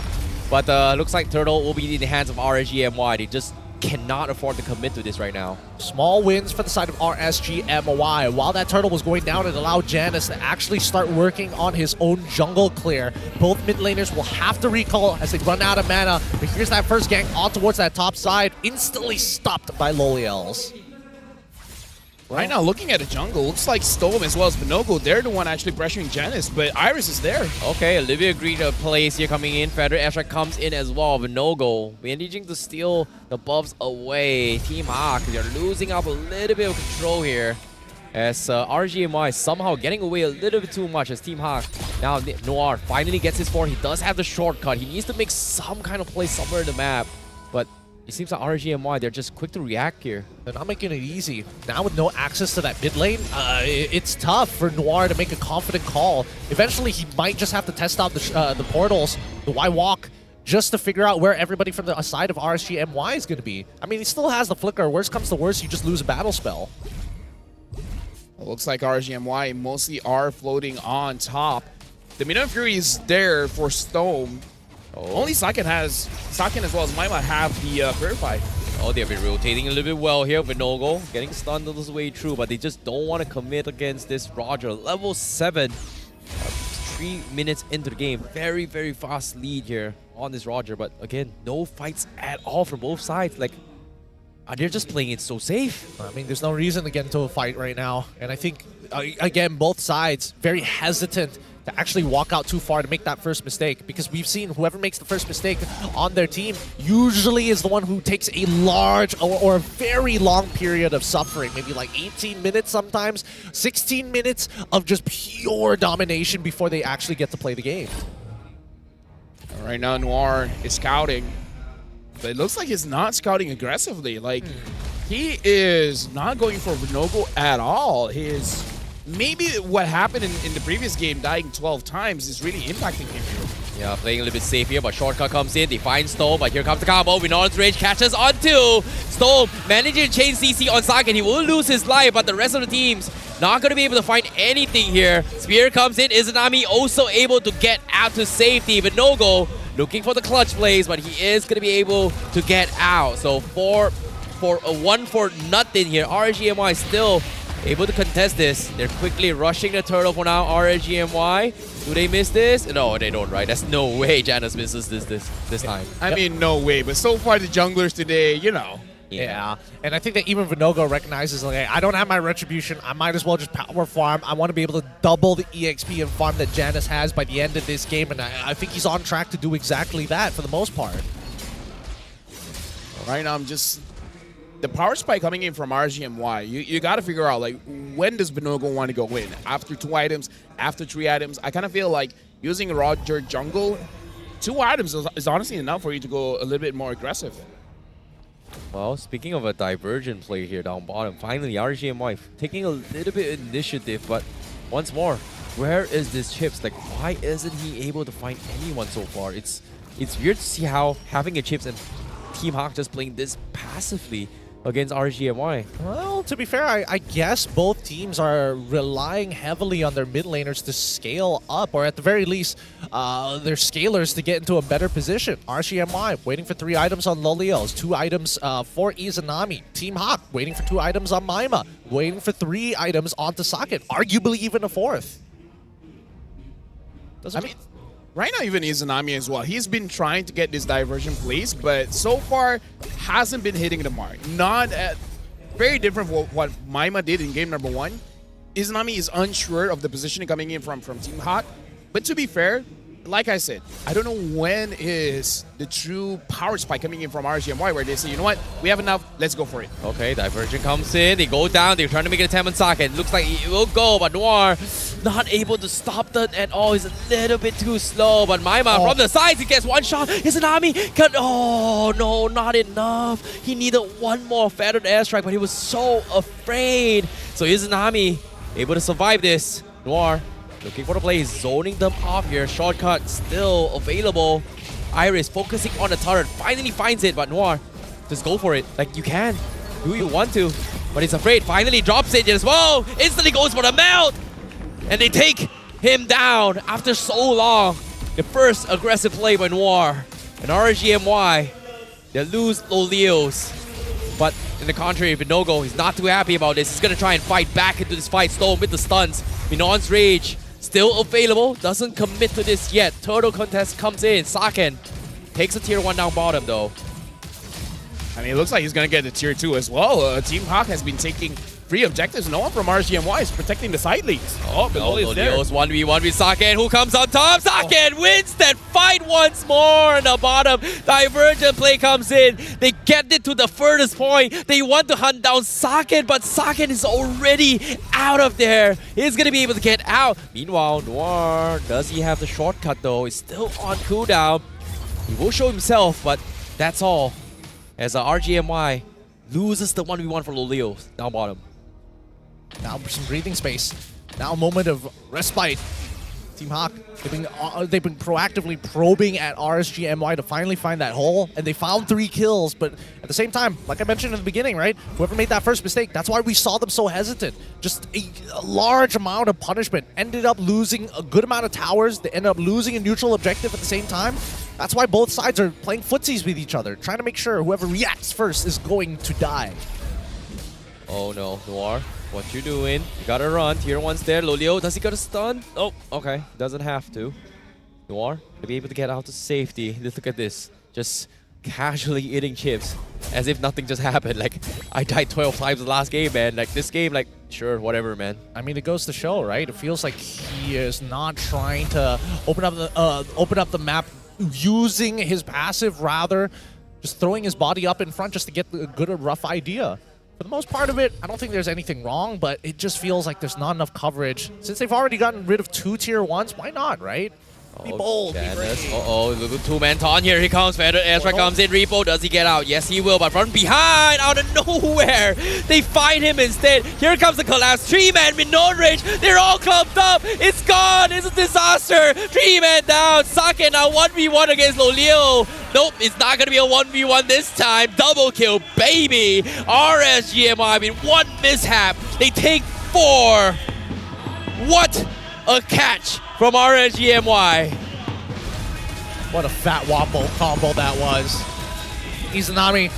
But looks like Turtle will be in the hands of RSG MY. They just cannot afford to commit to this right now. Small wins for the side of RSG MY. While that turtle was going down, it allowed Janus to actually start working on his own jungle clear. Both mid laners will have to recall as they run out of mana. But here's that first gank on towards that top side, instantly stopped by Loliels. Right now, looking at the jungle, looks like Storm as well as Vinogo, they're the one actually pressuring Janice, but Iris is there. Okay, Olivia agreed to plays here coming in. Federer Astra comes in as well. Vinogo managing to steal the buffs away. Team Hawk, they're losing up a little bit of control here as RGMI somehow getting away a little bit too much as Team Hawk. Now Noir finally gets his forward. He does have the shortcut. He needs to make some kind of play somewhere in the map, but it seems like RGMY, they're just quick to react here. They're not making it easy. Now with no access to that mid lane, it's tough for Noir to make a confident call. Eventually, he might just have to test out the portals, the Y-Walk, just to figure out where everybody from the side of RSG MY is going to be. I mean, he still has the flicker. Worst comes to worst, you just lose a battle spell. It looks like RSGMY mostly are floating on top. The Midnight Fury is there for Stone. Only Saken as well as Maima have the Purify. Oh, they've been rotating a little bit well here. Vinogo getting stunned on his way through, but they just don't want to commit against this Roger. Level 7, 3 minutes into the game. Very, very fast lead here on this Roger, but again, no fights at all from both sides. Like, they're just playing it so safe. I mean, there's no reason to get into a fight right now. And I think, again, both sides very hesitant to actually walk out too far to make that first mistake, because we've seen whoever makes the first mistake on their team usually is the one who takes a large or a very long period of suffering, maybe like 18 minutes sometimes, 16 minutes of just pure domination before they actually get to play the game. Right now, Noir is scouting, but it looks like he's not scouting aggressively. Like, he is not going for Vinogo at all. Maybe what happened in the previous game, dying 12 times, is really impacting him. Yeah, playing a little bit safe here, but shortcut comes in. They find Storm, but here comes the combo. Vinod's Rage catches onto Storm, managing to chain CC on Saken. He will lose his life, but the rest of the team's not going to be able to find anything here. Spear comes in. Izanami also able to get out to safety. Vinogo looking for the clutch plays, but he is going to be able to get out. So for a 1 for nothing here. RSGMY still able to contest this. They're quickly rushing the turtle for now. RSGMY, do they miss this? No, they don't, right? That's no way Janus misses this time. I mean, no way. But so far, the junglers today, you know. Yeah, and I think that even Vinogo recognizes, like, hey, I don't have my retribution. I might as well just power farm. I want to be able to double the EXP and farm that Janus has by the end of this game, and I think he's on track to do exactly that for the most part. Right now, the power spike coming in from RGMY, you got to figure out, like, when does Vinogo want to go in? After 2 items, after 3 items? I kind of feel like using Roger jungle, 2 items is honestly enough for you to go a little bit more aggressive. Well, speaking of a divergent play here down bottom, finally RGMY taking a little bit of initiative, but once more, where is this Chips? Like, why isn't he able to find anyone so far? It's weird to see how having a Chips and Team Hawk just playing this passively against RGMY. Well, to be fair, I guess both teams are relying heavily on their mid laners to scale up, or at the very least, their scalers to get into a better position. RGMY waiting for 3 items on Loliels, 2 items for Izanami. Team Hawk waiting for 2 items on Maima, waiting for 3 items onto Socket, arguably even a 4th. Right now, even Izanami as well. He's been trying to get this diversion plays, but so far hasn't been hitting the mark. Very different from what Maima did in game number 1. Izanami is unsure of the positioning coming in from Team Hawk. But to be fair, like I said, I don't know when is the true power spike coming in from RSG MY where they say, you know what, we have enough, let's go for it. Okay, Divergent comes in, they go down, they're trying to make an attempt on Saken. Looks like it will go, but Noir not able to stop that at all. He's a little bit too slow, but Maima from the sides, he gets one shot. Izanami cut. Oh no, not enough. He needed one more feathered airstrike, but he was so afraid. So Izanami able to survive this. Noir looking for the play, zoning them off here. Shortcut still available. Iris focusing on the turret, finally finds it, but Noir, just go for it. Like, you can. Do you want to? But he's afraid. Finally drops it as well. Instantly goes for the melt. And they take him down after so long. The first aggressive play by Noir. And RSG MY, they lose Lolios. But in the contrary, Vinogo, he's not too happy about this. He's going to try and fight back into this fight. Storm with the stuns. Minon's Rage still available. Doesn't commit to this yet. Turtle contest comes in. Saken takes a tier 1 down bottom though. I mean, it looks like he's going to get the tier 2 as well. Team Hawk has been taking 3 objectives. No one from RSG MY is protecting the side leads. Oh, below is there. 1v1 with Saken. Who comes on top? Saken wins that fight once more on the bottom. Divergent play comes in. They get it to the furthest point. They want to hunt down Saken, but Saken is already out of there. He's going to be able to get out. Meanwhile, Noir, does he have the shortcut though? He's still on cooldown. He will show himself, but that's all. As RGMY loses the 1v1 for Loleo down bottom. Now some breathing space. Now a moment of respite. Team Hawk, they've been proactively probing at RSG MY to finally find that hole, and they found 3 kills, but at the same time, like I mentioned in the beginning, right? Whoever made that first mistake, that's why we saw them so hesitant. Just a large amount of punishment. Ended up losing a good amount of towers. They ended up losing a neutral objective at the same time. That's why both sides are playing footsies with each other, trying to make sure whoever reacts first is going to die. Oh no, Noir, what you doing? You gotta run. Tier 1's there. Loleo, does he got a stun? Oh, okay. Doesn't have to. Noir to be able to get out to safety. Look at this. Just casually eating chips as if nothing just happened. Like, I died 12 times the last game, man. Like, this game, like, sure, whatever, man. I mean, it goes to show, right? It feels like he is not trying to open up the map using his passive, rather just throwing his body up in front just to get a good, rough idea. For the most part of it, I don't think there's anything wrong, but it just feels like there's not enough coverage. Since they've already gotten rid of 2 tier 1s, why not, right? Be bold, be brave. Little 2-man taunt here. He comes. Feather Ezra comes in. Repo, does he get out? Yes, he will. But from behind, out of nowhere, they find him instead. Here comes the collapse. 3-man with no rage. They're all clumped up. It's gone. It's a disaster. 3-man down. Saken now 1v1 against Loleo. Nope, it's not going to be a 1v1 this time. Double kill, baby. RSG MY with 1 mishap. They take 4. What a catch from RSG MY. What a fat waffle combo that was. Izanami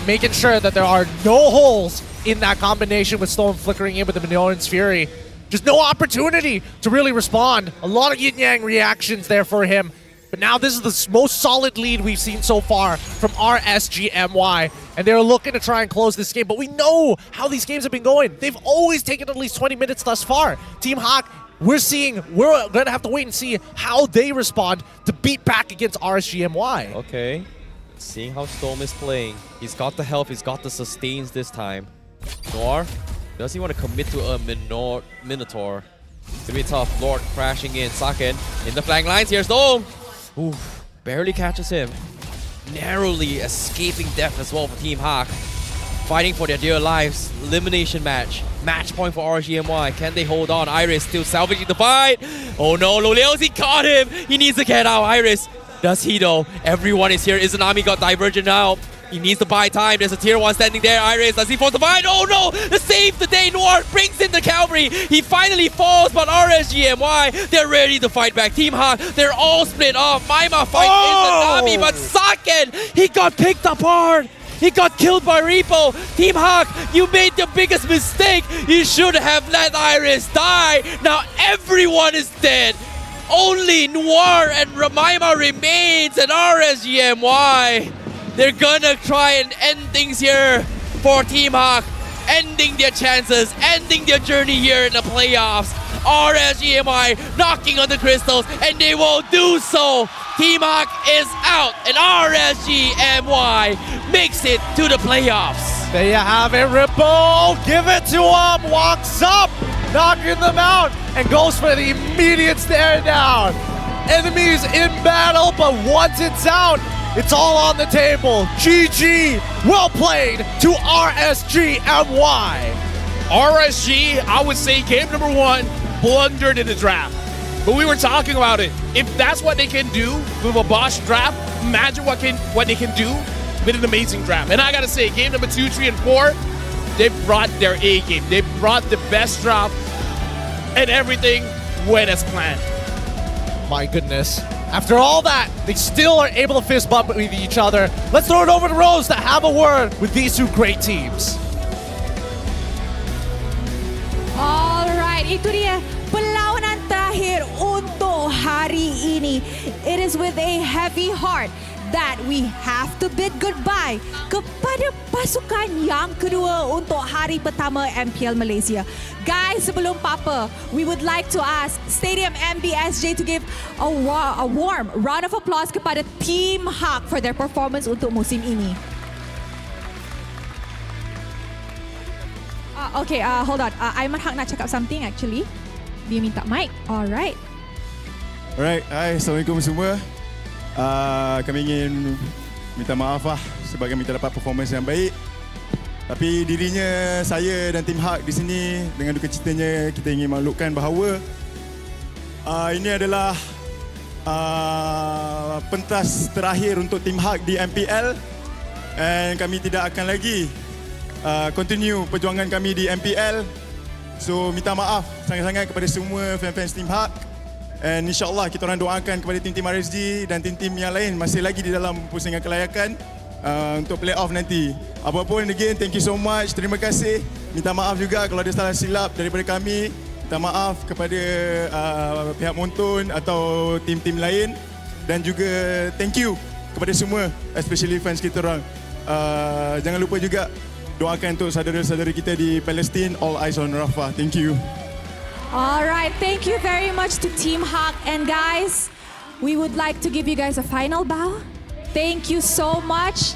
making sure that there are no holes in that combination with Storm flickering in with the Minion's Fury. Just no opportunity to really respond. A lot of yin-yang reactions there for him. But now this is the most solid lead we've seen so far from RSG MY. And they're looking to try and close this game. But we know how these games have been going. They've always taken at least 20 minutes thus far. Team Hawk, we're going to have to wait and see how they respond to beat back against RSG MY. Okay. Seeing how Storm is playing. He's got the health, he's got the sustains this time. Noir, does he want to commit to a Minotaur? It's going to be tough. Lord crashing in. Saken in the flank lines here. Storm! Oof, barely catches him. Narrowly escaping death as well for Team Hawk. Fighting for their dear lives. Elimination match. Match point for RSG MY. Can they hold on? Iris still salvaging the fight. Oh no, Loleos, he caught him. He needs to get out. Iris, does he though? Everyone is here. Izanami got Divergent out. He needs to buy time. There's a tier 1 standing there. Iris, does he force the fight? Oh no! The save the day. Noir brings in the cavalry. He finally falls, but RSG MY, they're ready to fight back. Team Hawk, they're all split off. Maima fights Izanami, but Saken, he got picked apart. He got killed by Repo. Team Hawk, you made the biggest mistake. You should have let Iris die. Now everyone is dead. Only Noir and Ramaima remains, and RSG MY, they're gonna try and end things here for Team Hawk, ending their chances, ending their journey here in the playoffs. RSG MY knocking on the crystals, and they will do so. Team Hawk is out, and RSG MY makes it to the playoffs. There you have it, Ripple. Give it to him. Walks up, knocking them out, and goes for the immediate stare down. Enemies in battle, but once it's out, it's all on the table. GG. Well played to RSG MY. RSG, I would say game number 1, blundered in the draft. But we were talking about it. If that's what they can do with a Bosch draft, imagine what they can do with an amazing draft. And I gotta say, game number 2, 3, and 4, they brought their A game. They brought the best draft, and everything went as planned. My goodness. After all that, they still are able to fist bump with each other. Let's throw it over to Rose to have a word with these two great teams. Alright, itu dia perlawanan terakhir untuk hari ini. It is with a heavy heart that we have to bid goodbye kepada pasukan yang kedua untuk hari pertama MPL Malaysia. Guys, sebelum apa, we would like to ask Stadium MBSJ to give a warm round of applause kepada Team Hawk for their performance untuk musim ini. Okay, hold on. Aiman Haq nak cakap something actually. Dia minta mic. Alright. Alright, hai, Assalamualaikum semua. Kami ingin minta maaf sebab kami tak dapat performance yang baik. Tapi dirinya, saya dan tim Hak di sini dengan duka citanya kita ingin maklumkan bahawa ini adalah pentas terakhir untuk tim Hak di MPL, dan kami tidak akan lagi continue perjuangan kami di MPL. So minta maaf sangat-sangat kepada semua fan-fans tim Hak. And insyaAllah kita orang doakan kepada tim-tim RSG dan tim-tim yang lain masih lagi di dalam pusingan kelayakan untuk playoff nanti. Apapun, again, thank you so much. Terima kasih. Minta maaf juga kalau ada salah silap daripada kami. Minta maaf kepada pihak Montun atau tim-tim lain. Dan juga thank you kepada semua, especially fans kita orang. Jangan lupa juga doakan untuk saudara-saudara kita di Palestine. All eyes on Rafah. Thank you. Alright, thank you very much to Team Hawk. And guys, we would like to give you guys a final bow. Thank you so much.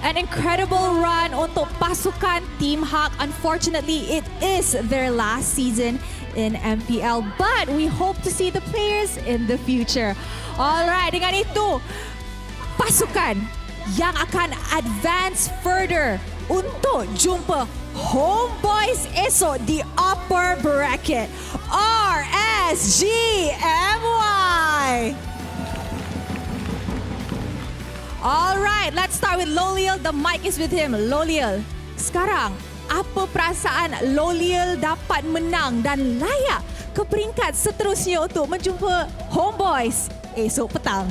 An incredible run untuk pasukan Team Hawk. Unfortunately, it is their last season in MPL, but we hope to see the players in the future. Alright, dengan itu, pasukan yang akan advance further untuk jumpa Homeboys esok di upper bracket, RSG MY. Alright, let's start with Loliel. The mic is with him. Loliel, sekarang apa perasaan Loliel dapat menang dan layak ke peringkat seterusnya untuk menjumpa Homeboys esok petang?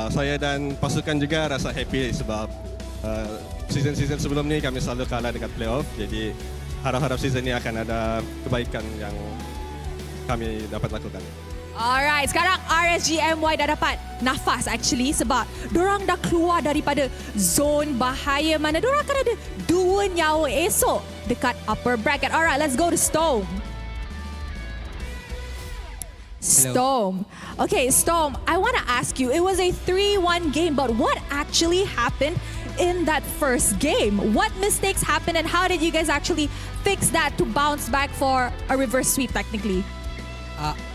Saya dan pasukan juga rasa happy sebab season-season sebelum ni kami selalu kalah dekat playoff. Jadi harap-harap season ni akan ada kebaikan yang kami dapat lakukan. Alright, sekarang RSG MY dah dapat nafas actually sebab dorang dah keluar daripada zone bahaya mana dorang akan ada 2 nyawa esok dekat upper bracket. Alright, let's go to Storm. Storm. Okay, Storm, I want to ask you, it was a 3-1 game, but what actually happened in that first game? What mistakes happened and how did you guys actually fix that to bounce back for a reverse sweep technically?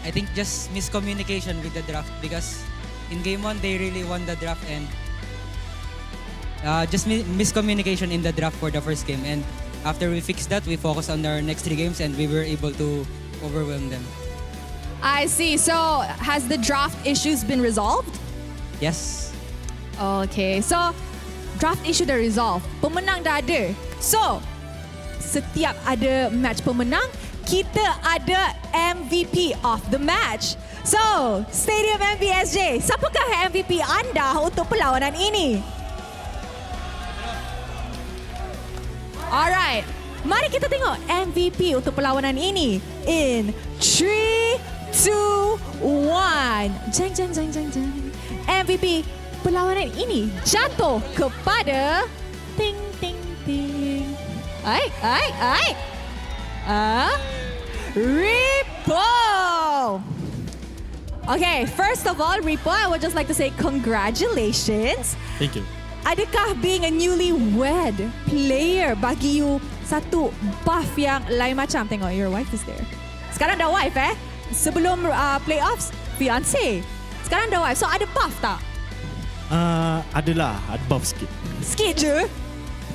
I think just miscommunication with the draft because in game 1 they really won the draft and just miscommunication in the draft for the first game, and after we fixed that we focused on our next 3 games and we were able to overwhelm them. I see. So has the draft issues been resolved? Yes. Okay, so draft issue dah resolve, pemenang dah ada. So setiap ada match pemenang, kita ada MVP of the match. So, Stadium MBSJ, siapakah MVP anda untuk perlawanan ini? Alright, mari kita tengok MVP untuk perlawanan ini. In 3, 2, 1. Jeng, jeng, jeng, jeng, jeng. MVP perlawanan ini jatuh kepada ting, ting, ting. Ripple! Ripo! Okay, first of all, Ripo, I would just like to say congratulations. Thank you. Adakah being a newlywed player bagi you satu buff yang lain macam? Tengok, your wife is there. Sekarang dah wife Sebelum playoffs, fiancé. Sekarang dah wife. So ada buff tak? Adalah, ada buff sikit. Sikit je?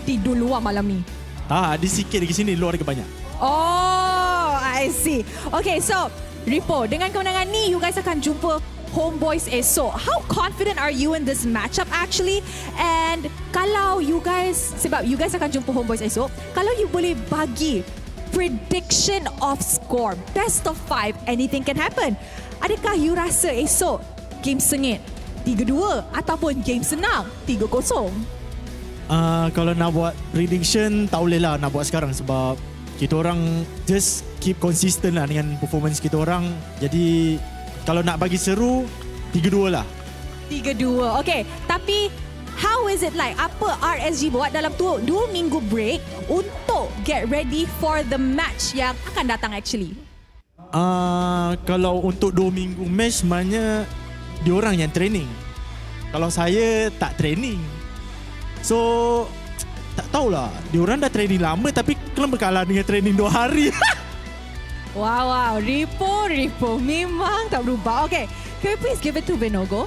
Tidur luar malam ni. Ada sikit lagi sini, luar lagi banyak. Oh, I see. Okay, so Ripo, dengan kemenangan ni, you guys akan jumpa Homeboys esok. How confident are you in this matchup actually? And kalau you guys, sebab you guys akan jumpa Homeboys esok, kalau you boleh bagi prediction of score, best of 5, anything can happen. Adakah you rasa esok game sengit 3-2 ataupun game senang 3-0? Kalau nak buat prediction, tak boleh lah nak buat sekarang sebab kita orang just keep consistent lah dengan performance kita orang. Jadi kalau nak bagi seru, 3-2 lah. 3-2. Okay, tapi how is it like? Apa RSG buat dalam 2 minggu break untuk get ready for the match yang akan datang actually? Kalau untuk 2 minggu match, sebenarnya diorang yang training. Kalau saya tak training. So, tak tahulah. Diorang dah training lama tapi kenapa kalah dengan training 2 hari? Wow, Ripo memang tak berubah. Okay, can we please give it to Vinogo?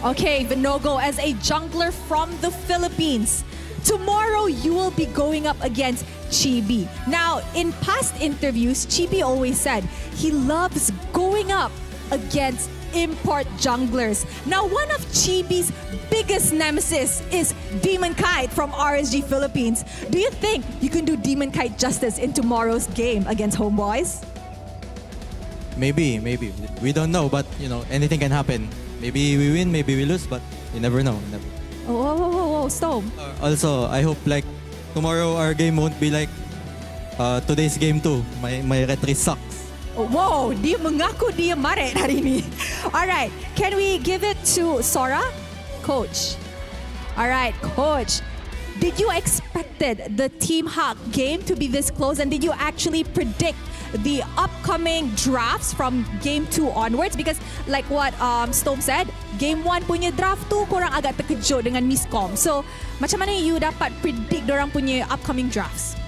Okay, Vinogo, as a jungler from the Philippines, tomorrow you will be going up against Chibi. Now, in past interviews, Chibi always said he loves going up against import junglers. Now, one of Chibi's biggest nemesis is Demon Kite from RSG Philippines. Do you think you can do Demon Kite justice in tomorrow's game against Homeboys? Maybe. We don't know, but anything can happen. Maybe we win, maybe we lose, but you never know. Whoa, Storm. Also, I hope like tomorrow our game won't be like today's game too. My retry sucks. Wow, dia mengaku dia maret hari ni. Alright, can we give it to Sora? Coach. Alright, Coach. Did you expected the Team Hawk game to be this close, and did you actually predict the upcoming drafts from game 2 onwards? Because like what Storm said, game 1 punya draft tu korang agak terkejut dengan miscom. So, macam mana you dapat predict dorang punya upcoming drafts?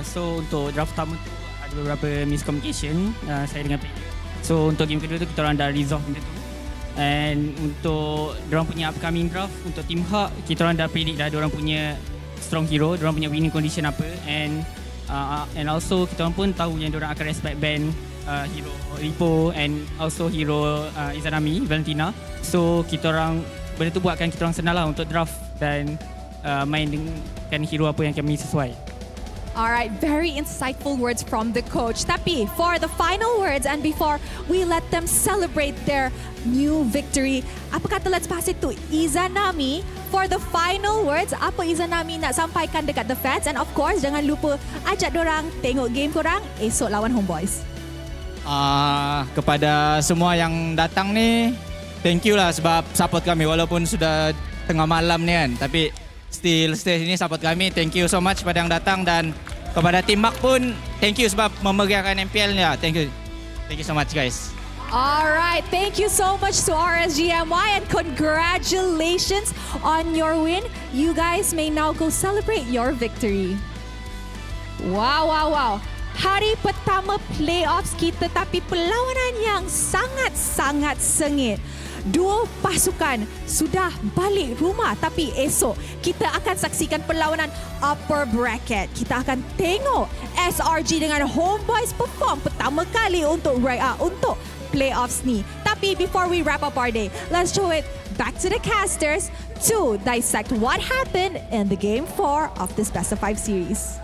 So, untuk draft pertama tu ada beberapa miscommunication saya dengan player. So, untuk game kedua tu kita orang dah resolve benda tu. And untuk dorang punya upcoming draft, untuk Team Hawk, kita orang dah predict dah dorang punya strong hero, dorang punya winning condition apa. And also kita orang pun tahu yang diorang akan respect ban hero Ripo and also hero Izanami, Valentina. So kita orang benda tu buatkan kita orang senang lah untuk draft dan main dengan hero apa yang kami sesuai. Alright, very insightful words from the coach. Tapi for the final words and before we let them celebrate their new victory, apa kata let's pass it to Izanami for the final words. Apa Izanami nak sampaikan dekat the fans, and of course jangan lupa ajak dorang tengok game korang esok lawan Homeboys. Kepada semua yang datang ni, thank you lah sebab support kami walaupun sudah tengah malam ni kan, tapi still stay sini support kami. Thank you so much pada yang datang, dan kepada Team Hawk pun thank you sebab memeriahkan MPL ni. Thank you so much guys. Alright, thank you so much to RSG MY and congratulations on your win. You guys may now go celebrate your victory. Wow. Hari pertama playoffs kita, tapi perlawanan yang sangat-sangat sengit. Dua pasukan sudah balik rumah, tapi esok kita akan saksikan perlawanan upper bracket. Kita akan tengok SRG dengan Homeboys perform pertama kali untuk playoffs ni. Tapi before we wrap up our day, let's show it back to the casters to dissect what happened in the game 4 of this best of 5 series.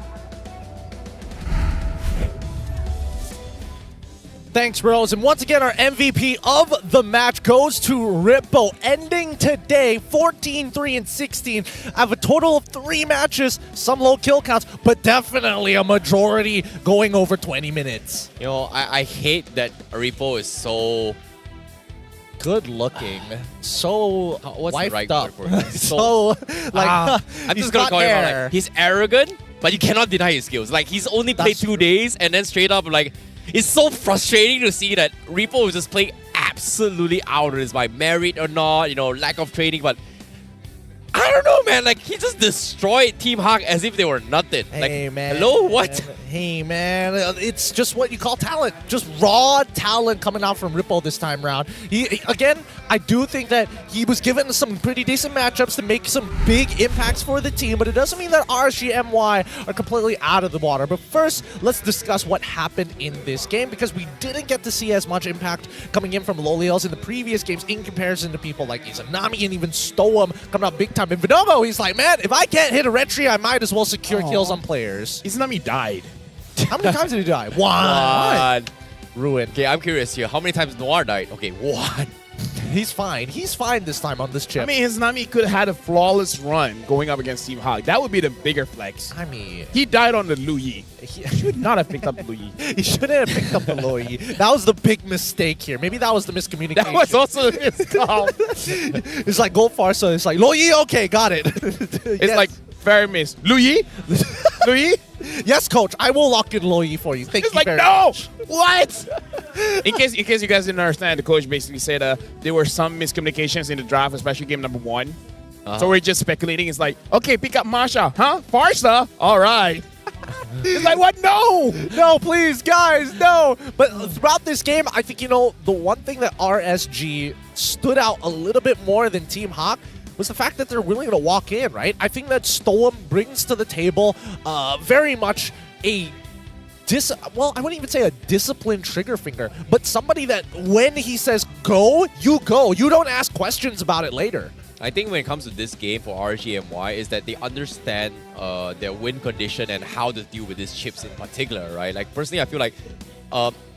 Thanks, Rose. And once again, our MVP of the match goes to Rippo, ending today 14-3-16. I have a total of 3 matches, some low kill counts, but definitely a majority going over 20 minutes. I hate that Rippo is so good looking, so what's the wifed right up, word for it? so like I'm he's just gonna got call him out, hair. like, he's arrogant, but you cannot deny his skills. Like he's only played 2 days, and then straight up like it's so frustrating to see that Repo is just playing absolutely out of his mind, married or not, you know, lack of training, but. I don't know, man. Like, he just destroyed Team Hawk as if they were nothing. Hey, like, man. hello? What? Hey, man. It's just what you call talent. Just raw talent coming out from Ripple this time around. Again, I do think that he was given some pretty decent matchups to make some big impacts for the team, but it doesn't mean that RSG MY are completely out of the water. But first, let's discuss what happened in this game, because we didn't get to see as much impact coming in from Loliels in the previous games in comparison to people like Izanami and even Stoem coming out big time. In Vidogo, he's like, man, if I can't hit a retry, I might as well secure kills on players. Izanami died. How many times did he die? One. Ruined. Okay, I'm curious here. How many times Noir died? Okay, 1. He's fine. He's fine this time on this chip. I mean, Izanami could have had a flawless run going up against Team Hawk. That would be the bigger flex. I mean, he died on the Lu Yi. He should not have picked up the Lu Yi. He shouldn't have picked up the Lu Yi. That was the big mistake here. Maybe that was the miscommunication. That was also the miscall. It's like go far, so it's like Lu Yi. Okay, got it. It's like fair miss. Lu Yi? Lu Yi? Yes, coach. I will lock in Lu Yi for you. Thank you like, very no! much. What? in case you guys didn't understand, the coach basically said there were some miscommunications in the draft, especially game number 1. So we're just speculating. It's like, okay, pick up Masha. Huh? Farsa? All right. It's like, what? No! No, please, guys, no! But throughout this game, I think, you know, the one thing that RSG stood out a little bit more than Team Hawk was the fact that they're willing to walk in, right? I think that Stoem brings to the table very much a well, I wouldn't even say a disciplined trigger finger, but somebody that when he says go, you go. You don't ask questions about it later. I think when it comes to this game for RSG MY is that they understand their win condition and how to deal with these chips in particular, right? Like, personally, I feel like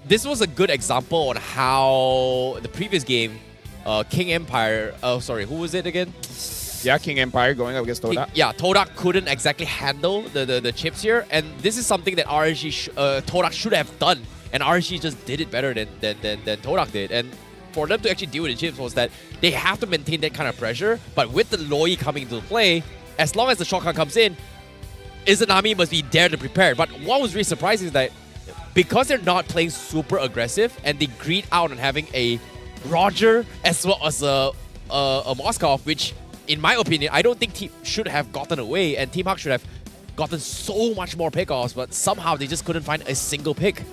this was a good example on how the previous game, King Empire, who was it again? Yeah, King Empire going up against Todak. Todak couldn't exactly handle the chips here, and this is something that RSG Todak should have done, and RSG just did it better than Todak did. And for them to actually deal with the chips was that they have to maintain that kind of pressure, but with the Loi coming into play, as long as the shotgun comes in, Izanami must be there to prepare. But what was really surprising is that because they're not playing super aggressive and they greed out on having a Roger as well as a Moskov, which in my opinion, I don't think Team should have gotten away, and Team Hawk should have gotten so much more pickoffs, but somehow they just couldn't find a single pick.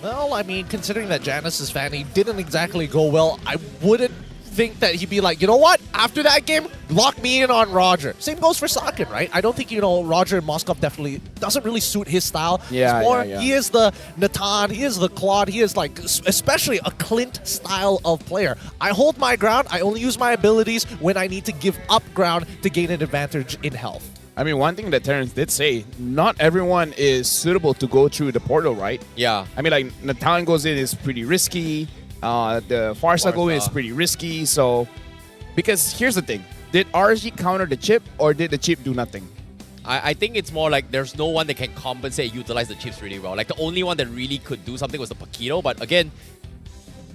Well, I mean, considering that Janice's Fanny didn't exactly go well, I wouldn't think that he'd be like, you know what? After that game, lock me in on Roger. Same goes for Sakin, right? I don't think, you know, Roger Moskov definitely doesn't really suit his style. Yeah, it's more, yeah. he is the Natan, he is the Claude, he is like, especially a Clint style of player. I hold my ground, I only use my abilities when I need to give up ground to gain an advantage in health. I mean, one thing that Terrence did say, not everyone is suitable to go through the portal, right? Yeah. I mean, like, Natan goes in is pretty risky. The Farsa go in is pretty risky. So, because here's the thing. Did RSG counter the chip, or did the chip do nothing? I think it's more like there's no one that can compensate, utilize the chips really well. Like, the only one that really could do something was the Paquito. But again,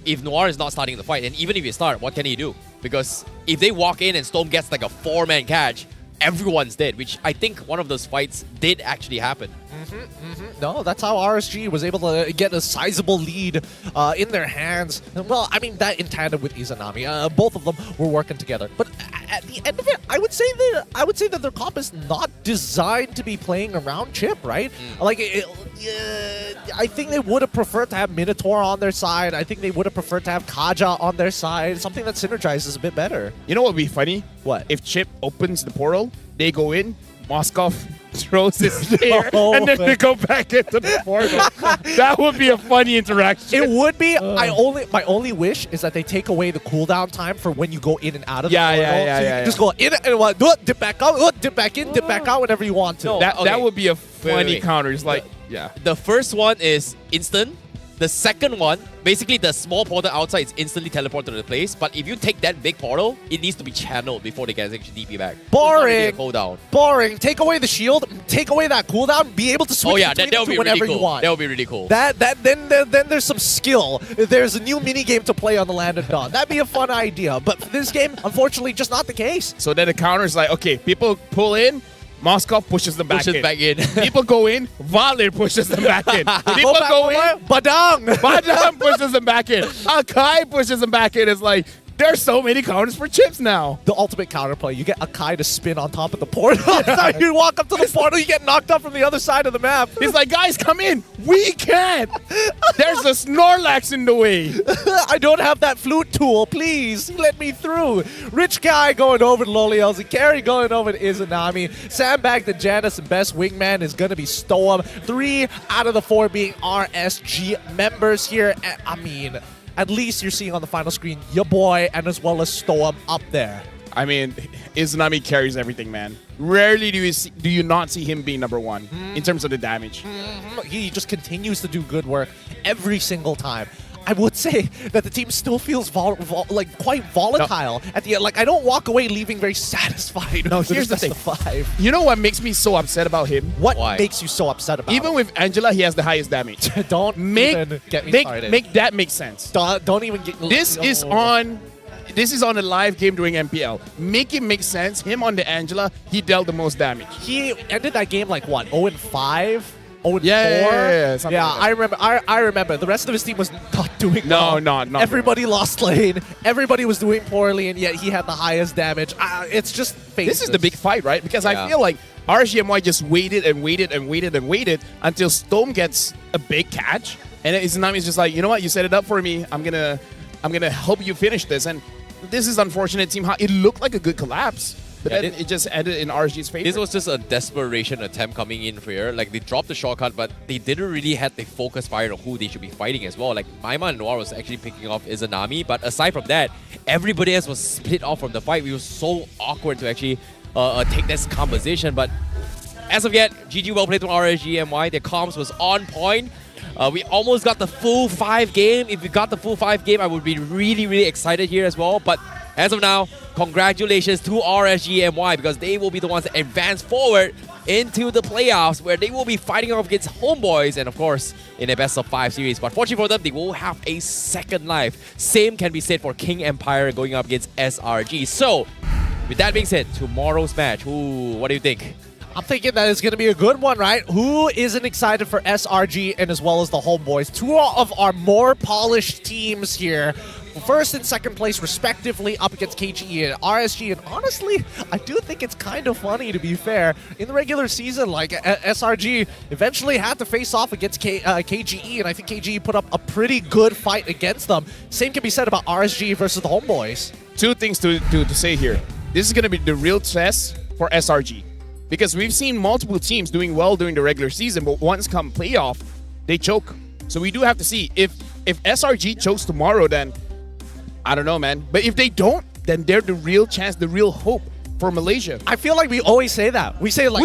if Noir is not starting the fight, and even if you start, what can he do? Because if they walk in and Storm gets like a 4-man catch, everyone's dead, which I think one of those fights did actually happen. No, that's how RSG was able to get a sizable lead in their hands. Well, I mean, that in tandem with Izanami. Both of them were working together. But at the end of it, I would say that their comp is not designed to be playing around chip, right? Like, I think they would have preferred to have Minotaur on their side. I think they would have preferred to have Kaja on their side. Something that synergizes a bit better. You know what would be funny? What? If Chip opens the portal, they go in, Moskov throws his spear, and then they go back into the portal. That would be a funny interaction. It would be. My only wish is that they take away the cooldown time for when you go in and out of the portal. Yeah. Just go in and dip back out, dip back in, dip back out whenever you want to. That would be a funny wait. counter. It's like, the first one is instant, The second one, basically the small portal outside is instantly teleported to the place. But if you take that big portal, it needs to be channeled before they can actually DP back. Boring. Cooldown. Boring. Take away the shield. Take away that cooldown. Be able to switch Oh yeah, between that would the be two whenever really cool. you want. That would be really cool. Then there's some skill. There's a new mini game to play on the Land of Dawn. That'd be a fun idea. But for this game, unfortunately, just not the case. So then the counter is like, okay, people pull in, Moskov pushes them back Pushes in. back in. People go in, Valir pushes them back in. People go in, Badang pushes them back in. Akai pushes them back in. It's like, there's so many counters for chips now. The ultimate counterplay. You get Akai to spin on top of the portal. You walk up to the portal, you get knocked up from the other side of the map. He's like, guys, come in. We can't. There's a Snorlax in the way. I don't have that flute tool. Please let me through. Rich guy going over to Loliels. And Carry going over to Izanami. Sandbag to Janus, and best wingman is going to be Stoem. 3 out of the 4 being RSG members here. And, I mean, at least you're seeing on the final screen your boy and as well as Stoem up there. I mean, Izanami carries everything, man. Rarely do you not see him being number 1 in terms of the damage. He just continues to do good work every single time. I would say that the team still feels quite volatile at the end. Like, I don't walk away leaving very satisfied. No, here's the thing. 5. You know what makes me so upset about him? What makes you so upset about Even him? with Angela, he has the highest damage. Don't even get me started. Make that make sense. Don't even get... This is on a live game during MPL. Make it make sense. Him on the Angela, he dealt the most damage. He ended that game like what, 0-5? 0-4? Yeah, like I remember. The rest of his team was not doing well. Not Everybody lost lane. Everybody was doing poorly, and yet he had the highest damage. It's just faceless. This is the big fight, right? Because I feel like RSG MY just waited and waited and waited and waited until Storm gets a big catch, and Izanami's just like, you know what? You set it up for me. I'm gonna help you finish this. And this is unfortunate. Team, it looked like a good collapse. But then it just ended in RSG's favor. This was just a desperation attempt coming in for here. Like, they dropped the shortcut, but they didn't really have the focus fire on who they should be fighting as well. Like, Maima and Noir was actually picking off Izanami, but aside from that, everybody else was split off from the fight. It was so awkward to actually take this composition. But as of yet, GG well played from RSG MY. Their comms was on point. We almost got the full 5 game. If we got the full 5 game, I would be really, really excited here as well. But as of now, congratulations to RSG MY because they will be the ones that advance forward into the playoffs where they will be fighting off against Homeboys and of course in a best of 5 series. But fortunately for them, they will have a second life. Same can be said for King Empire going up against SRG. So, with that being said, tomorrow's match, what do you think? I'm thinking that it's going to be a good one, right? Who isn't excited for SRG and as well as the Homeboys? 2 of our more polished teams here. First and second place, respectively, up against KGE and RSG. And honestly, I do think it's kind of funny, to be fair. In the regular season, like, SRG eventually had to face off against KGE, and I think KGE put up a pretty good fight against them. Same can be said about RSG versus the Homeboys. 2 things to say here. This is going to be the real test for SRG. Because we've seen multiple teams doing well during the regular season, but once come playoff, they choke. So we do have to see. If SRG chokes tomorrow, then I don't know, man. But if they don't, then they're the real chance, the real hope for Malaysia. I feel like we always say that. We say like,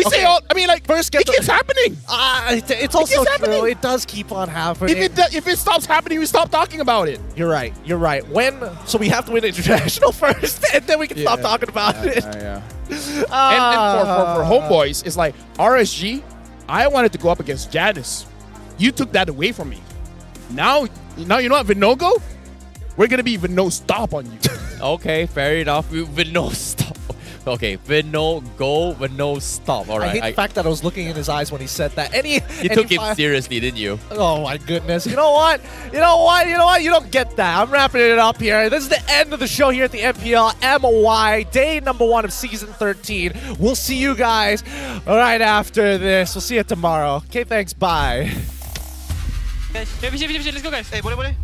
first it keeps happening. It's also true. It does keep on happening. If it stops happening, we stop talking about it. You're right. You're right. So we have to win international first, and then we can stop talking about it. And for Homeboys, it's like RSG. I wanted to go up against Janus. You took that away from me. Now you know what, Vinogo? We're gonna be Vino stop on you. Okay, fair enough. Vino stop. Okay, Vino go, Vino stop. All right. I hate the fact that I was looking in his eyes when he said that. You took him seriously, didn't you? Oh my goodness. You know what? You don't get that. I'm wrapping it up here. This is the end of the show here at the MPL MY, day number 1 of season 13. We'll see you guys right after this. We'll see you tomorrow. Okay, thanks. Bye. Guys, let's go guys. Boleh.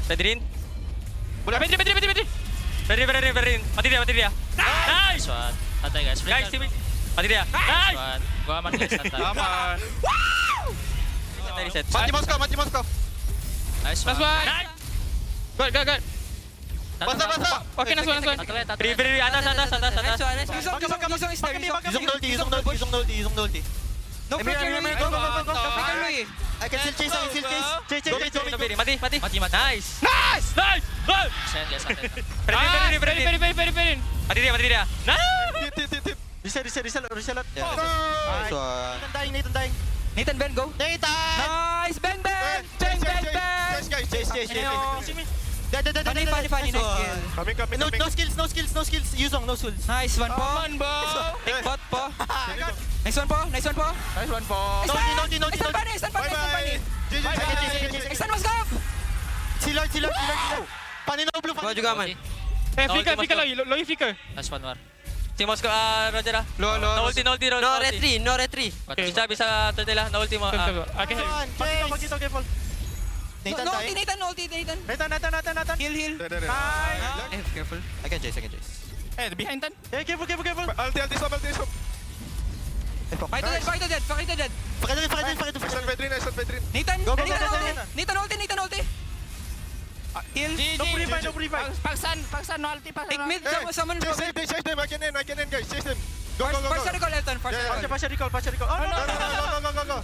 Pedrin. Pedrin. Mati dia. Nice one. Santai guys. Guys, mati dia. Nice one. Gua aman guys, santai. Aman. Mati Moskov. Nice one. Nice. Good. Basa. Okay, nice one. Beri atas. Usong ulti. No pressure, Louis. Go. Don't flicker, Louis. I can still chase. Chase. Mati. Nice. Go. Ready. Mati dia. Nice. Reset. Nice one. Nathan dying. Nathan, Ben, go. Nice. Ben. Chase. Funny. Nice kill. No skills. Yuzong, no skills. Nice one po. Take bot po. Nice one po. Nice one. Extend pani. Extend must go. Silard. Pani no blue. Go juga man. Flicker lang. Low flicker. Nice one war. Timos ko, Roger ah. No ulti. No retry. Bisa turtle ah. No ulti mo. Okay. Pagkito, careful. Nathan. Heal. Nice. Careful. I can chase. Behind tan. Hey, careful. Ulti, stop. Fight to dead. Stun Pedrin. Nathan. Go. Nathan ulti. Heal. No revive. Pagsan, no ulti. Take mid. Someone. Chase them. I can end, guys. Chase them. Go. Partial recall, Elton. Partial recall. Oh, no. Go.